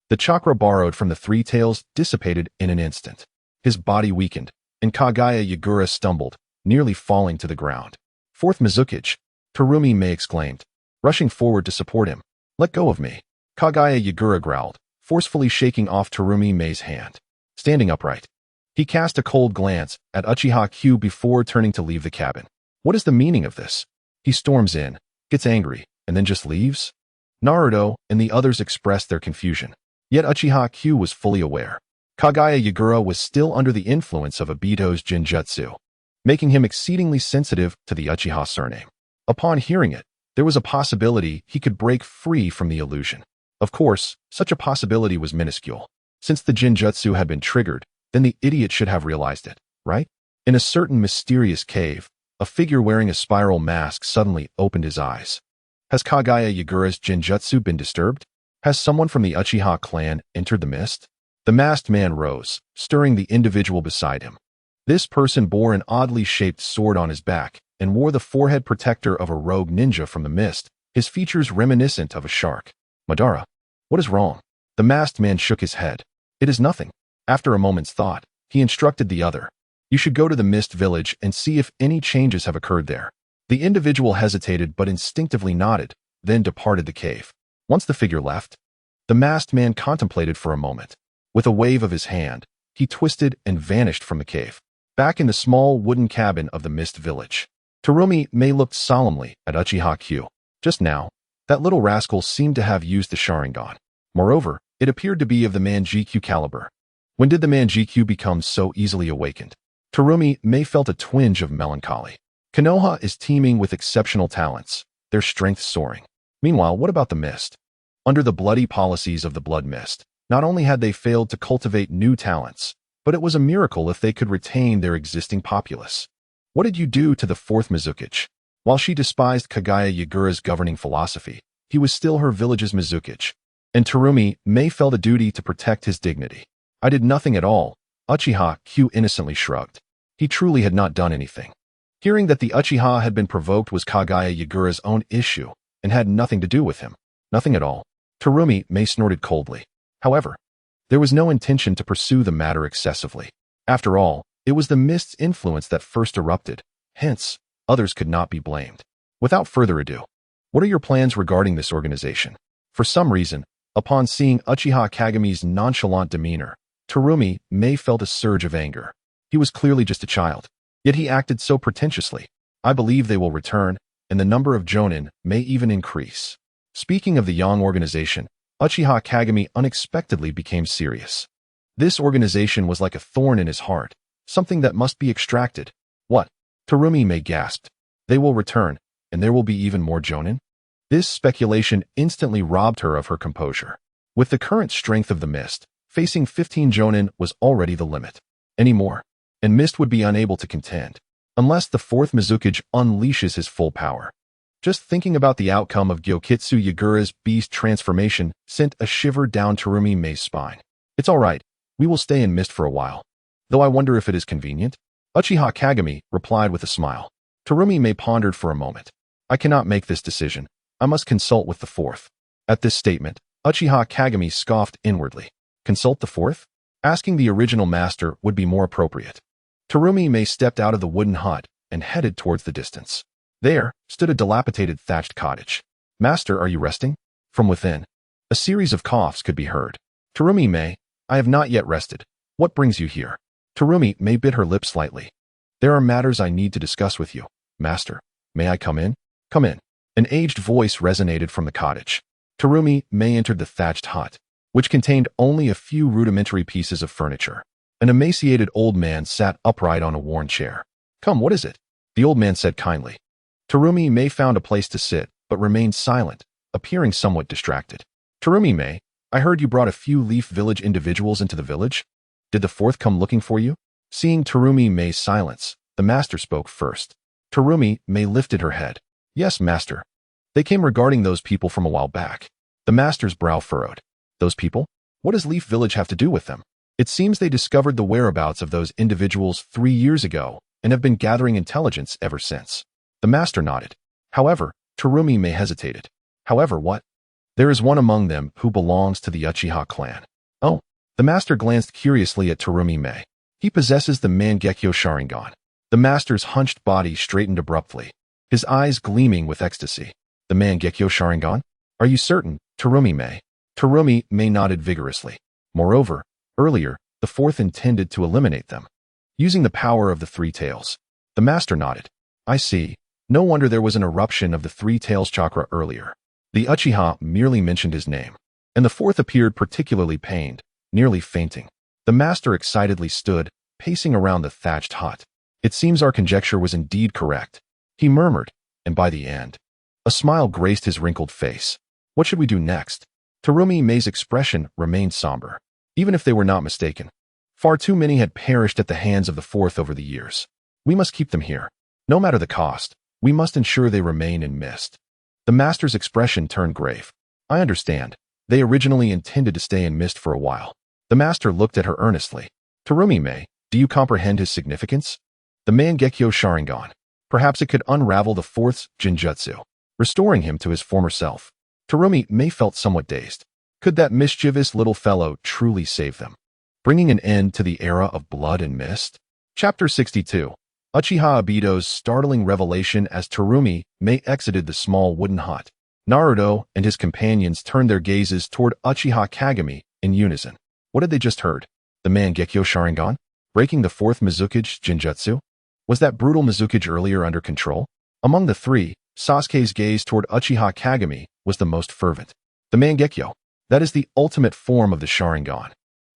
The chakra borrowed from the three tails dissipated in an instant. His body weakened, and Kagaya Yagura stumbled, nearly falling to the ground. Fourth Mizukage, Terumi Mei exclaimed, rushing forward to support him. Let go of me. Kagaya Yagura growled, forcefully shaking off Terumi Mei's hand. Standing upright, he cast a cold glance at Uchiha Q before turning to leave the cabin. What is the meaning of this? He storms in, gets angry, and then just leaves? Naruto and the others expressed their confusion. Yet Uchiha Q was fully aware. Kagaya Yagura was still under the influence of Obito's Jinjutsu, making him exceedingly sensitive to the Uchiha surname. Upon hearing it, there was a possibility he could break free from the illusion. Of course, such a possibility was minuscule. Since the Jinjutsu had been triggered, then the idiot should have realized it, right? In a certain mysterious cave, a figure wearing a spiral mask suddenly opened his eyes. Has Kagaya Yagura's Jinjutsu been disturbed? Has someone from the Uchiha clan entered the mist? The masked man rose, stirring the individual beside him. This person bore an oddly shaped sword on his back and wore the forehead protector of a rogue ninja from the mist, his features reminiscent of a shark. Madara, what is wrong? The masked man shook his head. It is nothing. After a moment's thought, he instructed the other. You should go to the mist village and see if any changes have occurred there. The individual hesitated but instinctively nodded, then departed the cave. Once the figure left, the masked man contemplated for a moment. With a wave of his hand, he twisted and vanished from the cave. Back in the small wooden cabin of the mist village, Terumi Mei looked solemnly at Uchiha Q. Just now, that little rascal seemed to have used the Sharingan. Moreover, it appeared to be of the Mangekyo caliber. When did the Mangekyo become so easily awakened? Terumi Mei felt a twinge of melancholy. Konoha is teeming with exceptional talents, their strength soaring. Meanwhile, what about the mist? Under the bloody policies of the Blood Mist, not only had they failed to cultivate new talents, but it was a miracle if they could retain their existing populace. What did you do to the fourth Mizukage? While she despised Kagaya Yagura's governing philosophy, he was still her village's Mizukage, and Terumi Mei felt a duty to protect his dignity. I did nothing at all, Uchiha Q innocently shrugged. He truly had not done anything. Hearing that the Uchiha had been provoked was Kagaya Yagura's own issue, and had nothing to do with him. Nothing at all. Terumi Mei snorted coldly. However, there was no intention to pursue the matter excessively. After all, it was the mist's influence that first erupted. Hence, others could not be blamed. Without further ado, what are your plans regarding this organization? For some reason, upon seeing Uchiha Kagami's nonchalant demeanor, Terumi Mei felt a surge of anger. He was clearly just a child, yet he acted so pretentiously. I believe they will return, and the number of Jonin may even increase. Speaking of the Yang organization, Uchiha Kagami unexpectedly became serious. This organization was like a thorn in his heart, something that must be extracted. What? Terumi Mei gasped. They will return, and there will be even more Jonin? This speculation instantly robbed her of her composure. With the current strength of the mist, facing 15 Jonin was already the limit. Any more, and mist would be unable to contend, unless the fourth Mizukage unleashes his full power. Just thinking about the outcome of Gyokitsu Yagura's beast transformation sent a shiver down Terumi Mei's spine. It's all right, we will stay in mist for a while. Though I wonder if it is convenient? Uchiha Kagami replied with a smile. Terumi Mei pondered for a moment. I cannot make this decision. I must consult with the fourth. At this statement, Uchiha Kagami scoffed inwardly. Consult the fourth? Asking the original master would be more appropriate. Terumi Mei stepped out of the wooden hut and headed towards the distance. There stood a dilapidated thatched cottage. Master, are you resting? From within, a series of coughs could be heard. Terumi Mei, I have not yet rested. What brings you here? Terumi Mei bit her lip slightly. There are matters I need to discuss with you. Master, may I come in? Come in. An aged voice resonated from the cottage. Terumi Mei entered the thatched hut, which contained only a few rudimentary pieces of furniture. An emaciated old man sat upright on a worn chair. Come, what is it? The old man said kindly. Terumi Mei found a place to sit, but remained silent, appearing somewhat distracted. Terumi Mei, I heard you brought a few Leaf Village individuals into the village. Did the fourth come looking for you? Seeing Terumi Mei's silence, the master spoke first. Terumi Mei lifted her head. Yes, master. They came regarding those people from a while back. The master's brow furrowed. Those people? What does Leaf Village have to do with them? It seems they discovered the whereabouts of those individuals 3 years ago, and have been gathering intelligence ever since. The master nodded. However, Terumi hesitated. However, what? There is one among them who belongs to the Uchiha clan. Oh, the master glanced curiously at Terumi. He possesses the Mangekyo Sharingan. The master's hunched body straightened abruptly, his eyes gleaming with ecstasy. The Mangekyo Sharingan? Are you certain, Terumi? Terumi nodded vigorously. Moreover, earlier, the fourth intended to eliminate them, using the power of the three tails. The master nodded. I see. No wonder there was an eruption of the three tails chakra earlier. The Uchiha merely mentioned his name, and the fourth appeared particularly pained, nearly fainting. The master excitedly stood, pacing around the thatched hut. It seems our conjecture was indeed correct, he murmured, and by the end, a smile graced his wrinkled face. What should we do next? Terumi's expression remained somber. Even if they were not mistaken, far too many had perished at the hands of the fourth over the years. We must keep them here. No matter the cost, we must ensure they remain in mist. The master's expression turned grave. I understand. They originally intended to stay in mist for a while. The master looked at her earnestly. Terumi, do you comprehend his significance? The Mangekyo Sharingan. Perhaps it could unravel the fourth's Jinjutsu, restoring him to his former self. Terumi felt somewhat dazed. Could that mischievous little fellow truly save them, bringing an end to the era of blood and mist? Chapter 62. Uchiha Obito's startling revelation as Terumi exited the small wooden hut. Naruto and his companions turned their gazes toward Uchiha Kagami in unison. What had they just heard? The Mangekyo Sharingan? Breaking the fourth Mizukage Jinjutsu? Was that brutal Mizukage earlier under control? Among the three, Sasuke's gaze toward Uchiha Kagami was the most fervent. The Mangekyo. That is the ultimate form of the Sharingan.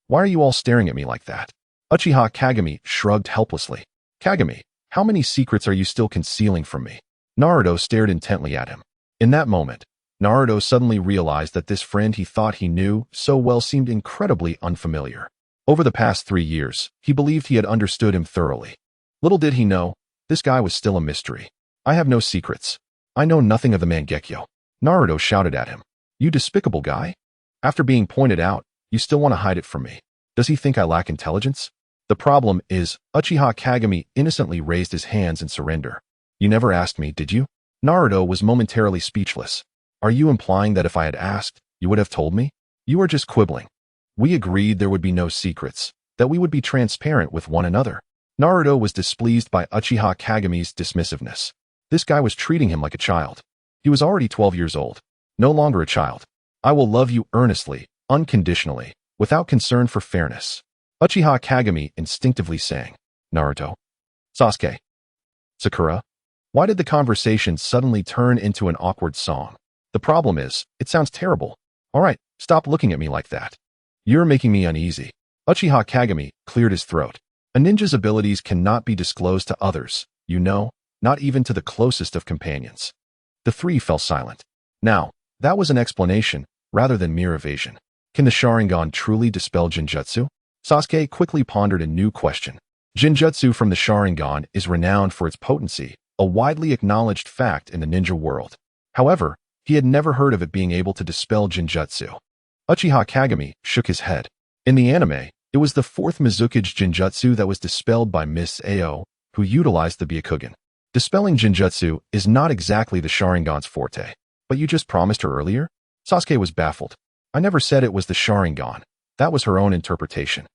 Why are you all staring at me like that? Uchiha Kagami shrugged helplessly. Kagami, how many secrets are you still concealing from me? Naruto stared intently at him. In that moment, Naruto suddenly realized that this friend he thought he knew so well seemed incredibly unfamiliar. Over the past 3 years, he believed he had understood him thoroughly. Little did he know, this guy was still a mystery. I have no secrets. I know nothing of the Mangekyo. Naruto shouted at him. You despicable guy? After being pointed out, you still want to hide it from me. Does he think I lack intelligence? The problem is, Uchiha Kagami innocently raised his hands in surrender. You never asked me, did you? Naruto was momentarily speechless. Are you implying that if I had asked, you would have told me? You are just quibbling. We agreed there would be no secrets, that we would be transparent with one another. Naruto was displeased by Uchiha Kagami's dismissiveness. This guy was treating him like a child. He was already 12 years old. No longer a child. I will love you earnestly, unconditionally, without concern for fairness. Uchiha Kagami instinctively sang. Naruto. Sasuke. Sakura. Why did the conversation suddenly turn into an awkward song? The problem is, it sounds terrible. Alright, stop looking at me like that. You're making me uneasy. Uchiha Kagami cleared his throat. A ninja's abilities cannot be disclosed to others, you know, not even to the closest of companions. The three fell silent. Now, that was an explanation, rather than mere evasion. Can the Sharingan truly dispel Jinjutsu? Sasuke quickly pondered a new question. Jinjutsu from the Sharingan is renowned for its potency, a widely acknowledged fact in the ninja world. However, he had never heard of it being able to dispel Jinjutsu. Uchiha Kagami shook his head. In the anime, it was the fourth Mizukage Jinjutsu that was dispelled by Miss Ao, who utilized the Byakugan. Dispelling Jinjutsu is not exactly the Sharingan's forte. But you just promised her earlier? Sasuke was baffled. I never said it was the Sharingan. That was her own interpretation.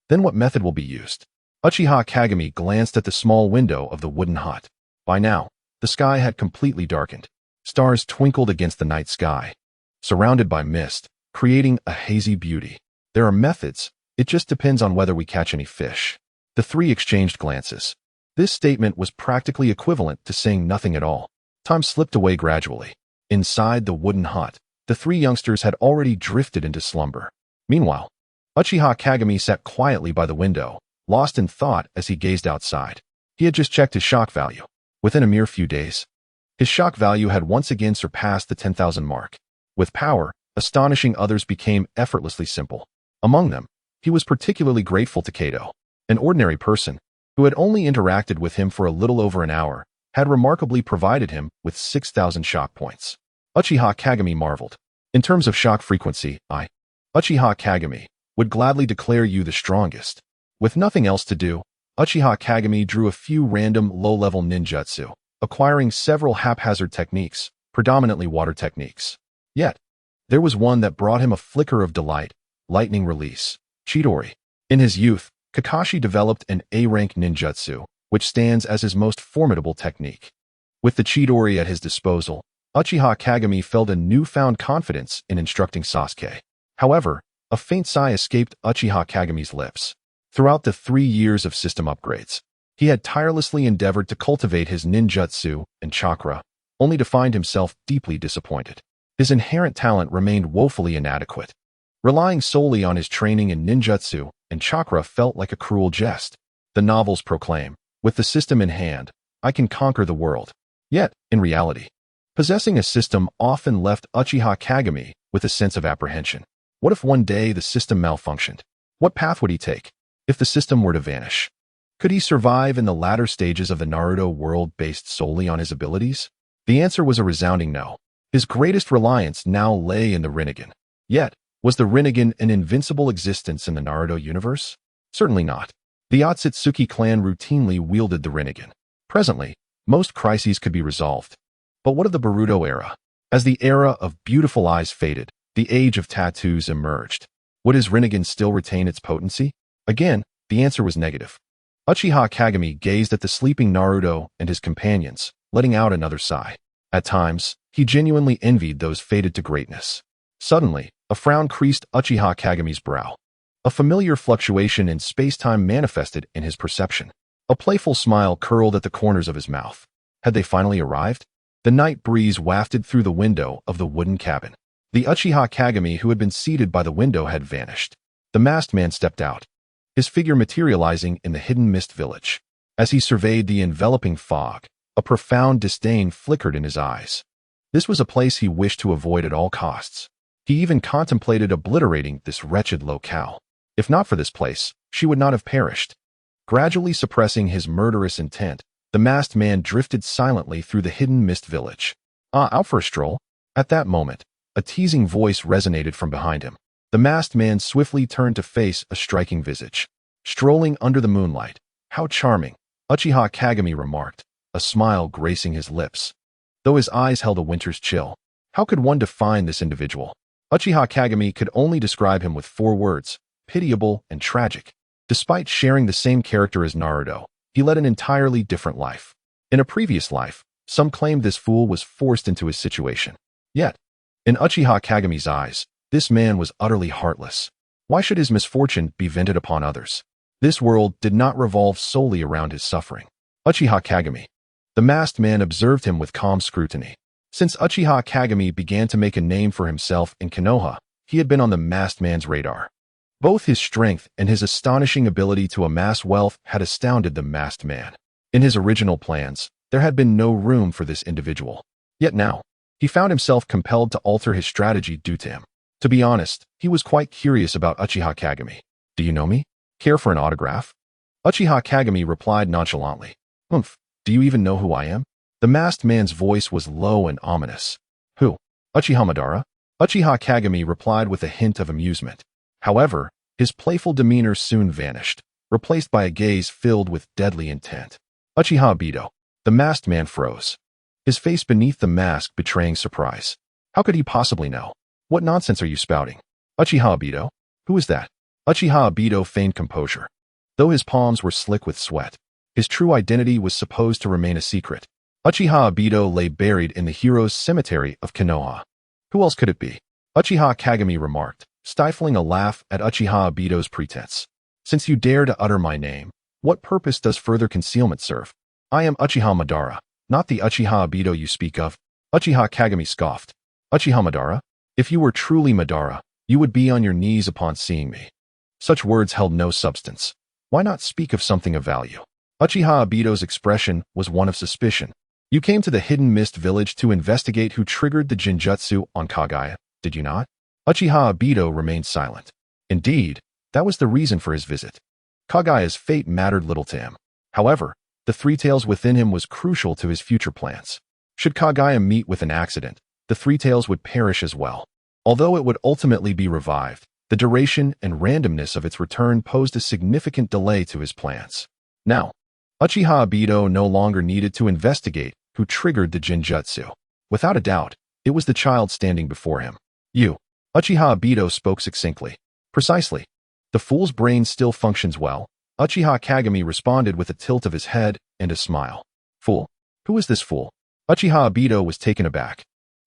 Then what method will be used? Uchiha Kagami glanced at the small window of the wooden hut. By now, the sky had completely darkened. Stars twinkled against the night sky, surrounded by mist, creating a hazy beauty. There are methods. It just depends on whether we catch any fish. The three exchanged glances. This statement was practically equivalent to saying nothing at all. Time slipped away gradually. Inside the wooden hut, the three youngsters had already drifted into slumber. Meanwhile, Uchiha Kagami sat quietly by the window, lost in thought as he gazed outside. He had just checked his shock value. Within a mere few days, his shock value had once again surpassed the 10,000 mark. With power, astonishing others became effortlessly simple. Among them, he was particularly grateful to Kato. An ordinary person, who had only interacted with him for a little over an hour, had remarkably provided him with 6,000 shock points. Uchiha Kagami marveled. In terms of shock frequency, Uchiha Kagami, would gladly declare you the strongest. With nothing else to do, Uchiha Kagami drew a few random low-level ninjutsu, acquiring several haphazard techniques, predominantly water techniques. Yet, there was one that brought him a flicker of delight: lightning release, Chidori. In his youth, Kakashi developed an A-rank ninjutsu, which stands as his most formidable technique. With the Chidori at his disposal, Uchiha Kagami felt a newfound confidence in instructing Sasuke. However, a faint sigh escaped Uchiha Kagami's lips. Throughout the 3 years of system upgrades, he had tirelessly endeavored to cultivate his ninjutsu and chakra, only to find himself deeply disappointed. His inherent talent remained woefully inadequate. Relying solely on his training in ninjutsu and chakra felt like a cruel jest. The novels proclaim, with the system in hand, I can conquer the world. Yet, in reality, possessing a system often left Uchiha Kagami with a sense of apprehension. What if one day the system malfunctioned? What path would he take? If the system were to vanish, could he survive in the latter stages of the Naruto world based solely on his abilities? The answer was a resounding no. His greatest reliance now lay in the Rinnegan. Yet, was the Rinnegan an invincible existence in the Naruto universe? Certainly not. The Otsutsuki clan routinely wielded the Rinnegan. Presently, most crises could be resolved. But what of the Boruto era? As the era of beautiful eyes faded, the age of tattoos emerged. Would his Rinnegan still retain its potency? Again, the answer was negative. Uchiha Kagami gazed at the sleeping Naruto and his companions, letting out another sigh. At times, he genuinely envied those fated to greatness. Suddenly, a frown creased Uchiha Kagami's brow. A familiar fluctuation in space-time manifested in his perception. A playful smile curled at the corners of his mouth. Had they finally arrived? The night breeze wafted through the window of the wooden cabin. The Uchiha Kagami who had been seated by the window had vanished. The masked man stepped out, his figure materializing in the hidden mist village. As he surveyed the enveloping fog, a profound disdain flickered in his eyes. This was a place he wished to avoid at all costs. He even contemplated obliterating this wretched locale. If not for this place, she would not have perished. Gradually suppressing his murderous intent, the masked man drifted silently through the hidden mist village. Out for a stroll? At that moment, a teasing voice resonated from behind him. The masked man swiftly turned to face a striking visage. Strolling under the moonlight. How charming, Uchiha Kagami remarked, a smile gracing his lips. Though his eyes held a winter's chill. How could one define this individual? Uchiha Kagami could only describe him with 4 words: pitiable and tragic. Despite sharing the same character as Naruto, he led an entirely different life. In a previous life, some claimed this fool was forced into his situation. Yet, in Uchiha Kagami's eyes, this man was utterly heartless. Why should his misfortune be vented upon others? This world did not revolve solely around his suffering. Uchiha Kagami. The masked man observed him with calm scrutiny. Since Uchiha Kagami began to make a name for himself in Konoha, he had been on the masked man's radar. Both his strength and his astonishing ability to amass wealth had astounded the masked man. In his original plans, there had been no room for this individual. Yet now, he found himself compelled to alter his strategy due to him. To be honest, he was quite curious about Uchiha Kagami. Do you know me? Care for an autograph? Uchiha Kagami replied nonchalantly. Do you even know who I am? The masked man's voice was low and ominous. Who? Uchiha Madara? Uchiha Kagami replied with a hint of amusement. However, his playful demeanor soon vanished, replaced by a gaze filled with deadly intent. Uchiha Obito. The masked man froze, his face beneath the mask betraying surprise. How could he possibly know? What nonsense are you spouting? Uchiha Obito? Who is that? Uchiha Obito feigned composure. Though his palms were slick with sweat, his true identity was supposed to remain a secret. Uchiha Obito lay buried in the hero's cemetery of Konoha. Who else could it be? Uchiha Kagami remarked, stifling a laugh at Uchiha Obito's pretense. Since you dare to utter my name, what purpose does further concealment serve? I am Uchiha Madara, not the Uchiha Obito you speak of. Uchiha Kagami scoffed. Uchiha Madara? If you were truly Madara, you would be on your knees upon seeing me. Such words held no substance. Why not speak of something of value? Uchiha Obito's expression was one of suspicion. You came to the Hidden Mist village to investigate who triggered the Genjutsu on Kagaya, did you not? Uchiha Obito remained silent. Indeed, that was the reason for his visit. Kagaya's fate mattered little to him. However, the Three Tails within him was crucial to his future plans. Should Kagaya meet with an accident, the Three Tails would perish as well. Although it would ultimately be revived, the duration and randomness of its return posed a significant delay to his plans. Now, Uchiha Obito no longer needed to investigate who triggered the Jinjutsu. Without a doubt, it was the child standing before him. You. Uchiha Obito spoke succinctly. Precisely. The fool's brain still functions well. Uchiha Kagami responded with a tilt of his head and a smile. Fool. Who is this fool? Uchiha Obito was taken aback.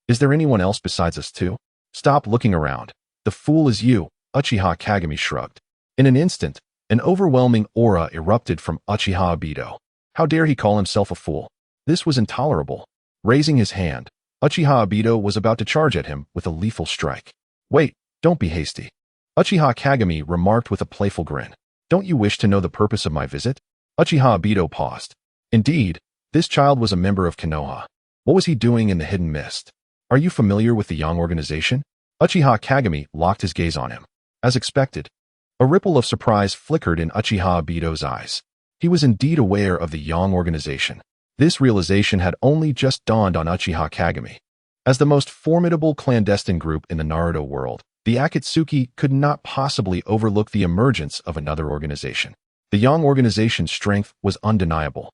Is there anyone else besides us two? Stop looking around. The fool is you, Uchiha Kagami shrugged. In an instant, an overwhelming aura erupted from Uchiha Obito. How dare he call himself a fool? This was intolerable. Raising his hand, Uchiha Obito was about to charge at him with a lethal strike. Wait, don't be hasty. Uchiha Kagami remarked with a playful grin. Don't you wish to know the purpose of my visit? Uchiha Obito paused. Indeed, this child was a member of Konoha. What was he doing in the hidden mist? Are you familiar with the Yang organization? Uchiha Kagami locked his gaze on him. As expected, a ripple of surprise flickered in Uchiha Obito's eyes. He was indeed aware of the Yang organization. This realization had only just dawned on Uchiha Kagami. As the most formidable clandestine group in the Naruto world, the Akatsuki could not possibly overlook the emergence of another organization. The Yang organization's strength was undeniable.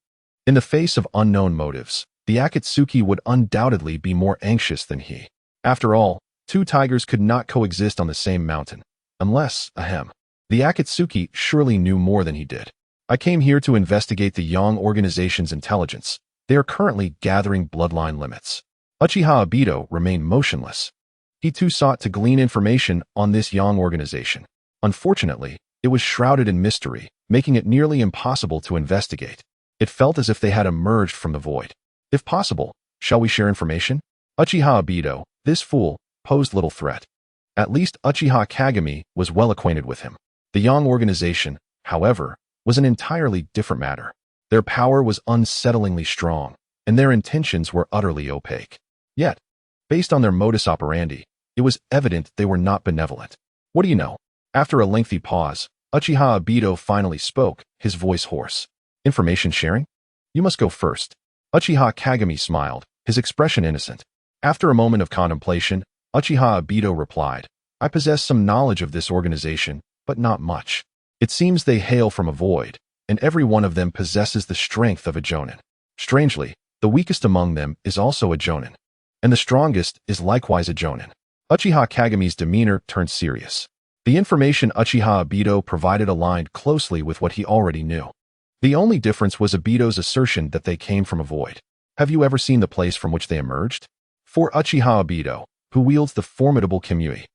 In the face of unknown motives, the Akatsuki would undoubtedly be more anxious than he. After all, two tigers could not coexist on the same mountain. Unless, ahem. The Akatsuki surely knew more than he did. I came here to investigate the Yang organization's intelligence. They are currently gathering bloodline limits. Uchiha Obito remained motionless. He too sought to glean information on this Yang organization. Unfortunately, it was shrouded in mystery, making it nearly impossible to investigate. It felt as if they had emerged from the void. If possible, shall we share information? Uchiha Obito, this fool, posed little threat. At least Uchiha Kagami was well acquainted with him. The Yang organization, however, was an entirely different matter. Their power was unsettlingly strong, and their intentions were utterly opaque. Yet, based on their modus operandi, it was evident they were not benevolent. What do you know? After a lengthy pause, Uchiha Obito finally spoke, his voice hoarse. Information sharing? You must go first. Uchiha Kagami smiled, his expression innocent. After a moment of contemplation, Uchiha Obito replied, I possess some knowledge of this organization, but not much. It seems they hail from a void, and every one of them possesses the strength of a Jonin. Strangely, the weakest among them is also a Jonin, and the strongest is likewise a Jonin. Uchiha Kagami's demeanor turned serious. The information Uchiha Obito provided aligned closely with what he already knew. The only difference was Obito's assertion that they came from a void. Have you ever seen the place from which they emerged? For Uchiha Obito, who wields the formidable Kimui,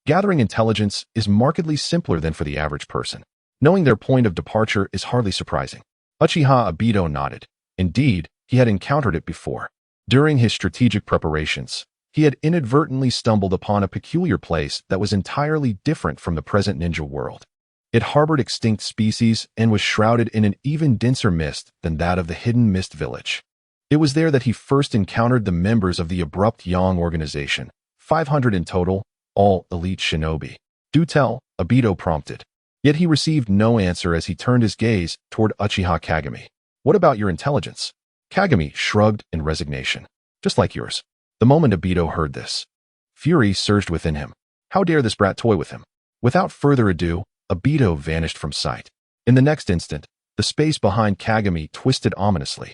gathering intelligence is markedly simpler than for the average person. Knowing their point of departure is hardly surprising. Uchiha Obito nodded. Indeed, he had encountered it before. During his strategic preparations, he had inadvertently stumbled upon a peculiar place that was entirely different from the present ninja world. It harbored extinct species and was shrouded in an even denser mist than that of the hidden mist village. It was there that he first encountered the members of the abrupt Yang organization, 500 in total, all elite shinobi. Do tell, Obito prompted. Yet he received no answer as he turned his gaze toward Uchiha Kagami. What about your intelligence? Kagami shrugged in resignation. Just like yours. The moment Obito heard this, fury surged within him. How dare this brat toy with him? Without further ado, Obito vanished from sight. In the next instant, the space behind Kagami twisted ominously,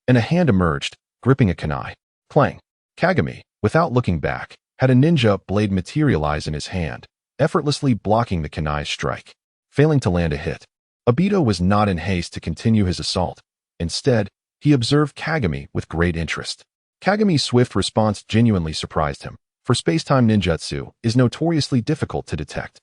and a hand emerged, gripping a kunai. Clang. Kagami, without looking back, had a ninja blade materialize in his hand, effortlessly blocking the kunai's strike. Failing to land a hit, Obito was not in haste to continue his assault. Instead, he observed Kagami with great interest. Kagami's swift response genuinely surprised him, for space-time ninjutsu is notoriously difficult to detect.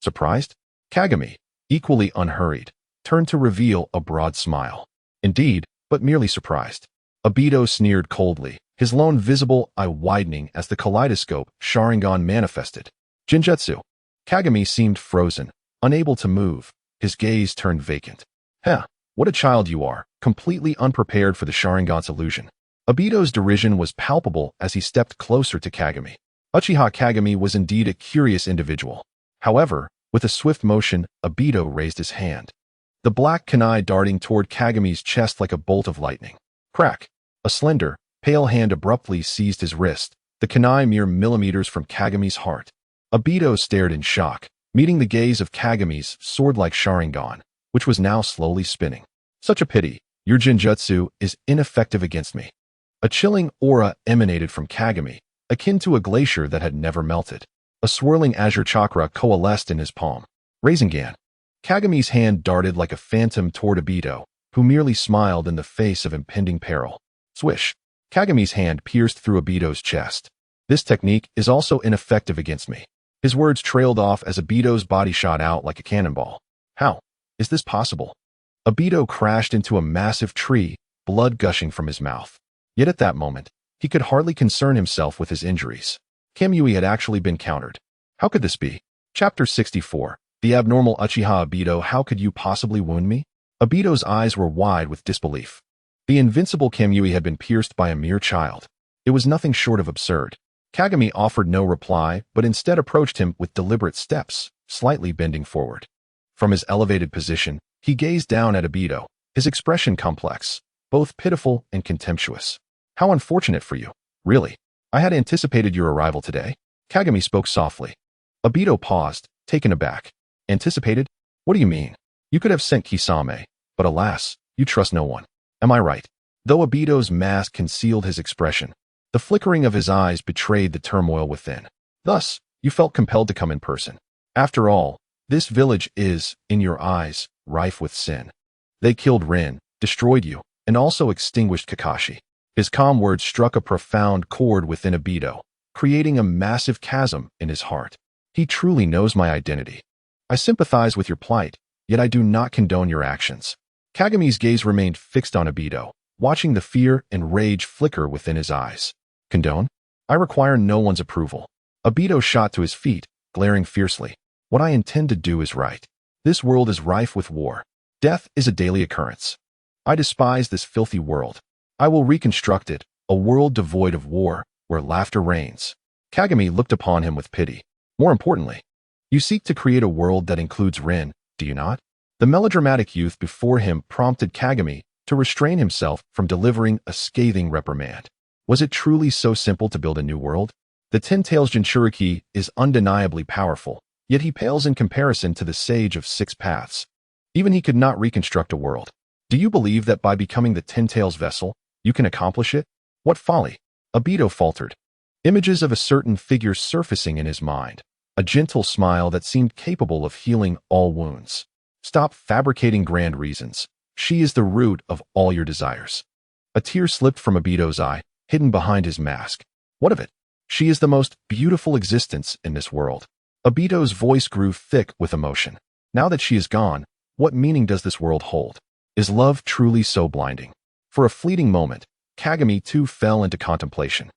Surprised? Kagami, equally unhurried, turned to reveal a broad smile. Indeed, but merely surprised. Obito sneered coldly, his lone visible eye widening as the kaleidoscope Sharingan manifested. Jinjutsu. Kagami seemed frozen, unable to move, his gaze turned vacant. Heh, what a child you are, completely unprepared for the Sharingan's illusion. Obito's derision was palpable as he stepped closer to Kagami. Uchiha Kagami was indeed a curious individual. However, with a swift motion, Obito raised his hand, the black kunai darting toward Kagami's chest like a bolt of lightning. Crack! A slender, pale hand abruptly seized his wrist, the kunai mere millimeters from Kagami's heart. Obito stared in shock, meeting the gaze of Kagami's sword-like Sharingan, which was now slowly spinning. Such a pity. Your Jinjutsu is ineffective against me. A chilling aura emanated from Kagami, akin to a glacier that had never melted. A swirling azure chakra coalesced in his palm. Rasengan. Kagami's hand darted like a phantom toward Obito, who merely smiled in the face of impending peril. Swish. Kagami's hand pierced through Obito's chest. This technique is also ineffective against me. His words trailed off as Obito's body shot out like a cannonball. How is this possible? Obito crashed into a massive tree, blood gushing from his mouth. Yet at that moment, he could hardly concern himself with his injuries. Kamui had actually been countered. How could this be? Chapter 64. The abnormal Uchiha. Obito, how could you possibly wound me? Obito's eyes were wide with disbelief. The invincible Kamui had been pierced by a mere child. It was nothing short of absurd. Kagami offered no reply, but instead approached him with deliberate steps, slightly bending forward. From his elevated position, he gazed down at Obito, his expression complex, both pitiful and contemptuous. How unfortunate for you. Really. I had anticipated your arrival today. Kagami spoke softly. Obito paused, taken aback. Anticipated? What do you mean? You could have sent Kisame, but alas, you trust no one. Am I right? Though Obito's mask concealed his expression, the flickering of his eyes betrayed the turmoil within. Thus, you felt compelled to come in person. After all, this village is, in your eyes, rife with sin. They killed Rin, destroyed you, and also extinguished Kakashi. His calm words struck a profound chord within Obito, creating a massive chasm in his heart. He truly knows my identity. I sympathize with your plight, yet I do not condone your actions. Kagami's gaze remained fixed on Obito, watching the fear and rage flicker within his eyes. Condone? I require no one's approval. Obito shot to his feet, glaring fiercely. What I intend to do is right. This world is rife with war. Death is a daily occurrence. I despise this filthy world. I will reconstruct it, a world devoid of war, where laughter reigns. Kagami looked upon him with pity. More importantly, you seek to create a world that includes Rin, do you not? The melodramatic youth before him prompted Kagami to restrain himself from delivering a scathing reprimand. Was it truly so simple to build a new world? The Ninetails Jinchuriki is undeniably powerful, yet he pales in comparison to the Sage of Six Paths. Even he could not reconstruct a world. Do you believe that by becoming the Ninetails vessel, you can accomplish it? What folly! Obito faltered. Images of a certain figure surfacing in his mind, a gentle smile that seemed capable of healing all wounds. Stop fabricating grand reasons. She is the root of all your desires. A tear slipped from Obito's eye, hidden behind his mask. What of it? She is the most beautiful existence in this world. Obito's voice grew thick with emotion. Now that she is gone, what meaning does this world hold? Is love truly so blinding? For a fleeting moment, Kagami too fell into contemplation.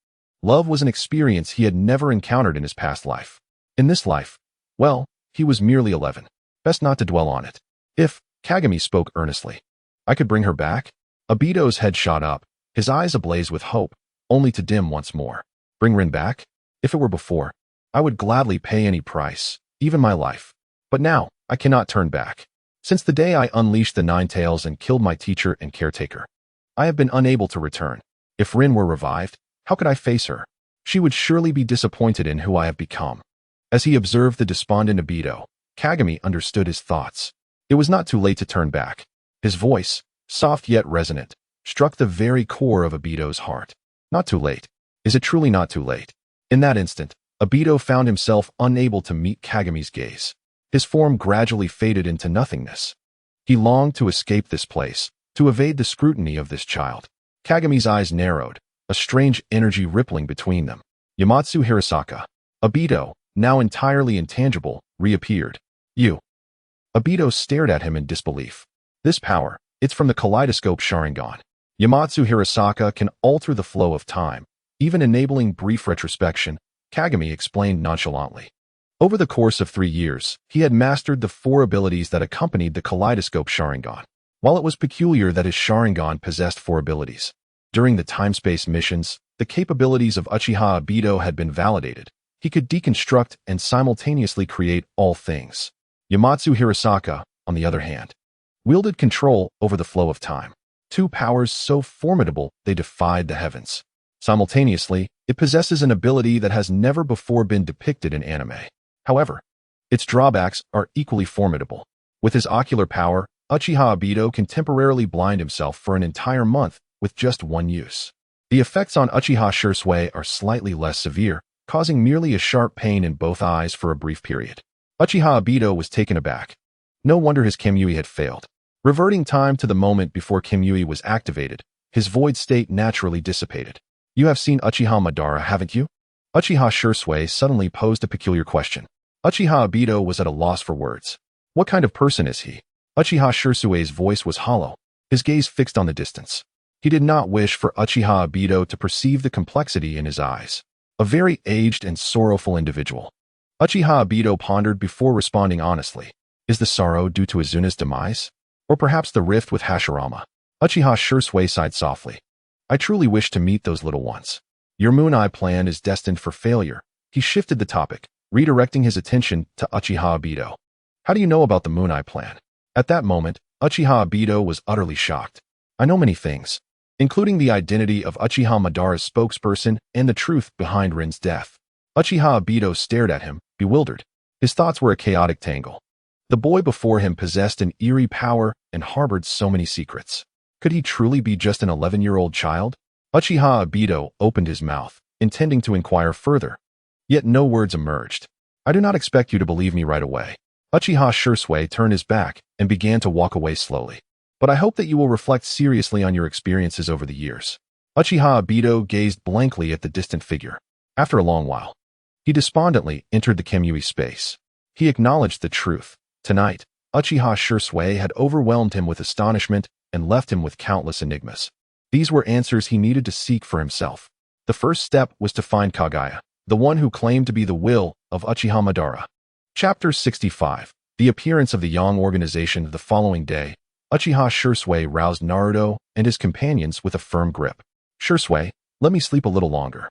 Love was an experience he had never encountered in his past life. In this life, well, he was merely 11. Best not to dwell on it. If, Kagami spoke earnestly, I could bring her back? Obito's head shot up, his eyes ablaze with hope, only to dim once more. Bring Rin back? If it were before, I would gladly pay any price, even my life. But now, I cannot turn back. Since the day I unleashed the Ninetails and killed my teacher and caretaker, I have been unable to return. If Rin were revived, how could I face her? She would surely be disappointed in who I have become. As he observed the despondent Obito, Kagami understood his thoughts. It was not too late to turn back. His voice, soft yet resonant, struck the very core of Obito's heart. Not too late. Is it truly not too late? In that instant, Obito found himself unable to meet Kagami's gaze. His form gradually faded into nothingness. He longed to escape this place, to evade the scrutiny of this child. Kagami's eyes narrowed, a strange energy rippling between them. Yamatsu Hirasaka. Obito, now entirely intangible, reappeared. You. Obito stared at him in disbelief. This power, it's from the kaleidoscope Sharingan. Yamatsu Hirasaka can alter the flow of time, even enabling brief retrospection, Kagami explained nonchalantly. Over the course of 3 years, he had mastered the 4 abilities that accompanied the kaleidoscope Sharingan. While it was peculiar that his Sharingan possessed 4 abilities, during the time-space missions, the capabilities of Uchiha Obito had been validated. He could deconstruct and simultaneously create all things. Yamatsu Hirasaka, on the other hand, wielded control over the flow of time. 2 powers so formidable they defied the heavens. Simultaneously, it possesses an ability that has never before been depicted in anime. However, its drawbacks are equally formidable. With his ocular power, Uchiha Obito can temporarily blind himself for an entire month with just one use. The effects on Uchiha Shursui are slightly less severe, causing merely a sharp pain in both eyes for a brief period. Uchiha Obito was taken aback. No wonder his Kimyui had failed. Reverting time to the moment before Kimyui was activated, his void state naturally dissipated. You have seen Uchiha Madara, haven't you? Uchiha Shursui suddenly posed a peculiar question. Uchiha Obito was at a loss for words. What kind of person is he? Uchiha Shursui's voice was hollow, his gaze fixed on the distance. He did not wish for Uchiha Obito to perceive the complexity in his eyes. A very aged and sorrowful individual. Uchiha Obito pondered before responding honestly. Is the sorrow due to Izuna's demise? Or perhaps the rift with Hashirama? Uchiha Shursui sighed softly. I truly wish to meet those little ones. Your Moon Eye plan is destined for failure. He shifted the topic, redirecting his attention to Uchiha Obito. How do you know about the Moon Eye plan? At that moment, Uchiha Obito was utterly shocked. I know many things, including the identity of Uchiha Madara's spokesperson and the truth behind Rin's death. Uchiha Obito stared at him, bewildered. His thoughts were a chaotic tangle. The boy before him possessed an eerie power and harbored so many secrets. Could he truly be just an 11-year-old child? Uchiha Obito opened his mouth, intending to inquire further. Yet no words emerged. I do not expect you to believe me right away. Uchiha Shursui turned his back and began to walk away slowly. But I hope that you will reflect seriously on your experiences over the years. Uchiha Obito gazed blankly at the distant figure. After a long while, he despondently entered the Kimyui space. He acknowledged the truth. Tonight, Uchiha Shursui had overwhelmed him with astonishment and left him with countless enigmas. These were answers he needed to seek for himself. The first step was to find Kaguya, the one who claimed to be the will of Uchiha Madara. Chapter 65. The appearance of the Yang organization the following day. Uchiha Shursui roused Naruto and his companions with a firm grip. Shursui, let me sleep a little longer.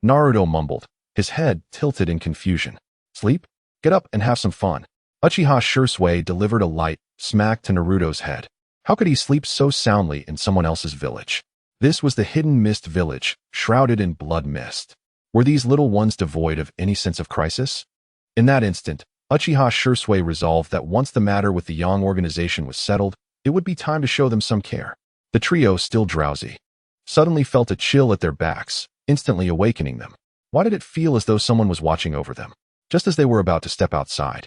Naruto mumbled, his head tilted in confusion. Sleep? Get up and have some fun. Uchiha Shursui delivered a light smack to Naruto's head. How could he sleep so soundly in someone else's village? This was the Hidden Mist village, shrouded in blood mist. Were these little ones devoid of any sense of crisis? In that instant, Uchiha Shursui resolved that once the matter with the Yang organization was settled, it would be time to show them some care. The trio, still drowsy, suddenly felt a chill at their backs, instantly awakening them. Why did it feel as though someone was watching over them? Just as they were about to step outside,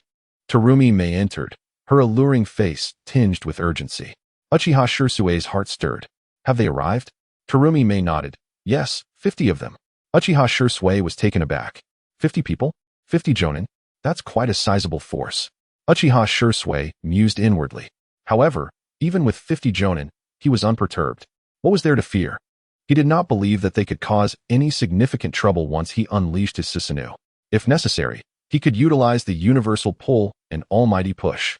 Terumi Mei entered, her alluring face tinged with urgency. Uchiha Shursui's heart stirred. Have they arrived? Terumi Mei nodded. Yes, 50 of them. Uchiha Shursui was taken aback. 50 people? 50 jonin? That's quite a sizable force. Uchiha Shursui mused inwardly. However, even with 50 jonin, he was unperturbed. What was there to fear? He did not believe that they could cause any significant trouble once he unleashed his Susanoo. If necessary, he could utilize the universal pull and almighty push.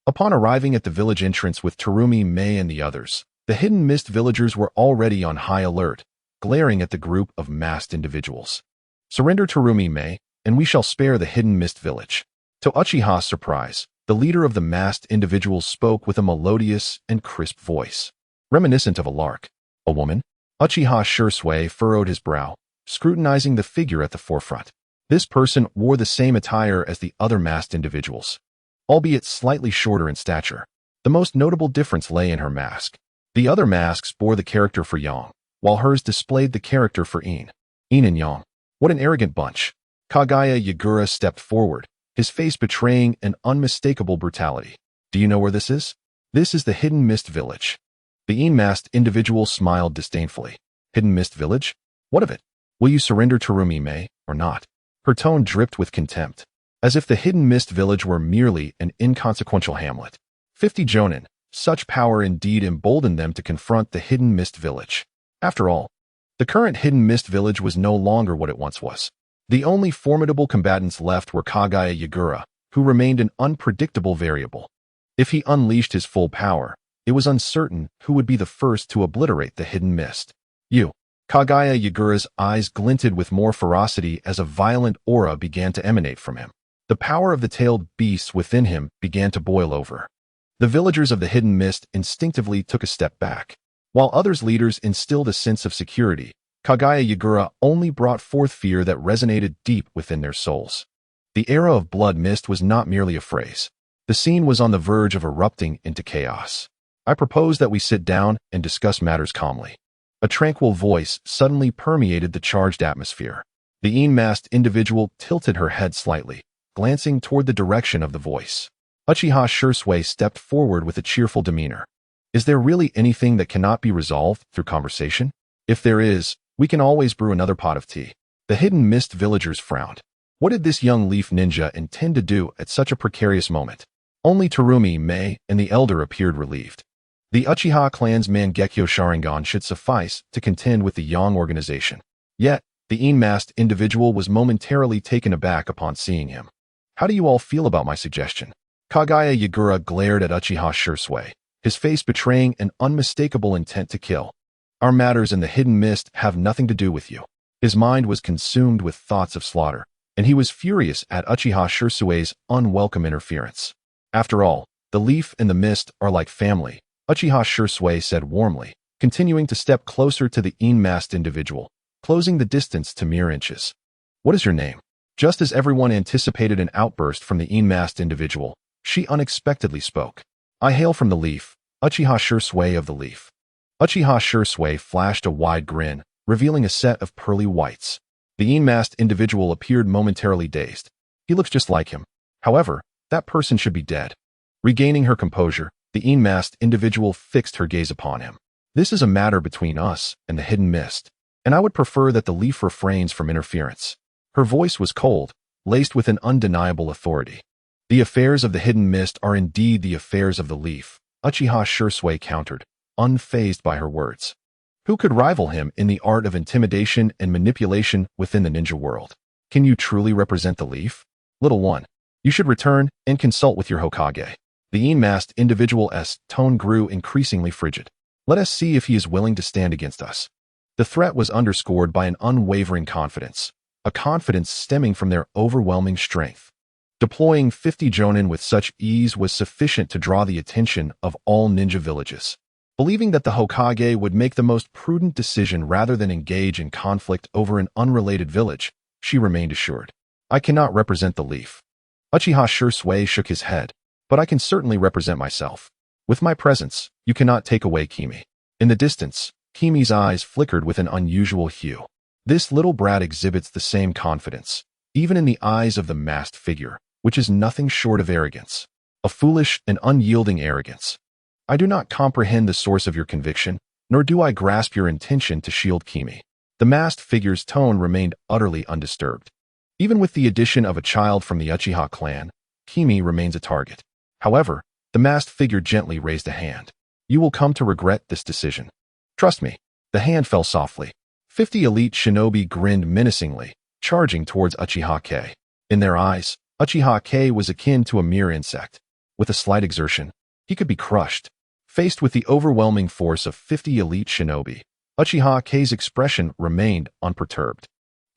Upon arriving at the village entrance with Terumi Mei and the others, the Hidden Mist villagers were already on high alert, glaring at the group of masked individuals. Surrender Terumi Mei, and we shall spare the Hidden Mist village. To Uchiha's surprise, the leader of the masked individuals spoke with a melodious and crisp voice, reminiscent of a lark. A woman? Uchiha Shursui furrowed his brow, scrutinizing the figure at the forefront. This person wore the same attire as the other masked individuals, albeit slightly shorter in stature. The most notable difference lay in her mask. The other masks bore the character for Yang, while hers displayed the character for In. In and Yang. What an arrogant bunch. Kaguya Yagura stepped forward, his face betraying an unmistakable brutality. Do you know where this is? This is the Hidden Mist village. The In masked individual smiled disdainfully. Hidden Mist village? What of it? Will you surrender Terumi Mei, or not? Her tone dripped with contempt, as if the Hidden Mist village were merely an inconsequential hamlet. 50 jonin, such power indeed emboldened them to confront the Hidden Mist village. After all, the current Hidden Mist village was no longer what it once was. The only formidable combatants left were Kaguya Yagura, who remained an unpredictable variable. If he unleashed his full power, it was uncertain who would be the first to obliterate the Hidden Mist. You. Kaguya Yagura's eyes glinted with more ferocity as a violent aura began to emanate from him. The power of the tailed beasts within him began to boil over. The villagers of the Hidden Mist instinctively took a step back. While others' leaders instilled a sense of security, Kaguya Yagura only brought forth fear that resonated deep within their souls. The era of blood mist was not merely a phrase. The scene was on the verge of erupting into chaos. I propose that we sit down and discuss matters calmly. A tranquil voice suddenly permeated the charged atmosphere. The masked individual tilted her head slightly, glancing toward the direction of the voice. Uchiha Shursui stepped forward with a cheerful demeanor. Is there really anything that cannot be resolved through conversation? If there is, we can always brew another pot of tea. The hidden mist villagers frowned. What did this young leaf ninja intend to do at such a precarious moment? Only Terumi, Mei, and the elder appeared relieved. The Uchiha clan's Mangekyo Sharingan should suffice to contend with the Yang organization. Yet, the masked individual was momentarily taken aback upon seeing him. How do you all feel about my suggestion? Kagaya Yagura glared at Uchiha Shursui, his face betraying an unmistakable intent to kill. Our matters in the hidden mist have nothing to do with you. His mind was consumed with thoughts of slaughter, and he was furious at Uchiha Shursui's unwelcome interference. After all, the leaf and the mist are like family, Uchiha Shursui said warmly, continuing to step closer to the masked individual, closing the distance to mere inches. What is your name? Just as everyone anticipated an outburst from the masked individual, she unexpectedly spoke. I hail from the leaf, Uchiha Shursui of the leaf. Uchiha Shursui flashed a wide grin, revealing a set of pearly whites. The masked individual appeared momentarily dazed. He looks just like him. However, that person should be dead. Regaining her composure, the masked individual fixed her gaze upon him. This is a matter between us and the hidden mist, and I would prefer that the leaf refrains from interference. Her voice was cold, laced with an undeniable authority. The affairs of the hidden mist are indeed the affairs of the leaf, Uchiha Shursui countered, unfazed by her words. Who could rival him in the art of intimidation and manipulation within the ninja world? Can you truly represent the leaf? Little one, you should return and consult with your Hokage. The masked individual's tone grew increasingly frigid. Let us see if he is willing to stand against us. The threat was underscored by an unwavering confidence, a confidence stemming from their overwhelming strength. Deploying 50 jonin with such ease was sufficient to draw the attention of all ninja villages. Believing that the Hokage would make the most prudent decision rather than engage in conflict over an unrelated village, she remained assured. I cannot represent the leaf. Uchiha Shursui shook his head, but I can certainly represent myself. With my presence, you cannot take away Kimi. In the distance, Kimi's eyes flickered with an unusual hue. This little brat exhibits the same confidence, even in the eyes of the masked figure, which is nothing short of arrogance. A foolish and unyielding arrogance. I do not comprehend the source of your conviction, nor do I grasp your intention to shield Kimi. The masked figure's tone remained utterly undisturbed. Even with the addition of a child from the Uchiha clan, Kimi remains a target. However, the masked figure gently raised a hand. You will come to regret this decision. Trust me. The hand fell softly. 50 elite shinobi grinned menacingly, charging towards Uchiha K. In their eyes, Uchiha K was akin to a mere insect. With a slight exertion, he could be crushed. Faced with the overwhelming force of 50 elite shinobi, Uchiha K's expression remained unperturbed.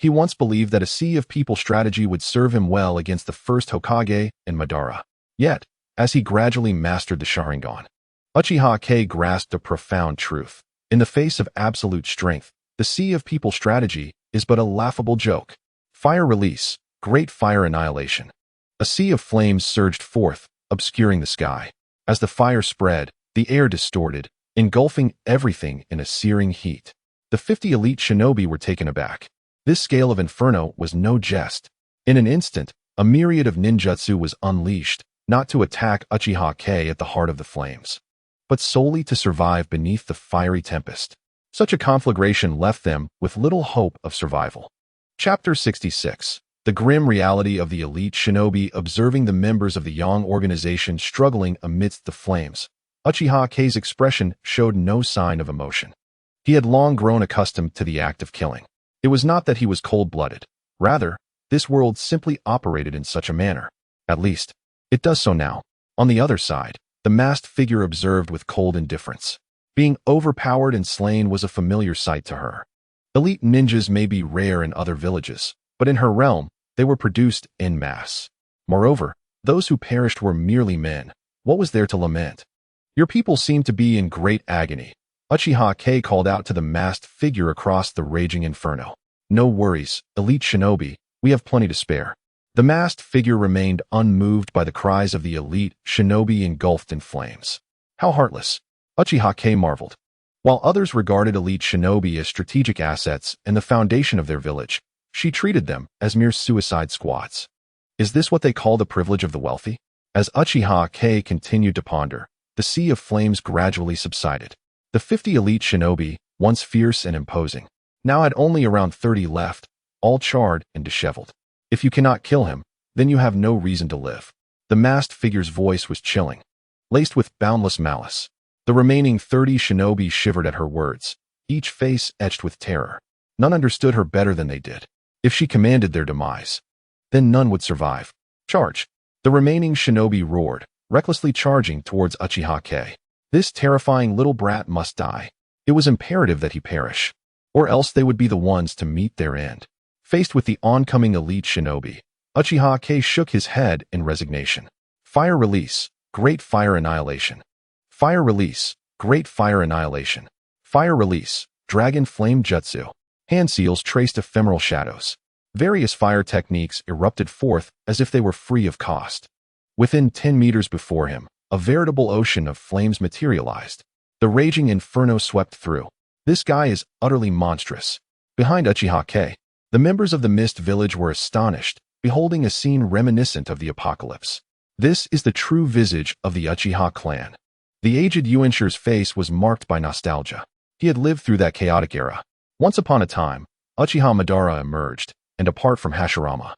He once believed that a sea of people strategy would serve him well against the first Hokage and Madara. Yet, as he gradually mastered the Sharingan, Uchiha K grasped a profound truth. In the face of absolute strength, the sea of people strategy is but a laughable joke. Fire release, great fire annihilation. A sea of flames surged forth, obscuring the sky. As the fire spread, the air distorted, engulfing everything in a searing heat. The 50 elite shinobi were taken aback. This scale of inferno was no jest. In an instant, a myriad of ninjutsu was unleashed, not to attack Uchiha K at the heart of the flames, but solely to survive beneath the fiery tempest. Such a conflagration left them with little hope of survival. Chapter 66. The grim reality of the elite shinobi observing the members of the Yang organization struggling amidst the flames. Uchiha K's expression showed no sign of emotion. He had long grown accustomed to the act of killing. It was not that he was cold-blooded. Rather, this world simply operated in such a manner. At least, it does so now. On the other side, the masked figure observed with cold indifference. Being overpowered and slain was a familiar sight to her. Elite ninjas may be rare in other villages, but in her realm, they were produced en masse. Moreover, those who perished were merely men. What was there to lament? Your people seem to be in great agony. Uchiha K called out to the masked figure across the raging inferno. No worries, elite shinobi, we have plenty to spare. The masked figure remained unmoved by the cries of the elite shinobi engulfed in flames. How heartless, Uchiha marveled. While others regarded elite shinobi as strategic assets and the foundation of their village, she treated them as mere suicide squads. Is this what they call the privilege of the wealthy? As Uchiha continued to ponder, the sea of flames gradually subsided. The 50 elite shinobi, once fierce and imposing, now had only around 30 left, all charred and disheveled. If you cannot kill him, then you have no reason to live. The masked figure's voice was chilling, laced with boundless malice. The remaining 30 shinobi shivered at her words, each face etched with terror. None understood her better than they did. If she commanded their demise, then none would survive. Charge! The remaining shinobi roared, recklessly charging towards Uchiha. This terrifying little brat must die. It was imperative that he perish, or else they would be the ones to meet their end. Faced with the oncoming elite shinobi, Uchiha shook his head in resignation. Fire release, great fire annihilation. Fire release, great fire annihilation. Fire release, dragon flame jutsu. Hand seals traced ephemeral shadows. Various fire techniques erupted forth as if they were free of cost. Within 10 meters before him, a veritable ocean of flames materialized. The raging inferno swept through. This guy is utterly monstrous. Behind Uchiha, the members of the Mist Village were astonished, beholding a scene reminiscent of the apocalypse. This is the true visage of the Uchiha clan. The aged Yuanshi's face was marked by nostalgia. He had lived through that chaotic era. Once upon a time, Uchiha Madara emerged, and apart from Hashirama,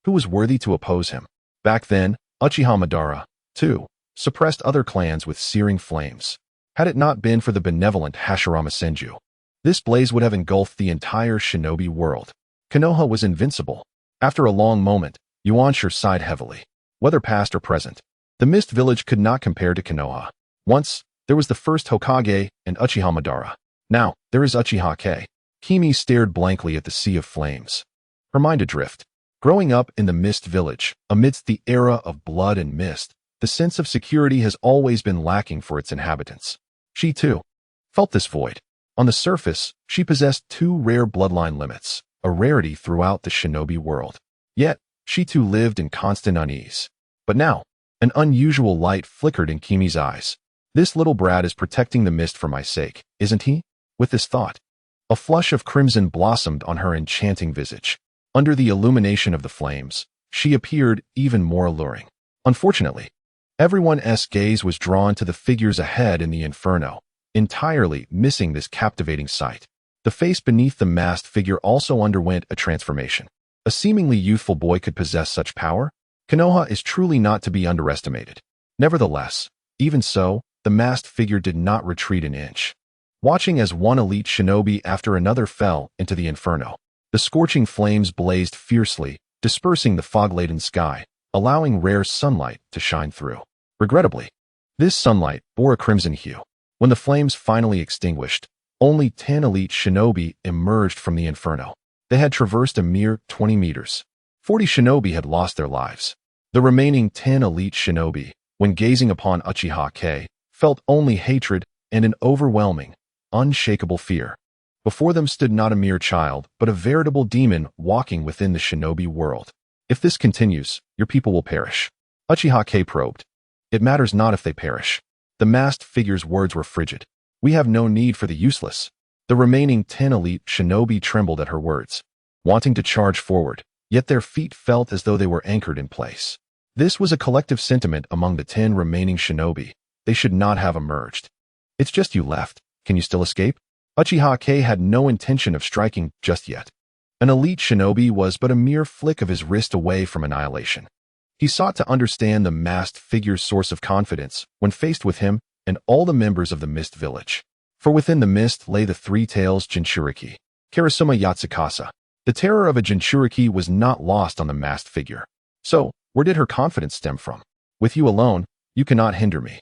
who was worthy to oppose him? Back then, Uchiha Madara, too, suppressed other clans with searing flames. Had it not been for the benevolent Hashirama Senju, this blaze would have engulfed the entire shinobi world. Konoha was invincible. After a long moment, Yuanshi sighed heavily. Whether past or present, the Mist Village could not compare to Konoha. Once, there was the first Hokage and Uchiha Madara. Now, there is Uchiha. Kimi stared blankly at the sea of flames, her mind adrift. Growing up in the Mist Village, amidst the era of blood and mist, the sense of security has always been lacking for its inhabitants. She, too, felt this void. On the surface, she possessed 2 rare bloodline limits, a rarity throughout the shinobi world. Yet, she too lived in constant unease. But now, an unusual light flickered in Kimi's eyes. This little brat is protecting the mist for my sake, isn't he? With this thought, a flush of crimson blossomed on her enchanting visage. Under the illumination of the flames, she appeared even more alluring. Unfortunately, everyone's gaze was drawn to the figures ahead in the inferno, entirely missing this captivating sight. The face beneath the masked figure also underwent a transformation. A seemingly youthful boy could possess such power? Konoha is truly not to be underestimated. Nevertheless, even so, the masked figure did not retreat an inch. Watching as one elite shinobi after another fell into the inferno, the scorching flames blazed fiercely, dispersing the fog-laden sky, allowing rare sunlight to shine through. Regrettably, this sunlight bore a crimson hue. When the flames finally extinguished, only 10 elite shinobi emerged from the inferno. They had traversed a mere 20 meters. 40 shinobi had lost their lives. The remaining 10 elite shinobi, when gazing upon Uchiha, felt only hatred and an overwhelming, unshakable fear. Before them stood not a mere child, but a veritable demon walking within the shinobi world. If this continues, your people will perish. Uchiha probed. It matters not if they perish. The masked figure's words were frigid. We have no need for the useless. The remaining 10 elite shinobi trembled at her words, wanting to charge forward, yet their feet felt as though they were anchored in place. This was a collective sentiment among the 10 remaining shinobi. They should not have emerged. It's just you left. Can you still escape? Uchiha had no intention of striking just yet. An elite shinobi was but a mere flick of his wrist away from annihilation. He sought to understand the masked figure's source of confidence when faced with him and all the members of the Mist Village. For within the mist lay the 3 tails Jinchuriki, Karasuma Yatsukasa. The terror of a Jinchuriki was not lost on the masked figure. So, where did her confidence stem from? With you alone, you cannot hinder me.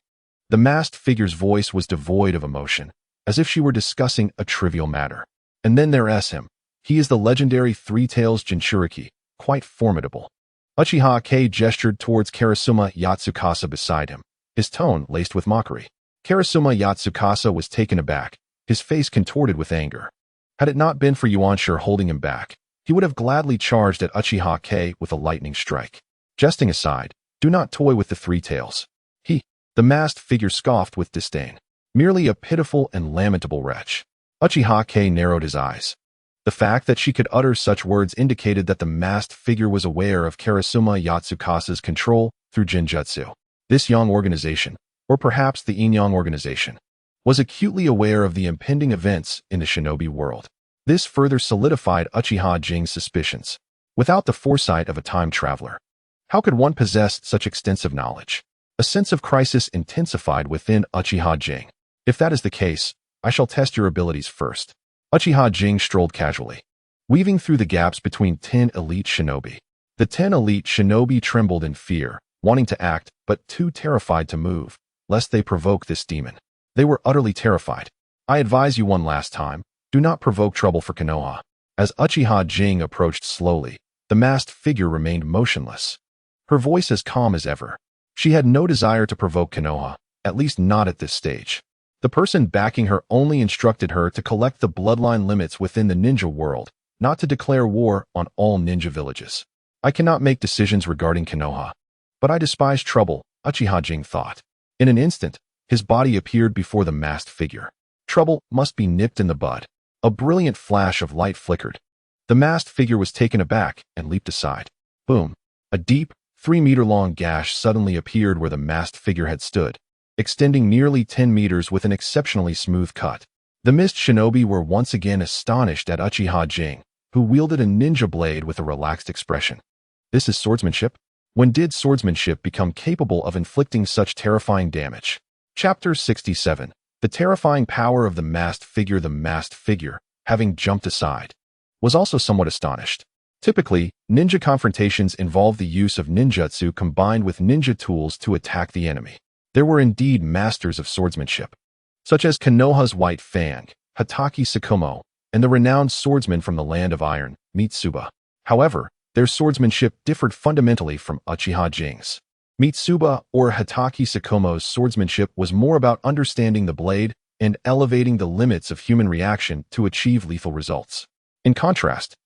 The masked figure's voice was devoid of emotion, as if she were discussing a trivial matter. And then there's him. He is the legendary 3 tails Jinchuriki, quite formidable. Uchiha gestured towards Karasuma Yatsukasa beside him, his tone laced with mockery. Karasuma Yatsukasa was taken aback, his face contorted with anger. Had it not been for Yuanshi holding him back, he would have gladly charged at Uchiha K with a lightning strike. Jesting aside, do not toy with the three tails. The masked figure scoffed with disdain. Merely a pitiful and lamentable wretch. Uchiha K narrowed his eyes. The fact that she could utter such words indicated that the masked figure was aware of Karasuma Yatsukasa's control through Jinjutsu. This young organization, or perhaps the Inyang organization, was acutely aware of the impending events in the shinobi world. This further solidified Uchiha Jing's suspicions. Without the foresight of a time traveler, how could one possess such extensive knowledge? A sense of crisis intensified within Uchiha Jing. If that is the case, I shall test your abilities first. Uchiha Jing strolled casually, weaving through the gaps between 10 elite shinobi. The 10 elite shinobi trembled in fear, wanting to act, but too terrified to move, lest they provoke this demon. They were utterly terrified. I advise you one last time, do not provoke trouble for Konoha. As Uchiha Jing approached slowly, the masked figure remained motionless, her voice as calm as ever. She had no desire to provoke Konoha, at least not at this stage. The person backing her only instructed her to collect the bloodline limits within the ninja world, not to declare war on all ninja villages. I cannot make decisions regarding Konoha, but I despise trouble, Uchiha Jing thought. In an instant, his body appeared before the masked figure. Trouble must be nipped in the bud. A brilliant flash of light flickered. The masked figure was taken aback and leaped aside. Boom! A deep, 3-meter-long gash suddenly appeared where the masked figure had stood, extending nearly 10 meters with an exceptionally smooth cut. The mist shinobi were once again astonished at Uchiha Jing, who wielded a ninja blade with a relaxed expression. This is swordsmanship? When did swordsmanship become capable of inflicting such terrifying damage? Chapter 67. The terrifying power of the masked figure. The masked figure, having jumped aside, was also somewhat astonished. Typically, ninja confrontations involve the use of ninjutsu combined with ninja tools to attack the enemy. There were indeed masters of swordsmanship, such as Konoha's White Fang, Hatake Sakumo, and the renowned swordsman from the Land of Iron, Mitsuba. However, their swordsmanship differed fundamentally from Uchiha Jing's. Mitsuba or Hatake Sakumo's swordsmanship was more about understanding the blade and elevating the limits of human reaction to achieve lethal results. In contrast,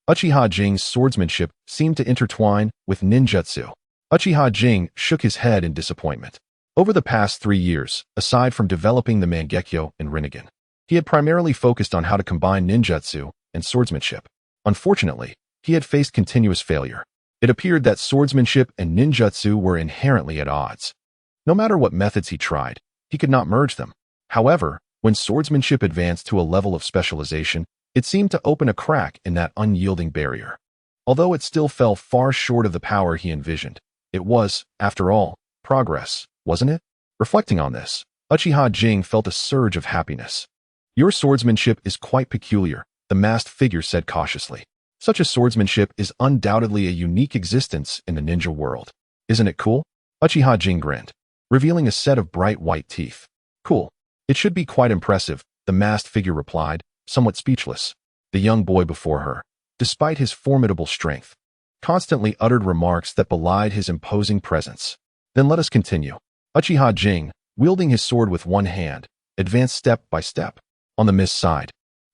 Uchiha Jing's swordsmanship seemed to intertwine with ninjutsu. Uchiha Jing shook his head in disappointment. Over the past 3 years, aside from developing the Mangekyo and Rinnegan, he had primarily focused on how to combine ninjutsu and swordsmanship. Unfortunately, he had faced continuous failure. It appeared that swordsmanship and ninjutsu were inherently at odds. No matter what methods he tried, he could not merge them. However, when swordsmanship advanced to a level of specialization, it seemed to open a crack in that unyielding barrier. Although it still fell far short of the power he envisioned, it was, after all, progress, wasn't it? Reflecting on this, Uchiha Jing felt a surge of happiness. Your swordsmanship is quite peculiar, the masked figure said cautiously. Such a swordsmanship is undoubtedly a unique existence in the ninja world. Isn't it cool? Uchiha Jing grinned, revealing a set of bright white teeth. Cool. It should be quite impressive, the masked figure replied, somewhat speechless. The young boy before her, despite his formidable strength, constantly uttered remarks that belied his imposing presence. Then let us continue. Uchiha Jing, wielding his sword with one hand, advanced step by step. On the mist side,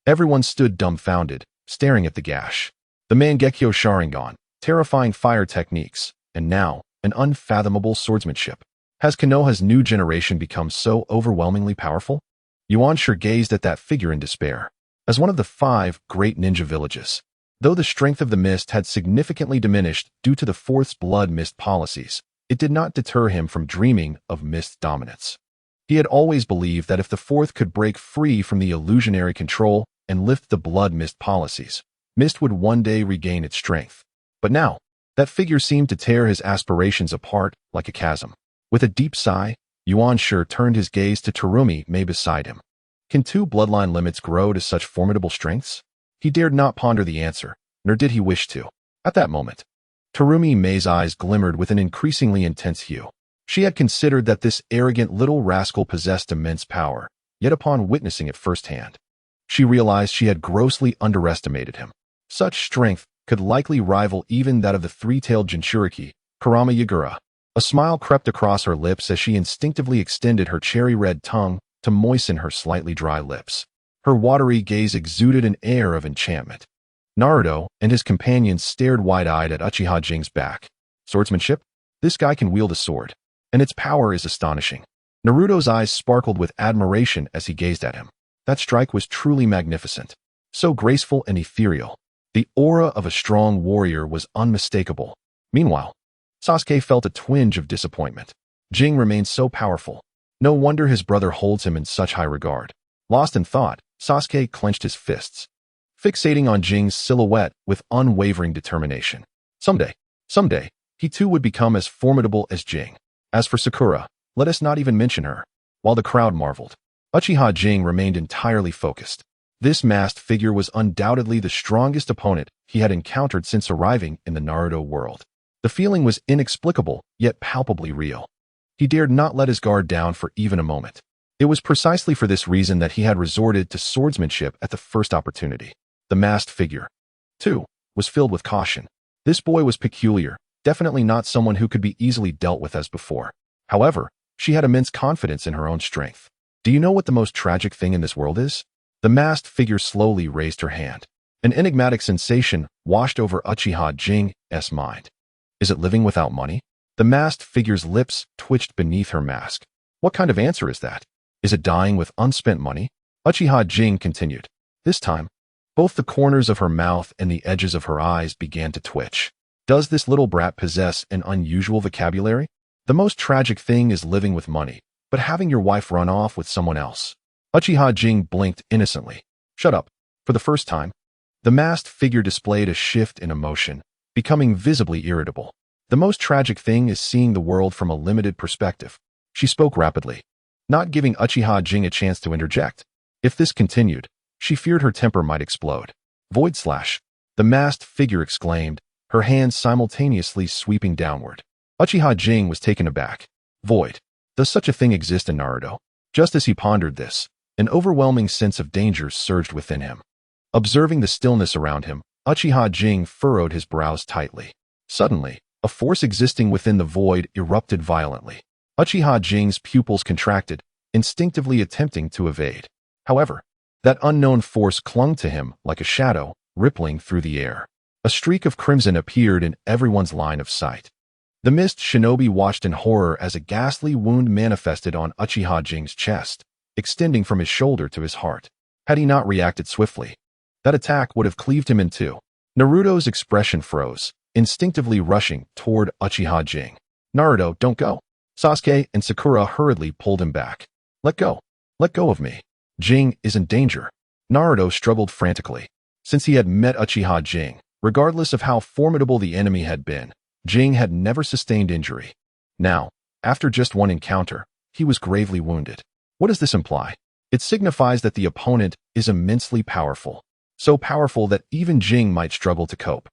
everyone stood dumbfounded, staring at the gash. The Mangekyo Sharingan, terrifying fire techniques, and now, an unfathomable swordsmanship. Has Konoha's new generation become so overwhelmingly powerful? Yuan Shi gazed at that figure in despair. As one of the 5 great ninja villages, though the strength of the mist had significantly diminished due to the Fourth's blood mist policies, it did not deter him from dreaming of mist dominance. He had always believed that if the Fourth could break free from the illusionary control and lift the blood mist policies, mist would one day regain its strength. But now, that figure seemed to tear his aspirations apart like a chasm. With a deep sigh, Yuan Shi turned his gaze to Terumi Mei beside him. Can 2 bloodline limits grow to such formidable strengths? He dared not ponder the answer, nor did he wish to. At that moment, Terumi Mei's eyes glimmered with an increasingly intense hue. She had considered that this arrogant little rascal possessed immense power, yet upon witnessing it firsthand, she realized she had grossly underestimated him. Such strength could likely rival even that of the 3-tailed Jinchuriki, Kurama Yagura. A smile crept across her lips as she instinctively extended her cherry-red tongue to moisten her slightly dry lips. Her watery gaze exuded an air of enchantment. Naruto and his companions stared wide-eyed at Uchiha Jing's back. Swordsmanship? This guy can wield a sword, and its power is astonishing. Naruto's eyes sparkled with admiration as he gazed at him. That strike was truly magnificent, so graceful and ethereal. The aura of a strong warrior was unmistakable. Meanwhile, Sasuke felt a twinge of disappointment. Jing remained so powerful. No wonder his brother holds him in such high regard. Lost in thought, Sasuke clenched his fists, fixating on Jing's silhouette with unwavering determination. Someday, he too would become as formidable as Jing. As for Sakura, let us not even mention her. While the crowd marveled, Uchiha Jing remained entirely focused. This masked figure was undoubtedly the strongest opponent he had encountered since arriving in the Naruto world. The feeling was inexplicable, yet palpably real. He dared not let his guard down for even a moment. It was precisely for this reason that he had resorted to swordsmanship at the first opportunity. The masked figure, too, was filled with caution. This boy was peculiar, definitely not someone who could be easily dealt with as before. However, she had immense confidence in her own strength. Do you know what the most tragic thing in this world is? The masked figure slowly raised her hand. An enigmatic sensation washed over Uchiha Jing's mind. Is it living without money? The masked figure's lips twitched beneath her mask. What kind of answer is that? Is it dying with unspent money? Uchiha Jing continued. This time, both the corners of her mouth and the edges of her eyes began to twitch. Does this little brat possess an unusual vocabulary? The most tragic thing is living with money, but having your wife run off with someone else. Uchiha Jing blinked innocently. Shut up. For the first time, the masked figure displayed a shift in emotion, becoming visibly irritable. The most tragic thing is seeing the world from a limited perspective. She spoke rapidly, not giving Uchiha Jing a chance to interject. If this continued, she feared her temper might explode. Void slash, the masked figure exclaimed, her hands simultaneously sweeping downward. Uchiha Jing was taken aback. Void. Does such a thing exist in Naruto? Just as he pondered this, an overwhelming sense of danger surged within him. Observing the stillness around him, Uchiha Jing furrowed his brows tightly. Suddenly, a force existing within the void erupted violently. Uchiha Jing's pupils contracted, instinctively attempting to evade. However, that unknown force clung to him like a shadow, rippling through the air. A streak of crimson appeared in everyone's line of sight. The mist shinobi watched in horror as a ghastly wound manifested on Uchiha Jing's chest, extending from his shoulder to his heart. Had he not reacted swiftly, that attack would have cleaved him in two. Naruto's expression froze, instinctively rushing toward Uchiha Jing. Naruto, don't go. Sasuke and Sakura hurriedly pulled him back. Let go. Let go of me. Jing is in danger. Naruto struggled frantically. Since he had met Uchiha Jing, regardless of how formidable the enemy had been, Jing had never sustained injury. Now, after just one encounter, he was gravely wounded. What does this imply? It signifies that the opponent is immensely powerful. So powerful that even Jing might struggle to cope.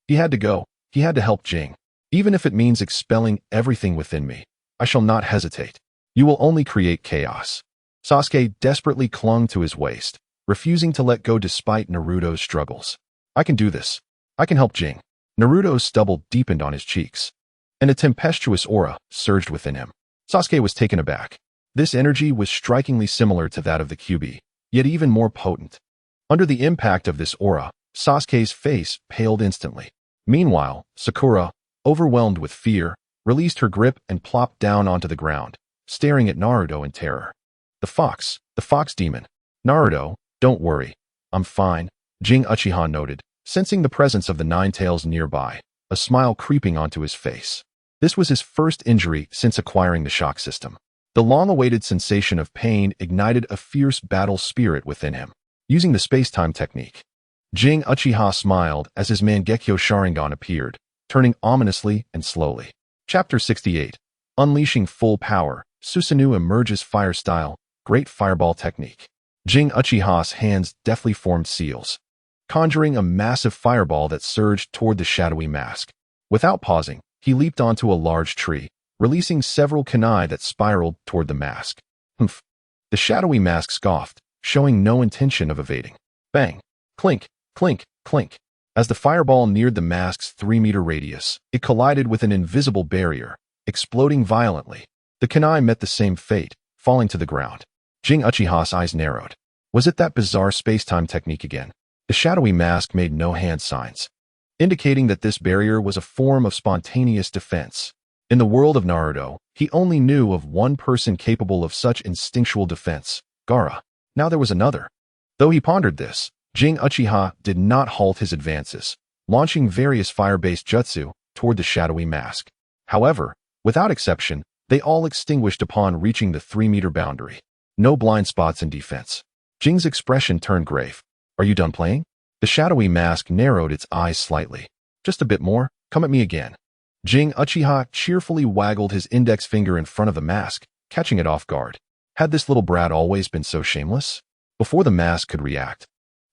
He had to go. He had to help Jing. Even if it means expelling everything within me, I shall not hesitate. You will only create chaos. Sasuke desperately clung to his waist, refusing to let go despite Naruto's struggles. I can do this. I can help Jing. Naruto's stubble deepened on his cheeks, and a tempestuous aura surged within him. Sasuke was taken aback. This energy was strikingly similar to that of the Kyuubi, yet even more potent. Under the impact of this aura, Sasuke's face paled instantly. Meanwhile, Sakura, overwhelmed with fear, released her grip and plopped down onto the ground, staring at Naruto in terror. The fox demon. Naruto, don't worry. I'm fine, Jing Uchiha noted, sensing the presence of the Ninetails nearby, a smile creeping onto his face. This was his first injury since acquiring the shock system. The long-awaited sensation of pain ignited a fierce battle spirit within him. Using the space-time technique, Jing Uchiha smiled as his Mangekyo Sharingan appeared, turning ominously and slowly. Chapter 68. Unleashing Full Power, Susanoo emerges fire style, Great Fireball Technique. Jing Uchiha's hands deftly formed seals, conjuring a massive fireball that surged toward the shadowy mask. Without pausing, he leaped onto a large tree, releasing several kunai that spiraled toward the mask. Humph. The shadowy mask scoffed, showing no intention of evading. Bang! Clink! Clink! Clink! As the fireball neared the mask's 3-meter radius, it collided with an invisible barrier, exploding violently. The kunai met the same fate, falling to the ground. Jing Uchiha's eyes narrowed. Was it that bizarre space-time technique again? The shadowy mask made no hand signs, indicating that this barrier was a form of spontaneous defense. In the world of Naruto, he only knew of one person capable of such instinctual defense, Gaara. Now there was another. Though he pondered this, Jing Uchiha did not halt his advances, launching various fire-based jutsu toward the shadowy mask. However, without exception, they all extinguished upon reaching the 3-meter boundary. No blind spots in defense. Jing's expression turned grave. Are you done playing? The shadowy mask narrowed its eyes slightly. Just a bit more, come at me again. Jing Uchiha cheerfully waggled his index finger in front of the mask, catching it off guard. Had this little brat always been so shameless? Before the mask could react,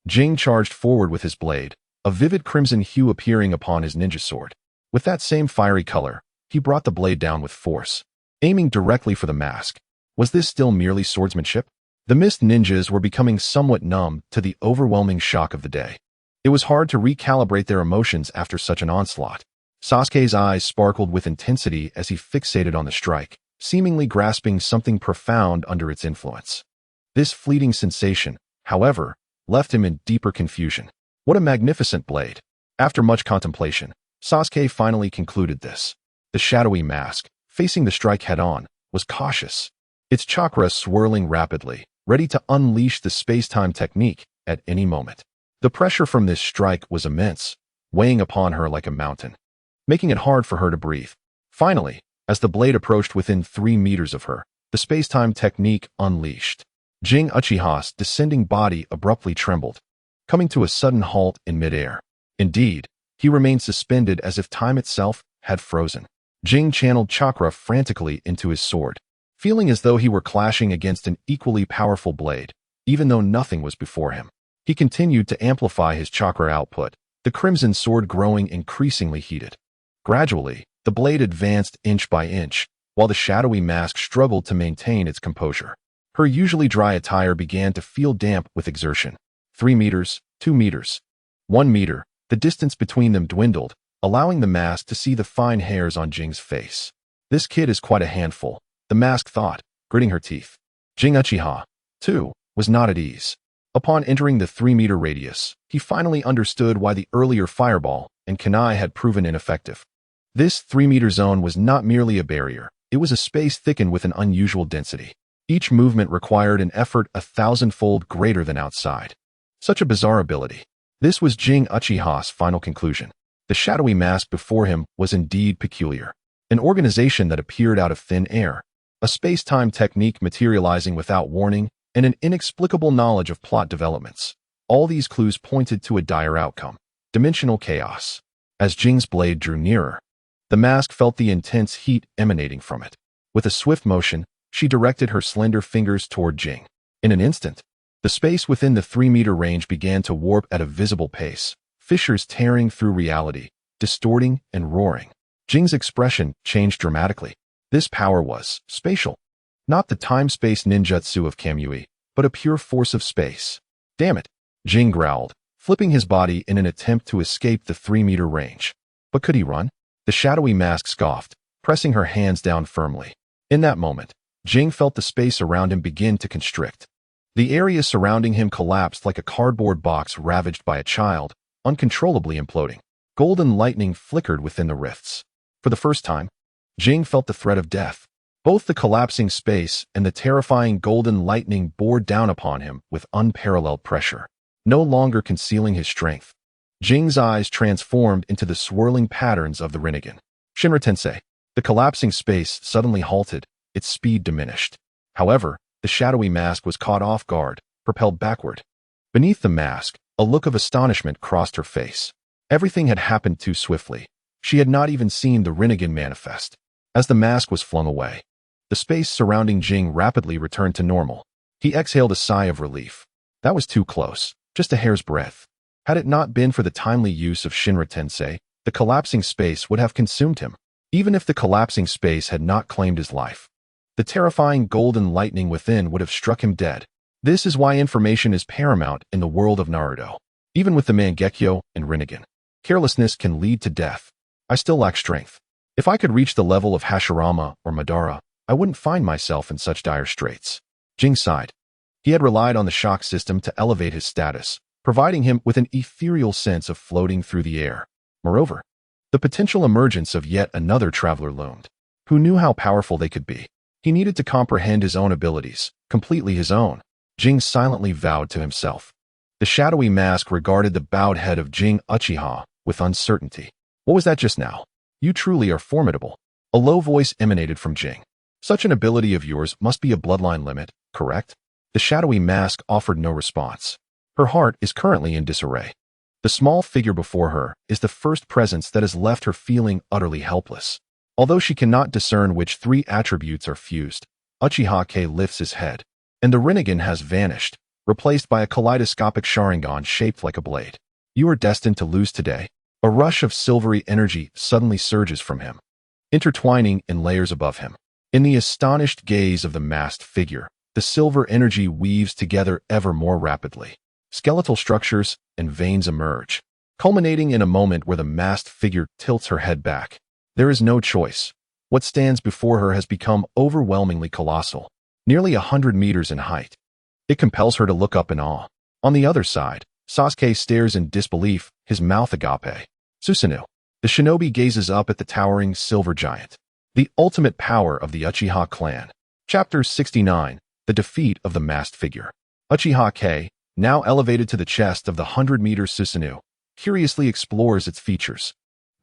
Jing charged forward with his blade, a vivid crimson hue appearing upon his ninja sword. With that same fiery color, he brought the blade down with force, aiming directly for the mask. Was this still merely swordsmanship? The mist ninjas were becoming somewhat numb to the overwhelming shock of the day. It was hard to recalibrate their emotions after such an onslaught. Sasuke's eyes sparkled with intensity as he fixated on the strike, seemingly grasping something profound under its influence. This fleeting sensation, however, left him in deeper confusion. What a magnificent blade! After much contemplation, Sasuke finally concluded this. The shadowy mask, facing the strike head-on, was cautious, its chakra swirling rapidly, ready to unleash the space-time technique at any moment. The pressure from this strike was immense, weighing upon her like a mountain, making it hard for her to breathe. Finally, as the blade approached within 3 meters of her, the space-time technique unleashed. Jing Uchiha's descending body abruptly trembled, coming to a sudden halt in midair. Indeed, he remained suspended as if time itself had frozen. Jing channeled chakra frantically into his sword, feeling as though he were clashing against an equally powerful blade, even though nothing was before him. He continued to amplify his chakra output, the crimson sword growing increasingly heated. Gradually, the blade advanced inch by inch, while the shadowy mask struggled to maintain its composure. Her usually dry attire began to feel damp with exertion. 3 meters, 2 meters, 1 meter, the distance between them dwindled, allowing the mask to see the fine hairs on Jing's face. This kid is quite a handful, the mask thought, gritting her teeth. Jing Uchiha, too, was not at ease. Upon entering the 3-meter radius, he finally understood why the earlier fireball and kunai had proven ineffective. This 3-meter zone was not merely a barrier, it was a space thickened with an unusual density. Each movement required an effort 1,000-fold greater than outside. Such a bizarre ability. This was Jing Uchiha's final conclusion. The shadowy mask before him was indeed peculiar. An organization that appeared out of thin air, a space-time technique materializing without warning, and an inexplicable knowledge of plot developments. All these clues pointed to a dire outcome, dimensional chaos. As Jing's blade drew nearer, the mask felt the intense heat emanating from it. With a swift motion, she directed her slender fingers toward Jing. In an instant, the space within the 3-meter range began to warp at a visible pace, fissures tearing through reality, distorting and roaring. Jing's expression changed dramatically. This power was spatial. Not the time-space ninjutsu of Kamui, but a pure force of space. Damn it, Jing growled, flipping his body in an attempt to escape the 3-meter range. But could he run? The shadowy mask scoffed, pressing her hands down firmly. In that moment, Jing felt the space around him begin to constrict. The area surrounding him collapsed like a cardboard box ravaged by a child, uncontrollably imploding. Golden lightning flickered within the rifts. For the first time, Jing felt the threat of death. Both the collapsing space and the terrifying golden lightning bore down upon him with unparalleled pressure, no longer concealing his strength. Jing's eyes transformed into the swirling patterns of the Rinnegan. Shinra Tensei. The collapsing space suddenly halted, its speed diminished. However, the shadowy mask was caught off guard, propelled backward. Beneath the mask, a look of astonishment crossed her face. Everything had happened too swiftly. She had not even seen the Rinnegan manifest. As the mask was flung away, the space surrounding Jing rapidly returned to normal. He exhaled a sigh of relief. That was too close, just a hair's breadth. Had it not been for the timely use of Shinra Tensei, the collapsing space would have consumed him. Even if the collapsing space had not claimed his life, the terrifying golden lightning within would have struck him dead. This is why information is paramount in the world of Naruto. Even with the Mangekyo and Rinnegan, carelessness can lead to death. I still lack strength. If I could reach the level of Hashirama or Madara, I wouldn't find myself in such dire straits. Jing sighed. He had relied on the shock system to elevate his status, providing him with an ethereal sense of floating through the air. Moreover, the potential emergence of yet another traveler loomed. Who knew how powerful they could be? He needed to comprehend his own abilities, completely his own. Jing silently vowed to himself. The shadowy mask regarded the bowed head of Jing Uchiha with uncertainty. What was that just now? You truly are formidable. A low voice emanated from Jing. Such an ability of yours must be a bloodline limit, correct? The shadowy mask offered no response. Her heart is currently in disarray. The small figure before her is the first presence that has left her feeling utterly helpless. Although she cannot discern which three attributes are fused, Uchiha lifts his head, and the Rinnegan has vanished, replaced by a kaleidoscopic Sharingan shaped like a blade. You are destined to lose today. A rush of silvery energy suddenly surges from him, intertwining in layers above him. In the astonished gaze of the masked figure, the silver energy weaves together ever more rapidly. Skeletal structures and veins emerge, culminating in a moment where the masked figure tilts her head back. There is no choice. What stands before her has become overwhelmingly colossal, nearly 100 meters in height. It compels her to look up in awe. On the other side, Sasuke stares in disbelief, his mouth agape. Susanoo. The shinobi gazes up at the towering silver giant. The ultimate power of the Uchiha clan. Chapter 69. The defeat of the masked figure. Uchiha, now elevated to the chest of the 100-meter Susanoo, curiously explores its features.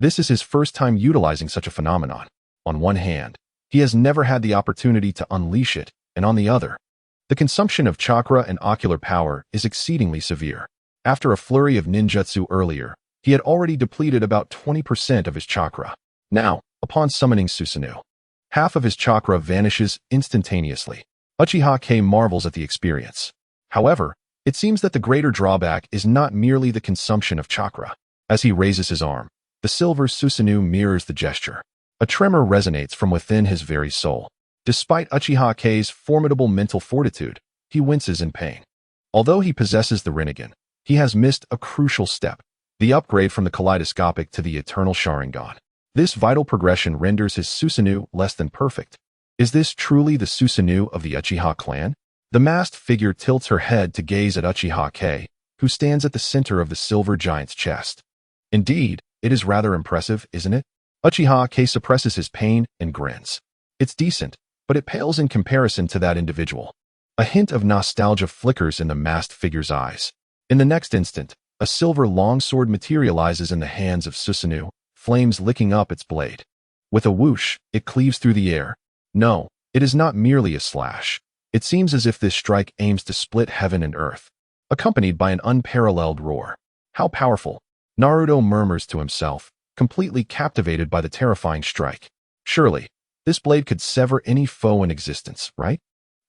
This is his first time utilizing such a phenomenon. On one hand, he has never had the opportunity to unleash it, and on the other, the consumption of chakra and ocular power is exceedingly severe. After a flurry of ninjutsu earlier, he had already depleted about 20% of his chakra. Now, upon summoning Susanoo, half of his chakra vanishes instantaneously. Uchiha marvels at the experience. However, it seems that the greater drawback is not merely the consumption of chakra. As he raises his arm, the silver Susanoo mirrors the gesture. A tremor resonates from within his very soul. Despite Uchiha's formidable mental fortitude, he winces in pain. Although he possesses the Rinnegan, he has missed a crucial step, the upgrade from the kaleidoscopic to the eternal Sharingan. This vital progression renders his Susanoo less than perfect. Is this truly the Susanoo of the Uchiha clan? The masked figure tilts her head to gaze at Uchiha, who stands at the center of the silver giant's chest. Indeed, it is rather impressive, isn't it? Uchiha suppresses his pain and grins. It's decent, but it pales in comparison to that individual. A hint of nostalgia flickers in the masked figure's eyes. In the next instant, a silver longsword materializes in the hands of Susanoo, flames licking up its blade. With a whoosh, it cleaves through the air. No, it is not merely a slash. It seems as if this strike aims to split heaven and earth, accompanied by an unparalleled roar. How powerful! Naruto murmurs to himself, completely captivated by the terrifying strike. Surely, this blade could sever any foe in existence, right?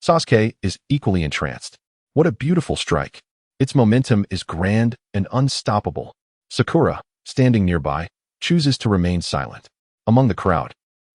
Sasuke is equally entranced. What a beautiful strike! Its momentum is grand and unstoppable. Sakura, standing nearby, chooses to remain silent. Among the crowd,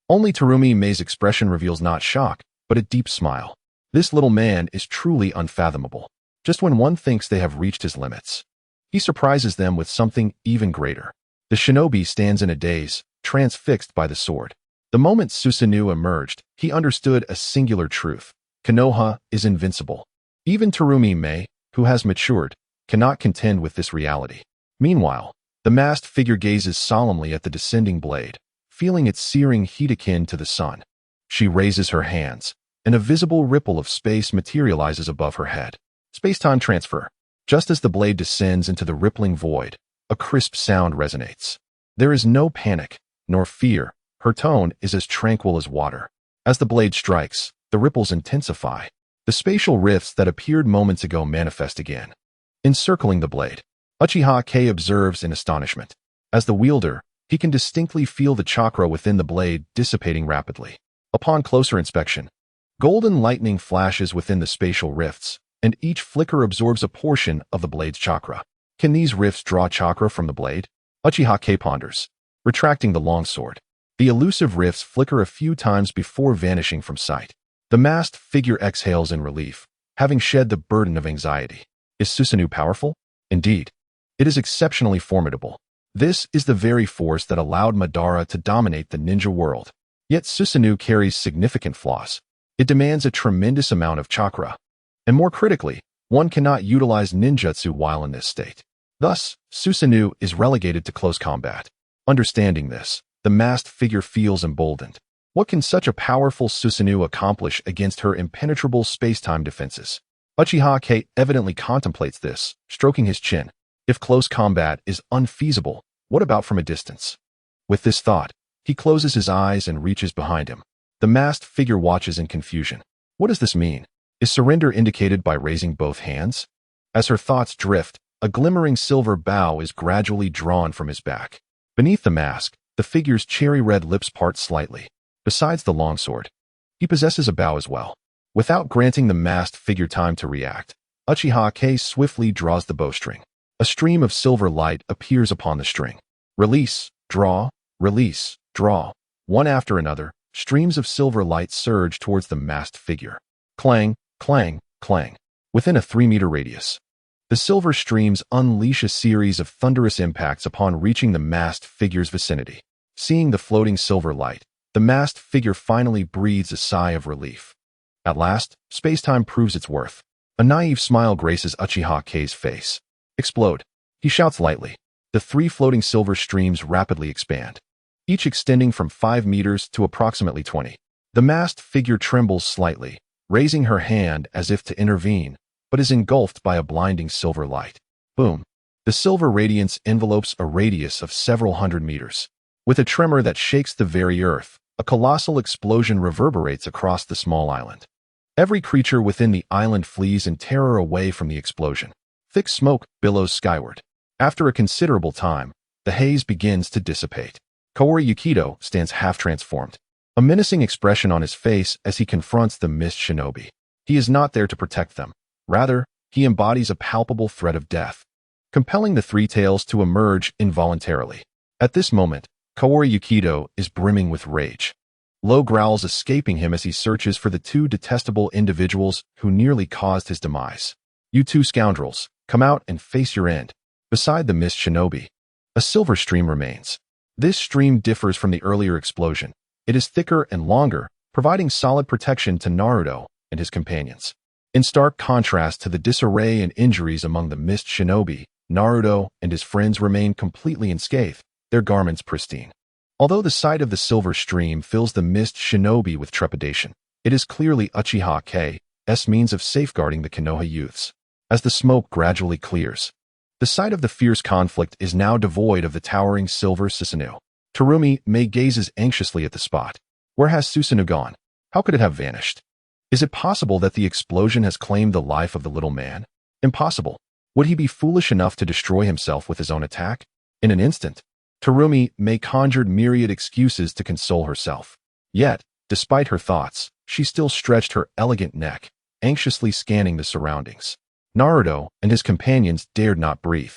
only Terumi Mei's expression reveals not shock, but a deep smile. This little man is truly unfathomable. Just when one thinks they have reached his limits, he surprises them with something even greater. The shinobi stands in a daze, transfixed by the sword. The moment Susanoo emerged, he understood a singular truth. Konoha is invincible. Even Terumi Mei, who has matured, cannot contend with this reality. Meanwhile, the masked figure gazes solemnly at the descending blade, feeling its searing heat akin to the sun. She raises her hands, and a visible ripple of space materializes above her head. Space-time transfer. Just as the blade descends into the rippling void, a crisp sound resonates. There is no panic, nor fear. Her tone is as tranquil as water. As the blade strikes, the ripples intensify. The spatial rifts that appeared moments ago manifest again. Encircling the blade, Uchiha observes in astonishment. As the wielder, he can distinctly feel the chakra within the blade dissipating rapidly. Upon closer inspection, golden lightning flashes within the spatial rifts, and each flicker absorbs a portion of the blade's chakra. Can these rifts draw chakra from the blade? Uchiha ponders, retracting the longsword. The elusive rifts flicker a few times before vanishing from sight. The masked figure exhales in relief, having shed the burden of anxiety. Is Susanoo powerful? Indeed. It is exceptionally formidable. This is the very force that allowed Madara to dominate the ninja world. Yet Susanoo carries significant flaws. It demands a tremendous amount of chakra. And more critically, One cannot utilize ninjutsu while in this state. Thus, Susanoo is relegated to close combat. Understanding this, the masked figure feels emboldened. What can such a powerful Susanoo accomplish against her impenetrable space-time defenses? Uchiha evidently contemplates this, stroking his chin. If close combat is unfeasible, what about from a distance? With this thought, he closes his eyes and reaches behind him. The masked figure watches in confusion. What does this mean? Is surrender indicated by raising both hands? As her thoughts drift, a glimmering silver bow is gradually drawn from his back. Beneath the mask, the figure's cherry-red lips part slightly. Besides the longsword, he possesses a bow as well. Without granting the masked figure time to react, Uchiha swiftly draws the bowstring. A stream of silver light appears upon the string. Release, draw, release, draw. One after another, streams of silver light surge towards the masked figure. Clang, clang, clang. Within a 3-meter radius, the silver streams unleash a series of thunderous impacts upon reaching the masked figure's vicinity. Seeing the floating silver light, the masked figure finally breathes a sigh of relief. At last, space-time proves its worth. A naive smile graces Uchiha's face. Explode. He shouts lightly. The 3 floating silver streams rapidly expand, each extending from 5 meters to approximately 20. The masked figure trembles slightly, raising her hand as if to intervene, but is engulfed by a blinding silver light. Boom. The silver radiance envelopes a radius of several hundred meters. With a tremor that shakes the very earth, a colossal explosion reverberates across the small island. Every creature within the island flees in terror away from the explosion. Thick smoke billows skyward. After a considerable time, the haze begins to dissipate. Kaori Yukido stands half-transformed, a menacing expression on his face as he confronts the mist shinobi. He is not there to protect them. Rather, he embodies a palpable threat of death, compelling the 3 tails to emerge involuntarily. At this moment, Kaori Yukido is brimming with rage. Low growls escaping him as he searches for the 2 detestable individuals who nearly caused his demise. You 2 scoundrels, come out and face your end. Beside the mist shinobi, a silver stream remains. This stream differs from the earlier explosion. It is thicker and longer, providing solid protection to Naruto and his companions. In stark contrast to the disarray and injuries among the mist shinobi, Naruto and his friends remain completely unscathed, their garments pristine. Although the sight of the silver stream fills the mist shinobi with trepidation, it is clearly Uchiha's means of safeguarding the Konoha youths. As the smoke gradually clears, the sight of the fierce conflict is now devoid of the towering silver Susanoo. Terumi gazes anxiously at the spot. Where has Susanoo gone? How could it have vanished? Is it possible that the explosion has claimed the life of the little man? Impossible. Would he be foolish enough to destroy himself with his own attack? In an instant, Terumi conjured myriad excuses to console herself. Yet, despite her thoughts, she still stretched her elegant neck, anxiously scanning the surroundings. Naruto and his companions dared not breathe.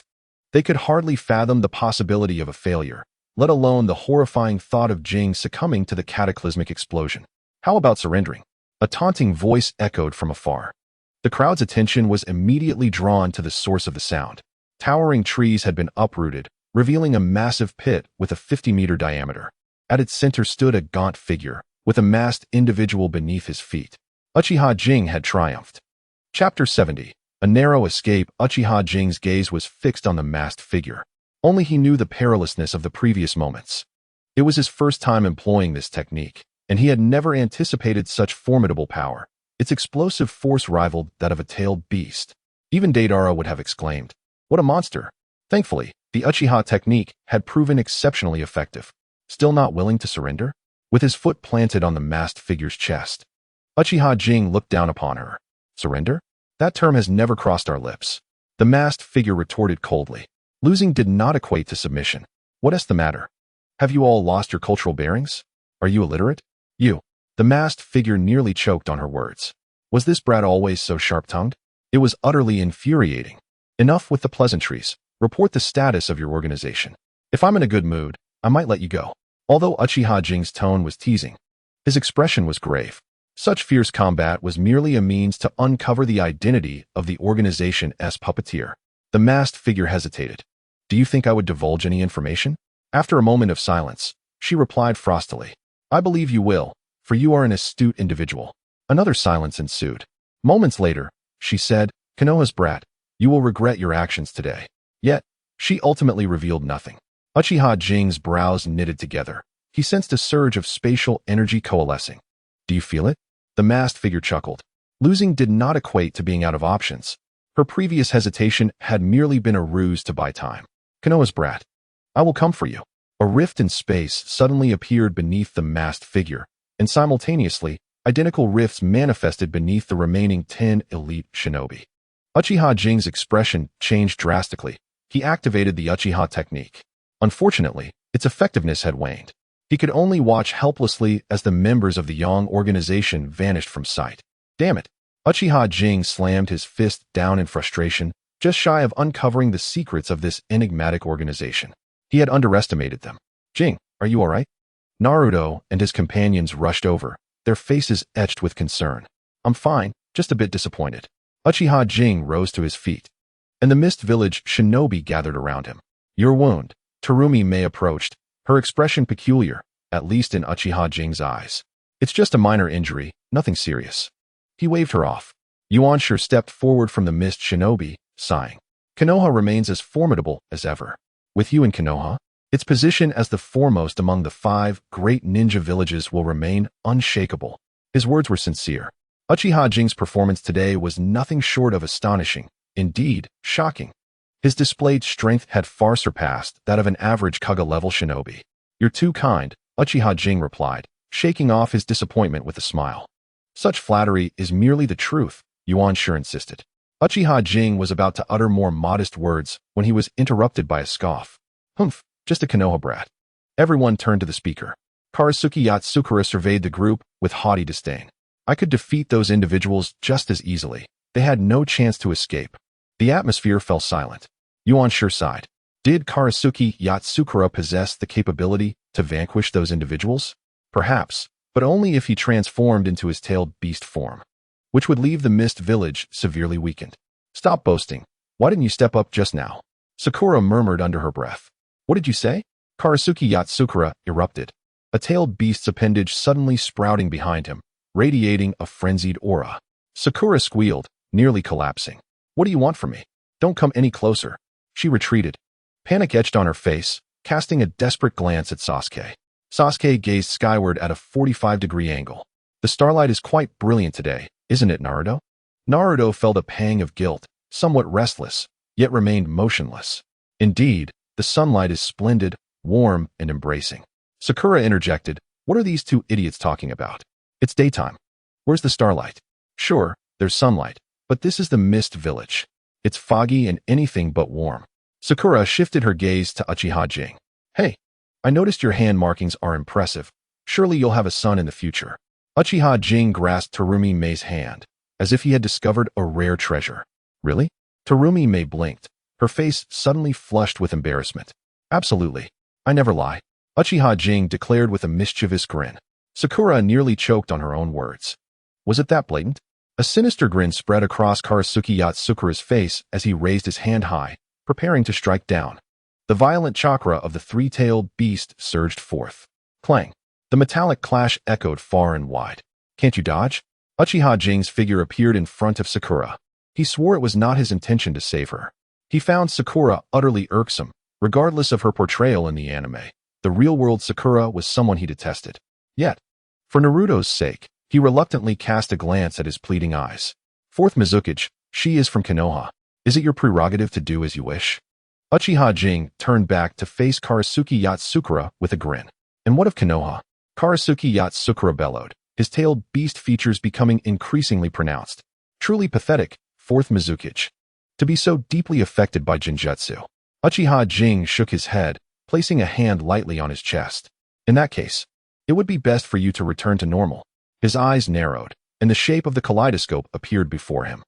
They could hardly fathom the possibility of a failure, let alone the horrifying thought of Jing succumbing to the cataclysmic explosion. How about surrendering? A taunting voice echoed from afar. The crowd's attention was immediately drawn to the source of the sound. Towering trees had been uprooted, revealing a massive pit with a 50-meter diameter. At its center stood a gaunt figure, with a masked individual beneath his feet. Uchiha Jing had triumphed. Chapter 70. A narrow escape. Uchiha Jing's gaze was fixed on the masked figure. Only he knew the perilousness of the previous moments. It was his first time employing this technique, and he had never anticipated such formidable power. Its explosive force rivaled that of a tailed beast. Even Deidara would have exclaimed, "What a monster!" Thankfully, the Uchiha technique had proven exceptionally effective. Still not willing to surrender? With his foot planted on the masked figure's chest, Uchiha Jing looked down upon her. Surrender? That term has never crossed our lips. The masked figure retorted coldly. Losing did not equate to submission. What is the matter? Have you all lost your cultural bearings? Are you illiterate? You. The masked figure nearly choked on her words. Was this brat always so sharp-tongued? It was utterly infuriating. Enough with the pleasantries. Report the status of your organization. If I'm in a good mood, I might let you go. Although Uchiha Jing's tone was teasing, his expression was grave. Such fierce combat was merely a means to uncover the identity of the organization's puppeteer. The masked figure hesitated. Do you think I would divulge any information? After a moment of silence, she replied frostily. I believe you will, for you are an astute individual. Another silence ensued. Moments later, she said, Konoha's brat, you will regret your actions today. Yet, she ultimately revealed nothing. Uchiha Jing's brows knitted together. He sensed a surge of spatial energy coalescing. Do you feel it? The masked figure chuckled. Losing did not equate to being out of options. Her previous hesitation had merely been a ruse to buy time. Konoha's brat, I will come for you. A rift in space suddenly appeared beneath the masked figure, and simultaneously, identical rifts manifested beneath the remaining 10 elite shinobi. Uchiha Jing's expression changed drastically. He activated the Uchiha technique. Unfortunately, its effectiveness had waned. He could only watch helplessly as the members of the Yang organization vanished from sight. Damn it! Uchiha Jing slammed his fist down in frustration, just shy of uncovering the secrets of this enigmatic organization. He had underestimated them. Jing, are you alright? Naruto and his companions rushed over, their faces etched with concern. I'm fine, just a bit disappointed. Uchiha Jing rose to his feet, and the Mist Village shinobi gathered around him. Your wound. Terumi Mei approached, her expression peculiar, at least in Uchiha Jing's eyes. It's just a minor injury, nothing serious. He waved her off. Yuanshir stepped forward from the Mist Shinobi, sighing. Konoha remains as formidable as ever. With you in Konoha, its position as the foremost among the 5 great ninja villages will remain unshakable. His words were sincere. Uchiha Jing's performance today was nothing short of astonishing, indeed, shocking. His displayed strength had far surpassed that of an average Kaga-level shinobi. You're too kind, Uchiha Jing replied, shaking off his disappointment with a smile. Such flattery is merely the truth, Yuanshir insisted. Uchiha Jing was about to utter more modest words when he was interrupted by a scoff. Humph, just a Konoha brat. Everyone turned to the speaker. Karasuki Yatsukura surveyed the group with haughty disdain. I could defeat those individuals just as easily. They had no chance to escape. The atmosphere fell silent. Yuanshir sighed. Did Karasuki Yatsukura possess the capability to vanquish those individuals? Perhaps, but only if he transformed into his tailed beast form, which would leave the Mist Village severely weakened. Stop boasting. Why didn't you step up just now? Sakura murmured under her breath. What did you say? Karasuki Yatsukura erupted, a tailed beast's appendage suddenly sprouting behind him, radiating a frenzied aura. Sakura squealed, nearly collapsing. What do you want from me? Don't come any closer. She retreated, panic etched on her face, casting a desperate glance at Sasuke. Sasuke gazed skyward at a 45-degree angle. The starlight is quite brilliant today, isn't it, Naruto? Naruto felt a pang of guilt, somewhat restless, yet remained motionless. Indeed, the sunlight is splendid, warm, and embracing. Sakura interjected, what are these 2 idiots talking about? It's daytime. Where's the starlight? Sure, there's sunlight, but this is the Mist Village. It's foggy and anything but warm. Sakura shifted her gaze to Uchiha Jing. Hey, I noticed your hand markings are impressive. Surely you'll have a son in the future. Uchiha Jing grasped Terumi Mei's hand, as if he had discovered a rare treasure. Really? Terumi Mei blinked, her face suddenly flushed with embarrassment. Absolutely. I never lie. Uchiha Jing declared with a mischievous grin. Sakura nearly choked on her own words. Was it that blatant? A sinister grin spread across Karasuki Yatsukura's face as he raised his hand high, preparing to strike down. The violent chakra of the 3-tailed beast surged forth. Clang. The metallic clash echoed far and wide. Can't you dodge? Uchiha Jing's figure appeared in front of Sakura. He swore it was not his intention to save her. He found Sakura utterly irksome, regardless of her portrayal in the anime. The real-world Sakura was someone he detested. Yet, for Naruto's sake, he reluctantly cast a glance at his pleading eyes. Fourth Mizukage, she is from Konoha. Is it your prerogative to do as you wish? Uchiha Jing turned back to face Karasuki Yatsukura with a grin. And what of Konoha? Karasuki Yatsukura bellowed, his tailed beast features becoming increasingly pronounced. Truly pathetic, fourth Mizukage. To be so deeply affected by Genjutsu. Uchiha Jing shook his head, placing a hand lightly on his chest. In that case, it would be best for you to return to normal. His eyes narrowed, and the shape of the kaleidoscope appeared before him.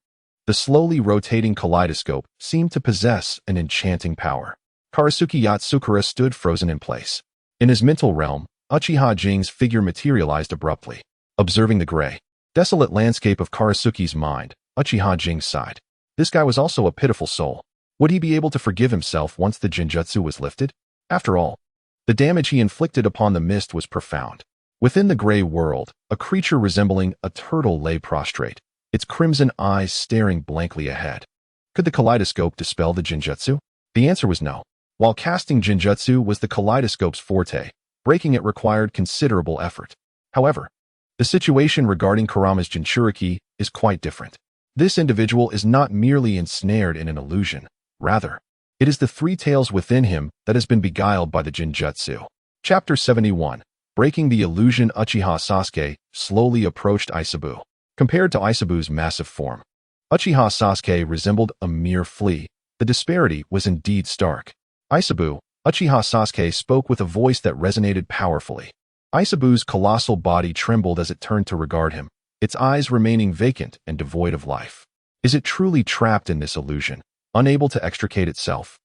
The slowly rotating kaleidoscope seemed to possess an enchanting power. Karasuki Yatsukura stood frozen in place. In his mental realm, Uchiha Jing's figure materialized abruptly. Observing the gray, desolate landscape of Karasuki's mind, Uchiha Jing sighed. This guy was also a pitiful soul. Would he be able to forgive himself once the Genjutsu was lifted? After all, the damage he inflicted upon the mist was profound. Within the gray world, a creature resembling a turtle lay prostrate, its crimson eyes staring blankly ahead. Could the kaleidoscope dispel the Jinjutsu? The answer was no. While casting Jinjutsu was the kaleidoscope's forte, breaking it required considerable effort. However, the situation regarding Kurama's Jinchuriki is quite different. This individual is not merely ensnared in an illusion. Rather, it is the three tails within him that has been beguiled by the Jinjutsu. Chapter 71. Breaking the illusion. Uchiha Sasuke slowly approached Isabu. Compared to Isabu's massive form, Uchiha Sasuke resembled a mere flea. The disparity was indeed stark. Uchiha Sasuke spoke with a voice that resonated powerfully. Isabu's colossal body trembled as it turned to regard him, its eyes remaining vacant and devoid of life. Is it truly trapped in this illusion, unable to extricate itself?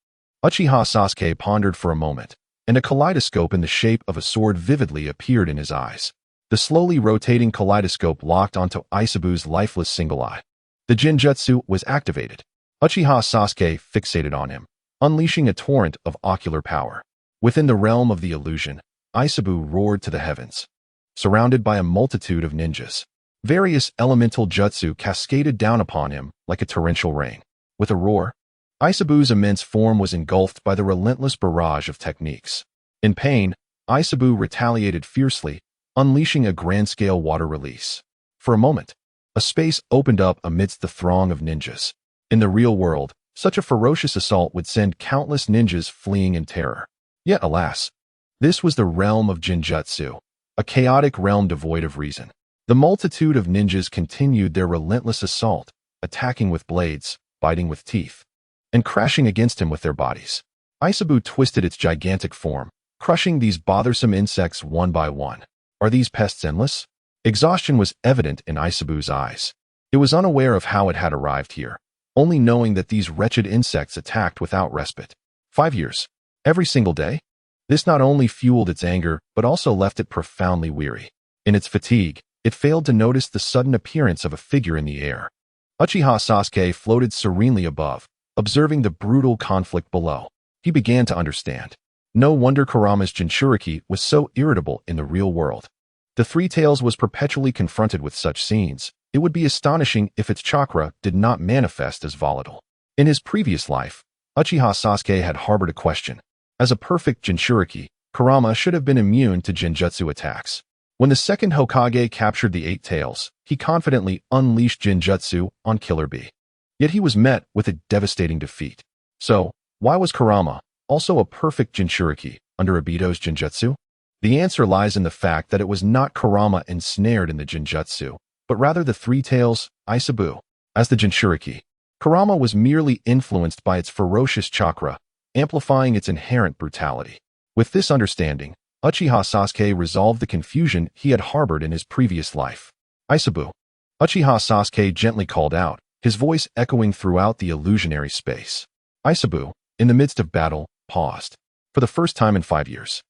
Uchiha Sasuke pondered for a moment, and a kaleidoscope in the shape of a sword vividly appeared in his eyes. The slowly rotating kaleidoscope locked onto Isabu's lifeless single eye. The Jinjutsu was activated. Uchiha Sasuke fixated on him, unleashing a torrent of ocular power. Within the realm of the illusion, Isabu roared to the heavens. Surrounded by a multitude of ninjas, various elemental jutsu cascaded down upon him like a torrential rain. With a roar, Isabu's immense form was engulfed by the relentless barrage of techniques. In pain, Isabu retaliated fiercely, unleashing a grand-scale water release. For a moment, a space opened up amidst the throng of ninjas. In the real world, such a ferocious assault would send countless ninjas fleeing in terror. Yet alas, this was the realm of Jinjutsu, a chaotic realm devoid of reason. The multitude of ninjas continued their relentless assault, attacking with blades, biting with teeth, and crashing against him with their bodies. Isabu twisted its gigantic form, crushing these bothersome insects one by one. Are these pests endless? Exhaustion was evident in Isabu's eyes. It was unaware of how it had arrived here, only knowing that these wretched insects attacked without respite. 5 years. Every single day? This not only fueled its anger, but also left it profoundly weary. In its fatigue, it failed to notice the sudden appearance of a figure in the air. Uchiha Sasuke floated serenely above, observing the brutal conflict below. He began to understand. No wonder Kurama's Jinchuriki was so irritable in the real world. The Three Tails was perpetually confronted with such scenes. It would be astonishing if its chakra did not manifest as volatile. In his previous life, Uchiha Sasuke had harbored a question. As a perfect Jinchuriki, Kurama should have been immune to Jinjutsu attacks. When the second Hokage captured the Eight Tails, he confidently unleashed Jinjutsu on Killer Bee. Yet he was met with a devastating defeat. So, why was Kurama, also a perfect Jinchuriki, under Obito's Jinjutsu? The answer lies in the fact that it was not Kurama ensnared in the Jinjutsu, but rather the Three Tails, Isabu. As the Jinchuriki, Kurama was merely influenced by its ferocious chakra, amplifying its inherent brutality. With this understanding, Uchiha Sasuke resolved the confusion he had harbored in his previous life. Isabu. Uchiha Sasuke gently called out, his voice echoing throughout the illusionary space. Isabu, in the midst of battle, paused. For the first time in 5 years.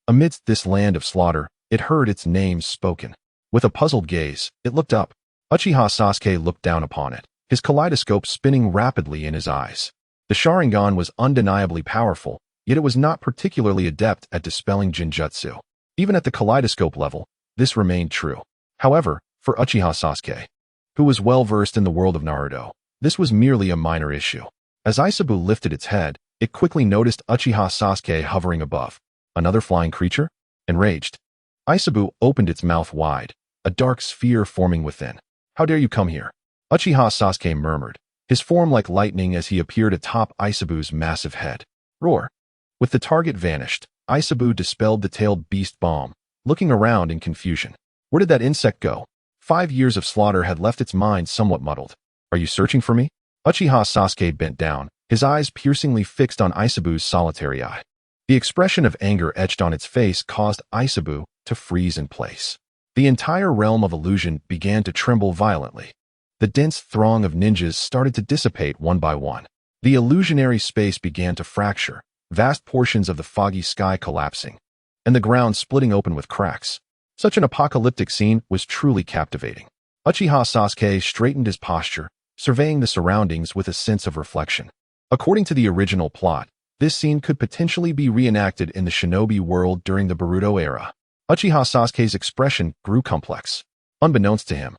Amidst this land of slaughter, it heard its name spoken. With a puzzled gaze, it looked up. Uchiha Sasuke looked down upon it, his kaleidoscope spinning rapidly in his eyes. The Sharingan was undeniably powerful, yet it was not particularly adept at dispelling Jinjutsu. Even at the kaleidoscope level, this remained true. However, for Uchiha Sasuke, who was well versed in the world of Naruto, this was merely a minor issue. As Isabu lifted its head, it quickly noticed Uchiha Sasuke hovering above. Another flying creature? Enraged, Isabu opened its mouth wide, a dark sphere forming within. How dare you come here? Uchiha Sasuke murmured, his form like lightning as he appeared atop Isabu's massive head. Roar. With the target vanished, Isabu dispelled the tailed beast bomb, looking around in confusion. Where did that insect go? 5 years of slaughter had left its mind somewhat muddled. Are you searching for me? Uchiha Sasuke bent down, his eyes piercingly fixed on Isabu's solitary eye. The expression of anger etched on its face caused Isabu to freeze in place. The entire realm of illusion began to tremble violently. The dense throng of ninjas started to dissipate one by one. The illusionary space began to fracture, vast portions of the foggy sky collapsing, and the ground splitting open with cracks. Such an apocalyptic scene was truly captivating. Uchiha Sasuke straightened his posture, surveying the surroundings with a sense of reflection. According to the original plot, this scene could potentially be reenacted in the shinobi world during the Boruto era. Uchiha Sasuke's expression grew complex. Unbeknownst to him,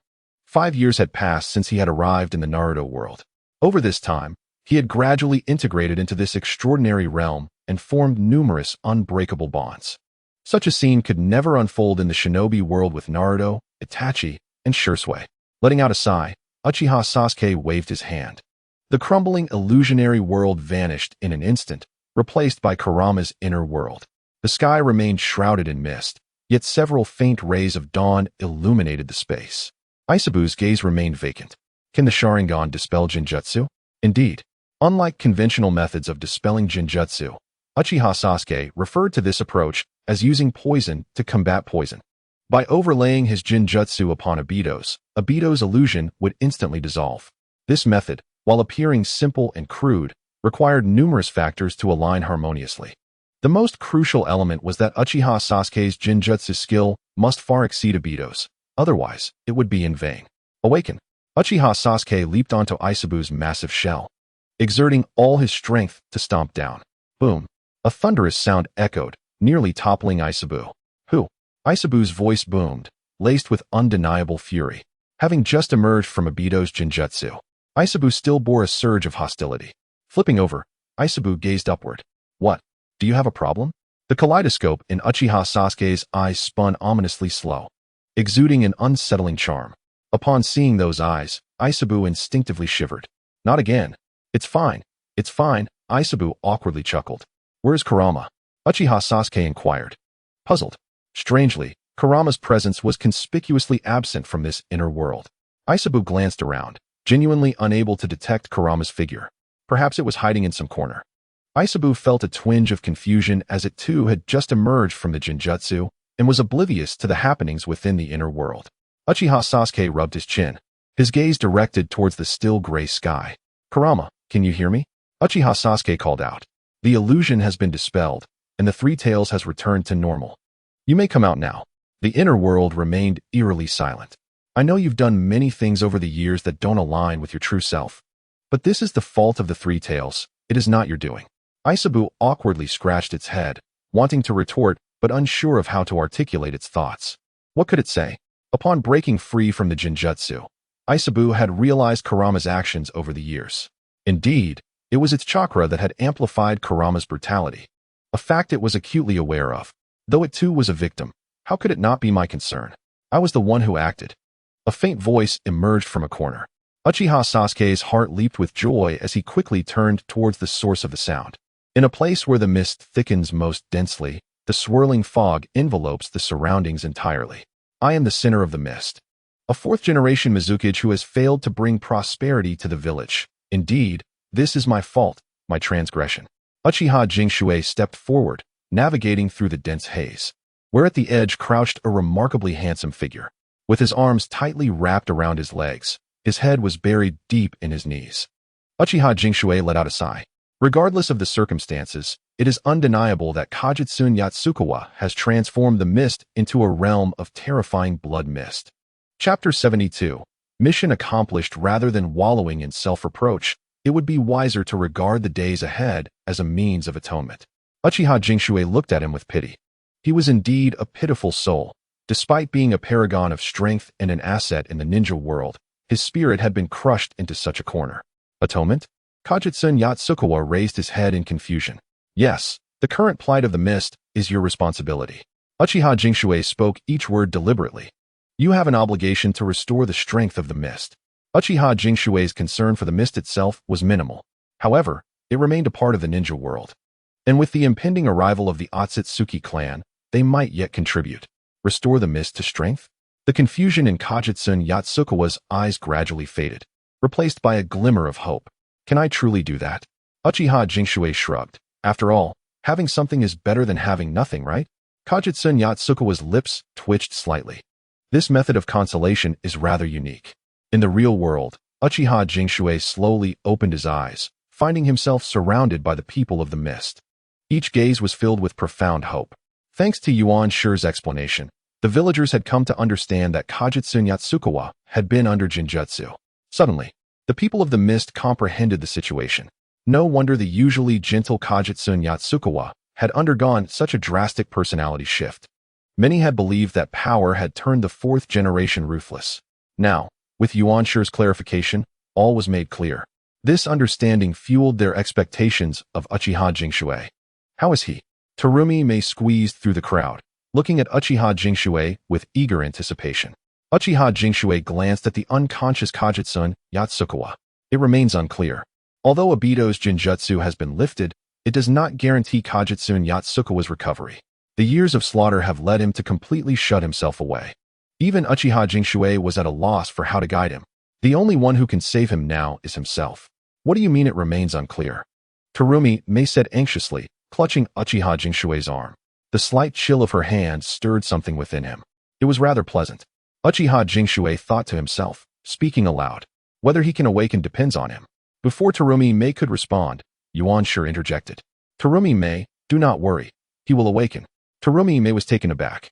5 years had passed since he had arrived in the Naruto world. Over this time, he had gradually integrated into this extraordinary realm and formed numerous unbreakable bonds. Such a scene could never unfold in the shinobi world with Naruto, Itachi, and Shursui. Letting out a sigh, Uchiha Sasuke waved his hand. The crumbling illusionary world vanished in an instant, replaced by Kurama's inner world. The sky remained shrouded in mist, yet several faint rays of dawn illuminated the space. Aisabu's gaze remained vacant. Can the Sharingan dispel Jinjutsu? Indeed, unlike conventional methods of dispelling Jinjutsu, Uchiha Sasuke referred to this approach as using poison to combat poison. By overlaying his Jinjutsu upon Obito's illusion would instantly dissolve. This method, while appearing simple and crude, required numerous factors to align harmoniously. The most crucial element was that Uchiha Sasuke's Jinjutsu skill must far exceed Obito's, otherwise it would be in vain. Awaken! Uchiha Sasuke leaped onto Aisabu's massive shell, exerting all his strength to stomp down. Boom! A thunderous sound echoed, nearly toppling Aisabu. Who? Aisabu's voice boomed, laced with undeniable fury. Having just emerged from Obito's Jinjutsu, Aisabu still bore a surge of hostility. Flipping over, Aisabu gazed upward. What? Do you have a problem? The kaleidoscope in Uchiha Sasuke's eyes spun ominously slow, exuding an unsettling charm. Upon seeing those eyes, Aisabu instinctively shivered. Not again. It's fine. It's fine, Aisabu awkwardly chuckled. Where's Kurama? Uchiha Sasuke inquired. Puzzled. Strangely, Kurama's presence was conspicuously absent from this inner world. Aisabu glanced around, genuinely unable to detect Kurama's figure. Perhaps it was hiding in some corner. Aisabu felt a twinge of confusion as it too had just emerged from the Jinjutsu and was oblivious to the happenings within the inner world. Uchiha Sasuke rubbed his chin, his gaze directed towards the still gray sky. Kurama, can you hear me? Uchiha Sasuke called out. The illusion has been dispelled, and the Three Tails has returned to normal. You may come out now. The inner world remained eerily silent. I know you've done many things over the years that don't align with your true self, but this is the fault of the Three Tails. It is not your doing. Aisabu awkwardly scratched its head, wanting to retort but unsure of how to articulate its thoughts. What could it say? Upon breaking free from the Jinjutsu, Aisabu had realized Kurama's actions over the years. Indeed, it was its chakra that had amplified Kurama's brutality, a fact it was acutely aware of. Though it too was a victim, how could it not be my concern? I was the one who acted. A faint voice emerged from a corner. Uchiha Sasuke's heart leaped with joy as he quickly turned towards the source of the sound. In a place where the mist thickens most densely, the swirling fog envelopes the surroundings entirely. I am the center of the mist. A fourth-generation Mizukage who has failed to bring prosperity to the village. Indeed, this is my fault, my transgression. Uchiha Jinshue stepped forward, navigating through the dense haze, where at the edge crouched a remarkably handsome figure. With his arms tightly wrapped around his legs, his head was buried deep in his knees. Uchiha Jinshue let out a sigh. Regardless of the circumstances, it is undeniable that Kajutsun Yatsukawa has transformed the mist into a realm of terrifying blood mist. Chapter 72. Mission accomplished. Rather than wallowing in self-reproach, it would be wiser to regard the days ahead as a means of atonement. Uchiha Jinshue looked at him with pity. He was indeed a pitiful soul. Despite being a paragon of strength and an asset in the ninja world, his spirit had been crushed into such a corner. Atonement? Kajutsun Yatsukawa raised his head in confusion. Yes, the current plight of the mist is your responsibility. Uchiha Jinshue spoke each word deliberately. You have an obligation to restore the strength of the mist. Uchiha Jinshue's concern for the mist itself was minimal. However, it remained a part of the ninja world. And with the impending arrival of the Otsutsuki clan, they might yet contribute. Restore the mist to strength? The confusion in Kajutsun Yatsukawa's eyes gradually faded, replaced by a glimmer of hope. Can I truly do that? Uchiha Jinshue shrugged. After all, having something is better than having nothing, right? Kajutsun Yatsukawa's lips twitched slightly. This method of consolation is rather unique. In the real world, Uchiha Jinshue slowly opened his eyes, finding himself surrounded by the people of the mist. Each gaze was filled with profound hope. Thanks to Yuan Shi's explanation, the villagers had come to understand that Kajutsun Yatsukawa had been under Jinjutsu. Suddenly, the people of the mist comprehended the situation. No wonder the usually gentle Kajutsun Yatsukawa had undergone such a drastic personality shift. Many had believed that power had turned the fourth generation ruthless. Now, With Yuan Shi's clarification, all was made clear. This understanding fueled their expectations of Uchiha Jingshui. How is he? Terumi Mei squeezed through the crowd, looking at Uchiha Jingshui with eager anticipation. Uchiha Jingshui glanced at the unconscious Kajutsun Yatsukawa. It remains unclear. Although Obito's Jinjutsu has been lifted, it does not guarantee Kajutsun Yatsukawa's recovery. The years of slaughter have led him to completely shut himself away. Even Uchiha Jingshui was at a loss for how to guide him. The only one who can save him now is himself. What do you mean it remains unclear? Terumi Mei said anxiously, clutching Uchiha Jingshui's arm. The slight chill of her hand stirred something within him. It was rather pleasant. Uchiha Jingshui thought to himself, speaking aloud. Whether he can awaken depends on him. Before Terumi Mei could respond, Yuan Shi interjected. Terumi Mei, do not worry. He will awaken. Terumi Mei was taken aback.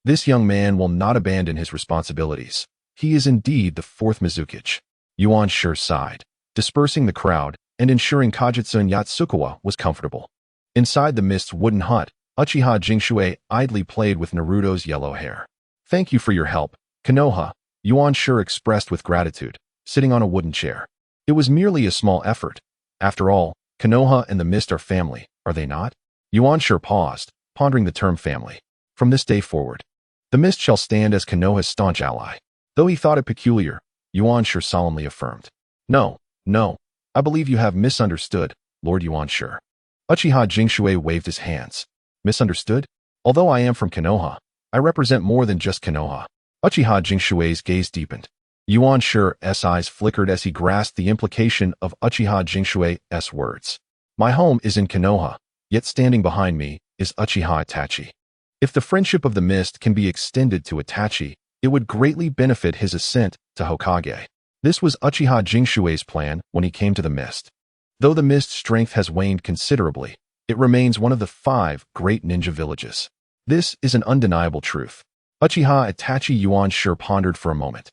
This young man will not abandon his responsibilities. He is indeed the fourth Mizukage. Yuan Shi sighed, dispersing the crowd and ensuring Kajutsun Yatsukawa was comfortable. Inside the mist's wooden hut, Uchiha Jingshui idly played with Naruto's yellow hair. Thank you for your help, Konoha, Yuan Shi expressed with gratitude, sitting on a wooden chair. It was merely a small effort. After all, Konoha and the mist are family, are they not? Yuan Shi paused, pondering the term family. From this day forward, the mist shall stand as Konoha's staunch ally. Though he thought it peculiar, Yuan Shi solemnly affirmed. No, I believe you have misunderstood, Lord Yuan Shi. Uchiha Jingshui waved his hands. Misunderstood? Although I am from Konoha, I represent more than just Konoha. Uchiha Jingshui's gaze deepened. Yuan Shi's eyes flickered as he grasped the implication of Uchiha Jingshui's words. My home is in Konoha, yet standing behind me is Uchiha Itachi. If the friendship of the mist can be extended to Itachi, it would greatly benefit his ascent to Hokage. This was Uchiha Jingshui's plan when he came to the mist. Though the mist's strength has waned considerably, it remains one of the 5 great ninja villages. This is an undeniable truth. Uchiha Itachi Yuan Shi pondered for a moment,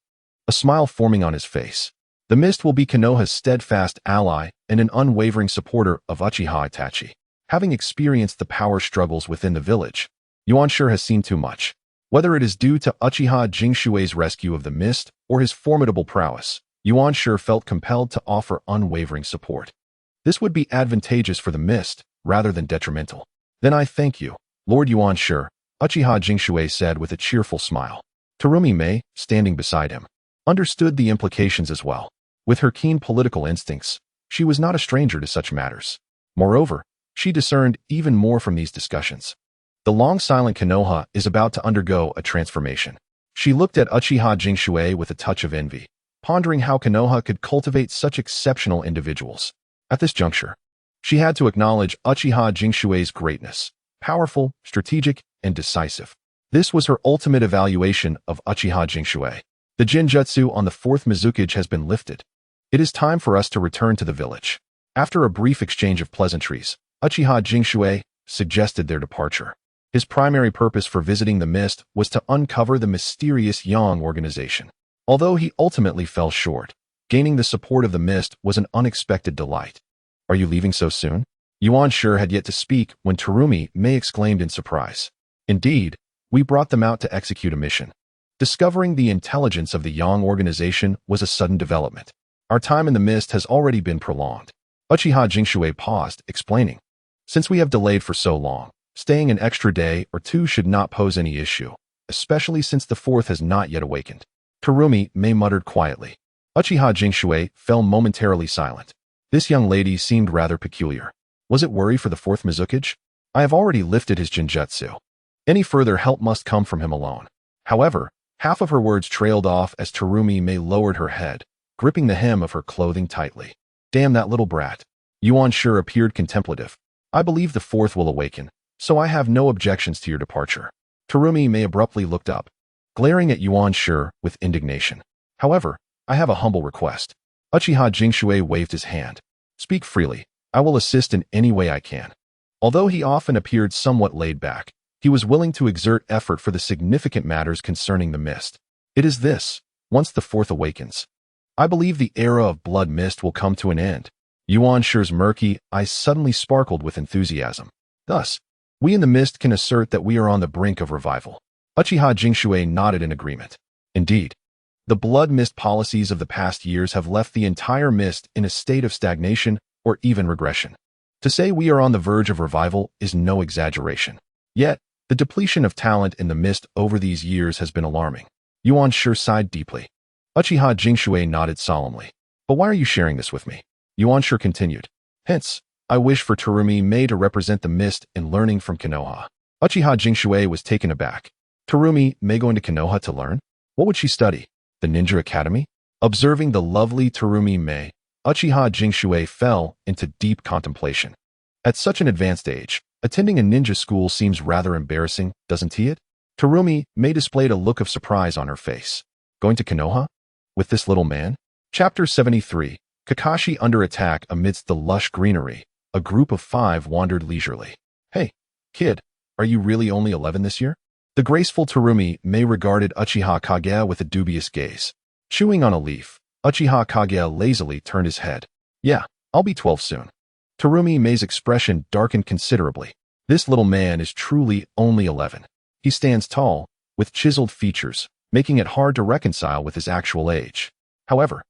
a smile forming on his face. The mist will be Konoha's steadfast ally and an unwavering supporter of Uchiha Itachi. Having experienced the power struggles within the village, Yuan Shi has seen too much. Whether it is due to Uchiha Jingshui's rescue of the mist or his formidable prowess, Yuan Shi felt compelled to offer unwavering support. This would be advantageous for the mist, rather than detrimental. Then I thank you, Lord Yuan Shi, Uchiha Jingshui said with a cheerful smile. Terumi Mei, standing beside him, understood the implications as well. With her keen political instincts, she was not a stranger to such matters. Moreover, she discerned even more from these discussions. The long-silent Konoha is about to undergo a transformation. She looked at Uchiha Jingshui with a touch of envy, pondering how Konoha could cultivate such exceptional individuals. At this juncture, she had to acknowledge Uchiha Jingshui's greatness, powerful, strategic, and decisive. This was her ultimate evaluation of Uchiha Jingshui. The Jinjutsu on the 4th Mizukage has been lifted. It is time for us to return to the village. After a brief exchange of pleasantries, Uchiha Jingshui suggested their departure. His primary purpose for visiting the mist was to uncover the mysterious Yang organization. Although he ultimately fell short, gaining the support of the mist was an unexpected delight. Are you leaving so soon? Yuan Shi had yet to speak when Terumi Mei exclaimed in surprise. Indeed, we brought them out to execute a mission. Discovering the intelligence of the Yang organization was a sudden development. Our time in the mist has already been prolonged. Uchiha Jingshui paused, explaining. Since we have delayed for so long, staying an extra day or 2 should not pose any issue, especially since the 4th has not yet awakened. Terumi Mei muttered quietly. Uchiha Jingshui fell momentarily silent. This young lady seemed rather peculiar. Was it worry for the 4th Mizukage? I have already lifted his Jinjutsu. Any further help must come from him alone. However, half of her words trailed off as Terumi Mei lowered her head, gripping the hem of her clothing tightly. Damn that little brat. Yuan Shi appeared contemplative. I believe the 4th will awaken, so I have no objections to your departure. Terumi Mei abruptly looked up, glaring at Yuan Shi with indignation. However, I have a humble request. Uchiha Jingshui waved his hand. Speak freely. I will assist in any way I can. Although he often appeared somewhat laid back, he was willing to exert effort for the significant matters concerning the mist. It is this: once the 4th awakens, I believe the era of blood mist will come to an end. Yuan Shi's murky eyes suddenly sparkled with enthusiasm. Thus, we in the mist can assert that we are on the brink of revival. Uchiha Jingshui nodded in agreement. Indeed, The blood mist policies of the past years have left the entire mist in a state of stagnation or even regression. To say we are on the verge of revival is no exaggeration. Yet, the depletion of talent in the mist over these years has been alarming. Yuan Shi sighed deeply. Uchiha Jingshui nodded solemnly. But why are you sharing this with me? Yuan Shi continued. Hence, I wish for Terumi Mei to represent the mist in learning from Konoha. Uchiha Jingshui was taken aback. Terumi Mei going to Konoha to learn? What would she study? The Ninja Academy? Observing the lovely Terumi Mei, Uchiha Jingshui fell into deep contemplation. At such an advanced age, attending a ninja school seems rather embarrassing, doesn't it? Terumi Mei displayed a look of surprise on her face. Going to Konoha? With this little man? Chapter 73. Kakashi under attack amidst the lush greenery. A group of 5 wandered leisurely. Hey, kid, are you really only 11 this year? The graceful Terumi Mei regarded Uchiha Kage with a dubious gaze. Chewing on a leaf, Uchiha Kage lazily turned his head. Yeah, I'll be 12 soon. Terumi Mei's expression darkened considerably. This little man is truly only 11. He stands tall, with chiseled features, making it hard to reconcile with his actual age. However,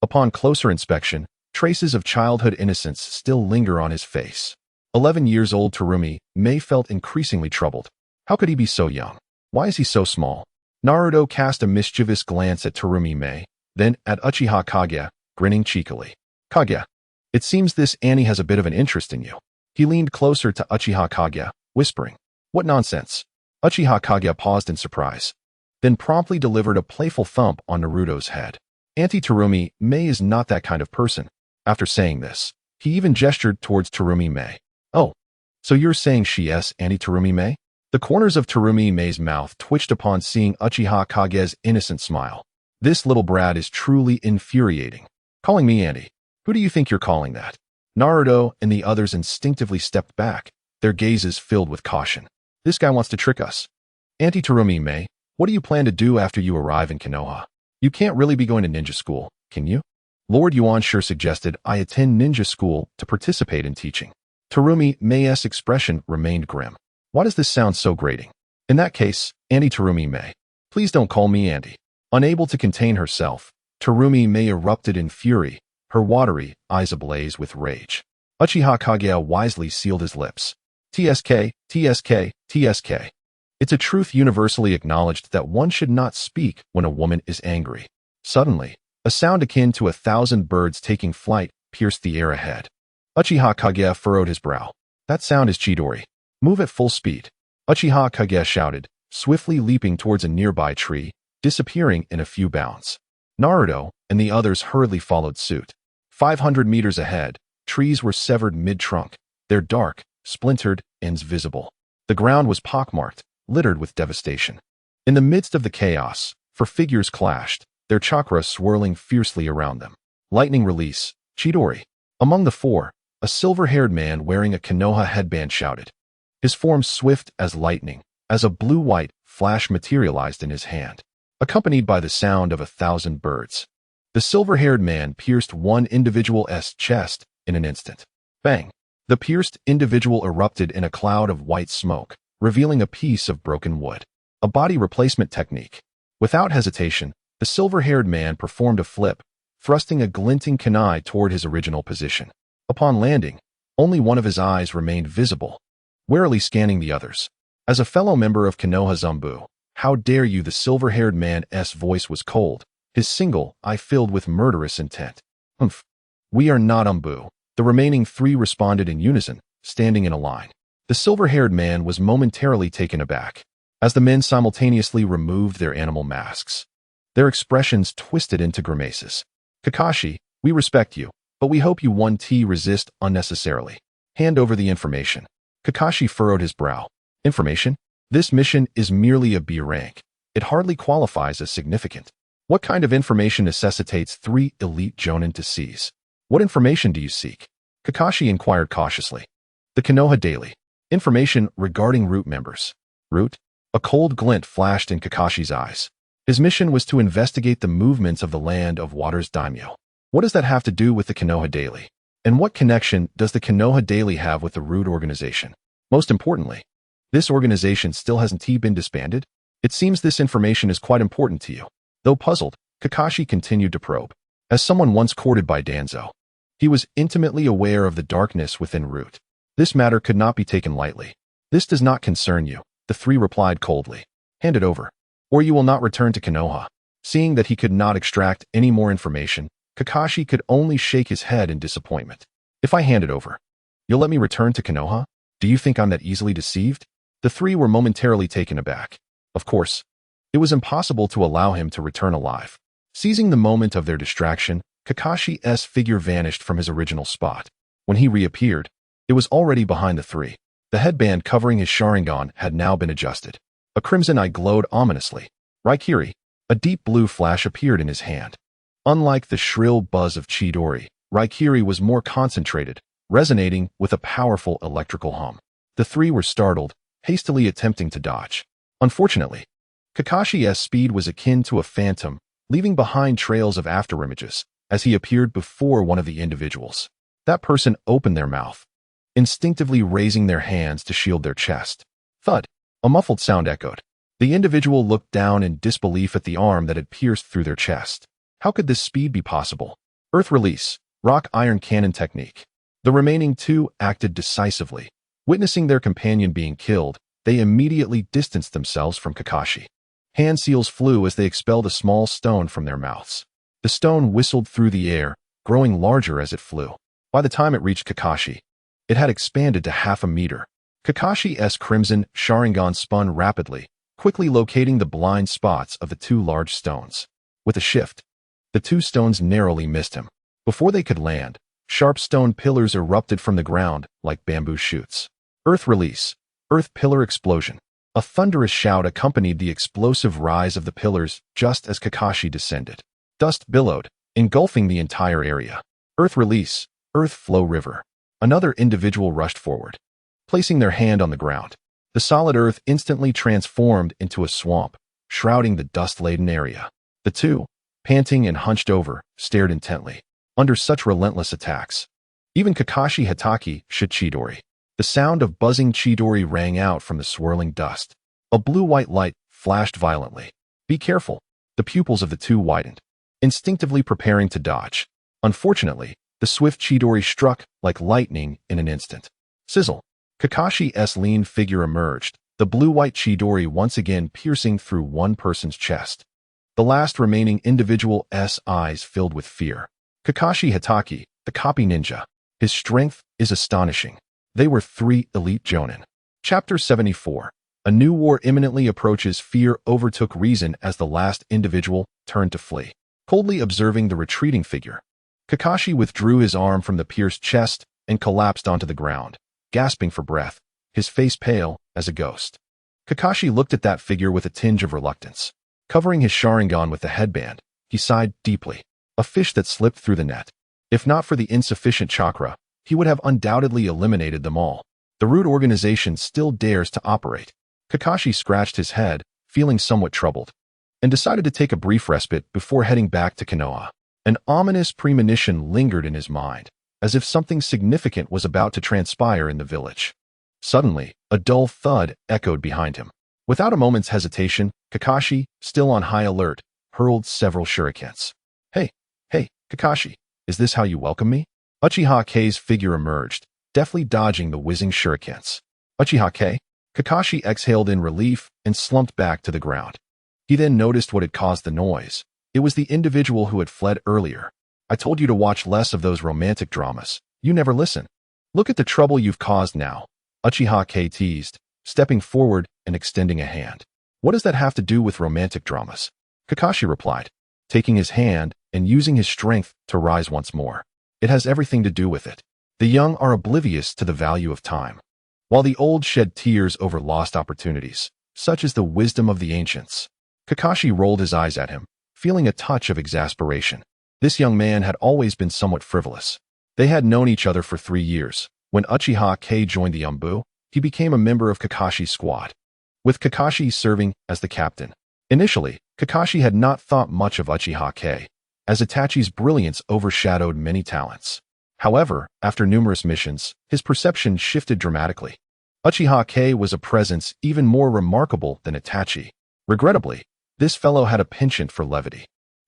upon closer inspection, traces of childhood innocence still linger on his face. 11 years old Terumi Mei felt increasingly troubled. How could he be so young? Why is he so small? Naruto cast a mischievous glance at Terumi Mei, then at Uchiha Kage, grinning cheekily. Kage, it seems this Annie has a bit of an interest in you. He leaned closer to Uchiha Kage, whispering, What nonsense? Uchiha Kage paused in surprise, then promptly delivered a playful thump on Naruto's head. Auntie Terumi Mei is not that kind of person. After saying this, he even gestured towards Terumi Mei. Oh, so you're saying she is Auntie Terumi Mei? The corners of Terumi Mei's mouth twitched upon seeing Uchiha Kage's innocent smile. This little brat is truly infuriating. Calling me Auntie. Who do you think you're calling that? Naruto and the others instinctively stepped back, their gazes filled with caution. This guy wants to trick us. Auntie Terumi Mei, what do you plan to do after you arrive in Konoha? You can't really be going to ninja school, can you? Lord Yuan Shi suggested I attend ninja school to participate in teaching. Terumi Mei's expression remained grim. Why does this sound so grating? In that case, Auntie Terumi Mei, please don't call me Auntie. Unable to contain herself, Terumi Mei erupted in fury, her watery eyes ablaze with rage. Uchiha Kage wisely sealed his lips. TSK, TSK, TSK. It's a truth universally acknowledged that one should not speak when a woman is angry. Suddenly, a sound akin to 1,000 birds taking flight pierced the air ahead. Uchiha Kage furrowed his brow. That sound is Chidori. Move at full speed. Uchiha Kage shouted, swiftly leaping towards a nearby tree, disappearing in a few bounds. Naruto and the others hurriedly followed suit. 500 meters ahead, trees were severed mid-trunk, their dark, splintered ends visible. The ground was pockmarked, littered with devastation. In the midst of the chaos, 4 figures clashed, their chakra swirling fiercely around them. Lightning release, Chidori. Among the 4, a silver-haired man wearing a Konoha headband shouted. His form swift as lightning, as a blue-white flash materialized in his hand, accompanied by the sound of 1,000 birds. The silver-haired man pierced one individual's chest in an instant. Bang! The pierced individual erupted in a cloud of white smoke, revealing a piece of broken wood. A body replacement technique. Without hesitation, the silver-haired man performed a flip, thrusting a glinting kunai toward his original position. Upon landing, only one of his eyes remained visible, warily scanning the others. As a fellow member of Konoha Zanbu, how dare you? The silver-haired man's voice was cold, his single eye filled with murderous intent. Humph. We are not Umbu. The remaining 3 responded in unison, standing in a line. The silver-haired man was momentarily taken aback, as the men simultaneously removed their animal masks. Their expressions twisted into grimaces. Kakashi, we respect you, but we hope you 1T resist unnecessarily. Hand over the information. Kakashi furrowed his brow. Information? This mission is merely a B rank. It hardly qualifies as significant. What kind of information necessitates 3 elite jonin to seize? What information do you seek? Kakashi inquired cautiously. The Konoha Daily. Information regarding root members. Root? A cold glint flashed in Kakashi's eyes. His mission was to investigate the movements of the Land of Water's daimyo. What does that have to do with the Konoha Daily? And what connection does the Konoha Daily have with the Root organization? Most importantly, this organization still hasn't been disbanded? It seems this information is quite important to you. Though puzzled, Kakashi continued to probe. As someone once courted by Danzo, he was intimately aware of the darkness within Root. This matter could not be taken lightly. This does not concern you, the three replied coldly. Hand it over, or you will not return to Konoha. Seeing that he could not extract any more information, Kakashi could only shake his head in disappointment. If I hand it over, you'll let me return to Konoha? Do you think I'm that easily deceived? The three were momentarily taken aback. Of course, it was impossible to allow him to return alive. Seizing the moment of their distraction, Kakashi's figure vanished from his original spot. When he reappeared, it was already behind the three. The headband covering his Sharingan had now been adjusted. A crimson eye glowed ominously. Raikiri, a deep blue flash appeared in his hand. Unlike the shrill buzz of Chidori, Raikiri was more concentrated, resonating with a powerful electrical hum. The three were startled, hastily attempting to dodge. Unfortunately, Kakashi's speed was akin to a phantom, leaving behind trails of afterimages, as he appeared before one of the individuals. That person opened their mouth, instinctively raising their hands to shield their chest. Thud! A muffled sound echoed. The individual looked down in disbelief at the arm that had pierced through their chest. How could this speed be possible? Earth release, rock iron cannon technique. The remaining two acted decisively. Witnessing their companion being killed, they immediately distanced themselves from Kakashi. Hand seals flew as they expelled a small stone from their mouths. The stone whistled through the air, growing larger as it flew. By the time it reached Kakashi, it had expanded to half a meter. Kakashi's crimson Sharingan spun rapidly, quickly locating the blind spots of the two large stones. With a shift, the two stones narrowly missed him. Before they could land, sharp stone pillars erupted from the ground like bamboo shoots. Earth release, earth pillar explosion. A thunderous shout accompanied the explosive rise of the pillars just as Kakashi descended. Dust billowed, engulfing the entire area. Earth release, earth flow river. Another individual rushed forward, placing their hand on the ground. The solid earth instantly transformed into a swamp, shrouding the dust-laden area. The two, panting and hunched over, stared intently. Under such relentless attacks, even Kakashi Hatake should Chidori. The sound of buzzing Chidori rang out from the swirling dust. A blue-white light flashed violently. Be careful. The pupils of the two widened, instinctively preparing to dodge. Unfortunately, the swift Chidori struck like lightning in an instant. Sizzle. Kakashi's lean figure emerged, the blue-white Chidori once again piercing through one person's chest. The last remaining individual's eyes filled with fear. Kakashi Hatake, the copy ninja. His strength is astonishing. They were three elite jonin. Chapter 74. A new war imminently approaches. Fear overtook reason as the last individual turned to flee. Coldly observing the retreating figure, Kakashi withdrew his arm from the pierced chest and collapsed onto the ground, gasping for breath, his face pale as a ghost. Kakashi looked at that figure with a tinge of reluctance. Covering his Sharingan with the headband, he sighed deeply. A fish that slipped through the net. If not for the insufficient chakra, he would have undoubtedly eliminated them all. The Root organization still dares to operate. Kakashi scratched his head, feeling somewhat troubled, and decided to take a brief respite before heading back to Konoha. An ominous premonition lingered in his mind, as if something significant was about to transpire in the village. Suddenly, a dull thud echoed behind him. Without a moment's hesitation, Kakashi, still on high alert, hurled several shurikens. Hey, Kakashi, is this how you welcome me? Uchiha's figure emerged, deftly dodging the whizzing shurikens. Uchiha? Kakashi exhaled in relief and slumped back to the ground. He then noticed what had caused the noise. It was the individual who had fled earlier. I told you to watch less of those romantic dramas. You never listen. Look at the trouble you've caused now. Uchiha teased, stepping forward and extending a hand. What does that have to do with romantic dramas? Kakashi replied, taking his hand and using his strength to rise once more. It has everything to do with it. The young are oblivious to the value of time, while the old shed tears over lost opportunities. Such is the wisdom of the ancients. Kakashi rolled his eyes at him, feeling a touch of exasperation. This young man had always been somewhat frivolous. They had known each other for 3 years. When Uchiha joined the Umbu, he became a member of Kakashi's squad, with Kakashi serving as the captain. Initially, Kakashi had not thought much of Uchiha, as Itachi's brilliance overshadowed many talents. However, after numerous missions, his perception shifted dramatically. Uchiha was a presence even more remarkable than Itachi. Regrettably, this fellow had a penchant for levity.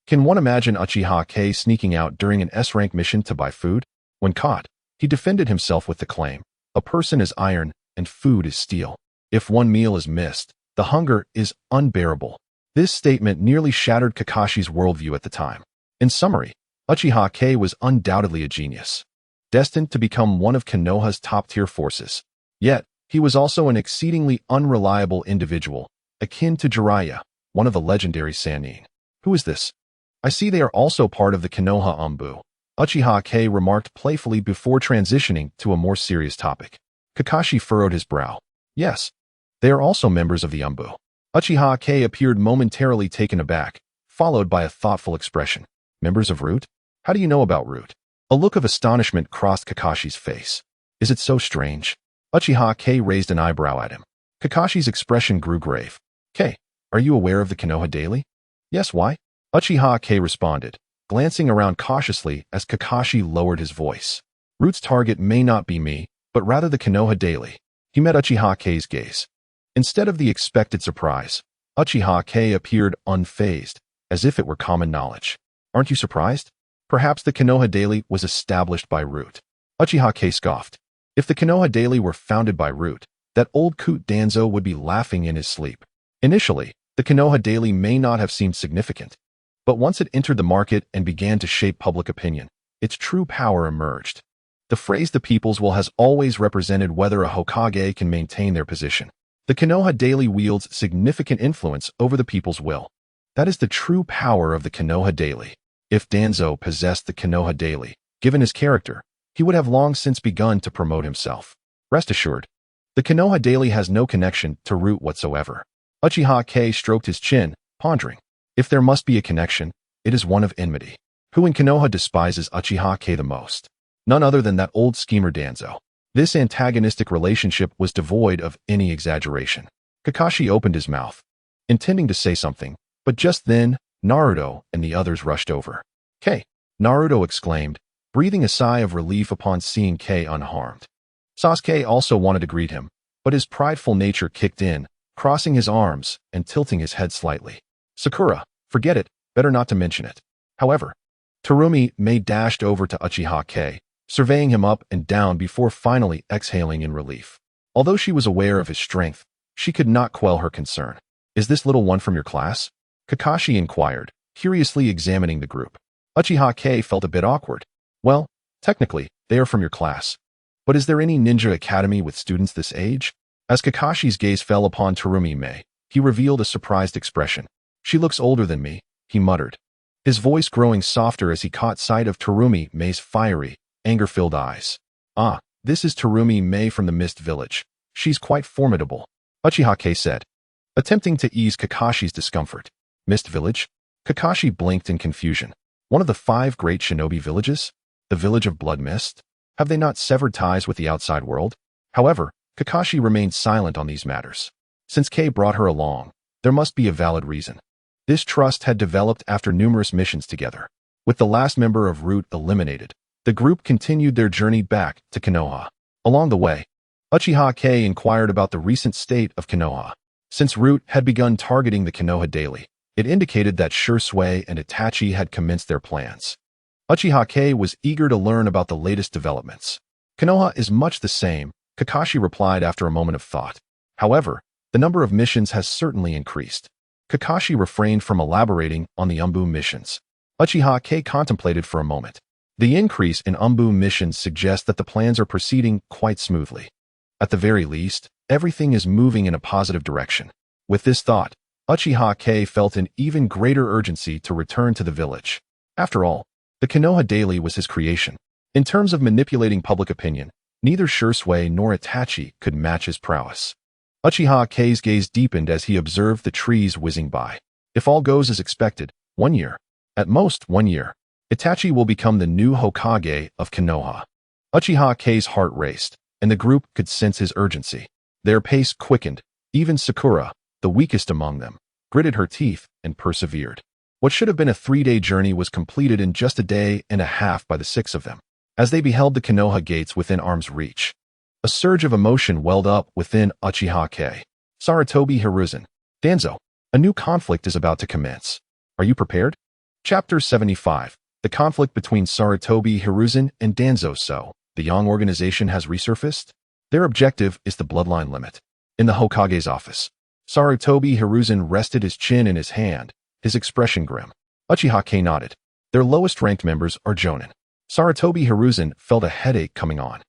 Can one imagine Uchiha K sneaking out during an S-rank mission to buy food? When caught, he defended himself with the claim, "A person is iron and food is steel. If one meal is missed, the hunger is unbearable." This statement nearly shattered Kakashi's worldview at the time. In summary, Uchiha K was undoubtedly a genius, destined to become one of Konoha's top-tier forces. Yet, he was also an exceedingly unreliable individual, akin to Jiraiya, one of the legendary Sannin. "Who is this? I see they are also part of the Konoha Anbu," Uchiha K remarked playfully before transitioning to a more serious topic. Kakashi furrowed his brow. "Yes, they are also members of the Anbu." Uchiha K appeared momentarily taken aback, followed by a thoughtful expression. "Members of Root? How do you know about Root?" A look of astonishment crossed Kakashi's face. "Is it so strange?" Uchiha K raised an eyebrow at him. Kakashi's expression grew grave. "K, are you aware of the Konoha Daily?" "Yes, why?" Uchiha K responded, glancing around cautiously as Kakashi lowered his voice. "Root's target may not be me, but rather the Konoha Daily." He met Uchiha K's gaze. Instead of the expected surprise, Uchiha K appeared unfazed, as if it were common knowledge. "Aren't you surprised? Perhaps the Konoha Daily was established by Root." Uchiha K scoffed. "If the Konoha Daily were founded by Root, that old coot Danzo would be laughing in his sleep." Initially, the Konoha Daily may not have seemed significant, but once it entered the market and began to shape public opinion, its true power emerged. The phrase "the people's will" has always represented whether a Hokage can maintain their position. The Konoha Daily wields significant influence over the people's will. That is the true power of the Konoha Daily. If Danzo possessed the Konoha Daily, given his character, he would have long since begun to promote himself. Rest assured, the Konoha Daily has no connection to Root whatsoever. Uchiha K stroked his chin, pondering. If there must be a connection, it is one of enmity. Who in Konoha despises Uchiha K the most? None other than that old schemer Danzo. This antagonistic relationship was devoid of any exaggeration. Kakashi opened his mouth, intending to say something, but just then, Naruto and the others rushed over. "K!" Naruto exclaimed, breathing a sigh of relief upon seeing K unharmed. Sasuke also wanted to greet him, but his prideful nature kicked in, crossing his arms and tilting his head slightly. "Sakura, forget it, better not to mention it." However, Terumi May dashed over to Uchiha K, surveying him up and down before finally exhaling in relief. Although she was aware of his strength, she could not quell her concern. "Is this little one from your class?" Kakashi inquired, curiously examining the group. Uchiha K felt a bit awkward. "Well, technically, they are from your class. But is there any ninja academy with students this age?" As Kakashi's gaze fell upon Terumi May, he revealed a surprised expression. "She looks older than me," he muttered, his voice growing softer as he caught sight of Terumi May's fiery, anger-filled eyes. "Ah, this is Terumi May from the Mist Village. She's quite formidable," Uchiha K said, attempting to ease Kakashi's discomfort. "Mist Village?" Kakashi blinked in confusion. "One of the 5 great shinobi villages? The village of Blood Mist? Have they not severed ties with the outside world?" However, Kakashi remained silent on these matters. Since K brought her along, there must be a valid reason. This trust had developed after numerous missions together. With the last member of Root eliminated, the group continued their journey back to Konoha. Along the way, Uchiha K inquired about the recent state of Konoha. Since Root had begun targeting the Konoha Daily, it indicated that Shursui and Itachi had commenced their plans. Uchiha K was eager to learn about the latest developments. "Konoha is much the same," Kakashi replied after a moment of thought. "However, the number of missions has certainly increased." Kakashi refrained from elaborating on the Anbu missions. Uchiha K contemplated for a moment. The increase in Anbu missions suggests that the plans are proceeding quite smoothly. At the very least, everything is moving in a positive direction. With this thought, Uchiha K felt an even greater urgency to return to the village. After all, the Konoha Daily was his creation. In terms of manipulating public opinion, neither Shursui nor Itachi could match his prowess. Uchiha K's gaze deepened as he observed the trees whizzing by. If all goes as expected, 1 year, at most 1 year, Itachi will become the new Hokage of Konoha. Uchiha K's heart raced, and the group could sense his urgency. Their pace quickened. Even Sakura, the weakest among them, gritted her teeth and persevered. What should have been a 3-day journey was completed in just a day and a half by the 6 of them. As they beheld the Konoha gates within arm's reach, a surge of emotion welled up within Uchiha K. Sarutobi Hiruzen. "Danzo, a new conflict is about to commence. Are you prepared?" Chapter 75. The conflict between Sarutobi Hiruzen and Danzo. So, the Yang organization has resurfaced? Their objective is the bloodline limit. In the Hokage's office, Sarutobi Hiruzen rested his chin in his hand, his expression grim. Uchiha nodded. Their lowest-ranked members are Jonin. Sarutobi Hiruzen felt a headache coming on.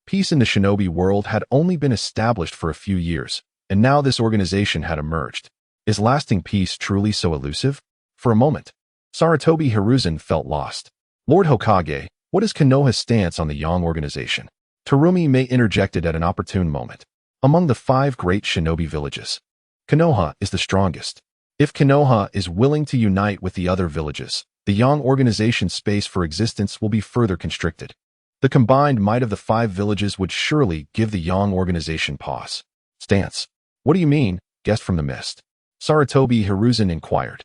Peace in the shinobi world had only been established for a few years, and now this organization had emerged. Is lasting peace truly so elusive? For a moment, Sarutobi Hiruzen felt lost. Lord Hokage, what is Konoha's stance on the Yang organization? Terumi May interjected at an opportune moment. Among the 5 great shinobi villages, Konoha is the strongest. If Konoha is willing to unite with the other villages, the Yang organization's space for existence will be further constricted. The combined might of the 5 villages would surely give the Yang organization pause. Stance. What do you mean, guest from the mist? Sarutobi Hiruzen inquired.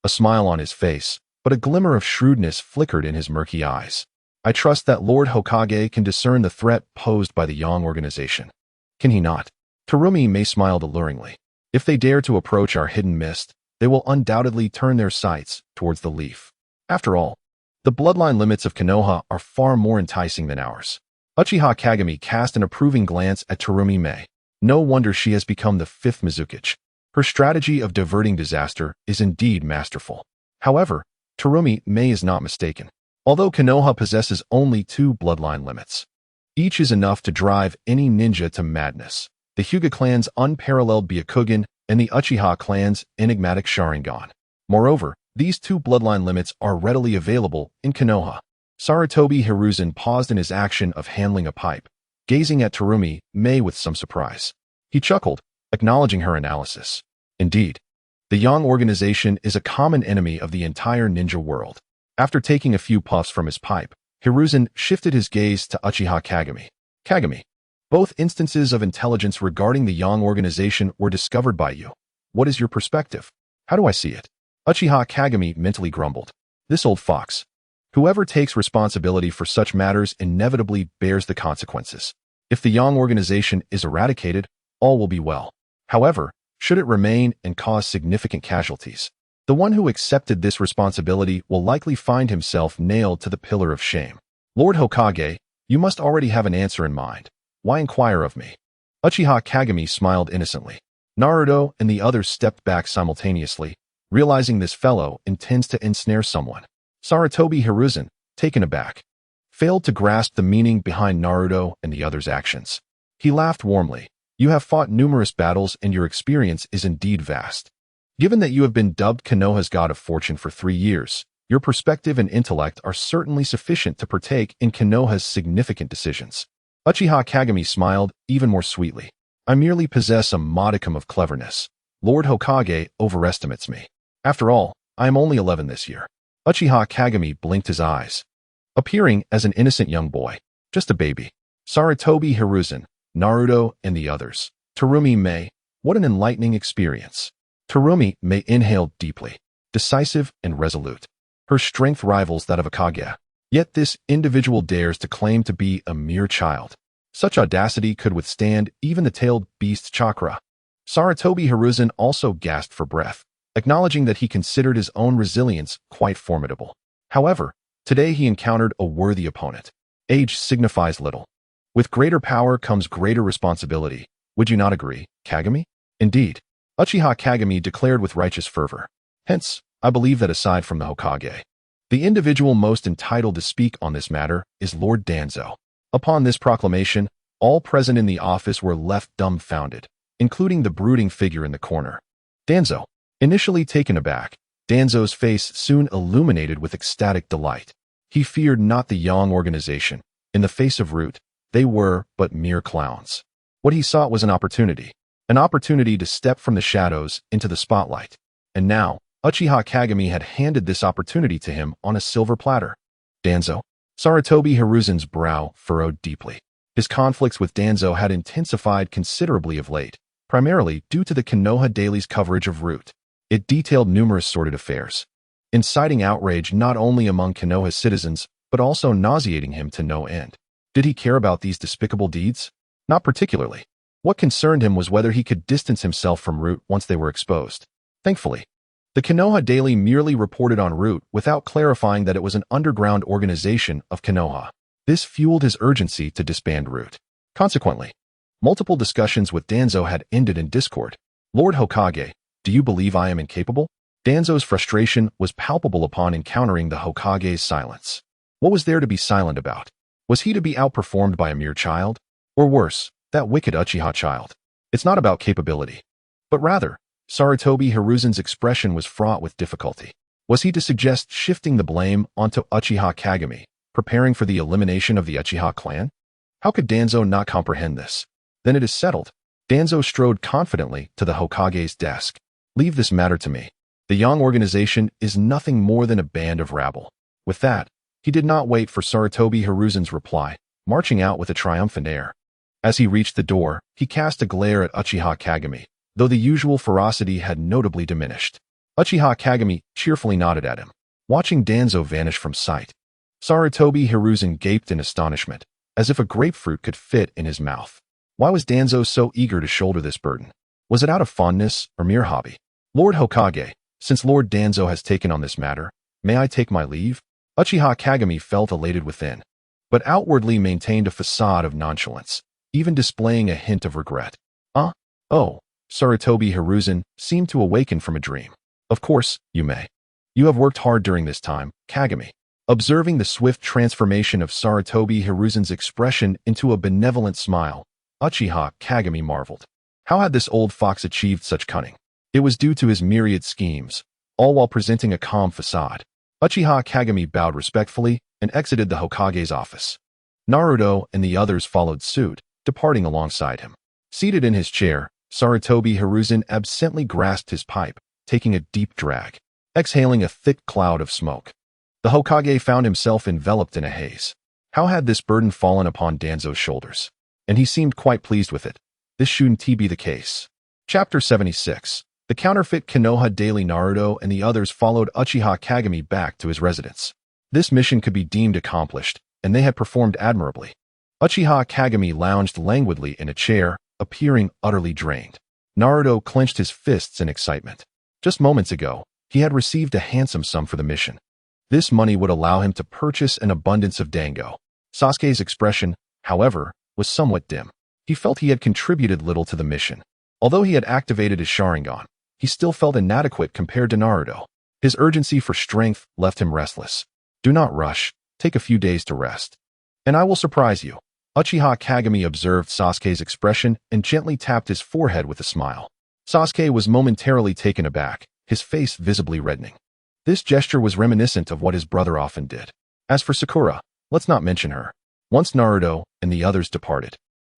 A smile on his face, but a glimmer of shrewdness flickered in his murky eyes. I trust that Lord Hokage can discern the threat posed by the Yang organization. Can he not? Terumi May smiled alluringly. If they dare to approach our hidden mist, they will undoubtedly turn their sights towards the leaf. After all, the bloodline limits of Konoha are far more enticing than ours. Uchiha Kagami cast an approving glance at Terumi May. No wonder she has become the 5th Mizukage. Her strategy of diverting disaster is indeed masterful. However, Terumi May is not mistaken. Although Konoha possesses only 2 bloodline limits, each is enough to drive any ninja to madness. The Hyuga clan's unparalleled Byakugan and the Uchiha clan's enigmatic Sharingan. Moreover, these 2 bloodline limits are readily available in Konoha. Sarutobi Hiruzen paused in his action of handling a pipe, gazing at Terumi May with some surprise. He chuckled, acknowledging her analysis. Indeed, the Yang organization is a common enemy of the entire ninja world. After taking a few puffs from his pipe, Hiruzen shifted his gaze to Uchiha Kagami. Kagami, both instances of intelligence regarding the Yang organization were discovered by you. What is your perspective? How do I see it? Uchiha Kagami mentally grumbled. This old fox. Whoever takes responsibility for such matters inevitably bears the consequences. If the Yang organization is eradicated, all will be well. However, should it remain and cause significant casualties, the one who accepted this responsibility will likely find himself nailed to the pillar of shame. Lord Hokage, you must already have an answer in mind. Why inquire of me? Uchiha Kagami smiled innocently. Naruto and the others stepped back simultaneously, realizing this fellow intends to ensnare someone. Sarutobi Hiruzen, taken aback, failed to grasp the meaning behind Naruto and the others' actions. He laughed warmly. You have fought numerous battles and your experience is indeed vast. Given that you have been dubbed Konoha's God of Fortune for 3 years, your perspective and intellect are certainly sufficient to partake in Konoha's significant decisions. Uchiha Kagami smiled even more sweetly. I merely possess a modicum of cleverness. Lord Hokage overestimates me. After all, I am only 11 this year. Uchiha Kagami blinked his eyes, appearing as an innocent young boy, just a baby. Sarutobi Hiruzen, Naruto, and the others. Terumi May, what an enlightening experience. Terumi May inhaled deeply, decisive and resolute. Her strength rivals that of a Kage. Yet this individual dares to claim to be a mere child. Such audacity could withstand even the tailed beast's chakra. Sarutobi Hiruzen also gasped for breath, acknowledging that he considered his own resilience quite formidable. However, today he encountered a worthy opponent. Age signifies little. With greater power comes greater responsibility. Would you not agree, Kagami? Indeed, Uchiha Kagami declared with righteous fervor. Hence, I believe that aside from the Hokage, the individual most entitled to speak on this matter is Lord Danzo. Upon this proclamation, all present in the office were left dumbfounded, including the brooding figure in the corner. Danzo. Initially taken aback, Danzo's face soon illuminated with ecstatic delight. He feared not the Yang organization. In the face of Root, they were but mere clowns. What he sought was an opportunity to step from the shadows into the spotlight. And now, Uchiha Kagami had handed this opportunity to him on a silver platter. Danzo. Sarutobi Hiruzen's brow furrowed deeply. His conflicts with Danzo had intensified considerably of late, primarily due to the Konoha Daily's coverage of Root. It detailed numerous sordid affairs, inciting outrage not only among Konoha's citizens, but also nauseating him to no end. Did he care about these despicable deeds? Not particularly. What concerned him was whether he could distance himself from Root once they were exposed. Thankfully, The Konoha Daily merely reported en route without clarifying that it was an underground organization of Konoha. This fueled his urgency to disband Root. Consequently, multiple discussions with Danzo had ended in discord. Lord Hokage, do you believe I am incapable? Danzo's frustration was palpable upon encountering the Hokage's silence. What was there to be silent about? Was he to be outperformed by a mere child? Or worse, that wicked Uchiha child? It's not about capability. But rather, Sarutobi Hiruzen's expression was fraught with difficulty. Was he to suggest shifting the blame onto Uchiha Kagami, preparing for the elimination of the Uchiha clan? How could Danzo not comprehend this? Then it is settled. Danzo strode confidently to the Hokage's desk. Leave this matter to me. The Yang organization is nothing more than a band of rabble. With that, he did not wait for Sarutobi Hiruzen's reply, marching out with a triumphant air. As he reached the door, he cast a glare at Uchiha Kagami, though the usual ferocity had notably diminished. Uchiha Kagami cheerfully nodded at him, watching Danzo vanish from sight. Sarutobi Hiruzen gaped in astonishment, as if a grapefruit could fit in his mouth. Why was Danzo so eager to shoulder this burden? Was it out of fondness or mere hobby? Lord Hokage, since Lord Danzo has taken on this matter, may I take my leave? Uchiha Kagami felt elated within, but outwardly maintained a facade of nonchalance, even displaying a hint of regret. Oh, Sarutobi Hiruzen seemed to awaken from a dream. Of course, you may. You have worked hard during this time, Kagami. Observing the swift transformation of Sarutobi Hiruzen's expression into a benevolent smile, Uchiha Kagami marveled. How had this old fox achieved such cunning? It was due to his myriad schemes, all while presenting a calm facade. Uchiha Kagami bowed respectfully and exited the Hokage's office. Naruto and the others followed suit, departing alongside him. Seated in his chair, Sarutobi Hiruzen absently grasped his pipe, taking a deep drag, exhaling a thick cloud of smoke. The Hokage found himself enveloped in a haze. How had this burden fallen upon Danzo's shoulders? And he seemed quite pleased with it. This shouldn't be the case. Chapter 76. The counterfeit Konoha Daily. Naruto and the others followed Uchiha Kagami back to his residence. This mission could be deemed accomplished, and they had performed admirably. Uchiha Kagami lounged languidly in a chair, appearing utterly drained. Naruto clenched his fists in excitement. Just moments ago, he had received a handsome sum for the mission. This money would allow him to purchase an abundance of dango. Sasuke's expression, however, was somewhat dim. He felt he had contributed little to the mission. Although he had activated his Sharingan, he still felt inadequate compared to Naruto. His urgency for strength left him restless. Do not rush. Take a few days to rest. And I will surprise you. Uchiha Kagami observed Sasuke's expression and gently tapped his forehead with a smile. Sasuke was momentarily taken aback, his face visibly reddening. This gesture was reminiscent of what his brother often did. As for Sakura, let's not mention her. Once Naruto and the others departed,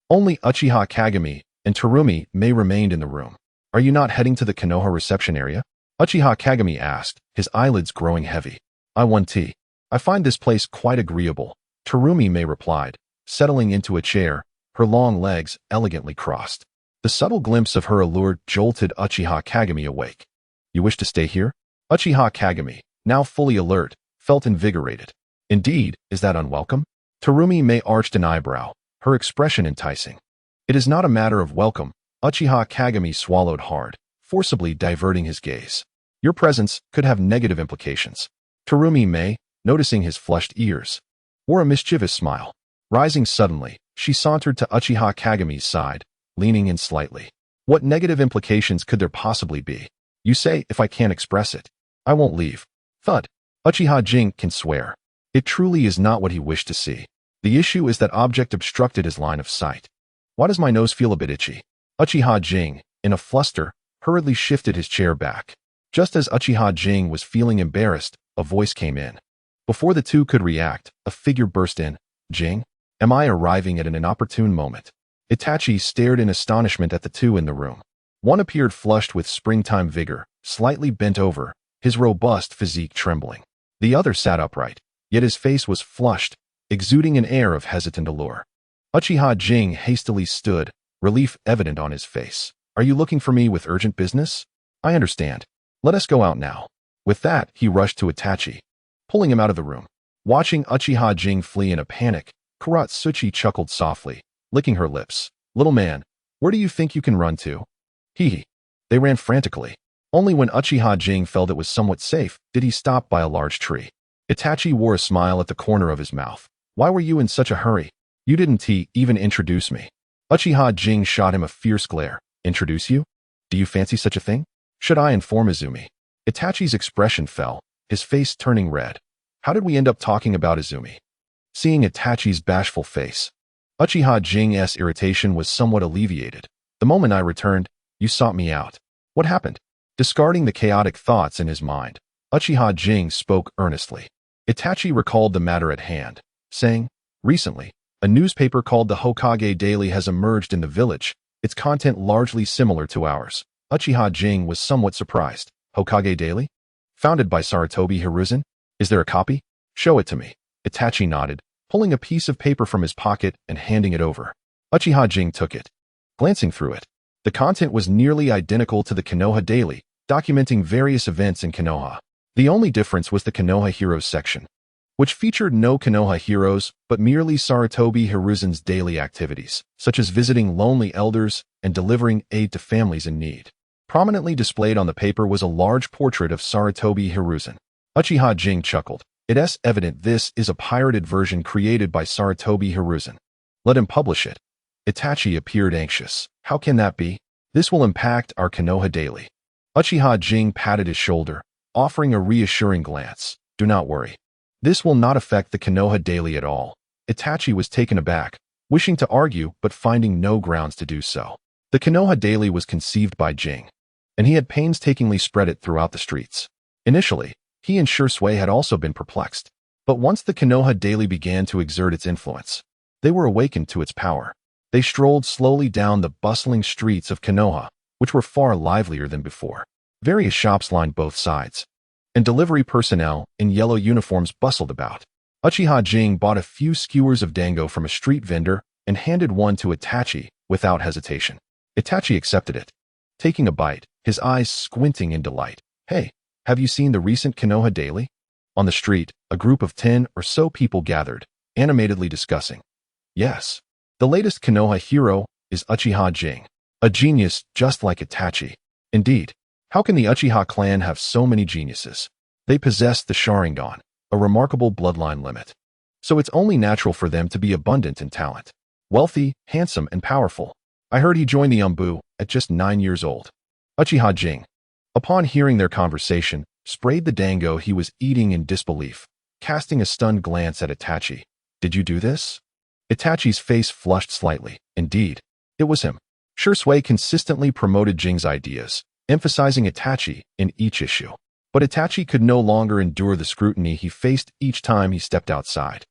only Uchiha Kagami and Terumi May remained in the room. Are you not heading to the Konoha reception area? Uchiha Kagami asked, his eyelids growing heavy. I want tea. I find this place quite agreeable, Terumi May replied, settling into a chair, her long legs elegantly crossed. The subtle glimpse of her allure jolted Uchiha Kagami awake. You wish to stay here? Uchiha Kagami, now fully alert, felt invigorated. Indeed, is that unwelcome? Terumi May arched an eyebrow, her expression enticing. It is not a matter of welcome, Uchiha Kagami swallowed hard, forcibly diverting his gaze. Your presence could have negative implications. Terumi May, noticing his flushed ears, wore a mischievous smile. Rising suddenly, she sauntered to Uchiha Kagami's side, leaning in slightly. What negative implications could there possibly be? You say if I can't express it, I won't leave. Thud. Uchiha Jing can swear. It truly is not what he wished to see. The issue is that object obstructed his line of sight. Why does my nose feel a bit itchy? Uchiha Jing, in a fluster, hurriedly shifted his chair back. Just as Uchiha Jing was feeling embarrassed, a voice came in. Before the two could react, a figure burst in. Jing? Am I arriving at an inopportune moment? Itachi stared in astonishment at the two in the room. One appeared flushed with springtime vigor, slightly bent over, his robust physique trembling. The other sat upright, yet his face was flushed, exuding an air of hesitant allure. Uchiha Jing hastily stood, relief evident on his face. Are you looking for me with urgent business? I understand. Let us go out now. With that, he rushed to Itachi, pulling him out of the room. Watching Uchiha Jing flee in a panic, Kuratsuchi chuckled softly, licking her lips. Little man, where do you think you can run to? Hee hee. They ran frantically. Only when Uchiha Jing felt it was somewhat safe did he stop by a large tree. Itachi wore a smile at the corner of his mouth. Why were you in such a hurry? You didn't even introduce me. Uchiha Jing shot him a fierce glare. Introduce you? Do you fancy such a thing? Should I inform Izumi? Itachi's expression fell, his face turning red. How did we end up talking about Izumi? Seeing Itachi's bashful face, Uchiha Jing's irritation was somewhat alleviated. The moment I returned, you sought me out. What happened? Discarding the chaotic thoughts in his mind, Uchiha Jing spoke earnestly. Itachi recalled the matter at hand, saying, recently, a newspaper called the Hokage Daily has emerged in the village, its content largely similar to ours. Uchiha Jing was somewhat surprised. Hokage Daily? Founded by Sarutobi Hiruzen? Is there a copy? Show it to me. Itachi nodded, pulling a piece of paper from his pocket and handing it over. Uchiha Jing took it. Glancing through it, the content was nearly identical to the Konoha Daily, documenting various events in Konoha. The only difference was the Konoha Heroes section, which featured no Konoha heroes but merely Sarutobi Hiruzen's daily activities, such as visiting lonely elders and delivering aid to families in need. Prominently displayed on the paper was a large portrait of Sarutobi Hiruzen. Uchiha Jing chuckled. It's evident this is a pirated version created by Sarutobi Hiruzen. Let him publish it. Itachi appeared anxious. How can that be? This will impact our Konoha Daily. Uchiha Jing patted his shoulder, offering a reassuring glance. Do not worry. This will not affect the Konoha Daily at all. Itachi was taken aback, wishing to argue but finding no grounds to do so. The Konoha Daily was conceived by Jing, and he had painstakingly spread it throughout the streets. Initially, he and Shursui had also been perplexed, but once the Konoha Daily began to exert its influence, they were awakened to its power. They strolled slowly down the bustling streets of Konoha, which were far livelier than before. Various shops lined both sides, and delivery personnel in yellow uniforms bustled about. Uchiha Jing bought a few skewers of dango from a street vendor and handed one to Itachi without hesitation. Itachi accepted it, taking a bite, his eyes squinting in delight. Hey, have you seen the recent Konoha Daily? On the street, a group of 10 or so people gathered, animatedly discussing. Yes. The latest Konoha hero is Uchiha Jing, a genius just like Itachi. Indeed, how can the Uchiha clan have so many geniuses? They possess the Sharingan, a remarkable bloodline limit. So it's only natural for them to be abundant in talent. Wealthy, handsome, and powerful. I heard he joined the Umbu at just 9 years old. Uchiha Jing, upon hearing their conversation, sprayed the dango he was eating in disbelief, casting a stunned glance at Itachi. Did you do this? Itachi's face flushed slightly. Indeed, it was him. Shursui consistently promoted Jing's ideas, emphasizing Itachi in each issue. But Itachi could no longer endure the scrutiny he faced each time he stepped outside.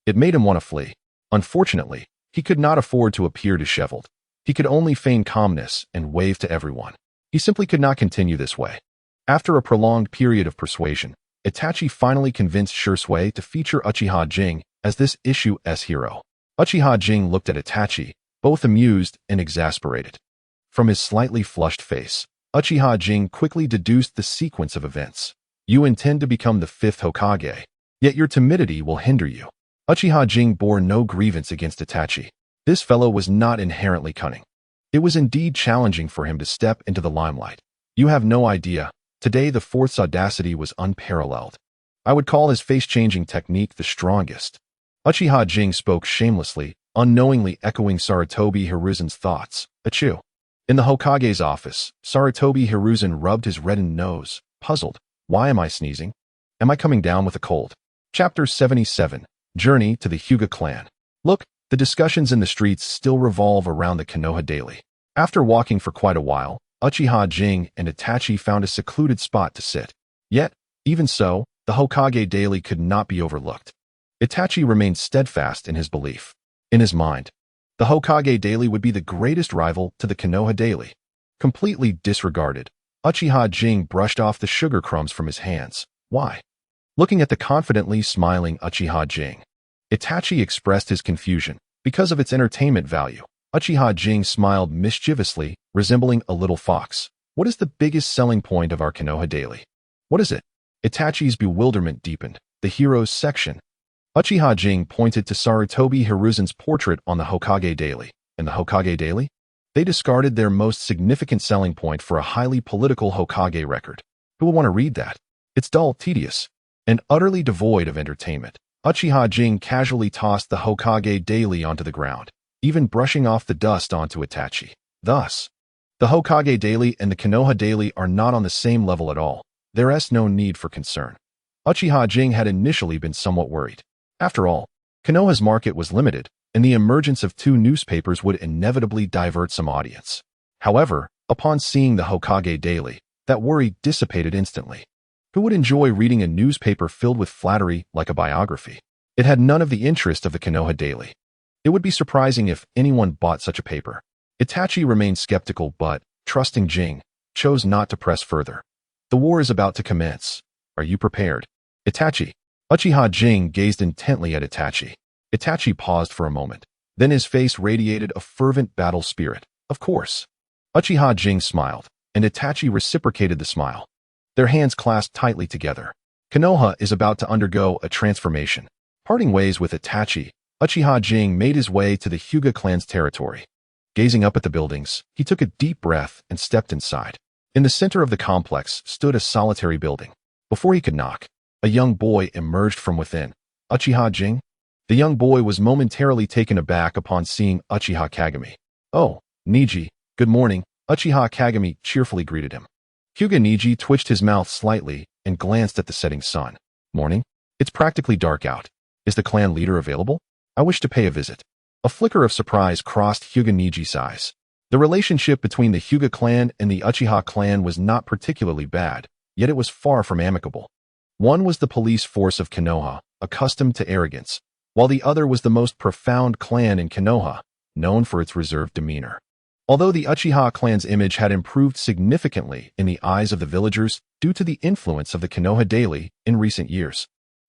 It made him want to flee. Unfortunately, he could not afford to appear disheveled. He could only feign calmness and wave to everyone. He simply could not continue this way. After a prolonged period of persuasion, Itachi finally convinced Shursui to feature Uchiha Jing as this issue's hero. Uchiha Jing looked at Itachi, both amused and exasperated. From his slightly flushed face, Uchiha Jing quickly deduced the sequence of events. You intend to become the 5th Hokage, yet your timidity will hinder you. Uchiha Jing bore no grievance against Itachi. This fellow was not inherently cunning. It was indeed challenging for him to step into the limelight. You have no idea. Today the 4th's audacity was unparalleled. I would call his face-changing technique the strongest. Uchiha Jing spoke shamelessly, unknowingly echoing Sarutobi Hiruzen's thoughts. Achoo. In the Hokage's office, Sarutobi Hiruzen rubbed his reddened nose, puzzled. Why am I sneezing? Am I coming down with a cold? Chapter 77. Journey to the Hyuga clan. Look, the discussions in the streets still revolve around the Konoha Daily. After walking for quite a while, Uchiha Jing and Itachi found a secluded spot to sit. Yet, even so, the Hokage Daily could not be overlooked. Itachi remained steadfast in his belief. In his mind, the Hokage Daily would be the greatest rival to the Konoha Daily. Completely disregarded, Uchiha Jing brushed off the sugar crumbs from his hands. Why? Looking at the confidently smiling Uchiha Jing, Itachi expressed his confusion. Because of its entertainment value, Uchiha Jing smiled mischievously, resembling a little fox. What is the biggest selling point of our Konoha Daily? What is it? Itachi's bewilderment deepened. The heroes section. Uchiha Jing pointed to Sarutobi Hiruzen's portrait on the Hokage Daily. And the Hokage Daily? They discarded their most significant selling point for a highly political Hokage record. Who would want to read that? It's dull, tedious, and utterly devoid of entertainment. Uchiha Jing casually tossed the Hokage daily onto the ground, even brushing off the dust onto Itachi. Thus, the Hokage daily and the Konoha daily are not on the same level at all. There is no need for concern. Uchiha Jing had initially been somewhat worried. After all, Konoha's market was limited, and the emergence of two newspapers would inevitably divert some audience. However, upon seeing the Hokage daily, that worry dissipated instantly. Who would enjoy reading a newspaper filled with flattery like a biography? It had none of the interest of the Konoha daily. It would be surprising if anyone bought such a paper. Itachi remained skeptical but, trusting Jing, chose not to press further. The war is about to commence. Are you prepared? Itachi. Uchiha Jing gazed intently at Itachi. Itachi paused for a moment. Then his face radiated a fervent battle spirit. Of course. Uchiha Jing smiled, and Itachi reciprocated the smile. Their hands clasped tightly together. Konoha is about to undergo a transformation. Parting ways with Itachi, Uchiha Jing made his way to the Hyuga clan's territory. Gazing up at the buildings, he took a deep breath and stepped inside. In the center of the complex stood a solitary building. Before he could knock, a young boy emerged from within. Uchiha Jing? The young boy was momentarily taken aback upon seeing Uchiha Kagami. Oh, Niji, good morning, Uchiha Kagami cheerfully greeted him. Hyuga Niji twitched his mouth slightly and glanced at the setting sun. Morning? It's practically dark out. Is the clan leader available? I wish to pay a visit. A flicker of surprise crossed Hyuga Niji's eyes. The relationship between the Hyuga clan and the Uchiha clan was not particularly bad, yet it was far from amicable. One was the police force of Konoha, accustomed to arrogance, while the other was the most profound clan in Konoha, known for its reserved demeanor. Although the Uchiha clan's image had improved significantly in the eyes of the villagers due to the influence of the Konoha daily in recent years,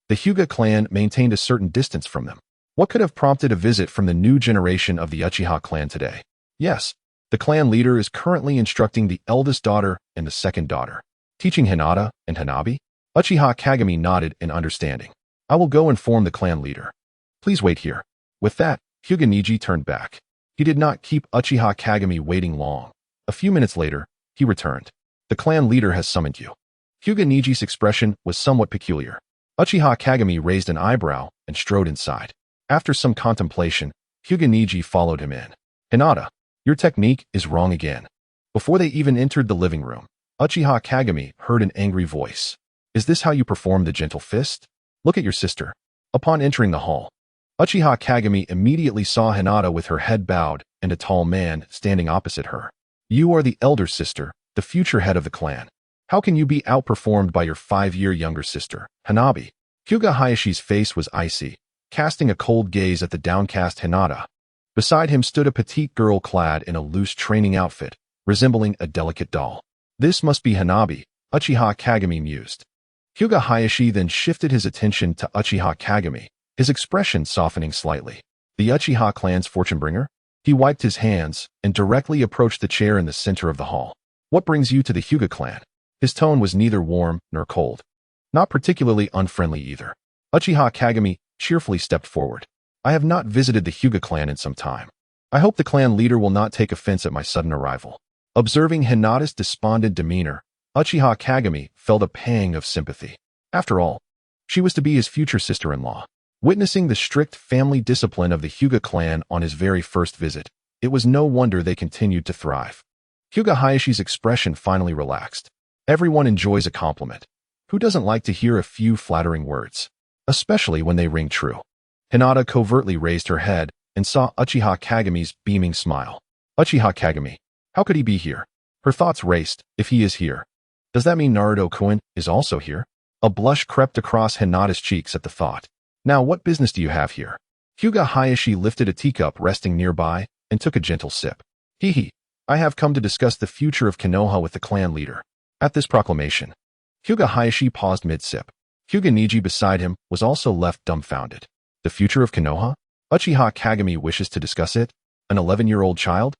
the Hyuga clan maintained a certain distance from them. What could have prompted a visit from the new generation of the Uchiha clan today? Yes, the clan leader is currently instructing the eldest daughter and the second daughter, teaching Hinata and Hanabi. Uchiha Kagami nodded in understanding. I will go inform the clan leader. Please wait here. With that, Hyuga Niji turned back. He did not keep Uchiha Kagami waiting long. A few minutes later, he returned. The clan leader has summoned you. Hyuga Niji's expression was somewhat peculiar. Uchiha Kagami raised an eyebrow and strode inside. After some contemplation, Hyuga Niji followed him in. Hinata, your technique is wrong again. Before they even entered the living room, Uchiha Kagami heard an angry voice. Is this how you perform the gentle fist? Look at your sister. Upon entering the hall, Uchiha Kagami immediately saw Hinata with her head bowed and a tall man standing opposite her. You are the elder sister, the future head of the clan. How can you be outperformed by your 5-year younger sister, Hanabi? Hyuga Hayashi's face was icy, casting a cold gaze at the downcast Hinata. Beside him stood a petite girl clad in a loose training outfit, resembling a delicate doll. This must be Hanabi, Uchiha Kagami mused. Hyuga Hayashi then shifted his attention to Uchiha Kagami, his expression softening slightly. The Uchiha clan's fortune bringer? He wiped his hands and directly approached the chair in the center of the hall. What brings you to the Hyuga clan? His tone was neither warm nor cold. Not particularly unfriendly either. Uchiha Kagami cheerfully stepped forward. I have not visited the Hyuga clan in some time. I hope the clan leader will not take offense at my sudden arrival. Observing Hinata's despondent demeanor, Uchiha Kagami felt a pang of sympathy. After all, she was to be his future sister-in-law. Witnessing the strict family discipline of the Hyuga clan on his very first visit, it was no wonder they continued to thrive. Hyuga Hayashi's expression finally relaxed. Everyone enjoys a compliment. Who doesn't like to hear a few flattering words? Especially when they ring true. Hinata covertly raised her head and saw Uchiha Kagami's beaming smile. Uchiha Kagami. How could he be here? Her thoughts raced. If he is here, does that mean Naruto-kun is also here? A blush crept across Hinata's cheeks at the thought. Now what business do you have here? Hyuga Hayashi lifted a teacup resting nearby and took a gentle sip. Hee. I have come to discuss the future of Konoha with the clan leader. At this proclamation, Hyuga Hayashi paused mid-sip. Hyuga Niji beside him was also left dumbfounded. The future of Konoha? Uchiha Kagami wishes to discuss it? An 11-year-old child?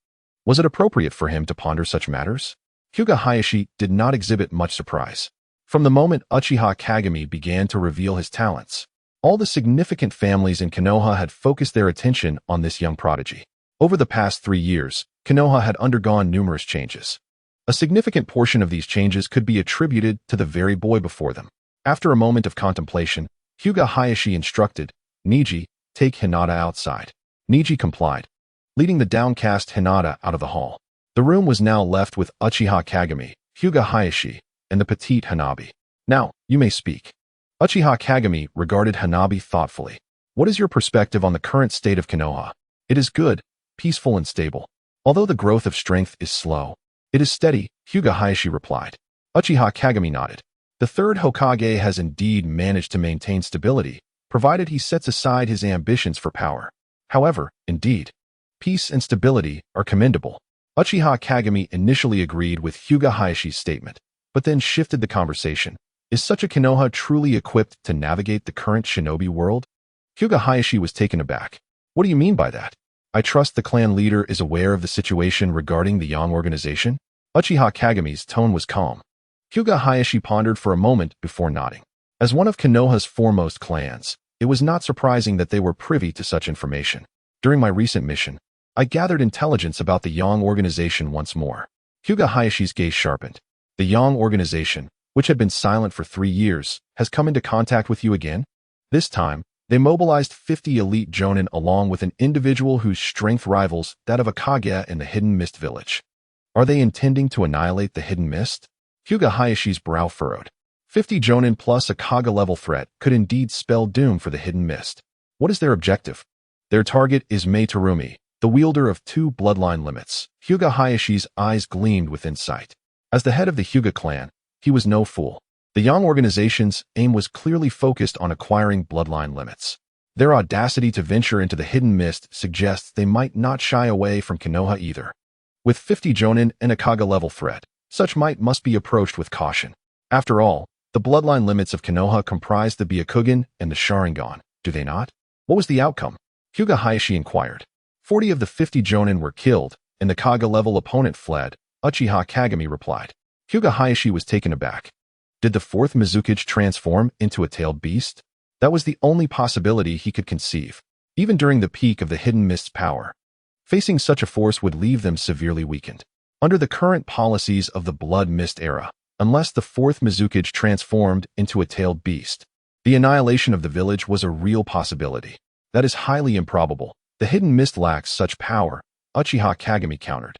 Was it appropriate for him to ponder such matters? Hyuga Hayashi did not exhibit much surprise. From the moment Uchiha Kagami began to reveal his talents, all the significant families in Konoha had focused their attention on this young prodigy. Over the past 3 years, Konoha had undergone numerous changes. A significant portion of these changes could be attributed to the very boy before them. After a moment of contemplation, Hyuga Hayashi instructed, "Niji, take Hinata outside." Niji complied, leading the downcast Hinata out of the hall. The room was now left with Uchiha Kagami, Hyuga Hayashi, and the petite Hanabi. "Now, you may speak." Uchiha Kagami regarded Hanabi thoughtfully. "What is your perspective on the current state of Konoha?" "It is good, peaceful and stable. Although the growth of strength is slow, it is steady," Hyuga Hayashi replied. Uchiha Kagami nodded. "The third Hokage has indeed managed to maintain stability, provided he sets aside his ambitions for power. However, indeed, peace and stability are commendable." Uchiha Kagami initially agreed with Hyuga Hayashi's statement, but then shifted the conversation. "Is such a Konoha truly equipped to navigate the current shinobi world?" Hyuga Hayashi was taken aback. "What do you mean by that?" "I trust the clan leader is aware of the situation regarding the Yang organization?" Uchiha Kagami's tone was calm. Hyuga Hayashi pondered for a moment before nodding. As one of Konoha's foremost clans, it was not surprising that they were privy to such information. "During my recent mission, I gathered intelligence about the Yang organization once more." Hyuga Hayashi's gaze sharpened. "The Yang organization, which had been silent for 3 years, has come into contact with you again?" This time, they mobilized 50 elite jonin along with an individual whose strength rivals that of a Kage in the Hidden Mist village. "Are they intending to annihilate the Hidden Mist?" Hyuga Hayashi's brow furrowed. 50 jonin plus a Kage-level threat could indeed spell doom for the Hidden Mist. "What is their objective?" "Their target is Meitarumi, the wielder of 2 bloodline limits." Hyuga Hayashi's eyes gleamed with insight. As the head of the Hyuga clan, he was no fool. The Yang organization's aim was clearly focused on acquiring bloodline limits. Their audacity to venture into the Hidden Mist suggests they might not shy away from Konoha either. With 50 jonin and a Kage-level threat, such might must be approached with caution. After all, the bloodline limits of Konoha comprise the Byakugan and the Sharingan, do they not? What was the outcome? Hyuga Hayashi inquired. 40 of the 50 jonin were killed, and the Kage-level opponent fled, Uchiha Kagami replied. Hyuga Hayashi was taken aback. Did the 4th Mizukage transform into a tailed beast? That was the only possibility he could conceive, even during the peak of the Hidden Mist's power. Facing such a force would leave them severely weakened. Under the current policies of the Blood Mist era, unless the 4th Mizukage transformed into a tailed beast, the annihilation of the village was a real possibility. That is highly improbable. The Hidden Mist lacks such power, Uchiha Kagami countered.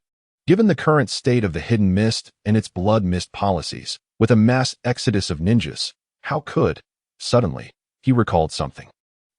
Given the current state of the Hidden Mist and its Blood Mist policies, with a mass exodus of ninjas, how could, suddenly, he recalled something.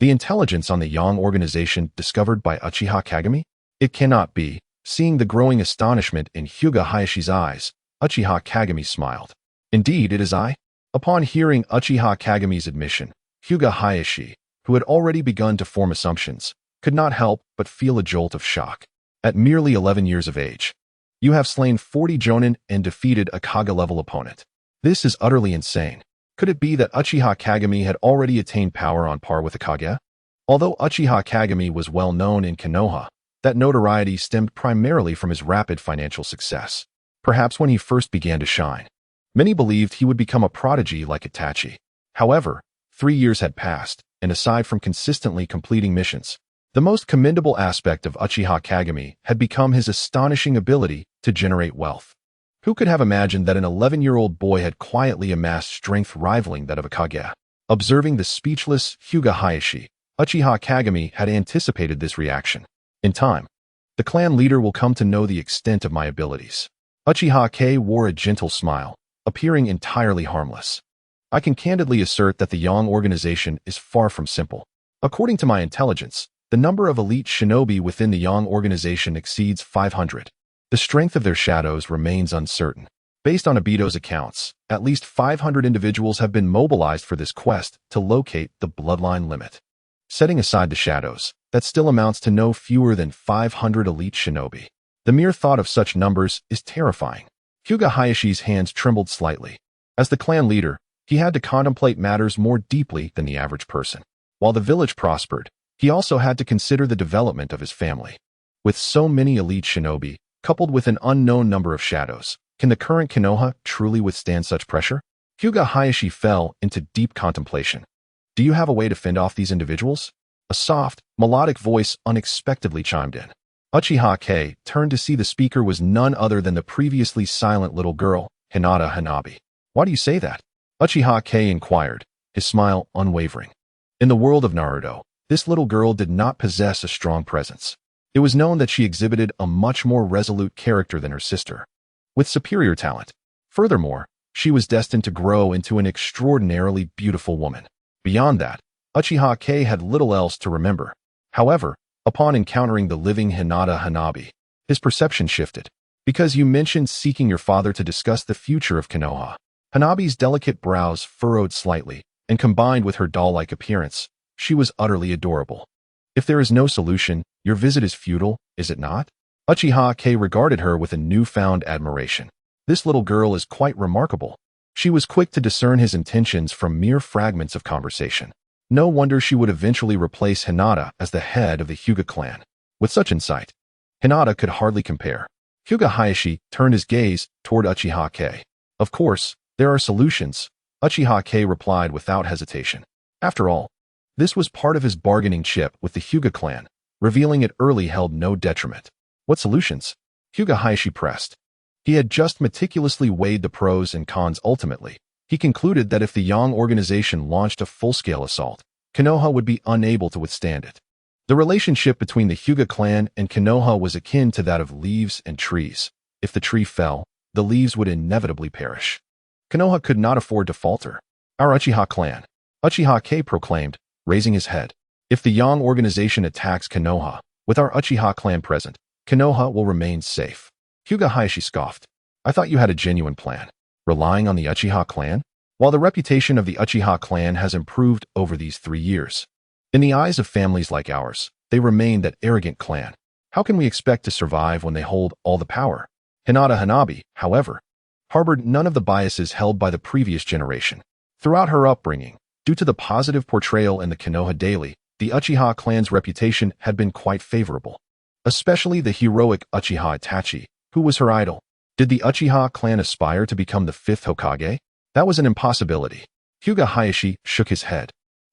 The intelligence on the Yang organization discovered by Uchiha Kagami? It cannot be. Seeing the growing astonishment in Hyuga Hayashi's eyes, Uchiha Kagami smiled. Indeed, it is I. Upon hearing Uchiha Kagami's admission, Hyuga Hayashi, who had already begun to form assumptions, could not help but feel a jolt of shock. At merely 11 years of age, you have slain 40 jonin and defeated a Kage-level opponent. This is utterly insane. Could it be that Uchiha Kagami had already attained power on par with a Kage? Although Uchiha Kagami was well known in Konoha, that notoriety stemmed primarily from his rapid financial success. Perhaps when he first began to shine, many believed he would become a prodigy like Itachi. However, 3 years had passed, and aside from consistently completing missions, the most commendable aspect of Uchiha Kagami had become his astonishing ability to generate wealth. Who could have imagined that an 11-year-old boy had quietly amassed strength rivaling that of a Kage? Observing the speechless Hyuga Hayashi, Uchiha Kagami had anticipated this reaction. In time, the clan leader will come to know the extent of my abilities. Uchiha K wore a gentle smile, appearing entirely harmless. I can candidly assert that the Yang organization is far from simple. According to my intelligence, the number of elite shinobi within the Yang organization exceeds 500. The strength of their shadows remains uncertain. Based on Obito's accounts, at least 500 individuals have been mobilized for this quest to locate the bloodline limit. Setting aside the shadows, that still amounts to no fewer than 500 elite shinobi. The mere thought of such numbers is terrifying. Hyuga Hayashi's hands trembled slightly. As the clan leader, he had to contemplate matters more deeply than the average person. While the village prospered, he also had to consider the development of his family. With so many elite shinobi, coupled with an unknown number of shadows, can the current Konoha truly withstand such pressure? Hyuga Hayashi fell into deep contemplation. Do you have a way to fend off these individuals? A soft, melodic voice unexpectedly chimed in. Uchiha Kei turned to see the speaker was none other than the previously silent little girl, Hinata Hanabi. Why do you say that? Uchiha Kei inquired, his smile unwavering. In the world of Naruto, this little girl did not possess a strong presence. It was known that she exhibited a much more resolute character than her sister, with superior talent. Furthermore, she was destined to grow into an extraordinarily beautiful woman. Beyond that, Uchiha Kei had little else to remember. However, upon encountering the living Hinata Hanabi, his perception shifted. Because you mentioned seeking your father to discuss the future of Konoha. Hanabi's delicate brows furrowed slightly, and combined with her doll-like appearance, she was utterly adorable. If there is no solution, your visit is futile, is it not? Uchiha Kei regarded her with a newfound admiration. This little girl is quite remarkable. She was quick to discern his intentions from mere fragments of conversation. No wonder she would eventually replace Hinata as the head of the Hyuga clan. With such insight, Hinata could hardly compare. Hyuga Hayashi turned his gaze toward Uchiha Kei. Of course, there are solutions, Uchiha Kei replied without hesitation. After all, this was part of his bargaining chip with the Hyuga clan. Revealing it early held no detriment. What solutions? Hyuga Hayashi pressed. He had just meticulously weighed the pros and cons. Ultimately, he concluded that if the Yang organization launched a full-scale assault, Konoha would be unable to withstand it. The relationship between the Hyuga clan and Konoha was akin to that of leaves and trees. If the tree fell, the leaves would inevitably perish. Konoha could not afford to falter. Our Uchiha clan, Uchiha Kei proclaimed, raising his head. If the Yang organization attacks Konoha, with our Uchiha clan present, Konoha will remain safe. Hyuga Hayashi scoffed. I thought you had a genuine plan. Relying on the Uchiha clan? While the reputation of the Uchiha clan has improved over these 3 years, in the eyes of families like ours, they remain that arrogant clan. How can we expect to survive when they hold all the power? Hinata Hanabi, however, harbored none of the biases held by the previous generation. Throughout her upbringing, due to the positive portrayal in the Konoha Daily, the Uchiha clan's reputation had been quite favorable. Especially the heroic Uchiha Itachi, who was her idol. Did the Uchiha clan aspire to become the 5th Hokage? That was an impossibility. Hyuga Hayashi shook his head.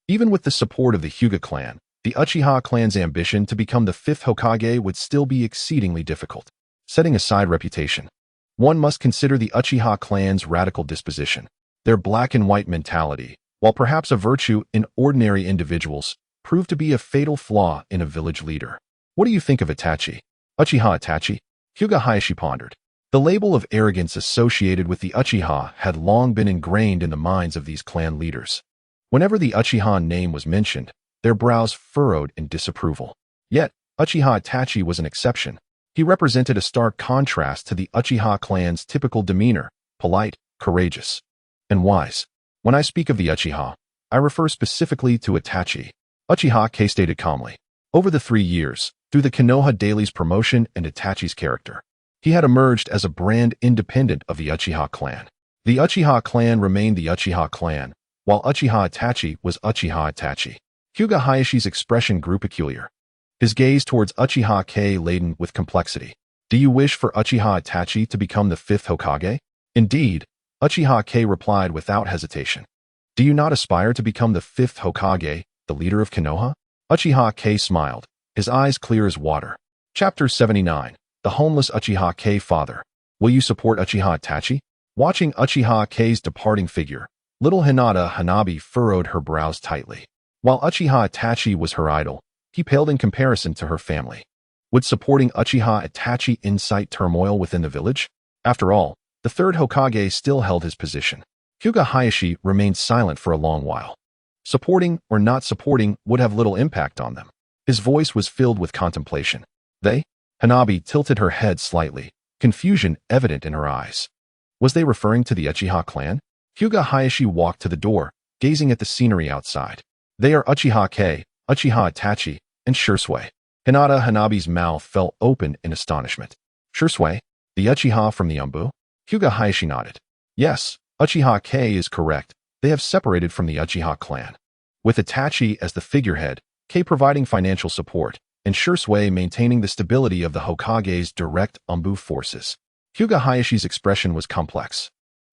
Even with the support of the Hyuga clan, the Uchiha clan's ambition to become the 5th Hokage would still be exceedingly difficult. Setting aside reputation, one must consider the Uchiha clan's radical disposition. Their black and white mentality, while perhaps a virtue in ordinary individuals, proved to be a fatal flaw in a village leader. What do you think of Itachi? Uchiha Itachi? Hyuga Hayashi pondered. The label of arrogance associated with the Uchiha had long been ingrained in the minds of these clan leaders. Whenever the Uchiha name was mentioned, their brows furrowed in disapproval. Yet, Uchiha Itachi was an exception. He represented a stark contrast to the Uchiha clan's typical demeanor, polite, courageous, and wise. When I speak of the Uchiha, I refer specifically to Itachi. Uchiha Kei stated calmly. Over the 3 years, through the Konoha Daily's promotion and Itachi's character, he had emerged as a brand independent of the Uchiha clan. The Uchiha clan remained the Uchiha clan, while Uchiha Itachi was Uchiha Itachi. Hyuga Hayashi's expression grew peculiar. His gaze towards Uchiha Kei laden with complexity. Do you wish for Uchiha Itachi to become the 5th Hokage? Indeed, Uchiha Kei replied without hesitation. Do you not aspire to become the 5th Hokage, the leader of Konoha? Uchiha Kei smiled, his eyes clear as water. Chapter 79. The Homeless Uchiha Kei Father. Will you support Uchiha Itachi? Watching Uchiha Kei's departing figure, little Hinata Hanabi furrowed her brows tightly. While Uchiha Itachi was her idol, he paled in comparison to her family. Would supporting Uchiha Itachi incite turmoil within the village? After all, the 3rd Hokage still held his position. Hyuga Hayashi remained silent for a long while. Supporting or not supporting would have little impact on them. His voice was filled with contemplation. They? Hanabi tilted her head slightly, confusion evident in her eyes. Was they referring to the Uchiha clan? Hyuga Hayashi walked to the door, gazing at the scenery outside. They are Uchiha Kei, Uchiha Itachi, and Shursui. Hinata Hanabi's mouth fell open in astonishment. Shursui? The Uchiha from the Umbu? Hyuga Hayashi nodded. Yes, Uchiha Kei is correct. They have separated from the Uchiha clan. With Itachi as the figurehead, Kei providing financial support, and Shursui maintaining the stability of the Hokage's direct Umbu forces. Hyuga Hayashi's expression was complex,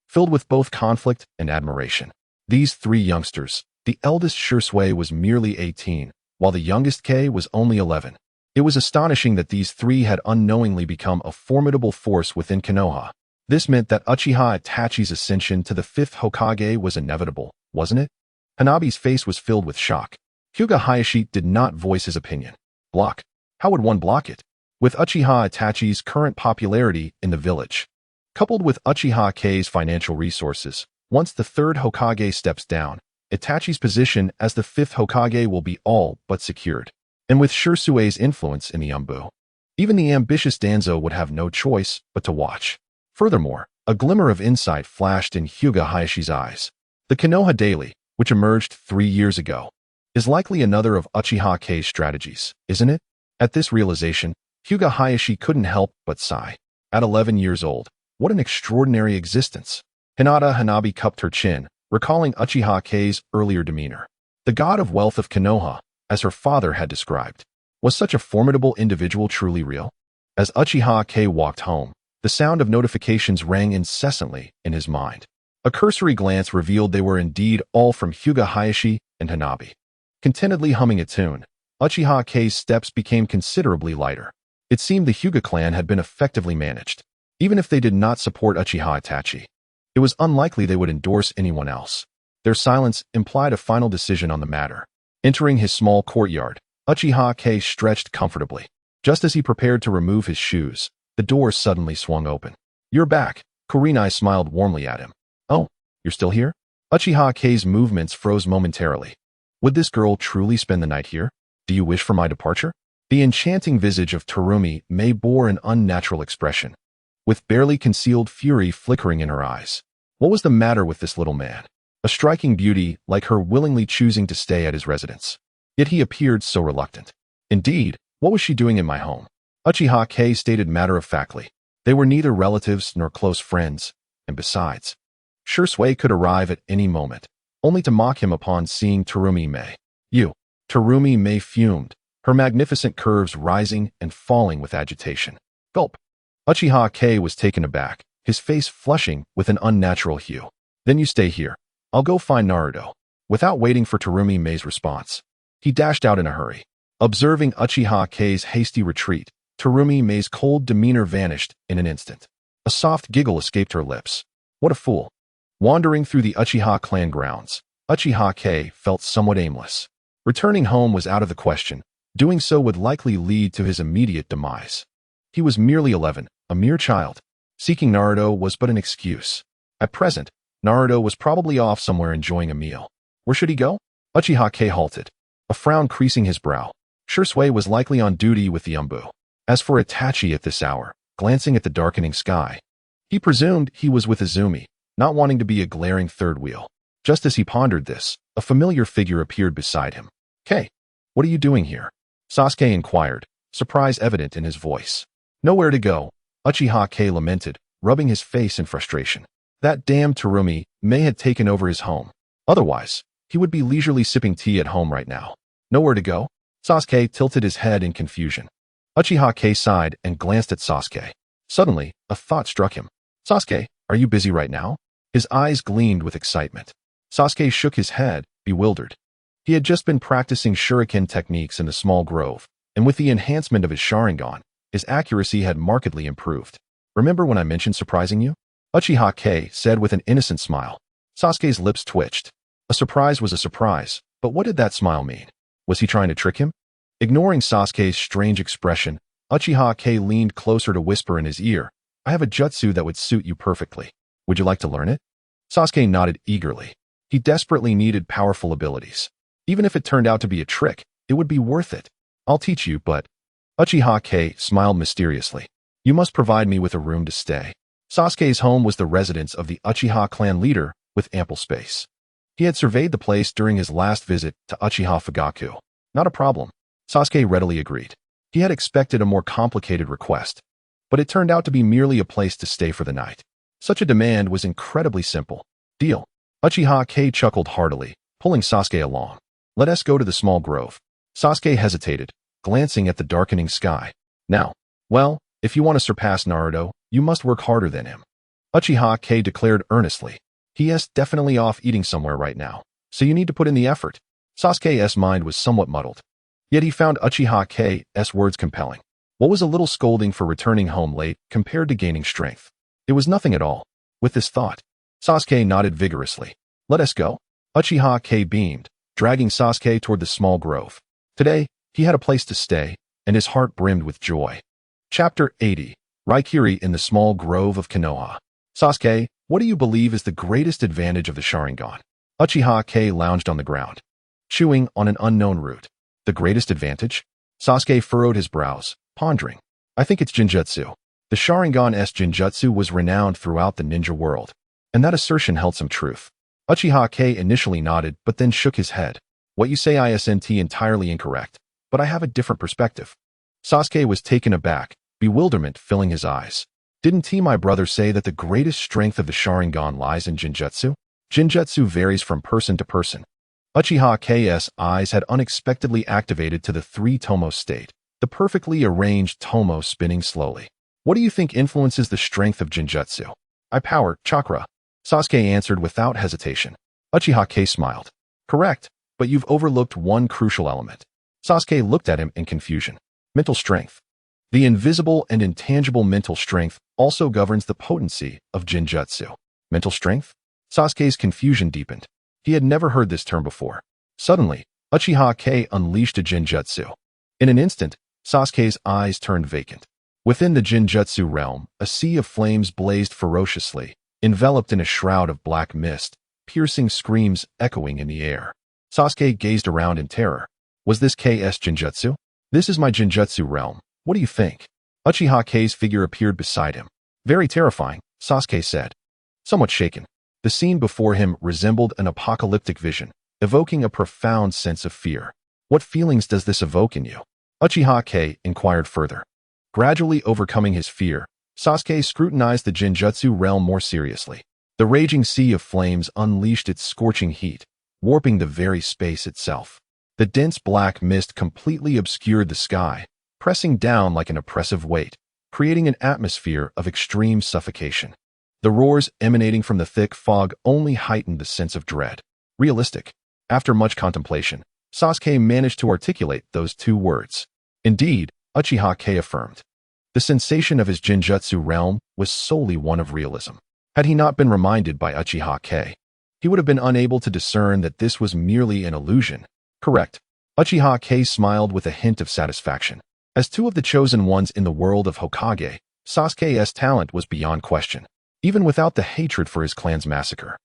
filled with both conflict and admiration. These 3 youngsters, the eldest Shursui was merely 18, while the youngest Kei was only 11. It was astonishing that these three had unknowingly become a formidable force within Konoha. This meant that Uchiha Itachi's ascension to the 5th Hokage was inevitable, wasn't it? Hanabi's face was filled with shock. Hyuga Hayashi did not voice his opinion. Block? How would one block it? With Uchiha Itachi's current popularity in the village, coupled with Uchiha Kei's financial resources, once the 3rd Hokage steps down, Itachi's position as the 5th Hokage will be all but secured. And with Shursue's influence in the Umbu, even the ambitious Danzo would have no choice but to watch. Furthermore, a glimmer of insight flashed in Hyuga Hayashi's eyes. The Konoha Daily, which emerged 3 years ago, is likely another of Uchiha Kei's strategies, isn't it? At this realization, Hyuga Hayashi couldn't help but sigh. At 11 years old, what an extraordinary existence. Hinata Hanabi cupped her chin, recalling Uchiha Kei's earlier demeanor. The god of wealth of Konoha, as her father had described. Was such a formidable individual truly real? As Uchiha Kei walked home, the sound of notifications rang incessantly in his mind. A cursory glance revealed they were indeed all from Hyuga Hayashi and Hanabi. Contentedly humming a tune, Uchiha Kei's steps became considerably lighter. It seemed the Hyuga clan had been effectively managed. Even if they did not support Uchiha Itachi, it was unlikely they would endorse anyone else. Their silence implied a final decision on the matter. Entering his small courtyard, Uchiha Kei stretched comfortably. Just as he prepared to remove his shoes, the door suddenly swung open. "You're back." Kurenai smiled warmly at him. "Oh, you're still here?" Uchiha Kei's movements froze momentarily. Would this girl truly spend the night here? "Do you wish for my departure?" The enchanting visage of Terumi Mei bore an unnatural expression, with barely concealed fury flickering in her eyes. What was the matter with this little man? A striking beauty like her willingly choosing to stay at his residence. Yet he appeared so reluctant. Indeed, what was she doing in my home? Uchiha Kei stated matter-of-factly. They were neither relatives nor close friends, and besides, Shursui could arrive at any moment, only to mock him upon seeing Terumi Mei. "You." Terumi Mei fumed, her magnificent curves rising and falling with agitation. Gulp. Uchiha Kei was taken aback, his face flushing with an unnatural hue. "Then you stay here. I'll go find Naruto." Without waiting for Terumi Mei's response, he dashed out in a hurry. Observing Uchiha Kei's hasty retreat, Terumi Mei's cold demeanor vanished in an instant. A soft giggle escaped her lips. What a fool. Wandering through the Uchiha clan grounds, Uchiha Kei felt somewhat aimless. Returning home was out of the question. Doing so would likely lead to his immediate demise. He was merely 11, a mere child. Seeking Naruto was but an excuse. At present, Naruto was probably off somewhere enjoying a meal. Where should he go? Uchiha Kei halted, a frown creasing his brow. Shursui was likely on duty with the Umbu. As for Itachi at this hour, glancing at the darkening sky, he presumed he was with Izumi, not wanting to be a glaring third wheel. Just as he pondered this, a familiar figure appeared beside him. "Kei, what are you doing here?" Sasuke inquired, surprise evident in his voice. "Nowhere to go," Uchiha Kei lamented, rubbing his face in frustration. That damned Terumi Mei had taken over his home. Otherwise, he would be leisurely sipping tea at home right now. Nowhere to go? Sasuke tilted his head in confusion. Uchiha Kei sighed and glanced at Sasuke. Suddenly, a thought struck him. "Sasuke, are you busy right now?" His eyes gleamed with excitement. Sasuke shook his head, bewildered. He had just been practicing shuriken techniques in the small grove, and with the enhancement of his Sharingan, his accuracy had markedly improved. "Remember when I mentioned surprising you?" Uchiha Kei said with an innocent smile. Sasuke's lips twitched. A surprise was a surprise, but what did that smile mean? Was he trying to trick him? Ignoring Sasuke's strange expression, Uchiha Kei leaned closer to whisper in his ear, "I have a jutsu that would suit you perfectly. Would you like to learn it?" Sasuke nodded eagerly. He desperately needed powerful abilities. Even if it turned out to be a trick, it would be worth it. "I'll teach you, but..." Uchiha Kei smiled mysteriously. "You must provide me with a room to stay." Sasuke's home was the residence of the Uchiha clan leader with ample space. He had surveyed the place during his last visit to Uchiha Fugaku. Not a problem. Sasuke readily agreed. He had expected a more complicated request, but it turned out to be merely a place to stay for the night. Such a demand was incredibly simple. "Deal." Uchiha Kei chuckled heartily, pulling Sasuke along. "Let us go to the small grove." Sasuke hesitated, glancing at the darkening sky. "Now, well, if you want to surpass Naruto, you must work harder than him." Uchiha Kei declared earnestly. "He is definitely off eating somewhere right now, so you need to put in the effort." Sasuke's mind was somewhat muddled. Yet he found Uchiha K's words compelling. What was a little scolding for returning home late compared to gaining strength? It was nothing at all. With this thought, Sasuke nodded vigorously. Let us go. Uchiha K beamed, dragging Sasuke toward the small grove. Today, he had a place to stay, and his heart brimmed with joy. Chapter 80. Raikiri in the small grove of Konoha. Sasuke, what do you believe is the greatest advantage of the Sharingan? Uchiha K lounged on the ground, chewing on an unknown root. The greatest advantage? Sasuke furrowed his brows, pondering. I think it's Jinjutsu. The Sharingan's Jinjutsu was renowned throughout the ninja world, and that assertion held some truth. Uchiha K initially nodded but then shook his head. What you say isn't entirely incorrect, but I have a different perspective. Sasuke was taken aback, bewilderment filling his eyes. Didn't my brother say that the greatest strength of the Sharingan lies in Jinjutsu? Jinjutsu varies from person to person. Uchiha K's eyes had unexpectedly activated to the three-tomo state, the perfectly arranged tomo spinning slowly. What do you think influences the strength of Jinjutsu? Power, chakra. Sasuke answered without hesitation. Uchiha K smiled. Correct, but you've overlooked one crucial element. Sasuke looked at him in confusion. Mental strength. The invisible and intangible mental strength also governs the potency of Jinjutsu. Mental strength? Sasuke's confusion deepened. He had never heard this term before. Suddenly, Uchiha K unleashed a Jinjutsu. In an instant, Sasuke's eyes turned vacant. Within the Jinjutsu realm, a sea of flames blazed ferociously, enveloped in a shroud of black mist, piercing screams echoing in the air. Sasuke gazed around in terror. Was this K's Jinjutsu? This is my Jinjutsu realm. What do you think? Uchiha K's figure appeared beside him. Very terrifying, Sasuke said. Somewhat shaken, the scene before him resembled an apocalyptic vision, evoking a profound sense of fear. What feelings does this evoke in you? Uchiha K inquired further. Gradually overcoming his fear, Sasuke scrutinized the Jinjutsu realm more seriously. The raging sea of flames unleashed its scorching heat, warping the very space itself. The dense black mist completely obscured the sky, pressing down like an oppressive weight, creating an atmosphere of extreme suffocation. The roars emanating from the thick fog only heightened the sense of dread. Realistic. After much contemplation, Sasuke managed to articulate those two words. Indeed, Uchiha K affirmed. The sensation of his Jinjutsu realm was solely one of realism. Had he not been reminded by Uchiha K, he would have been unable to discern that this was merely an illusion. Correct. Uchiha K smiled with a hint of satisfaction. As two of the chosen ones in the world of Hokage, Sasuke's talent was beyond question. Even without the hatred for his clan's massacre,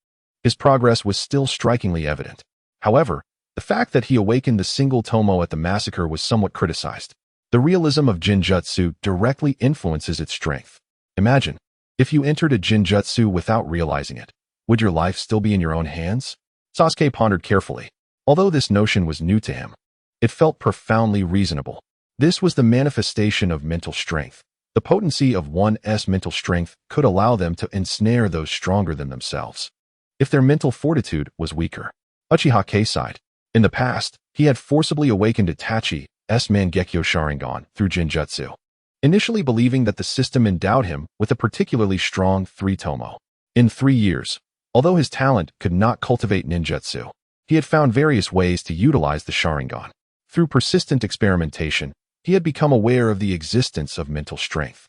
his progress was still strikingly evident. However, the fact that he awakened the single tomo at the massacre was somewhat criticized. The realism of Jinjutsu directly influences its strength. Imagine, if you entered a Jinjutsu without realizing it, would your life still be in your own hands? Sasuke pondered carefully. Although this notion was new to him, it felt profoundly reasonable. This was the manifestation of mental strength. The potency of one's mental strength could allow them to ensnare those stronger than themselves, if their mental fortitude was weaker. Uchiha K sighed. In the past, he had forcibly awakened Itachi's Mangekyo Sharingan through Jinjutsu, initially believing that the system endowed him with a particularly strong three-tomo. In 3 years, although his talent could not cultivate ninjutsu, he had found various ways to utilize the Sharingan. Through persistent experimentation, he had become aware of the existence of mental strength.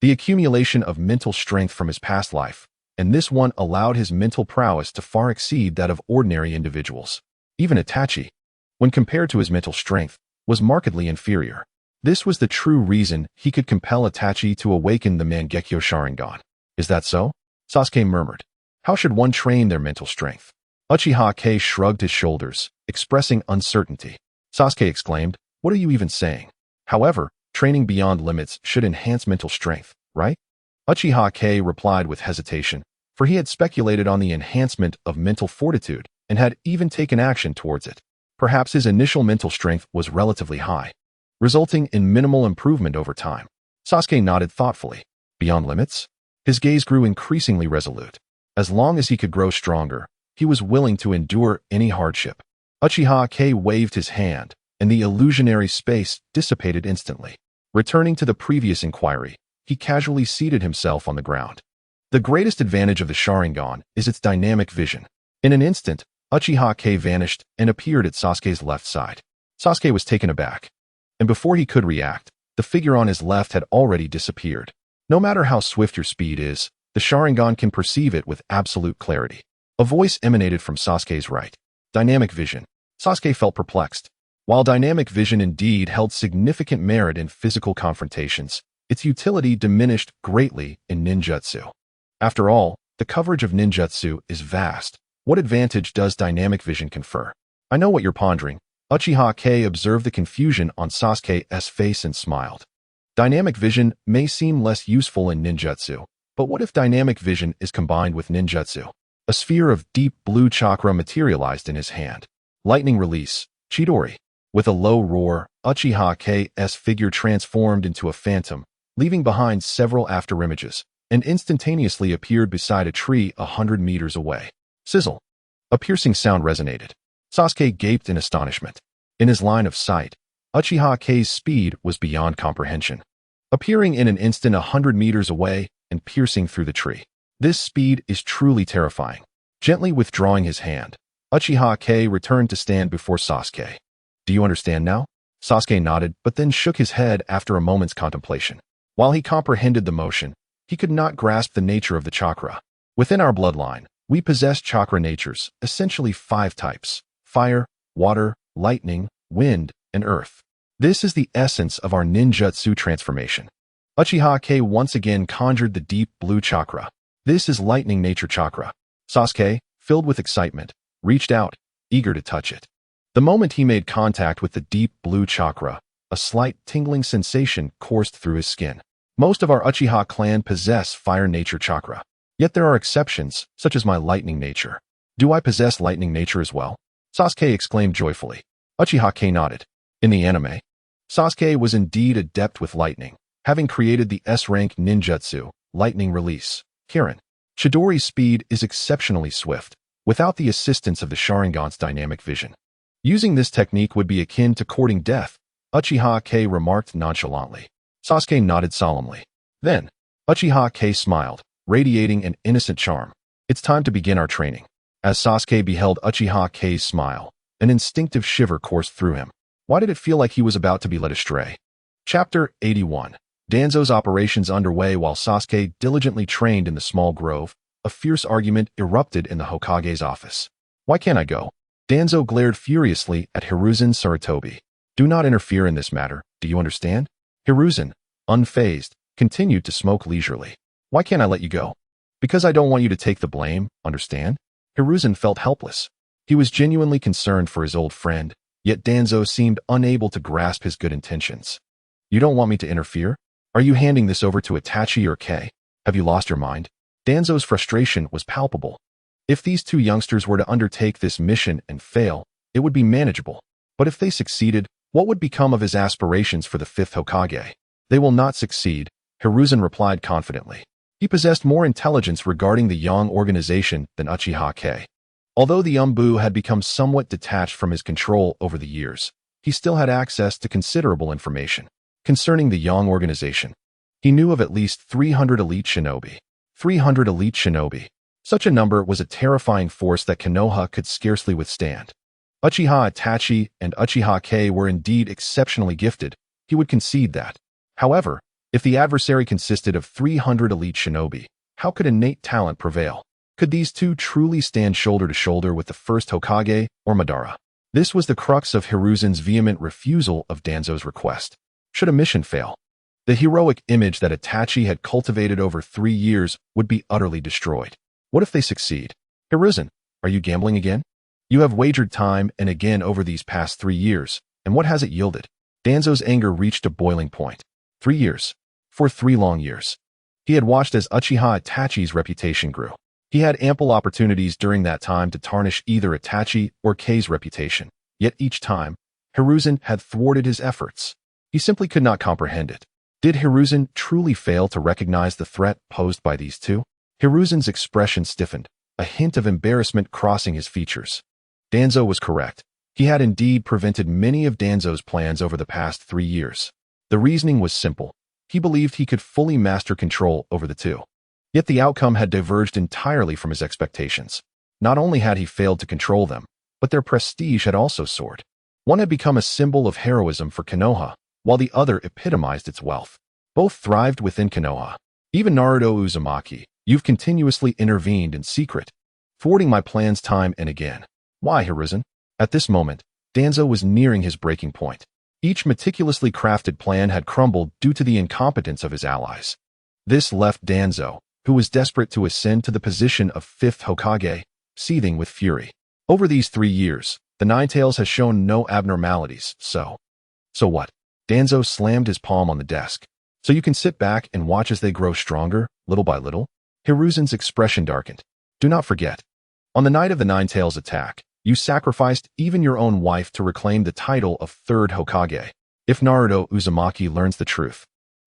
The accumulation of mental strength from his past life, and this one allowed his mental prowess to far exceed that of ordinary individuals. Even Itachi, when compared to his mental strength, was markedly inferior. This was the true reason he could compel Itachi to awaken the Mangekyo Sharingan. Is that so? Sasuke murmured. How should one train their mental strength? Uchiha K shrugged his shoulders, expressing uncertainty. Sasuke exclaimed, what are you even saying? However, training beyond limits should enhance mental strength, right? Uchiha K replied with hesitation, for he had speculated on the enhancement of mental fortitude and had even taken action towards it. Perhaps his initial mental strength was relatively high, resulting in minimal improvement over time. Sasuke nodded thoughtfully. Beyond limits? His gaze grew increasingly resolute. As long as he could grow stronger, he was willing to endure any hardship. Uchiha K waved his hand, and the illusionary space dissipated instantly. Returning to the previous inquiry, he casually seated himself on the ground. The greatest advantage of the Sharingan is its dynamic vision. In an instant, Uchiha K vanished and appeared at Sasuke's left side. Sasuke was taken aback. And before he could react, the figure on his left had already disappeared. No matter how swift your speed is, the Sharingan can perceive it with absolute clarity. A voice emanated from Sasuke's right. Dynamic vision. Sasuke felt perplexed. While dynamic vision indeed held significant merit in physical confrontations, its utility diminished greatly in ninjutsu. After all, the coverage of ninjutsu is vast. What advantage does dynamic vision confer? I know what you're pondering. Uchiha observed the confusion on Sasuke's face and smiled. Dynamic vision may seem less useful in ninjutsu, but what if dynamic vision is combined with ninjutsu? A sphere of deep blue chakra materialized in his hand. Lightning release, Chidori. With a low roar, Uchiha's figure transformed into a phantom, leaving behind several afterimages, and instantaneously appeared beside a tree 100 meters away. Sizzle. A piercing sound resonated. Sasuke gaped in astonishment. In his line of sight, Uchiha's speed was beyond comprehension. Appearing in an instant 100 meters away and piercing through the tree. This speed is truly terrifying. Gently withdrawing his hand, Uchiha returned to stand before Sasuke. Do you understand now? Sasuke nodded, but then shook his head after a moment's contemplation. While he comprehended the motion, he could not grasp the nature of the chakra. Within our bloodline, we possess chakra natures, essentially 5 types: fire, water, lightning, wind, and earth. This is the essence of our ninjutsu transformation. Uchiha once again conjured the deep blue chakra. This is lightning nature chakra. Sasuke, filled with excitement, reached out, eager to touch it. The moment he made contact with the deep blue chakra, a slight tingling sensation coursed through his skin. Most of our Uchiha clan possess fire nature chakra. Yet there are exceptions, such as my lightning nature. Do I possess lightning nature as well? Sasuke exclaimed joyfully. Uchiha nodded. In the anime, Sasuke was indeed adept with lightning, having created the S-rank ninjutsu, lightning release, Kirin. Chidori's speed is exceptionally swift, without the assistance of the Sharingan's dynamic vision. Using this technique would be akin to courting death, Uchiha remarked nonchalantly. Sasuke nodded solemnly. Then, Uchiha smiled, radiating an innocent charm. It's time to begin our training. As Sasuke beheld Uchiha's smile, an instinctive shiver coursed through him. Why did it feel like he was about to be led astray? Chapter 81. Danzo's operations underway while Sasuke diligently trained in the small grove. A fierce argument erupted in the Hokage's office. Why can't I go? Danzo glared furiously at Hiruzen Sarutobi. Do not interfere in this matter, do you understand? Hiruzen, unfazed, continued to smoke leisurely. Why can't I let you go? Because I don't want you to take the blame, understand? Hiruzen felt helpless. He was genuinely concerned for his old friend, yet Danzo seemed unable to grasp his good intentions. You don't want me to interfere? Are you handing this over to Itachi or Kei? Have you lost your mind? Danzo's frustration was palpable. If these 2 youngsters were to undertake this mission and fail, it would be manageable. But if they succeeded, what would become of his aspirations for the 5th Hokage? They will not succeed, Hiruzen replied confidently. He possessed more intelligence regarding the Yang organization than Uchiha. Although the Umbu had become somewhat detached from his control over the years, he still had access to considerable information. Concerning the Yang organization, he knew of at least 300 elite shinobi. 300 elite shinobi. Such a number was a terrifying force that Konoha could scarcely withstand. Uchiha Itachi and Uchiha were indeed exceptionally gifted, he would concede that. However, if the adversary consisted of 300 elite shinobi, how could innate talent prevail? Could these 2 truly stand shoulder to shoulder with the first Hokage or Madara? This was the crux of Hiruzen's vehement refusal of Danzo's request. Should a mission fail, the heroic image that Itachi had cultivated over 3 years would be utterly destroyed. What if they succeed? Hiruzen, are you gambling again? You have wagered time and again over these past 3 years, and what has it yielded? Danzo's anger reached a boiling point. 3 years. For 3 long years. He had watched as Uchiha Itachi's reputation grew. He had ample opportunities during that time to tarnish either Itachi or Kei's reputation, yet each time, Hiruzen had thwarted his efforts. He simply could not comprehend it. Did Hiruzen truly fail to recognize the threat posed by these 2? Hiruzen's expression stiffened, a hint of embarrassment crossing his features. Danzo was correct. He had indeed prevented many of Danzo's plans over the past 3 years. The reasoning was simple. He believed he could fully master control over the 2. Yet the outcome had diverged entirely from his expectations. Not only had he failed to control them, but their prestige had also soared. One had become a symbol of heroism for Konoha, while the other epitomized its wealth. Both thrived within Konoha. Even Naruto Uzumaki, you've continuously intervened in secret, thwarting my plans time and again. Why, Hiruzen? At this moment, Danzo was nearing his breaking point. Each meticulously crafted plan had crumbled due to the incompetence of his allies. This left Danzo, who was desperate to ascend to the position of 5th Hokage, seething with fury. Over these 3 years, the Ninetails has shown no abnormalities, so what? Danzo slammed his palm on the desk. So you can sit back and watch as they grow stronger, little by little? Hiruzen's expression darkened. Do not forget. On the night of the Ninetails' attack, you sacrificed even your own wife to reclaim the title of 3rd Hokage. If Naruto Uzumaki learns the truth,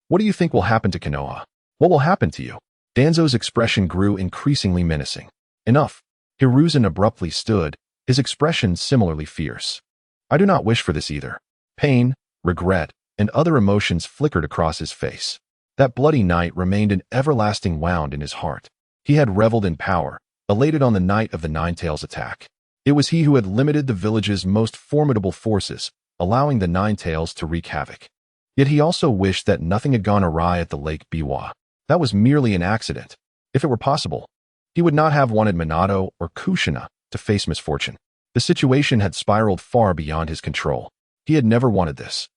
what do you think will happen to Konoha? What will happen to you? Danzo's expression grew increasingly menacing. Enough. Hiruzen abruptly stood, his expression similarly fierce. I do not wish for this either. Pain, regret, and other emotions flickered across his face. That bloody night remained an everlasting wound in his heart. He had reveled in power, elated on the night of the Ninetails' attack. It was he who had limited the village's most formidable forces, allowing the Ninetails to wreak havoc. Yet he also wished that nothing had gone awry at the Lake Biwa. That was merely an accident. If it were possible, he would not have wanted Minato or Kushina to face misfortune. The situation had spiraled far beyond his control. He had never wanted this.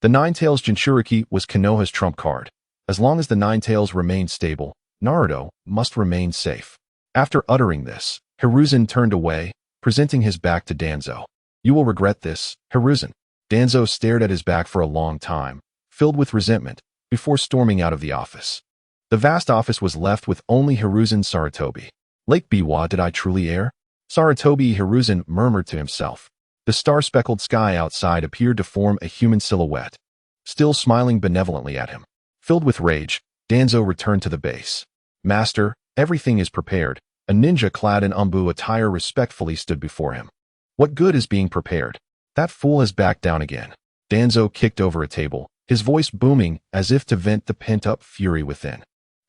The Ninetails Jinchuriki was Konoha's trump card. As long as the Ninetails remained stable, Naruto must remain safe. After uttering this, Hiruzen turned away, presenting his back to Danzo. You will regret this, Hiruzen. Danzo stared at his back for a long time, filled with resentment, before storming out of the office. The vast office was left with only Hiruzen Sarutobi. Lake Biwa, did I truly err? Sarutobi Hiruzen murmured to himself. The star-speckled sky outside appeared to form a human silhouette, still smiling benevolently at him. Filled with rage, Danzo returned to the base. Master, everything is prepared. A ninja clad in umbu attire respectfully stood before him. What good is being prepared? That fool has backed down again. Danzo kicked over a table, his voice booming as if to vent the pent-up fury within.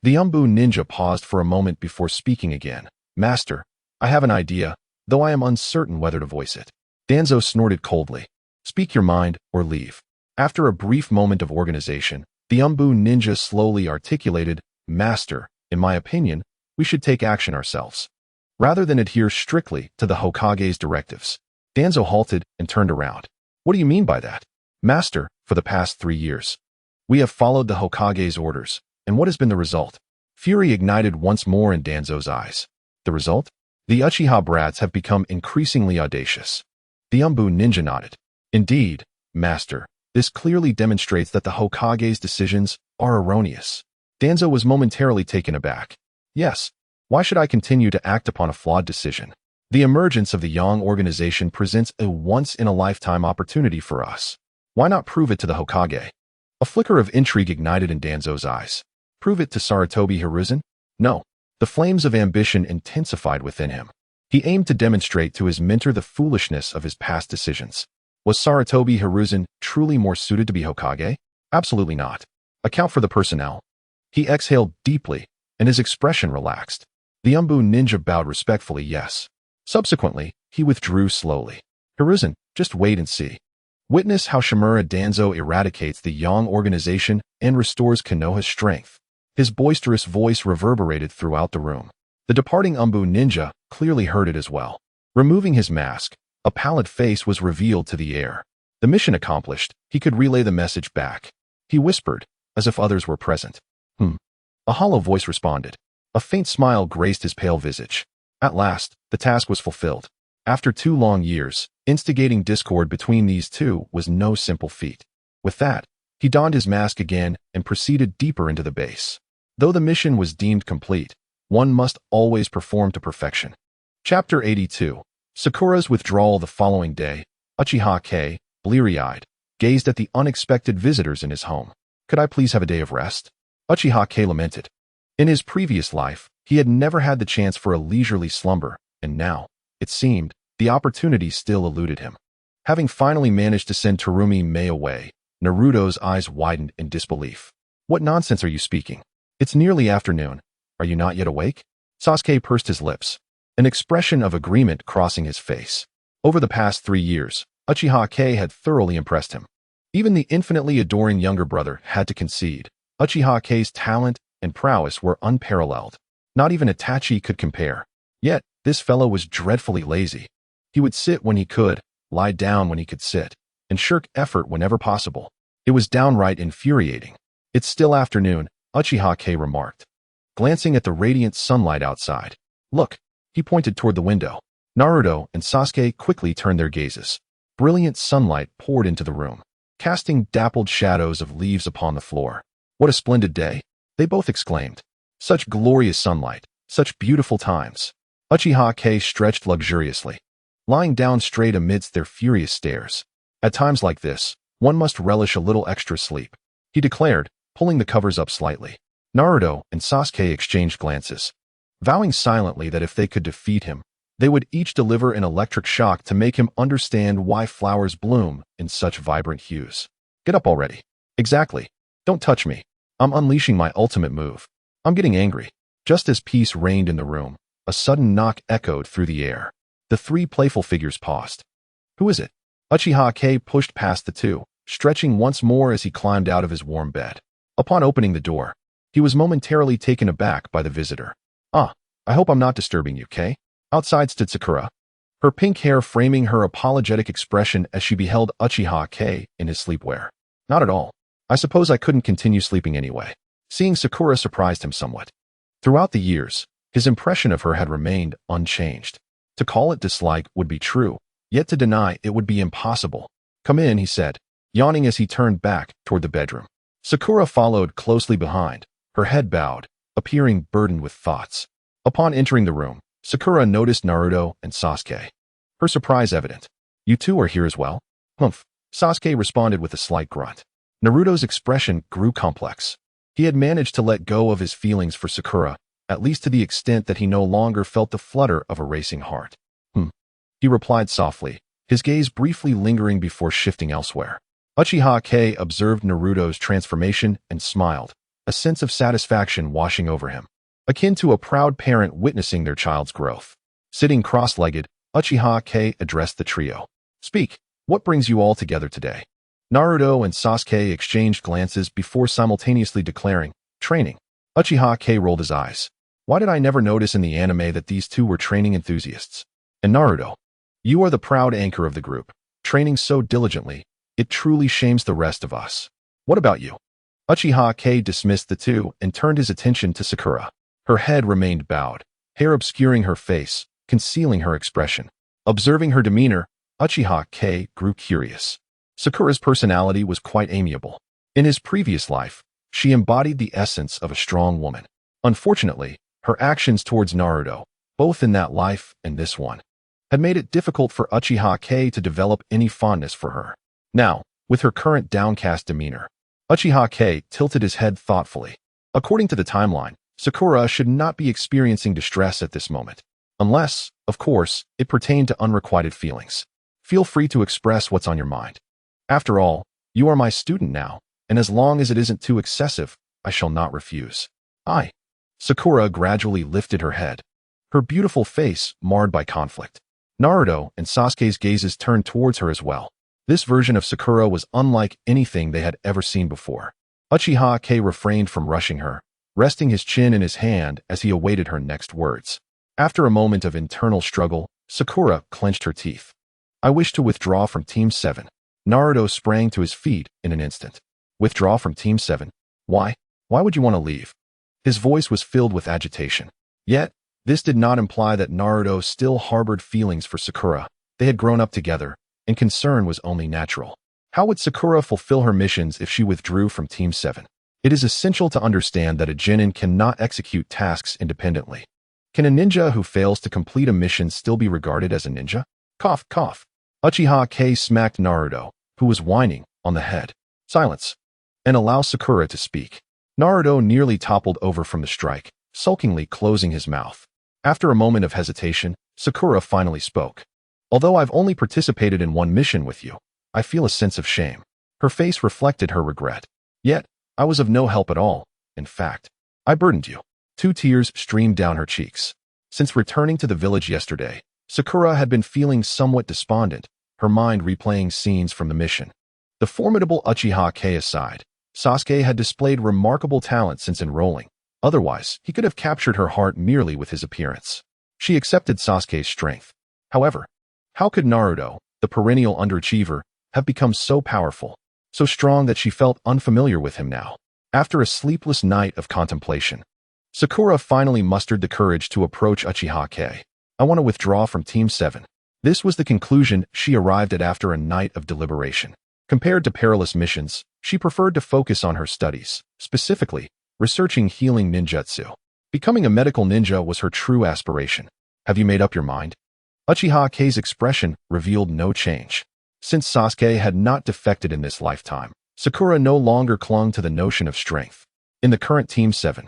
The umbu ninja paused for a moment before speaking again. Master, I have an idea, though I am uncertain whether to voice it. Danzo snorted coldly. Speak your mind, or leave. After a brief moment of organization, the umbu ninja slowly articulated, Master, in my opinion, we should take action ourselves, rather than adhere strictly to the Hokage's directives. Danzo halted and turned around. What do you mean by that? Master, for the past 3 years, we have followed the Hokage's orders, and what has been the result? Fury ignited once more in Danzo's eyes. The result? The Uchiha brats have become increasingly audacious. The umbu ninja nodded. Indeed, Master, this clearly demonstrates that the Hokage's decisions are erroneous. Danzo was momentarily taken aback. Yes, why should I continue to act upon a flawed decision? The emergence of the Yang organization presents a once-in-a-lifetime opportunity for us. Why not prove it to the Hokage? A flicker of intrigue ignited in Danzo's eyes. Prove it to Sarutobi Hiruzen? No. The flames of ambition intensified within him. He aimed to demonstrate to his mentor the foolishness of his past decisions. Was Sarutobi Hiruzen truly more suited to be Hokage? Absolutely not. Account for the personnel. He exhaled deeply, and his expression relaxed. The umbu ninja bowed respectfully yes. Subsequently, he withdrew slowly. Hiruzen, just wait and see. Witness how Shimura Danzo eradicates the Yang organization and restores Konoha's strength. His boisterous voice reverberated throughout the room. The departing umbu ninja clearly heard it as well. Removing his mask, a pallid face was revealed to the air. The mission accomplished, he could relay the message back. He whispered, as if others were present. A hollow voice responded. A faint smile graced his pale visage. At last, the task was fulfilled. After 2 long years, instigating discord between these two was no simple feat. With that, he donned his mask again and proceeded deeper into the base. Though the mission was deemed complete, one must always perform to perfection. Chapter 82. Sakura's withdrawal the following day. Uchiha K, bleary-eyed, gazed at the unexpected visitors in his home. Could I please have a day of rest? Uchiha K lamented. In his previous life, he had never had the chance for a leisurely slumber, and now, it seemed, the opportunity still eluded him. Having finally managed to send Terumi Mei away, Naruto's eyes widened in disbelief. What nonsense are you speaking? It's nearly afternoon. Are you not yet awake? Sasuke pursed his lips, an expression of agreement crossing his face. Over the past 3 years, Uchiha K had thoroughly impressed him. Even the infinitely adoring younger brother had to concede. Uchiha K's talent and prowess were unparalleled. Not even Itachi could compare. Yet, this fellow was dreadfully lazy. He would sit when he could, lie down when he could sit, and shirk effort whenever possible. It was downright infuriating. It's still afternoon, Uchiha K remarked, glancing at the radiant sunlight outside. Look, he pointed toward the window. Naruto and Sasuke quickly turned their gazes. Brilliant sunlight poured into the room, casting dappled shadows of leaves upon the floor. What a splendid day, they both exclaimed. Such glorious sunlight, such beautiful times. Uchiha K stretched luxuriously, lying down straight amidst their furious stares. At times like this, one must relish a little extra sleep, he declared, pulling the covers up slightly. Naruto and Sasuke exchanged glances, vowing silently that if they could defeat him, they would each deliver an electric shock to make him understand why flowers bloom in such vibrant hues. Get up already. Exactly. Don't touch me. I'm unleashing my ultimate move. I'm getting angry. Just as peace reigned in the room, a sudden knock echoed through the air. The three playful figures paused. Who is it? Uchiha K pushed past the two, stretching once more as he climbed out of his warm bed. Upon opening the door, he was momentarily taken aback by the visitor. I hope I'm not disturbing you, K? Outside stood Sakura, her pink hair framing her apologetic expression as she beheld Uchiha K in his sleepwear. Not at all. I suppose I couldn't continue sleeping anyway. Seeing Sakura surprised him somewhat. Throughout the years, his impression of her had remained unchanged. To call it dislike would be true, yet to deny it would be impossible. Come in, he said, yawning as he turned back toward the bedroom. Sakura followed closely behind, her head bowed, appearing burdened with thoughts. Upon entering the room, Sakura noticed Naruto and Sasuke. Her surprise evident. You two are here as well? Humph. Sasuke responded with a slight grunt. Naruto's expression grew complex. He had managed to let go of his feelings for Sakura, at least to the extent that he no longer felt the flutter of a racing heart. He replied softly, his gaze briefly lingering before shifting elsewhere. Uchiha K observed Naruto's transformation and smiled, a sense of satisfaction washing over him, akin to a proud parent witnessing their child's growth. Sitting cross-legged, Uchiha K addressed the trio. Speak, what brings you all together today? Naruto and Sasuke exchanged glances before simultaneously declaring, training. Uchiha K rolled his eyes. Why did I never notice in the anime that these two were training enthusiasts? And Naruto, you are the proud anchor of the group, training so diligently, it truly shames the rest of us. What about you? Uchiha K dismissed the two and turned his attention to Sakura. Her head remained bowed, hair obscuring her face, concealing her expression. Observing her demeanor, Uchiha K grew curious. Sakura's personality was quite amiable. In his previous life, she embodied the essence of a strong woman. Unfortunately, her actions towards Naruto, both in that life and this one, had made it difficult for Uchiha K to develop any fondness for her. Now, with her current downcast demeanor, Uchiha K tilted his head thoughtfully. According to the timeline, Sakura should not be experiencing distress at this moment. Unless, of course, it pertained to unrequited feelings. Feel free to express what's on your mind. After all, you are my student now, and as long as it isn't too excessive, I shall not refuse. Sakura gradually lifted her head, her beautiful face marred by conflict. Naruto and Sasuke's gazes turned towards her as well. This version of Sakura was unlike anything they had ever seen before. Uchiha K refrained from rushing her, resting his chin in his hand as he awaited her next words. After a moment of internal struggle, Sakura clenched her teeth. I wish to withdraw from Team 7. Naruto sprang to his feet in an instant. Withdraw from Team 7? Why? Why would you want to leave? His voice was filled with agitation. Yet, this did not imply that Naruto still harbored feelings for Sakura. They had grown up together, and concern was only natural. How would Sakura fulfill her missions if she withdrew from Team 7? It is essential to understand that a genin cannot execute tasks independently. Can a ninja who fails to complete a mission still be regarded as a ninja? Cough, cough. Uchiha K smacked Naruto, who was whining, on the head. Silence. And allow Sakura to speak. Naruto nearly toppled over from the strike, sulkingly closing his mouth. After a moment of hesitation, Sakura finally spoke. Although I've only participated in one mission with you, I feel a sense of shame. Her face reflected her regret. Yet, I was of no help at all. In fact, I burdened you. 2 tears streamed down her cheeks. Since returning to the village yesterday, Sakura had been feeling somewhat despondent, her mind replaying scenes from the mission. The formidable Uchiha K aside, Sasuke had displayed remarkable talent since enrolling. Otherwise, he could have captured her heart merely with his appearance. She accepted Sasuke's strength. However, how could Naruto, the perennial underachiever, have become so powerful, so strong that she felt unfamiliar with him now? After a sleepless night of contemplation, Sakura finally mustered the courage to approach Uchiha K. "I want to withdraw from Team 7. This was the conclusion she arrived at after a night of deliberation. Compared to perilous missions, she preferred to focus on her studies, specifically, researching healing ninjutsu. Becoming a medical ninja was her true aspiration. "Have you made up your mind?" Uchiha K's expression revealed no change. Since Sasuke had not defected in this lifetime, Sakura no longer clung to the notion of strength. In the current Team 7,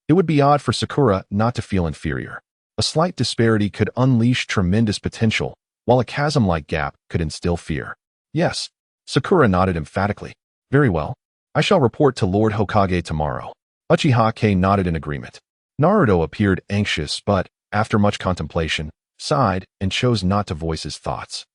it would be odd for Sakura not to feel inferior. A slight disparity could unleash tremendous potential, while a chasm-like gap could instill fear. "Yes." Sakura nodded emphatically. "Very well. I shall report to Lord Hokage tomorrow." Uchiha K nodded in agreement. Naruto appeared anxious but, after much contemplation, sighed and chose not to voice his thoughts.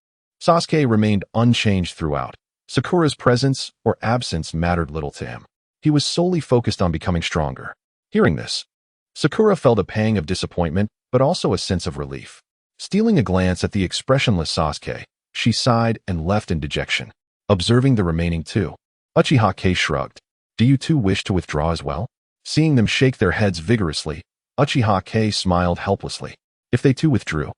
Sasuke remained unchanged throughout. Sakura's presence or absence mattered little to him. He was solely focused on becoming stronger. Hearing this, Sakura felt a pang of disappointment but also a sense of relief. Stealing a glance at the expressionless Sasuke, she sighed and left in dejection. Observing the remaining two, Uchiha K shrugged. "Do you two wish to withdraw as well?" Seeing them shake their heads vigorously, Uchiha K smiled helplessly. If they too withdrew,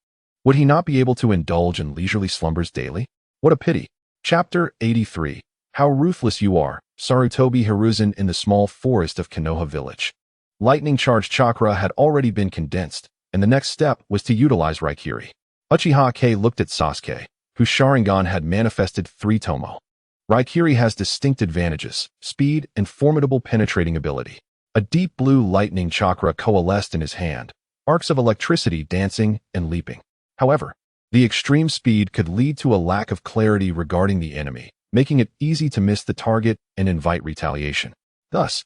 would he not be able to indulge in leisurely slumbers daily? What a pity. Chapter 83. How Ruthless You Are, Sarutobi Hiruzen in the small forest of Konoha village. Lightning-charged chakra had already been condensed, and the next step was to utilize Raikiri. Uchiha K looked at Sasuke, whose Sharingan had manifested 3 tomo. Raikiri has distinct advantages, speed and formidable penetrating ability. A deep blue lightning chakra coalesced in his hand, arcs of electricity dancing and leaping. However, the extreme speed could lead to a lack of clarity regarding the enemy, making it easy to miss the target and invite retaliation. Thus,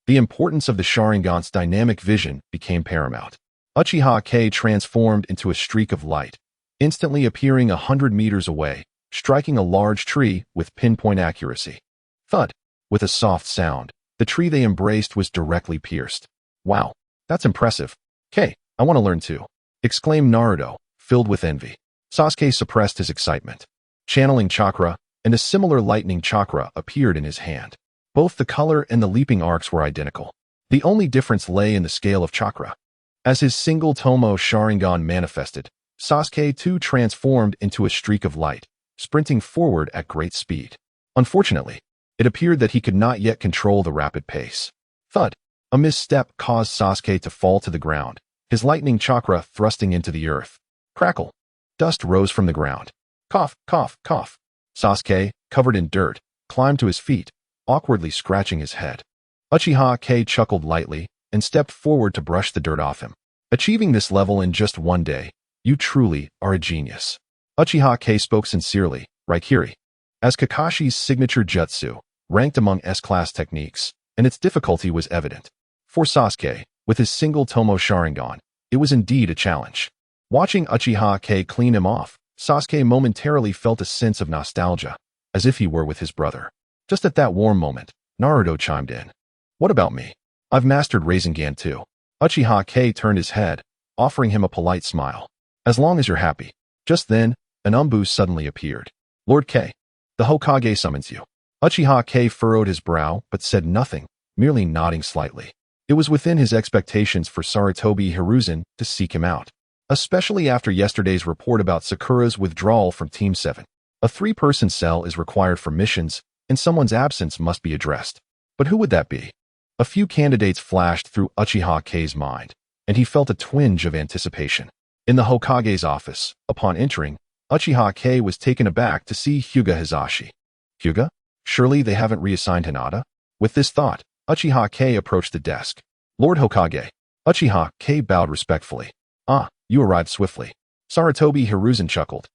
the importance of the Sharingan's dynamic vision became paramount. Uchiha K transformed into a streak of light, instantly appearing 100 meters away, striking a large tree with pinpoint accuracy. Thud! With a soft sound, the tree they embraced was directly pierced. "Wow, that's impressive. K, I want to learn too," exclaimed Naruto, filled with envy. Sasuke suppressed his excitement. Channeling chakra and a similar lightning chakra appeared in his hand. Both the color and the leaping arcs were identical. The only difference lay in the scale of chakra. As his single tomo Sharingan manifested, Sasuke too transformed into a streak of light, sprinting forward at great speed. Unfortunately, it appeared that he could not yet control the rapid pace. Thud! A misstep caused Sasuke to fall to the ground, his lightning chakra thrusting into the earth. Crackle! Dust rose from the ground. Cough, cough, cough. Sasuke, covered in dirt, climbed to his feet, awkwardly scratching his head. Uchiha K chuckled lightly and stepped forward to brush the dirt off him. "Achieving this level in just one day, you truly are a genius." Uchiha K spoke sincerely. Raikiri, as Kakashi's signature jutsu, ranked among S-class techniques, and its difficulty was evident. For Sasuke, with his single tomo Sharingan, it was indeed a challenge. Watching Uchiha K clean him off, Sasuke momentarily felt a sense of nostalgia, as if he were with his brother. Just at that warm moment, Naruto chimed in. "What about me? I've mastered Rasengan too." Uchiha K turned his head, offering him a polite smile. "As long as you're happy." Just then, an Umbu suddenly appeared. "Lord K, the Hokage summons you." Uchiha K furrowed his brow but said nothing, merely nodding slightly. It was within his expectations for Sarutobi Hiruzen to seek him out, especially after yesterday's report about Sakura's withdrawal from Team 7. A 3-person cell is required for missions, and someone's absence must be addressed. But who would that be? A few candidates flashed through Uchiha K's mind, and he felt a twinge of anticipation. In the Hokage's office, upon entering, Uchiha K was taken aback to see Hyuga Hisashi. Hyuga? Surely they haven't reassigned Hinata? With this thought, Uchiha K approached the desk. "Lord Hokage." Uchiha K bowed respectfully. "Ah, you arrived swiftly." Sarutobi Hiruzen chuckled,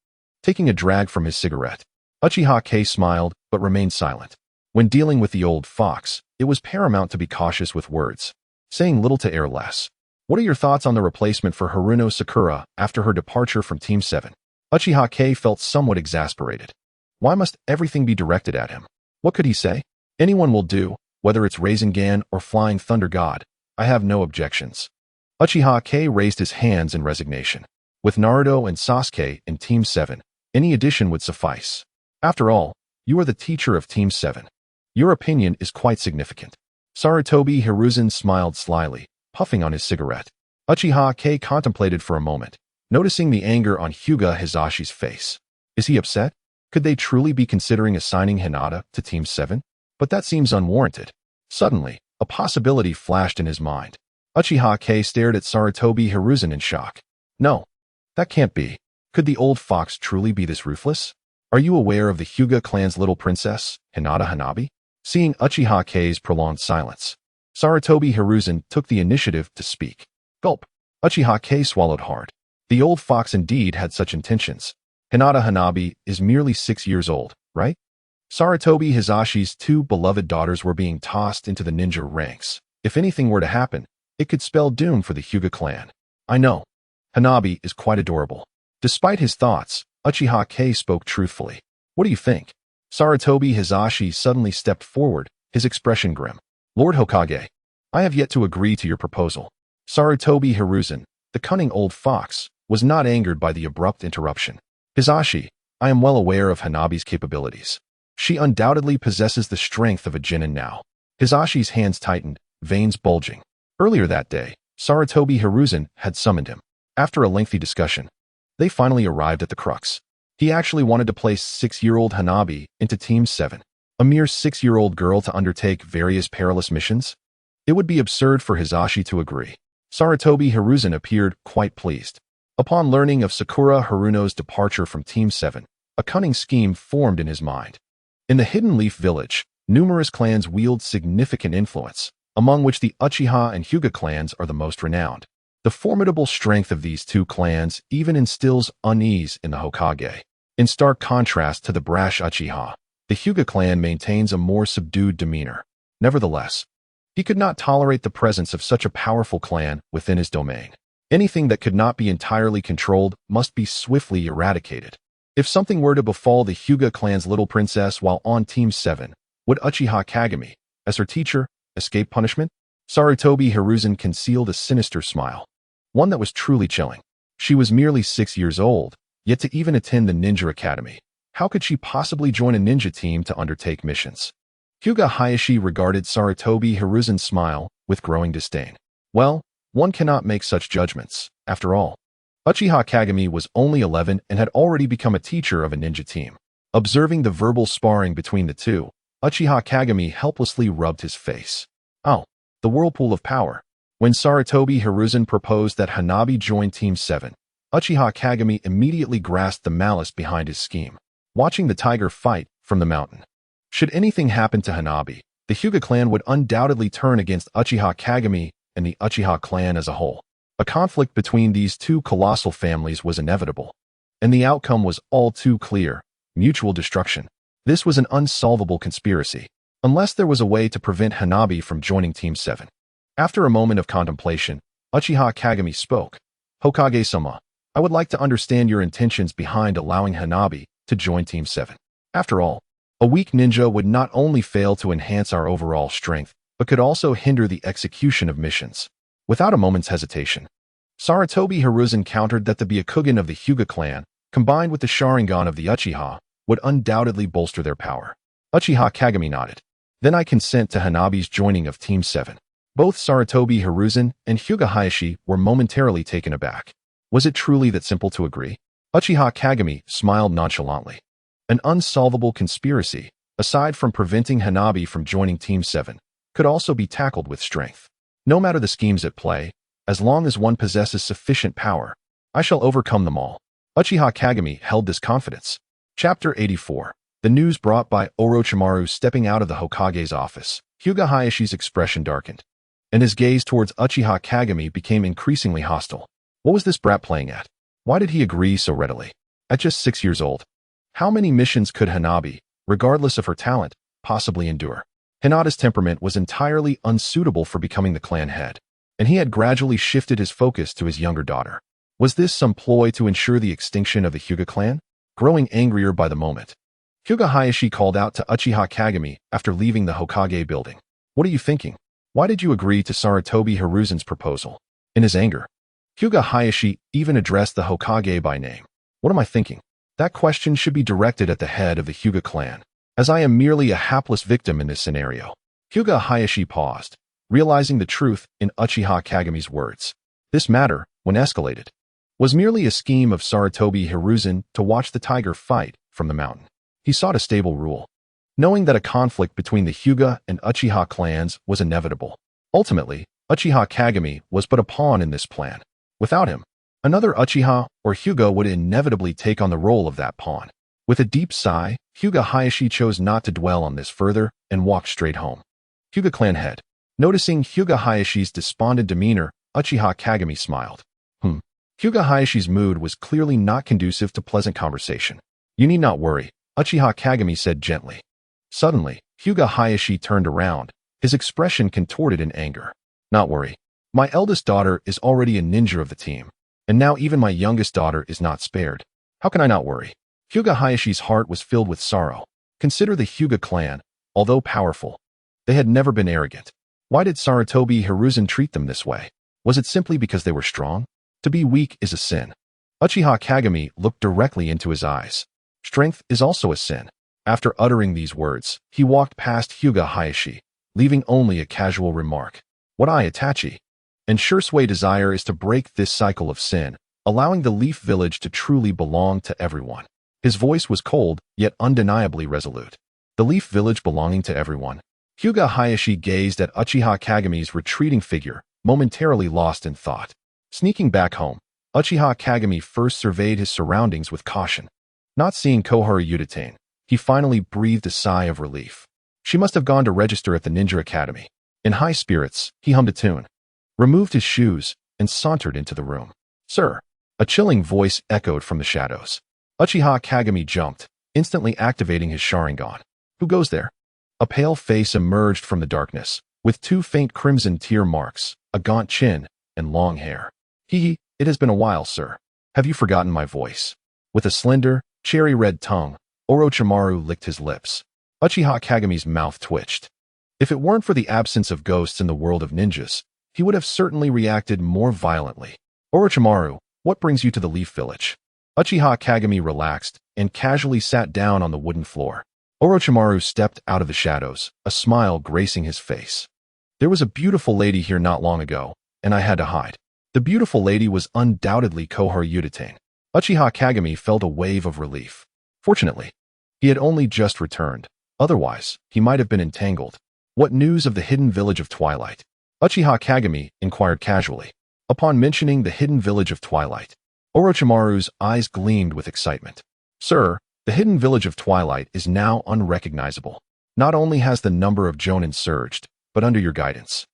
taking a drag from his cigarette. Uchiha K smiled, but remained silent. When dealing with the old fox, it was paramount to be cautious with words, saying little to err less. "What are your thoughts on the replacement for Haruno Sakura after her departure from Team 7? Uchiha K felt somewhat exasperated. Why must everything be directed at him? What could he say? Anyone will do, whether it's Rasengan or Flying Thunder God. I have no objections. Uchiha K raised his hands in resignation. With Naruto and Sasuke in Team 7, any addition would suffice. After all, you are the teacher of Team 7. Your opinion is quite significant. Sarutobi Hiruzen smiled slyly, puffing on his cigarette. Uchiha K contemplated for a moment, noticing the anger on Hyuga Hizashi's face. Is he upset? Could they truly be considering assigning Hinata to Team 7? But that seems unwarranted. Suddenly, a possibility flashed in his mind. Uchiha K stared at Sarutobi Hiruzen in shock. No, that can't be. Could the old fox truly be this ruthless? Are you aware of the Hyuga clan's little princess, Hinata Hanabi? Seeing Uchiha K's prolonged silence, Sarutobi Hiruzen took the initiative to speak. Gulp. Uchiha K swallowed hard. The old fox indeed had such intentions. Hinata Hanabi is merely 6 years old, right? Sarutobi Hizashi's 2 beloved daughters were being tossed into the ninja ranks. If anything were to happen, it could spell doom for the Hyuga clan. I know. Hanabi is quite adorable. Despite his thoughts, Uchiha K spoke truthfully. What do you think? Sarutobi Hizashi suddenly stepped forward, his expression grim. Lord Hokage, I have yet to agree to your proposal. Sarutobi Hiruzen, the cunning old fox, was not angered by the abrupt interruption. Hizashi, I am well aware of Hanabi's capabilities. She undoubtedly possesses the strength of a Jinin now. Hizashi's hands tightened, veins bulging. Earlier that day, Sarutobi Hiruzen had summoned him. After a lengthy discussion, they finally arrived at the crux. He actually wanted to place 6-year-old Hanabi into Team 7, a mere 6-year-old girl to undertake various perilous missions. It would be absurd for Hizashi to agree. Sarutobi Hiruzen appeared quite pleased. Upon learning of Sakura Haruno's departure from Team 7, a cunning scheme formed in his mind. In the Hidden Leaf Village, numerous clans wield significant influence, among which the Uchiha and Hyuga clans are the most renowned. The formidable strength of these 2 clans even instills unease in the Hokage. In stark contrast to the brash Uchiha, the Hyuga clan maintains a more subdued demeanor. Nevertheless, he could not tolerate the presence of such a powerful clan within his domain. Anything that could not be entirely controlled must be swiftly eradicated. If something were to befall the Hyuga clan's little princess while on Team 7, would Uchiha Kagami, as her teacher, escape punishment? Sarutobi Hiruzen concealed a sinister smile. One that was truly chilling. She was merely 6 years old, yet to even attend the Ninja Academy. How could she possibly join a ninja team to undertake missions? Hyuga Hayashi regarded Sarutobi Hiruzen's smile with growing disdain. Well, one cannot make such judgments, after all. Uchiha Kagami was only 11 and had already become a teacher of a ninja team. Observing the verbal sparring between the two, Uchiha Kagami helplessly rubbed his face. Oh, the whirlpool of power. When Sarutobi Hiruzen proposed that Hanabi join Team 7, Uchiha Kagami immediately grasped the malice behind his scheme. Watching the tiger fight from the mountain. Should anything happen to Hanabi, the Hyuga clan would undoubtedly turn against Uchiha Kagami and the Uchiha clan as a whole. A conflict between these 2 colossal families was inevitable. And the outcome was all too clear: mutual destruction. This was an unsolvable conspiracy, unless there was a way to prevent Hanabi from joining Team 7. After a moment of contemplation, Uchiha Kagami spoke. Hokage-sama, I would like to understand your intentions behind allowing Hanabi to join Team 7. After all, a weak ninja would not only fail to enhance our overall strength, but could also hinder the execution of missions. Without a moment's hesitation, Sarutobi Hiruzen countered that the Byakugan of the Hyuga clan, combined with the Sharingan of the Uchiha, would undoubtedly bolster their power. Uchiha Kagami nodded. Then I consent to Hanabi's joining of Team 7. Both Sarutobi Hiruzen and Hyuga Hayashi were momentarily taken aback. Was it truly that simple to agree? Uchiha Kagami smiled nonchalantly. An unsolvable conspiracy, aside from preventing Hanabi from joining Team 7, could also be tackled with strength. No matter the schemes at play, as long as one possesses sufficient power, I shall overcome them all. Uchiha Kagami held this confidence. Chapter 84. The news brought by Orochimaru stepping out of the Hokage's office. Hyuga Hayashi's expression darkened, and his gaze towards Uchiha Kagami became increasingly hostile. What was this brat playing at? Why did he agree so readily? At just 6 years old. How many missions could Hanabi, regardless of her talent, possibly endure? Hinata's temperament was entirely unsuitable for becoming the clan head, and he had gradually shifted his focus to his younger daughter. Was this some ploy to ensure the extinction of the Hyuga clan? Growing angrier by the moment, Hyuga Hayashi called out to Uchiha Kagami after leaving the Hokage building. What are you thinking? Why did you agree to Sarutobi Hiruzen's proposal? In his anger, Hyuga Hayashi even addressed the Hokage by name. What am I thinking? That question should be directed at the head of the Hyuga clan, as I am merely a hapless victim in this scenario. Hyuga Hayashi paused, realizing the truth in Uchiha Kagami's words. This matter, when escalated, was merely a scheme of Sarutobi Hiruzen to watch the tiger fight from the mountain. He sought a stable rule, knowing that a conflict between the Hyuga and Uchiha clans was inevitable. Ultimately, Uchiha Kagami was but a pawn in this plan. Without him, another Uchiha or Hyuga would inevitably take on the role of that pawn. With a deep sigh, Hyuga Hayashi chose not to dwell on this further and walked straight home. Hyuga clan head. Noticing Hyuga Hayashi's despondent demeanor, Uchiha Kagami smiled. Hyuga Hayashi's mood was clearly not conducive to pleasant conversation. You need not worry, Uchiha Kagami said gently. Suddenly, Hyuga Hayashi turned around, his expression contorted in anger. Not worry. My eldest daughter is already a ninja of the team, and now even my youngest daughter is not spared. How can I not worry? Hyuga Hayashi's heart was filled with sorrow. Consider the Hyuga clan, although powerful, they had never been arrogant. Why did Sarutobi Hiruzen treat them this way? Was it simply because they were strong? To be weak is a sin. Uchiha Kagami looked directly into his eyes. Strength is also a sin. After uttering these words, he walked past Hyuga Hayashi, leaving only a casual remark. What I, Itachi, and Shursui desire is to break this cycle of sin, allowing the Leaf Village to truly belong to everyone. His voice was cold, yet undeniably resolute. The Leaf Village belonging to everyone. Hyuga Hayashi gazed at Uchiha Kagami's retreating figure, momentarily lost in thought. Sneaking back home, Uchiha Kagami first surveyed his surroundings with caution. Not seeing Koharu Yutane, he finally breathed a sigh of relief. She must have gone to register at the Ninja Academy. In high spirits, he hummed a tune, removed his shoes, and sauntered into the room. Sir, a chilling voice echoed from the shadows. Uchiha Kagami jumped, instantly activating his Sharingan. Who goes there? A pale face emerged from the darkness, with two faint crimson tear marks, a gaunt chin, and long hair. It has been a while, sir. Have you forgotten my voice? With a slender, cherry-red tongue, Orochimaru licked his lips. Uchiha Kagami's mouth twitched. If it weren't for the absence of ghosts in the world of ninjas, he would have certainly reacted more violently. Orochimaru, what brings you to the Leaf Village? Uchiha Kagami relaxed and casually sat down on the wooden floor. Orochimaru stepped out of the shadows, a smile gracing his face. There was a beautiful lady here not long ago, and I had to hide. The beautiful lady was undoubtedly Koharu Yutane. Uchiha Kagami felt a wave of relief. Fortunately, he had only just returned. Otherwise, he might have been entangled. What news of the hidden village of Twilight? Uchiha Kagami inquired casually. Upon mentioning the hidden village of Twilight, Orochimaru's eyes gleamed with excitement. Sir, the hidden village of Twilight is now unrecognizable. Not only has the number of Jonin surged, but under your guidance,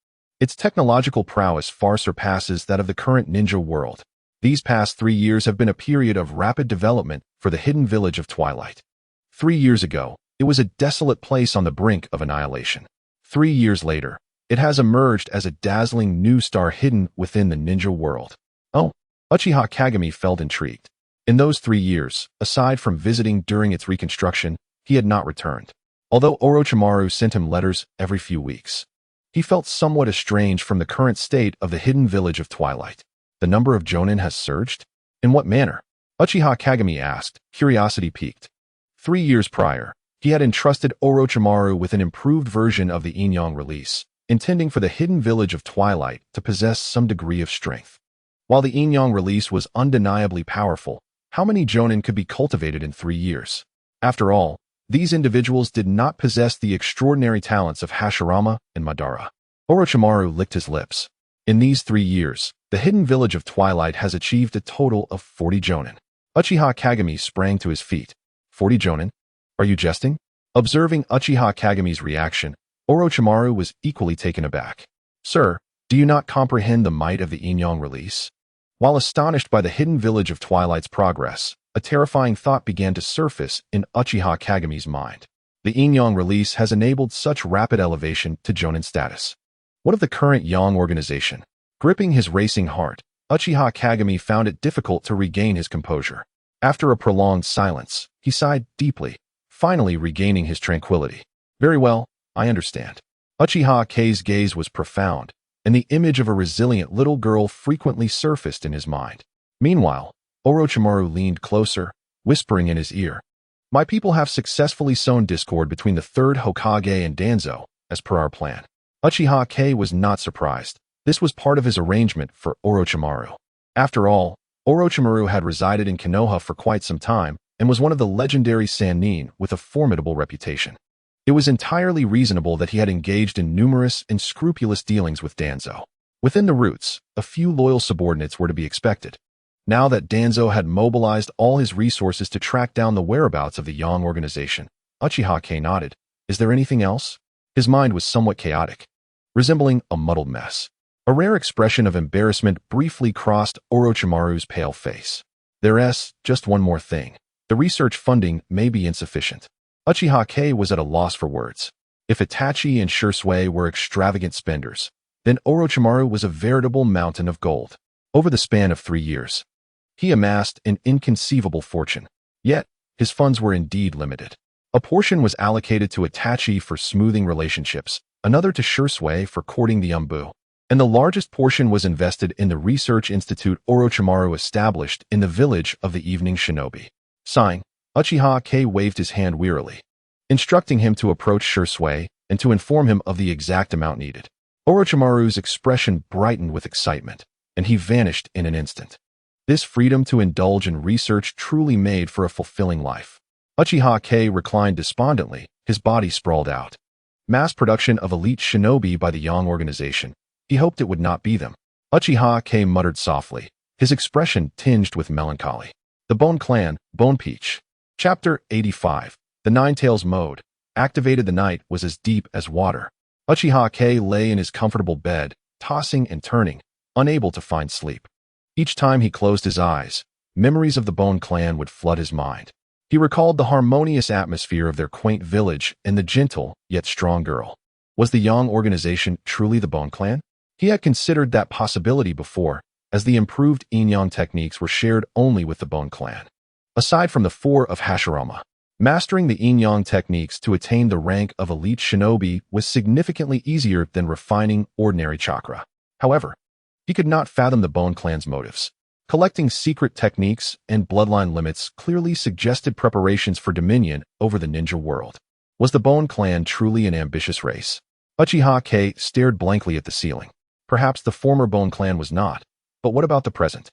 its technological prowess far surpasses that of the current ninja world. These past 3 years have been a period of rapid development for the hidden village of Twilight. 3 years ago, it was a desolate place on the brink of annihilation. 3 years later, it has emerged as a dazzling new star hidden within the ninja world. Oh, Uchiha Kagami felt intrigued. In those 3 years, aside from visiting during its reconstruction, he had not returned. Although Orochimaru sent him letters every few weeks, he felt somewhat estranged from the current state of the hidden village of Twilight. The number of Jonin has surged? In what manner? Uchiha Kagami asked, curiosity piqued. 3 years prior, he had entrusted Orochimaru with an improved version of the Inyang release, intending for the hidden village of Twilight to possess some degree of strength. While the Inyang release was undeniably powerful, how many Jonin could be cultivated in 3 years? After all, these individuals did not possess the extraordinary talents of Hashirama and Madara. Orochimaru licked his lips. In these 3 years, the hidden village of Twilight has achieved a total of 40 Jonin. Uchiha Kagami sprang to his feet. 40 Jonin? Are you jesting? Observing Uchiha Kagami's reaction, Orochimaru was equally taken aback. Sir, do you not comprehend the might of the Inyang release? While astonished by the hidden village of Twilight's progress, a terrifying thought began to surface in Uchiha Kagami's mind. The Inyang release has enabled such rapid elevation to Jonin status. What of the current Yang organization? Gripping his racing heart, Uchiha Kagami found it difficult to regain his composure. After a prolonged silence, he sighed deeply, finally regaining his tranquility. Very well, I understand. Uchiha K's gaze was profound, and the image of a resilient little girl frequently surfaced in his mind. Meanwhile, Orochimaru leaned closer, whispering in his ear, "My people have successfully sown discord between the third Hokage and Danzo, as per our plan." Uchiha K was not surprised. This was part of his arrangement for Orochimaru. After all, Orochimaru had resided in Konoha for quite some time and was one of the legendary Sannin with a formidable reputation. It was entirely reasonable that he had engaged in numerous and scrupulous dealings with Danzo. Within the roots, a few loyal subordinates were to be expected. Now that Danzo had mobilized all his resources to track down the whereabouts of the Yang organization, Uchiha K nodded. Is there anything else? His mind was somewhat chaotic, resembling a muddled mess. A rare expression of embarrassment briefly crossed Orochimaru's pale face. There's just one more thing. The research funding may be insufficient. Uchiha K was at a loss for words. If Itachi and Shursui were extravagant spenders, then Orochimaru was a veritable mountain of gold. Over the span of 3 years, he amassed an inconceivable fortune. Yet, his funds were indeed limited. A portion was allocated to Itachi for smoothing relationships, another to Shursui for courting the Umbu, and the largest portion was invested in the research institute Orochimaru established in the village of the Evening Shinobi. Sighing, Uchiha K waved his hand wearily, instructing him to approach Shursui and to inform him of the exact amount needed. Orochimaru's expression brightened with excitement, and he vanished in an instant. This freedom to indulge in research truly made for a fulfilling life. Uchiha K reclined despondently, his body sprawled out. Mass production of elite shinobi by the Yang organization. He hoped it would not be them. Uchiha K muttered softly, his expression tinged with melancholy. The Bone Clan, Bone Peach. Chapter 85. The Ninetails mode. Activated. The night was as deep as water. Uchiha K lay in his comfortable bed, tossing and turning, unable to find sleep. Each time he closed his eyes, memories of the Bone Clan would flood his mind. He recalled the harmonious atmosphere of their quaint village and the gentle, yet strong girl. Was the Yang organization truly the Bone Clan? He had considered that possibility before, as the improved yin-yang techniques were shared only with the Bone Clan. Aside from the four of Hashirama, mastering the yin-yang techniques to attain the rank of elite shinobi was significantly easier than refining ordinary chakra. However, he could not fathom the Bone Clan's motives. Collecting secret techniques and bloodline limits clearly suggested preparations for dominion over the ninja world. Was the Bone Clan truly an ambitious race? Uchiha K stared blankly at the ceiling. Perhaps the former Bone Clan was not, but what about the present?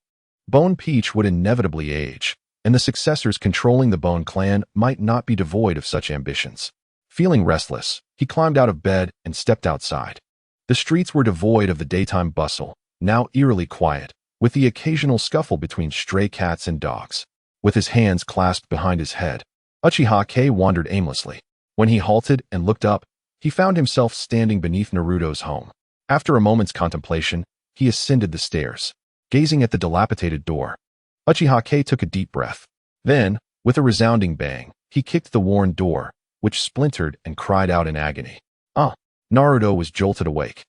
Bone Peach would inevitably age, and the successors controlling the Bone Clan might not be devoid of such ambitions. Feeling restless, he climbed out of bed and stepped outside. The streets were devoid of the daytime bustle, now eerily quiet, with the occasional scuffle between stray cats and dogs. With his hands clasped behind his head, Uchiha K wandered aimlessly. When he halted and looked up, he found himself standing beneath Naruto's home. After a moment's contemplation, he ascended the stairs, gazing at the dilapidated door. Uchiha K took a deep breath. Then, with a resounding bang, he kicked the worn door, which splintered and cried out in agony. Ah! Naruto was jolted awake,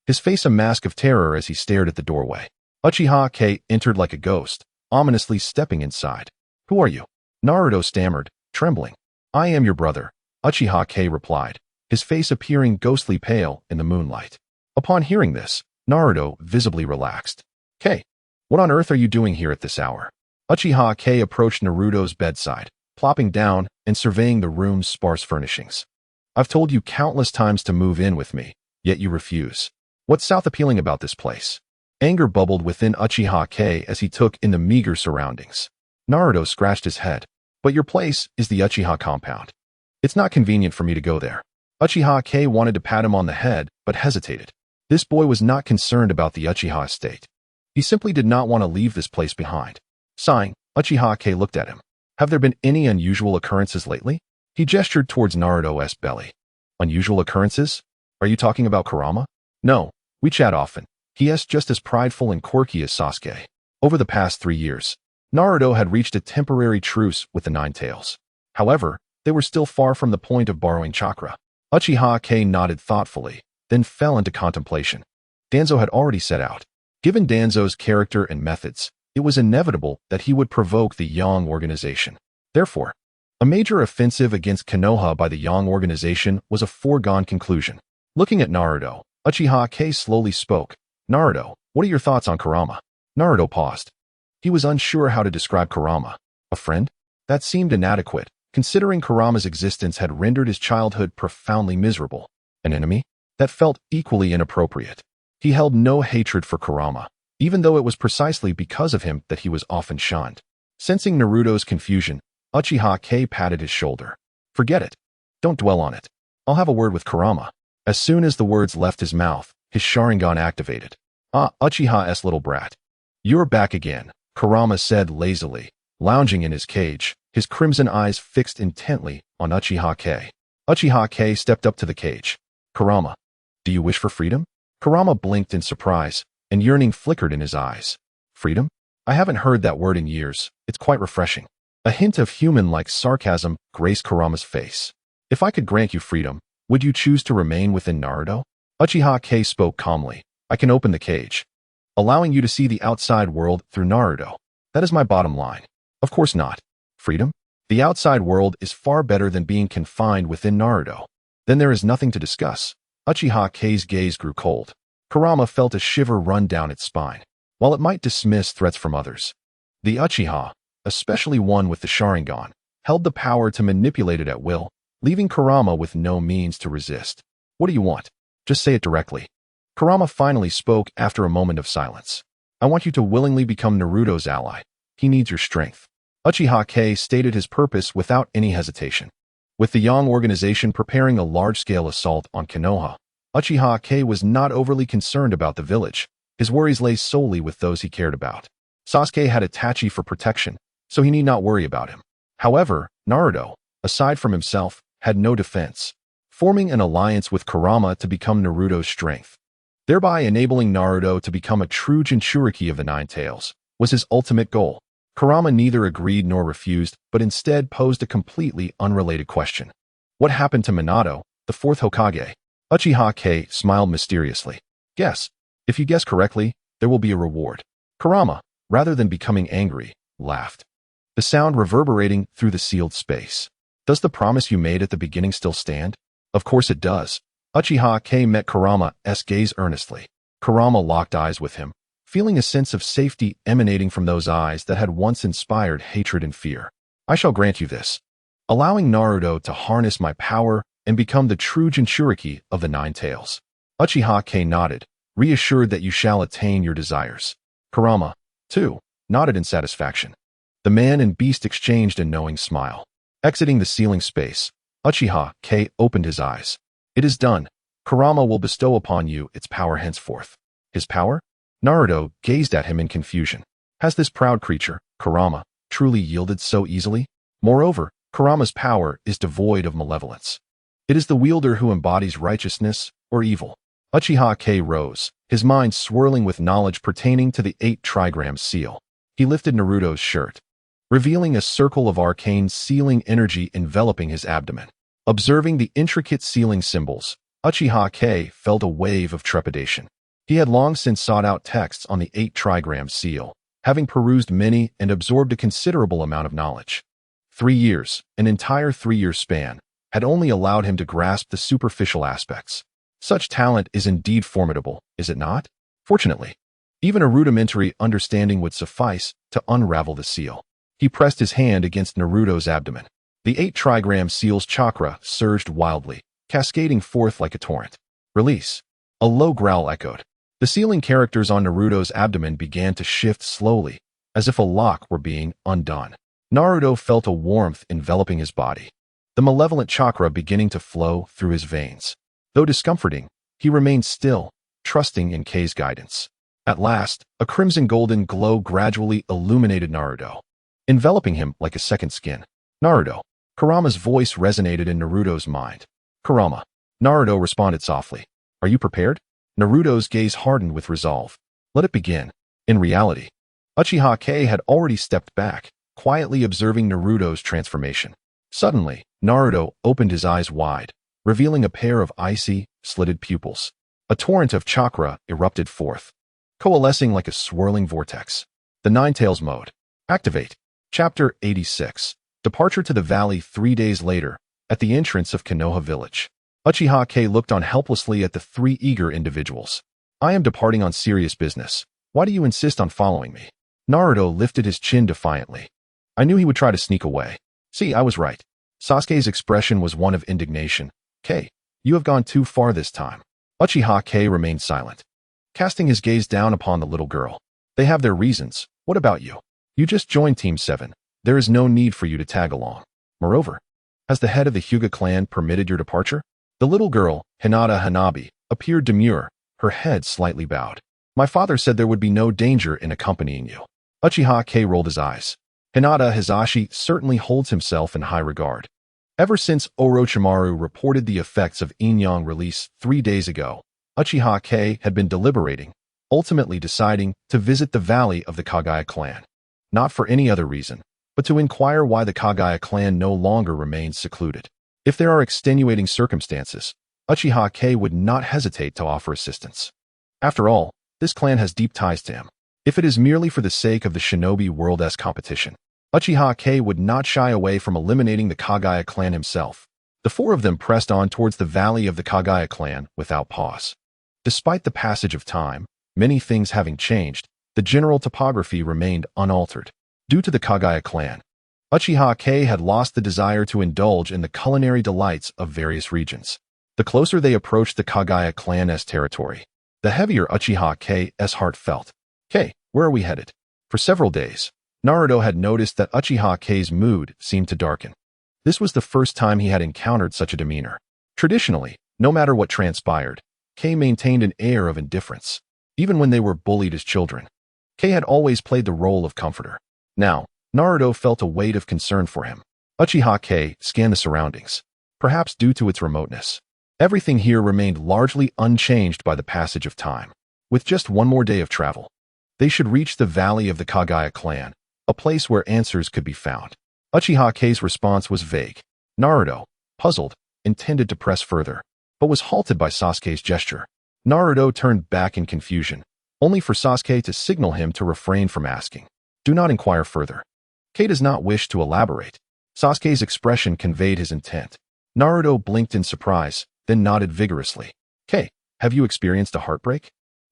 his face a mask of terror as he stared at the doorway. Uchiha K entered like a ghost, ominously stepping inside. Who are you? Naruto stammered, trembling. I am your brother, Uchiha K replied, his face appearing ghostly pale in the moonlight. Upon hearing this, Naruto visibly relaxed. K, what on earth are you doing here at this hour? Uchiha K approached Naruto's bedside, plopping down and surveying the room's sparse furnishings. I've told you countless times to move in with me, yet you refuse. What's so appealing about this place? Anger bubbled within Uchiha K as he took in the meager surroundings. Naruto scratched his head. But your place is the Uchiha compound. It's not convenient for me to go there. Uchiha K wanted to pat him on the head, but hesitated. This boy was not concerned about the Uchiha estate. He simply did not want to leave this place behind. Sighing, Uchiha K looked at him. Have there been any unusual occurrences lately? He gestured towards Naruto's belly. Unusual occurrences? Are you talking about Kurama? No, we chat often. He is just as prideful and quirky as Sasuke. Over the past 3 years, Naruto had reached a temporary truce with the Ninetails. However, they were still far from the point of borrowing chakra. Uchiha K nodded thoughtfully, then fell into contemplation. Danzo had already set out. Given Danzo's character and methods, it was inevitable that he would provoke the Yang organization. Therefore, a major offensive against Konoha by the Yang organization was a foregone conclusion. Looking at Naruto, Uchiha slowly spoke. Naruto, what are your thoughts on Kurama? Naruto paused. He was unsure how to describe Kurama. A friend? That seemed inadequate, considering Kurama's existence had rendered his childhood profoundly miserable. An enemy? That felt equally inappropriate. He held no hatred for Kurama, even though it was precisely because of him that he was often shunned. Sensing Naruto's confusion, Uchiha patted his shoulder. Forget it. Don't dwell on it. I'll have a word with Kurama. As soon as the words left his mouth, his Sharingan activated. Ah, Uchiha's little brat. You're back again, Kurama said lazily, lounging in his cage, his crimson eyes fixed intently on Uchiha. Uchiha stepped up to the cage. Kurama, do you wish for freedom? Kurama blinked in surprise, and yearning flickered in his eyes. Freedom? I haven't heard that word in years. It's quite refreshing. A hint of human-like sarcasm graced Kurama's face. If I could grant you freedom, would you choose to remain within Naruto? Uchiha spoke calmly. I can open the cage, allowing you to see the outside world through Naruto. That is my bottom line. Of course not. Freedom? The outside world is far better than being confined within Naruto. Then there is nothing to discuss. Uchiha's gaze grew cold. Kurama felt a shiver run down its spine. While it might dismiss threats from others, the Uchiha, especially one with the Sharingan, held the power to manipulate it at will, leaving Kurama with no means to resist. What do you want? Just say it directly. Kurama finally spoke after a moment of silence. I want you to willingly become Naruto's ally. He needs your strength. Uchiha stated his purpose without any hesitation. With the Yang organization preparing a large-scale assault on Konoha, Uchiha was not overly concerned about the village. His worries lay solely with those he cared about. Sasuke had Itachi for protection, so he need not worry about him. However, Naruto, aside from himself, had no defense, forming an alliance with Kurama to become Naruto's strength, thereby enabling Naruto to become a true Jinchuriki of the Ninetails, was his ultimate goal. Kurama neither agreed nor refused, but instead posed a completely unrelated question. What happened to Minato, the fourth Hokage? Uchiha smiled mysteriously. Guess. If you guess correctly, there will be a reward. Kurama, rather than becoming angry, laughed, the sound reverberating through the sealed space. Does the promise you made at the beginning still stand? Of course it does. Uchiha met Kurama's gaze earnestly. Kurama locked eyes with him, feeling a sense of safety emanating from those eyes that had once inspired hatred and fear. I shall grant you this, allowing Naruto to harness my power and become the true Jinchuriki of the Ninetails. Uchiha nodded, reassured that you shall attain your desires. Kurama, too, nodded in satisfaction. The man and beast exchanged a knowing smile. Exiting the sealing space, Uchiha opened his eyes. It is done. Kurama will bestow upon you its power henceforth. His power? Naruto gazed at him in confusion. Has this proud creature, Kurama, truly yielded so easily? Moreover, Kurama's power is devoid of malevolence. It is the wielder who embodies righteousness or evil. Uchiha rose, his mind swirling with knowledge pertaining to the 8 trigram seal. He lifted Naruto's shirt, revealing a circle of arcane sealing energy enveloping his abdomen. Observing the intricate sealing symbols, Uchiha felt a wave of trepidation. He had long since sought out texts on the 8 trigram seal, having perused many and absorbed a considerable amount of knowledge. 3 years, an entire 3-year span, had only allowed him to grasp the superficial aspects. Such talent is indeed formidable, is it not? Fortunately, even a rudimentary understanding would suffice to unravel the seal. He pressed his hand against Naruto's abdomen. The 8 trigram seal's chakra surged wildly, cascading forth like a torrent. Release. A low growl echoed. The sealing characters on Naruto's abdomen began to shift slowly, as if a lock were being undone. Naruto felt a warmth enveloping his body, the malevolent chakra beginning to flow through his veins. Though discomforting, he remained still, trusting in K's guidance. At last, a crimson golden glow gradually illuminated Naruto, enveloping him like a second skin. Naruto. Kurama's voice resonated in Naruto's mind. Kurama. Naruto responded softly. Are you prepared? Naruto's gaze hardened with resolve. Let it begin. In reality, Uchiha had already stepped back, quietly observing Naruto's transformation. Suddenly, Naruto opened his eyes wide, revealing a pair of icy, slitted pupils. A torrent of chakra erupted forth. coalescing like a swirling vortex. The Ninetails mode. Activate. Chapter 86. Departure to the valley 3 days later, at the entrance of Konoha village. Uchiha looked on helplessly at the three eager individuals. I am departing on serious business. Why do you insist on following me? Naruto lifted his chin defiantly. I knew he would try to sneak away. See, I was right. Sasuke's expression was one of indignation. Kei, you have gone too far this time. Uchiha remained silent, casting his gaze down upon the little girl. They have their reasons. What about you? You just joined Team 7. There is no need for you to tag along. Moreover, has the head of the Hyuga clan permitted your departure? The little girl, Hinata Hanabi, appeared demure, her head slightly bowed. My father said there would be no danger in accompanying you. Uchiha rolled his eyes. Hinata Hizashi certainly holds himself in high regard. Ever since Orochimaru reported the effects of Yin-Yang release 3 days ago, Uchiha had been deliberating, ultimately deciding to visit the valley of the Kagaya clan. Not for any other reason, but to inquire why the Kagaya clan no longer remains secluded. If there are extenuating circumstances, Uchiha would not hesitate to offer assistance. After all, this clan has deep ties to him. If it is merely for the sake of the Shinobi World-S competition, Uchiha would not shy away from eliminating the Kagaya clan himself. The four of them pressed on towards the valley of the Kagaya clan without pause. Despite the passage of time, many things having changed, the general topography remained unaltered. Due to the Kagaya clan, Uchiha had lost the desire to indulge in the culinary delights of various regions. The closer they approached the Kagaya clan's territory, the heavier Uchiha's heart felt. Where are we headed? For several days, Naruto had noticed that Uchiha's mood seemed to darken. This was the first time he had encountered such a demeanor. Traditionally, no matter what transpired, Kei maintained an air of indifference, even when they were bullied as children. Kei had always played the role of comforter. Now, Naruto felt a weight of concern for him. Uchiha scanned the surroundings, perhaps due to its remoteness. Everything here remained largely unchanged by the passage of time. With just one more day of travel, they should reach the valley of the Kagaya clan, a place where answers could be found. Uchiha's response was vague. Naruto, puzzled, intended to press further, but was halted by Sasuke's gesture. Naruto turned back in confusion, only for Sasuke to signal him to refrain from asking. Do not inquire further. Kei does not wish to elaborate. Sasuke's expression conveyed his intent. Naruto blinked in surprise, then nodded vigorously. Kei, have you experienced a heartbreak?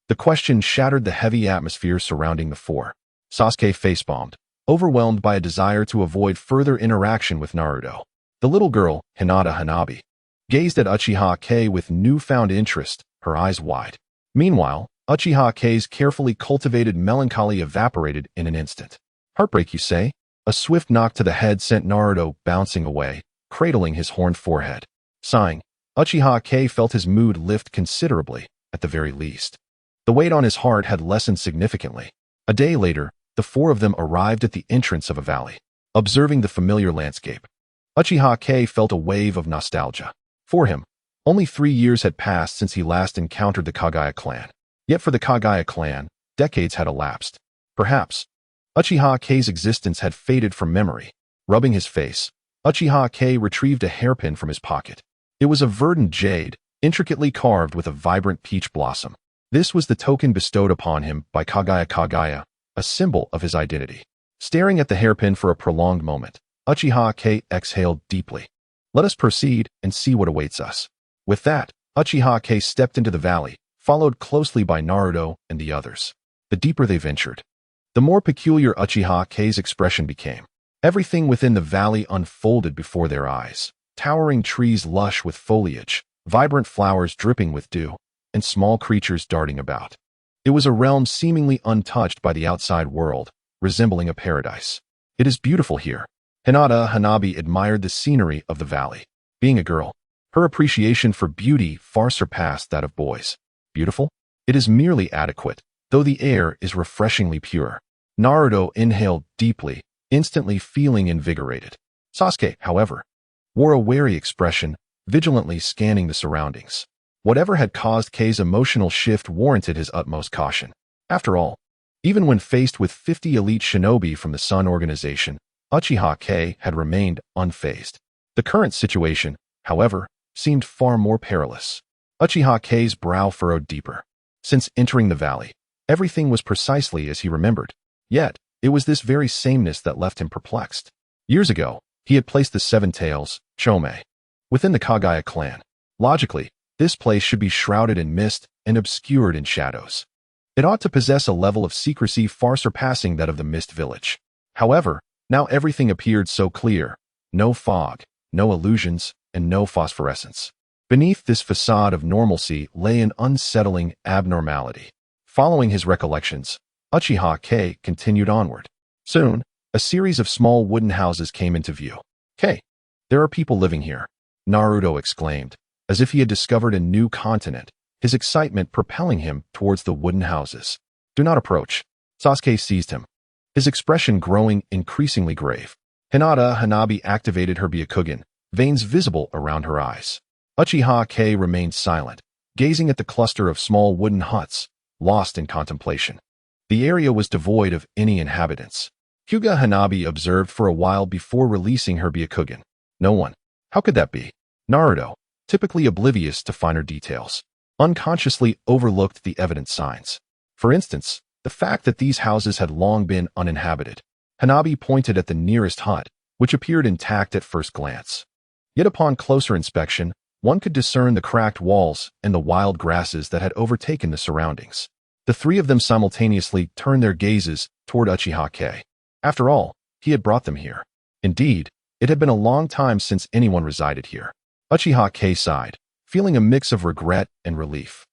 The question shattered the heavy atmosphere surrounding the four. Sasuke face-bombed, overwhelmed by a desire to avoid further interaction with Naruto. The little girl, Hinata Hanabi, gazed at Uchiha with newfound interest, her eyes wide. Meanwhile, Uchiha's carefully cultivated melancholy evaporated in an instant. Heartbreak, you say? A swift knock to the head sent Naruto bouncing away, cradling his horned forehead. Sighing, Uchiha felt his mood lift considerably, at the very least. The weight on his heart had lessened significantly. A day later, the four of them arrived at the entrance of a valley. Observing the familiar landscape, Uchiha felt a wave of nostalgia. For him, only 3 years had passed since he last encountered the Kagaya clan. Yet for the Kagaya clan, decades had elapsed. Perhaps, Uchiha's existence had faded from memory. Rubbing his face, Uchiha retrieved a hairpin from his pocket. It was of verdant jade, intricately carved with a vibrant peach blossom. This was the token bestowed upon him by Kagaya, a symbol of his identity. Staring at the hairpin for a prolonged moment, Uchiha exhaled deeply. Let us proceed and see what awaits us. With that, Uchiha stepped into the valley, followed closely by Naruto and the others. The deeper they ventured, the more peculiar Uchiha's expression became. Everything within the valley unfolded before their eyes. Towering trees lush with foliage, vibrant flowers dripping with dew, and small creatures darting about. It was a realm seemingly untouched by the outside world, resembling a paradise. It is beautiful here. Hinata Hanabi admired the scenery of the valley. Being a girl, her appreciation for beauty far surpassed that of boys. Beautiful? It is merely adequate, though the air is refreshingly pure. Naruto inhaled deeply, instantly feeling invigorated. Sasuke, however, wore a wary expression, vigilantly scanning the surroundings. Whatever had caused Kei's emotional shift warranted his utmost caution. After all, even when faced with 50 elite shinobi from the Sun organization, Uchiha had remained unfazed. The current situation, however, seemed far more perilous. Uchiha's brow furrowed deeper. Since entering the valley, Everything was precisely as he remembered. Yet, it was this very sameness that left him perplexed. Years ago, he had placed the Seven Tails, Chome, within the Kagaya clan. Logically, this place should be shrouded in mist and obscured in shadows. It ought to possess a level of secrecy far surpassing that of the Mist Village. However, now everything appeared so clear. No fog, no illusions, and no phosphorescence. Beneath this facade of normalcy lay an unsettling abnormality. Following his recollections, Uchiha continued onward. Soon, a series of small wooden houses came into view. There are people living here, Naruto exclaimed, as if he had discovered a new continent, his excitement propelling him towards the wooden houses. Do not approach. Sasuke seized him, his expression growing increasingly grave. Hinata Hanabi activated her Byakugan, veins visible around her eyes. Uchiha remained silent, gazing at the cluster of small wooden huts, lost in contemplation. The area was devoid of any inhabitants. Hyuga Hanabi observed for a while before releasing her Byakugan. No one. How could that be? Naruto, typically oblivious to finer details, unconsciously overlooked the evident signs. For instance, the fact that these houses had long been uninhabited. Hanabi pointed at the nearest hut, which appeared intact at first glance. Yet upon closer inspection, one could discern the cracked walls and the wild grasses that had overtaken the surroundings. The three of them simultaneously turned their gazes toward Uchiha. After all, he had brought them here. Indeed, it had been a long time since anyone resided here. Uchiha sighed, feeling a mix of regret and relief.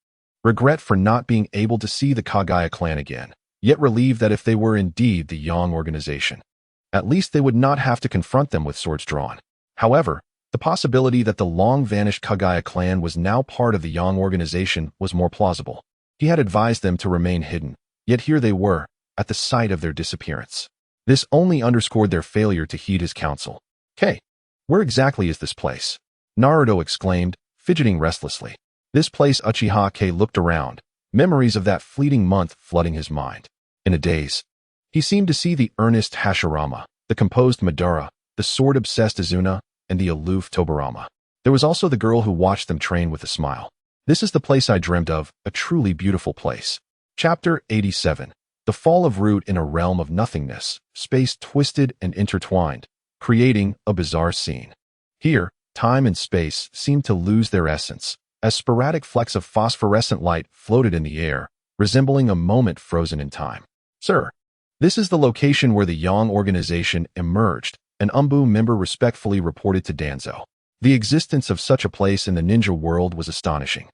Regret for not being able to see the Kagaya clan again, yet relieved that if they were indeed the Yang organization, at least they would not have to confront them with swords drawn. However, the possibility that the long-vanished Kagaya clan was now part of the Yang organization was more plausible. He had advised them to remain hidden, yet here they were, at the site of their disappearance. This only underscored their failure to heed his counsel. Where exactly is this place? Naruto exclaimed, fidgeting restlessly. This place. Uchiha looked around, memories of that fleeting month flooding his mind. In a daze, he seemed to see the earnest Hashirama, the composed Madara, the sword-obsessed Izuna, and the aloof Tobarama. There was also the girl who watched them train with a smile. This is the place I dreamt of, a truly beautiful place. Chapter 87. The fall of Root in a realm of nothingness, space twisted and intertwined, creating a bizarre scene. Here, time and space seemed to lose their essence, as sporadic flecks of phosphorescent light floated in the air, resembling a moment frozen in time. Sir, this is the location where the Yang organization emerged, an Umbu member respectfully reported to Danzo. The existence of such a place in the ninja world was astonishing.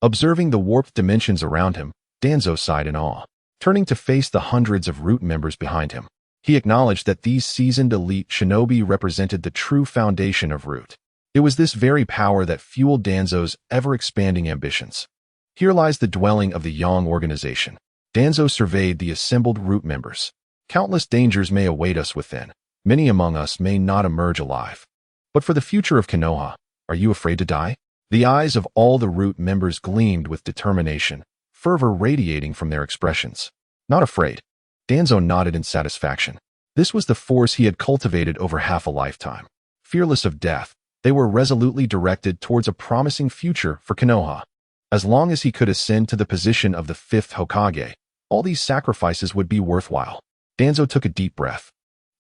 Observing the warped dimensions around him, Danzo sighed in awe. Turning to face the hundreds of Root members behind him, he acknowledged that these seasoned elite shinobi represented the true foundation of Root. It was this very power that fueled Danzo's ever-expanding ambitions. Here lies the dwelling of the Yang organization. Danzo surveyed the assembled Root members. Countless dangers may await us within. Many among us may not emerge alive. But for the future of Konoha, are you afraid to die? The eyes of all the Root members gleamed with determination, fervor radiating from their expressions. Not afraid. Danzo nodded in satisfaction. This was the force he had cultivated over half a lifetime. Fearless of death, they were resolutely directed towards a promising future for Konoha. As long as he could ascend to the position of the fifth Hokage, all these sacrifices would be worthwhile. Danzo took a deep breath,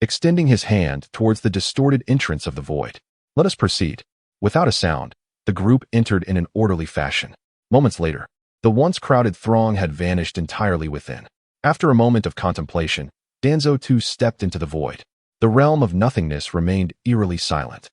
extending his hand towards the distorted entrance of the void. Let us proceed. Without a sound, the group entered in an orderly fashion. Moments later, the once crowded throng had vanished entirely within. After a moment of contemplation, Danzo too stepped into the void. The realm of nothingness remained eerily silent,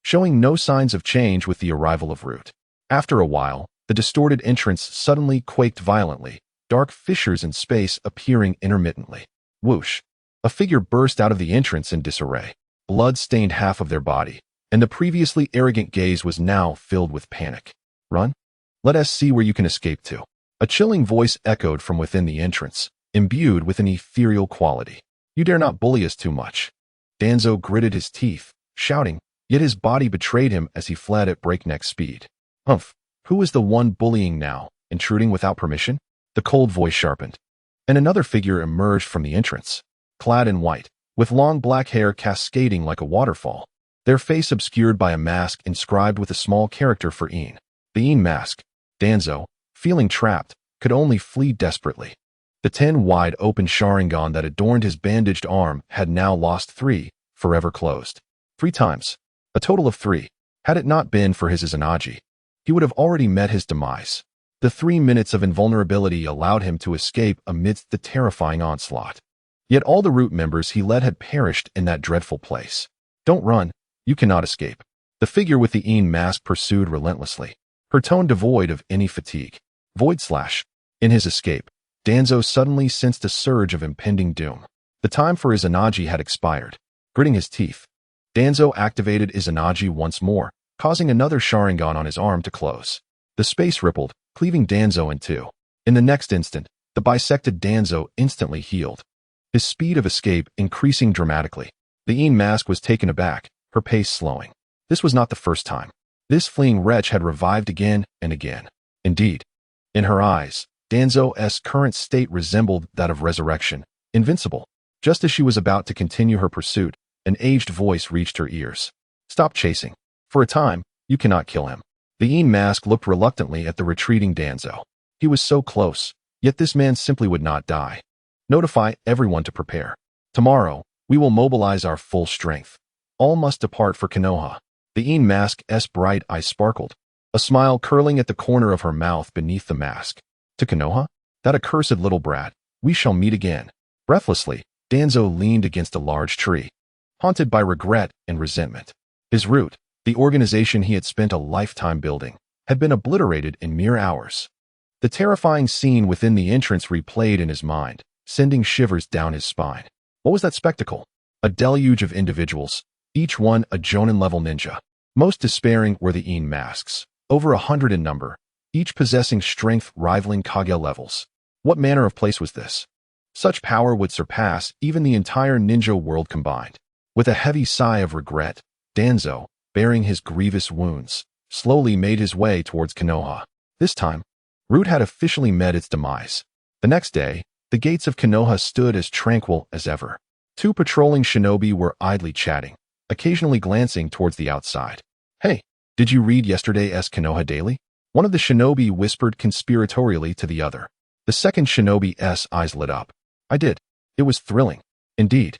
showing no signs of change with the arrival of Root. After a while, the distorted entrance suddenly quaked violently, dark fissures in space appearing intermittently. Whoosh! A figure burst out of the entrance in disarray. Blood stained half of their body, and the previously arrogant gaze was now filled with panic. Run? Let us see where you can escape to. A chilling voice echoed from within the entrance, imbued with an ethereal quality. You dare not bully us too much. Danzo gritted his teeth, shouting, yet his body betrayed him as he fled at breakneck speed. Humph! Who is the one bullying now, intruding without permission? The cold voice sharpened, and another figure emerged from the entrance, clad in white, with long black hair cascading like a waterfall, their face obscured by a mask inscribed with a small character for Een. The Een mask. Danzo, feeling trapped, could only flee desperately. The 10 wide-open sharingan that adorned his bandaged arm had now lost 3, forever closed. 3 times. A total of 3. Had it not been for his Izanagi, he would have already met his demise. The 3 minutes of invulnerability allowed him to escape amidst the terrifying onslaught. Yet all the root members he led had perished in that dreadful place. Don't run. You cannot escape. The figure with the Een mask pursued relentlessly, her tone devoid of any fatigue. In his escape, Danzo suddenly sensed a surge of impending doom. The time for Izanagi had expired. Gritting his teeth, Danzo activated Izanagi once more, causing another sharingan on his arm to close. The space rippled, cleaving Danzo in two. In the next instant, the bisected Danzo instantly healed, his speed of escape increasing dramatically. The Een mask was taken aback, her pace slowing. This was not the first time. This fleeing wretch had revived again and again. Indeed, in her eyes, Danzo's current state resembled that of resurrection, invincible. Just as she was about to continue her pursuit, an aged voice reached her ears. Stop chasing. For a time, you cannot kill him. The Een mask looked reluctantly at the retreating Danzo. He was so close, yet this man simply would not die. Notify everyone to prepare. Tomorrow, we will mobilize our full strength. All must depart for Konoha. The Een mask's bright eyes sparkled, a smile curling at the corner of her mouth beneath the mask. To Konoha? That accursed little brat. We shall meet again. Breathlessly, Danzo leaned against a large tree, haunted by regret and resentment. His root, the organization he had spent a lifetime building, had been obliterated in mere hours. The terrifying scene within the entrance replayed in his mind, sending shivers down his spine. What was that spectacle? A deluge of individuals, each one a Jonin-level ninja. Most despairing were the Een masks, over 100 in number, each possessing strength rivaling Kage levels. What manner of place was this? Such power would surpass even the entire ninja world combined. With a heavy sigh of regret, Danzo, bearing his grievous wounds, slowly made his way towards Konoha. This time, Root had officially met its demise. The next day, the gates of Konoha stood as tranquil as ever. 2 patrolling shinobi were idly chatting, occasionally glancing towards the outside. Hey, did you read yesterday's Konoha Daily? One of the shinobi whispered conspiratorially to the other. The second shinobi's eyes lit up. I did. It was thrilling. Indeed.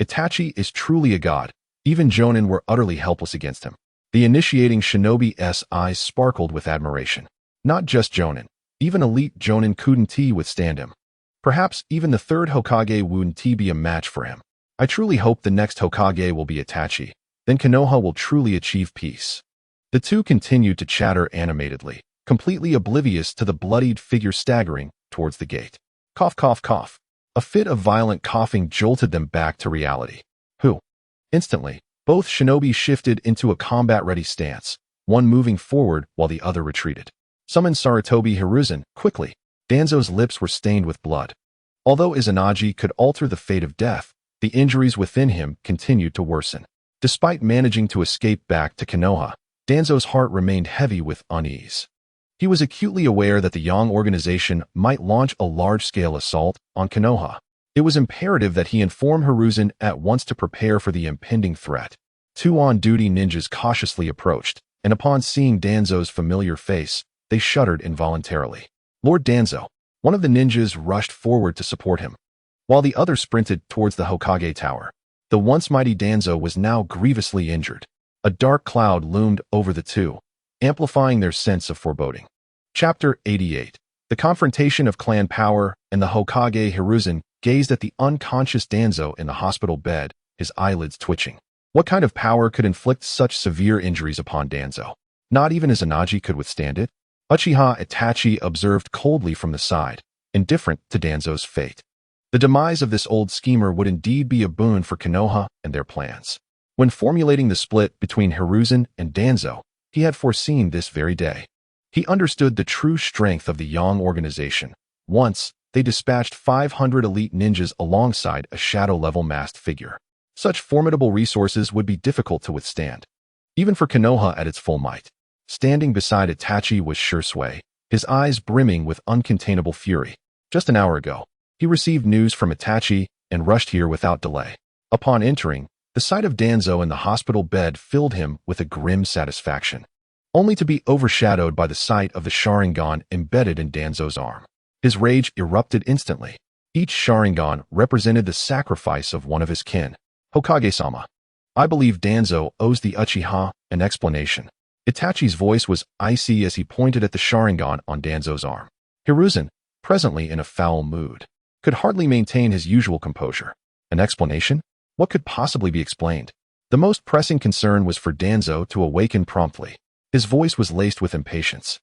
Itachi is truly a god. Even Jonin were utterly helpless against him. The initiating shinobi's eyes sparkled with admiration. Not just Jonin. Even elite Jonin couldn't withstand him. Perhaps even the third Hokage wouldn't be a match for him. I truly hope the next Hokage will be Itachi. Then Konoha will truly achieve peace. The two continued to chatter animatedly, completely oblivious to the bloodied figure staggering towards the gate. Cough, cough, cough. A fit of violent coughing jolted them back to reality. Who? Instantly, both shinobi shifted into a combat-ready stance, one moving forward while the other retreated. Summon Sarutobi Hiruzen, quickly. Danzo's lips were stained with blood. Although Izanagi could alter the fate of death, the injuries within him continued to worsen. Despite managing to escape back to Konoha, Danzo's heart remained heavy with unease. He was acutely aware that the Yang organization might launch a large-scale assault on Konoha. It was imperative that he inform Hiruzen at once to prepare for the impending threat. 2 on-duty ninjas cautiously approached, and upon seeing Danzo's familiar face, they shuddered involuntarily. Lord Danzo, one of the ninjas rushed forward to support him, while the other sprinted towards the Hokage Tower. The once mighty Danzo was now grievously injured. A dark cloud loomed over the two, amplifying their sense of foreboding. Chapter 88. The confrontation of clan power, and the Hokage Hiruzen gazed at the unconscious Danzo in the hospital bed, his eyelids twitching. What kind of power could inflict such severe injuries upon Danzo? Not even Izanagi could withstand it. Uchiha Itachi observed coldly from the side, indifferent to Danzo's fate. The demise of this old schemer would indeed be a boon for Konoha and their plans. When formulating the split between Hiruzen and Danzo, he had foreseen this very day. He understood the true strength of the Yang organization. Once, they dispatched 500 elite ninjas alongside a shadow-level masked figure. Such formidable resources would be difficult to withstand, even for Konoha at its full might. Standing beside Itachi was Shursui, his eyes brimming with uncontainable fury. Just an hour ago, he received news from Itachi and rushed here without delay. Upon entering, the sight of Danzo in the hospital bed filled him with a grim satisfaction, only to be overshadowed by the sight of the sharingan embedded in Danzo's arm. His rage erupted instantly. Each Sharingan represented the sacrifice of one of his kin. Hokage-sama, I believe Danzo owes the Uchiha an explanation. Itachi's voice was icy as he pointed at the Sharingan on Danzo's arm. Hiruzen, presently in a foul mood, could hardly maintain his usual composure. An explanation? What could possibly be explained? The most pressing concern was for Danzo to awaken promptly. His voice was laced with impatience.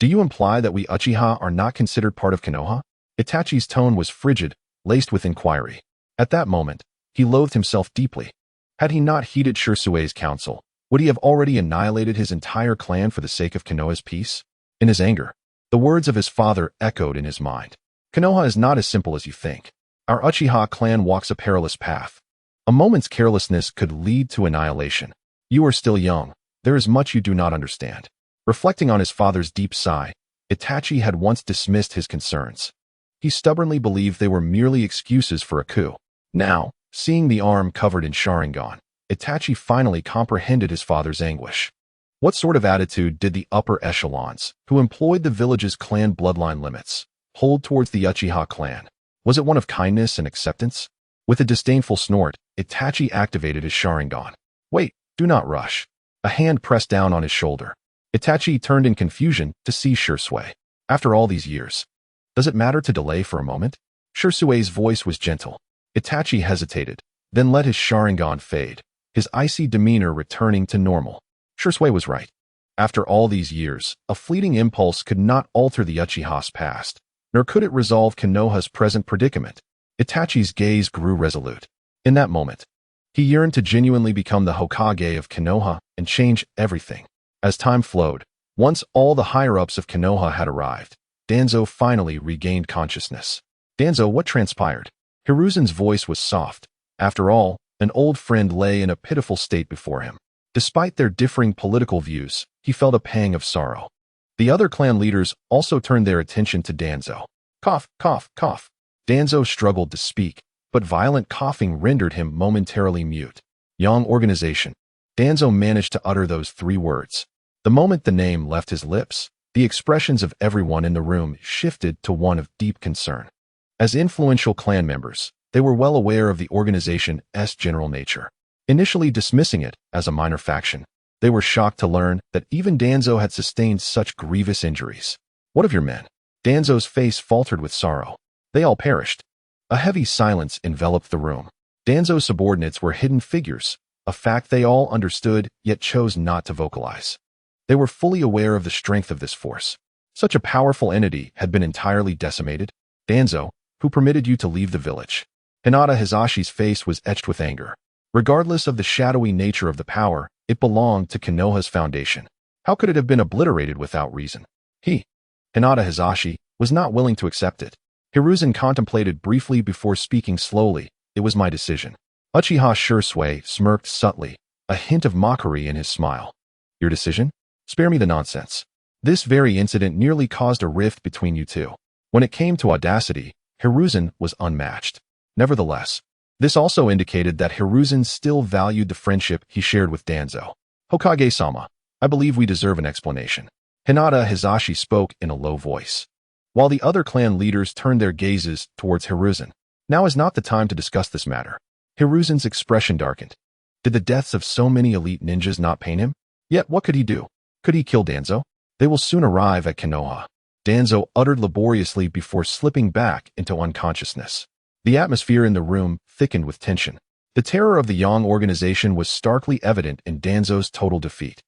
Do you imply that we Uchiha are not considered part of Konoha? Itachi's tone was frigid, laced with inquiry. At that moment, he loathed himself deeply. Had he not heeded Shursue's counsel, would he have already annihilated his entire clan for the sake of Konoha's peace? In his anger, the words of his father echoed in his mind. Konoha is not as simple as you think. Our Uchiha clan walks a perilous path. A moment's carelessness could lead to annihilation. You are still young. There is much you do not understand. Reflecting on his father's deep sigh, Itachi had once dismissed his concerns. He stubbornly believed they were merely excuses for a coup. Now, seeing the arm covered in Sharingan, Itachi finally comprehended his father's anguish. What sort of attitude did the upper echelons, who employed the village's clan bloodline limits, hold towards the Uchiha clan? Was it one of kindness and acceptance? With a disdainful snort, Itachi activated his Sharingan. Wait, do not rush. A hand pressed down on his shoulder. Itachi turned in confusion to see Shursue. After all these years, does it matter to delay for a moment? Shursue's voice was gentle. Itachi hesitated, then let his Sharingan fade, his icy demeanor returning to normal. Shursue was right. After all these years, a fleeting impulse could not alter the Uchiha's past, nor could it resolve Konoha's present predicament. Itachi's gaze grew resolute. In that moment, he yearned to genuinely become the Hokage of Konoha and change everything. As time flowed, once all the higher-ups of Konoha had arrived, Danzo finally regained consciousness. Danzo, what transpired? Hiruzen's voice was soft. After all, an old friend lay in a pitiful state before him. Despite their differing political views, he felt a pang of sorrow. The other clan leaders also turned their attention to Danzo. Cough, cough, cough. Danzo struggled to speak, but violent coughing rendered him momentarily mute. Yang organization. Danzo managed to utter those 3 words. The moment the name left his lips, the expressions of everyone in the room shifted to one of deep concern. As influential clan members, they were well aware of the organization's general nature. Initially dismissing it as a minor faction, they were shocked to learn that even Danzo had sustained such grievous injuries. What of your men? Danzo's face faltered with sorrow. They all perished. A heavy silence enveloped the room. Danzo's subordinates were hidden figures, a fact they all understood yet chose not to vocalize. They were fully aware of the strength of this force. Such a powerful entity had been entirely decimated. Danzo, who permitted you to leave the village? Hinata Hisashi's face was etched with anger. Regardless of the shadowy nature of the power, it belonged to Konoha's foundation. How could it have been obliterated without reason? Hinata Hisashi, was not willing to accept it. Hiruzen contemplated briefly before speaking slowly. It was my decision. Uchiha Shursue smirked subtly, a hint of mockery in his smile. Your decision? Spare me the nonsense. This very incident nearly caused a rift between you two. When it came to audacity, Hiruzen was unmatched. Nevertheless, this also indicated that Hiruzen still valued the friendship he shared with Danzo. Hokage-sama, I believe we deserve an explanation. Hinata Hisashi spoke in a low voice. While the other clan leaders turned their gazes towards Hiruzen, now is not the time to discuss this matter. Hiruzen's expression darkened. Did the deaths of so many elite ninjas not pain him? Yet what could he do? Could he kill Danzo? They will soon arrive at Konoha. Danzo uttered laboriously before slipping back into unconsciousness. The atmosphere in the room thickened with tension. The terror of the Yang organization was starkly evident in Danzo's total defeat.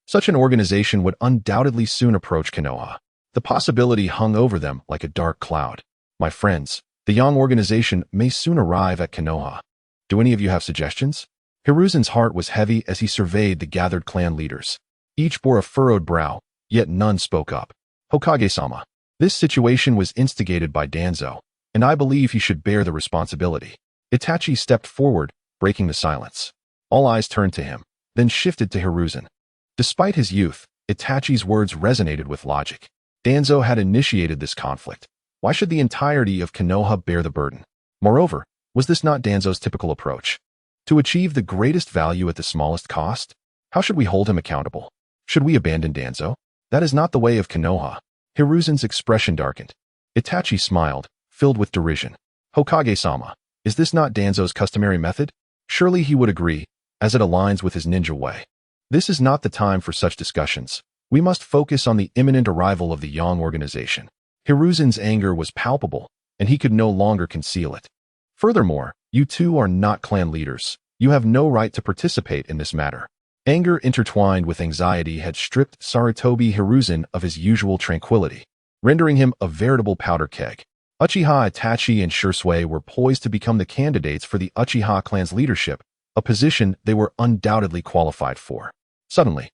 Such an organization would undoubtedly soon approach Konoha. The possibility hung over them like a dark cloud. My friends, the Yang organization may soon arrive at Konoha. Do any of you have suggestions? Hiruzen's heart was heavy as he surveyed the gathered clan leaders. Each bore a furrowed brow, yet none spoke up. Hokage-sama, this situation was instigated by Danzo, and I believe he should bear the responsibility. Itachi stepped forward, breaking the silence. All eyes turned to him, then shifted to Hiruzen. Despite his youth, Itachi's words resonated with logic. Danzo had initiated this conflict. Why should the entirety of Konoha bear the burden? Moreover, was this not Danzo's typical approach? To achieve the greatest value at the smallest cost? How should we hold him accountable? Should we abandon Danzo? That is not the way of Konoha. Hiruzen's expression darkened. Itachi smiled, filled with derision. Hokage-sama, is this not Danzo's customary method? Surely he would agree, as it aligns with his ninja way. This is not the time for such discussions. We must focus on the imminent arrival of the Yang organization. Hiruzen's anger was palpable, and he could no longer conceal it. Furthermore, you two are not clan leaders. You have no right to participate in this matter. Anger intertwined with anxiety had stripped Sarutobi Hiruzen of his usual tranquility, rendering him a veritable powder keg. Uchiha Itachi and Shursui were poised to become the candidates for the Uchiha clan's leadership, a position they were undoubtedly qualified for. Suddenly,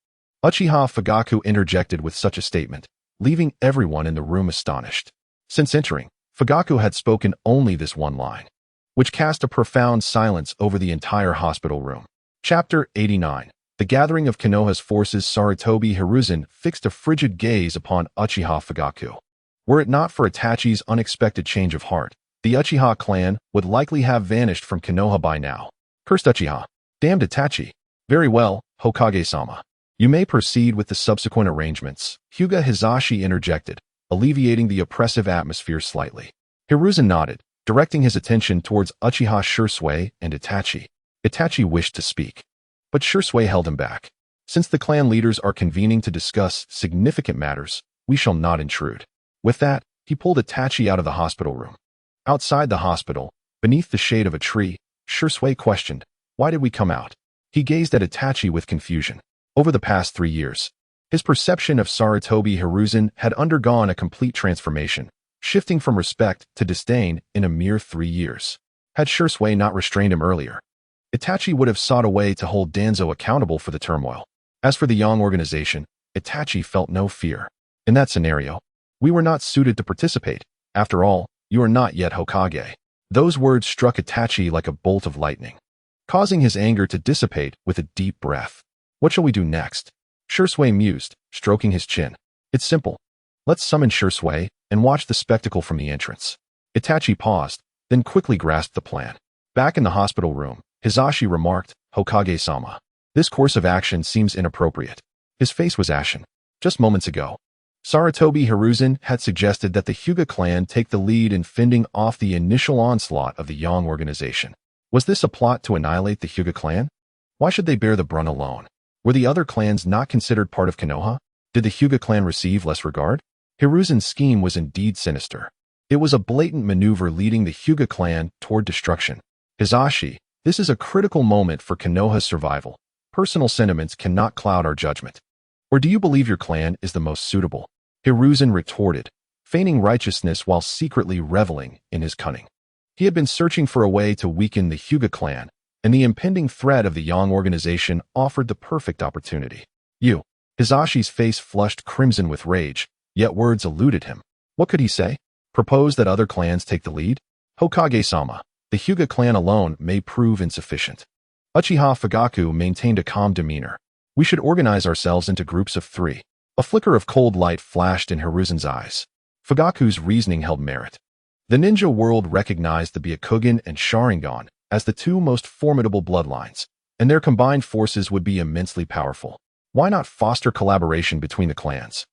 Uchiha Fugaku interjected with such a statement, leaving everyone in the room astonished. Since entering, Fugaku had spoken only this one line, which cast a profound silence over the entire hospital room. Chapter 89. The gathering of Konoha's forces. Sarutobi Hiruzen fixed a frigid gaze upon Uchiha Fugaku. Were it not for Itachi's unexpected change of heart, the Uchiha clan would likely have vanished from Konoha by now. Cursed Uchiha. Damned Itachi. Very well, Hokage-sama. You may proceed with the subsequent arrangements, Hyuga Hizashi interjected, alleviating the oppressive atmosphere slightly. Hiruzen nodded, directing his attention towards Uchiha Shursui and Itachi. Itachi wished to speak, but Shursui held him back. Since the clan leaders are convening to discuss significant matters, we shall not intrude. With that, he pulled Itachi out of the hospital room. Outside the hospital, beneath the shade of a tree, Shursui questioned, "Why did we come out?" He gazed at Itachi with confusion. Over the past 3 years, his perception of Sarutobi Hiruzen had undergone a complete transformation, shifting from respect to disdain in a mere 3 years. Had Shursui not restrained him earlier, Itachi would have sought a way to hold Danzo accountable for the turmoil. As for the Yang organization, Itachi felt no fear. In that scenario, we were not suited to participate. After all, you are not yet Hokage. Those words struck Itachi like a bolt of lightning, causing his anger to dissipate with a deep breath. What shall we do next? Shursui mused, stroking his chin. It's simple. Let's summon Shursui and watch the spectacle from the entrance. Itachi paused, then quickly grasped the plan. Back in the hospital room, Hizashi remarked, Hokage-sama. This course of action seems inappropriate. His face was ashen. Just moments ago, Sarutobi Hiruzen had suggested that the Hyuga clan take the lead in fending off the initial onslaught of the Yang organization. Was this a plot to annihilate the Hyuga clan? Why should they bear the brunt alone? Were the other clans not considered part of Konoha? Did the Hyuga clan receive less regard? Hiruzen's scheme was indeed sinister. It was a blatant maneuver leading the Hyuga clan toward destruction. Hizashi, this is a critical moment for Konoha's survival. Personal sentiments cannot cloud our judgment. Or do you believe your clan is the most suitable? Hiruzen retorted, feigning righteousness while secretly reveling in his cunning. He had been searching for a way to weaken the Hyuga clan, and the impending threat of the Yang organization offered the perfect opportunity. You. Hizashi's face flushed crimson with rage, yet words eluded him. What could he say? Propose that other clans take the lead? Hokage-sama, the Hyuga clan alone may prove insufficient. Uchiha Fugaku maintained a calm demeanor. We should organize ourselves into groups of 3. A flicker of cold light flashed in Hiruzen's eyes. Fugaku's reasoning held merit. The ninja world recognized the Byakugan and Sharingan as the 2 most formidable bloodlines, and their combined forces would be immensely powerful. Why not foster collaboration between the clans?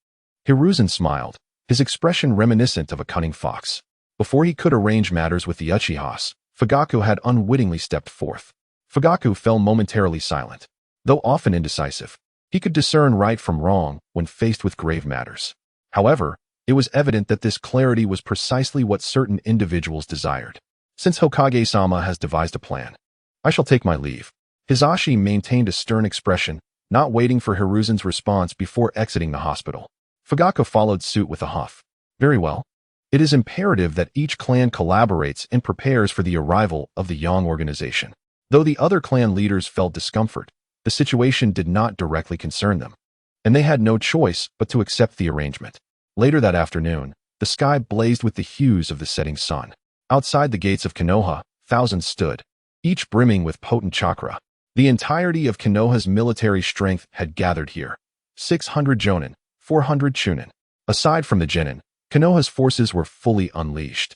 Hiruzen smiled, his expression reminiscent of a cunning fox. Before he could arrange matters with the Uchihas, Fugaku had unwittingly stepped forth. Fugaku fell momentarily silent. Though often indecisive, he could discern right from wrong when faced with grave matters. However, it was evident that this clarity was precisely what certain individuals desired. Since Hokage-sama has devised a plan, I shall take my leave. Hizashi maintained a stern expression, not waiting for Hiruzen's response before exiting the hospital. Fugaku followed suit with a huff. Very well. It is imperative that each clan collaborates and prepares for the arrival of the Yang organization. Though the other clan leaders felt discomfort, the situation did not directly concern them, and they had no choice but to accept the arrangement. Later that afternoon, the sky blazed with the hues of the setting sun. Outside the gates of Konoha, thousands stood, each brimming with potent chakra. The entirety of Konoha's military strength had gathered here. 600 jonin, 400 chunin. Aside from the genin, Konoha's forces were fully unleashed,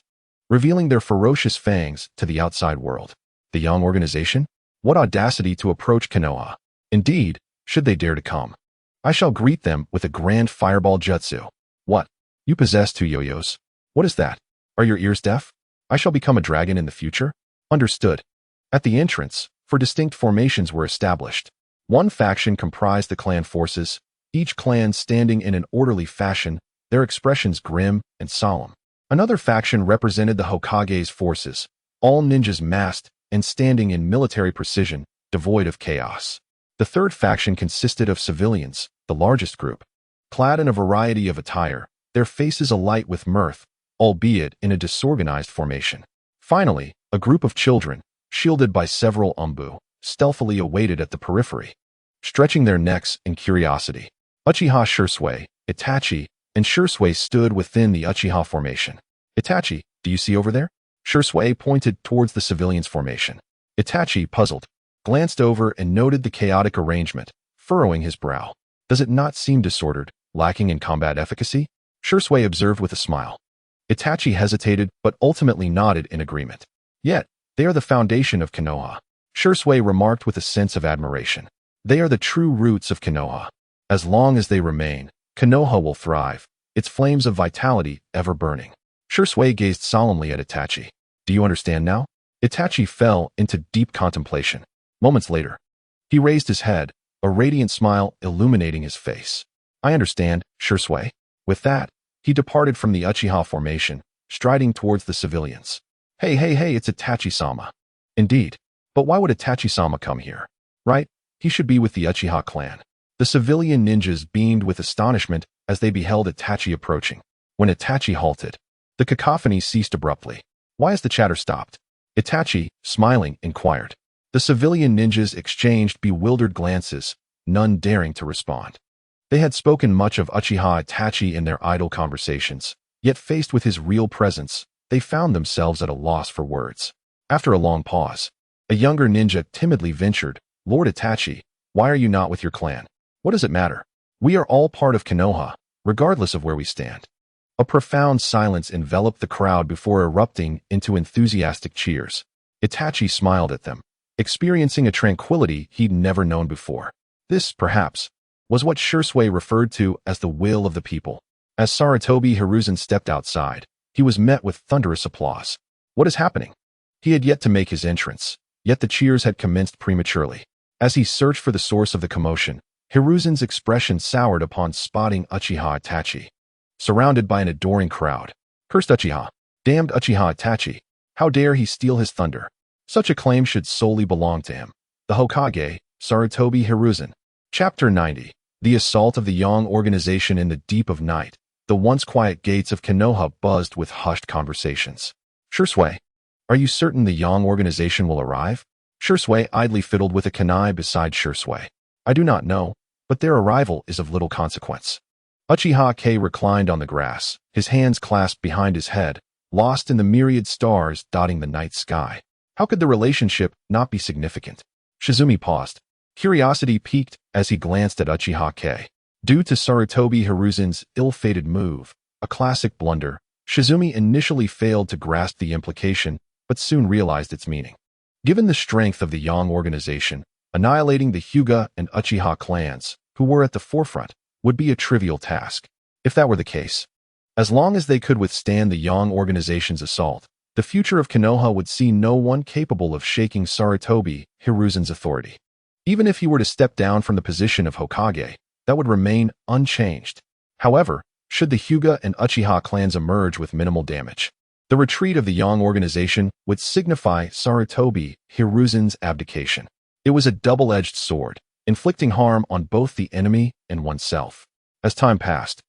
revealing their ferocious fangs to the outside world. The Yang organization? What audacity to approach Konoha. Indeed, should they dare to come, I shall greet them with a grand fireball jutsu. What? You possess 2 yo-yos? What is that? Are your ears deaf? I shall become a dragon in the future? Understood. At the entrance, four distinct formations were established. One faction comprised the clan forces, each clan standing in an orderly fashion, their expressions grim and solemn. Another faction represented the Hokage's forces, all ninjas masked and standing in military precision, devoid of chaos. The third faction consisted of civilians, the largest group, clad in a variety of attire, their faces alight with mirth, albeit in a disorganized formation. Finally, a group of children, shielded by several umbu, stealthily awaited at the periphery, stretching their necks in curiosity. Uchiha Shursui, Itachi, and Shursui stood within the Uchiha formation. Itachi, do you see over there? Shursui pointed towards the civilians' formation. Itachi, puzzled, glanced over and noted the chaotic arrangement, furrowing his brow. Does it not seem disordered, lacking in combat efficacy? Shursui observed with a smile. Itachi hesitated but ultimately nodded in agreement. Yet, they are the foundation of Konoha. Shursui remarked with a sense of admiration. They are the true roots of Konoha. As long as they remain, Konoha will thrive, its flames of vitality ever burning. Shursui gazed solemnly at Itachi. Do you understand now? Itachi fell into deep contemplation. Moments later, he raised his head, a radiant smile illuminating his face. I understand, Shursui. With that, he departed from the Uchiha formation, striding towards the civilians. Hey, it's Itachi-sama. Indeed. But why would Itachi-sama come here? Right? He should be with the Uchiha clan. The civilian ninjas beamed with astonishment as they beheld Itachi approaching. When Itachi halted, the cacophony ceased abruptly. Why has the chatter stopped? Itachi, smiling, inquired. The civilian ninjas exchanged bewildered glances, none daring to respond. They had spoken much of Uchiha Itachi in their idle conversations, yet faced with his real presence, they found themselves at a loss for words. After a long pause, a younger ninja timidly ventured, Lord Itachi, why are you not with your clan? What does it matter? We are all part of Konoha, regardless of where we stand. A profound silence enveloped the crowd before erupting into enthusiastic cheers. Itachi smiled at them, experiencing a tranquility he'd never known before. This, perhaps, was what Shursui referred to as the will of the people. As Sarutobi Hiruzen stepped outside, he was met with thunderous applause. What is happening? He had yet to make his entrance, yet the cheers had commenced prematurely. As he searched for the source of the commotion, Hiruzen's expression soured upon spotting Uchiha Itachi, surrounded by an adoring crowd. Cursed Uchiha! Damned Uchiha Itachi! How dare he steal his thunder? Such a claim should solely belong to him. The Hokage, Sarutobi Hiruzen. Chapter 90. The Assault of the Yang Organization in the Deep of Night. The once quiet gates of Konoha buzzed with hushed conversations. Shursui, are you certain the Yang Organization will arrive? Shursui idly fiddled with a kunai beside Shursui. I do not know, but their arrival is of little consequence. Uchiha K reclined on the grass, his hands clasped behind his head, lost in the myriad stars dotting the night sky. How could the relationship not be significant? Shizumi paused. Curiosity piqued as he glanced at Uchiha K. Due to Sarutobi Hiruzen's ill-fated move, a classic blunder, Shizumi initially failed to grasp the implication, but soon realized its meaning. Given the strength of the Yang Organization, annihilating the Hyuga and Uchiha clans, who were at the forefront, would be a trivial task. If that were the case, as long as they could withstand the Yang Organization's assault, the future of Konoha would see no one capable of shaking Sarutobi Hiruzen's authority. Even if he were to step down from the position of Hokage, that would remain unchanged. However, should the Hyuga and Uchiha clans emerge with minimal damage, the retreat of the Yang Organization would signify Sarutobi Hiruzen's abdication. It was a double-edged sword, inflicting harm on both the enemy and oneself. As time passed,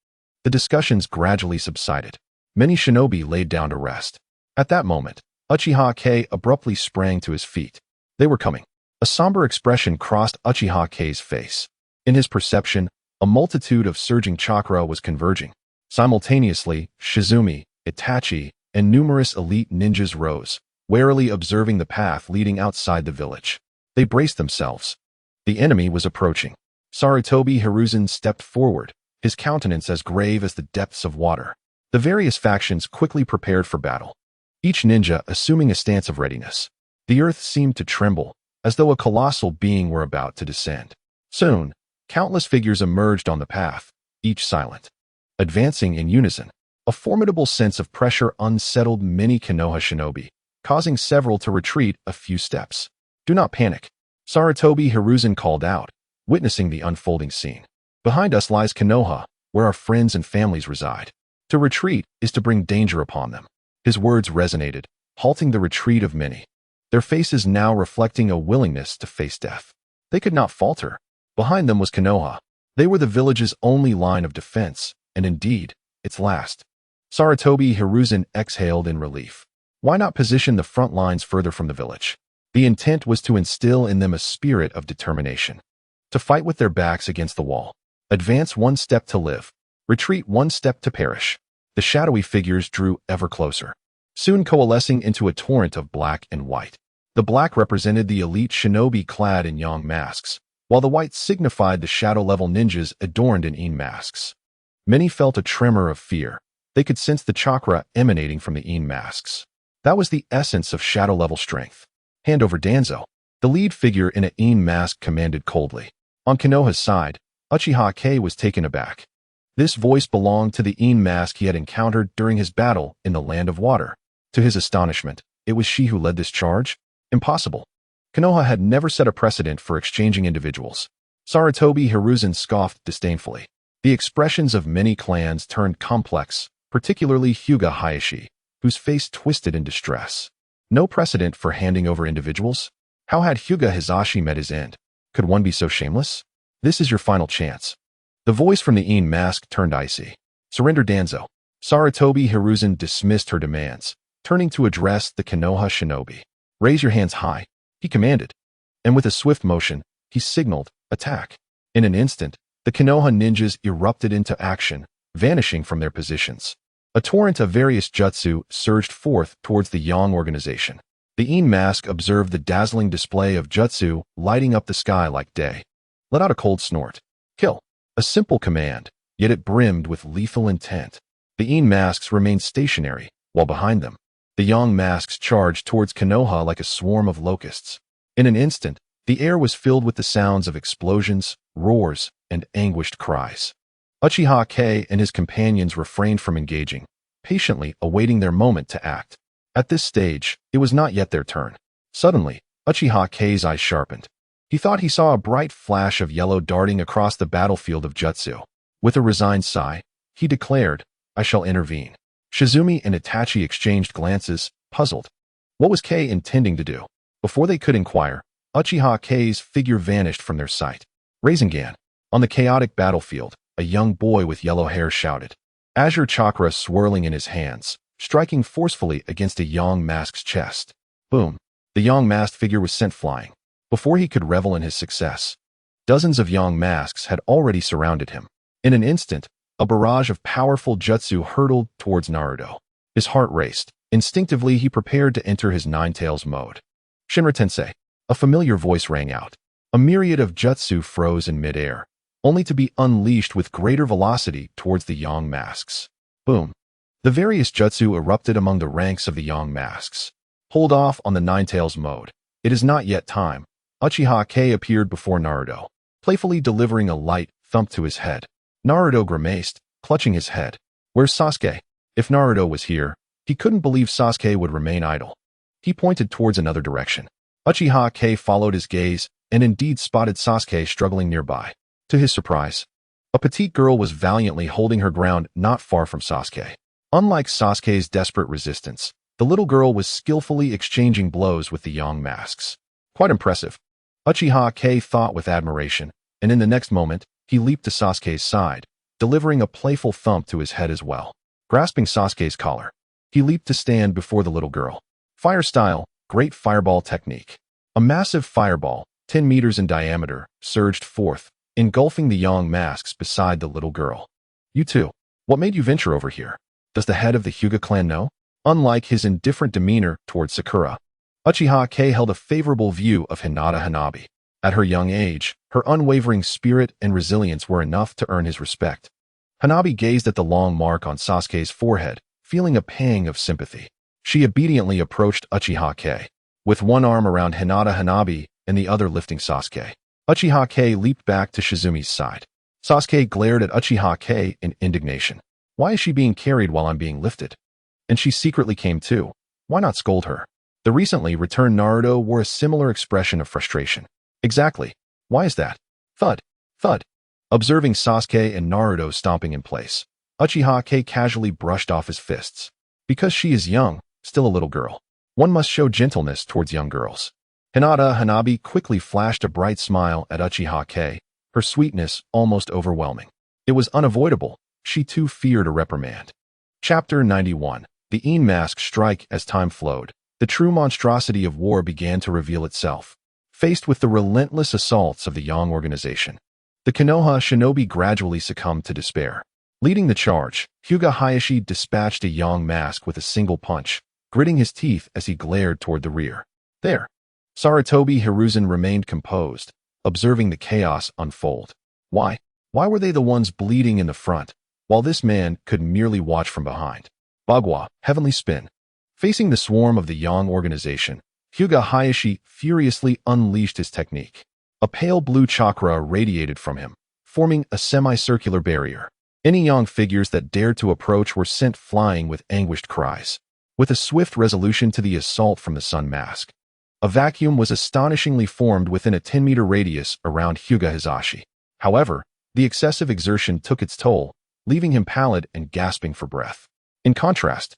the discussions gradually subsided. Many shinobi laid down to rest. At that moment, Uchiha K abruptly sprang to his feet. They were coming. A somber expression crossed Uchiha K's face. In his perception, a multitude of surging chakra was converging. Simultaneously, Shizumi, Itachi, and numerous elite ninjas rose, warily observing the path leading outside the village. They braced themselves. The enemy was approaching. Sarutobi Hiruzen stepped forward, his countenance as grave as the depths of water. The various factions quickly prepared for battle, each ninja assuming a stance of readiness. The earth seemed to tremble, as though a colossal being were about to descend. Soon, countless figures emerged on the path, each silent, advancing in unison. A formidable sense of pressure unsettled many Konoha shinobi, causing several to retreat a few steps. "Do not panic," Sarutobi Hiruzen called out, witnessing the unfolding scene. "Behind us lies Konoha, where our friends and families reside. To retreat is to bring danger upon them." His words resonated, halting the retreat of many, their faces now reflecting a willingness to face death. They could not falter. Behind them was Konoha. They were the village's only line of defense, and indeed, its last. Sarutobi Hiruzen exhaled in relief. Why not position the front lines further from the village? The intent was to instill in them a spirit of determination. To fight with their backs against the wall. Advance one step to live. Retreat one step to perish. The shadowy figures drew ever closer, soon coalescing into a torrent of black and white. The black represented the elite shinobi clad in yang masks, while the white signified the shadow-level ninjas adorned in yin masks. Many felt a tremor of fear. They could sense the chakra emanating from the yin masks. That was the essence of shadow-level strength. "Hand over Danzo," the lead figure in a yin mask commanded coldly. On Konoha's side, Uchiha Kei was taken aback. This voice belonged to the yin mask he had encountered during his battle in the Land of Water. To his astonishment, it was she who led this charge? Impossible. Konoha had never set a precedent for exchanging individuals. Sarutobi Hiruzen scoffed disdainfully. The expressions of many clans turned complex, particularly Hyuga Hayashi, whose face twisted in distress. No precedent for handing over individuals? How had Hyuga Hisashi met his end? Could one be so shameless? "This is your final chance." The voice from the yin mask turned icy. "Surrender Danzo." Sarutobi Hiruzen dismissed her demands, turning to address the Konoha shinobi. "Raise your hands high," he commanded. And with a swift motion, he signaled, "Attack." In an instant, the Konoha ninjas erupted into action, vanishing from their positions. A torrent of various jutsu surged forth towards the yang organization. The yin mask observed the dazzling display of jutsu lighting up the sky like day. Let out a cold snort. "Kill." A simple command, yet it brimmed with lethal intent. The yin masks remained stationary, while behind them, the yang masks charged towards Konoha like a swarm of locusts. In an instant, the air was filled with the sounds of explosions, roars, and anguished cries. Uchiha Kei and his companions refrained from engaging, patiently awaiting their moment to act. At this stage, it was not yet their turn. Suddenly, Uchiha Kei's eyes sharpened. He thought he saw a bright flash of yellow darting across the battlefield of jutsu. With a resigned sigh, he declared, "I shall intervene." Shizumi and Itachi exchanged glances, puzzled. What was Kei intending to do? Before they could inquire, Uchiha Kei's figure vanished from their sight. Rasengan. On the chaotic battlefield, a young boy with yellow hair shouted, azure chakra swirling in his hands, striking forcefully against a yang mask's chest. Boom. The yang masked figure was sent flying. Before he could revel in his success, dozens of yang masks had already surrounded him. In an instant, a barrage of powerful jutsu hurtled towards Naruto. His heart raced. Instinctively, he prepared to enter his Ninetails mode. "Shinra Tensei," a familiar voice rang out. A myriad of jutsu froze in midair, only to be unleashed with greater velocity towards the yang masks. Boom. The various jutsu erupted among the ranks of the yang masks. "Hold off on the Ninetails mode. It is not yet time." Uchiha Kei appeared before Naruto, playfully delivering a light thump to his head. Naruto grimaced, clutching his head. "Where's Sasuke?" If Naruto was here, he couldn't believe Sasuke would remain idle. He pointed towards another direction. Uchiha Kei followed his gaze and indeed spotted Sasuke struggling nearby. To his surprise, a petite girl was valiantly holding her ground not far from Sasuke. Unlike Sasuke's desperate resistance, the little girl was skillfully exchanging blows with the yang masks. Quite impressive. Uchiha Kei thought with admiration, and in the next moment, he leaped to Sasuke's side, delivering a playful thump to his head as well. Grasping Sasuke's collar, he leaped to stand before the little girl. Fire style, great fireball technique. A massive fireball, 10 meters in diameter, surged forth, engulfing the yang masks beside the little girl. "You too. What made you venture over here? Does the head of the Hyuga clan know?" Unlike his indifferent demeanor towards Sakura, Uchiha Kei held a favorable view of Hinata Hanabi. At her young age, her unwavering spirit and resilience were enough to earn his respect. Hanabi gazed at the long mark on Sasuke's forehead, feeling a pang of sympathy. She obediently approached Uchiha Kei, with one arm around Hinata Hanabi and the other lifting Sasuke. Uchiha Kei leaped back to Shizumi's side. Sasuke glared at Uchiha Kei in indignation. Why is she being carried while I'm being lifted? And she secretly came too. Why not scold her? The recently returned Naruto wore a similar expression of frustration. Exactly. Why is that? Thud. Thud. Observing Sasuke and Naruto stomping in place, Uchiha casually brushed off his fists. Because she is young, still a little girl, one must show gentleness towards young girls. Hinata Hanabi quickly flashed a bright smile at Uchiha, her sweetness almost overwhelming. It was unavoidable. She too feared a reprimand. Chapter 91. The Een Mask Strike. As time flowed, the true monstrosity of war began to reveal itself. Faced with the relentless assaults of the Yang organization, the Konoha shinobi gradually succumbed to despair. Leading the charge, Hyuga Hayashi dispatched a Yang mask with a single punch, gritting his teeth as he glared toward the rear. There. Sarutobi Hiruzen remained composed, observing the chaos unfold. Why? Why were they the ones bleeding in the front, while this man could merely watch from behind? Bagua, Heavenly Spin. Facing the swarm of the Yang organization, Hyuga Hayashi furiously unleashed his technique. A pale blue chakra radiated from him, forming a semicircular barrier. Any Yang figures that dared to approach were sent flying with anguished cries. With a swift resolution to the assault from the Sun Mask, a vacuum was astonishingly formed within a 10-meter radius around Hyuga Hisashi. However, the excessive exertion took its toll, leaving him pallid and gasping for breath. In contrast,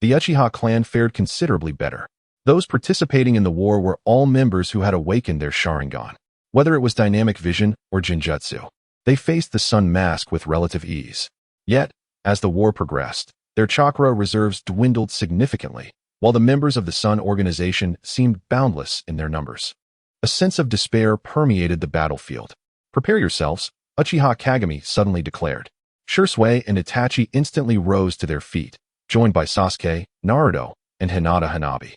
the Uchiha clan fared considerably better. Those participating in the war were all members who had awakened their Sharingan. Whether it was dynamic vision or Jinjutsu, they faced the Sun Mask with relative ease. Yet, as the war progressed, their chakra reserves dwindled significantly, while the members of the Sun organization seemed boundless in their numbers. A sense of despair permeated the battlefield. Prepare yourselves, Uchiha Kagami suddenly declared. Shursui and Itachi instantly rose to their feet, joined by Sasuke, Naruto, and Hinata Hanabi.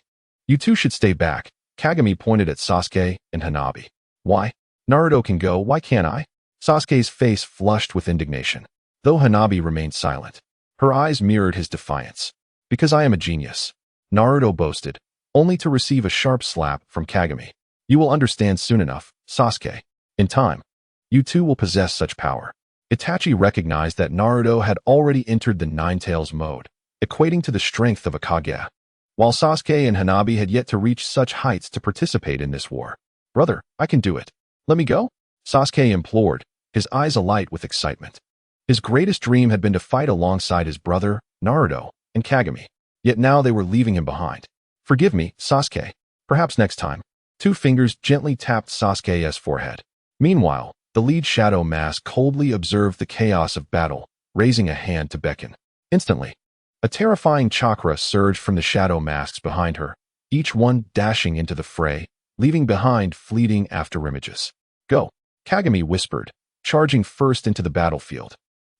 You two should stay back, Kagami pointed at Sasuke and Hanabi. Why? Naruto can go, why can't I? Sasuke's face flushed with indignation, though Hanabi remained silent. Her eyes mirrored his defiance. Because I am a genius, Naruto boasted, only to receive a sharp slap from Kagami. You will understand soon enough, Sasuke. In time, you too will possess such power. Itachi recognized that Naruto had already entered the Ninetails mode, equating to the strength of a Kage, while Sasuke and Hanabi had yet to reach such heights to participate in this war. Brother, I can do it. Let me go? Sasuke implored, his eyes alight with excitement. His greatest dream had been to fight alongside his brother, Naruto, and Kagami. Yet now they were leaving him behind. Forgive me, Sasuke. Perhaps next time. Two fingers gently tapped Sasuke's forehead. Meanwhile, the lead Shadow Mask coldly observed the chaos of battle, raising a hand to beckon. Instantly, a terrifying chakra surged from the Shadow Masks behind her, each one dashing into the fray, leaving behind fleeting afterimages. Go, Kagami whispered, charging first into the battlefield.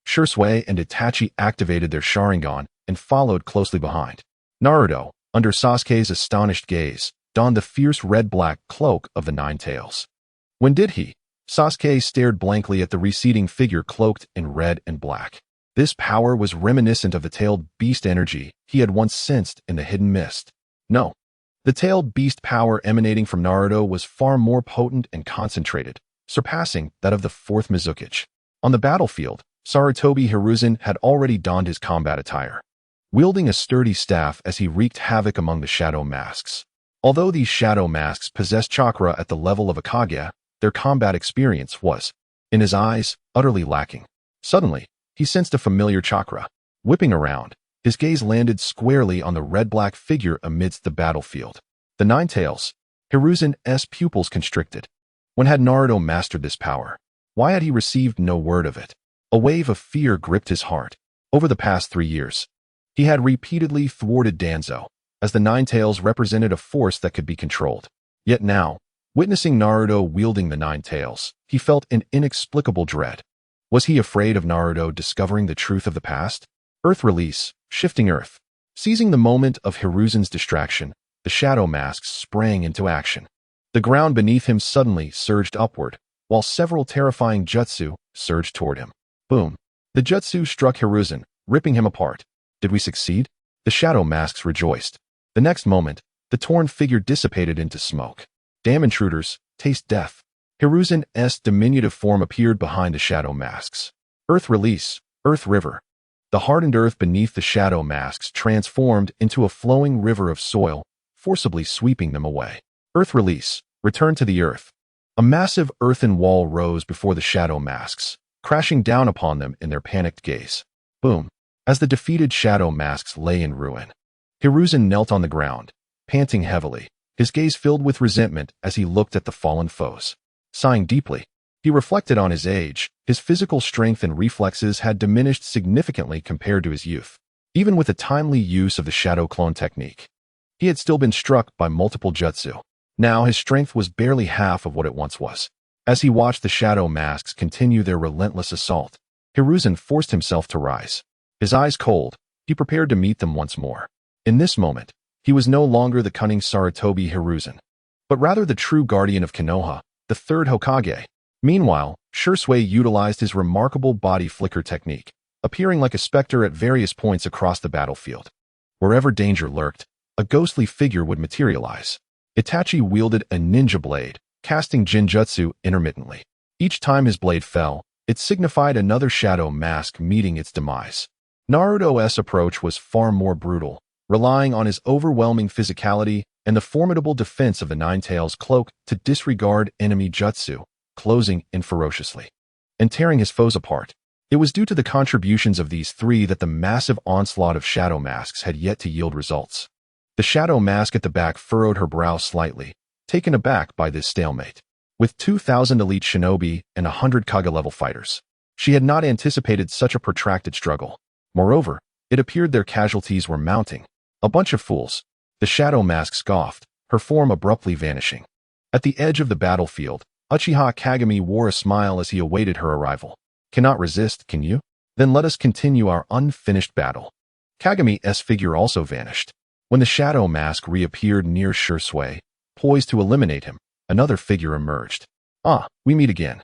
Shursui and Itachi activated their Sharingan and followed closely behind. Naruto, under Sasuke's astonished gaze, donned the fierce red-black cloak of the Ninetails. When did he? Sasuke stared blankly at the receding figure cloaked in red and black. This power was reminiscent of the tailed beast energy he had once sensed in the hidden mist. No. The tailed beast power emanating from Naruto was far more potent and concentrated, surpassing that of the fourth Mizukage. On the battlefield, Sarutobi Hiruzen had already donned his combat attire, wielding a sturdy staff as he wreaked havoc among the Shadow Masks. Although these Shadow Masks possessed chakra at the level of a Kage, their combat experience was, in his eyes, utterly lacking. Suddenly, he sensed a familiar chakra. Whipping around, his gaze landed squarely on the red-black figure amidst the battlefield. The Ninetails. Hiruzen's pupils constricted. When had Naruto mastered this power? Why had he received no word of it? A wave of fear gripped his heart. Over the past 3 years, he had repeatedly thwarted Danzo, as the Ninetails represented a force that could be controlled. Yet now, witnessing Naruto wielding the Ninetails, he felt an inexplicable dread. Was he afraid of Naruto discovering the truth of the past? Earth release, shifting Earth. Seizing the moment of Hiruzen's distraction, the Shadow Masks sprang into action. The ground beneath him suddenly surged upward, while several terrifying jutsu surged toward him. Boom. The jutsu struck Hiruzen, ripping him apart. Did we succeed? The Shadow Masks rejoiced. The next moment, the torn figure dissipated into smoke. Damn intruders, taste death. Hiruzen's diminutive form appeared behind the Shadow Masks. Earth release, Earth River. The hardened earth beneath the shadow masks transformed into a flowing river of soil, forcibly sweeping them away. Earth release. Return to the earth. A massive earthen wall rose before the shadow masks, crashing down upon them in their panicked gaze. Boom. As the defeated shadow masks lay in ruin, Hiruzen knelt on the ground, panting heavily, his gaze filled with resentment as he looked at the fallen foes. Sighing deeply, he reflected on his age. His physical strength and reflexes had diminished significantly compared to his youth. Even with the timely use of the shadow clone technique, he had still been struck by multiple jutsu. Now his strength was barely half of what it once was. As he watched the shadow masks continue their relentless assault, Hiruzen forced himself to rise. His eyes cold, he prepared to meet them once more. In this moment, he was no longer the cunning Sarutobi Hiruzen, but rather the true guardian of Konoha, the third Hokage. Meanwhile, Shursui utilized his remarkable body flicker technique, appearing like a specter at various points across the battlefield. Wherever danger lurked, a ghostly figure would materialize. Itachi wielded a ninja blade, casting Jinjutsu intermittently. Each time his blade fell, it signified another shadow mask meeting its demise. Naruto's approach was far more brutal, relying on his overwhelming physicality and the formidable defense of the Ninetails cloak to disregard enemy jutsu, closing in ferociously and tearing his foes apart. It was due to the contributions of these three that the massive onslaught of shadow masks had yet to yield results. The shadow mask at the back furrowed her brow slightly, taken aback by this stalemate. With 2,000 elite shinobi and 100 Kage-level fighters, she had not anticipated such a protracted struggle. Moreover, it appeared their casualties were mounting. A bunch of fools. The shadow mask scoffed, her form abruptly vanishing. At the edge of the battlefield, Uchiha Kagami wore a smile as he awaited her arrival. Cannot resist, can you? Then let us continue our unfinished battle. Kagami's figure also vanished. When the shadow mask reappeared near Shursui, poised to eliminate him, another figure emerged. Ah, we meet again.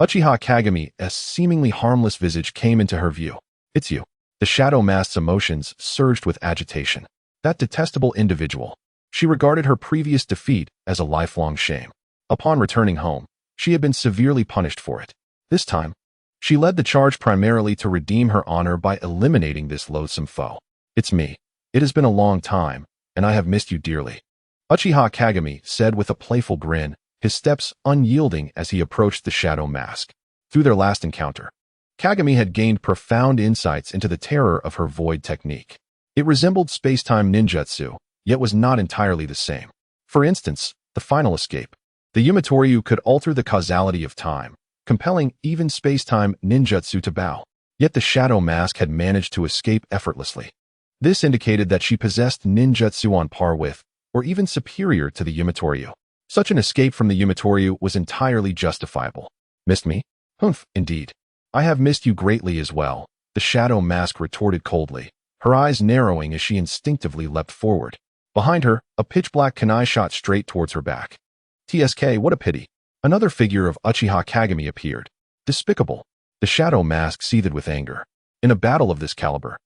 Uchiha Kagami's seemingly harmless visage came into her view. It's you. The shadow mask's emotions surged with agitation. That detestable individual. She regarded her previous defeat as a lifelong shame. Upon returning home, she had been severely punished for it. This time, she led the charge primarily to redeem her honor by eliminating this loathsome foe. It's me. It has been a long time, and I have missed you dearly. Uchiha Kagami said with a playful grin, his steps unyielding as he approached the shadow mask. Through their last encounter, Kagami had gained profound insights into the terror of her void technique. It resembled space-time ninjutsu, yet was not entirely the same. For instance, the final escape. The Yumitoryu could alter the causality of time, compelling even space-time ninjutsu to bow. Yet the shadow mask had managed to escape effortlessly. This indicated that she possessed ninjutsu on par with, or even superior to the Yumitoryu. Such an escape from the Yumitoryu was entirely justifiable. Missed me? Humph, indeed. I have missed you greatly as well, the shadow mask retorted coldly, her eyes narrowing as she instinctively leapt forward. Behind her, a pitch-black kunai shot straight towards her back. TSK, what a pity. Another figure of Uchiha Kagami appeared. Despicable. The shadow mask seethed with anger. In a battle of this caliber,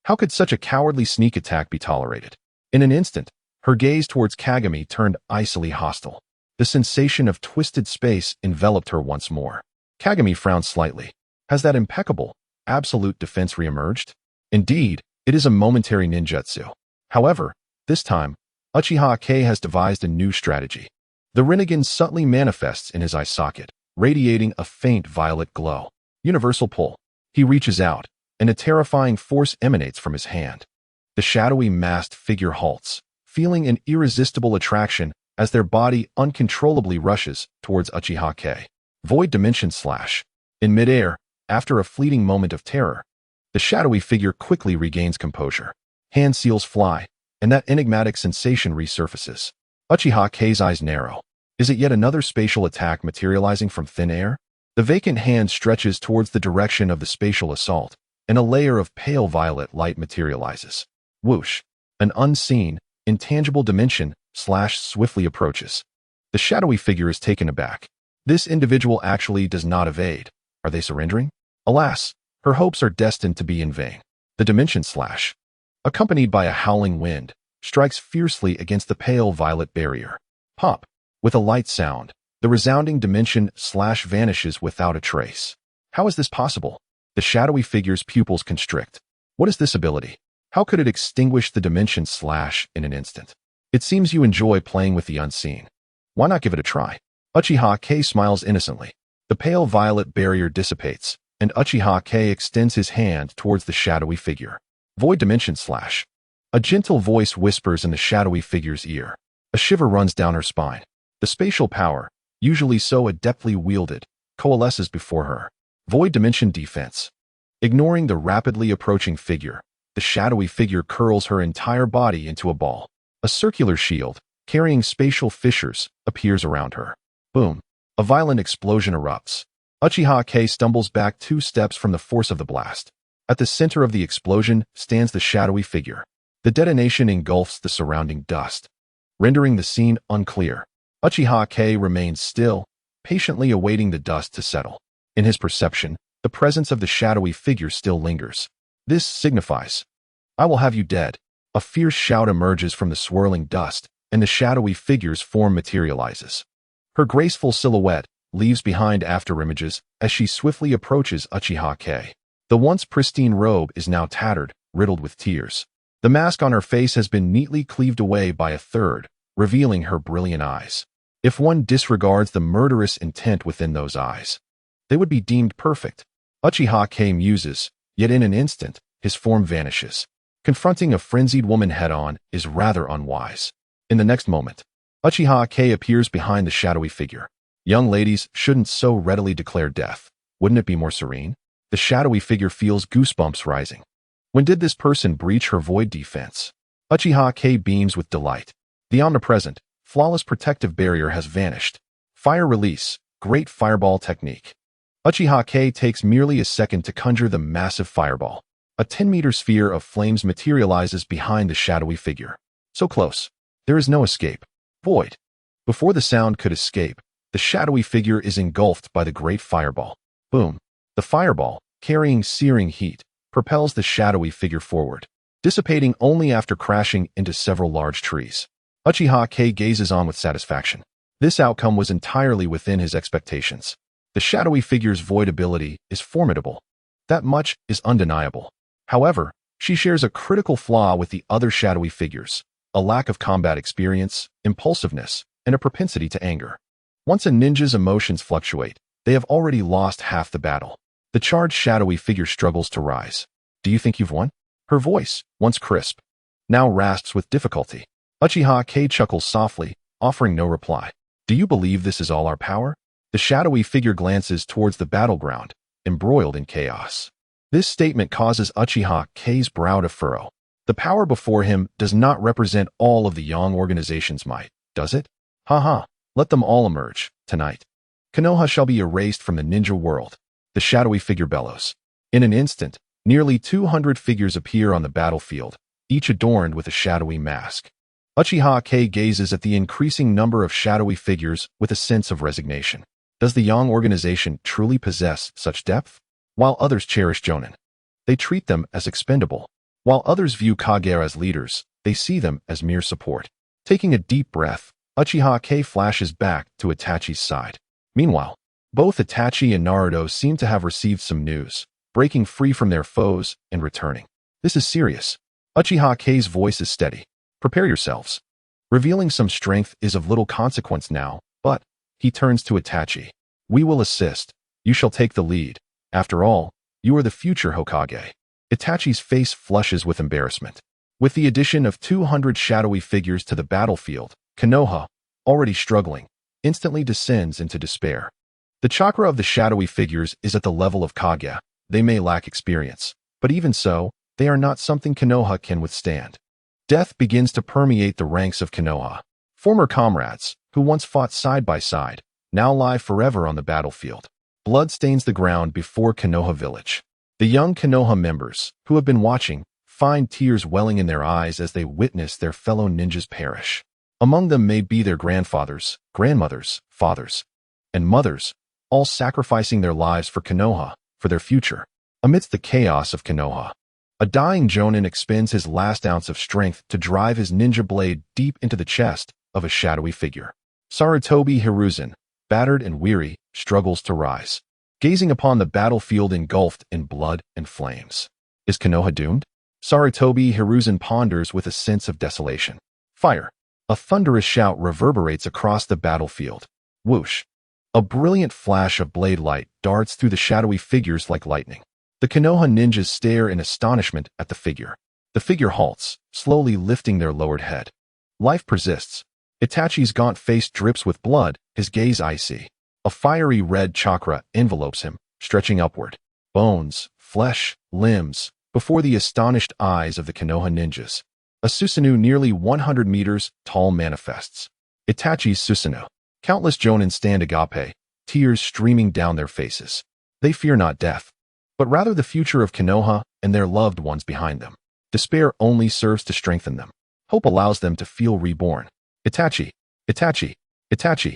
how could such a cowardly sneak attack be tolerated? In an instant, her gaze towards Kagami turned icily hostile. The sensation of twisted space enveloped her once more. Kagami frowned slightly. Has that impeccable, absolute defense reemerged? Indeed, it is a momentary ninjutsu. However, this time, Uchiha K has devised a new strategy. The Rinnegan subtly manifests in his eye socket, radiating a faint violet glow. Universal pull. He reaches out, and a terrifying force emanates from his hand. The shadowy masked figure halts, feeling an irresistible attraction as their body uncontrollably rushes towards Uchiha K. Void Dimension Slash. In midair, after a fleeting moment of terror, the shadowy figure quickly regains composure. Hand seals fly, and that enigmatic sensation resurfaces. Uchiha K's eyes narrow. Is it yet another spatial attack materializing from thin air? The vacant hand stretches towards the direction of the spatial assault, and a layer of pale violet light materializes. Whoosh. An unseen, intangible dimension slash swiftly approaches. The shadowy figure is taken aback. This individual actually does not evade. Are they surrendering? Alas, her hopes are destined to be in vain. The dimension slash, accompanied by a howling wind, strikes fiercely against the pale violet barrier. Pop. With a light sound, the resounding dimension slash vanishes without a trace. How is this possible? The shadowy figure's pupils constrict. What is this ability? How could it extinguish the dimension slash in an instant? It seems you enjoy playing with the unseen. Why not give it a try? Uchiha K smiles innocently. The pale violet barrier dissipates, and Uchiha K extends his hand towards the shadowy figure. Void dimension slash. A gentle voice whispers in the shadowy figure's ear. A shiver runs down her spine. The spatial power, usually so adeptly wielded, coalesces before her. Void dimension defense. Ignoring the rapidly approaching figure, the shadowy figure curls her entire body into a ball. A circular shield, carrying spatial fissures, appears around her. Boom. A violent explosion erupts. Uchiha K stumbles back 2 steps from the force of the blast. At the center of the explosion stands the shadowy figure. The detonation engulfs the surrounding dust, rendering the scene unclear. Uchiha K remains still, patiently awaiting the dust to settle. In his perception, the presence of the shadowy figure still lingers. This signifies, "I will have you dead." A fierce shout emerges from the swirling dust, and the shadowy figure's form materializes. Her graceful silhouette leaves behind afterimages as she swiftly approaches Uchiha K. The once pristine robe is now tattered, riddled with tears. The mask on her face has been neatly cleaved away by a third, revealing her brilliant eyes. If one disregards the murderous intent within those eyes, they would be deemed perfect. Uchiha K muses, yet in an instant, his form vanishes. Confronting a frenzied woman head-on is rather unwise. In the next moment, Uchiha K appears behind the shadowy figure. Young ladies shouldn't so readily declare death. Wouldn't it be more serene? The shadowy figure feels goosebumps rising. When did this person breach her void defense? Uchiha K beams with delight. The omnipresent, flawless protective barrier has vanished. Fire release, great fireball technique. Uchiha K takes merely a second to conjure the massive fireball. A 10-meter sphere of flames materializes behind the shadowy figure. So close. There is no escape. Void. Before the sound could escape, the shadowy figure is engulfed by the great fireball. Boom. The fireball, carrying searing heat, propels the shadowy figure forward, dissipating only after crashing into several large trees. Uchiha K gazes on with satisfaction. This outcome was entirely within his expectations. The shadowy figure's void ability is formidable. That much is undeniable. However, she shares a critical flaw with the other shadowy figures, a lack of combat experience, impulsiveness, and a propensity to anger. Once a ninja's emotions fluctuate, they have already lost half the battle. The charged shadowy figure struggles to rise. Do you think you've won? Her voice, once crisp, now rasps with difficulty. Uchiha K chuckles softly, offering no reply. Do you believe this is all our power? The shadowy figure glances towards the battleground, embroiled in chaos. This statement causes Uchiha K's brow to furrow. The power before him does not represent all of the Yang organization's might, does it? Haha, let them all emerge, tonight. Konoha shall be erased from the ninja world. The shadowy figure bellows. In an instant, nearly 200 figures appear on the battlefield, each adorned with a shadowy mask. Uchiha K gazes at the increasing number of shadowy figures with a sense of resignation. Does the Yang organization truly possess such depth? While others cherish Jonin, they treat them as expendable. While others view Kage as leaders, they see them as mere support. Taking a deep breath, Uchiha K flashes back to Itachi's side. Meanwhile, both Itachi and Naruto seem to have received some news, breaking free from their foes and returning. This is serious. Uchiha K's voice is steady. Prepare yourselves. Revealing some strength is of little consequence now, but, he turns to Itachi. We will assist. You shall take the lead. After all, you are the future Hokage. Itachi's face flushes with embarrassment. With the addition of 200 shadowy figures to the battlefield, Konoha, already struggling, instantly descends into despair. The chakra of the shadowy figures is at the level of Kage. They may lack experience, but even so, they are not something Konoha can withstand. Death begins to permeate the ranks of Konoha. Former comrades, who once fought side by side, now lie forever on the battlefield. Blood stains the ground before Konoha village. The young Konoha members, who have been watching, find tears welling in their eyes as they witness their fellow ninjas perish. Among them may be their grandfathers, grandmothers, fathers, and mothers, all sacrificing their lives for Konoha, for their future. Amidst the chaos of Konoha, a dying Jonin expends his last ounce of strength to drive his ninja blade deep into the chest of a shadowy figure. Sarutobi Hiruzen, battered and weary, struggles to rise, gazing upon the battlefield engulfed in blood and flames. Is Konoha doomed? Sarutobi Hiruzen ponders with a sense of desolation. Fire. A thunderous shout reverberates across the battlefield. Whoosh. A brilliant flash of blade light darts through the shadowy figures like lightning. The Konoha ninjas stare in astonishment at the figure. The figure halts, slowly lifting their lowered head. Life persists. Itachi's gaunt face drips with blood, his gaze icy. A fiery red chakra envelopes him, stretching upward. Bones, flesh, limbs, before the astonished eyes of the Konoha ninjas. A Susanoo nearly 100 meters tall manifests. Itachi's Susanoo. Countless jonin stand agape, tears streaming down their faces. They fear not death, but rather the future of Konoha and their loved ones behind them. Despair only serves to strengthen them. Hope allows them to feel reborn. Itachi, Itachi, Itachi.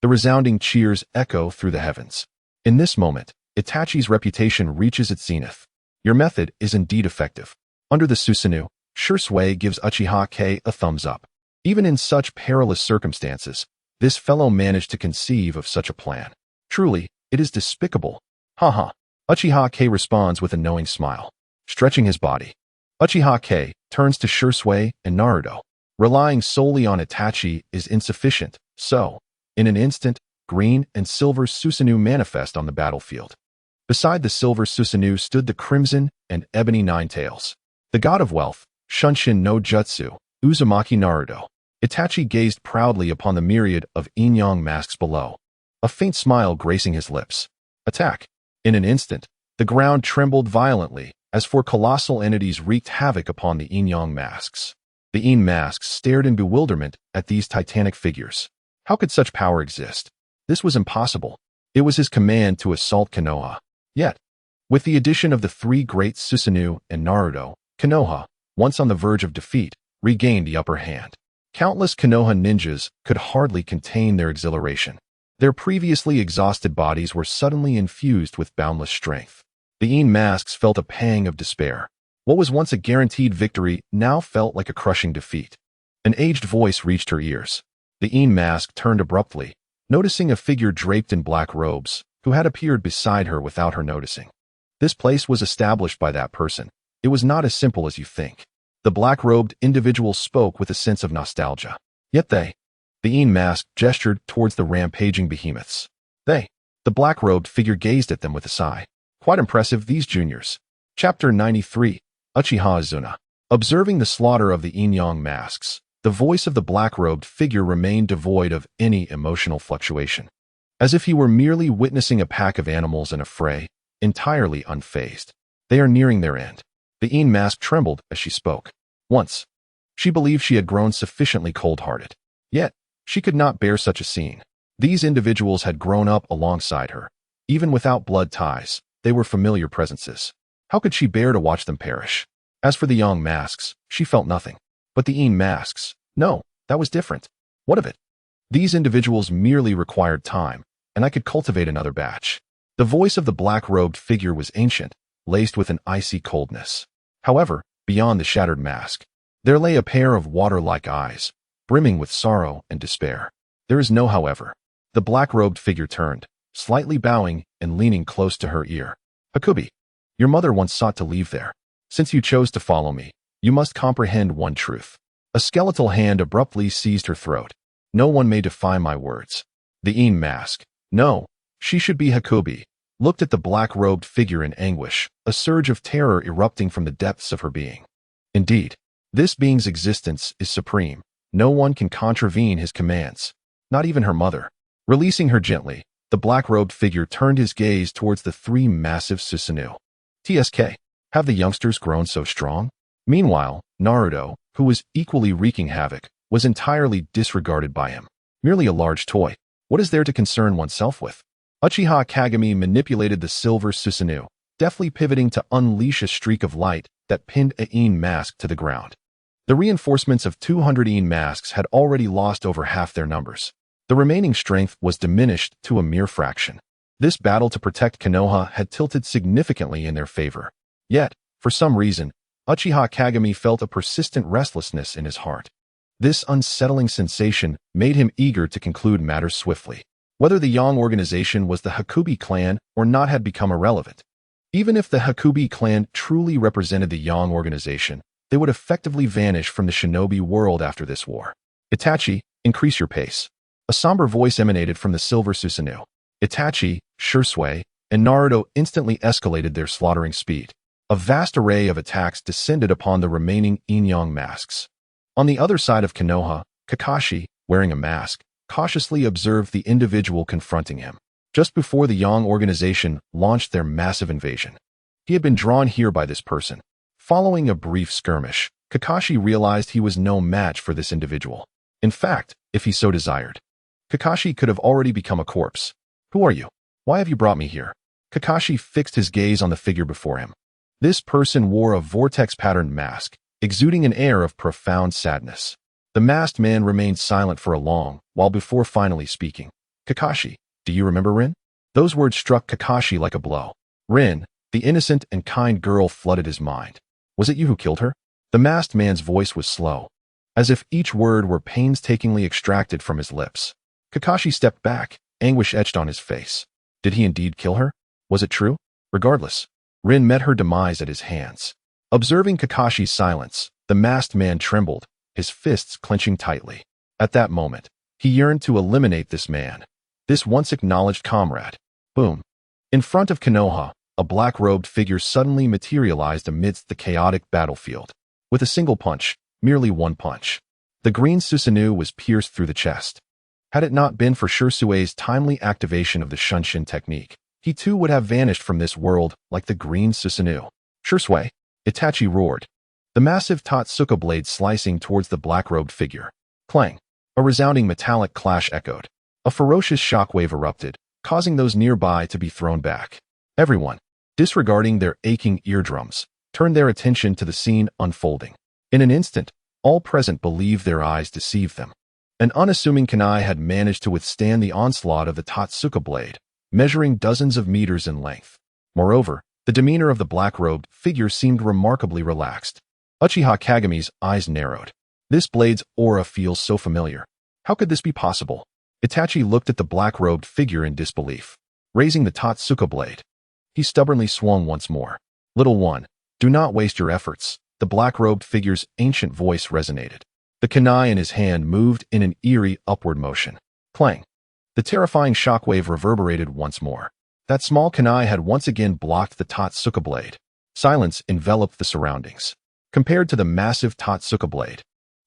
The resounding cheers echo through the heavens. In this moment, Itachi's reputation reaches its zenith. Your method is indeed effective. Under the Susanoo, Shursui gives Uchiha a thumbs up. Even in such perilous circumstances, this fellow managed to conceive of such a plan. Truly, it is despicable. Haha. Uchiha responds with a knowing smile. Stretching his body, Uchiha turns to Shursui and Naruto. Relying solely on Itachi is insufficient, so, in an instant, green and silver Susanoo manifest on the battlefield. Beside the silver Susanoo stood the crimson and ebony Ninetails. The god of wealth, Shunshin no Jutsu, Uzumaki Naruto. Itachi gazed proudly upon the myriad of yin-yang masks below, a faint smile gracing his lips. Attack! In an instant, the ground trembled violently, as four colossal entities wreaked havoc upon the yin-yang masks. The yin masks stared in bewilderment at these titanic figures. How could such power exist? This was impossible. It was his command to assault Konoha. Yet, with the addition of the three great Susanoo and Naruto, Konoha, once on the verge of defeat, regained the upper hand. Countless Konoha ninjas could hardly contain their exhilaration. Their previously exhausted bodies were suddenly infused with boundless strength. The yin masks felt a pang of despair. What was once a guaranteed victory now felt like a crushing defeat. An aged voice reached her ears. The yin mask turned abruptly, noticing a figure draped in black robes, who had appeared beside her without her noticing. This place was established by that person. It was not as simple as you think. The black-robed individual spoke with a sense of nostalgia. Yet the yin mask gestured towards the rampaging behemoths. The black-robed figure gazed at them with a sigh. Quite impressive, these juniors. Chapter 93, Uchiha Izuna. Observing the slaughter of the yin-yang masks, the voice of the black-robed figure remained devoid of any emotional fluctuation. As if he were merely witnessing a pack of animals in a fray, entirely unfazed. They are nearing their end. The yin mask trembled as she spoke. Once, she believed she had grown sufficiently cold-hearted. Yet, she could not bear such a scene. These individuals had grown up alongside her. Even without blood ties, they were familiar presences. How could she bear to watch them perish? As for the yang masks, she felt nothing. But the yin masks, no, that was different. What of it? These individuals merely required time, and I could cultivate another batch. The voice of the black-robed figure was ancient, laced with an icy coldness. However, beyond the shattered mask, there lay a pair of water-like eyes, brimming with sorrow and despair. There is no however. The black-robed figure turned, slightly bowing and leaning close to her ear. Hakubi, your mother once sought to leave there. Since you chose to follow me, you must comprehend one truth. A skeletal hand abruptly seized her throat. No one may defy my words. The yin mask, no, she should be Hakubi, looked at the black-robed figure in anguish, a surge of terror erupting from the depths of her being. Indeed, this being's existence is supreme. No one can contravene his commands, not even her mother. Releasing her gently, the black-robed figure turned his gaze towards the three massive Susanoo. TSK, have the youngsters grown so strong? Meanwhile, Naruto, who was equally wreaking havoc, was entirely disregarded by him. Merely a large toy. What is there to concern oneself with? Uchiha Kagami manipulated the silver Susanoo, deftly pivoting to unleash a streak of light that pinned a yin mask to the ground. The reinforcements of 200 yin masks had already lost over half their numbers. The remaining strength was diminished to a mere fraction. This battle to protect Konoha had tilted significantly in their favor. Yet, for some reason, Uchiha Kagami felt a persistent restlessness in his heart. This unsettling sensation made him eager to conclude matters swiftly. Whether the Yang organization was the Hakubi clan or not had become irrelevant. Even if the Hakubi clan truly represented the Yang organization, they would effectively vanish from the shinobi world after this war. Itachi, increase your pace. A somber voice emanated from the Silver Susanoo. Itachi, Shursui, and Naruto instantly escalated their slaughtering speed. A vast array of attacks descended upon the remaining Yin-Yang masks. On the other side of Konoha, Kakashi, wearing a mask, cautiously observed the individual confronting him. Just before the Yang organization launched their massive invasion, he had been drawn here by this person. Following a brief skirmish, Kakashi realized he was no match for this individual. In fact, if he so desired, Kakashi could have already become a corpse. Who are you? Why have you brought me here? Kakashi fixed his gaze on the figure before him. This person wore a vortex-patterned mask, exuding an air of profound sadness. The masked man remained silent for a long while before finally speaking. Kakashi, do you remember Rin? Those words struck Kakashi like a blow. Rin, the innocent and kind girl, flooded his mind. Was it you who killed her? The masked man's voice was slow, as if each word were painstakingly extracted from his lips. Kakashi stepped back, anguish etched on his face. Did he indeed kill her? Was it true? Regardless, Rin met her demise at his hands. Observing Kakashi's silence, the masked man trembled, his fists clenching tightly. At that moment, he yearned to eliminate this man, this once acknowledged comrade. Boom. In front of Konoha, a black-robed figure suddenly materialized amidst the chaotic battlefield. With a single punch, merely one punch, the green Susanoo was pierced through the chest. Had it not been for Shursui's timely activation of the Shunshin technique, he too would have vanished from this world like the green Susanoo. Shursui, Itachi roared, the massive Totsuka blade slicing towards the black-robed figure. Clang! A resounding metallic clash echoed. A ferocious shockwave erupted, causing those nearby to be thrown back. Everyone, disregarding their aching eardrums, turned their attention to the scene unfolding. In an instant, all present believed their eyes deceived them. An unassuming kunai had managed to withstand the onslaught of the Totsuka blade, measuring dozens of meters in length. Moreover, the demeanor of the black-robed figure seemed remarkably relaxed. Uchiha Kagami's eyes narrowed. This blade's aura feels so familiar. How could this be possible? Itachi looked at the black-robed figure in disbelief. Raising the Totsuka blade, he stubbornly swung once more. Little one, do not waste your efforts. The black-robed figure's ancient voice resonated. The kunai in his hand moved in an eerie upward motion. Clang! The terrifying shockwave reverberated once more. That small kunai had once again blocked the Totsuka blade. Silence enveloped the surroundings. Compared to the massive Totsuka blade,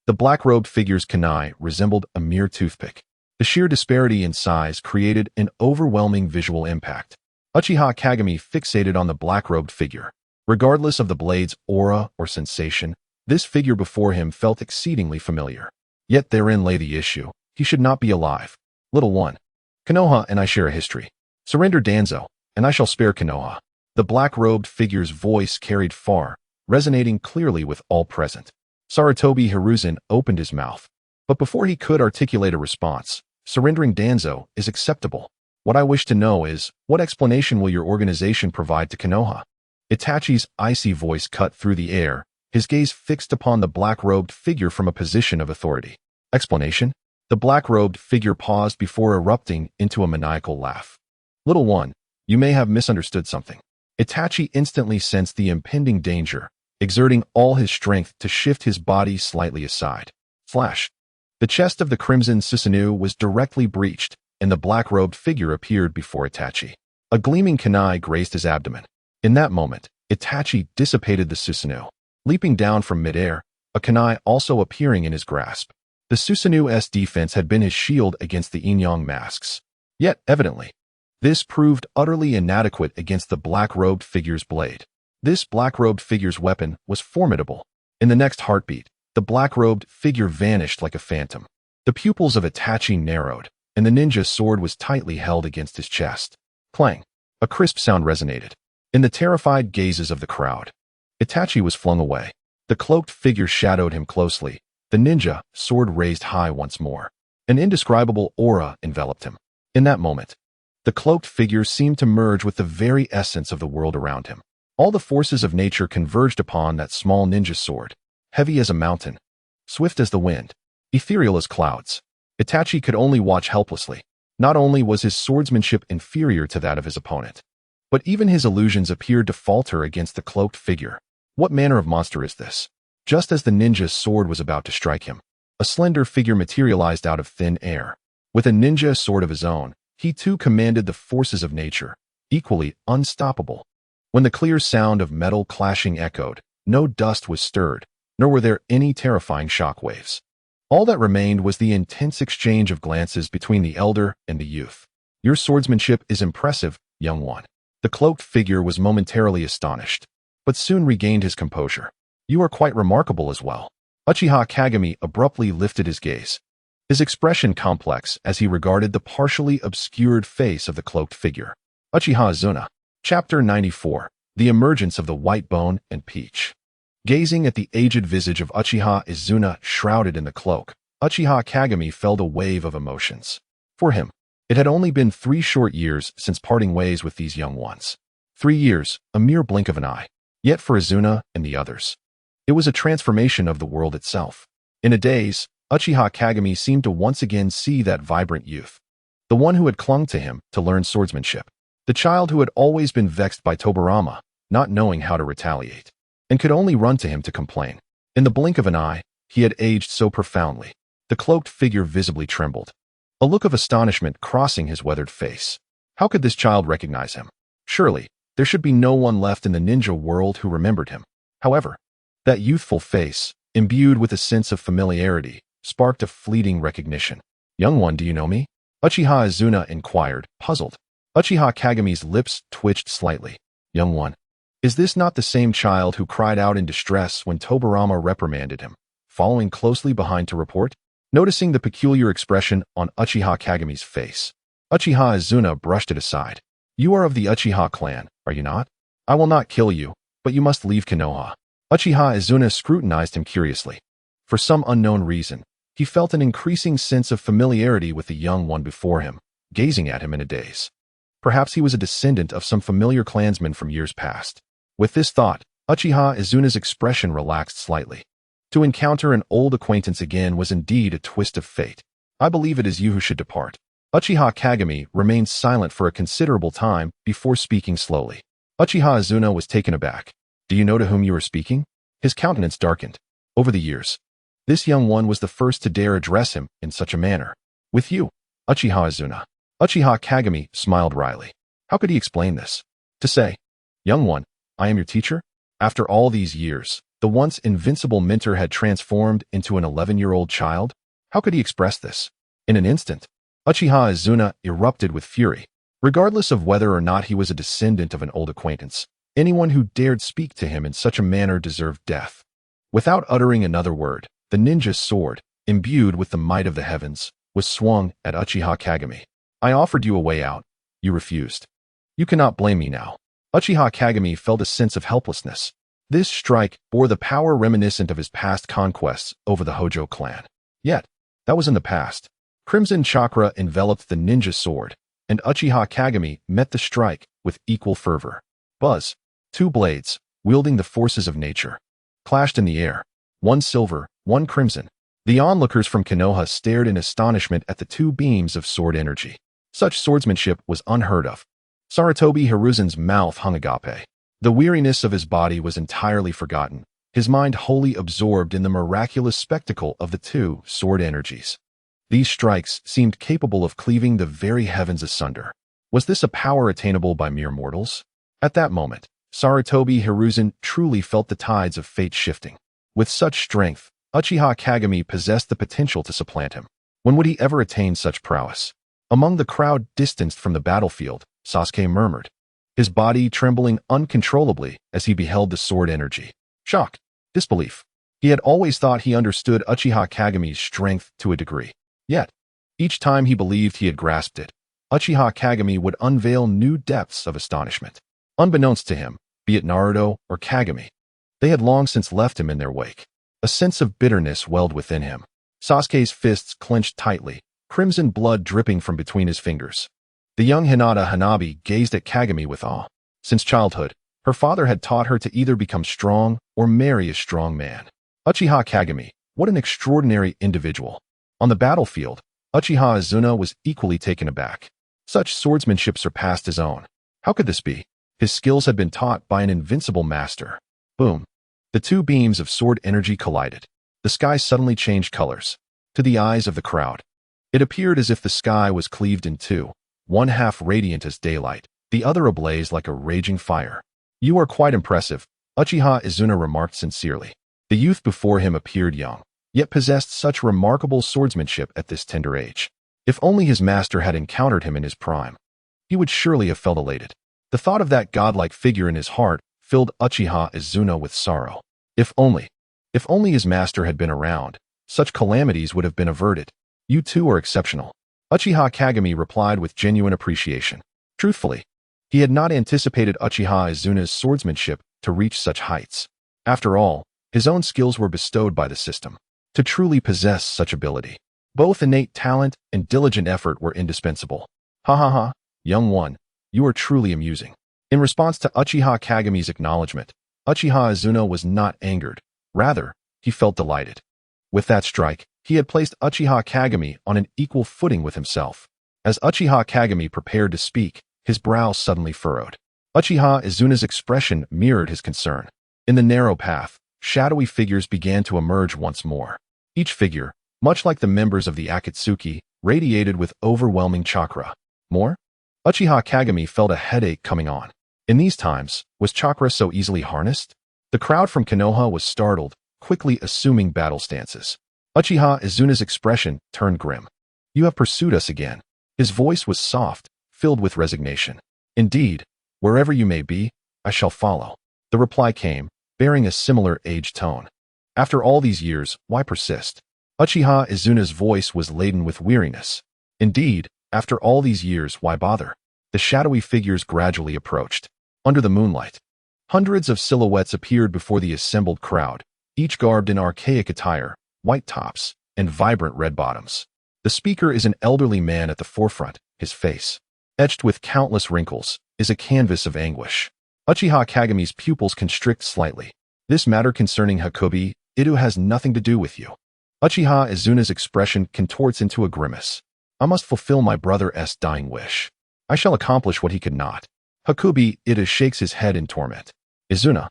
the black-robed figure's kunai resembled a mere toothpick. The sheer disparity in size created an overwhelming visual impact. Uchiha Kagami fixated on the black-robed figure. Regardless of the blade's aura or sensation, this figure before him felt exceedingly familiar. Yet therein lay the issue. He should not be alive. Little one, Konoha and I share a history. Surrender Danzo, and I shall spare Konoha. The black-robed figure's voice carried far, resonating clearly with all present. Sarutobi Hiruzen opened his mouth. But before he could articulate a response, surrendering Danzo is acceptable. What I wish to know is, what explanation will your organization provide to Konoha? Itachi's icy voice cut through the air, his gaze fixed upon the black-robed figure from a position of authority. Explanation? The black-robed figure paused before erupting into a maniacal laugh. Little one, you may have misunderstood something. Itachi instantly sensed the impending danger, exerting all his strength to shift his body slightly aside. Flash! The chest of the crimson Susanoo was directly breached, and the black-robed figure appeared before Itachi. A gleaming kunai graced his abdomen. In that moment, Itachi dissipated the Susanoo. Leaping down from midair, a kunai also appearing in his grasp. The Susanoo's defense had been his shield against the Yin-Yang masks. Yet, evidently, this proved utterly inadequate against the black-robed figure's blade. This black-robed figure's weapon was formidable. In the next heartbeat, the black-robed figure vanished like a phantom. The pupils of Itachi narrowed, and the ninja sword was tightly held against his chest. Clang! A crisp sound resonated. In the terrified gazes of the crowd, Itachi was flung away. The cloaked figure shadowed him closely, the ninja, sword raised high once more. An indescribable aura enveloped him. In that moment, the cloaked figure seemed to merge with the very essence of the world around him. All the forces of nature converged upon that small ninja sword, heavy as a mountain, swift as the wind, ethereal as clouds. Itachi could only watch helplessly. Not only was his swordsmanship inferior to that of his opponent, But even his illusions appeared to falter against the cloaked figure. What manner of monster is this? Just as the ninja's sword was about to strike him, a slender figure materialized out of thin air. With a ninja sword of his own, he too commanded the forces of nature, equally unstoppable. When the clear sound of metal clashing echoed, no dust was stirred, nor were there any terrifying shockwaves. All that remained was the intense exchange of glances between the elder and the youth. Your swordsmanship is impressive, young one. The cloaked figure was momentarily astonished, but soon regained his composure. You are quite remarkable as well. Uchiha Kagami abruptly lifted his gaze, his expression complex as he regarded the partially obscured face of the cloaked figure. Uchiha Izuna. Chapter 94. The Emergence of the White Bone and Peach. Gazing at the aged visage of Uchiha Izuna shrouded in the cloak, Uchiha Kagami felt a wave of emotions. For him, it had only been 3 short years since parting ways with these young ones. 3 years, a mere blink of an eye. Yet for Izuna and the others, it was a transformation of the world itself. In a daze, Uchiha Kagami seemed to once again see that vibrant youth, the one who had clung to him to learn swordsmanship, the child who had always been vexed by Tobirama, not knowing how to retaliate, and could only run to him to complain. In the blink of an eye, he had aged so profoundly. The cloaked figure visibly trembled, a look of astonishment crossing his weathered face. How could this child recognize him? Surely, there should be no one left in the ninja world who remembered him. However, that youthful face, imbued with a sense of familiarity, sparked a fleeting recognition. Young one, do you know me? Uchiha Izuna inquired, puzzled. Uchiha Kagami's lips twitched slightly. Young one, is this not the same child who cried out in distress when Tobirama reprimanded him, following closely behind to report? Noticing the peculiar expression on Uchiha Kagami's face, Uchiha Izuna brushed it aside. You are of the Uchiha clan, are you not? I will not kill you, but you must leave Konoha. Uchiha Izuna scrutinized him curiously. For some unknown reason, he felt an increasing sense of familiarity with the young one before him, gazing at him in a daze. Perhaps he was a descendant of some familiar clansman from years past. With this thought, Uchiha Izuna's expression relaxed slightly. To encounter an old acquaintance again was indeed a twist of fate. I believe it is you who should depart. Uchiha Kagami remained silent for a considerable time before speaking slowly. Uchiha Izuna was taken aback. Do you know to whom you are speaking? His countenance darkened. Over the years, this young one was the first to dare address him in such a manner. With you, Uchiha Izuna. Uchiha Kagami smiled wryly. How could he explain this? To say, young one, I am your teacher? After all these years, the once invincible mentor had transformed into an 11-year-old child? How could he express this? In an instant, Uchiha Izuna erupted with fury. Regardless of whether or not he was a descendant of an old acquaintance, anyone who dared speak to him in such a manner deserved death. Without uttering another word, the ninja's sword, imbued with the might of the heavens, was swung at Uchiha Kagami. I offered you a way out. You refused. You cannot blame me now. Uchiha Kagami felt a sense of helplessness. This strike bore the power reminiscent of his past conquests over the Hojo clan. Yet, that was in the past. Crimson chakra enveloped the ninja sword, and Uchiha Kagami met the strike with equal fervor. Buzz. 2 blades, wielding the forces of nature, clashed in the air. 1 silver, 1 crimson. The onlookers from Konoha stared in astonishment at the 2 beams of sword energy. Such swordsmanship was unheard of. Sarutobi Hiruzen's mouth hung agape. The weariness of his body was entirely forgotten, his mind wholly absorbed in the miraculous spectacle of the 2 sword energies. These strikes seemed capable of cleaving the very heavens asunder. Was this a power attainable by mere mortals? At that moment, Sarutobi Hiruzen truly felt the tides of fate shifting. With such strength, Uchiha Kagami possessed the potential to supplant him. When would he ever attain such prowess? Among the crowd distanced from the battlefield, Sasuke murmured, his body trembling uncontrollably as he beheld the sword energy. Shock, disbelief. He had always thought he understood Uchiha Kagami's strength to a degree. Yet, each time he believed he had grasped it, Uchiha Kagami would unveil new depths of astonishment. Unbeknownst to him, be it Naruto or Kagami, they had long since left him in their wake. A sense of bitterness welled within him. Sasuke's fists clenched tightly, crimson blood dripping from between his fingers. The young Hinata Hanabi gazed at Kagami with awe. Since childhood, her father had taught her to either become strong or marry a strong man. Uchiha Kagami, what an extraordinary individual. On the battlefield, Uchiha Izuna was equally taken aback. Such swordsmanship surpassed his own. How could this be? His skills had been taught by an invincible master. Boom. The two beams of sword energy collided. The sky suddenly changed colors. To the eyes of the crowd, it appeared as if the sky was cleaved in two, one half radiant as daylight, the other ablaze like a raging fire. "You are quite impressive," Uchiha Izuna remarked sincerely. The youth before him appeared young, yet possessed such remarkable swordsmanship at this tender age. If only his master had encountered him in his prime, he would surely have felt elated. The thought of that godlike figure in his heart filled Uchiha Izuna with sorrow. If only his master had been around, such calamities would have been averted. "You two are exceptional," Uchiha Kagami replied with genuine appreciation. Truthfully, he had not anticipated Uchiha Izuna's swordsmanship to reach such heights. After all, his own skills were bestowed by the system. To truly possess such ability, both innate talent and diligent effort were indispensable. "Ha ha ha, young one, you are truly amusing." In response to Uchiha Kagami's acknowledgement, Uchiha Izuna was not angered. Rather, he felt delighted. With that strike, he had placed Uchiha Kagami on an equal footing with himself. As Uchiha Kagami prepared to speak, his brow suddenly furrowed. Uchiha Izuna's expression mirrored his concern. In the narrow path, shadowy figures began to emerge once more. Each figure, much like the members of the Akatsuki, radiated with overwhelming chakra. More? Uchiha Kagami felt a headache coming on. In these times, was chakra so easily harnessed? The crowd from Konoha was startled, quickly assuming battle stances. Uchiha Izuna's expression turned grim. "You have pursued us again." His voice was soft, filled with resignation. "Indeed, wherever you may be, I shall follow." The reply came, bearing a similar age tone. "After all these years, why persist?" Uchiha Izuna's voice was laden with weariness. "Indeed, after all these years, why bother?" The shadowy figures gradually approached. Under the moonlight, hundreds of silhouettes appeared before the assembled crowd, each garbed in archaic attire, white tops, and vibrant red bottoms. The speaker is an elderly man at the forefront. His face, etched with countless wrinkles, is a canvas of anguish. Uchiha Kagami's pupils constrict slightly. "This matter concerning Hakubi, Ito has nothing to do with you." Uchiha Izuna's expression contorts into a grimace. "I must fulfill my brother's dying wish. I shall accomplish what he could not." Hakubi Ito shakes his head in torment. "Izuna,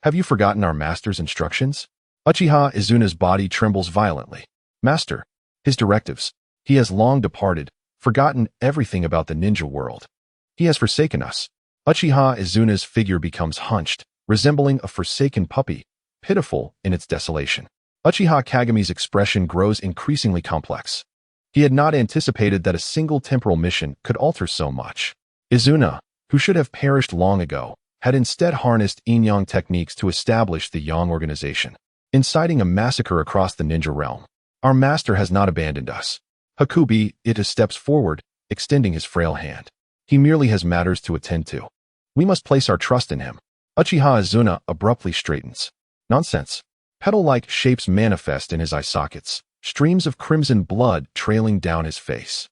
have you forgotten our master's instructions?" Uchiha Izuna's body trembles violently. "Master, his directives. He has long departed, forgotten everything about the ninja world. He has forsaken us." Uchiha Izuna's figure becomes hunched, resembling a forsaken puppy, pitiful in its desolation. Uchiha Kagami's expression grows increasingly complex. He had not anticipated that a single temporal mission could alter so much. Izuna, who should have perished long ago, had instead harnessed yin-yang techniques to establish the Yang organization, inciting a massacre across the ninja realm. "Our master has not abandoned us." Hakubi Ito steps forward, extending his frail hand. "He merely has matters to attend to. We must place our trust in him." Uchiha Izuna abruptly straightens. "Nonsense." Petal-like shapes manifest in his eye sockets, streams of crimson blood trailing down his face.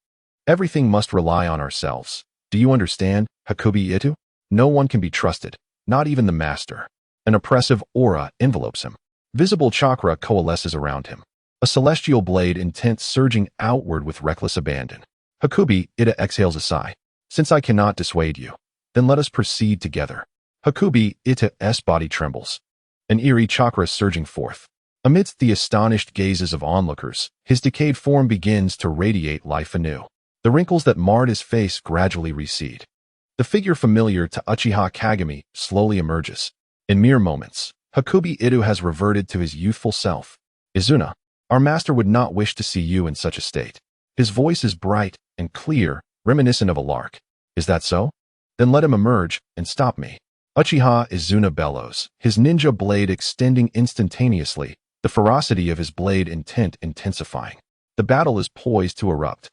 "Everything must rely on ourselves. Do you understand, Hakubi Ito? No one can be trusted, not even the master." An oppressive aura envelopes him. Visible chakra coalesces around him. A celestial blade intent surging outward with reckless abandon. Hakubi Ito exhales a sigh. "Since I cannot dissuade you, then let us proceed together." Hakubi Ito's body trembles, an eerie chakra surging forth. Amidst the astonished gazes of onlookers, his decayed form begins to radiate life anew. The wrinkles that marred his face gradually recede. The figure familiar to Uchiha Kagami slowly emerges. In mere moments, Hakubi Ito has reverted to his youthful self. "Izuna, our master would not wish to see you in such a state." His voice is bright and clear, reminiscent of a lark. "Is that so? Then let him emerge and stop me." Uchiha Izuna bellows, his ninja blade extending instantaneously, the ferocity of his blade intent intensifying. The battle is poised to erupt.